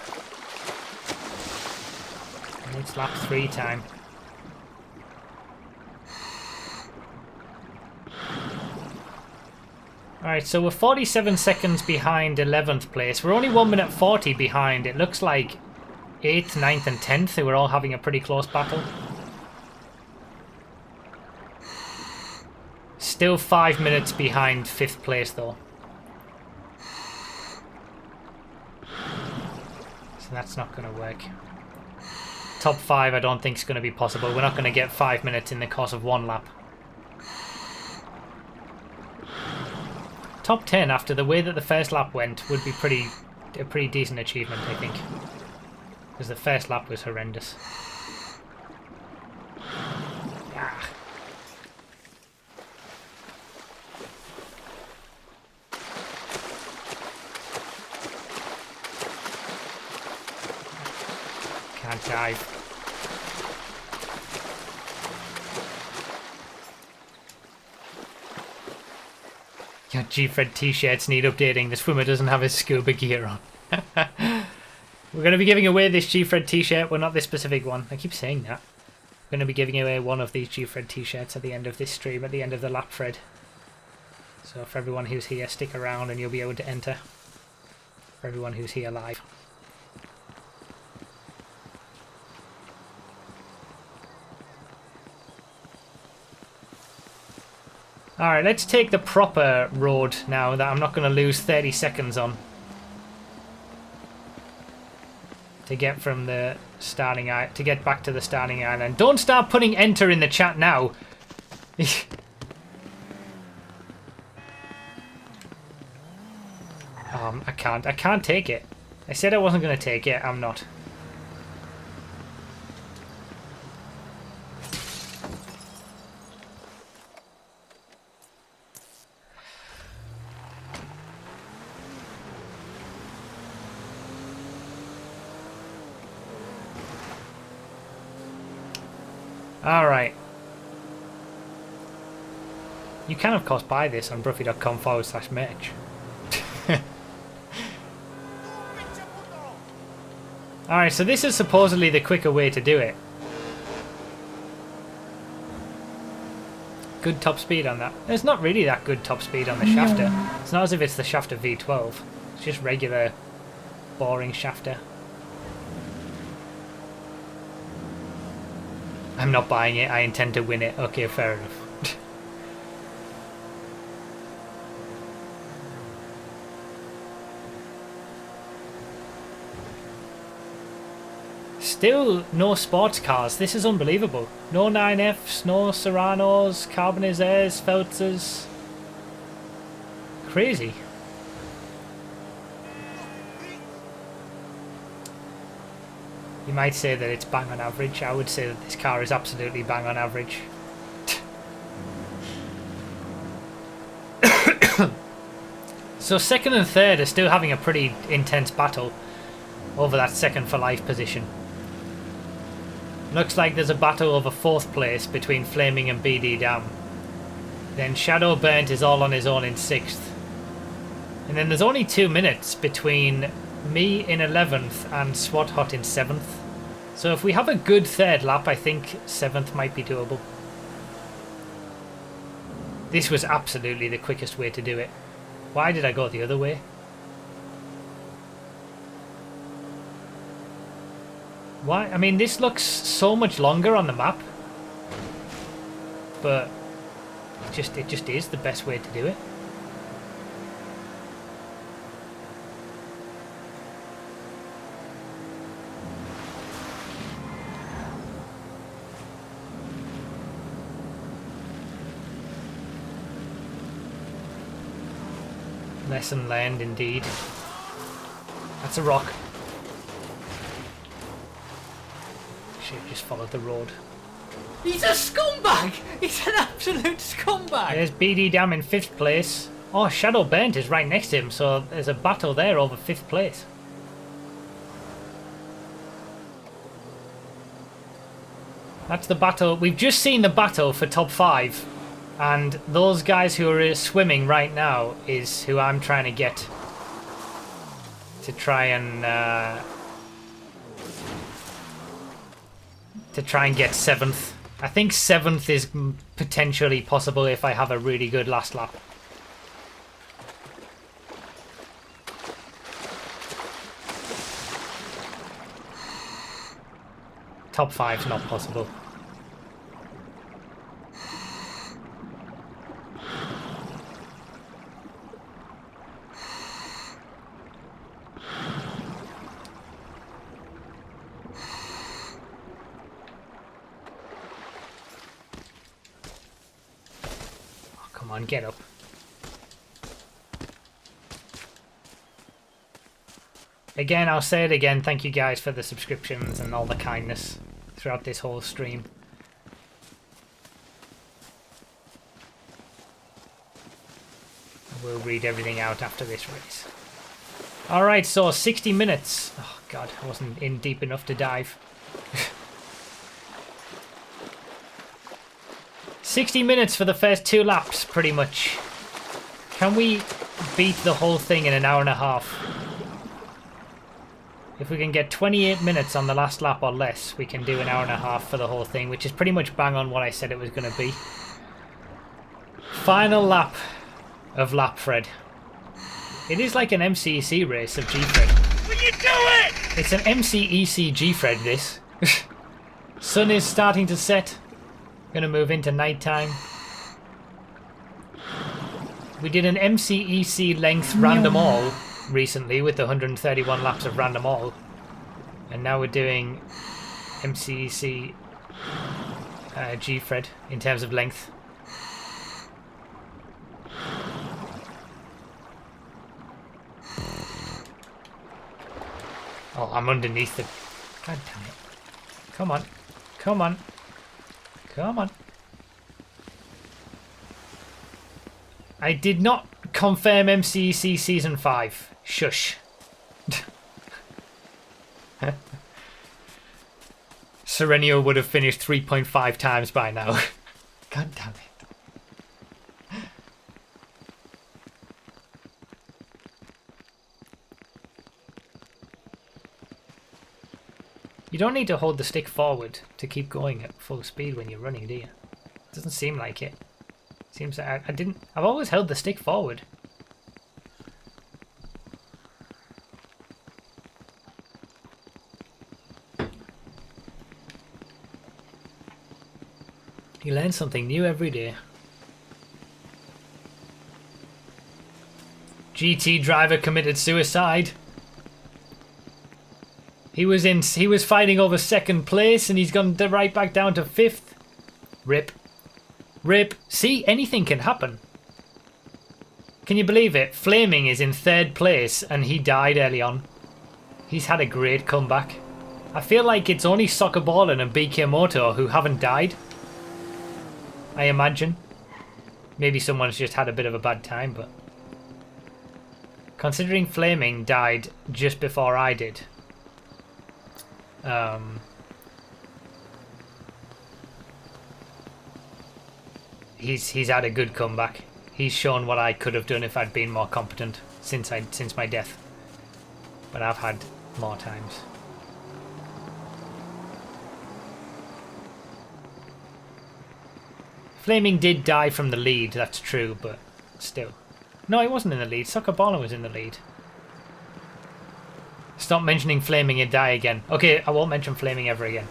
And it's lap 3 time. Alright, so we're 47 seconds behind 11th place. We're only 1 minute 40 behind. It looks like 8th, 9th and 10th, who were all having a pretty close battle. Still 5 minutes behind 5th place though. So that's not going to work. top 5 I don't think is going to be possible. We're not going to get 5 minutes in the course of one lap. Top 10 after the way that the first lap went would be a pretty decent achievement, I think. Because the first lap was horrendous. Ah. Can't dive. Your Gfred t-shirts need updating. The swimmer doesn't have his scuba gear on. We're going to be giving away this Gfred t-shirt. Well, not this specific one. I keep saying that. We're going to be giving away one of these Gfred t-shirts at the end of this stream, at the end of the Lapfred. So for everyone who's here, stick around and you'll be able to enter. For everyone who's here live. Alright, let's take the proper road now that I'm not going to lose 30 seconds on. To get from the starting island, to get back to the starting island. Don't start putting enter in the chat now. I can't take it. I said I wasn't going to take it, I'm not. Alright. You can of course buy this on bruffy.com/merch. Alright, so this is supposedly the quicker way to do it. Good top speed on that. There's not really that good top speed on the shafter. It's not as if it's the shafter V12. It's just regular, boring shafter. I'm not buying it, I intend to win it. Okay, fair enough. Still no sports cars. This is unbelievable. No 9Fs, no Serranos, Carbonizaires, Feltzers. Crazy. You might say that it's bang on average. I would say that this car is absolutely bang on average. So second and third are still having a pretty intense battle over that second for life position. Looks like there's a battle over fourth place between Flaming and BD Dam. Then Shadow Burnt is all on his own in sixth. And then there's only 2 minutes between me in 11th and SWAT Hot in 7th. So if we have a good third lap, I think 7th might be doable. This was absolutely the quickest way to do it. Why did I go the other way? Why? I mean, this looks so much longer on the map. But it just is the best way to do it. Lesson learned, indeed. That's a rock. Should have just followed the road. He's a scumbag! He's an absolute scumbag! There's BD Dam in 5th place. Oh, Shadow Burnt is right next to him, so there's a battle there over 5th place. That's the battle. We've just seen the battle for top 5. And those guys who are swimming right now is who I'm trying to get to try and get 7th. I think 7th is potentially possible if I have a really good last lap. Top 5's not possible. on, get up. Again, I'll say it again, thank you guys for the subscriptions and all the kindness throughout this whole stream. We'll read everything out after this race. Alright, so 60 minutes. Oh god, I wasn't in deep enough to dive. 60 minutes for the first 2 laps, pretty much. Can we beat the whole thing in an hour and a half? If we can get 28 minutes on the last lap or less, we can do an hour and a half for the whole thing, which is pretty much bang on what I said it was going to be. Final lap of Lapfred. It is like an MCEC race of Gfred. Will you do it? It's an MCEC Gfred, this. Sun is starting to set. Gonna move into nighttime. We did an MCEC length random all recently with the 131 laps of random all. And now we're doing MCEC Gfred in terms of length. Oh, I'm underneath the... God damn it. Come on. Come on. Come on. I did not confirm MCEC Season 5. Shush. Serenio would have finished 3.5 times by now. God damn it. You don't need to hold the stick forward to keep going at full speed when you're running, do you? It doesn't seem like it. Seems like I didn't... I've always held the stick forward. You learn something new every day. GT driver committed suicide. He was fighting over 2nd place and he's gone right back down to 5th. Rip. Rip. See, anything can happen. Can you believe it? Flaming is in 3rd place and he died early on. He's had a great comeback. I feel like it's only Soccer Ballin and BK Moto who haven't died. I imagine. Maybe someone's just had a bit of a bad time, but... Considering Flaming died just before I did... He's had a good comeback. He's shown what I could have done if I'd been more competent since my death. But I've had more times. Flaming did die from the lead, that's true, but still. No, he wasn't in the lead. Soccer Ballin was in the lead. Stop mentioning Flaming and die again. Okay, I won't mention Flaming ever again.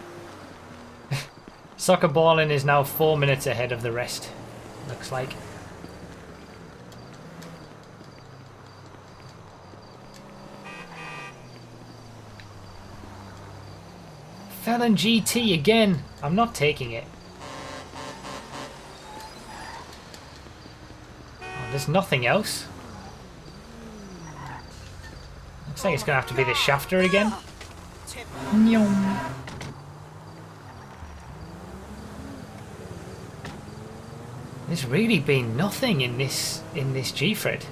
Soccer Ballin is now 4 minutes ahead of the rest. Looks like. Felon GT again. I'm not taking it. Oh, there's nothing else. Looks like it's going to have to be the shafter again. There's really been nothing in this Gfred.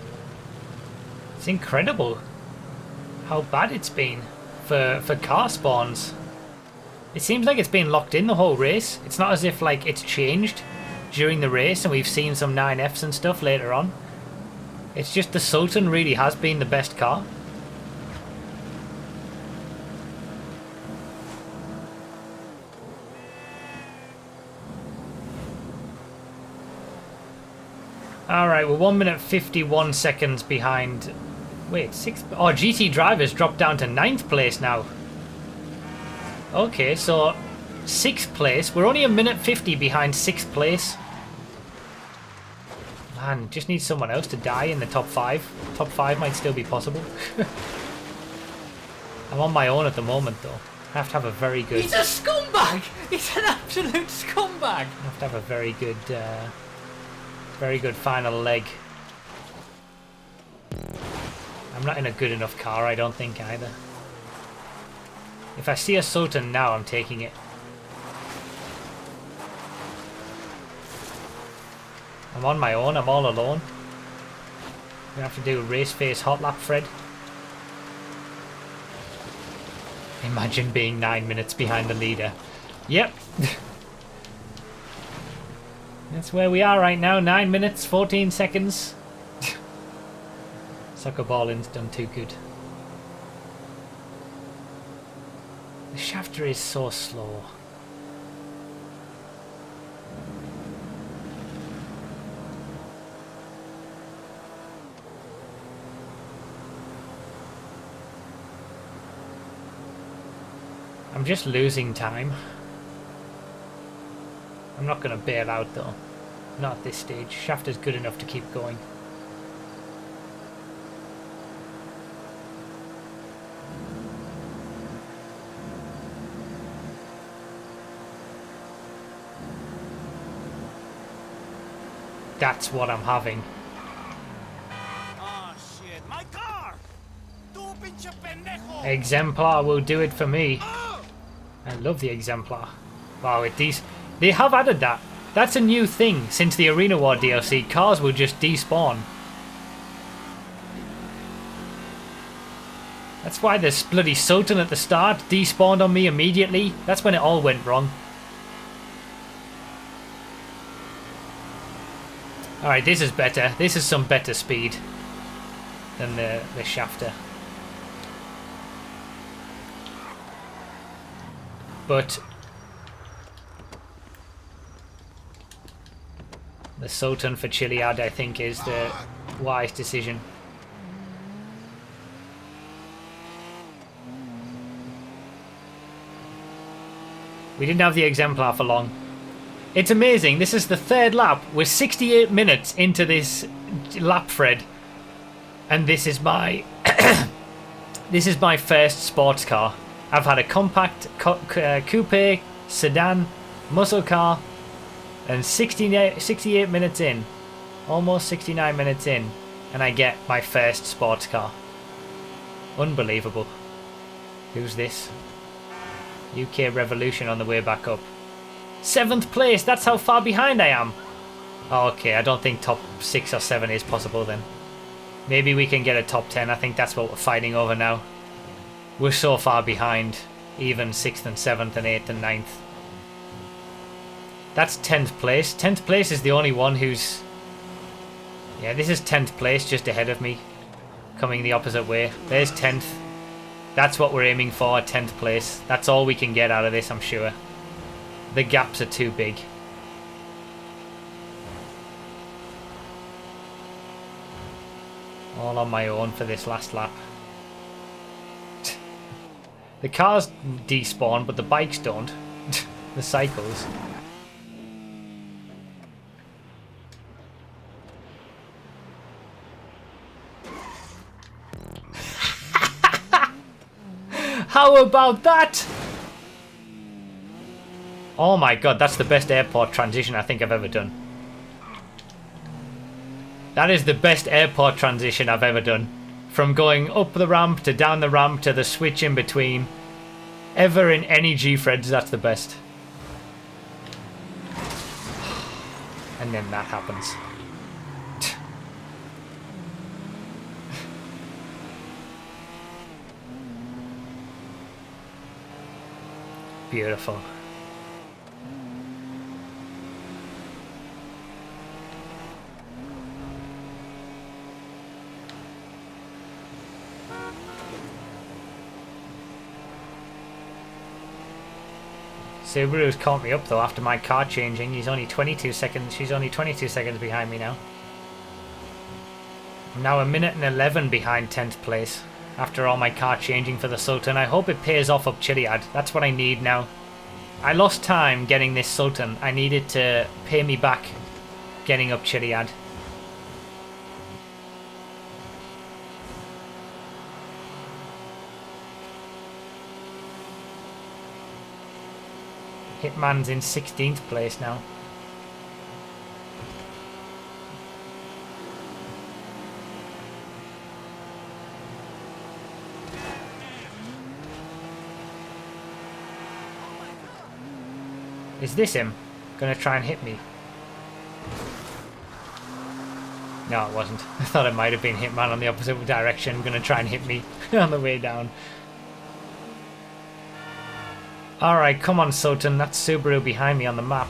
It's incredible how bad it's been for car spawns. It seems like it's been locked in the whole race. It's not as if like it's changed during the race and we've seen some 9Fs and stuff later on. It's just the Sultan really has been the best car. Alright, we're 1 minute 51 seconds behind. Wait, 6. Oh, GT Drivers dropped down to 9th place now. Okay, so 6th place. We're only 1 minute 50 behind 6th place. Man, just need someone else to die in the top 5. Top 5 might still be possible. I'm on my own at the moment, though. I have to have a very good... He's a scumbag! He's an absolute scumbag! I have to have a very good... Very good final leg. I'm not in a good enough car, I don't think, either. If I see a Sultan now, I'm taking it. I'm on my own, I'm all alone. We have to do a race face hot lap, Fred. Imagine being 9 minutes behind the leader. Yep. That's where we are right now, 9 minutes, 14 seconds. Soccer balling's done too good. The shafter is so slow. I'm just losing time. I'm not going to bail out though. Not at this stage. Shafter's good enough to keep going. That's what I'm having. Ah, shit, my car! Tu pinche pendejo! Exemplar will do it for me. I love the Exemplar. Wow, they have added that. That's a new thing since the Arena War DLC. Cars will just despawn. That's why the bloody Sultan at the start despawned on me immediately. That's when it all went wrong. Alright, this is better. This is some better speed than the shafter. But the Sultan for Chiliad, I think, is the wise decision. We didn't have the Exemplar for long. It's amazing. This is the third lap. We're 68 minutes into this Lapfred, and this is my this is my first sports car. I've had a compact, coupe, sedan, muscle car, and 68 minutes in, almost 69 minutes in, and I get my first sports car. Unbelievable. Who's this? UK Revolution on the way back up. 7th place, that's how far behind I am. Okay, I don't think top 6 or 7 is possible then. Maybe we can get a top 10, I think that's what we're fighting over now. We're so far behind, even 6th and 7th and 8th and 9th. That's 10th place. 10th place is the only one who's... Yeah, this is 10th place, just ahead of me. Coming the opposite way. There's 10th. That's what we're aiming for, 10th place. That's all we can get out of this, I'm sure. The gaps are too big. All on my own for this last lap. The cars despawn, but the bikes don't. The cycles. How about that? Oh my god, that's the best airport transition I think I've ever done. That is the best airport transition I've ever done. From going up the ramp to down the ramp to the switch in between. Ever in any Gfreds, that's the best. And then that happens. Beautiful. Subaru's caught me up though after my car changing. He's only 22 seconds. She's only 22 seconds behind me now. I'm now 1 minute and 11 behind 10th place. After all my car changing for the Sultan. I hope it pays off up Chiliad. That's what I need now. I lost time getting this Sultan. I need it to pay me back getting up Chiliad. Hitman's in 16th place now. Is this him? Gonna try and hit me? No, it wasn't. I thought it might have been Hitman on the opposite direction, gonna try and hit me on the way down. Alright, come on, Sultan. That's Subaru behind me on the map.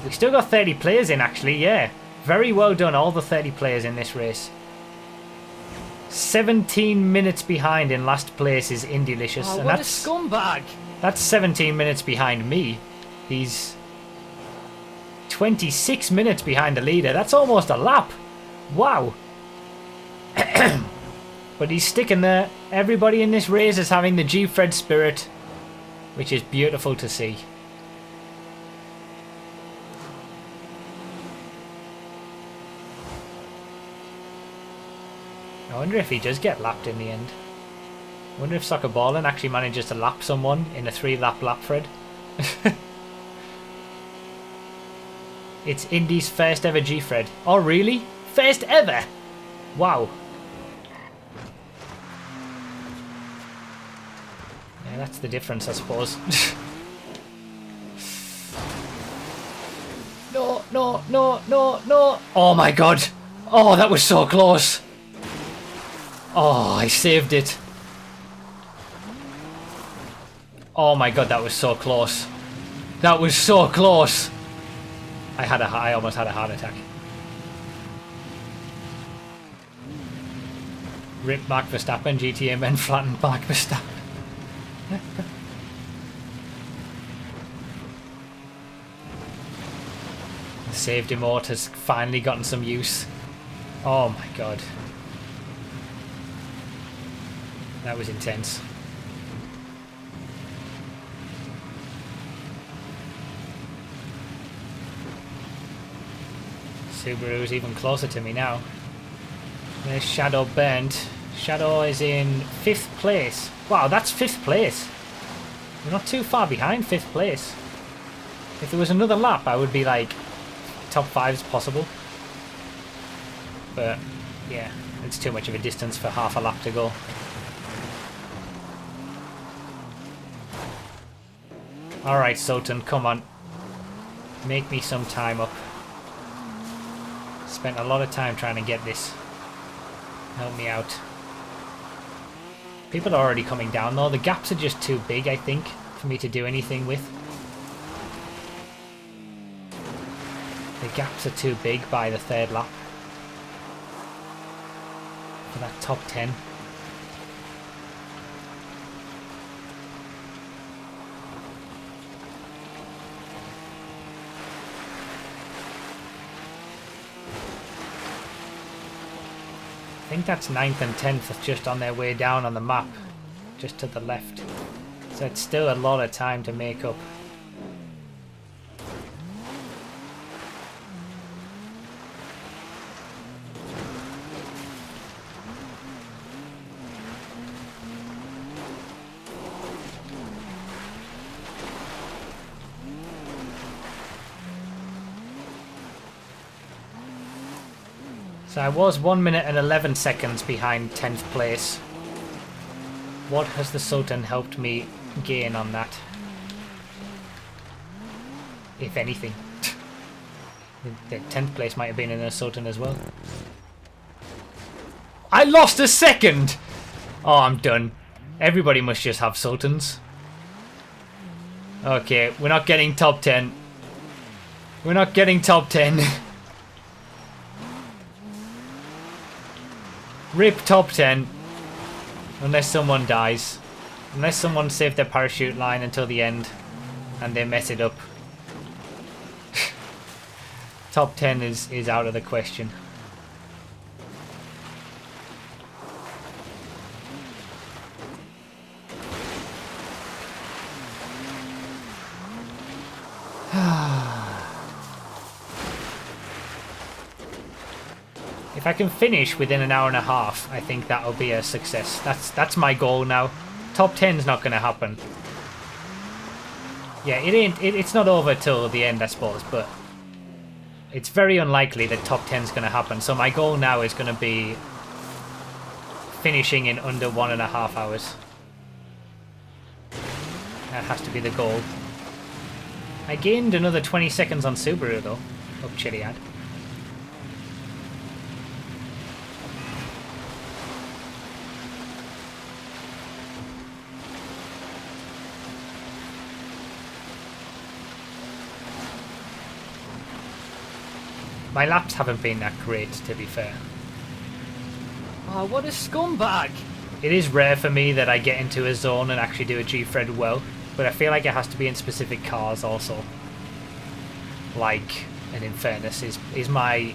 We still got 30 players in, actually, yeah. Very well done, all the 30 players in this race. 17 minutes behind in last place is Indylicious. Oh, and what that's a scumbag! That's 17 minutes behind me. He's 26 minutes behind the leader. That's almost a lap. Wow. But he's sticking there. Everybody in this race is having the Gfred spirit, which is beautiful to see. I wonder if he does get lapped in the end. I wonder if Soccer Ballin actually manages to lap someone in a 3-lap Lapfred. It's Indy's first ever Gfred. Oh really? First ever? Wow. Yeah, that's the difference, I suppose. No, no, no, no, no. Oh my god. Oh, that was so close. Oh, I saved it. Oh my god, that was so close. That was so close. I almost had a heart attack. Rip Mark Verstappen, GTA men flattened Mark Verstappen. Saved emote has finally gotten some use. Oh my god. That was intense. Subaru's even closer to me now. There's Shadow Burnt. Shadow is in 5th place. Wow, that's 5th place. We're not too far behind 5th place. If there was another lap, I would be like top 5 is possible. But yeah, it's too much of a distance for half a lap to go. Alright, Sultan, come on. Make me some time up. Spent a lot of time trying to get this. Help me out. People are already coming down though. The gaps are just too big, I think, for me to do anything with. The gaps are too big by the 3rd lap. For that top 10. I think that's 9th and 10th just on their way down on the map, just to the left. So it's still a lot of time to make up. So I was 1 minute and 11 seconds behind 10th place. What has the Sultan helped me gain on that? If anything. The 10th place might have been in the Sultan as well. I lost a second! Oh, I'm done. Everybody must just have Sultans. Okay, we're not getting top 10. We're not getting top 10. Rip top 10. Unless someone dies. Unless someone saved their parachute line until the end and they mess it up. Top 10 is out of the question. If I can finish within an hour and a half, I think that'll be a success. That's my goal now. Top 10's not going to happen. Yeah, it's not over till the end, I suppose, but it's very unlikely that top 10's going to happen. So my goal now is going to be finishing in under 1.5 hours. That has to be the goal. I gained another 20 seconds on Subaru though. Up Chiliad. My laps haven't been that great, to be fair. Oh, what a scumbag! It is rare for me that I get into a zone and actually do a Gfred well, but I feel like it has to be in specific cars also. Like, an Infernus is my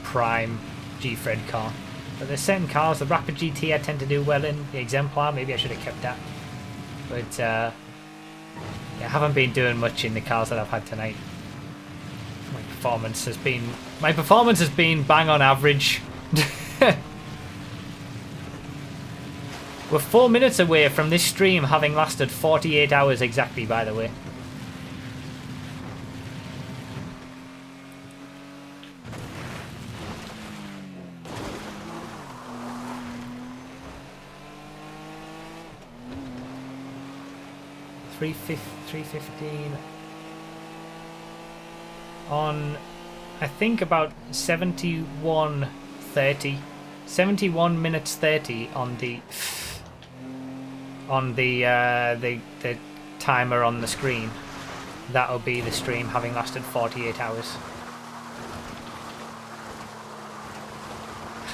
prime Gfred car. But there's certain cars, the Rapid GT I tend to do well in, the Exemplar, maybe I should have kept that. But, yeah, I haven't been doing much in the cars that I've had tonight. My performance has been bang on average. We're 4 minutes away from this stream having lasted 48 hours exactly, by the way. $3.15 on, I think, about 71:30, 71 minutes 30 on the timer on the screen. That'll be the stream having lasted 48 hours.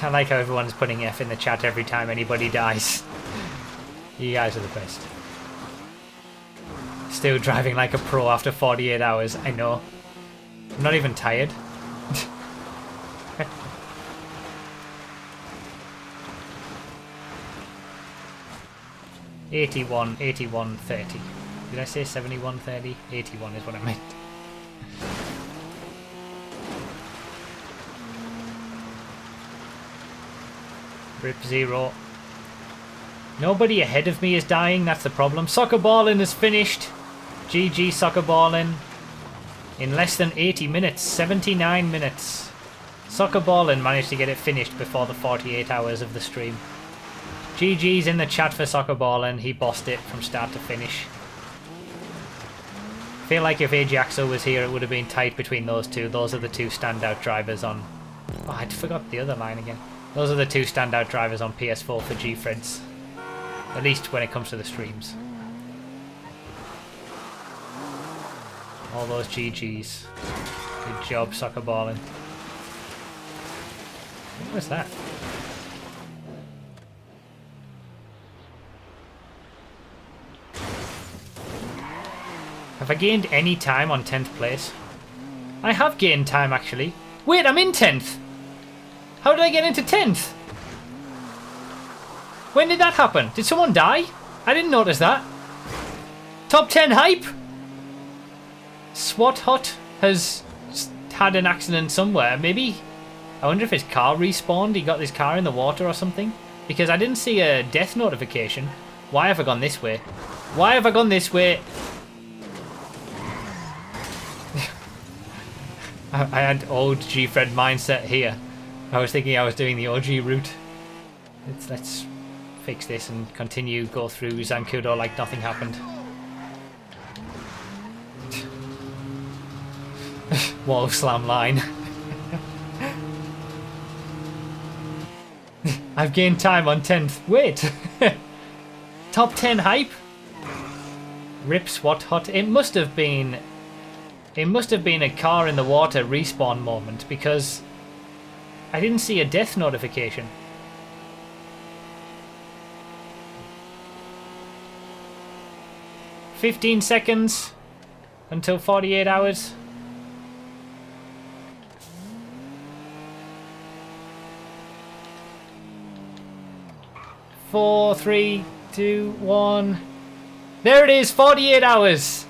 I like how everyone's putting F in the chat every time anybody dies. You guys are the best. Still driving like a pro after 48 hours, I know. I'm not even tired. $81, 81.30. Did I say 71.30? 81 is what I meant. Rip 0. Nobody ahead of me is dying, that's the problem. Soccer balling is finished. GG soccer balling. In less than 80 minutes, 79 minutes. Soccer balling managed to get it finished before the 48 hours of the stream. GG's in the chat for soccer balling. He bossed it from start to finish. I feel like if Ajaxo was here, it would have been tight between those two. Those are the two standout drivers on... Oh, I forgot the other line again. Those are the two standout drivers on PS4 for Gfreds. At least when it comes to the streams. All those GGs. Good job, soccer balling. What was that? Have I gained any time on 10th place? I have gained time, actually. Wait, I'm in 10th! How did I get into 10th? When did that happen? Did someone die? I didn't notice that. Top 10 hype? SWAT Hot has had an accident somewhere. Maybe, I wonder if his car respawned. He got his car in the water or something. Because I didn't see a death notification. Why have I gone this way? Why have I gone this way? I had old Gfred mindset here. I was thinking I was doing the OG route. Let's fix this and continue, go through Zancudo like nothing happened. Wall slam line. I've gained time on 10th. Wait. Top 10 hype? Rip SWAT Hot. It must have been a car in the water respawn moment because I didn't see a death notification. $15 seconds until 48 hours. 4, 3, 2, 1. There it is, 48 hours.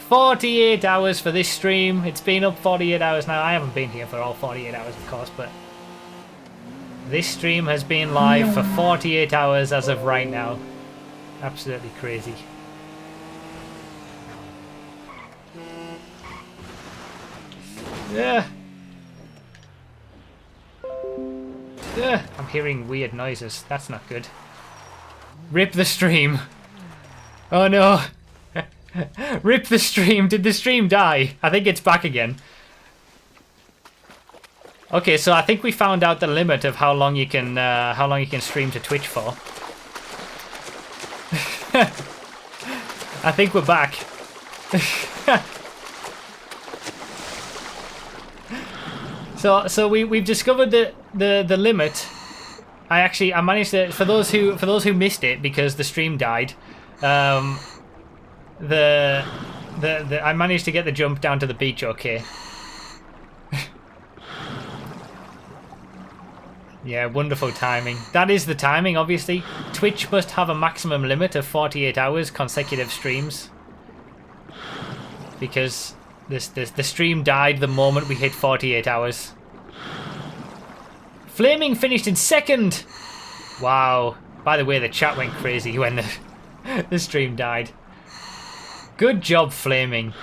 48 hours for this stream. It's been up 48 hours now. I haven't been here for all 48 hours, of course, but this stream has been live for 48 hours as of right now. Absolutely crazy. Yeah. Yeah. I'm hearing weird noises. That's not good. Rip the stream. Oh no. Rip the stream. Did the stream die? I think it's back again. Okay, so I think we found out the limit of how long you can stream to Twitch for. I think we're back. So we've discovered the limit. I managed to, for those who missed it because the stream died. I managed to get the jump down to the beach. Okay. Yeah, wonderful timing. That is the timing, obviously. Twitch must have a maximum limit of 48 hours consecutive streams. Because the stream died the moment we hit 48 hours. Flaming finished in second! Wow. By the way, the chat went crazy when the stream died. Good job, Flaming.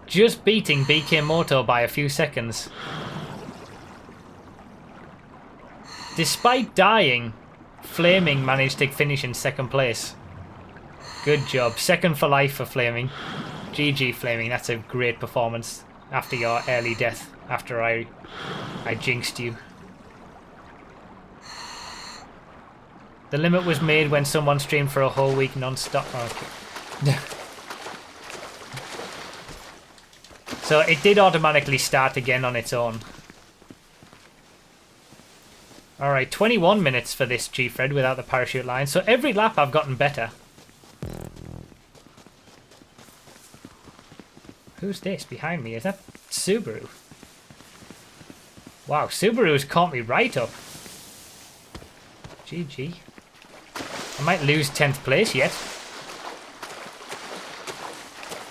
Just beating BK Moto by a few seconds. Despite dying, Flaming managed to finish in second place. Good job. Second for life for Flaming. GG, Flaming. That's a great performance after your early death, after I jinxed you. The limit was made when someone streamed for a whole week non-stop. Okay. So it did automatically start again on its own. Alright, 21 minutes for this Gfred without the parachute line. So every lap I've gotten better. Who's this behind me? Is that Subaru? Wow, Subaru's caught me right up. GG. I might lose 10th place yet.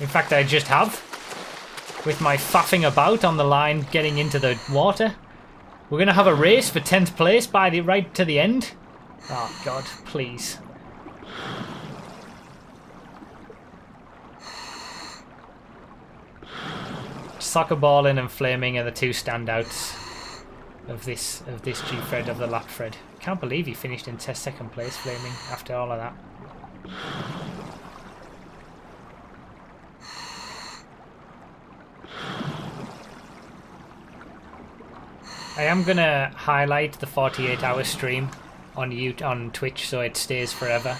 In fact, I just have. With my faffing about on the line getting into the water. We're going to have a race for 10th place by the right to the end. Oh, God, please. Soccer balling and Flaming are the two standouts of this Gfred, of the Lapfred. Can't believe he finished in second place, Flaming, after all of that. I am gonna highlight the 48-hour stream on Twitch so it stays forever.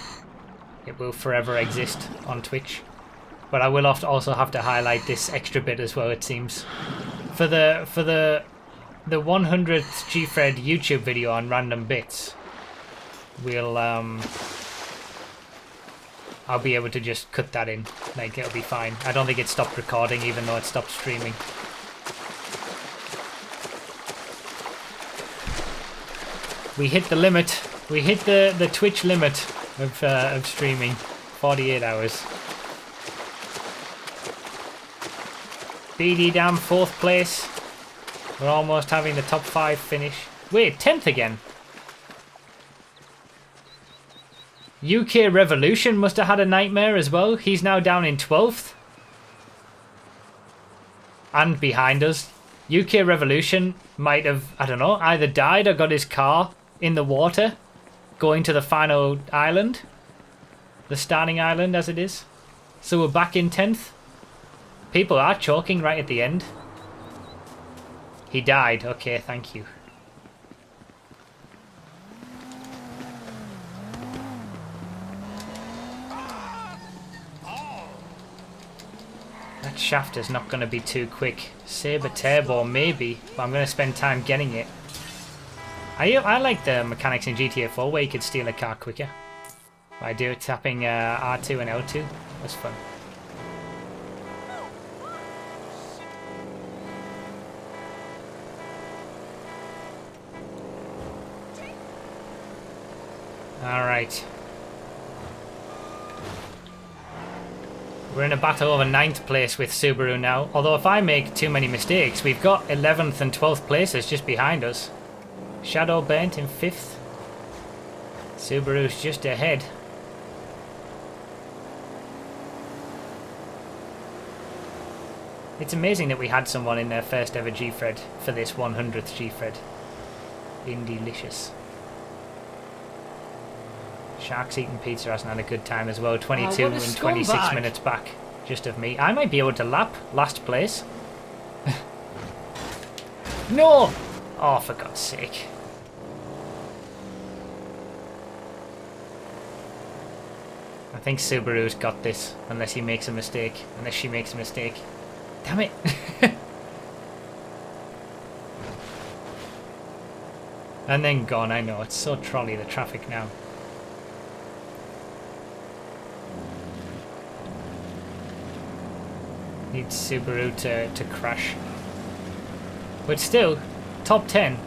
It will forever exist on Twitch. But I will also have to highlight this extra bit as well, it seems. For the 100th Gfred YouTube video on random bits, we'll I'll be able to just cut that in. Like, it'll be fine. I don't think it stopped recording even though it stopped streaming. We hit the limit. We hit the Twitch limit of streaming. 48 hours. BD down 4th place. We're almost having the top 5 finish. Wait, 10th again. UK Revolution must have had a nightmare as well. He's now down in 12th. And behind us. UK Revolution might have, I don't know, either died or got his car in the water going to the final island. The starting island as it is. So we're back in 10th. People are choking right at the end. He died. Okay, thank you. That shaft is not going to be too quick. Saber Turbo maybe, but I'm going to spend time getting it. I like the mechanics in GTA 4 where you could steal a car quicker. By tapping R2 and L2. That's fun. Alright. We're in a battle over 9th place with Subaru now. Although if I make too many mistakes, we've got 11th and 12th places just behind us. Shadow Burnt in 5th. Subaru's just ahead. It's amazing that we had someone in their first ever Gfred for this 100th Gfred. Delicious. Sharks Eating Pizza hasn't had a good time as well. 22 what a and 26 scumbag. minutes back just of me. I might be able to lap last place. No! Oh, for God's sake. I think Subaru's got this, unless he makes a mistake. Unless she makes a mistake. Damn it! And then gone, I know. It's so trolley, the traffic now. Need Subaru to crash. But still, top 10.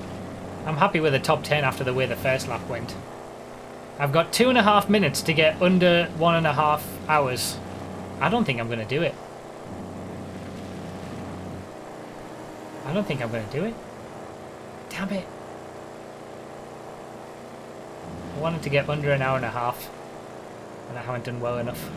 I'm happy with the top 10 after the way the first lap went. I've got 2.5 minutes to get under 1.5 hours. I don't think I'm going to do it. I don't think I'm going to do it. Damn it. I wanted to get under an hour and a half, and I haven't done well enough.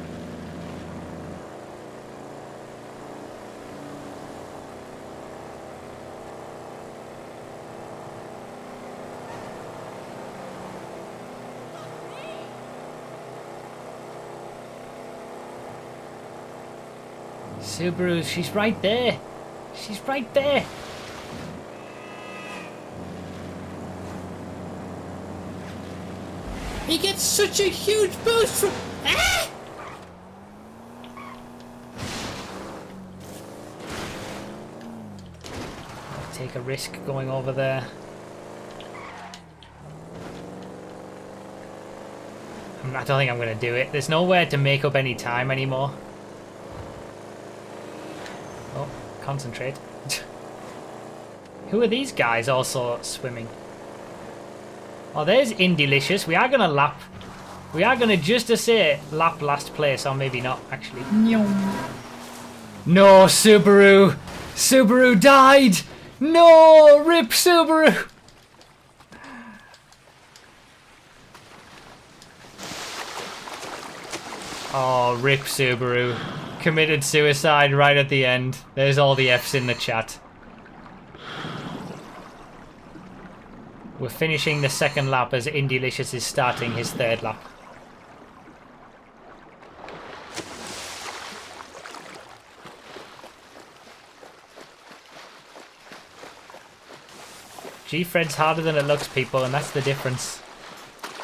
Subaru, she's right there. She's right there. He gets such a huge boost from... Ah! I'll take a risk going over there. I don't think I'm going to do it. There's nowhere to make up any time anymore. Oh, concentrate. Who are these guys also swimming? Oh, there's Indylicious. We are going to lap. We are going to just to say lap last place, or maybe not, actually. No, Subaru! Subaru died! No! Rip Subaru! Oh, rip Subaru. Committed suicide right at the end. There's all the F's in the chat. We're finishing the second lap as Indylicious is starting his third lap. Gfred's harder than it looks, people, and that's the difference.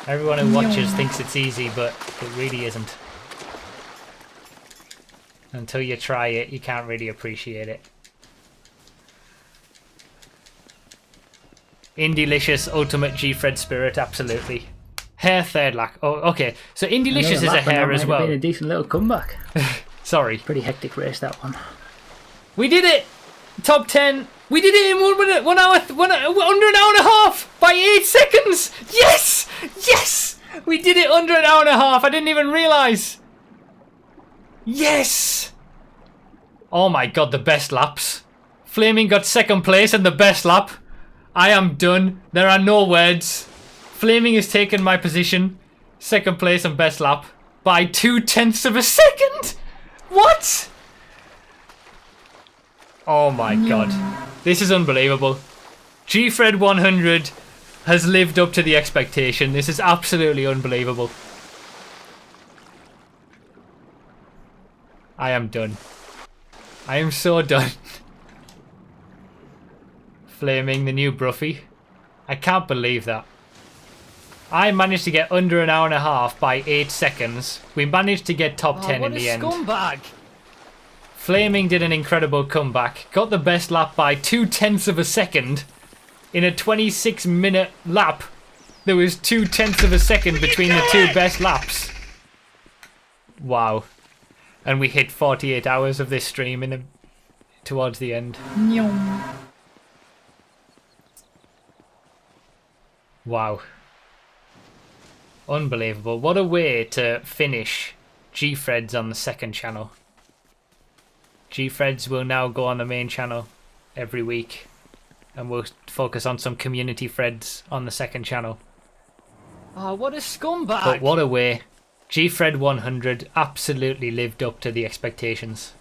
Everyone who watches thinks it's easy, but it really isn't. Until you try it, you can't really appreciate it. Indylicious, ultimate Gfred spirit, absolutely. Hair third lap. Oh, okay. So Indylicious is a hair as well. Been a decent little comeback. Sorry. Pretty hectic race, that one. We did it! Top 10. We did it in 1 hour, under an hour and a half by 8 seconds! Yes! Yes! We did it under an hour and a half. I didn't even realise. Yes! Oh my god, the best laps. Flaming got second place and the best lap. I am done. There are no words. Flaming has taken my position. Second place and best lap. By 0.2 of a second? What? Oh my god. This is unbelievable. Gfred 100 has lived up to the expectation. This is absolutely unbelievable. I am done. I am so done. Flaming, the new Bruffy. I can't believe that. I managed to get under an hour and a half by 8 seconds. We managed to get top 10 in the end. What a scumbag! Flaming did an incredible comeback. Got the best lap by 0.2 of a second. In a 26-minute lap, there was 0.2 of a second between the two best laps. Wow. And we hit 48 hours of this stream towards the end. Wow. Unbelievable. What a way to finish Gfred's on the second channel. Gfred's will now go on the main channel every week. And we'll focus on some community Freds on the second channel. Oh, what a scumbag! But what a way. Gfred 100 absolutely lived up to the expectations.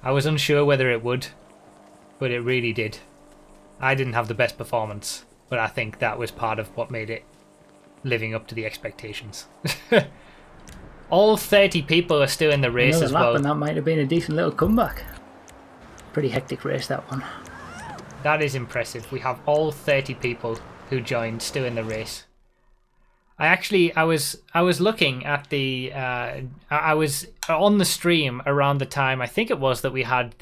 I was unsure whether it would, but it really did. I didn't have the best performance, but I think that was part of what made it living up to the expectations. All 30 people are still in the race Another as lap well. and that might have been a decent little comeback. Pretty hectic race, that one. That is impressive. We have all 30 people who joined still in the race. I was looking at the I was on the stream around the time I think it was that we had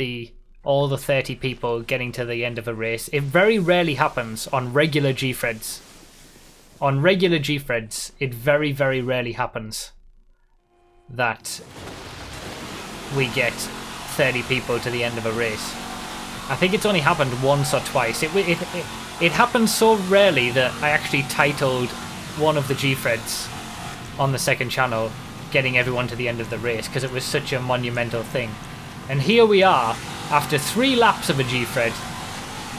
all the 30 people getting to the end of a race. It very rarely happens on regular Gfreds. On regular Gfreds, it very, very rarely happens that we get 30 people to the end of a race. I think it's only happened once or twice. It happened so rarely that I actually titled one of the Gfreds on the second channel getting everyone to the end of the race because it was such a monumental thing. And here we are, after 3 laps of a Gfred,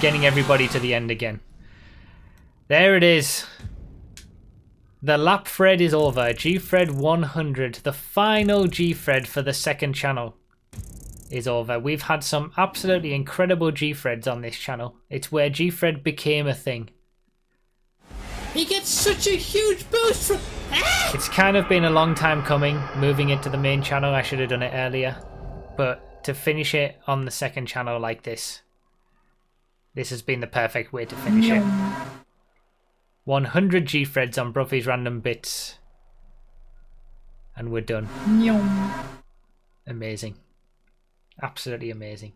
getting everybody to the end again. There it is. The Lapfred is over. Gfred 100, the final Gfred for the second channel, is over. We've had some absolutely incredible Gfreds on this channel. It's where Gfred became a thing. He gets such a huge boost from... It's kind of been a long time coming, moving into the main channel. I should have done it earlier. But to finish it on the second channel like this has been the perfect way to finish it. 100 Gfreds on Bruffy's Random Bits. And we're done. Amazing. Absolutely amazing.